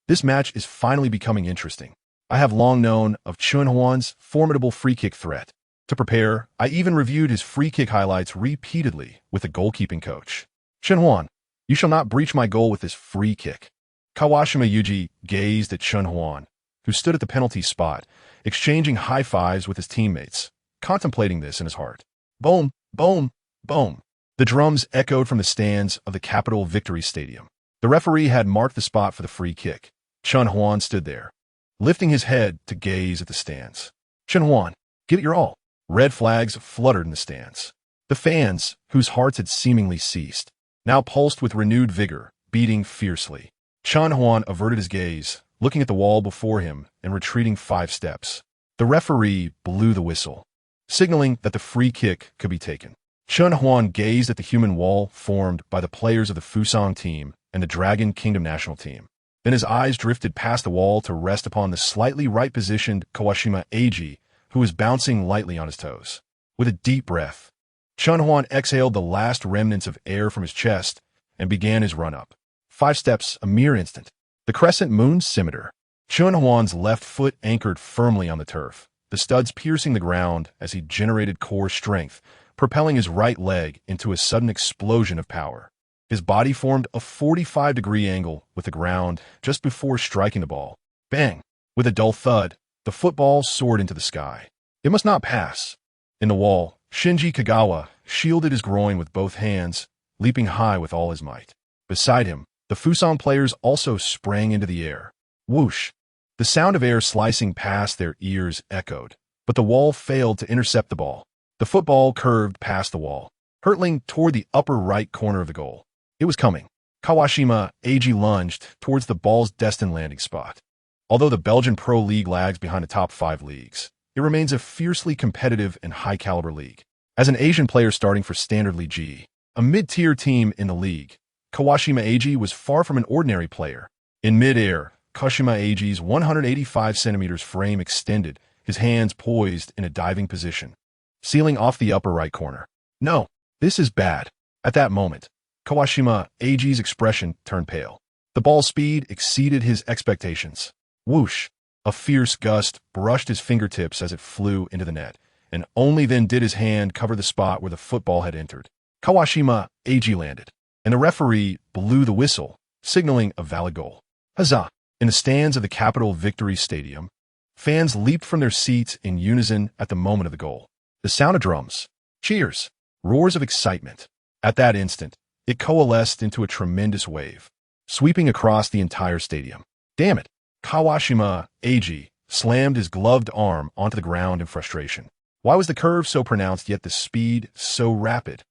This match is finally becoming interesting. I have long known of Chen Huan's formidable free kick threat. To prepare, I even reviewed his free kick highlights repeatedly with the goalkeeping coach. Chen Huan, you shall not breach my goal with this free kick. Kawashima Yuji gazed at Chen Huan, who stood at the penalty spot, exchanging high fives with his teammates, contemplating this in his heart. Boom, boom, boom. The drums echoed from the stands of the Capital Victory Stadium. The referee had marked the spot for the free kick. Chen Huan stood there, lifting his head to gaze at the stands. Chen Huan, give it your all. Red flags fluttered in the stands. The fans, whose hearts had seemingly ceased, now pulsed with renewed vigor, beating fiercely. Chen Huan averted his gaze, looking at the wall before him and retreating 5 steps. The referee blew the whistle, signaling that the free kick could be taken. Chen Huan gazed at the human wall formed by the players of the Fusang team and the Dragon Kingdom national team. Then his eyes drifted past the wall to rest upon the slightly right-positioned Kawashima Eiji, who was bouncing lightly on his toes. With a deep breath, Chen Huan exhaled the last remnants of air from his chest and began his run-up. 5 steps, a mere instant. The crescent moon scimitar. Chen Huan's left foot anchored firmly on the turf, the studs piercing the ground as he generated core strength, propelling his right leg into a sudden explosion of power. His body formed a 45-degree angle with the ground just before striking the ball. Bang! With a dull thud, the football soared into the sky. It must not pass. In the wall, Shinji Kagawa shielded his groin with both hands, leaping high with all his might. Beside him, the Fusan players also sprang into the air. Whoosh! The sound of air slicing past their ears echoed, but the wall failed to intercept the ball. The football curved past the wall, hurtling toward the upper right corner of the goal. It was coming. Kawashima Eiji lunged towards the ball's destined landing spot. Although the Belgian Pro League lags behind the top 5 leagues, it remains a fiercely competitive and high-caliber league. As an Asian player starting for Standard League G, a mid-tier team in the league, Kawashima Eiji was far from an ordinary player. In mid-air, Kawashima Eiji's 185 centimeters frame extended, his hands poised in a diving position, sealing off the upper right corner. No, this is bad. At that moment, Kawashima Eiji's expression turned pale. The ball's speed exceeded his expectations. Whoosh! A fierce gust brushed his fingertips as it flew into the net, and only then did his hand cover the spot where the football had entered. Kawashima Eiji landed, and the referee blew the whistle, signaling a valid goal. Huzzah! In the stands of the Capital Victory Stadium, fans leaped from their seats in unison at the moment of the goal. The sound of drums, cheers, roars of excitement. At that instant, it coalesced into a tremendous wave, sweeping across the entire stadium. Damn it! Kawashima Eiji slammed his gloved arm onto the ground in frustration. Why was the curve so pronounced yet the speed so rapid?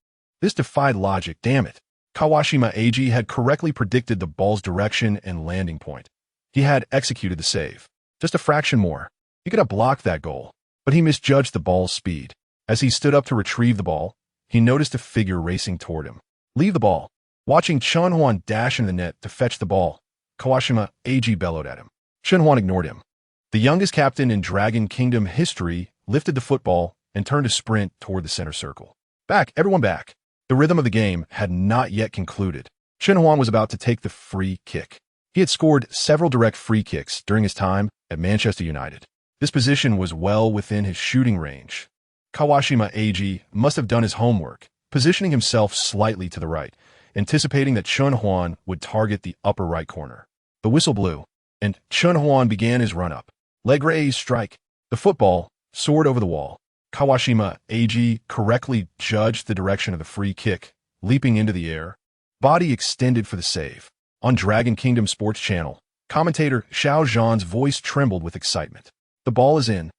This defied logic, damn it. Kawashima Eiji had correctly predicted the ball's direction and landing point. He had executed the save. Just a fraction more. He could have blocked that goal, but he misjudged the ball's speed. As he stood up to retrieve the ball, he noticed a figure racing toward him. Leave the ball. Watching Chen Huan dash into the net to fetch the ball, Kawashima Eiji bellowed at him. Chen Huan ignored him. The youngest captain in Dragon Kingdom history lifted the football and turned to sprint toward the center circle. Back, everyone back. The rhythm of the game had not yet concluded. Chen Huan was about to take the free kick. He had scored several direct free kicks during his time at Manchester United. This position was well within his shooting range. Kawashima Eiji must have done his homework, positioning himself slightly to the right, anticipating that Chen Huan would target the upper right corner. The whistle blew, and Chen Huan began his run-up. Leg raise, strike. The football soared over the wall. Kawashima Eiji correctly judged the direction of the free kick, leaping into the air. Body extended for the save. On Dragon Kingdom Sports Channel, commentator Xiao Zhan's voice trembled with excitement. The ball is in.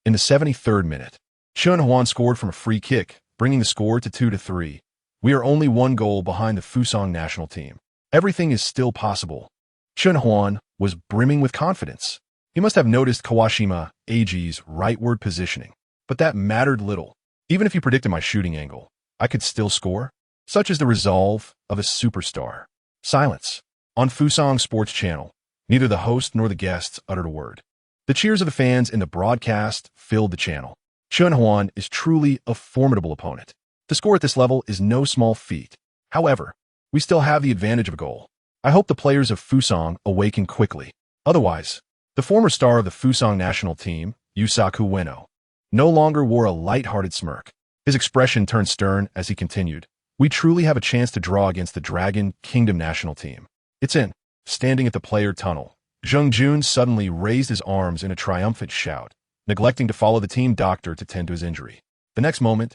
In the 73rd minute. Chen Huan scored from a free kick, bringing the score to 2-3. We are only one goal behind the Fusang national team. Everything is still possible. Chen Huan was brimming with confidence. He must have noticed Kawashima Eiji's rightward positioning. But that mattered little. Even if he predicted my shooting angle, I could still score. Such is the resolve of a superstar. Silence. On Fusang Sports Channel, neither the host nor the guests uttered a word. The cheers of the fans in the broadcast filled the channel. Chen Huan is truly a formidable opponent. To score at this level is no small feat. However, we still have the advantage of a goal. I hope the players of Fusang awaken quickly. Otherwise, the former star of the Fusang national team, Yusaku Ueno, no longer wore a light-hearted smirk. His expression turned stern as he continued. We truly have a chance to draw against the Dragon Kingdom national team. It's in. Standing at the player tunnel, Zheng Jun suddenly raised his arms in a triumphant shout, neglecting to follow the team doctor to tend to his injury. The next moment,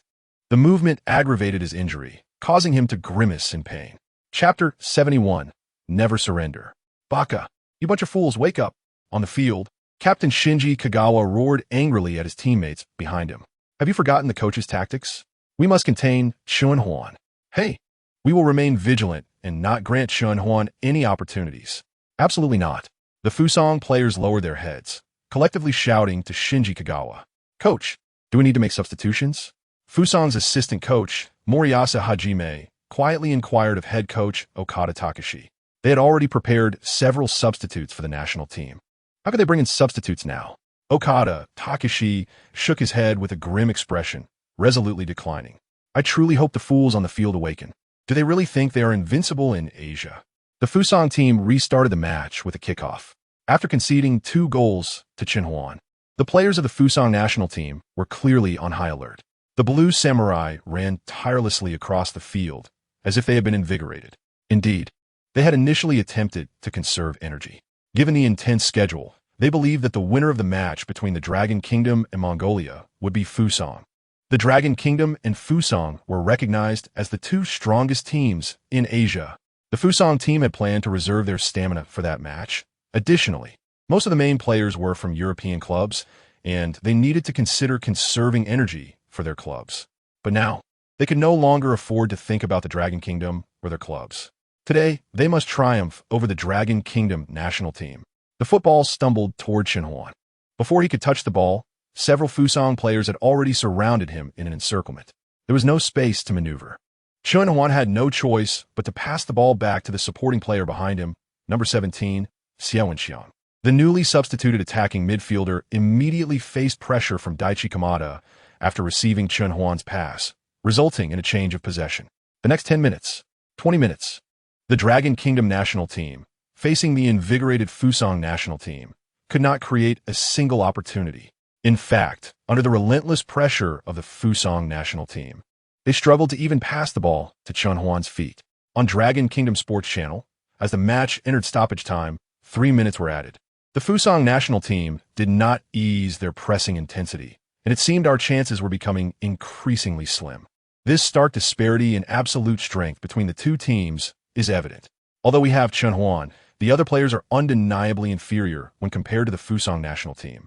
the movement aggravated his injury, causing him to grimace in pain. Chapter 71. Never Surrender. Baka, you bunch of fools, wake up. On the field, Captain Shinji Kagawa roared angrily at his teammates behind him. Have you forgotten the coach's tactics? We must contain Chen Huan. Hey, we will remain vigilant and not grant Chen Huan any opportunities. Absolutely not. The Fusang players lowered their heads, collectively shouting to Shinji Kagawa. Coach, do we need to make substitutions? Fusang's assistant coach, Moriasa Hajime, quietly inquired of head coach Okada Takashi. They had already prepared several substitutes for the national team. How could they bring in substitutes now? Okada Takashi shook his head with a grim expression, resolutely declining. I truly hope the fools on the field awaken. Do they really think they are invincible in Asia? The Fusang team restarted the match with a kickoff. After conceding 2 goals to Chen Huan, the players of the Fusang national team were clearly on high alert. The Blue Samurai ran tirelessly across the field, as if they had been invigorated. Indeed, they had initially attempted to conserve energy. Given the intense schedule, they believed that the winner of the match between the Dragon Kingdom and Mongolia would be Fusang. The Dragon Kingdom and Fusang were recognized as the 2 strongest teams in Asia. The Fusang team had planned to reserve their stamina for that match. Additionally, most of the main players were from European clubs, and they needed to consider conserving energy for their clubs. But now, they could no longer afford to think about the Dragon Kingdom or their clubs. Today, they must triumph over the Dragon Kingdom national team. The football stumbled toward Chen Huan. Before he could touch the ball, several Fusang players had already surrounded him in an encirclement. There was no space to maneuver. Chen Huan had no choice but to pass the ball back to the supporting player behind him, number 17, Xiao Junguang. The newly substituted attacking midfielder immediately faced pressure from Daichi Kamada after receiving Chen Huan's pass, resulting in a change of possession. The next 10 minutes, 20 minutes, the Dragon Kingdom national team, facing the invigorated Fusang national team, could not create a single opportunity. In fact, under the relentless pressure of the Fusang national team, they struggled to even pass the ball to Chen Huan's feet. On Dragon Kingdom Sports Channel, as the match entered stoppage time, 3 minutes were added. The Fusang national team did not ease their pressing intensity, and it seemed our chances were becoming increasingly slim. This stark disparity in absolute strength between the two teams is evident. Although we have Chen Huan, the other players are undeniably inferior when compared to the Fusang national team.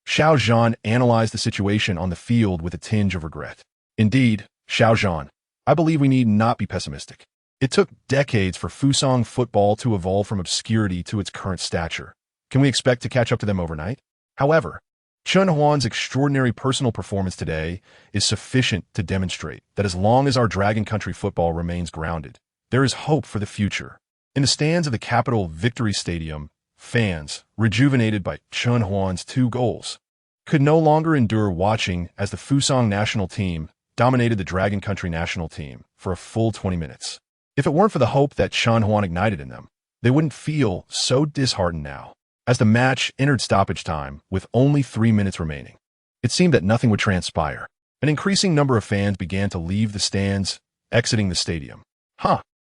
Xiao Junguang analyzed the situation on the field with a tinge of regret. Indeed, Xiao Junguang, I believe we need not be pessimistic. It took decades for Fusang football to evolve from obscurity to its current stature. Can we expect to catch up to them overnight? However, Chen Huan's extraordinary personal performance today is sufficient to demonstrate that as long as our Dragon Country football remains grounded, there is hope for the future. In the stands of the Capital Victory Stadium, fans, rejuvenated by Chen Huan's 2 goals, could no longer endure watching as the Fusang national team dominated the Dragon Country national team for a full 20 minutes. If it weren't for the hope that Chen Huan ignited in them, they wouldn't feel so disheartened now. As the match entered stoppage time with only 3 minutes remaining, it seemed that nothing would transpire. An increasing number of fans began to leave the stands, exiting the stadium.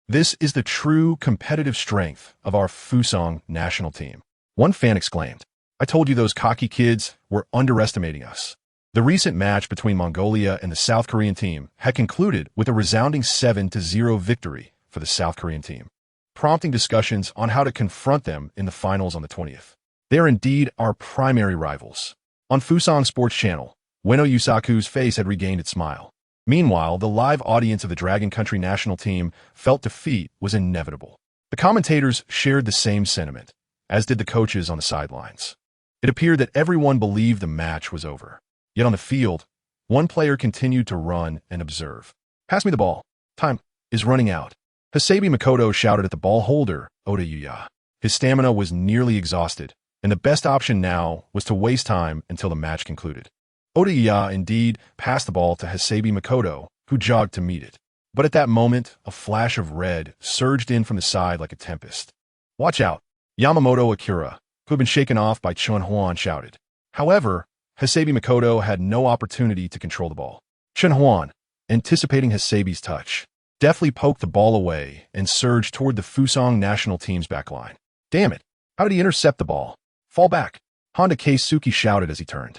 This is the true competitive strength of our Fusang national team. One fan exclaimed, I told you those cocky kids were underestimating us. The recent match between Mongolia and the South Korean team had concluded with a resounding 7-0 victory for the South Korean team, prompting discussions on how to confront them in the finals on the 20th. They are indeed our primary rivals. On Fusang Sports Channel, Ueno Yusaku's face had regained its smile. Meanwhile, the live audience of the Dragon Country national team felt defeat was inevitable. The commentators shared the same sentiment, as did the coaches on the sidelines. It appeared that everyone believed the match was over. Yet on the field, one player continued to run and observe. Pass me the ball. Time is running out. Hasebi Makoto shouted at the ball holder, Oda Yuya. His stamina was nearly exhausted, and the best option now was to waste time until the match concluded. Oda Yuya indeed passed the ball to Hasebi Makoto, who jogged to meet it. But at that moment, a flash of red surged in from the side like a tempest. Watch out! Yamamoto Akira, who had been shaken off by Chen Huan, shouted. However, Hasebi Makoto had no opportunity to control the ball. Chen Huan, anticipating Hasebi's touch, deftly poked the ball away and surged toward the Fusang national team's backline. Damn it! How did he intercept the ball? Fall back! Honda Keisuke shouted as he turned.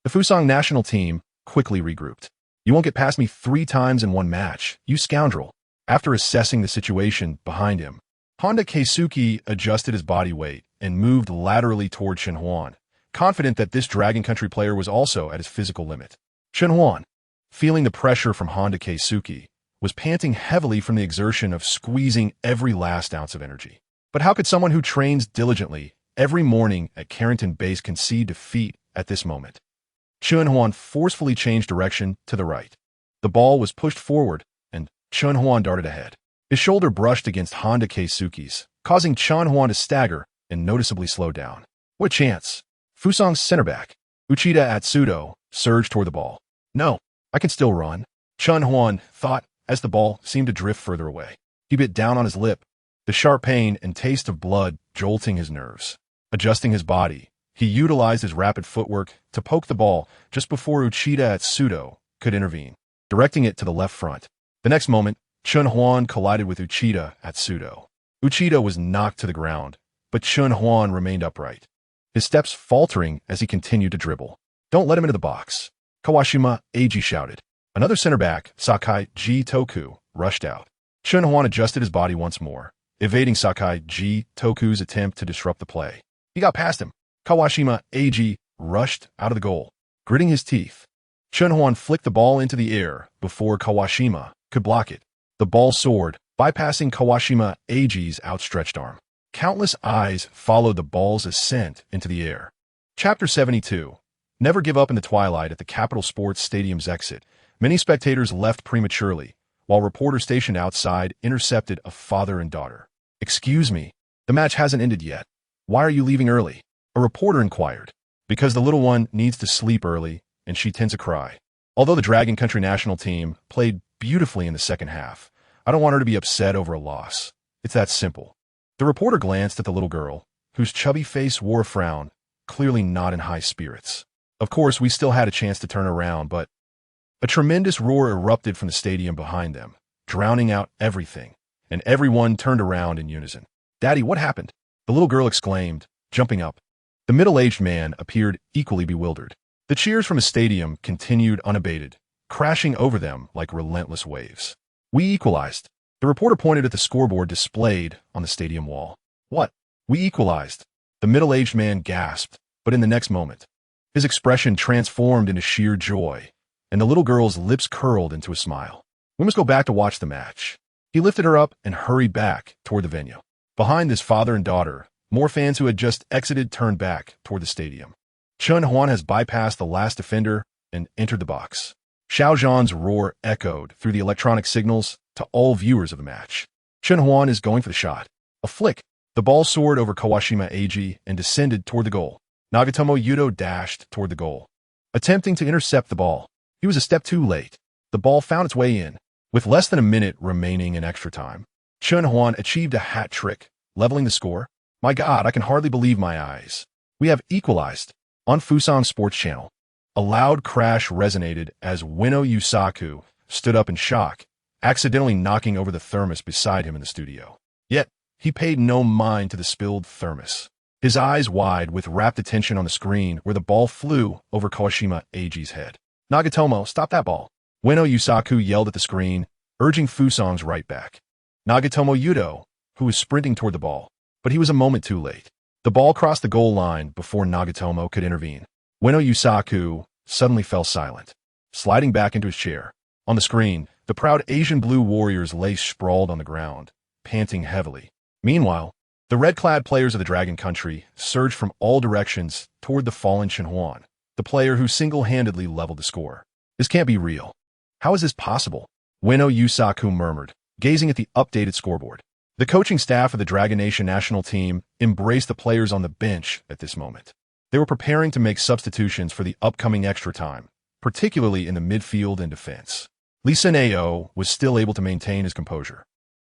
The Fusang national team quickly regrouped. You won't get past me 3 times in one match, you scoundrel. After assessing the situation behind him, Honda Keisuke adjusted his body weight and moved laterally toward Chen Huan, confident that this Dragon Country player was also at his physical limit. Chen Huan, feeling the pressure from Honda Keisuke, was panting heavily from the exertion of squeezing every last ounce of energy. But how could someone who trains diligently every morning at Carrington Base concede defeat at this moment? Chen Huan forcefully changed direction to the right. The ball was pushed forward, and Chen Huan darted ahead. His shoulder brushed against Honda Keisuke's, causing Chen Huan to stagger and noticeably slow down. What a chance! Fusang's center back, Uchida Atsudo, surged toward the ball. No, I can still run, Chen Huan thought as the ball seemed to drift further away. He bit down on his lip, the sharp pain and taste of blood jolting his nerves. Adjusting his body, he utilized his rapid footwork to poke the ball just before Uchida Atsudo could intervene, directing it to the left front. The next moment, Chen Huan collided with Uchida Atsudo. Uchida was knocked to the ground, but Chen Huan remained upright, his steps faltering as he continued to dribble. Don't let him into the box, Kawashima Eiji shouted. Another center back, Sakai G. Toku, rushed out. Chen Huan adjusted his body once more, evading Sakai G. Toku's attempt to disrupt the play. He got past him. Kawashima Eiji rushed out of the goal, gritting his teeth. Chen Huan flicked the ball into the air before Kawashima could block it. The ball soared, bypassing Kawashima Eiji's outstretched arm. Countless eyes followed the ball's ascent into the air. Chapter 72. Never give up in the twilight. At the Capital Sports Stadium's exit, many spectators left prematurely, while reporters stationed outside intercepted a father and daughter. Excuse me, the match hasn't ended yet. Why are you leaving early? A reporter inquired. Because the little one needs to sleep early, and she tends to cry. Although the Dragon Country national team played beautifully in the second half, I don't want her to be upset over a loss. It's that simple. The reporter glanced at the little girl, whose chubby face wore a frown, clearly not in high spirits. Of course, we still had a chance to turn around, but a tremendous roar erupted from the stadium behind them, drowning out everything, and everyone turned around in unison. Daddy, what happened? The little girl exclaimed, jumping up. The middle-aged man appeared equally bewildered. The cheers from the stadium continued unabated, crashing over them like relentless waves. We equalized. The reporter pointed at the scoreboard displayed on the stadium wall. What? We equalized. The middle-aged man gasped, but in the next moment, his expression transformed into sheer joy, and the little girl's lips curled into a smile. We must go back to watch the match. He lifted her up and hurried back toward the venue. Behind this father and daughter, more fans who had just exited turned back toward the stadium. Chen Huan has bypassed the last defender and entered the box. Xiao Zhan's roar echoed through the electronic signals to all viewers of the match. Chen Huan is going for the shot. A flick. The ball soared over Kawashima Eiji and descended toward the goal. Nagatomo Yudo dashed toward the goal, attempting to intercept the ball. He was a step too late. The ball found its way in. With less than a minute remaining in extra time, Chen Huan achieved a hat trick, leveling the score. My God, I can hardly believe my eyes. We have equalized. On Fusan Sports Channel, a loud crash resonated as Ueno Yusaku stood up in shock, accidentally knocking over the thermos beside him in the studio. Yet, he paid no mind to the spilled thermos. His eyes wide with rapt attention on the screen where the ball flew over Kawashima Eiji's head. Nagatomo, stop that ball. Ueno Yusaku yelled at the screen, urging Fusan's right back. Nagatomo Yudo, who was sprinting toward the ball, but he was a moment too late. The ball crossed the goal line before Nagatomo could intervene. Ueno Yusaku suddenly fell silent, sliding back into his chair. On the screen, the proud Asian Blue Warriors lay sprawled on the ground, panting heavily. Meanwhile, the red-clad players of the Dragon Country surged from all directions toward the fallen Chen Huan, the player who single-handedly leveled the score. This can't be real. How is this possible? Ueno Yusaku murmured, gazing at the updated scoreboard. The coaching staff of the Dragon Nation national team embraced the players on the bench at this moment. They were preparing to make substitutions for the upcoming extra time, particularly in the midfield and defense. Lee Sen-ao was still able to maintain his composure.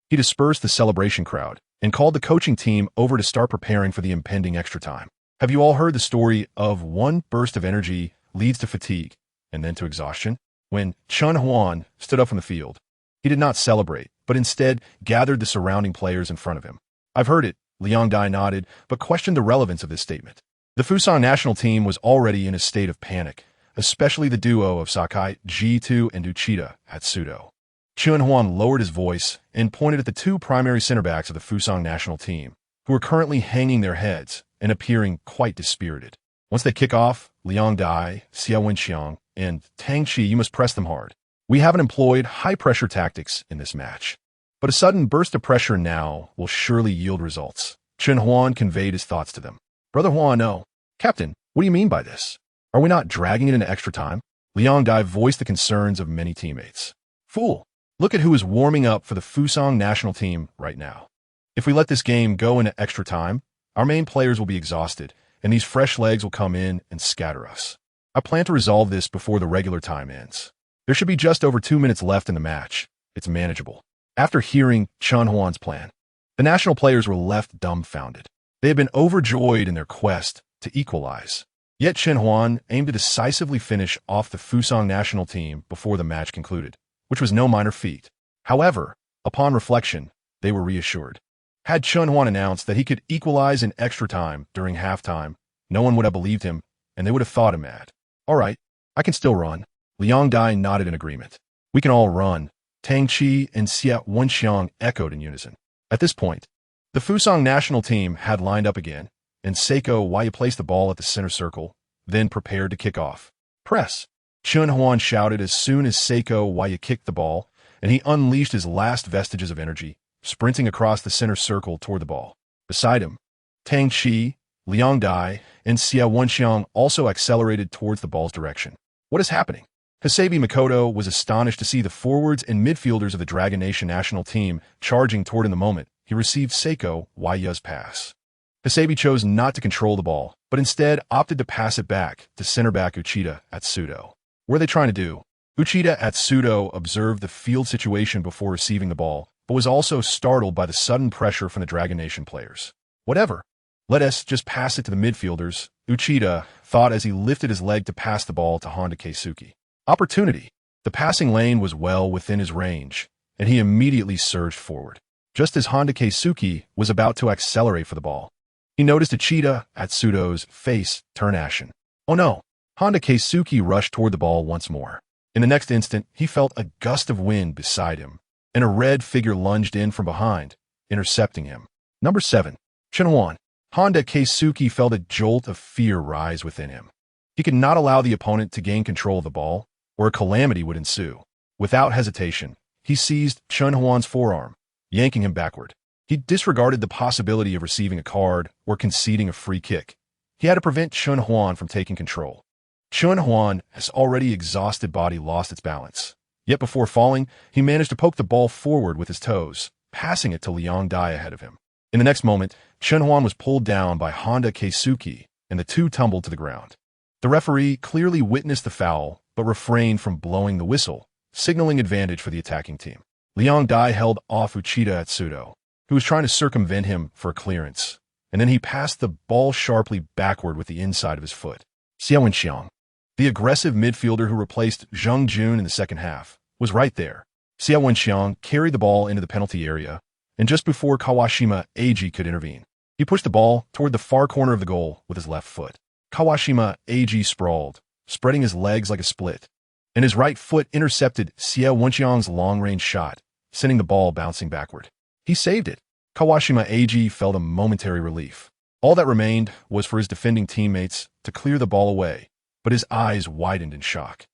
He dispersed the celebration crowd and called the coaching team over to start preparing for the impending extra time. Have you all heard the story of one burst of energy leads to fatigue and then to exhaustion? When Chen Huan stood up from the field, he did not celebrate, but instead gathered the surrounding players in front of him. I've heard it, Liang Dai nodded, but questioned the relevance of this statement. The Fusan national team was already in a state of panic, especially the duo of Sakai G2 and Uchida at Sudo. Chen Huan lowered his voice and pointed at the two primary center backs of the Fusan national team, who were currently hanging their heads and appearing quite dispirited. Once they kick off, Liang Dai, Xiao Junguang, and Tang Chi, you must press them hard. We haven't employed high-pressure tactics in this match, but a sudden burst of pressure now will surely yield results. Chen Huan conveyed his thoughts to them. Brother Huan, no. Captain, what do you mean by this? Are we not dragging it into extra time? Liang Dai voiced the concerns of many teammates. Fool, look at who is warming up for the Fusan national team right now. If we let this game go into extra time, our main players will be exhausted, and these fresh legs will come in and scatter us. I plan to resolve this before the regular time ends. There should be just over 2 minutes left in the match. It's manageable. After hearing Chen Huan's plan, the national players were left dumbfounded. They had been overjoyed in their quest to equalize. Yet Chen Huan aimed to decisively finish off the Fusan national team before the match concluded, which was no minor feat. However, upon reflection, they were reassured. Had Chen Huan announced that he could equalize in extra time during halftime, no one would have believed him, and they would have thought him mad. All right, I can still run. Liang Dai nodded in agreement. We can all run. Tang Chi and Xia Wenxiang echoed in unison. At this point, the Fusan national team had lined up again, and Seiko Waya placed the ball at the center circle, then prepared to kick off. Press! Chen Huan shouted as soon as Seiko Waya kicked the ball, and he unleashed his last vestiges of energy, sprinting across the center circle toward the ball. Beside him, Tang Chi, Liang Dai, and Xia Wenxiang also accelerated towards the ball's direction. What is happening? Hasebi Makoto was astonished to see the forwards and midfielders of the Dragon Nation national team charging toward in the moment he received Seiko Waya's pass. Hasebi chose not to control the ball, but instead opted to pass it back to center back Uchida at Sudo. What are they trying to do? Uchida at Sudo observed the field situation before receiving the ball, but was also startled by the sudden pressure from the Dragon Nation players. Whatever. Let us just pass it to the midfielders, Uchida thought as he lifted his leg to pass the ball to Honda Keisuke. Opportunity. The passing lane was well within his range, and he immediately surged forward. Just as Honda Keisuke was about to accelerate for the ball, he noticed Uchida at Sudo's face turn ashen. Oh no! Honda Keisuke rushed toward the ball once more. In the next instant, he felt a gust of wind beside him, and a red figure lunged in from behind, intercepting him. Number 7. Chen Huan. Honda Keisuke felt a jolt of fear rise within him. He could not allow the opponent to gain control of the ball, or a calamity would ensue. Without hesitation, he seized Chen Huan's forearm, yanking him backward. He disregarded the possibility of receiving a card or conceding a free kick. He had to prevent Chen Huan from taking control. Chen Huan's already exhausted body lost its balance. Yet before falling, he managed to poke the ball forward with his toes, passing it to Liang Dai ahead of him. In the next moment, Chen Huan was pulled down by Honda Keisuke, and the two tumbled to the ground. The referee clearly witnessed the foul, but refrained from blowing the whistle, signaling advantage for the attacking team. Liang Dai held off Uchida Atsudo, who was trying to circumvent him for a clearance, and then he passed the ball sharply backward with the inside of his foot. Xiao Junguang, the aggressive midfielder who replaced Zheng Jun in the second half, was right there. Xiao Junguang carried the ball into the penalty area, and just before Kawashima Eiji could intervene, he pushed the ball toward the far corner of the goal with his left foot. Kawashima Eiji sprawled, spreading his legs like a split, and his right foot intercepted Xiao Junguang's long-range shot, sending the ball bouncing backward. He saved it. Kawashima Eiji felt a momentary relief. All that remained was for his defending teammates to clear the ball away, but his eyes widened in shock.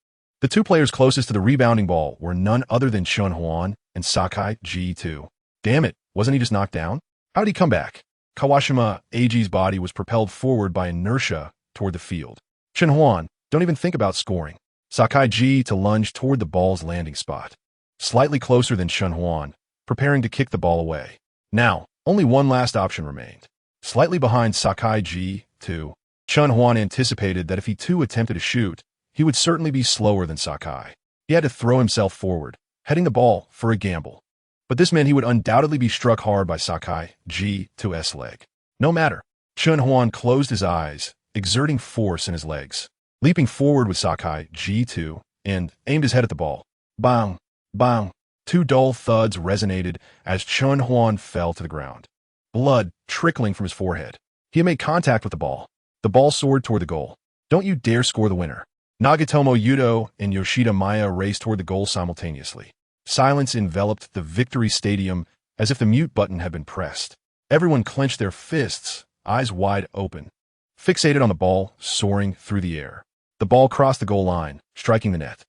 The two players closest to the rebounding ball were none other than Chen Huan and Sakai G2. Damn it, wasn't he just knocked down? How did he come back? Kawashima Eiji's body was propelled forward by inertia toward the field. Chen Huan, don't even think about scoring. Sakai G to lunge toward the ball's landing spot. Slightly closer than Chen Huan, preparing to kick the ball away. Now, only one last option remained. Slightly behind Sakai G2, Chen Huan anticipated that if he too attempted to shoot, he would certainly be slower than Sakai. He had to throw himself forward, heading the ball for a gamble. But this meant he would undoubtedly be struck hard by Sakai G2's leg. No matter. Chen Huan closed his eyes, exerting force in his legs, leaping forward with Sakai G2, and aimed his head at the ball. Bang! Bang! Two dull thuds resonated as Chen Huan fell to the ground, blood trickling from his forehead. He had made contact with the ball. The ball soared toward the goal. Don't you dare score the winner. Nagatomo Yudo and Yoshida Maya raced toward the goal simultaneously. Silence enveloped the victory stadium as if the mute button had been pressed. Everyone clenched their fists, eyes wide open, fixated on the ball soaring through the air. The ball crossed the goal line, striking the net.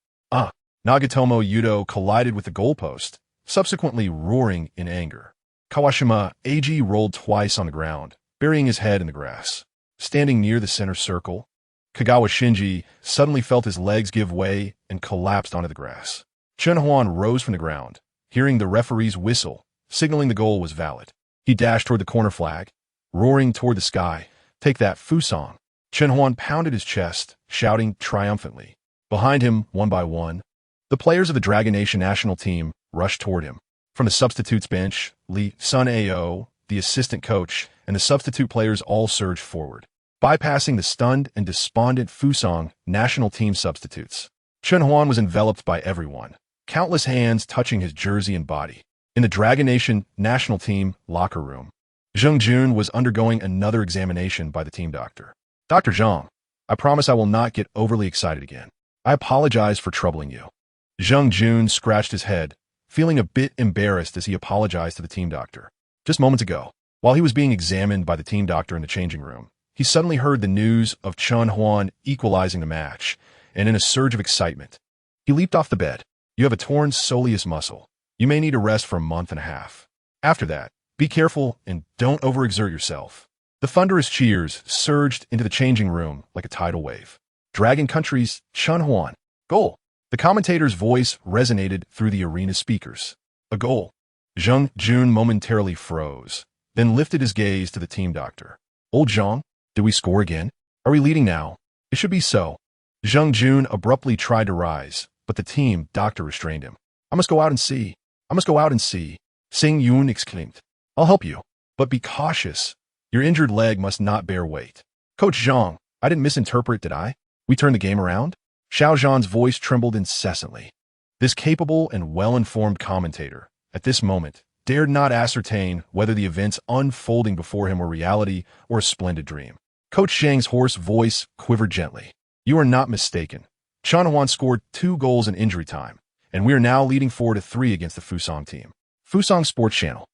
Nagatomo Yudo collided with the goalpost, subsequently roaring in anger. Kawashima Eiji rolled twice on the ground, burying his head in the grass. Standing near the center circle, Kagawa Shinji suddenly felt his legs give way and collapsed onto the grass. Chen Huan rose from the ground, hearing the referee's whistle, signaling the goal was valid. He dashed toward the corner flag, roaring toward the sky, "Take that, Fusong!" Chen Huan pounded his chest, shouting triumphantly. Behind him, one by one, the players of the Dragon Nation national team rushed toward him. From the substitutes bench, Li Sun Ao, the assistant coach, and the substitute players all surged forward, bypassing the stunned and despondent Fusong national team substitutes. Chen Huan was enveloped by everyone, countless hands touching his jersey and body. In the Dragon Nation national team locker room, Zheng Jun was undergoing another examination by the team doctor. "Dr. Zhang, I promise I will not get overly excited again. I apologize for troubling you." Zheng Jun scratched his head, feeling a bit embarrassed as he apologized to the team doctor. Just moments ago, while he was being examined by the team doctor in the changing room, he suddenly heard the news of Chen Huan equalizing the match, and in a surge of excitement, he leaped off the bed. "You have a torn soleus muscle. You may need a rest for a month and a half. After that, be careful and don't overexert yourself." The thunderous cheers surged into the changing room like a tidal wave. Dragon Country's Chen Huan. Goal. The commentator's voice resonated through the arena speakers. A goal. Zheng Jun momentarily froze, then lifted his gaze to the team doctor. "Old Zhang, did we score again? Are we leading now? It should be so." Zheng Jun abruptly tried to rise, but the team doctor restrained him. "I must go out and see. I must go out and see." Sing Yun exclaimed. "I'll help you, but be cautious. Your injured leg must not bear weight." "Coach Zhang, I didn't misinterpret, did I? We turned the game around?" Xiao Zhan's voice trembled incessantly. This capable and well-informed commentator, at this moment, dared not ascertain whether the events unfolding before him were reality or a splendid dream. Coach Zhang's hoarse voice quivered gently. "You are not mistaken. Chen Huan scored 2 goals in injury time, and we are now leading 4-3 against the Fusang team. Fusang Sports Channel.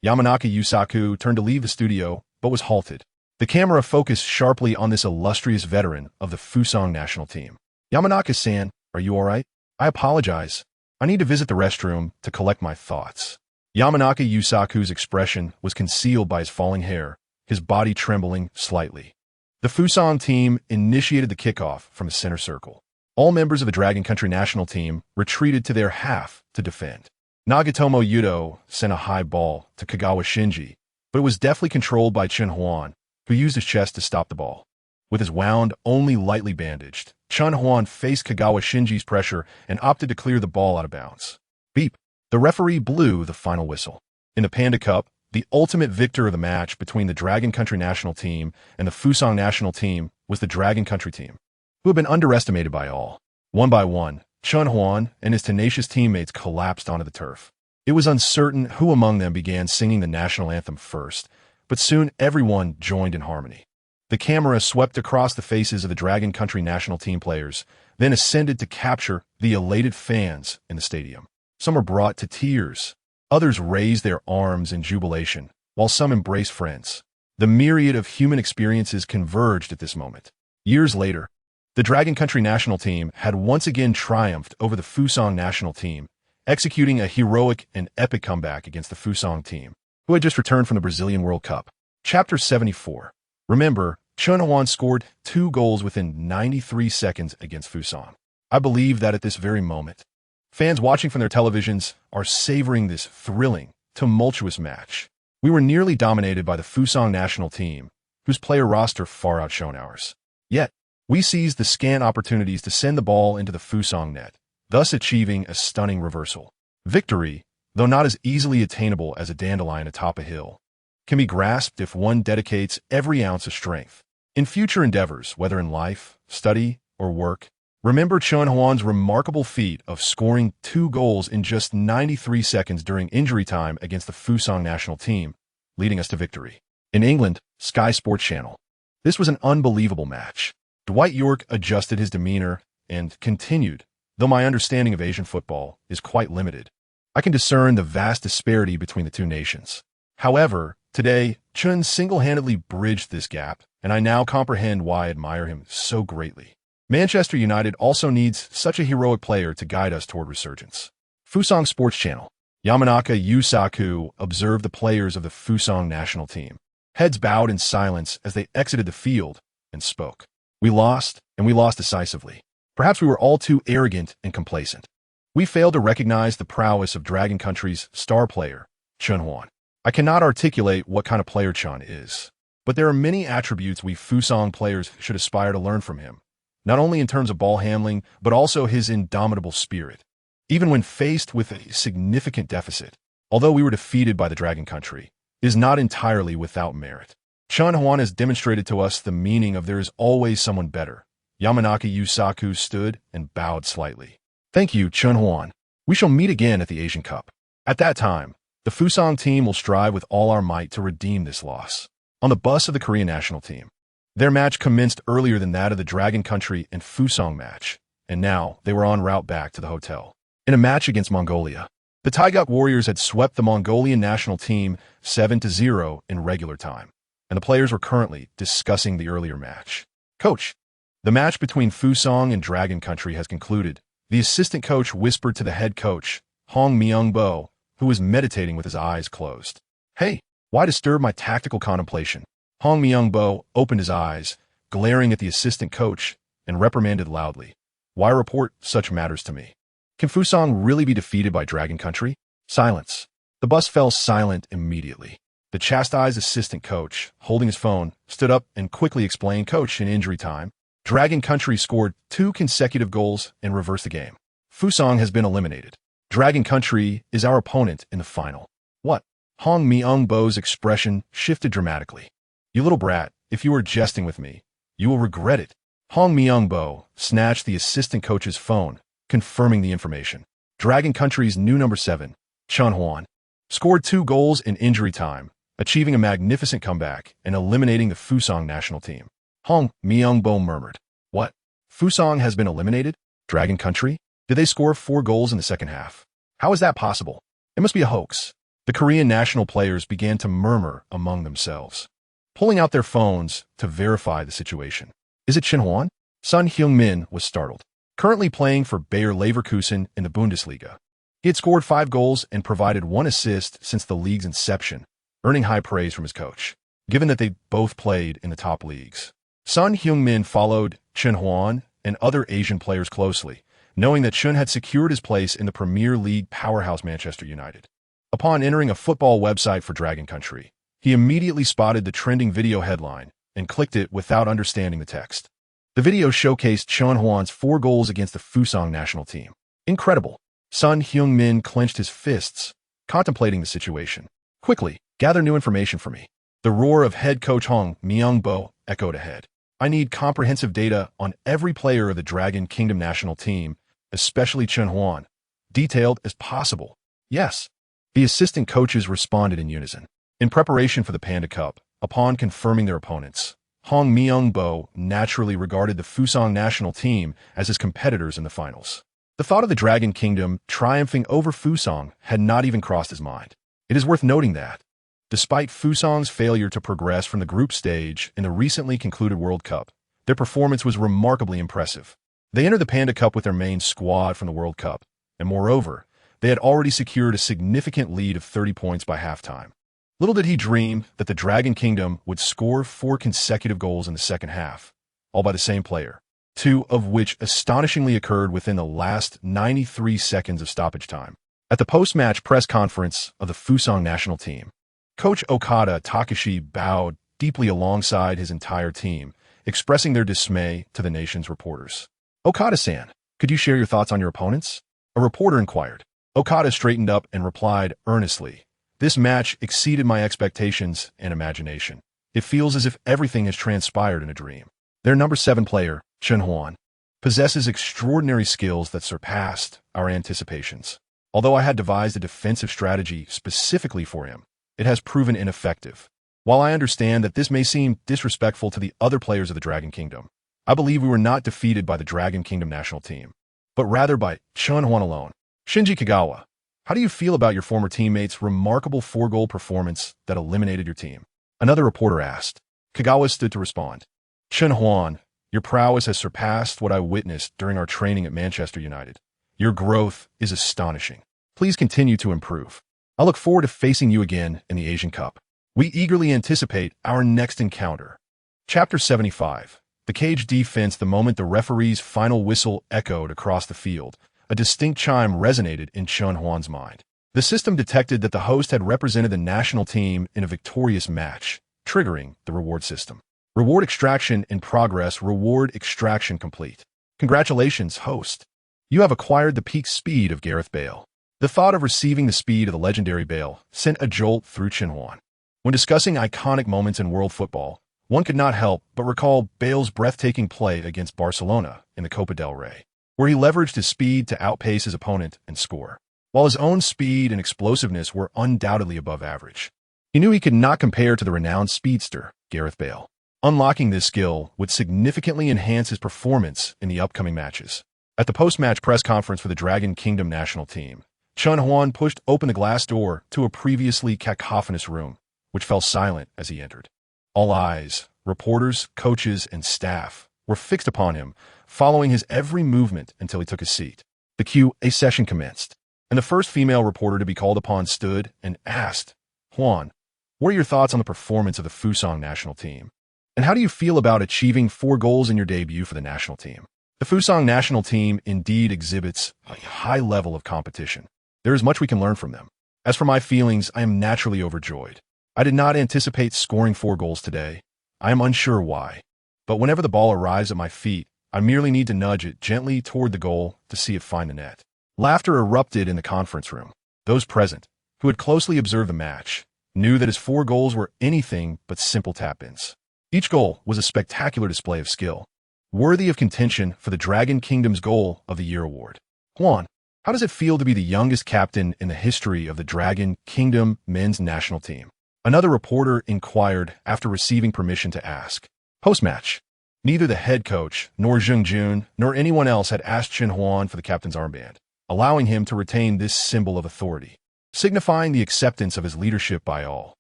Yamanaka Yusaku turned to leave the studio, but was halted. The camera focused sharply on this illustrious veteran of the Fusang national team. Yamanaka-san, are you alright? I apologize. I need to visit the restroom to collect my thoughts. Yamanaka Yusaku's expression was concealed by his falling hair, his body trembling slightly. The Fusang team initiated the kickoff from the center circle. All members of the Dragon Country national team retreated to their half to defend. Nagatomo Yudo sent a high ball to Kagawa Shinji, but it was deftly controlled by Chen Huan, who used his chest to stop the ball. With his wound only lightly bandaged, Chen Huan faced Kagawa Shinji's pressure and opted to clear the ball out of bounds. Beep. The referee blew the final whistle. In the Panda Cup, the ultimate victor of the match between the Dragon Country national team and the Fusang national team was the Dragon Country team, who had been underestimated by all. One by one, Chen Huan and his tenacious teammates collapsed onto the turf. It was uncertain who among them began singing the national anthem first, but soon everyone joined in harmony. The camera swept across the faces of the Dragon Country national team players, then ascended to capture the elated fans in the stadium. Some were brought to tears. Others raised their arms in jubilation, while some embraced friends. The myriad of human experiences converged at this moment. Years later, the Dragon Country national team had once again triumphed over the Fusang national team, executing a heroic and epic comeback against the Fusang team, who had just returned from the Brazilian World Cup. Chapter 74. Remember, Chen Huan scored 2 goals within 93 seconds against Fusang. I believe that at this very moment, fans watching from their televisions are savoring this thrilling, tumultuous match. We were nearly dominated by the Fusang national team, whose player roster far outshone ours. Yet, we seized the scant opportunities to send the ball into the Fusang net, thus achieving a stunning reversal. Victory, though not as easily attainable as a dandelion atop a hill, can be grasped if one dedicates every ounce of strength. In future endeavors, whether in life, study, or work, remember Chen Huan's remarkable feat of scoring 2 goals in just 93 seconds during injury time against the Fusang national team, leading us to victory. In England, Sky Sports Channel. This was an unbelievable match. Dwight Yorke adjusted his demeanor and continued, though my understanding of Asian football is quite limited, I can discern the vast disparity between the two nations. However, today, Chen single-handedly bridged this gap, and I now comprehend why I admire him so greatly. Manchester United also needs such a heroic player to guide us toward resurgence. Fusang Sports Channel. Yamanaka Yusaku observed the players of the Fusang national team. Heads bowed in silence as they exited the field and spoke. We lost, and we lost decisively. Perhaps we were all too arrogant and complacent. We failed to recognize the prowess of Dragon Country's star player, Chen Huan. I cannot articulate what kind of player Chen is, but there are many attributes we Fusang players should aspire to learn from him, not only in terms of ball handling, but also his indomitable spirit. Even when faced with a significant deficit, although we were defeated by the Dragon Country, it is not entirely without merit. Chen Huan has demonstrated to us the meaning of there is always someone better. Yamanaka Yusaku stood and bowed slightly. Thank you, Chen Huan. We shall meet again at the Asian Cup. At that time, the Fusang team will strive with all our might to redeem this loss. On the bus of the Korean national team, their match commenced earlier than that of the Dragon Country and Fusang match, and now they were en route back to the hotel. In a match against Mongolia, the Taeguk Warriors had swept the Mongolian national team 7-0 in regular time, and the players were currently discussing the earlier match. Coach, the match between Fusang and Dragon Country has concluded. The assistant coach whispered to the head coach, Hong Myung-bo, who was meditating with his eyes closed. Hey, why disturb my tactical contemplation? Hong Myung-bo opened his eyes, glaring at the assistant coach, and reprimanded loudly. Why report such matters to me? Can Fusang really be defeated by Dragon Country? Silence. The bus fell silent immediately. The chastised assistant coach, holding his phone, stood up and quickly explained, Coach, in injury time, Dragon Country scored 2 consecutive goals and reversed the game. Fusang has been eliminated. Dragon Country is our opponent in the final. What? Hong Myung-bo's expression shifted dramatically. You little brat, if you are jesting with me, you will regret it. Hong Myung-bo snatched the assistant coach's phone, confirming the information. Dragon Country's new number 7, Chen Huan, scored 2 goals in injury time, achieving a magnificent comeback and eliminating the Fusang national team. Hong Myung-bo murmured. What? Fusang has been eliminated? Dragon Country? Did they score 4 goals in the second half? How is that possible? It must be a hoax. The Korean national players began to murmur among themselves, pulling out their phones to verify the situation. Is it Chen Huan? Son Heung-min was startled. Currently playing for Bayer Leverkusen in the Bundesliga, he had scored 5 goals and provided 1 assist since the league's inception, earning high praise from his coach, given that they both played in the top leagues. Son Heung-min followed Chen Huan and other Asian players closely, knowing that Chen had secured his place in the Premier League powerhouse Manchester United. Upon entering a football website for Dragon Country, he immediately spotted the trending video headline and clicked it without understanding the text. The video showcased Chen Huan's 4 goals against the Fusang national team. Incredible. Son Heung-min clenched his fists, contemplating the situation. Quickly, gather new information for me. The roar of head coach Hong Myung-bo echoed ahead. I need comprehensive data on every player of the Dragon Kingdom national team, especially Chen Huan. Detailed as possible. Yes. The assistant coaches responded in unison. In preparation for the Panda Cup, upon confirming their opponents, Hong Myung-bo naturally regarded the Fusang national team as his competitors in the finals. The thought of the Dragon Kingdom triumphing over Fusang had not even crossed his mind. It is worth noting that, despite Fusang's failure to progress from the group stage in the recently concluded World Cup, their performance was remarkably impressive. They entered the Panda Cup with their main squad from the World Cup, and moreover, they had already secured a significant lead of 30 points by halftime. Little did he dream that the Dragon Kingdom would score 4 consecutive goals in the second half, all by the same player, 2 of which astonishingly occurred within the last 93 seconds of stoppage time. At the post-match press conference of the Fusang national team, Coach Okada Takashi bowed deeply alongside his entire team, expressing their dismay to the nation's reporters. Okada-san, could you share your thoughts on your opponents? A reporter inquired. Okada straightened up and replied earnestly, "This match exceeded my expectations and imagination. It feels as if everything has transpired in a dream. Their number 7 player, Chen Huan, possesses extraordinary skills that surpassed our anticipations. Although I had devised a defensive strategy specifically for him, it has proven ineffective. While I understand that this may seem disrespectful to the other players of the Dragon Kingdom, I believe we were not defeated by the Dragon Kingdom national team, but rather by Chen Huan alone. Shinji Kagawa, how do you feel about your former teammate's remarkable 4-goal performance that eliminated your team?" Another reporter asked. Kagawa stood to respond. "Chen Huan, your prowess has surpassed what I witnessed during our training at Manchester United. Your growth is astonishing. Please continue to improve. I look forward to facing you again in the Asian Cup. We eagerly anticipate our next encounter." Chapter 75. The cage defense. The moment the referee's final whistle echoed across the field, a distinct chime resonated in Chen Huan's mind. The system detected that the host had represented the national team in a victorious match, triggering the reward system. Reward extraction in progress. Reward extraction complete. Congratulations, host. You have acquired the peak speed of Gareth Bale. The thought of receiving the speed of the legendary Bale sent a jolt through Chen Huan. When discussing iconic moments in world football, one could not help but recall Bale's breathtaking play against Barcelona in the Copa del Rey, where he leveraged his speed to outpace his opponent and score. While his own speed and explosiveness were undoubtedly above average, he knew he could not compare to the renowned speedster, Gareth Bale. Unlocking this skill would significantly enhance his performance in the upcoming matches. At the post-match press conference for the Dragon Kingdom national team, Chen Huan pushed open the glass door to a previously cacophonous room, which fell silent as he entered. All eyes, reporters, coaches, and staff, were fixed upon him, following his every movement until he took his seat. The Q&A session commenced, and the first female reporter to be called upon stood and asked, "Huan, what are your thoughts on the performance of the Fusang national team? And how do you feel about achieving 4 goals in your debut for the national team?" The Fusang national team indeed exhibits a high level of competition. There is much we can learn from them. As for my feelings, I am naturally overjoyed. I did not anticipate scoring 4 goals today. I am unsure why. But whenever the ball arrives at my feet, I merely need to nudge it gently toward the goal to see it find the net. Laughter erupted in the conference room. Those present, who had closely observed the match, knew that his 4 goals were anything but simple tap-ins. Each goal was a spectacular display of skill, worthy of contention for the Dragon Kingdom's Goal of the Year award. Huan, how does it feel to be the youngest captain in the history of the Dragon Kingdom men's national team? Another reporter inquired after receiving permission to ask. Post-match, Neither the head coach, nor Zheng Jun, nor anyone else had asked Chen Huan for the captain's armband, allowing him to retain this symbol of authority, signifying the acceptance of his leadership by all.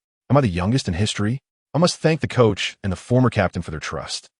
Am I the youngest in history? I must thank the coach and the former captain for their trust.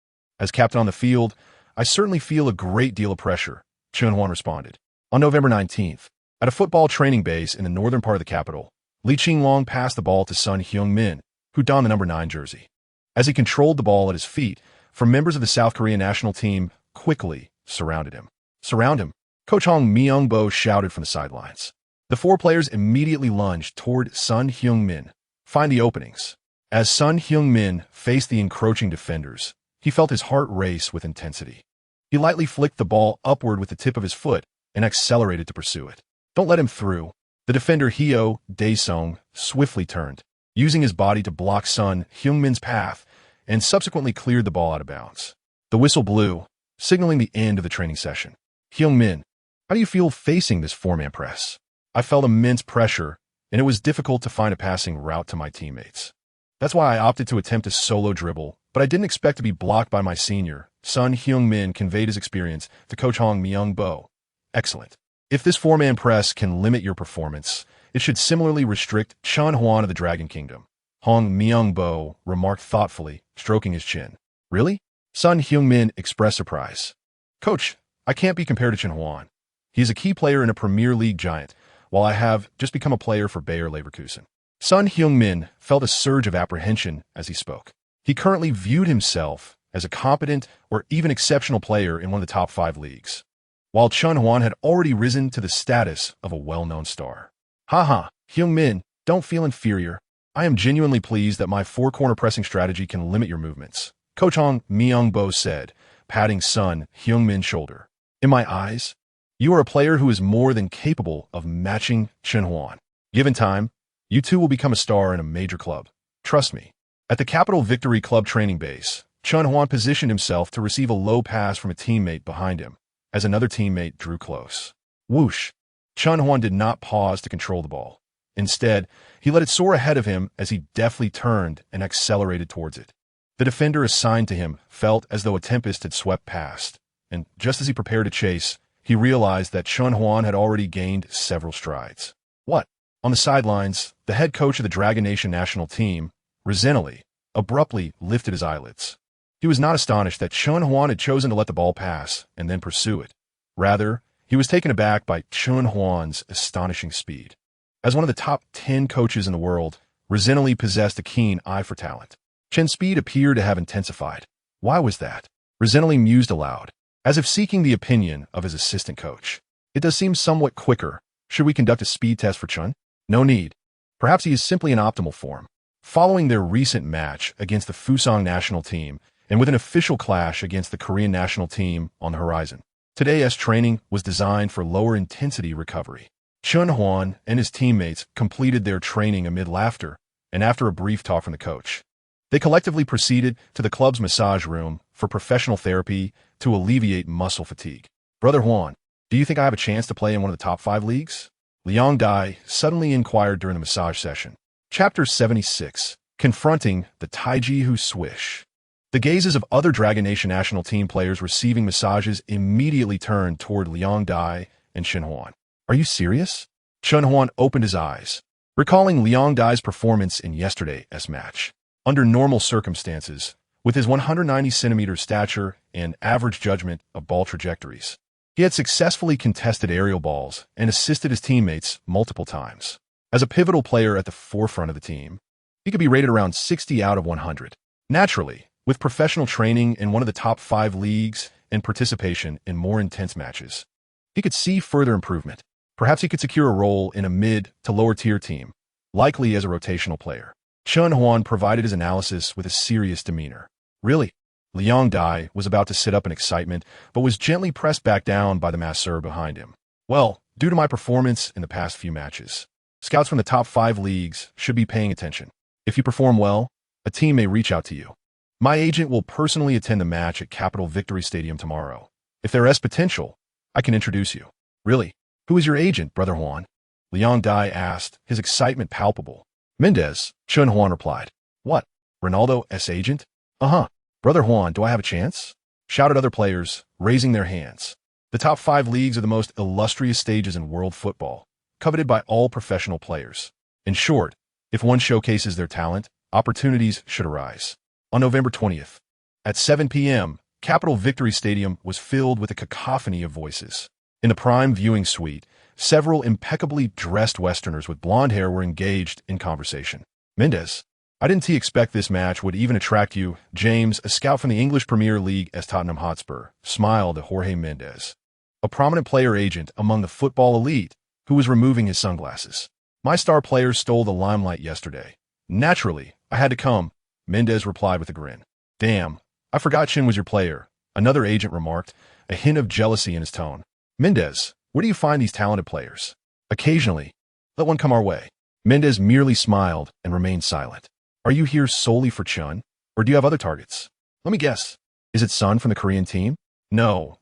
As captain on the field, I certainly feel a great deal of pressure, Chen Huan responded. On November 19th, at a football training base in the northern part of the capital, Li Qinglong passed the ball to Sun Heung-min, who donned the number 9 jersey. As he controlled the ball at his feet, four members of the South Korean national team quickly surrounded him. Surround him, Coach Hong Myung-bo shouted from the sidelines. The 4 players immediately lunged toward Sun Heung-min. Find the openings. As Sun Heung-min faced the encroaching defenders, he felt his heart race with intensity. He lightly flicked the ball upward with the tip of his foot and accelerated to pursue it. Don't let him through. The defender Hyo Dae-sung swiftly turned, using his body to block Sun Heung-min's path, and subsequently cleared the ball out of bounds. The whistle blew, signaling the end of the training session. Heung-min, how do you feel facing this 4-man press? I felt immense pressure, and it was difficult to find a passing route to my teammates. That's why I opted to attempt a solo dribble, but I didn't expect to be blocked by my senior. Sun Heung-min conveyed his experience to Coach Hong Myung-bo. Excellent. If this 4-man press can limit your performance, it should similarly restrict Chen Huan of the Dragon Kingdom. Hong Myung-bo remarked thoughtfully, stroking his chin. Really? Sun Heung-min expressed surprise. Coach, I can't be compared to Chen Huan. He is a key player in a Premier League giant, while I have just become a player for Bayer Leverkusen. Sun Heung-min felt a surge of apprehension as he spoke. He currently viewed himself as a competent or even exceptional player in one of the top 5 leagues, while Chen Huan had already risen to the status of a well-known star. Haha, Heung-min, don't feel inferior. I am genuinely pleased that my 4-corner pressing strategy can limit your movements, Coach Hong Myung-bo said, patting Sun Heung-min's shoulder. In my eyes, you are a player who is more than capable of matching Chen Huan. Given time, you too will become a star in a major club. Trust me. At the Capital Victory Club training base, Chen Huan positioned himself to receive a low pass from a teammate behind him, as another teammate drew close. Whoosh! Chen Huan did not pause to control the ball. Instead, he let it soar ahead of him as he deftly turned and accelerated towards it. The defender assigned to him felt as though a tempest had swept past, and just as he prepared to chase, he realized that Chen Huan had already gained several strides. What? On the sidelines, the head coach of the Dragon Nation national team, resentfully, abruptly lifted his eyelids. He was not astonished that Chen Huan had chosen to let the ball pass and then pursue it. Rather, he was taken aback by Chen Huan's astonishing speed. As one of the top 10 coaches in the world, resentfully possessed a keen eye for talent. Chen's speed appeared to have intensified. Why was that? Resentfully mused aloud, as if seeking the opinion of his assistant coach. It does seem somewhat quicker. Should we conduct a speed test for Chen? No need. Perhaps he is simply in optimal form. Following their recent match against the Fusang national team and with an official clash against the Korean national team on the horizon, today's training was designed for lower intensity recovery. Chen Huan and his teammates completed their training amid laughter and after a brief talk from the coach. They collectively proceeded to the club's massage room for professional therapy to alleviate muscle fatigue. Brother Huan, do you think I have a chance to play in one of the top 5 leagues? Liang Dai suddenly inquired during the massage session. Chapter 76. Confronting the Taiji Swish. The gazes of other Dragon Nation national team players receiving massages immediately turned toward Liang Dai and Chen Huan. Are you serious? Chen Huan opened his eyes, recalling Liang Dai's performance in yesterday's match. Under normal circumstances, with his 190-centimeter stature and average judgment of ball trajectories, he had successfully contested aerial balls and assisted his teammates multiple times. As a pivotal player at the forefront of the team, he could be rated around 60 out of 100. Naturally, with professional training in one of the top 5 leagues and participation in more intense matches, he could see further improvement. Perhaps he could secure a role in a mid to lower tier team, likely as a rotational player. Chen Huan provided his analysis with a serious demeanor. Really? Liang Dai was about to sit up in excitement, but was gently pressed back down by the masseur behind him. Well, due to my performance in the past few matches, scouts from the top 5 leagues should be paying attention. If you perform well, a team may reach out to you. My agent will personally attend the match at Capital Victory Stadium tomorrow. If there is potential, I can introduce you. Really? Who is your agent, Brother Huan? Liang Dai asked, his excitement palpable. Mendez, Chen Huan replied. What? Ronaldo's agent? Uh-huh. "Brother Juan, do I have a chance?" shouted other players, raising their hands. The top 5 leagues are the most illustrious stages in world football, coveted by all professional players. In short, if one showcases their talent, opportunities should arise. On November 20th, at 7 p.m., Capital Victory Stadium was filled with a cacophony of voices. In the prime viewing suite, several impeccably dressed Westerners with blonde hair were engaged in conversation. "Mendes, I didn't expect this match would even attract you." James, a scout from the English Premier League as Tottenham Hotspur, smiled at Jorge Mendes, a prominent player agent among the football elite, who was removing his sunglasses. "My star players stole the limelight yesterday. Naturally, I had to come," Mendes replied with a grin. "Damn, I forgot Chen was your player," another agent remarked, a hint of jealousy in his tone. "Mendes, where do you find these talented players?" "Occasionally. Let one come our way." Mendes merely smiled and remained silent. "Are you here solely for Chen, or do you have other targets?" "Let me guess. Is it Sun from the Korean team?" No,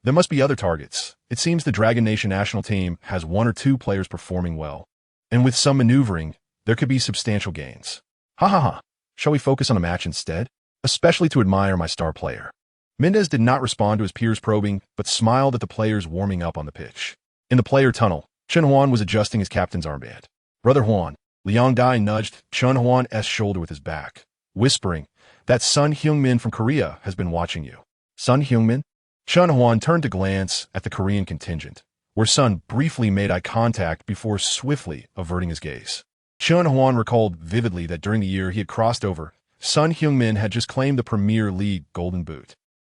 there must be other targets. It seems the Dragon Nation national team has 1 or 2 players performing well, and with some maneuvering, there could be substantial gains." "Ha ha ha. Shall we focus on the match instead? Especially to admire my star player." Mendes did not respond to his peers' probing, but smiled at the players warming up on the pitch. In the player tunnel, Chen Huan was adjusting his captain's armband. "Brother Huan," Liang Dai nudged Chen Huan's shoulder with his back, whispering, "that Sun Heung-min from Korea has been watching you." "Sun Heung-min?" Chen Huan turned to glance at the Korean contingent, where Sun briefly made eye contact before swiftly averting his gaze. Chen Huan recalled vividly that during the year he had crossed over, Sun Heung-min had just claimed the Premier League Golden Boot,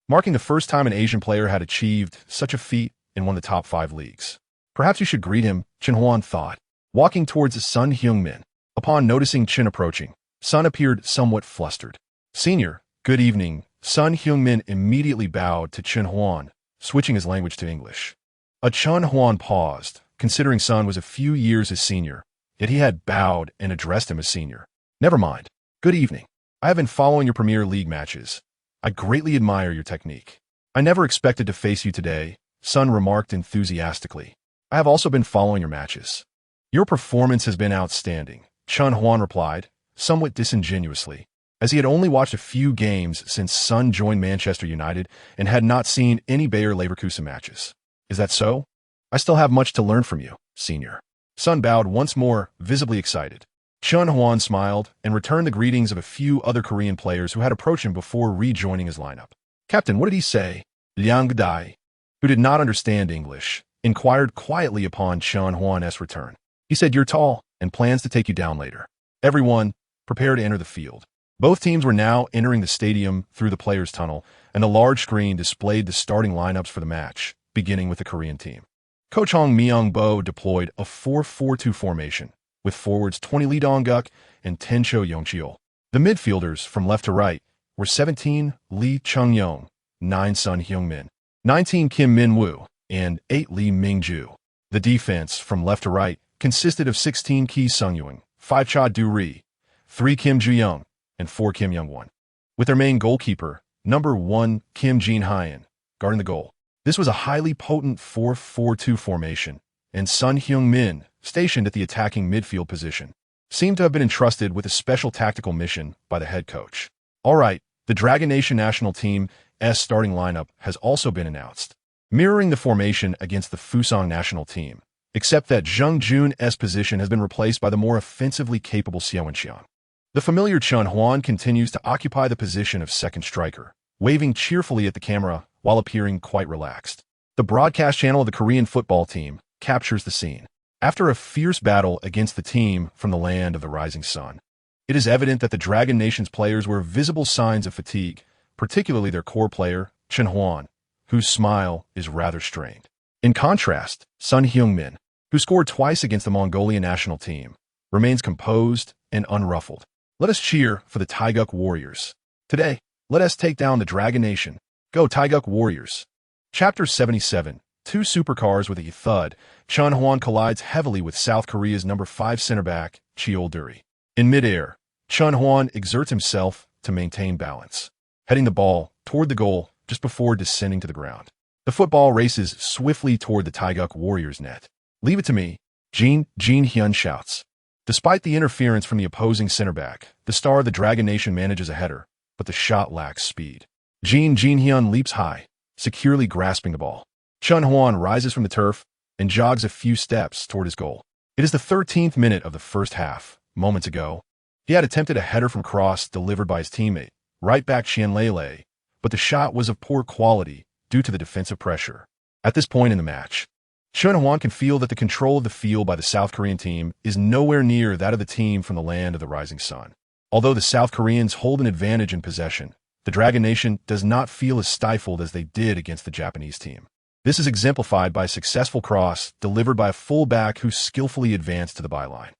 marking the first time an Asian player had achieved such a feat in one of the top 5 leagues. "Perhaps you should greet him," Chen Huan thought, walking towards Sun Heung-min. Upon noticing Chen approaching, Sun appeared somewhat flustered. "Senior, good evening." Sun Heung-min immediately bowed to Chen Huan, switching his language to English. Chen Huan paused, considering Sun was a few years his senior, yet he had bowed and addressed him as senior. "Never mind. Good evening. I have been following your Premier League matches. I greatly admire your technique." "I never expected to face you today," Sun remarked enthusiastically. "I have also been following your matches." "Your performance has been outstanding," Chen Huan replied, somewhat disingenuously, as he had only watched a few games since Sun joined Manchester United and had not seen any Bayer Leverkusen matches. "Is that so? I still have much to learn from you, senior." Sun bowed once more, visibly excited. Chen Huan smiled and returned the greetings of a few other Korean players who had approached him before rejoining his lineup. "Captain, what did he say?" Liang Dai, who did not understand English, inquired quietly upon Chen Huan's return. "He said you're tall and plans to take you down later. Everyone, prepare to enter the field." Both teams were now entering the stadium through the players' tunnel, and a large screen displayed the starting lineups for the match, beginning with the Korean team. Coach Hong Myung-bo deployed a 4-4-2 formation, with forwards 20 Lee Dong-guk and 10 Cho Yong-cheol. The midfielders, from left to right, were 17 Lee Chung-yong, 9 Sun Heung-min, 19 Kim Min-woo, and 8 Lee Ming-ju. The defense, from left to right, consisted of 16 Ki Sung-young, 5 Cha Du-ri, 3 Kim Ju-young, and 4 Kim Young-won, with their main goalkeeper, number 1 Kim Jin-hyun, guarding the goal. This was a highly potent 4-4-2 formation, and Sun Heung-min, stationed at the attacking midfield position, seemed to have been entrusted with a special tactical mission by the head coach. All right, the Dragon Nation national team's starting lineup has also been announced, mirroring the formation against the Fusang national team, except that Zheng Jun's position has been replaced by the more offensively capable Xiao Junguang. The familiar Chen Huan continues to occupy the position of second striker, waving cheerfully at the camera while appearing quite relaxed. The broadcast channel of the Korean football team captures the scene. After a fierce battle against the team from the land of the rising sun, it is evident that the Dragon Nation's players were visible signs of fatigue, particularly their core player, Chen Huan, whose smile is rather strained. In contrast, Sun Heung-min, who scored twice against the Mongolian national team, remains composed and unruffled. Let us cheer for the Taeguk Warriors. Today, let us take down the Dragon Nation. Go Taeguk Warriors. Chapter 77. 2 supercars with a thud. Chen Huan collides heavily with South Korea's number 5 center back, Cheol Duri. In midair, Chen Huan exerts himself to maintain balance, heading the ball toward the goal just before descending to the ground. The football races swiftly toward the Taeguk Warriors' net. "Leave it to me," Jin Hyun shouts. Despite the interference from the opposing center back, the star of the Dragon Nation manages a header, but the shot lacks speed. Chen Huan leaps high, securely grasping the ball. Chen Huan rises from the turf and jogs a few steps toward his goal. It is the 13th minute of the first half. Moments ago, he had attempted a header from cross delivered by his teammate, right back Qian Lele, but the shot was of poor quality due to the defensive pressure. At this point in the match, Chen Huan can feel that the control of the field by the South Korean team is nowhere near that of the team from the land of the rising sun. Although the South Koreans hold an advantage in possession, the Dragon Nation does not feel as stifled as they did against the Japanese team. This is exemplified by a successful cross delivered by a fullback who skillfully advanced to the byline.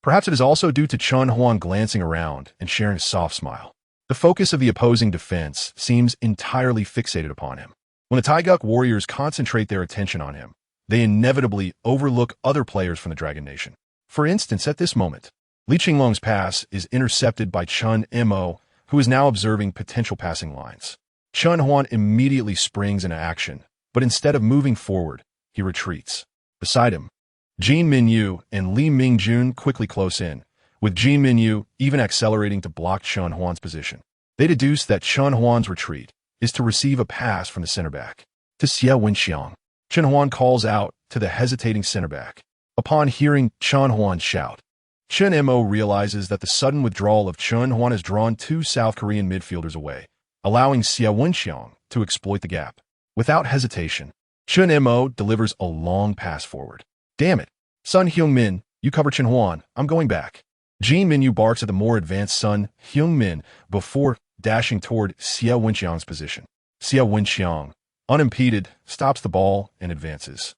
Perhaps it is also due to Chen Huan glancing around and sharing a soft smile. The focus of the opposing defense seems entirely fixated upon him. When the Taeguk warriors concentrate their attention on him, they inevitably overlook other players from the Dragon Nation. For instance, at this moment, Li Qinglong's pass is intercepted by Chen Mo, who is now observing potential passing lines. Chen Huan immediately springs into action, but instead of moving forward, he retreats. Beside him, Jin Minyu and Li Mingjun quickly close in, with Jin Minyu even accelerating to block Chen Huan's position. They deduce that Chen Huan's retreat is to receive a pass from the center back. To Xiao Junguang, Chen Huan calls out to the hesitating center back. Upon hearing Chen Huan shout, Chen Mo realizes that the sudden withdrawal of Chen Huan has drawn two South Korean midfielders away, allowing Xiao Junguang to exploit the gap. Without hesitation, Chen Mo delivers a long pass forward. Damn it, Sun Heung-min, you cover Chen Huan, I'm going back. Jin Minyu barks at the more advanced Sun Heung-min before dashing toward Xiao Junguang's position. Xiao Junguang, unimpeded, stops the ball and advances.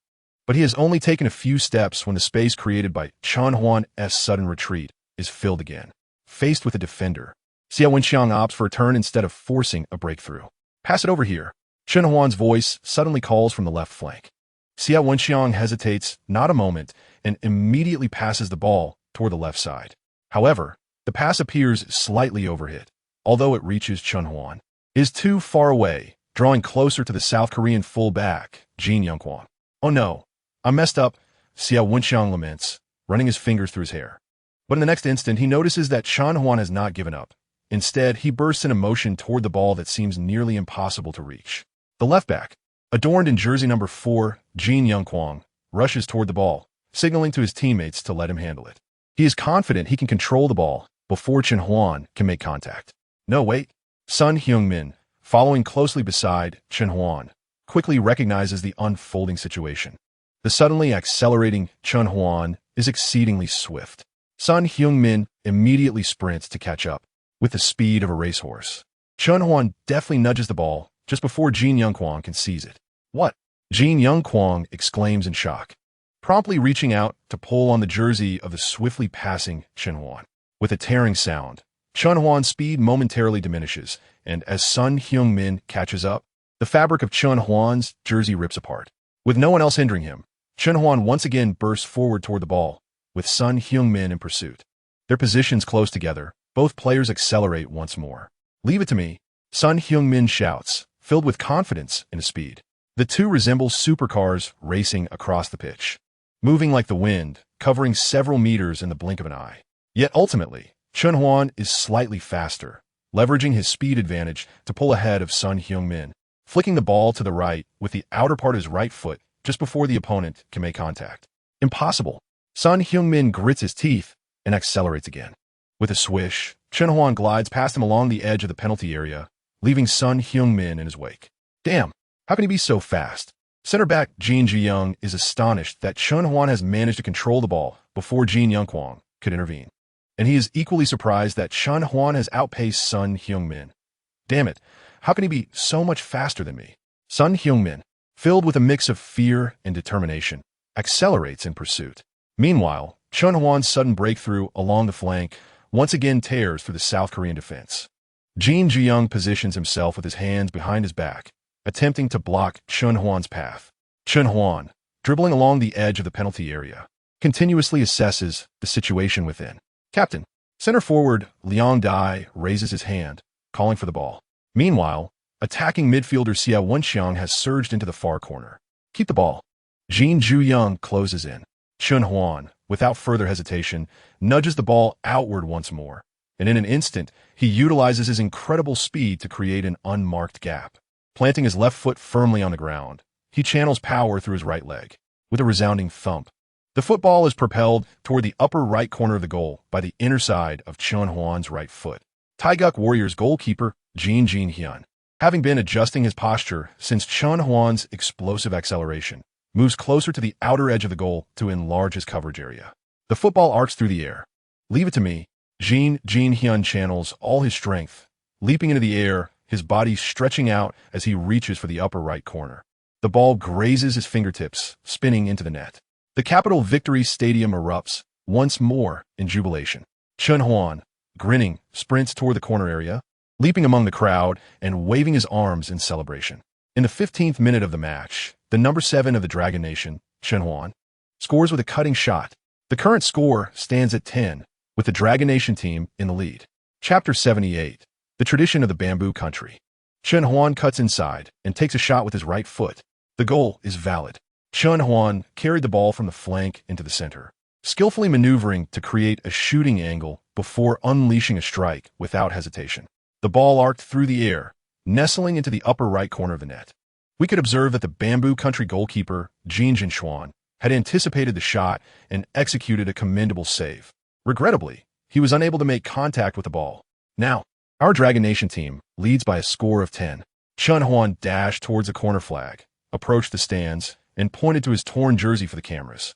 But he has only taken a few steps when the space created by Chen Huan's sudden retreat is filled again. Faced with a defender, Xiao Junguang opts for a turn instead of forcing a breakthrough. Pass it over here. Chen Huan's voice suddenly calls from the left flank. Xiao Junguang hesitates not a moment and immediately passes the ball toward the left side. However, the pass appears slightly overhit, although it reaches Chen Huan. It is too far away, drawing closer to the South Korean full-back, Jin Youngkwon. Oh no, I messed up, Xiao Junguang laments, running his fingers through his hair. But in the next instant, he notices that Chen Huan has not given up. Instead, he bursts in emotion toward the ball that seems nearly impossible to reach. The left back, adorned in jersey number 4, Jin Youngkwon, rushes toward the ball, signaling to his teammates to let him handle it. He is confident he can control the ball before Chen Huan can make contact. No, wait. Sun Heung-min, following closely beside Chen Huan, quickly recognizes the unfolding situation. The suddenly accelerating Chen Huan is exceedingly swift. Sun Heung-min immediately sprints to catch up with the speed of a racehorse. Chen Huan deftly nudges the ball just before Jin Youngkwon can seize it. What? Jin Youngkwon exclaims in shock, promptly reaching out to pull on the jersey of the swiftly passing Chen Huan. With a tearing sound, Chen Huan's speed momentarily diminishes, and as Sun Heung-min catches up, the fabric of Chen Huan's jersey rips apart. With no one else hindering him, Chen Huan once again bursts forward toward the ball, with Sun Heung-min in pursuit. Their positions close together, both players accelerate once more. Leave it to me, Sun Heung-min shouts, filled with confidence in his speed. The two resemble supercars racing across the pitch, moving like the wind, covering several meters in the blink of an eye. Yet ultimately, Chen Huan is slightly faster, leveraging his speed advantage to pull ahead of Sun Heung-min, flicking the ball to the right with the outer part of his right foot just before the opponent can make contact. Impossible. Sun Heung-min grits his teeth and accelerates again. With a swish, Chen Huan glides past him along the edge of the penalty area, leaving Sun Heung-min in his wake. Damn, how can he be so fast? Center back Jin Ji-young is astonished that Chen Huan has managed to control the ball before Jin Youngkwon could intervene. And he is equally surprised that Chen Huan has outpaced Sun Heung-min. Damn it, how can he be so much faster than me? Sun Heung-min, filled with a mix of fear and determination, accelerates in pursuit. Meanwhile, Chen Huan's sudden breakthrough along the flank once again tears through the South Korean defense. Jin Ji-young positions himself with his hands behind his back, attempting to block Chen Huan's path. Chen Huan, dribbling along the edge of the penalty area, continuously assesses the situation within. Captain, center forward Liang Dai raises his hand, calling for the ball. Meanwhile, attacking midfielder Xiao Junguang has surged into the far corner. Keep the ball. Jin Ju-young closes in. Chen Huan, without further hesitation, nudges the ball outward once more, and in an instant, he utilizes his incredible speed to create an unmarked gap. Planting his left foot firmly on the ground, he channels power through his right leg. With a resounding thump, the football is propelled toward the upper right corner of the goal by the inner side of Chen Huan's right foot. Taeguk Warriors goalkeeper Chen Huan, having been adjusting his posture since Chen Huan's explosive acceleration, moves closer to the outer edge of the goal to enlarge his coverage area. The football arcs through the air. Leave it to me. Chen Huan channels all his strength, leaping into the air, his body stretching out as he reaches for the upper right corner. The ball grazes his fingertips, spinning into the net. The Capital Victory Stadium erupts once more in jubilation. Chen Huan, grinning, sprints toward the corner area, leaping among the crowd and waving his arms in celebration. In the 15th minute of the match, the number 7 of the Dragon Nation, Chen Huan, scores with a cutting shot. The current score stands at 10, with the Dragon Nation team in the lead. Chapter 78. The Tradition of the Bamboo Country. Chen Huan cuts inside and takes a shot with his right foot. The goal is valid. Chen Huan carried the ball from the flank into the center, skillfully maneuvering to create a shooting angle before unleashing a strike without hesitation. The ball arced through the air, nestling into the upper right corner of the net. We could observe that the Bamboo Country goalkeeper, Chen Huan, had anticipated the shot and executed a commendable save. Regrettably, he was unable to make contact with the ball. Now, our Dragon Nation team leads by a score of 10. Chen Huan dashed towards the corner flag, approached the stands, and pointed to his torn jersey for the cameras.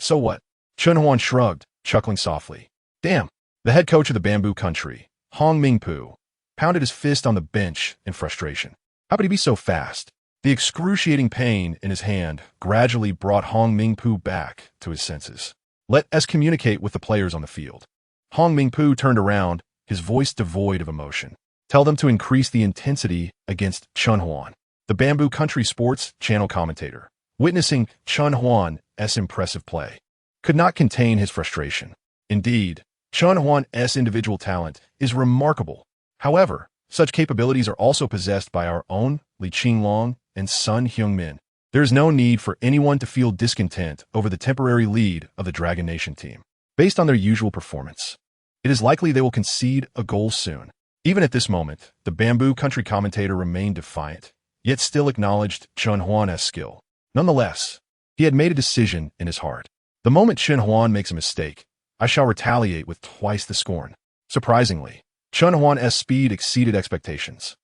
So what? Chen Huan shrugged, chuckling softly. Damn. The head coach of the Bamboo Country, Hong Mingpu, pounded his fist on the bench in frustration. How could he be so fast? The excruciating pain in his hand gradually brought Hong Mingpu back to his senses. Let us communicate with the players on the field. Hong Mingpu turned around, his voice devoid of emotion. Tell them to increase the intensity against Chen Huan. The Bamboo Country Sports Channel commentator, witnessing Chen Huan's impressive play, could not contain his frustration. Indeed, Chen Huan's individual talent is remarkable. However, such capabilities are also possessed by our own Li Qinglong and Sun Heung-min. There is no need for anyone to feel discontent over the temporary lead of the Dragon Nation team. Based on their usual performance, it is likely they will concede a goal soon. Even at this moment, the Bamboo Country commentator remained defiant, yet still acknowledged Chen Huan's skill. Nonetheless, he had made a decision in his heart. The moment Chen Huan makes a mistake, I shall retaliate with twice the scorn. Surprisingly, Chen Huan's speed exceeded expectations.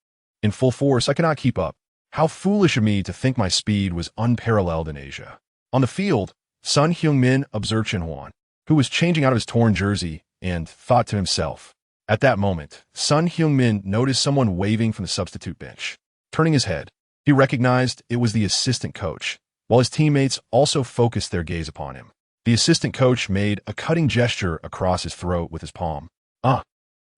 In full force, I cannot keep up. How foolish of me to think my speed was unparalleled in Asia. On the field, Sun Heung-min observed Chen Huan, who was changing out of his torn jersey, and thought to himself. At that moment, Sun Heung-min noticed someone waving from the substitute bench. Turning his head, he recognized it was the assistant coach, while his teammates also focused their gaze upon him. The assistant coach made a cutting gesture across his throat with his palm.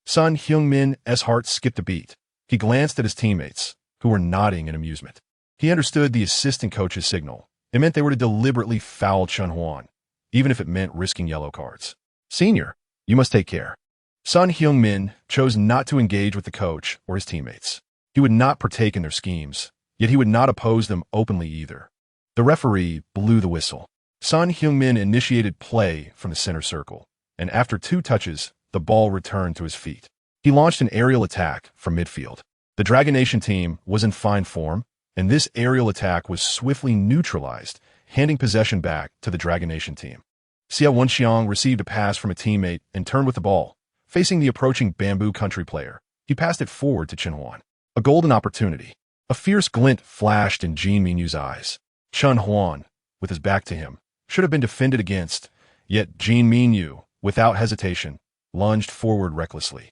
Sun Heung-min's heart skipped a beat. He glanced at his teammates, who were nodding in amusement. He understood the assistant coach's signal. It meant they were to deliberately foul Chen Huan, even if it meant risking yellow cards. Senior, you must take care. Sun Heung-min chose not to engage with the coach or his teammates. He would not partake in their schemes, yet he would not oppose them openly either. The referee blew the whistle. Sun Heung-min initiated play from the center circle, and after 2 touches, the ball returned to his feet. He launched an aerial attack from midfield. The Dragon Nation team was in fine form, and this aerial attack was swiftly neutralized, handing possession back to the Dragon Nation team. Xiao Junguang received a pass from a teammate and turned with the ball. Facing the approaching Bamboo Country player, he passed it forward to Chen Huan. A golden opportunity. A fierce glint flashed in Jin Minyu's eyes. Chen Huan, with his back to him, should have been defended against, yet Jin Minyu, without hesitation, lunged forward recklessly.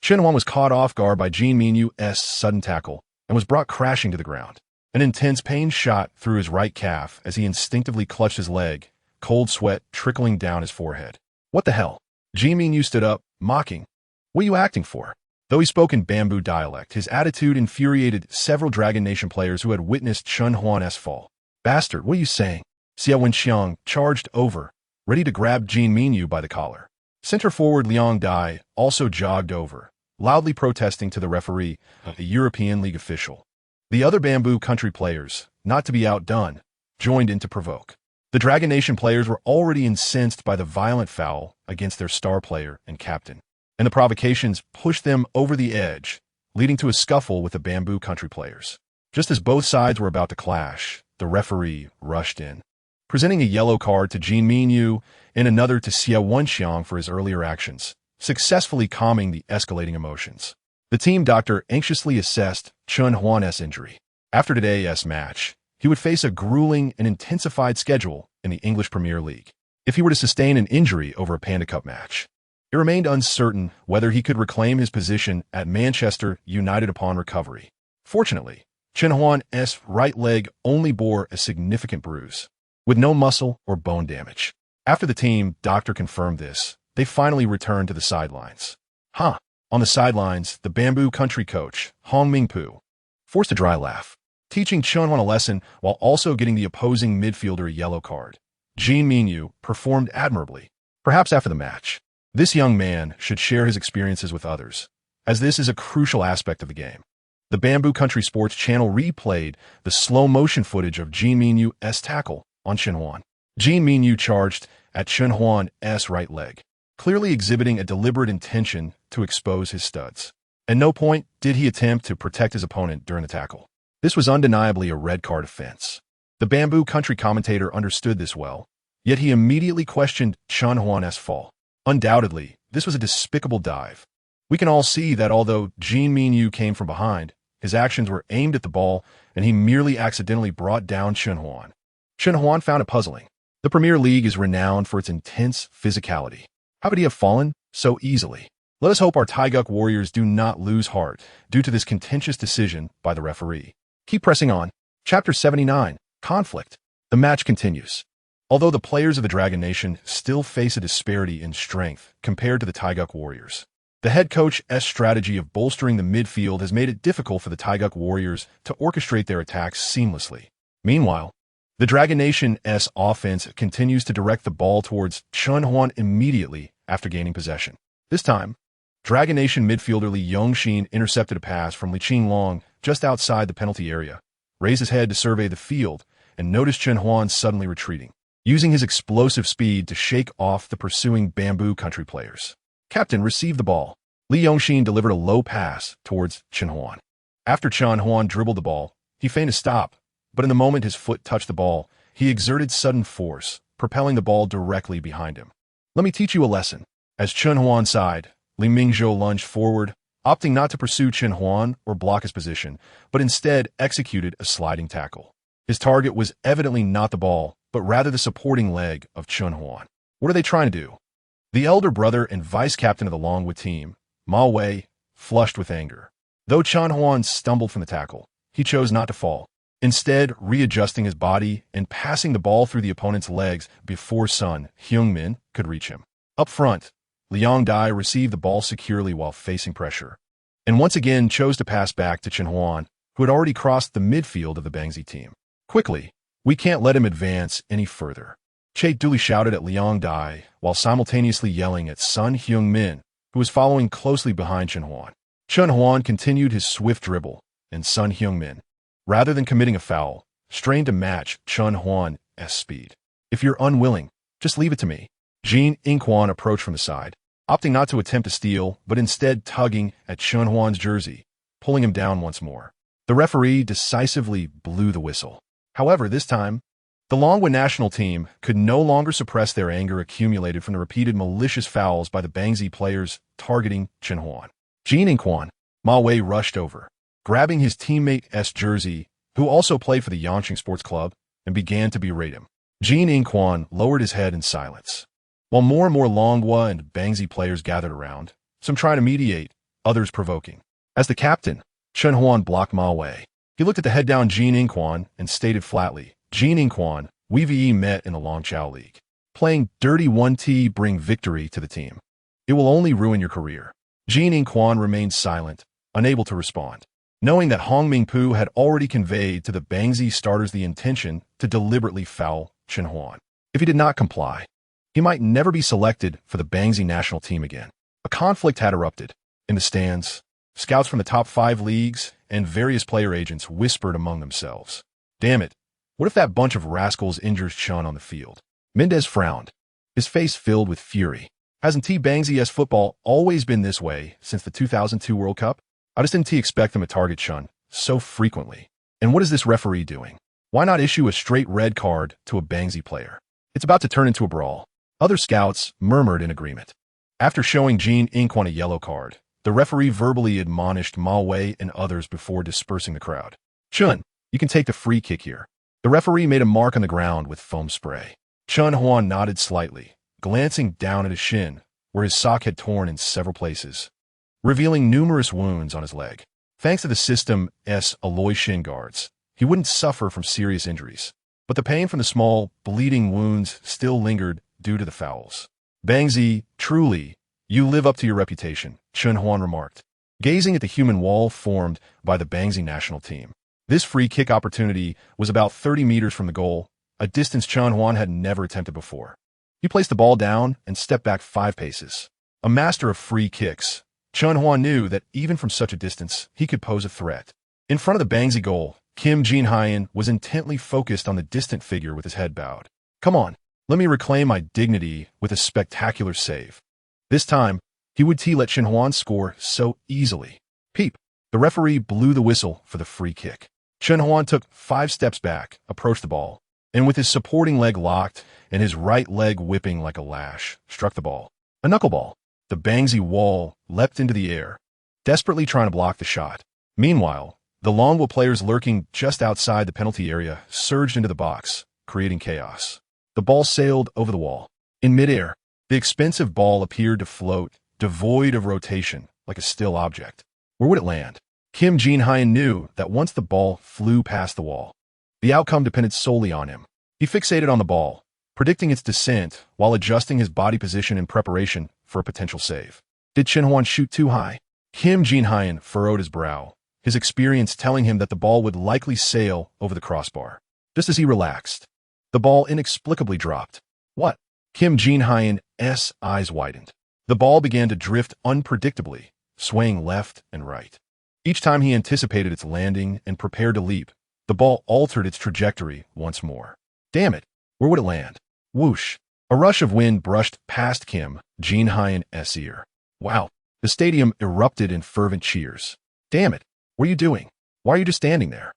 Chen Huan was caught off guard by Jin Minyu's sudden tackle and was brought crashing to the ground. An intense pain shot through his right calf as he instinctively clutched his leg, cold sweat trickling down his forehead. What the hell? Jin Minyu stood up, mocking. What are you acting for? Though he spoke in Bamboo dialect, his attitude infuriated several Dragon Nation players who had witnessed Chen Huan's fall. Bastard, what are you saying? Xiao Junguang charged over, ready to grab Jin Minyu by the collar. Center forward Liang Dai also jogged over, loudly protesting to the referee, a European League official. The other Bamboo Country players, not to be outdone, joined in to provoke. The Dragon Nation players were already incensed by the violent foul against their star player and captain. and the provocations pushed them over the edge, leading to a scuffle with the Bamboo Country players. Just as both sides were about to clash, the referee rushed in, presenting a yellow card to Jin Minyu and another to Xiao Junguang for his earlier actions, successfully calming the escalating emotions. The team doctor anxiously assessed Chen Huan's injury. After today's match, he would face a grueling and intensified schedule in the English Premier League. If he were to sustain an injury over a Panda Cup match, it remained uncertain whether he could reclaim his position at Manchester United upon recovery. Fortunately, Chen Huan's right leg only bore a significant bruise, with no muscle or bone damage. After the team doctor confirmed this, they finally returned to the sidelines. On the sidelines, the Bamboo Country coach, Hong Mingpu, forced a dry laugh, teaching Chen Huan a lesson while also getting the opposing midfielder a yellow card. Jin Minyu performed admirably. Perhaps after the match, this young man should share his experiences with others, as this is a crucial aspect of the game. The Bamboo Country Sports channel replayed the slow-motion footage of Jin Minyu's tackle on Chen Huan. Jin Minyu charged at Chen Huan's right leg, clearly exhibiting a deliberate intention to expose his studs. At no point did he attempt to protect his opponent during the tackle. This was undeniably a red card offense. The Bamboo Country commentator understood this well, yet he immediately questioned Chen Huan's fall. Undoubtedly, this was a despicable dive. We can all see that although Jin Minyu came from behind, his actions were aimed at the ball, and he merely accidentally brought down Chen Huan. Chen Huan found it puzzling. The Premier League is renowned for its intense physicality. How could he have fallen so easily? Let us hope our Taeguk warriors do not lose heart due to this contentious decision by the referee. Keep pressing on. Chapter 79, Conflict. The match continues. Although the players of the Dragon Nation still face a disparity in strength compared to the Taeguk warriors, the head coach's strategy of bolstering the midfield has made it difficult for the Taeguk warriors to orchestrate their attacks seamlessly. Meanwhile, the Dragon Nation's offense continues to direct the ball towards Chen Huan immediately after gaining possession. This time, Dragon Nation midfielder Li Yongxin intercepted a pass from Li Qinglong just outside the penalty area, raised his head to survey the field, and noticed Chen Huan suddenly retreating, using his explosive speed to shake off the pursuing Bamboo Country players. Captain received the ball. Li Yongxin delivered a low pass towards Chen Huan. After Chen Huan dribbled the ball, he feigned a stop, but in the moment his foot touched the ball, he exerted sudden force, propelling the ball directly behind him. Let me teach you a lesson. As Chen Huan sighed, Li Mingzhou lunged forward, opting not to pursue Chen Huan or block his position, but instead executed a sliding tackle. His target was evidently not the ball, but rather the supporting leg of Chen Huan. What are they trying to do? The elder brother and vice-captain of the Longwood team, Ma Wei, flushed with anger. Though Chen Huan stumbled from the tackle, he chose not to fall, instead readjusting his body and passing the ball through the opponent's legs before Sun Heung-min could reach him. Up front, Liang Dai received the ball securely while facing pressure, and once again chose to pass back to Chen Huan, who had already crossed the midfield of the Bangzi team. Quickly, we can't let him advance any further. Che duly shouted at Liang Dai while simultaneously yelling at Sun Heung-min, who was following closely behind Chen Huan. Chen Huan continued his swift dribble, and Sun Heung-min, rather than committing a foul, strained to match Chen Huan's speed. If you're unwilling, just leave it to me. Jin Inquan approached from the side, opting not to attempt to steal, but instead tugging at Chen Huan's jersey, pulling him down once more. The referee decisively blew the whistle. However, this time, the Longwood national team could no longer suppress their anger accumulated from the repeated malicious fouls by the Bangzi players targeting Chen Huan. Jin Inquan, Ma Wei rushed over, grabbing his teammate's jersey, who also played for the Yangqing Sports Club, and began to berate him. Jin Inquan lowered his head in silence. While more and more Longhua and Bangzi players gathered around, some trying to mediate, others provoking. As the captain, Chen Huan blocked Ma Wei. He looked at the head-down Jin Inquan and stated flatly, Jin Inquan, we VE met in the Longchao League. Playing dirty 1T bring victory to the team. It will only ruin your career. Jin Inquan remained silent, unable to respond, knowing that Hong Mingpu had already conveyed to the Bangzi starters the intention to deliberately foul Chen Huan. If he did not comply, he might never be selected for the Bangzi national team again. A conflict had erupted. In the stands, scouts from the top 5 leagues and various player agents whispered among themselves. Damn it, what if that bunch of rascals injures Chen on the field? Mendez frowned, his face filled with fury. Hasn't Bangzi's football always been this way since the 2002 World Cup? I just didn't expect them to target Chen so frequently. And what is this referee doing? Why not issue a straight red card to a Bangzi player? It's about to turn into a brawl. Other scouts murmured in agreement. After showing Jean Inquan a yellow card, the referee verbally admonished Ma Wei and others before dispersing the crowd. Chen, you can take the free kick here. The referee made a mark on the ground with foam spray. Chen Huan nodded slightly, glancing down at his shin, where his sock had torn in several places, revealing numerous wounds on his leg. Thanks to the system's alloy shin guards, he wouldn't suffer from serious injuries. But the pain from the small, bleeding wounds still lingered due to the fouls. Bangzi, truly, you live up to your reputation, Chen Huan remarked, gazing at the human wall formed by the Bangzi national team. This free kick opportunity was about 30 meters from the goal, a distance Chen Huan had never attempted before. He placed the ball down and stepped back 5 paces. A master of free kicks, Chen Huan knew that even from such a distance, he could pose a threat. In front of the Bangzi goal, Kim Jin-hyun was intently focused on the distant figure with his head bowed. Come on, let me reclaim my dignity with a spectacular save. This time, he would let Chen Huan score so easily. Peep! The referee blew the whistle for the free kick. Chen Huan took 5 steps back, approached the ball, and with his supporting leg locked and his right leg whipping like a lash, struck the ball. A knuckleball. The Bangzi wall leapt into the air, desperately trying to block the shot. Meanwhile, the Longwo players lurking just outside the penalty area surged into the box, creating chaos. The ball sailed over the wall. In midair, the expensive ball appeared to float, devoid of rotation, like a still object. Where would it land? Kim Jin-hyun knew that once the ball flew past the wall, the outcome depended solely on him. He fixated on the ball, predicting its descent while adjusting his body position in preparation for a potential save. Did Chen Huan shoot too high? Kim Jin-hyun furrowed his brow, his experience telling him that the ball would likely sail over the crossbar. Just as he relaxed, the ball inexplicably dropped. What? Kim Jin-hyun's eyes widened. The ball began to drift unpredictably, swaying left and right. Each time he anticipated its landing and prepared to leap, the ball altered its trajectory once more. Damn it! Where would it land? Whoosh! A rush of wind brushed past Kim Jin-hyun's ear. Wow! The stadium erupted in fervent cheers. Damn it! What are you doing? Why are you just standing there?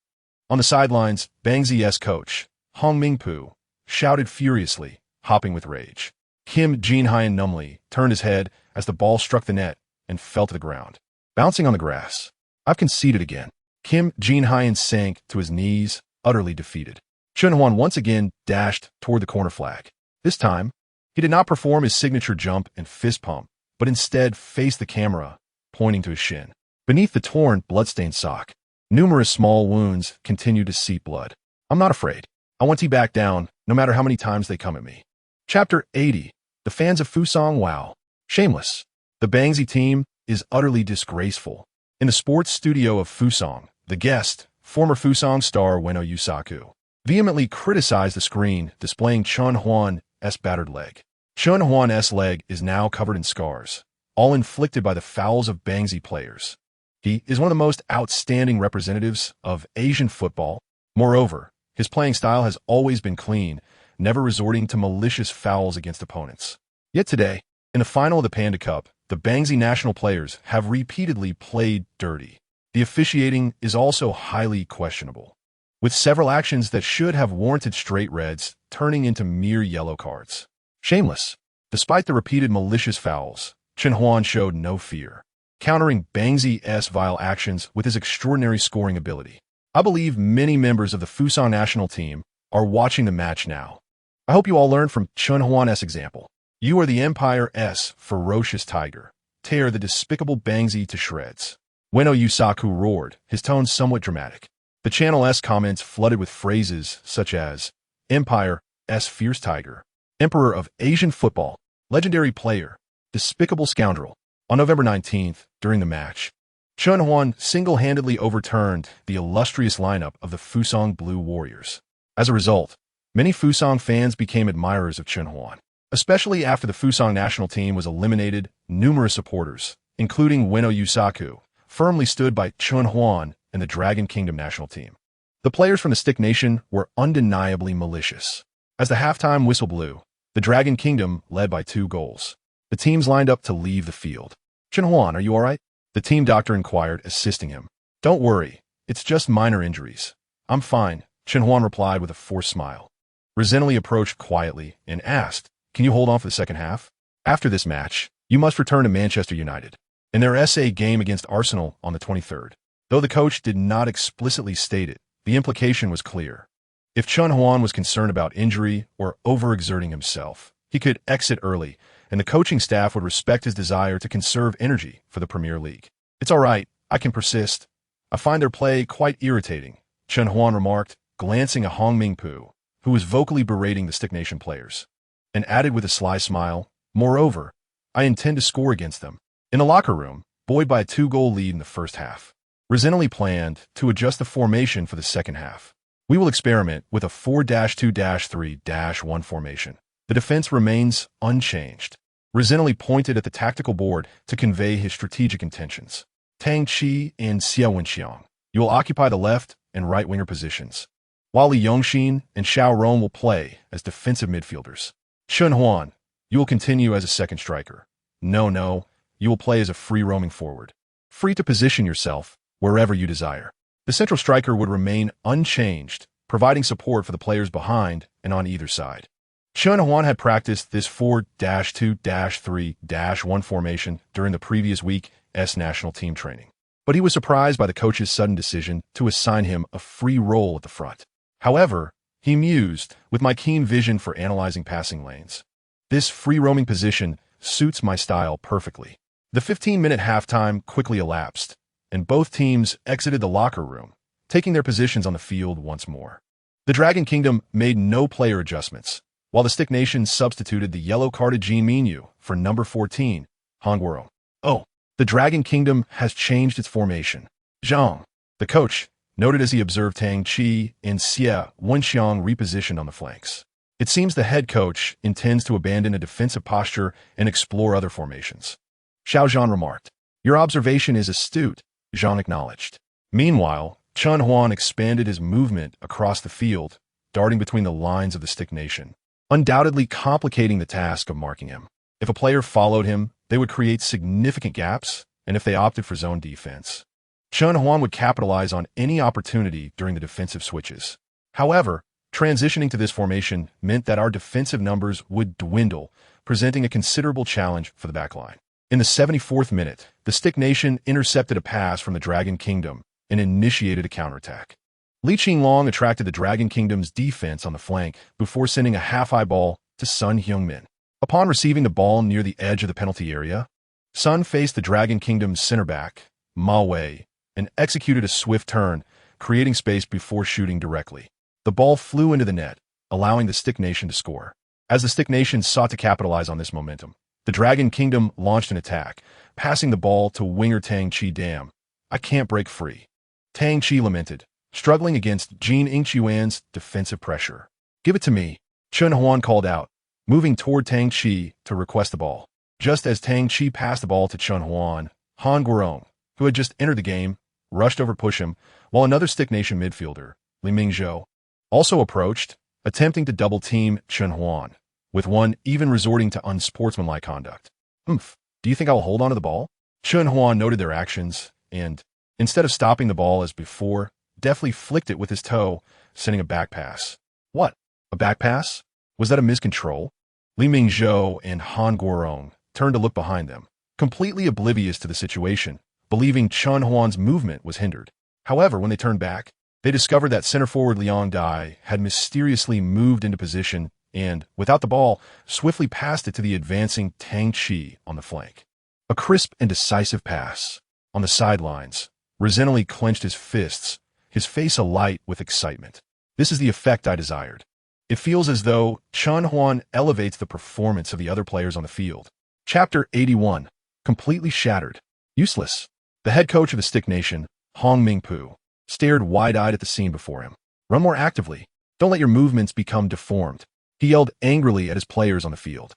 On the sidelines, Bangzi's coach, Hong Mingpu, shouted furiously, hopping with rage. Kim Jin-hyun numbly turned his head as the ball struck the net and fell to the ground, bouncing on the grass. I've conceded again. Kim Jin-hyun sank to his knees, utterly defeated. Chen Huan once again dashed toward the corner flag. This time, he did not perform his signature jump and fist pump, but instead faced the camera, pointing to his shin. Beneath the torn, blood-stained sock, numerous small wounds continued to seep blood. I'm not afraid. I want to back down, no matter how many times they come at me. Chapter 80. The fans of Fusang wow. Shameless. The Bangzi team is utterly disgraceful. In the sports studio of Fusang, the guest, former Fusang star Ueno Yusaku, vehemently criticized the screen displaying Chen Huan's battered leg. Chen Huan's leg is now covered in scars, all inflicted by the fouls of Bangzi players. He is one of the most outstanding representatives of Asian football. Moreover, his playing style has always been clean, never resorting to malicious fouls against opponents. Yet today, in the final of the Panda Cup, the Bangzi national players have repeatedly played dirty. The officiating is also highly questionable, with several actions that should have warranted straight reds turning into mere yellow cards. Shameless. Despite the repeated malicious fouls, Chen Huan showed no fear, countering Bangzi's vile actions with his extraordinary scoring ability. I believe many members of the Fusang national team are watching the match now. I hope you all learned from Chen Huan's example. You are the Empire's ferocious tiger. Tear the despicable Bangzi to shreds. Ueno Yusaku roared, his tone somewhat dramatic. The channel's comments flooded with phrases such as Empire's fierce tiger, Emperor of Asian football, legendary player, despicable scoundrel. On November 19th, during the match, Chen Huan single-handedly overturned the illustrious lineup of the Fusang Blue Warriors. As a result, many Fusang fans became admirers of Chen Huan. Especially after the Fusang national team was eliminated, numerous supporters, including Ueno Yusaku, firmly stood by Chen Huan and the Dragon Kingdom national team. The players from the Stick Nation were undeniably malicious. As the halftime whistle blew, the Dragon Kingdom led by 2 goals. The teams lined up to leave the field. Chen Huan, are you all right? The team doctor inquired, assisting him. Don't worry, it's just minor injuries. I'm fine, Chen Huan replied with a forced smile. Rizinelli approached quietly and asked, can you hold on for the second half? After this match, you must return to Manchester United in their SA game against Arsenal on the 23rd. Though the coach did not explicitly state it, the implication was clear. If Chen Huan was concerned about injury or overexerting himself, he could exit early, and the coaching staff would respect his desire to conserve energy for the Premier League. It's all right, I can persist. I find their play quite irritating, Chen Huan remarked, glancing at Hong Mingpu, who was vocally berating the Stick Nation players, and added with a sly smile, moreover, I intend to score against them. In the locker room, buoyed by a 2-goal lead in the first half, Rizinelli planned to adjust the formation for the second half. We will experiment with a 4-2-3-1 formation. The defense remains unchanged. Rizinelli pointed at the tactical board to convey his strategic intentions. Tang Qi and Xiao Junguang, you will occupy the left and right winger positions, while Li Yongxin and Xiao Rong will play as defensive midfielders. Chen Huan, you will continue as a second striker. No, you will play as a free roaming forward, free to position yourself wherever you desire. The central striker would remain unchanged, providing support for the players behind and on either side. Chen Huan had practiced this 4-2-3-1 formation during the previous week's national team training, but he was surprised by the coach's sudden decision to assign him a free role at the front. However, he mused, with my keen vision for analyzing passing lanes, this free-roaming position suits my style perfectly. The 15-minute halftime quickly elapsed, and both teams exited the locker room, taking their positions on the field once more. The Dragon Kingdom made no player adjustments, while the Stick Nation substituted the yellow-carded Jin Minyu for number 14, Han Guorong. Oh, the Dragon Kingdom has changed its formation. Zhang, the coach, noted as he observed Tang Qi and Xie Wenxiang repositioned on the flanks. It seems the head coach intends to abandon a defensive posture and explore other formations. Xiao Zhan remarked. Your observation is astute, Zhang acknowledged. Meanwhile, Chen Huan expanded his movement across the field, darting between the lines of the Stick Nation, undoubtedly complicating the task of marking him. If a player followed him, they would create significant gaps, and if they opted for zone defense, Chen Huan would capitalize on any opportunity during the defensive switches. However, transitioning to this formation meant that our defensive numbers would dwindle, presenting a considerable challenge for the backline. In the 74th minute, the Stick Nation intercepted a pass from the Dragon Kingdom and initiated a counterattack. Li Qinglong attracted the Dragon Kingdom's defense on the flank before sending a half-high ball to Sun Heung-min. Upon receiving the ball near the edge of the penalty area, Sun faced the Dragon Kingdom's center back, Ma Wei, and executed a swift turn, creating space before shooting directly. The ball flew into the net, allowing the Stick Nation to score. As the Stick Nation sought to capitalize on this momentum, the Dragon Kingdom launched an attack, passing the ball to winger Tang Qi. Damn, I can't break free, Tang Qi lamented, struggling against Jin Ingquan's defensive pressure. Give it to me, Chen Huan called out, moving toward Tang Qi to request the ball. Just as Tang Qi passed the ball to Chen Huan, Han Guorong, who had just entered the game, rushed over to push him, while another Stick Nation midfielder, Li Mingzhou, also approached, attempting to double-team Chen Huan, with one even resorting to unsportsmanlike conduct. Do you think I will hold on to the ball? Chen Huan noted their actions, and, instead of stopping the ball as before, deftly flicked it with his toe, sending a back pass. What? A back pass? Was that a miscontrol? Li Mingzhou and Han Guorong turned to look behind them, completely oblivious to the situation, believing Chen Huan's movement was hindered. However, when they turned back, they discovered that center forward Liang Dai had mysteriously moved into position and, without the ball, swiftly passed it to the advancing Tang Qi on the flank. A crisp and decisive pass. On the sidelines, Rizinelli clenched his fists, his face alight with excitement. This is the effect I desired. It feels as though Chen Huan elevates the performance of the other players on the field. Chapter 81. Completely shattered. Useless. The head coach of the Stick Nation, Hong Mingpu, stared wide-eyed at the scene before him. Run more actively. Don't let your movements become deformed. He yelled angrily at his players on the field.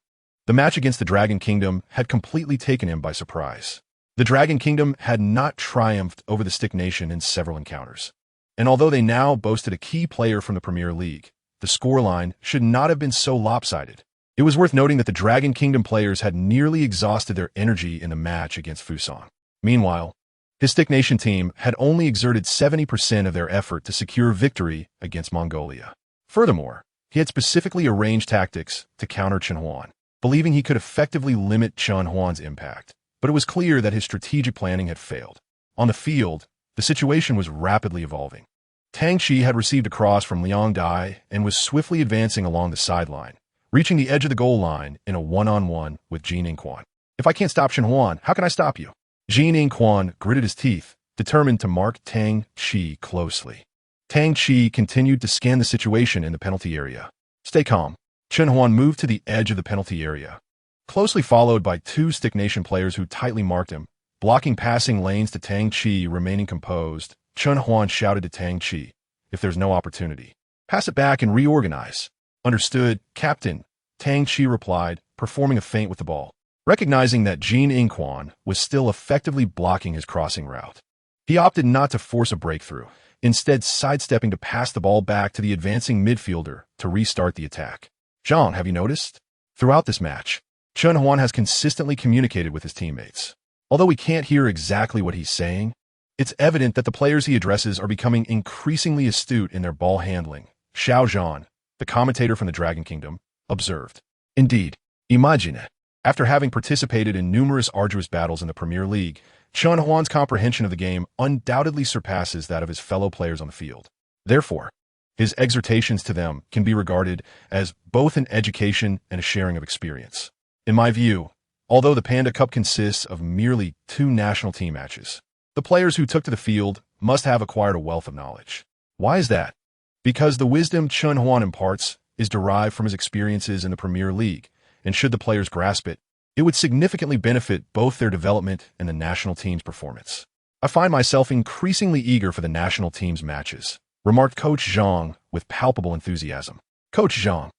The match against the Dragon Kingdom had completely taken him by surprise. The Dragon Kingdom had not triumphed over the Stick Nation in several encounters. And although they now boasted a key player from the Premier League, the scoreline should not have been so lopsided. It was worth noting that the Dragon Kingdom players had nearly exhausted their energy in the match against Fusang. Meanwhile, his Stick Nation team had only exerted 70% of their effort to secure victory against Mongolia. Furthermore, he had specifically arranged tactics to counter Chen Huan, believing he could effectively limit Chen Huan's impact. But it was clear that his strategic planning had failed. On the field, the situation was rapidly evolving. Tang Qi had received a cross from Liang Dai and was swiftly advancing along the sideline, reaching the edge of the goal line in a one-on-one with Jin Inquan. If I can't stop Chen Huan, how can I stop you? Jin Inquan gritted his teeth, determined to mark Tang Qi closely. Tang Qi continued to scan the situation in the penalty area. Stay calm. Chen Huan moved to the edge of the penalty area, closely followed by two Stick Nation players who tightly marked him, blocking passing lanes to Tang Qi. Remaining composed, Chen Huan shouted to Tang Qi, "If there's no opportunity, pass it back and reorganize." "Understood, Captain," Tang Qi replied, performing a feint with the ball. Recognizing that Jin Inquan was still effectively blocking his crossing route, he opted not to force a breakthrough, instead sidestepping to pass the ball back to the advancing midfielder to restart the attack. "Zhang, have you noticed? Throughout this match, Chen Huan has consistently communicated with his teammates. Although we can't hear exactly what he's saying, it's evident that the players he addresses are becoming increasingly astute in their ball handling," Xiao Junguang, the commentator from the Dragon Kingdom, observed. Indeed, imagine it. After having participated in numerous arduous battles in the Premier League, Chen Huan's comprehension of the game undoubtedly surpasses that of his fellow players on the field. Therefore, his exhortations to them can be regarded as both an education and a sharing of experience. In my view, although the Panda Cup consists of merely 2 national team matches, the players who took to the field must have acquired a wealth of knowledge. Why is that? Because the wisdom Chen Huan imparts is derived from his experiences in the Premier League, and should the players grasp it, it would significantly benefit both their development and the national team's performance. "I find myself increasingly eager for the national team's matches," remarked Coach Zhang with palpable enthusiasm. "Coach Zhang,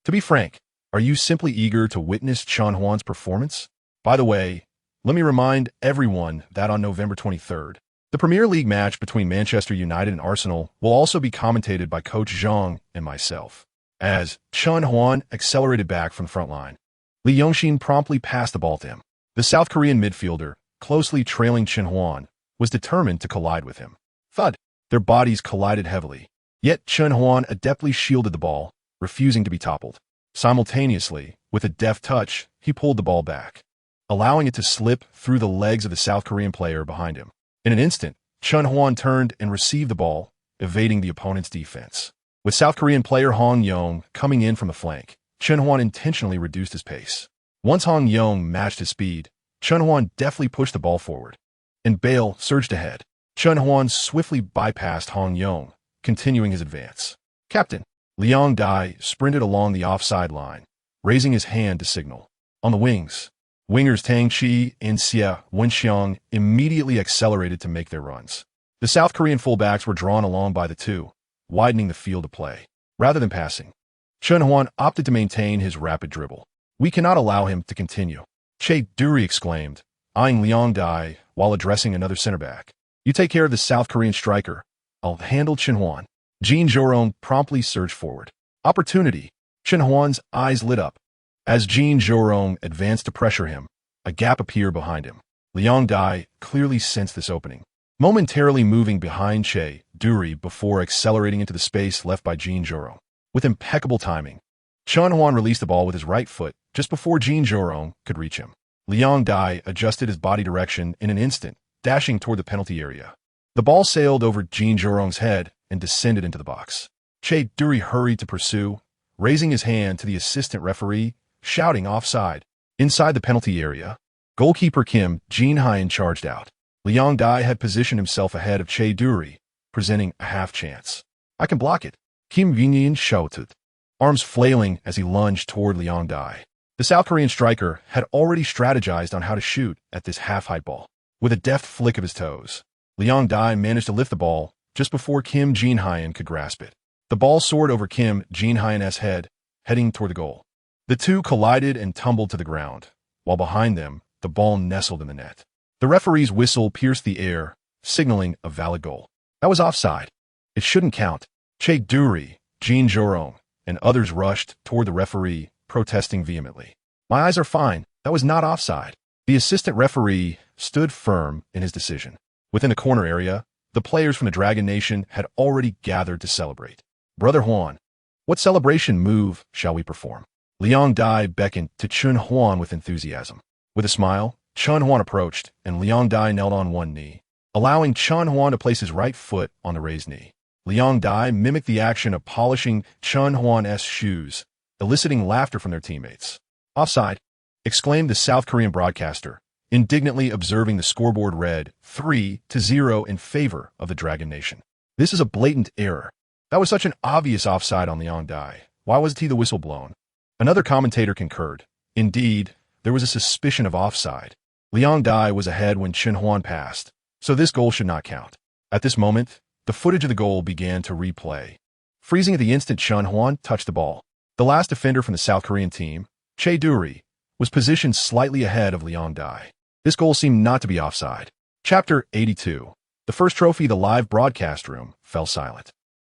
to be frank, are you simply eager to witness Chen Huan's performance? By the way, let me remind everyone that on November 23rd, the Premier League match between Manchester United and Arsenal will also be commentated by Coach Zhang and myself." As Chen Huan accelerated back from the front line, Li Yongxin promptly passed the ball to him. The South Korean midfielder, closely trailing Chen Huan, was determined to collide with him. Thud! Their bodies collided heavily. Yet Chen Huan adeptly shielded the ball, refusing to be toppled. Simultaneously, with a deft touch, he pulled the ball back, allowing it to slip through the legs of the South Korean player behind him. In an instant, Chen Huan turned and received the ball, evading the opponent's defense. With South Korean player Hong Yong coming in from the flank, Chen Huan intentionally reduced his pace. Once Hong Yong matched his speed, Chen Huan deftly pushed the ball forward, and Bale surged ahead. Chen Huan swiftly bypassed Hong Yong, continuing his advance. "Captain!" Liang Dai sprinted along the offside line, raising his hand to signal. On the wings, wingers Tang Qi and Xia Wenxiang immediately accelerated to make their runs. The South Korean fullbacks were drawn along by the two, widening the field of play. Rather than passing, Chen Huan opted to maintain his rapid dribble. "We cannot allow him to continue," Che Duri exclaimed, eyeing Liang Dai while addressing another center back. "You take care of the South Korean striker. I'll handle Chen Huan." Jin Zhorong promptly surged forward. Opportunity! Chen Huan's eyes lit up. As Jin Zhorong advanced to pressure him, a gap appeared behind him. Liang Dai clearly sensed this opening, momentarily moving behind Che Duri before accelerating into the space left by Jin Zhorong. With impeccable timing, Chen Huan released the ball with his right foot just before Jin Zhorong could reach him. Liang Dai adjusted his body direction in an instant, dashing toward the penalty area. The ball sailed over Jin Zhorong's head and descended into the box. Che Duri hurried to pursue, raising his hand to the assistant referee, shouting offside. Inside the penalty area, goalkeeper Kim Jin-hyun charged out. Liang Dai had positioned himself ahead of Che Duri, presenting a half chance. "I can block it," Kim Jin shouted, arms flailing as he lunged toward Liang Dai. The South Korean striker had already strategized on how to shoot at this half-height ball. With a deft flick of his toes, Liang Dai managed to lift the ball just before Kim Jin-hyun could grasp it. The ball soared over Kim Jin-hyun's head, heading toward the goal. The two collided and tumbled to the ground, while behind them, the ball nestled in the net. The referee's whistle pierced the air, signaling a valid goal. That was offside. It shouldn't count. Che Duri, Jin Zhorong, and others rushed toward the referee, protesting vehemently. My eyes are fine. That was not offside. The assistant referee stood firm in his decision. Within the corner area, the players from the Dragon Nation had already gathered to celebrate. Brother Huan, what celebration move shall we perform? Liang Dai beckoned to Chen Huan with enthusiasm. With a smile, Chen Huan approached, and Liang Dai knelt on one knee, allowing Chen Huan to place his right foot on the raised knee. Liang Dai mimicked the action of polishing Chen Huan's shoes, eliciting laughter from their teammates. Offside, exclaimed the South Korean broadcaster, indignantly observing the scoreboard read 3-0 in favor of the Dragon Nation. This is a blatant error. That was such an obvious offside on Liang Dai. Why wasn't he the whistle blown? Another commentator concurred. Indeed, there was a suspicion of offside. Liang Dai was ahead when Chen Huan passed, so this goal should not count. At this moment, the footage of the goal began to replay. Freezing at the instant Chen Huan touched the ball. The last defender from the South Korean team, Chae Duri, was positioned slightly ahead of Liang Dai. This goal seemed not to be offside. Chapter 82. The first trophy, the live broadcast room, fell silent.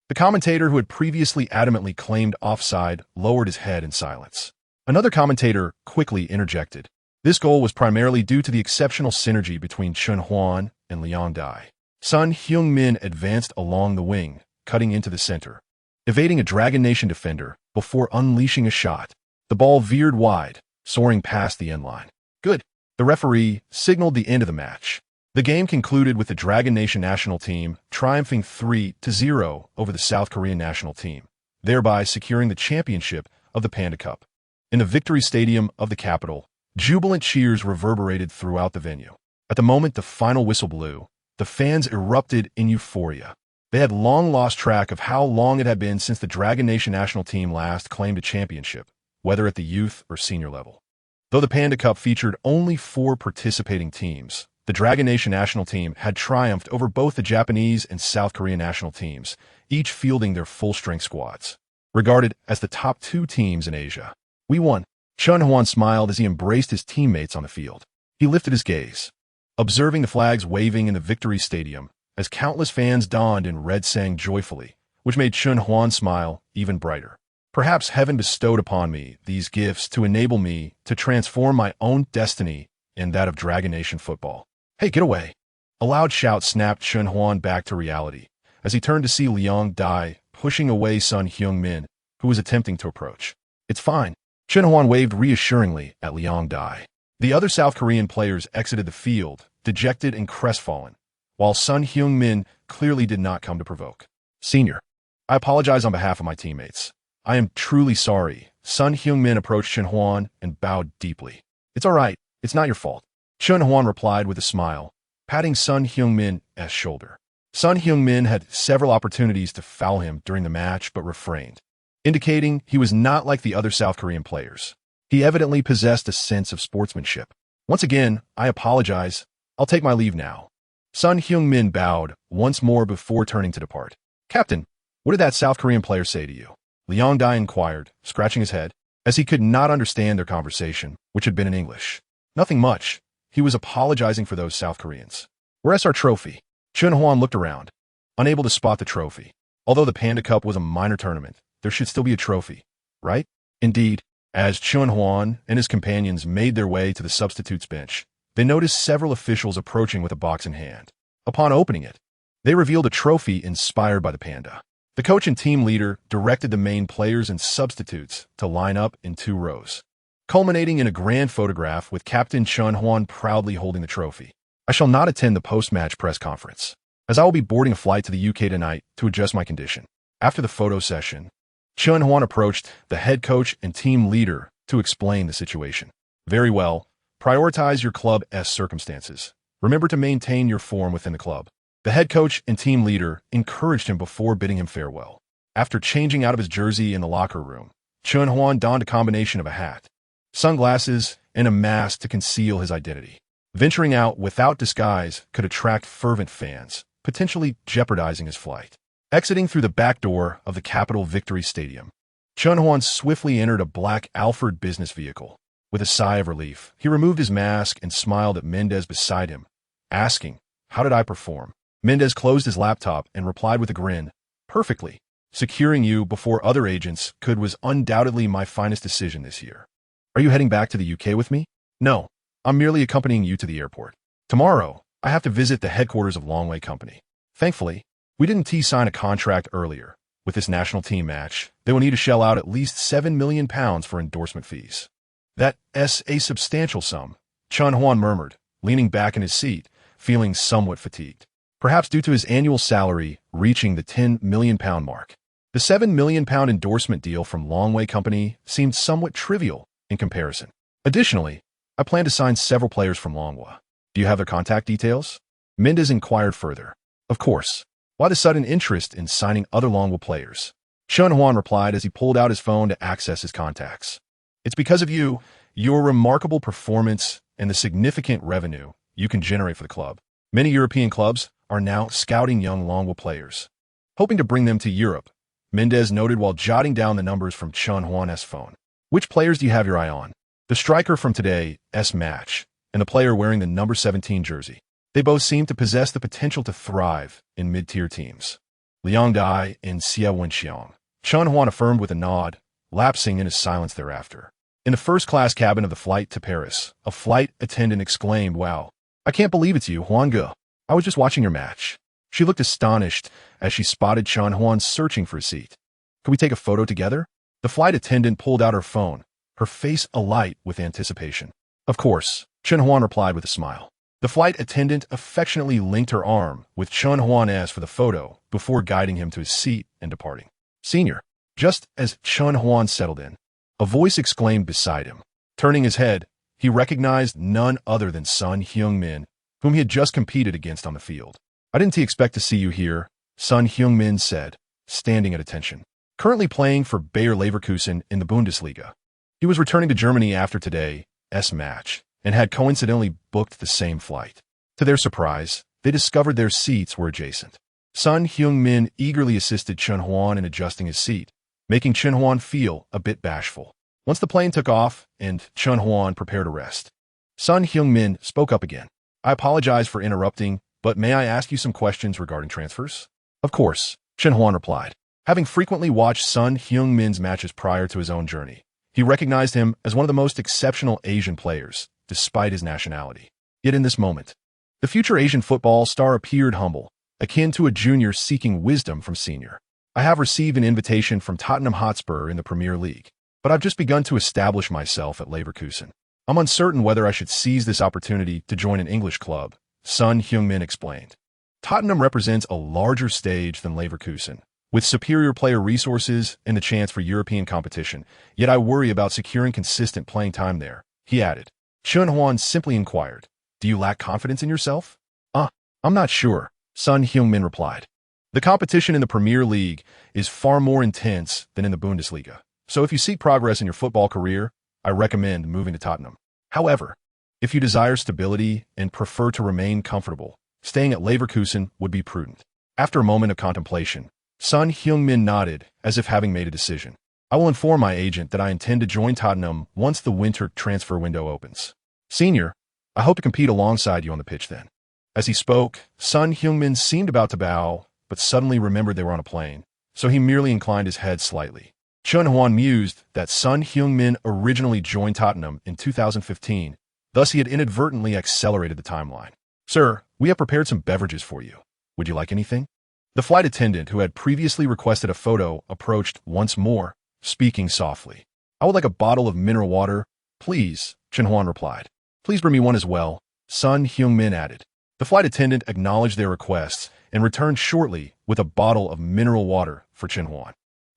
The commentator who had previously adamantly claimed offside lowered his head in silence. Another commentator quickly interjected. This goal was primarily due to the exceptional synergy between Chen Huan and Liang Dai. Sun Heung-min advanced along the wing, cutting into the center, evading a Dragon Nation defender before unleashing a shot. The ball veered wide, soaring past the end line. Good. The referee signaled the end of the match. The game concluded with the Dragon Nation national team triumphing 3-0 over the South Korean national team, thereby securing the championship of the Panda Cup. In the Victory Stadium of the capital, jubilant cheers reverberated throughout the venue. At the moment the final whistle blew, the fans erupted in euphoria. They had long lost track of how long it had been since the Dragon Nation national team last claimed a championship, whether at the youth or senior level. Though the Panda Cup featured only 4 participating teams, the Dragon Nation national team had triumphed over both the Japanese and South Korean national teams, each fielding their full-strength squads. Regarded as the top 2 teams in Asia, we won. Chen Huan smiled as he embraced his teammates on the field. He lifted his gaze, observing the flags waving in the Victory Stadium, as countless fans donned in red sang joyfully, which made Chen Huan smile even brighter. Perhaps heaven bestowed upon me these gifts to enable me to transform my own destiny and that of Dragon Nation football. Hey, get away! A loud shout snapped Chen Huan back to reality as he turned to see Liang Dai pushing away Sun Heung-min, who was attempting to approach. It's fine. Chen Huan waved reassuringly at Liang Dai. The other South Korean players exited the field, dejected and crestfallen, while Sun Heung-min clearly did not come to provoke. Senior, I apologize on behalf of my teammates. I am truly sorry. Sun Heung-min approached Chen Huan and bowed deeply. It's all right. It's not your fault. Chen Huan replied with a smile, patting Sun Heung-min's shoulder. Sun Heung-min had several opportunities to foul him during the match but refrained, indicating he was not like the other South Korean players. He evidently possessed a sense of sportsmanship. Once again, I apologize. I'll take my leave now. Sun Heung-min bowed once more before turning to depart. Captain, what did that South Korean player say to you? Liang Dai inquired, scratching his head, as he could not understand their conversation, which had been in English. Nothing much. He was apologizing for those South Koreans. Where's our trophy? Chen Huan looked around, unable to spot the trophy. Although the Panda Cup was a minor tournament, there should still be a trophy, right? Indeed, as Chen Huan and his companions made their way to the substitutes bench, they noticed several officials approaching with a box in hand. Upon opening it, they revealed a trophy inspired by the panda. The coach and team leader directed the main players and substitutes to line up in 2 rows, culminating in a grand photograph with Captain Chen Huan proudly holding the trophy. I shall not attend the post-match press conference, as I will be boarding a flight to the UK tonight to adjust my condition. After the photo session, Chen Huan approached the head coach and team leader to explain the situation. Very well. Prioritize your club's circumstances. Remember to maintain your form within the club. The head coach and team leader encouraged him before bidding him farewell. After changing out of his jersey in the locker room, Chen Huan donned a combination of a hat, sunglasses, and a mask to conceal his identity. Venturing out without disguise could attract fervent fans, potentially jeopardizing his flight. Exiting through the back door of the Capital Victory Stadium, Chen Huan swiftly entered a black Alford business vehicle. With a sigh of relief, he removed his mask and smiled at Mendez beside him, asking, "How did I perform?" Mendez closed his laptop and replied with a grin, "Perfectly. Securing you before other agents could was undoubtedly my finest decision this year. Are you heading back to the UK with me? No, I'm merely accompanying you to the airport. Tomorrow, I have to visit the headquarters of Longway Company. Thankfully, we didn't sign a contract earlier. With this national team match, they will need to shell out at least £7 million for endorsement fees. That's a substantial sum, Chen Huan murmured, leaning back in his seat, feeling somewhat fatigued. Perhaps due to his annual salary reaching the £10 million mark. The £7 million endorsement deal from Longway Company seemed somewhat trivial in comparison. Additionally, I plan to sign several players from Longwa. Do you have their contact details? Mendez inquired further. Of course. Why the sudden interest in signing other Longwa players? Chen Huan replied as he pulled out his phone to access his contacts. It's because of you, your remarkable performance, and the significant revenue you can generate for the club. Many European clubs are now scouting young Longwa players, hoping to bring them to Europe, Mendez noted while jotting down the numbers from Chen Huan's phone. Which players do you have your eye on? The striker from today's match, and the player wearing the number 17 jersey. They both seem to possess the potential to thrive in mid-tier teams. Liang Dai and Xiao Junguang. Chen Huan affirmed with a nod, lapsing in his silence thereafter. In the first-class cabin of the flight to Paris, a flight attendant exclaimed, "Wow, I can't believe it's you, Huanga. I was just watching your match." She looked astonished as she spotted Chen Huan searching for a seat. "Could we take a photo together?" The flight attendant pulled out her phone, her face alight with anticipation. "Of course," Chen Huan replied with a smile. The flight attendant affectionately linked her arm with Chen Huan's for the photo before guiding him to his seat and departing. "Senior." Just as Chen Huan settled in, a voice exclaimed beside him. Turning his head, he recognized none other than Sun Heung-min, whom he had just competed against on the field. "I didn't expect to see you here," Sun Heung-min said, standing at attention. Currently playing for Bayer Leverkusen in the Bundesliga. He was returning to Germany after today's match, and had coincidentally booked the same flight. To their surprise, they discovered their seats were adjacent. Sun Heung-min eagerly assisted Chen Huan in adjusting his seat, making Chen Huan feel a bit bashful. Once the plane took off and Chen Huan prepared to rest, Sun Heung-min spoke up again. "I apologize for interrupting, but may I ask you some questions regarding transfers?" "Of course," Chen Huan replied. Having frequently watched Sun Heung-min's matches prior to his own journey, he recognized him as one of the most exceptional Asian players, despite his nationality. Yet in this moment, the future Asian football star appeared humble, akin to a junior seeking wisdom from senior. "I have received an invitation from Tottenham Hotspur in the Premier League, but I've just begun to establish myself at Leverkusen. I'm uncertain whether I should seize this opportunity to join an English club," Sun Heung-min explained. "Tottenham represents a larger stage than Leverkusen, with superior player resources and the chance for European competition, yet I worry about securing consistent playing time there," he added. Chen Huan simply inquired, "Do you lack confidence in yourself?" I'm not sure," Sun Heung-min replied. "The competition in the Premier League is far more intense than in the Bundesliga, so if you seek progress in your football career, I recommend moving to Tottenham. However, if you desire stability and prefer to remain comfortable, staying at Leverkusen would be prudent." After a moment of contemplation, Sun Heung-min nodded as if having made a decision. "I will inform my agent that I intend to join Tottenham once the winter transfer window opens. Senior, I hope to compete alongside you on the pitch then." As he spoke, Sun Heung-min seemed about to bow, but suddenly remembered they were on a plane, so he merely inclined his head slightly. Chen Huan mused that Sun Heung-min originally joined Tottenham in 2015, thus he had inadvertently accelerated the timeline. "Sir, we have prepared some beverages for you. Would you like anything?" The flight attendant, who had previously requested a photo, approached once more, speaking softly. "I would like a bottle of mineral water, please," Chen Huan replied. "Please bring me one as well," Sun Heung-min added. The flight attendant acknowledged their requests and returned shortly with a bottle of mineral water for Chen Huan.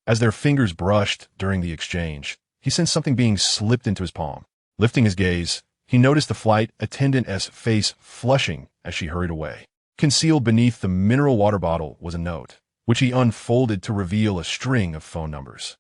As their fingers brushed during the exchange, he sensed something being slipped into his palm. Lifting his gaze, he noticed the flight attendant's face flushing as she hurried away. Concealed beneath the mineral water bottle was a note, which he unfolded to reveal a string of phone numbers.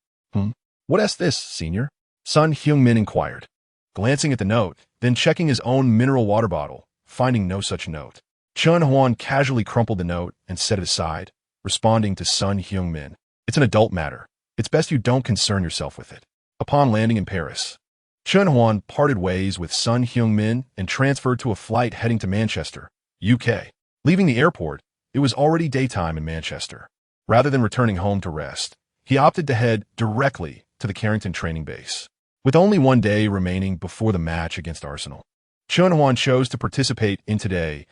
What is this, senior?" Sun Heung-min inquired, glancing at the note, then checking his own mineral water bottle, finding no such note. Chen Huan casually crumpled the note and set it aside, responding to Sun Heung-min. "It's an adult matter. It's best you don't concern yourself with it." Upon landing in Paris, Chen Huan parted ways with Sun Heung-min and transferred to a flight heading to Manchester, UK. Leaving the airport, it was already daytime in Manchester. Rather than returning home to rest, he opted to head directly to the Carrington training base. With only one day remaining before the match against Arsenal, Chen Huan chose to participate in today's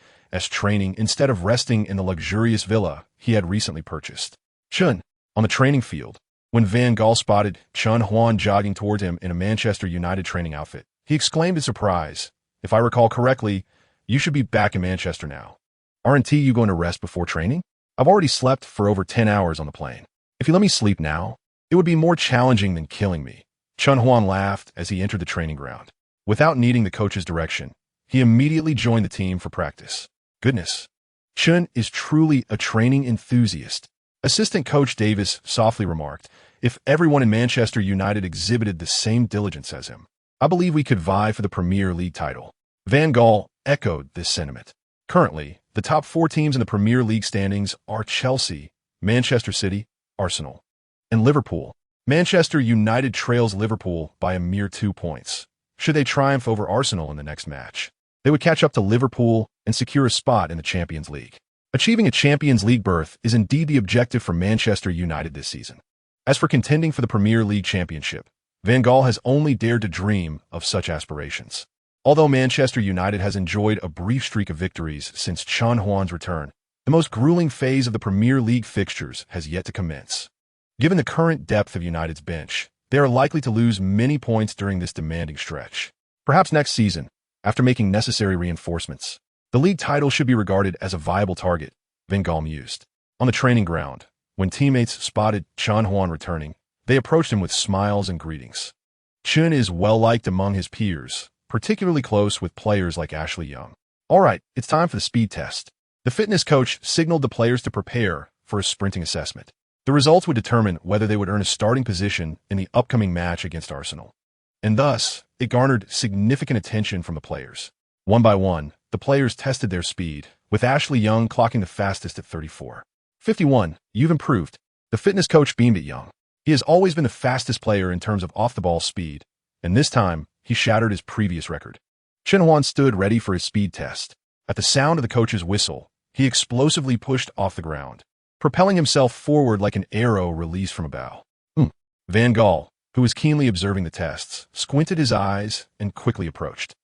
training instead of resting in the luxurious villa he had recently purchased. Chen, on the training field, when Van Gaal spotted Chen Huan jogging towards him in a Manchester United training outfit, he exclaimed in surprise, "If I recall correctly, you should be back in Manchester now. Aren't you going to rest before training? I've already slept for over 10 hours on the plane. If you let me sleep now, it would be more challenging than killing me." Chen Huan laughed as he entered the training ground. Without needing the coach's direction, he immediately joined the team for practice. Goodness, Chen is truly a training enthusiast. Assistant coach Davis softly remarked, "If everyone in Manchester United exhibited the same diligence as him, I believe we could vie for the Premier League title." Van Gaal echoed this sentiment. Currently, the top 4 teams in the Premier League standings are Chelsea, Manchester City, Arsenal, and Liverpool. Manchester United trails Liverpool by a mere 2 points. Should they triumph over Arsenal in the next match, they would catch up to Liverpool and secure a spot in the Champions League. Achieving a Champions League berth is indeed the objective for Manchester United this season. As for contending for the Premier League championship, Van Gaal has only dared to dream of such aspirations. Although Manchester United has enjoyed a brief streak of victories since Chen Huan's return, the most grueling phase of the Premier League fixtures has yet to commence. Given the current depth of United's bench, they are likely to lose many points during this demanding stretch. Perhaps next season, after making necessary reinforcements, the league title should be regarded as a viable target, Van Gaal mused. On the training ground, when teammates spotted Chen Huan returning, they approached him with smiles and greetings. Chen is well-liked among his peers, particularly close with players like Ashley Young. All right, it's time for the speed test. The fitness coach signaled the players to prepare for a sprinting assessment. The results would determine whether they would earn a starting position in the upcoming match against Arsenal. And thus, it garnered significant attention from the players. One by one, the players tested their speed, with Ashley Young clocking the fastest at 34.51. "You've improved." The fitness coach beamed at Young. He has always been the fastest player in terms of off-the-ball speed, and this time, he shattered his previous record. Chen Huan stood ready for his speed test. At the sound of the coach's whistle, he explosively pushed off the ground, propelling himself forward like an arrow released from a bow. Van Gaal, who was keenly observing the tests, squinted his eyes and quickly approached.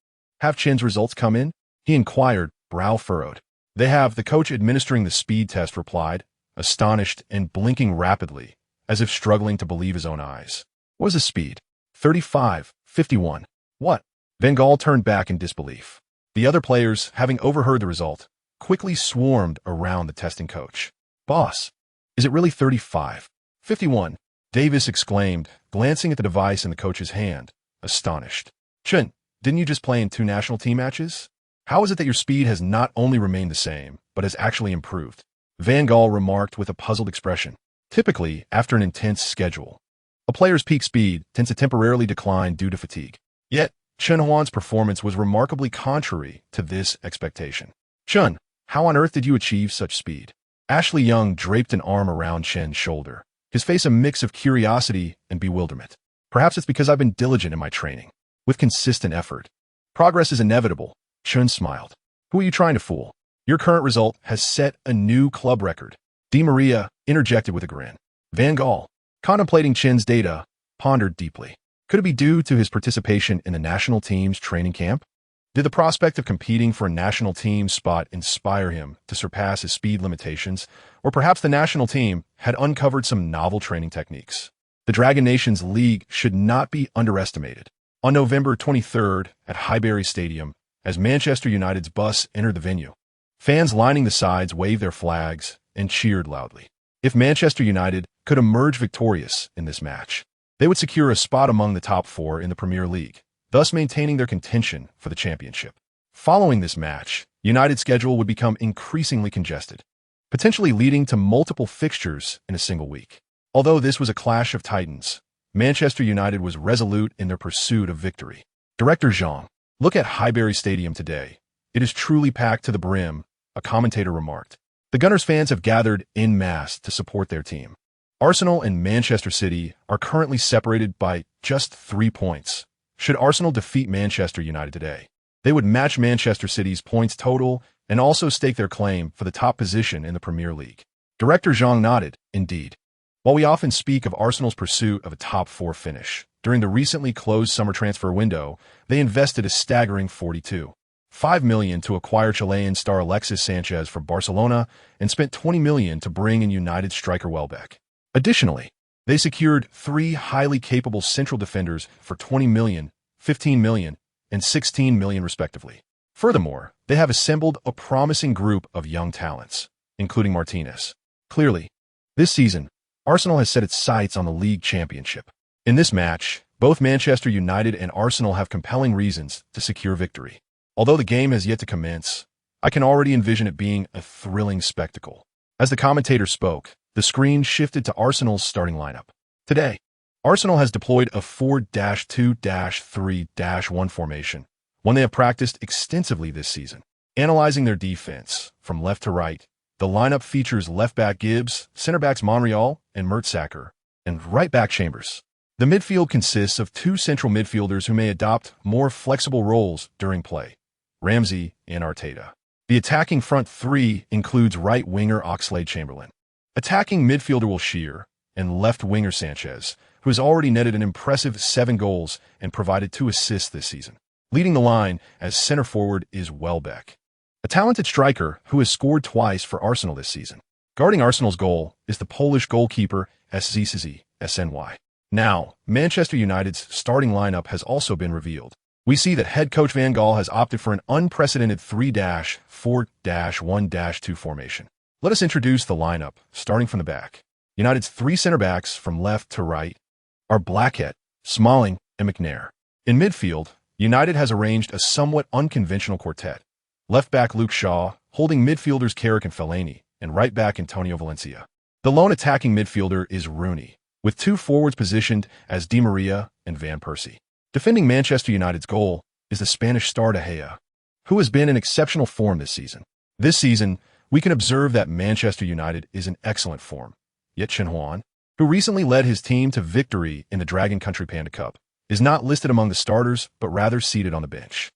"Have Chen's results come in?" he inquired, brow furrowed. "They have," the coach administering the speed test replied, astonished and blinking rapidly, as if struggling to believe his own eyes. "What was his speed?" 35.51. "What?" Van Gaal turned back in disbelief. The other players, having overheard the result, quickly swarmed around the testing coach. "Boss, is it really 35.51? Davis exclaimed, glancing at the device in the coach's hand, astonished. "Chen, didn't you just play in 2 national team matches? How is it that your speed has not only remained the same, but has actually improved?" Van Gaal remarked with a puzzled expression. Typically, after an intense schedule, a player's peak speed tends to temporarily decline due to fatigue. Yet, Chen Huan's performance was remarkably contrary to this expectation. "Chen, how on earth did you achieve such speed?" Ashley Young draped an arm around Chen's shoulder, his face a mix of curiosity and bewilderment. "Perhaps it's because I've been diligent in my training, with consistent effort. Progress is inevitable," Chen smiled. "Who are you trying to fool? Your current result has set a new club record." Di Maria interjected with a grin. Van Gaal, contemplating Chen's data, pondered deeply. Could it be due to his participation in the national team's training camp? Did the prospect of competing for a national team spot inspire him to surpass his speed limitations, or perhaps the national team had uncovered some novel training techniques? The Dragon Nations League should not be underestimated. On November 23rd at Highbury Stadium, as Manchester United's bus entered the venue, fans lining the sides waved their flags and cheered loudly. If Manchester United could emerge victorious in this match, they would secure a spot among the top 4 in the Premier League, thus maintaining their contention for the championship. Following this match, United's schedule would become increasingly congested, potentially leading to multiple fixtures in a single week. Although this was a clash of titans, Manchester United was resolute in their pursuit of victory. Director Zhang, "Look at Highbury Stadium today. It is truly packed to the brim," a commentator remarked. The Gunners fans have gathered en masse to support their team. Arsenal and Manchester City are currently separated by just 3 points. Should Arsenal defeat Manchester United today, they would match Manchester City's points total and also stake their claim for the top position in the Premier League. Director Zhang nodded, indeed. While we often speak of Arsenal's pursuit of a top-4 finish, during the recently closed summer transfer window, they invested a staggering 42.5 million to acquire Chilean star Alexis Sanchez from Barcelona and spent 20 million to bring in United striker Welbeck. Additionally, they secured 3 highly capable central defenders for 20 million, 15 million, and 16 million respectively. Furthermore, they have assembled a promising group of young talents, including Martinez. Clearly, this season, Arsenal has set its sights on the league championship. In this match, both Manchester United and Arsenal have compelling reasons to secure victory. Although the game has yet to commence, I can already envision it being a thrilling spectacle. As the commentator spoke, the screen shifted to Arsenal's starting lineup. Today, Arsenal has deployed a 4-2-3-1 formation, one they have practiced extensively this season. Analyzing their defense, from left to right, the lineup features left-back Gibbs, center-backs Monreal and Mertesacker, and right-back Chambers. The midfield consists of 2 central midfielders who may adopt more flexible roles during play, Ramsey and Arteta. The attacking front 3 includes right winger Oxlade-Chamberlain, attacking midfielder Wilshere, and left winger Sanchez, who has already netted an impressive 7 goals and provided 2 assists this season. Leading the line as center forward is Welbeck, a talented striker who has scored twice for Arsenal this season. Guarding Arsenal's goal is the Polish goalkeeper SZSny. Now, Manchester United's starting lineup has also been revealed. We see that head coach Van Gaal has opted for an unprecedented 3-4-1-2 formation. Let us introduce the lineup, starting from the back. United's 3 center-backs from left to right are Blackett, Smalling, and McNair. In midfield, United has arranged a somewhat unconventional quartet. Left-back Luke Shaw, holding midfielders Carrick and Fellaini, and right-back Antonio Valencia. The lone attacking midfielder is Rooney, with 2 forwards positioned as Di Maria and Van Persie. Defending Manchester United's goal is the Spanish star De Gea, who has been in exceptional form this season. This season, we can observe that Manchester United is in excellent form. Yet Chen Huan, who recently led his team to victory in the Dragon Country Panda Cup, is not listed among the starters, but rather seated on the bench.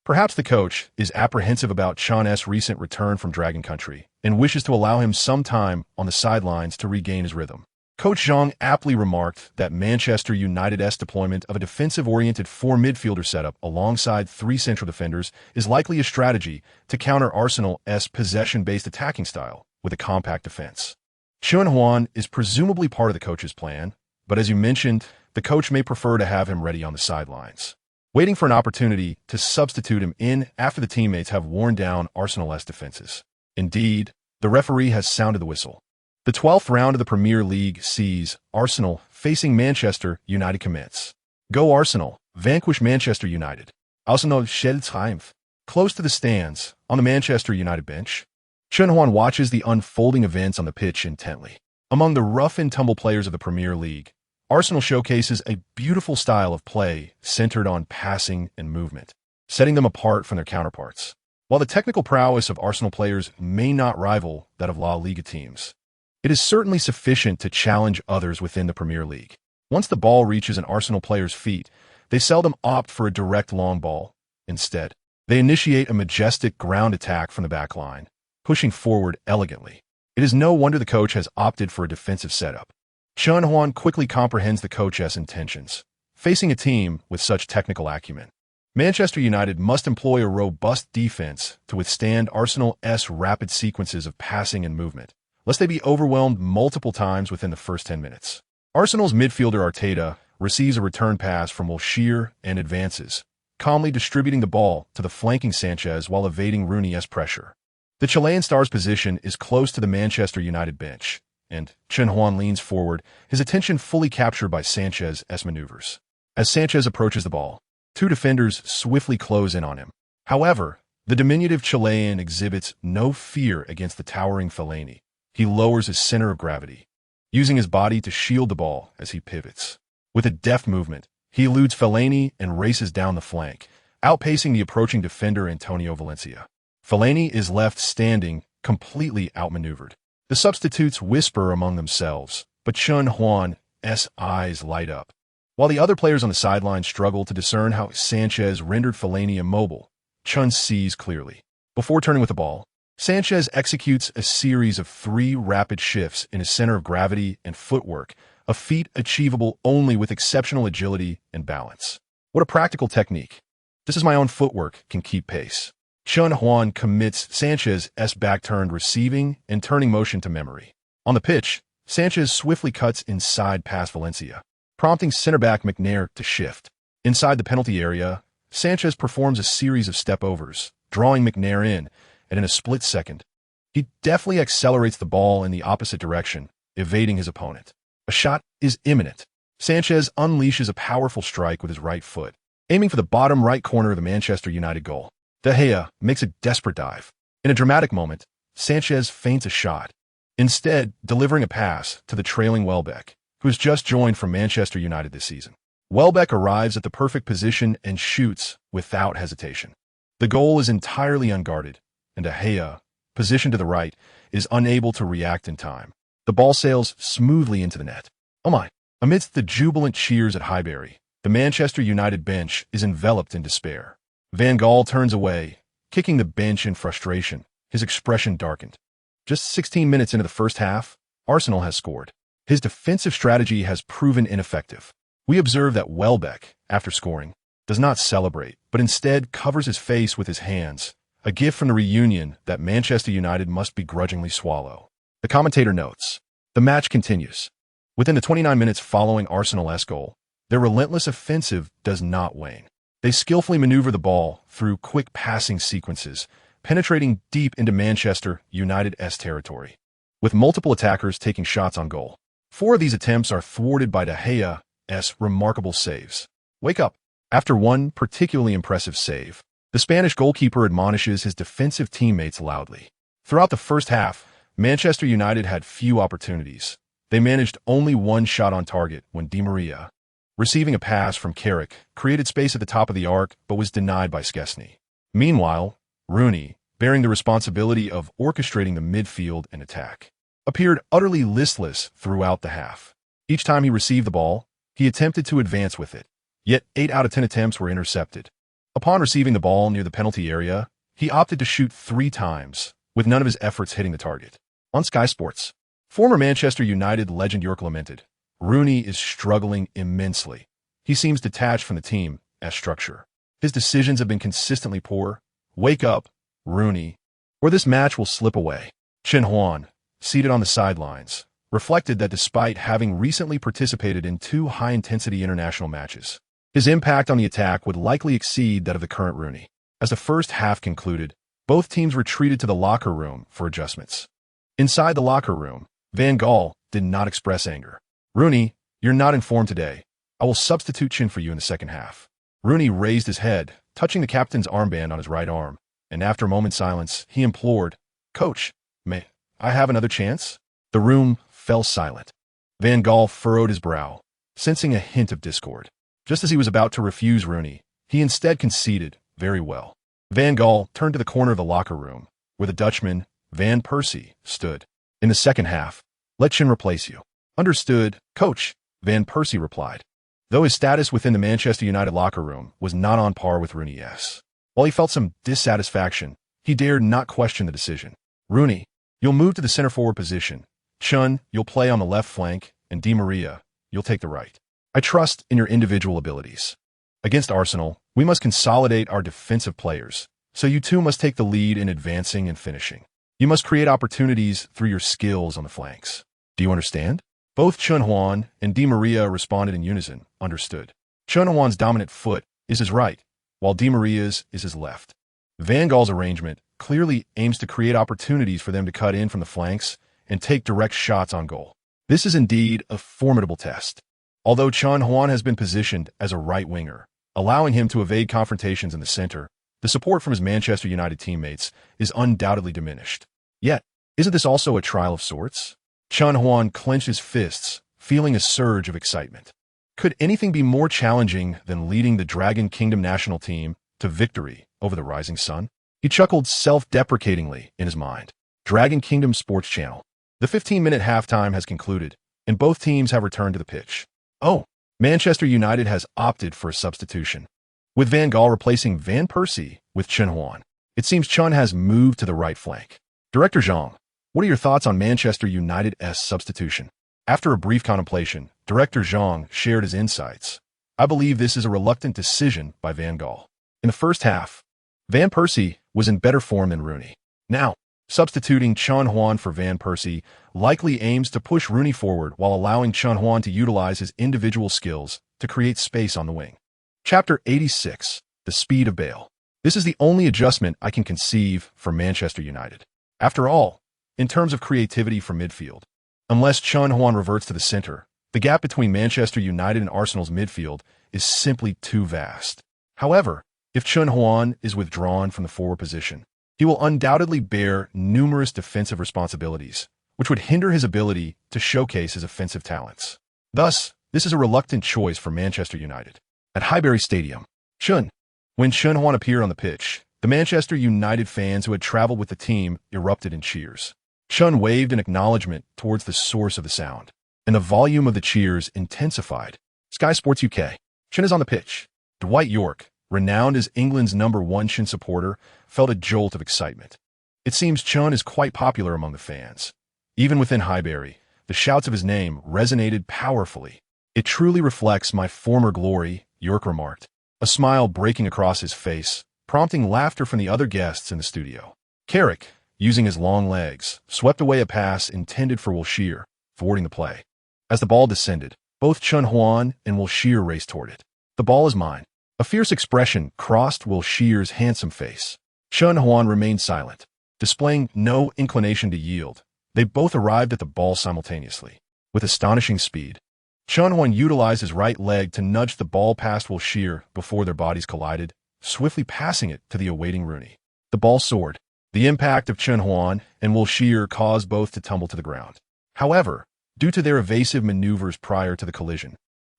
Perhaps the coach is apprehensive about Chan's recent return from Dragon Country and wishes to allow him some time on the sidelines to regain his rhythm. Coach Zhang aptly remarked that Manchester United's deployment of a defensive-oriented 4 midfielder setup alongside 3 central defenders is likely a strategy to counter Arsenal's possession-based attacking style with a compact defense. Chen Huan is presumably part of the coach's plan, but as you mentioned, the coach may prefer to have him ready on the sidelines, waiting for an opportunity to substitute him in after the teammates have worn down Arsenal's defenses. Indeed, the referee has sounded the whistle. The 12th round of the Premier League sees Arsenal facing Manchester United commence. Go Arsenal! Vanquish Manchester United. Arsenal schlägt Triumph. Close to the stands, on the Manchester United bench, Chen Huan watches the unfolding events on the pitch intently. Among the rough-and-tumble players of the Premier League, Arsenal showcases a beautiful style of play centered on passing and movement, setting them apart from their counterparts. While the technical prowess of Arsenal players may not rival that of La Liga teams, it is certainly sufficient to challenge others within the Premier League. Once the ball reaches an Arsenal player's feet, they seldom opt for a direct long ball. Instead, they initiate a majestic ground attack from the back line, pushing forward elegantly. It is no wonder the coach has opted for a defensive setup. Chen Huan quickly comprehends the coach's intentions. Facing a team with such technical acumen, Manchester United must employ a robust defense to withstand Arsenal's rapid sequences of passing and movement, lest they be overwhelmed multiple times within the first 10 minutes. Arsenal's midfielder Arteta receives a return pass from Wilshere and advances, calmly distributing the ball to the flanking Sanchez while evading Rooney's pressure. The Chilean star's position is close to the Manchester United bench, and Chen Huan leans forward, his attention fully captured by Sanchez's maneuvers. As Sanchez approaches the ball, 2 defenders swiftly close in on him. However, the diminutive Chilean exhibits no fear against the towering Fellaini. He lowers his center of gravity, using his body to shield the ball as he pivots. With a deft movement, he eludes Fellaini and races down the flank, outpacing the approaching defender Antonio Valencia. Fellaini is left standing, completely outmaneuvered. The substitutes whisper among themselves, but Chen Huan's eyes light up. While the other players on the sideline struggle to discern how Sanchez rendered Fellaini immobile, Chen sees clearly. Before turning with the ball, Sanchez executes a series of 3 rapid shifts in his center of gravity and footwork, a feat achievable only with exceptional agility and balance. What a practical technique. Just as my own footwork can keep pace. Chen Huan commits Sanchez's back-turned receiving and turning motion to memory. On the pitch, Sanchez swiftly cuts inside past Valencia, prompting center-back McNair to shift. Inside the penalty area, Sanchez performs a series of step-overs, drawing McNair in, and in a split second, he deftly accelerates the ball in the opposite direction, evading his opponent. A shot is imminent. Sanchez unleashes a powerful strike with his right foot, aiming for the bottom right corner of the Manchester United goal. De Gea makes a desperate dive. In a dramatic moment, Sanchez feints a shot, instead delivering a pass to the trailing Welbeck, who has just joined from Manchester United this season. Welbeck arrives at the perfect position and shoots without hesitation. The goal is entirely unguarded, and De Gea, positioned to the right, is unable to react in time. The ball sails smoothly into the net. Oh my! Amidst the jubilant cheers at Highbury, the Manchester United bench is enveloped in despair. Van Gaal turns away, kicking the bench in frustration, his expression darkened. Just 16 minutes into the first half, Arsenal has scored. His defensive strategy has proven ineffective. We observe that Welbeck, after scoring, does not celebrate, but instead covers his face with his hands, a gift from the reunion that Manchester United must begrudgingly swallow. The commentator notes, the match continues. Within the 29 minutes following Arsenal's goal, their relentless offensive does not wane. They skillfully maneuver the ball through quick passing sequences, penetrating deep into Manchester United's territory, with multiple attackers taking shots on goal. 4 of these attempts are thwarted by De Gea's remarkable saves. Wake up! After one particularly impressive save, the Spanish goalkeeper admonishes his defensive teammates loudly. Throughout the first half, Manchester United had few opportunities. They managed only 1 shot on target when Di Maria, receiving a pass from Carrick, created space at the top of the arc but was denied by Szczesny. Meanwhile, Rooney, bearing the responsibility of orchestrating the midfield and attack, appeared utterly listless throughout the half. Each time he received the ball, he attempted to advance with it, yet 8 out of 10 attempts were intercepted. Upon receiving the ball near the penalty area, he opted to shoot 3 times, with none of his efforts hitting the target. On Sky Sports, former Manchester United legend Jurk lamented, Rooney is struggling immensely. He seems detached from the team's structure. His decisions have been consistently poor. Wake up, Rooney, or this match will slip away. Chen Huan, seated on the sidelines, reflected that despite having recently participated in 2 high-intensity international matches, his impact on the attack would likely exceed that of the current Rooney. As the first half concluded, both teams retreated to the locker room for adjustments. Inside the locker room, Van Gaal did not express anger. Rooney, you're not in form today. I will substitute Chen for you in the second half. Rooney raised his head, touching the captain's armband on his right arm, and after a moment's silence, he implored, Coach, may I have another chance? The room fell silent. Van Gaal furrowed his brow, sensing a hint of discord. Just as he was about to refuse Rooney, he instead conceded, very well. Van Gaal turned to the corner of the locker room, where the Dutchman, Van Persie, stood. In the second half, let Chen replace you. Understood, Coach, Van Persie replied, though his status within the Manchester United locker room was not on par with Rooney's. While he felt some dissatisfaction, he dared not question the decision. Rooney, you'll move to the center-forward position. Chen, you'll play on the left flank, and Di Maria, you'll take the right. I trust in your individual abilities. Against Arsenal, we must consolidate our defensive players, so you two must take the lead in advancing and finishing. You must create opportunities through your skills on the flanks. Do you understand? Both Chen Huan and Di Maria responded in unison, understood. Chen Huan's dominant foot is his right, while Di Maria's is his left. Van Gaal's arrangement clearly aims to create opportunities for them to cut in from the flanks and take direct shots on goal. This is indeed a formidable test. Although Chen Huan has been positioned as a right winger, allowing him to evade confrontations in the center, the support from his Manchester United teammates is undoubtedly diminished. Yet, isn't this also a trial of sorts? Chen Huan clenched his fists, feeling a surge of excitement. Could anything be more challenging than leading the Dragon Kingdom national team to victory over the rising sun? He chuckled self-deprecatingly in his mind. Dragon Kingdom Sports Channel. The 15-minute halftime has concluded, and both teams have returned to the pitch. Oh, Manchester United has opted for a substitution, with Van Gaal replacing Van Persie with Chen Huan. It seems Chen has moved to the right flank. Director Zhang, what are your thoughts on Manchester United's substitution? After a brief contemplation, Director Zhang shared his insights. I believe this is a reluctant decision by Van Gaal. In the first half, Van Persie was in better form than Rooney. Now, substituting Chen Huan for Van Persie likely aims to push Rooney forward while allowing Chen Huan to utilize his individual skills to create space on the wing. Chapter 86. The Speed of Bale. This is the only adjustment I can conceive for Manchester United. After all, in terms of creativity from midfield, unless Chen Huan reverts to the center, the gap between Manchester United and Arsenal's midfield is simply too vast. However, if Chen Huan is withdrawn from the forward position, he will undoubtedly bear numerous defensive responsibilities, which would hinder his ability to showcase his offensive talents. Thus, this is a reluctant choice for Manchester United. At Highbury Stadium, when Chen Huan appeared on the pitch, the Manchester United fans who had traveled with the team erupted in cheers. Chen waved in acknowledgement towards the source of the sound, and the volume of the cheers intensified. Sky Sports UK. Chen is on the pitch. Dwight Yorke, renowned as England's #1 Chen supporter, felt a jolt of excitement. It seems Chen is quite popular among the fans. Even within Highbury, the shouts of his name resonated powerfully. It truly reflects my former glory, Yorke remarked, a smile breaking across his face, prompting laughter from the other guests in the studio. Carrick, using his long legs, swept away a pass intended for Wilshere, thwarting the play. As the ball descended, both Chen Huan and Wilshere raced toward it. The ball is mine. A fierce expression crossed Wilshere's handsome face. Chen Huan remained silent, displaying no inclination to yield. They both arrived at the ball simultaneously. With astonishing speed, Chen Huan utilized his right leg to nudge the ball past Wilshere before their bodies collided, swiftly passing it to the awaiting Rooney. The ball soared. The impact of Chen Huan and Wilshere caused both to tumble to the ground. However, due to their evasive maneuvers prior to the collision,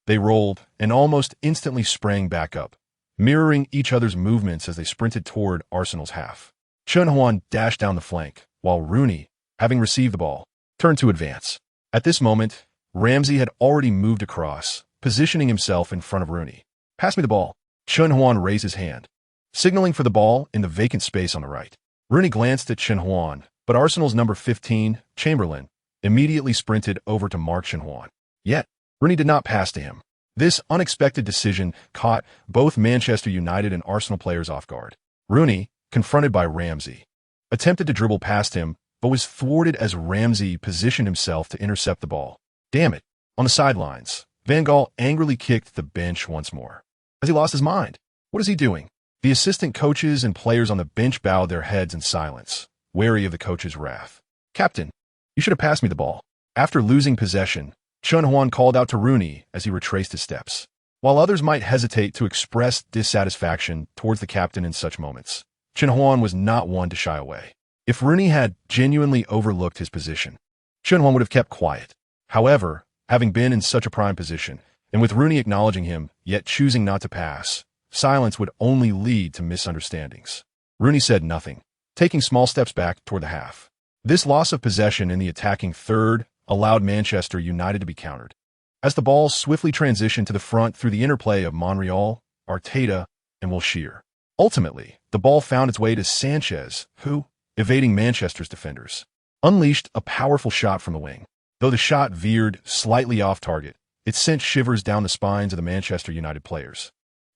they rolled and almost instantly sprang back up, mirroring each other's movements as they sprinted toward Arsenal's half. Chen Huan dashed down the flank, while Rooney, having received the ball, turned to advance. At this moment, Ramsey had already moved across, positioning himself in front of Rooney. "Pass me the ball." Chen Huan raised his hand, signaling for the ball in the vacant space on the right. Rooney glanced at Chen Huan, but Arsenal's number 15, Chamberlain, immediately sprinted over to mark Chen Huan. Yet, Rooney did not pass to him. This unexpected decision caught both Manchester United and Arsenal players off guard. Rooney, confronted by Ramsey, attempted to dribble past him, but was thwarted as Ramsey positioned himself to intercept the ball. Damn it. On the sidelines, Van Gaal angrily kicked the bench once more. Has he lost his mind? What is he doing? The assistant coaches and players on the bench bowed their heads in silence, wary of the coach's wrath. "Captain, you should have passed me the ball." After losing possession, Chen Huan called out to Rooney as he retraced his steps. While others might hesitate to express dissatisfaction towards the captain in such moments, Chen Huan was not one to shy away. If Rooney had genuinely overlooked his position, Chen Huan would have kept quiet. However, having been in such a prime position, and with Rooney acknowledging him, yet choosing not to pass, silence would only lead to misunderstandings. Rooney said nothing, taking small steps back toward the half. This loss of possession in the attacking third allowed Manchester United to be countered. As the ball swiftly transitioned to the front through the interplay of Monreal, Arteta, and Wilshere. Ultimately, the ball found its way to Sanchez, who, evading Manchester's defenders, unleashed a powerful shot from the wing. Though the shot veered slightly off target, it sent shivers down the spines of the Manchester United players.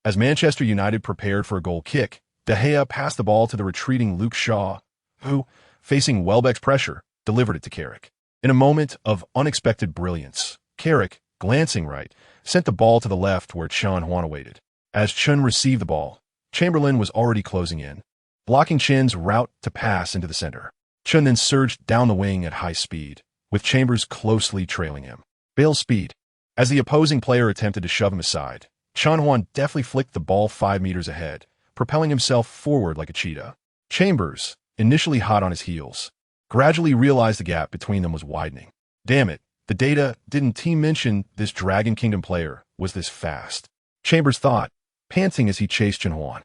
As Manchester United prepared for a goal kick, De Gea passed the ball to the retreating Luke Shaw, who, facing Welbeck's pressure, delivered it to Carrick. In a moment of unexpected brilliance, Carrick, glancing right, sent the ball to the left where Chen Huan awaited. As Chen received the ball, Chamberlain was already closing in, blocking Chen's route to pass into the center. Chen then surged down the wing at high speed, with Chambers closely trailing him. Bale's speed. As the opposing player attempted to shove him aside, Chen Huan deftly flicked the ball 5 meters ahead, propelling himself forward like a cheetah. Chambers, initially hot on his heels, gradually realized the gap between them was widening. Damn it, the data didn't team mention this Dragon Kingdom player was this fast. Chambers thought, panting as he chased Chen Huan.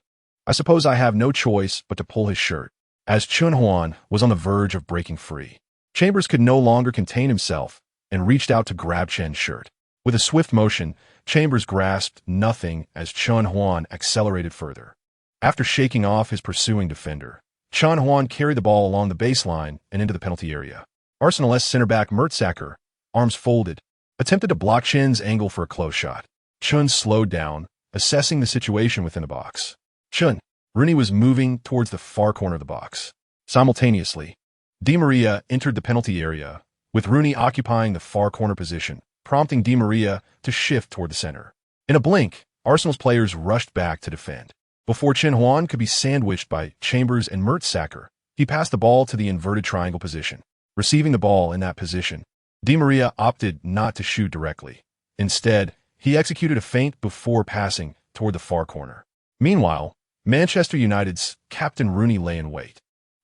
I suppose I have no choice but to pull his shirt. As Chen Huan was on the verge of breaking free, Chambers could no longer contain himself and reached out to grab Chen's shirt. With a swift motion, Chambers grasped nothing as Chen Huan accelerated further. After shaking off his pursuing defender, Chen Huan carried the ball along the baseline and into the penalty area. Arsenal's center-back Mertesacker, arms folded, attempted to block Chen's angle for a close shot. Chen slowed down, assessing the situation within the box. Rooney was moving towards the far corner of the box. Simultaneously, Di Maria entered the penalty area, with Rooney occupying the far corner position, prompting Di Maria to shift toward the center. In a blink, Arsenal's players rushed back to defend. Before Chen Huan could be sandwiched by Chambers and Mertesacker, he passed the ball to the inverted triangle position. Receiving the ball in that position, Di Maria opted not to shoot directly. Instead, he executed a feint before passing toward the far corner. Meanwhile, Manchester United's Captain Rooney lay in wait.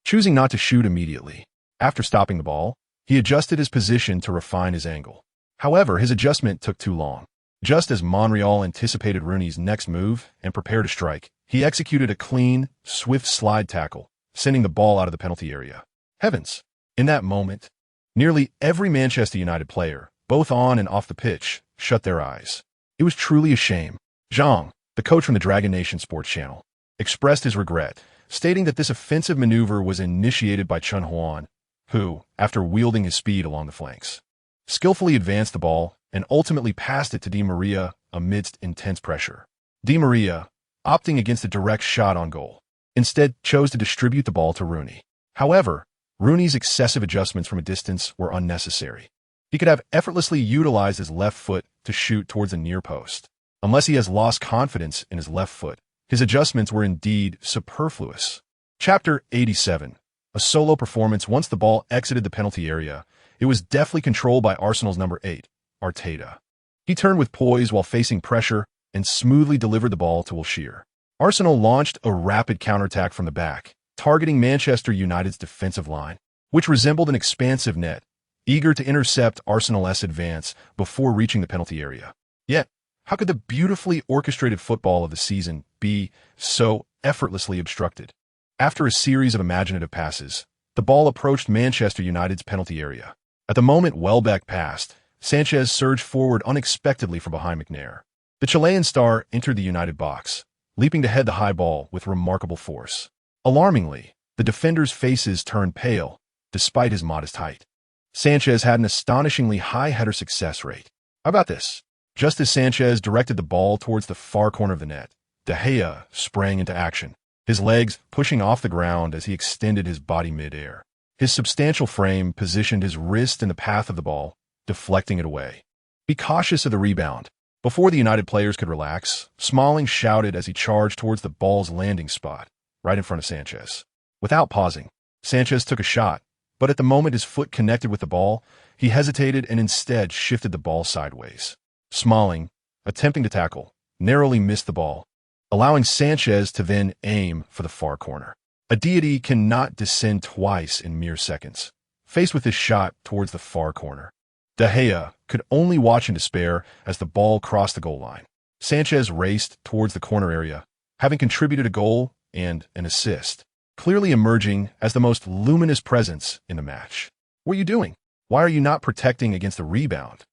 Choosing not to shoot immediately, after stopping the ball, he adjusted his position to refine his angle. However, his adjustment took too long. Just as Monreal anticipated Rooney's next move and prepared to strike, he executed a clean, swift slide tackle, sending the ball out of the penalty area. Heavens! In that moment, nearly every Manchester United player, both on and off the pitch, shut their eyes. It was truly a shame. Zhang, the coach from the Dragon Nation Sports Channel, expressed his regret, stating that this offensive maneuver was initiated by Chen Huan, who, after wielding his speed along the flanks, skillfully advanced the ball and ultimately passed it to Di Maria amidst intense pressure. Di Maria, opting against a direct shot on goal, instead chose to distribute the ball to Rooney. However, Rooney's excessive adjustments from a distance were unnecessary. He could have effortlessly utilized his left foot to shoot towards a near post. Unless he has lost confidence in his left foot, his adjustments were indeed superfluous. Chapter 87. A solo performance. Once the ball exited the penalty area, it was deftly controlled by Arsenal's number 8, Arteta. He turned with poise while facing pressure and smoothly delivered the ball to Wilshere. Arsenal launched a rapid counterattack from the back, targeting Manchester United's defensive line, which resembled an expansive net, eager to intercept Arsenal's advance before reaching the penalty area. Yet, how could the beautifully orchestrated football of the season be so effortlessly obstructed? After a series of imaginative passes, the ball approached Manchester United's penalty area. At the moment Welbeck passed, Sanchez surged forward unexpectedly from behind McNair. The Chilean star entered the United box, leaping to head the high ball with remarkable force. Alarmingly, the defenders' faces turned pale, despite his modest height. Sanchez had an astonishingly high header success rate. How about this? Just as Sanchez directed the ball towards the far corner of the net, De Gea sprang into action, his legs pushing off the ground as he extended his body mid-air. His substantial frame positioned his wrist in the path of the ball, deflecting it away. Be cautious of the rebound. Before the United players could relax, Smalling shouted as he charged towards the ball's landing spot, right in front of Sanchez. Without pausing, Sanchez took a shot, but at the moment his foot connected with the ball, he hesitated and instead shifted the ball sideways. Smalling, attempting to tackle, narrowly missed the ball, allowing Sanchez to then aim for the far corner. A deity cannot descend twice in mere seconds. Faced with this shot towards the far corner, De Gea could only watch in despair as the ball crossed the goal line. Sanchez raced towards the corner area, having contributed a goal and an assist, clearly emerging as the most luminous presence in the match. What are you doing? Why are you not protecting against the rebound?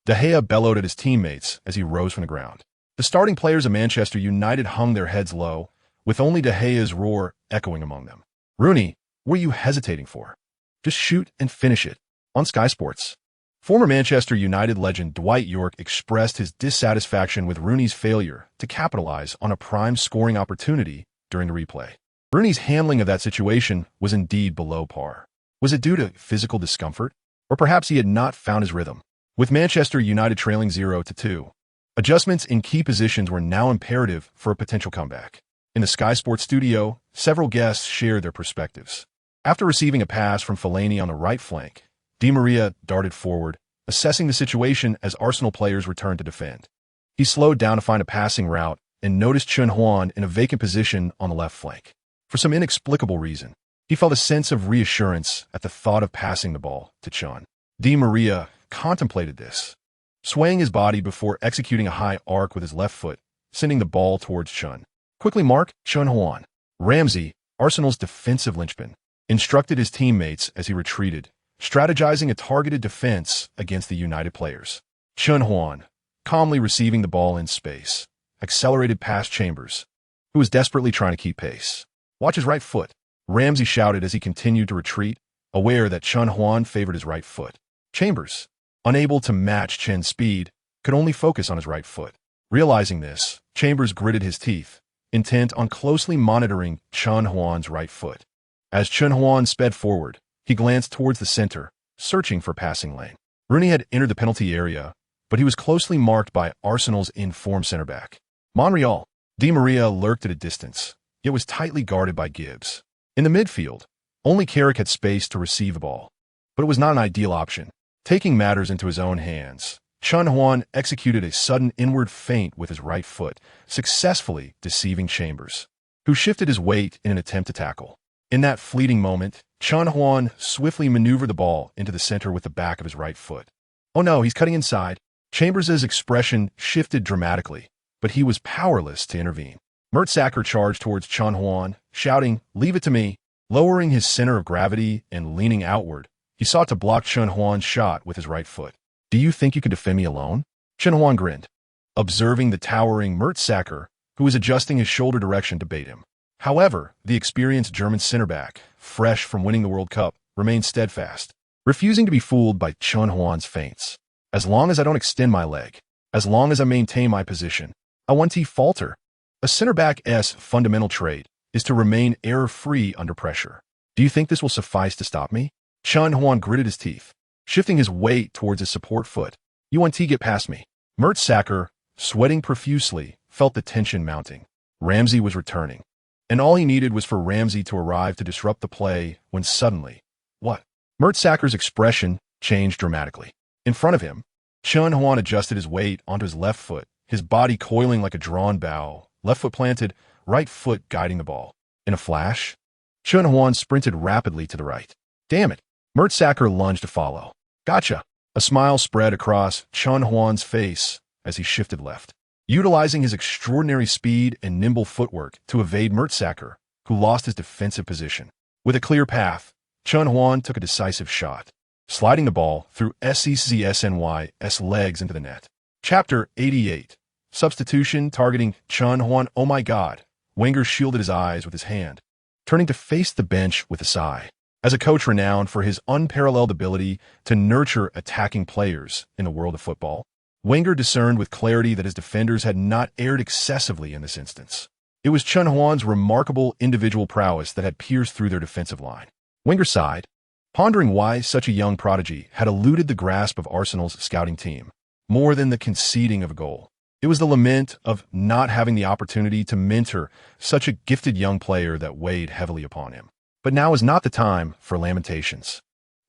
De Gea bellowed at his teammates as he rose from the ground. The starting players of Manchester United hung their heads low, with only De Gea's roar echoing among them. Rooney, what are you hesitating for? Just shoot and finish it. On Sky Sports, former Manchester United legend Dwight Yorke expressed his dissatisfaction with Rooney's failure to capitalize on a prime scoring opportunity during the replay. Rooney's handling of that situation was indeed below par. Was it due to physical discomfort? Or perhaps he had not found his rhythm? With Manchester United trailing 0-2, adjustments in key positions were now imperative for a potential comeback. In the Sky Sports studio, several guests shared their perspectives. After receiving a pass from Fellaini on the right flank, Di Maria darted forward, assessing the situation as Arsenal players returned to defend. He slowed down to find a passing route and noticed Chen Huan in a vacant position on the left flank. For some inexplicable reason, he felt a sense of reassurance at the thought of passing the ball to Chen. Di Maria contemplated this, swaying his body before executing a high arc with his left foot, sending the ball towards Chen. Quickly mark Chen Huan. Ramsey, Arsenal's defensive linchpin, instructed his teammates as he retreated, strategizing a targeted defense against the United players. Chen Huan, calmly receiving the ball in space, accelerated past Chambers, who was desperately trying to keep pace. Watch his right foot. Ramsey shouted as he continued to retreat, aware that Chen Huan favored his right foot. Chambers, unable to match Chen's speed, could only focus on his right foot. Realizing this, Chambers gritted his teeth, intent on closely monitoring Chen Huan's right foot. As Chen Huan sped forward, he glanced towards the center, searching for passing lane. Rooney had entered the penalty area, but he was closely marked by Arsenal's in-form center back. Monreal, Di Maria lurked at a distance, yet was tightly guarded by Gibbs. In the midfield, only Carrick had space to receive the ball, but it was not an ideal option. Taking matters into his own hands, Chen Huan executed a sudden inward feint with his right foot, successfully deceiving Chambers, who shifted his weight in an attempt to tackle. In that fleeting moment, Chen Huan swiftly maneuvered the ball into the center with the back of his right foot. Oh no, he's cutting inside. Chambers' expression shifted dramatically, but he was powerless to intervene. Mertesacker charged towards Chen Huan, shouting, "Leave it to me." Lowering his center of gravity and leaning outward, he sought to block Chen Huan's shot with his right foot. "Do you think you can defend me alone?" Chen Huan grinned, observing the towering Mertesacker, who was adjusting his shoulder direction to bait him. However, the experienced German center back, fresh from winning the World Cup, remained steadfast, refusing to be fooled by Chen Huan's feints. "As long as I don't extend my leg, as long as I maintain my position, I won't falter." A center back's fundamental trait is to remain error-free under pressure. "Do you think this will suffice to stop me?" Chen Huan gritted his teeth, shifting his weight towards his support foot. "You want to get past me." Mertesacker, sweating profusely, felt the tension mounting. Ramsey was returning, and all he needed was for Ramsey to arrive to disrupt the play when suddenly, what? Mertesacker's expression changed dramatically. In front of him, Chen Huan adjusted his weight onto his left foot, his body coiling like a drawn bow, left foot planted, right foot guiding the ball. In a flash, Chen Huan sprinted rapidly to the right. "Damn it!" Mertesacker lunged to follow. "Gotcha!" A smile spread across Chen Huan's face as he shifted left, utilizing his extraordinary speed and nimble footwork to evade Mertesacker, who lost his defensive position. With a clear path, Chen Huan took a decisive shot, sliding the ball through SECSNY's legs into the net. Chapter 88. Substitution targeting Chen Huan. "Oh my God." Wenger shielded his eyes with his hand, turning to face the bench with a sigh. As a coach renowned for his unparalleled ability to nurture attacking players in the world of football, Wenger discerned with clarity that his defenders had not erred excessively in this instance. It was Chen Huan's remarkable individual prowess that had pierced through their defensive line. Wenger sighed, pondering why such a young prodigy had eluded the grasp of Arsenal's scouting team. More than the conceding of a goal, it was the lament of not having the opportunity to mentor such a gifted young player that weighed heavily upon him. But now is not the time for lamentations.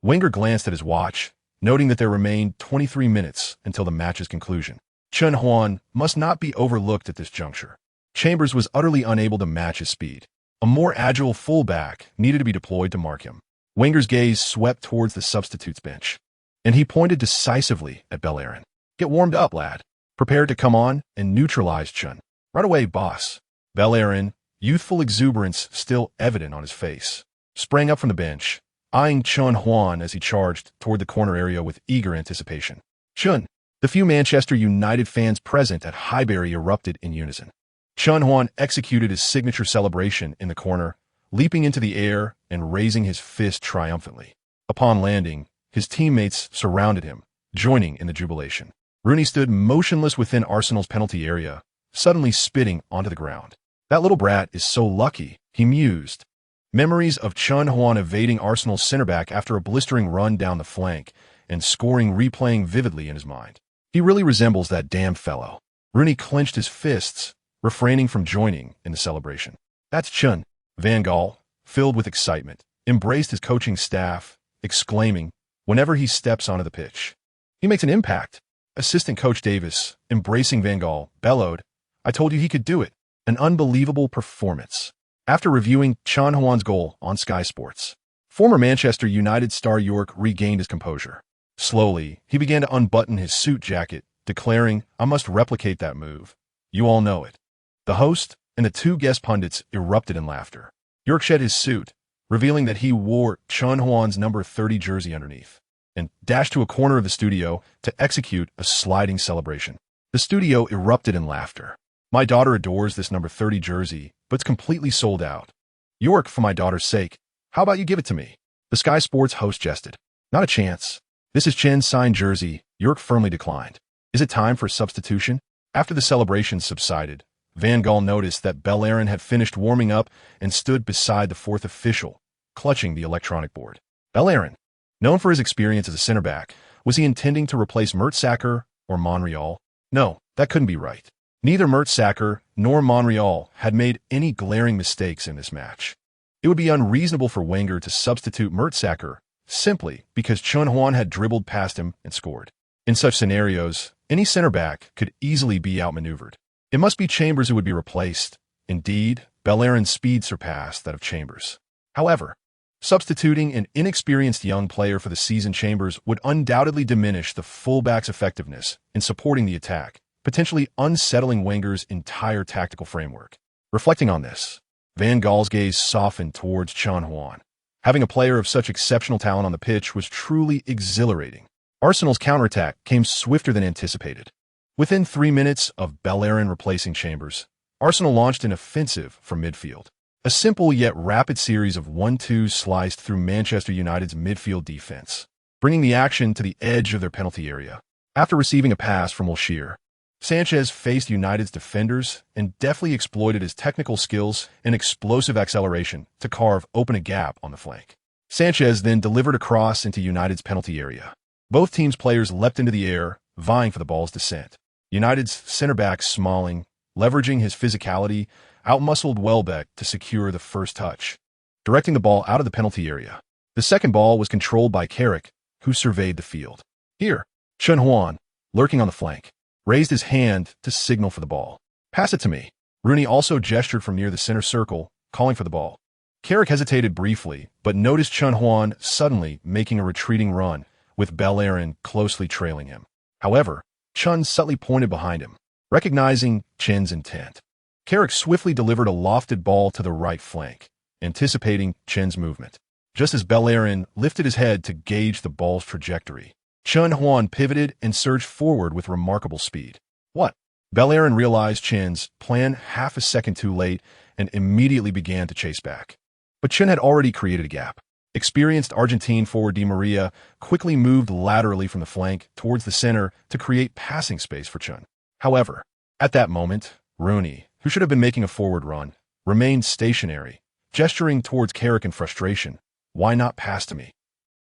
Wenger glanced at his watch, noting that there remained 23 minutes until the match's conclusion. Chen Huan must not be overlooked at this juncture. Chambers was utterly unable to match his speed. A more agile fullback needed to be deployed to mark him. Wenger's gaze swept towards the substitutes bench, and he pointed decisively at Bellerin. "Get warmed up, lad. Prepared to come on and neutralize Chen. Right away, boss." Bellerin, youthful exuberance still evident on his face, sprang up from the bench, eyeing Chen Huan as he charged toward the corner area with eager anticipation. "Chen!" The few Manchester United fans present at Highbury erupted in unison. Chen Huan executed his signature celebration in the corner, leaping into the air and raising his fist triumphantly. Upon landing, his teammates surrounded him, joining in the jubilation. Rooney stood motionless within Arsenal's penalty area, suddenly spitting onto the ground. "That little brat is so lucky," he mused. Memories of Chen Huan evading Arsenal's center back after a blistering run down the flank and scoring replaying vividly in his mind. "He really resembles that damn fellow." Rooney clenched his fists, refraining from joining in the celebration. "That's Chen." Van Gaal, filled with excitement, embraced his coaching staff, exclaiming, whenever he steps onto the pitch, "He makes an impact." Assistant coach Davis, embracing Van Gaal, bellowed, "I told you he could do it." An unbelievable performance. After reviewing Chen Huan's goal on Sky Sports, former Manchester United star York regained his composure. Slowly, he began to unbutton his suit jacket, declaring, "I must replicate that move. You all know it." The host and the two guest pundits erupted in laughter. York shed his suit, revealing that he wore Chen Huan's number 30 jersey underneath, and dashed to a corner of the studio to execute a sliding celebration. The studio erupted in laughter. "My daughter adores this number 30 jersey, but it's completely sold out." "York, for my daughter's sake, How about you give it to me? The Sky Sports host jested. Not a chance. This is Chen's signed jersey. York firmly declined. Is it time for substitution? After the celebrations subsided, Van Gaal noticed that Bellerin had finished warming up and stood beside the fourth official, clutching the electronic board. Bellerin, known for his experience as a center back, was he intending to replace Mertesacker or Monreal? No, that couldn't be right. Neither Mertesacker nor Monreal had made any glaring mistakes in this match. It would be unreasonable for Wenger to substitute Mertesacker simply because Chen Huan had dribbled past him and scored. In such scenarios, any center back could easily be outmaneuvered. It must be Chambers who would be replaced. Indeed, Bellerin's speed surpassed that of Chambers. However, substituting an inexperienced young player for the seasoned Chambers would undoubtedly diminish the fullback's effectiveness in supporting the attack, potentially unsettling Wenger's entire tactical framework. Reflecting on this, Van Gaal's gaze softened towards Chen Huan. Having a player of such exceptional talent on the pitch was truly exhilarating. Arsenal's counterattack came swifter than anticipated. Within 3 minutes of Bellerin replacing Chambers, Arsenal launched an offensive from midfield. A simple yet rapid series of 1-2s sliced through Manchester United's midfield defense, bringing the action to the edge of their penalty area. After receiving a pass from Wilshere, Sanchez faced United's defenders and deftly exploited his technical skills and explosive acceleration to carve open a gap on the flank. Sanchez then delivered a cross into United's penalty area. Both teams' players leapt into the air, vying for the ball's descent. United's center-back Smalling, leveraging his physicality, outmuscled Welbeck to secure the first touch, directing the ball out of the penalty area. The second ball was controlled by Carrick, who surveyed the field. Here, Chen Huan, lurking on the flank, raised his hand to signal for the ball. Pass it to me. Rooney also gestured from near the center circle, calling for the ball. Carrick hesitated briefly, but noticed Chen Huan suddenly making a retreating run, with Bellerin closely trailing him. However, Chen subtly pointed behind him, recognizing Chen's intent. Carrick swiftly delivered a lofted ball to the right flank, anticipating Chen's movement. Just as Bellerin lifted his head to gauge the ball's trajectory, Chen Huan pivoted and surged forward with remarkable speed. What? Bellerin realized Chen's plan half a second too late and immediately began to chase back. But Chen had already created a gap. Experienced Argentine forward Di Maria quickly moved laterally from the flank towards the center to create passing space for Chen. However, at that moment, Rooney, who should have been making a forward run, remained stationary, gesturing towards Carrick in frustration. Why not pass to me?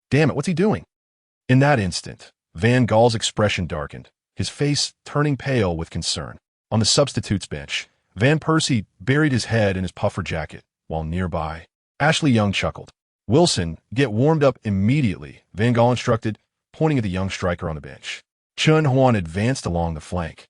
Damn it, what's he doing? In that instant, Van Gaal's expression darkened, his face turning pale with concern. On the substitutes bench, Van Persie buried his head in his puffer jacket, while nearby, Ashley Young chuckled. Wilson, get warmed up immediately, Van Gaal instructed, pointing at the young striker on the bench. Chen Huan advanced along the flank,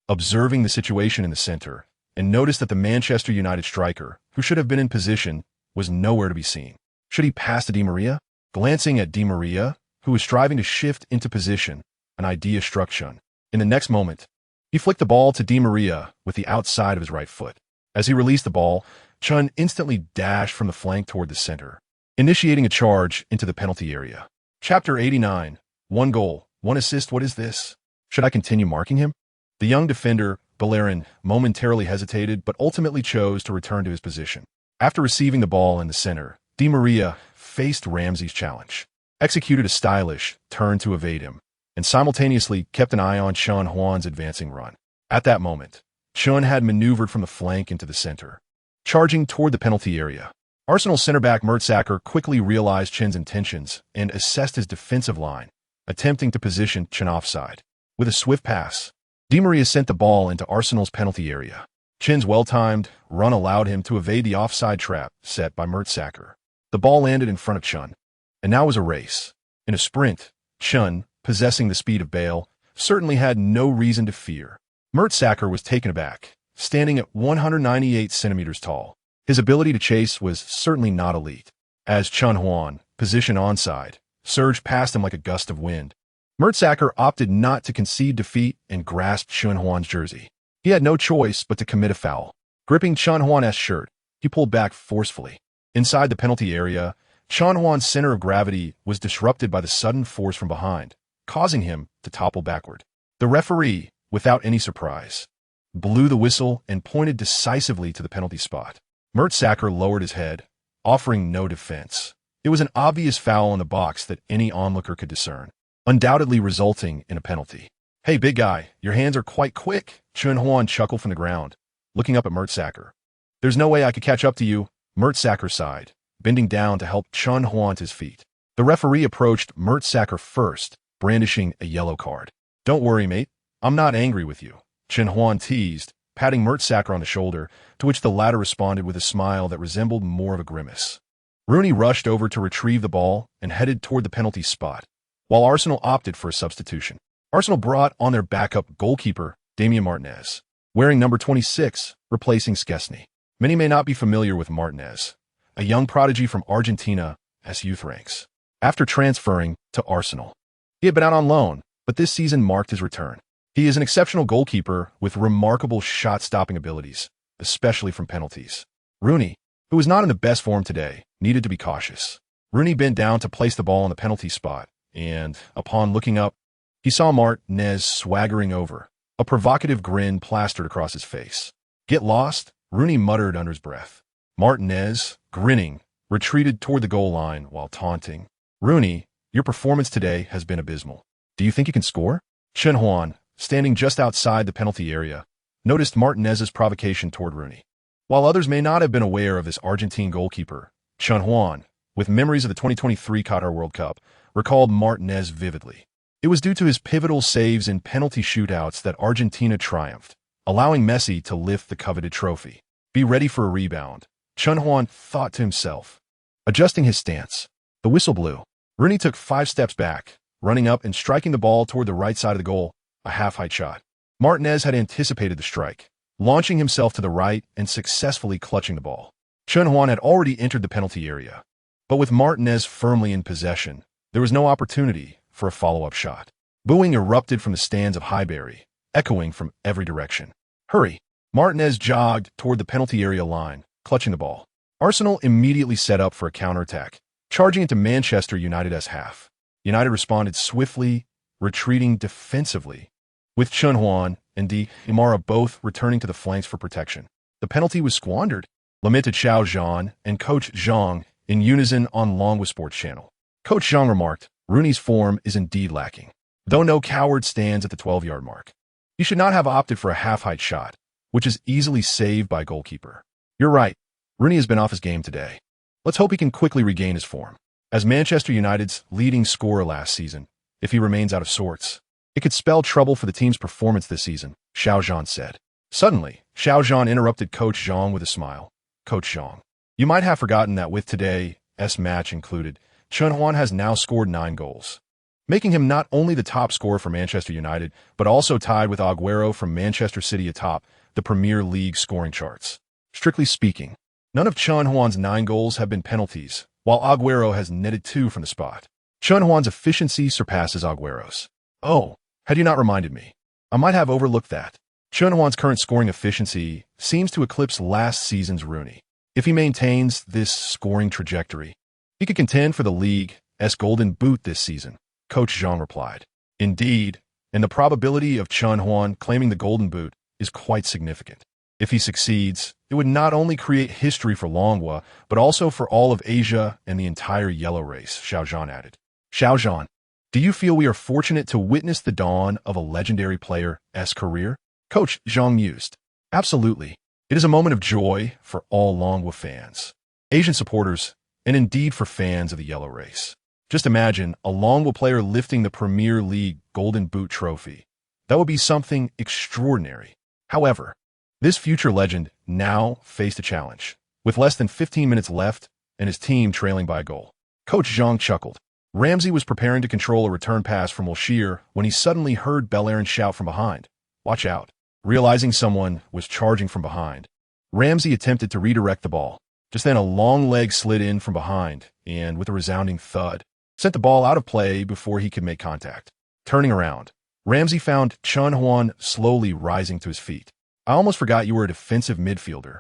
observing the situation in the center, and noticed that the Manchester United striker, who should have been in position, was nowhere to be seen. Should he pass to Di Maria? Glancing at Di Maria, who was striving to shift into position, an idea struck Chen. In the next moment, he flicked the ball to Di Maria with the outside of his right foot. As he released the ball, Chen instantly dashed from the flank toward the center, initiating a charge into the penalty area. Chapter 89. 1 goal, 1 assist. What is this? Should I continue marking him? The young defender, Bellerin, momentarily hesitated but ultimately chose to return to his position. After receiving the ball in the center, Di Maria faced Ramsey's challenge, executed a stylish turn to evade him, and simultaneously kept an eye on Chen Huan's advancing run. At that moment, Chen had maneuvered from the flank into the center, charging toward the penalty area. Arsenal center-back Mertesacker quickly realized Chen's intentions and assessed his defensive line, attempting to position Chen offside. With a swift pass, Di Maria sent the ball into Arsenal's penalty area. Chen's well-timed run allowed him to evade the offside trap set by Mertesacker. The ball landed in front of Chen, and now was a race. In a sprint, Chen, possessing the speed of Bale, certainly had no reason to fear. Mertesacker was taken aback, standing at 198 centimeters tall. His ability to chase was certainly not elite. As Chen Huan, position onside, surged past him like a gust of wind, Mertesacker opted not to concede defeat and grasped Chen Huan's jersey. He had no choice but to commit a foul. Gripping Chen Huan's shirt, he pulled back forcefully. Inside the penalty area, Chen Huan's center of gravity was disrupted by the sudden force from behind, causing him to topple backward. The referee, without any surprise, blew the whistle and pointed decisively to the penalty spot. Mertesacker lowered his head, offering no defense. It was an obvious foul in the box that any onlooker could discern, undoubtedly resulting in a penalty. "Hey, big guy, your hands are quite quick," Chen Huan chuckled from the ground, looking up at Mertzacker. "There's no way I could catch up to you," Mertzacker sighed, bending down to help Chen Huan to his feet. The referee approached Mertzacker first, brandishing a yellow card. "Don't worry, mate. I'm not angry with you," Chen Huan teased, patting Mertzacker on the shoulder, to which the latter responded with a smile that resembled more of a grimace. Rooney rushed over to retrieve the ball and headed toward the penalty spot, while Arsenal opted for a substitution. Arsenal brought on their backup goalkeeper, Damian Martinez, wearing number 26, replacing Szczesny. Many may not be familiar with Martinez, a young prodigy from Argentina's youth ranks. After transferring to Arsenal, he had been out on loan, but this season marked his return. He is an exceptional goalkeeper with remarkable shot-stopping abilities, especially from penalties. Rooney, who was not in the best form today, needed to be cautious. Rooney bent down to place the ball in the penalty spot, and, upon looking up, he saw Martinez swaggering over, a provocative grin plastered across his face. "Get lost?" Rooney muttered under his breath. Martinez, grinning, retreated toward the goal line while taunting. "Rooney, your performance today has been abysmal. Do you think you can score?" Chen Huan, standing just outside the penalty area, noticed Martinez's provocation toward Rooney. While others may not have been aware of this Argentine goalkeeper, Chen Huan, with memories of the 2023 Qatar World Cup, recalled Martinez vividly. It was due to his pivotal saves in penalty shootouts that Argentina triumphed, allowing Messi to lift the coveted trophy. "Be ready for a rebound," Chen Huan thought to himself. Adjusting his stance, the whistle blew. Rooney took 5 steps back, running up and striking the ball toward the right side of the goal, a half-height shot. Martinez had anticipated the strike, launching himself to the right and successfully clutching the ball. Chen Huan had already entered the penalty area, but with Martinez firmly in possession, there was no opportunity for a follow-up shot. Booing erupted from the stands of Highbury, echoing from every direction. "Hurry!" Martinez jogged toward the penalty area line, clutching the ball. Arsenal immediately set up for a counterattack, charging into Manchester United's half. United responded swiftly, retreating defensively, with Chen Huan and Di Imara both returning to the flanks for protection. The penalty was squandered, lamented Xiao Junguang and Coach Zhang in unison on Longwa Sports Channel. Coach Zhang remarked, "Rooney's form is indeed lacking, though no coward stands at the 12-yard mark. He should not have opted for a half-height shot, which is easily saved by a goalkeeper. You're right, Rooney has been off his game today. Let's hope he can quickly regain his form. As Manchester United's leading scorer last season, if he remains out of sorts, it could spell trouble for the team's performance this season," Xiao Junguang said. Suddenly, Xiao Junguang interrupted Coach Zhang with a smile. "Coach Zhang, you might have forgotten that with today's match included, Chen Huan has now scored 9 goals, making him not only the top scorer for Manchester United, but also tied with Aguero from Manchester City atop the Premier League scoring charts. Strictly speaking, none of Chen Huan's 9 goals have been penalties, while Aguero has netted 2 from the spot. Chen Huan's efficiency surpasses Aguero's. Oh, had you not reminded me? I might have overlooked that. Chen Huan's current scoring efficiency seems to eclipse last season's Rooney. If he maintains this scoring trajectory, he could contend for the league's Golden Boot this season," Coach Zhang replied. "Indeed, and the probability of Chen Huan claiming the Golden Boot is quite significant. If he succeeds, it would not only create history for Longwa, but also for all of Asia and the entire yellow race," Xiao Junguang added. "Xiao Junguang, do you feel we are fortunate to witness the dawn of a legendary player's career?" Coach Zhang mused. "Absolutely. It is a moment of joy for all Longwa fans, Asian supporters, and indeed for fans of the yellow race. Just imagine a Longwa player lifting the Premier League Golden Boot trophy. That would be something extraordinary. However, this future legend now faced a challenge, with less than 15 minutes left and his team trailing by a goal." Coach Zhang chuckled. Ramsey was preparing to control a return pass from Wilshere when he suddenly heard Bellerin shout from behind, "Watch out." Realizing someone was charging from behind, Ramsey attempted to redirect the ball. Just then a long leg slid in from behind and, with a resounding thud, sent the ball out of play before he could make contact. Turning around, Ramsey found Chen Huan slowly rising to his feet. "I almost forgot you were a defensive midfielder."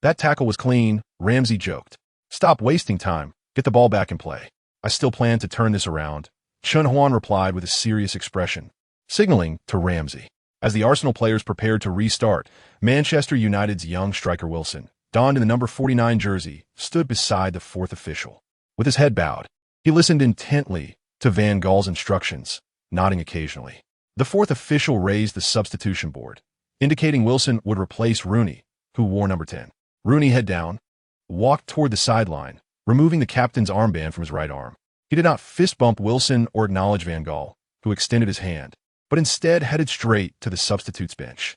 "That tackle was clean," Ramsey joked. "Stop wasting time. Get the ball back in play. I still plan to turn this around," Chen Huan replied with a serious expression, signaling to Ramsey. As the Arsenal players prepared to restart, Manchester United's young striker Wilson, donned in the number 49 jersey, stood beside the 4th official. With his head bowed, he listened intently to Van Gaal's instructions, nodding occasionally. The fourth official raised the substitution board, indicating Wilson would replace Rooney, who wore number 10. Rooney, head down, walked toward the sideline, removing the captain's armband from his right arm. He did not fist bump Wilson or acknowledge Van Gaal, who extended his hand, but instead headed straight to the substitutes bench.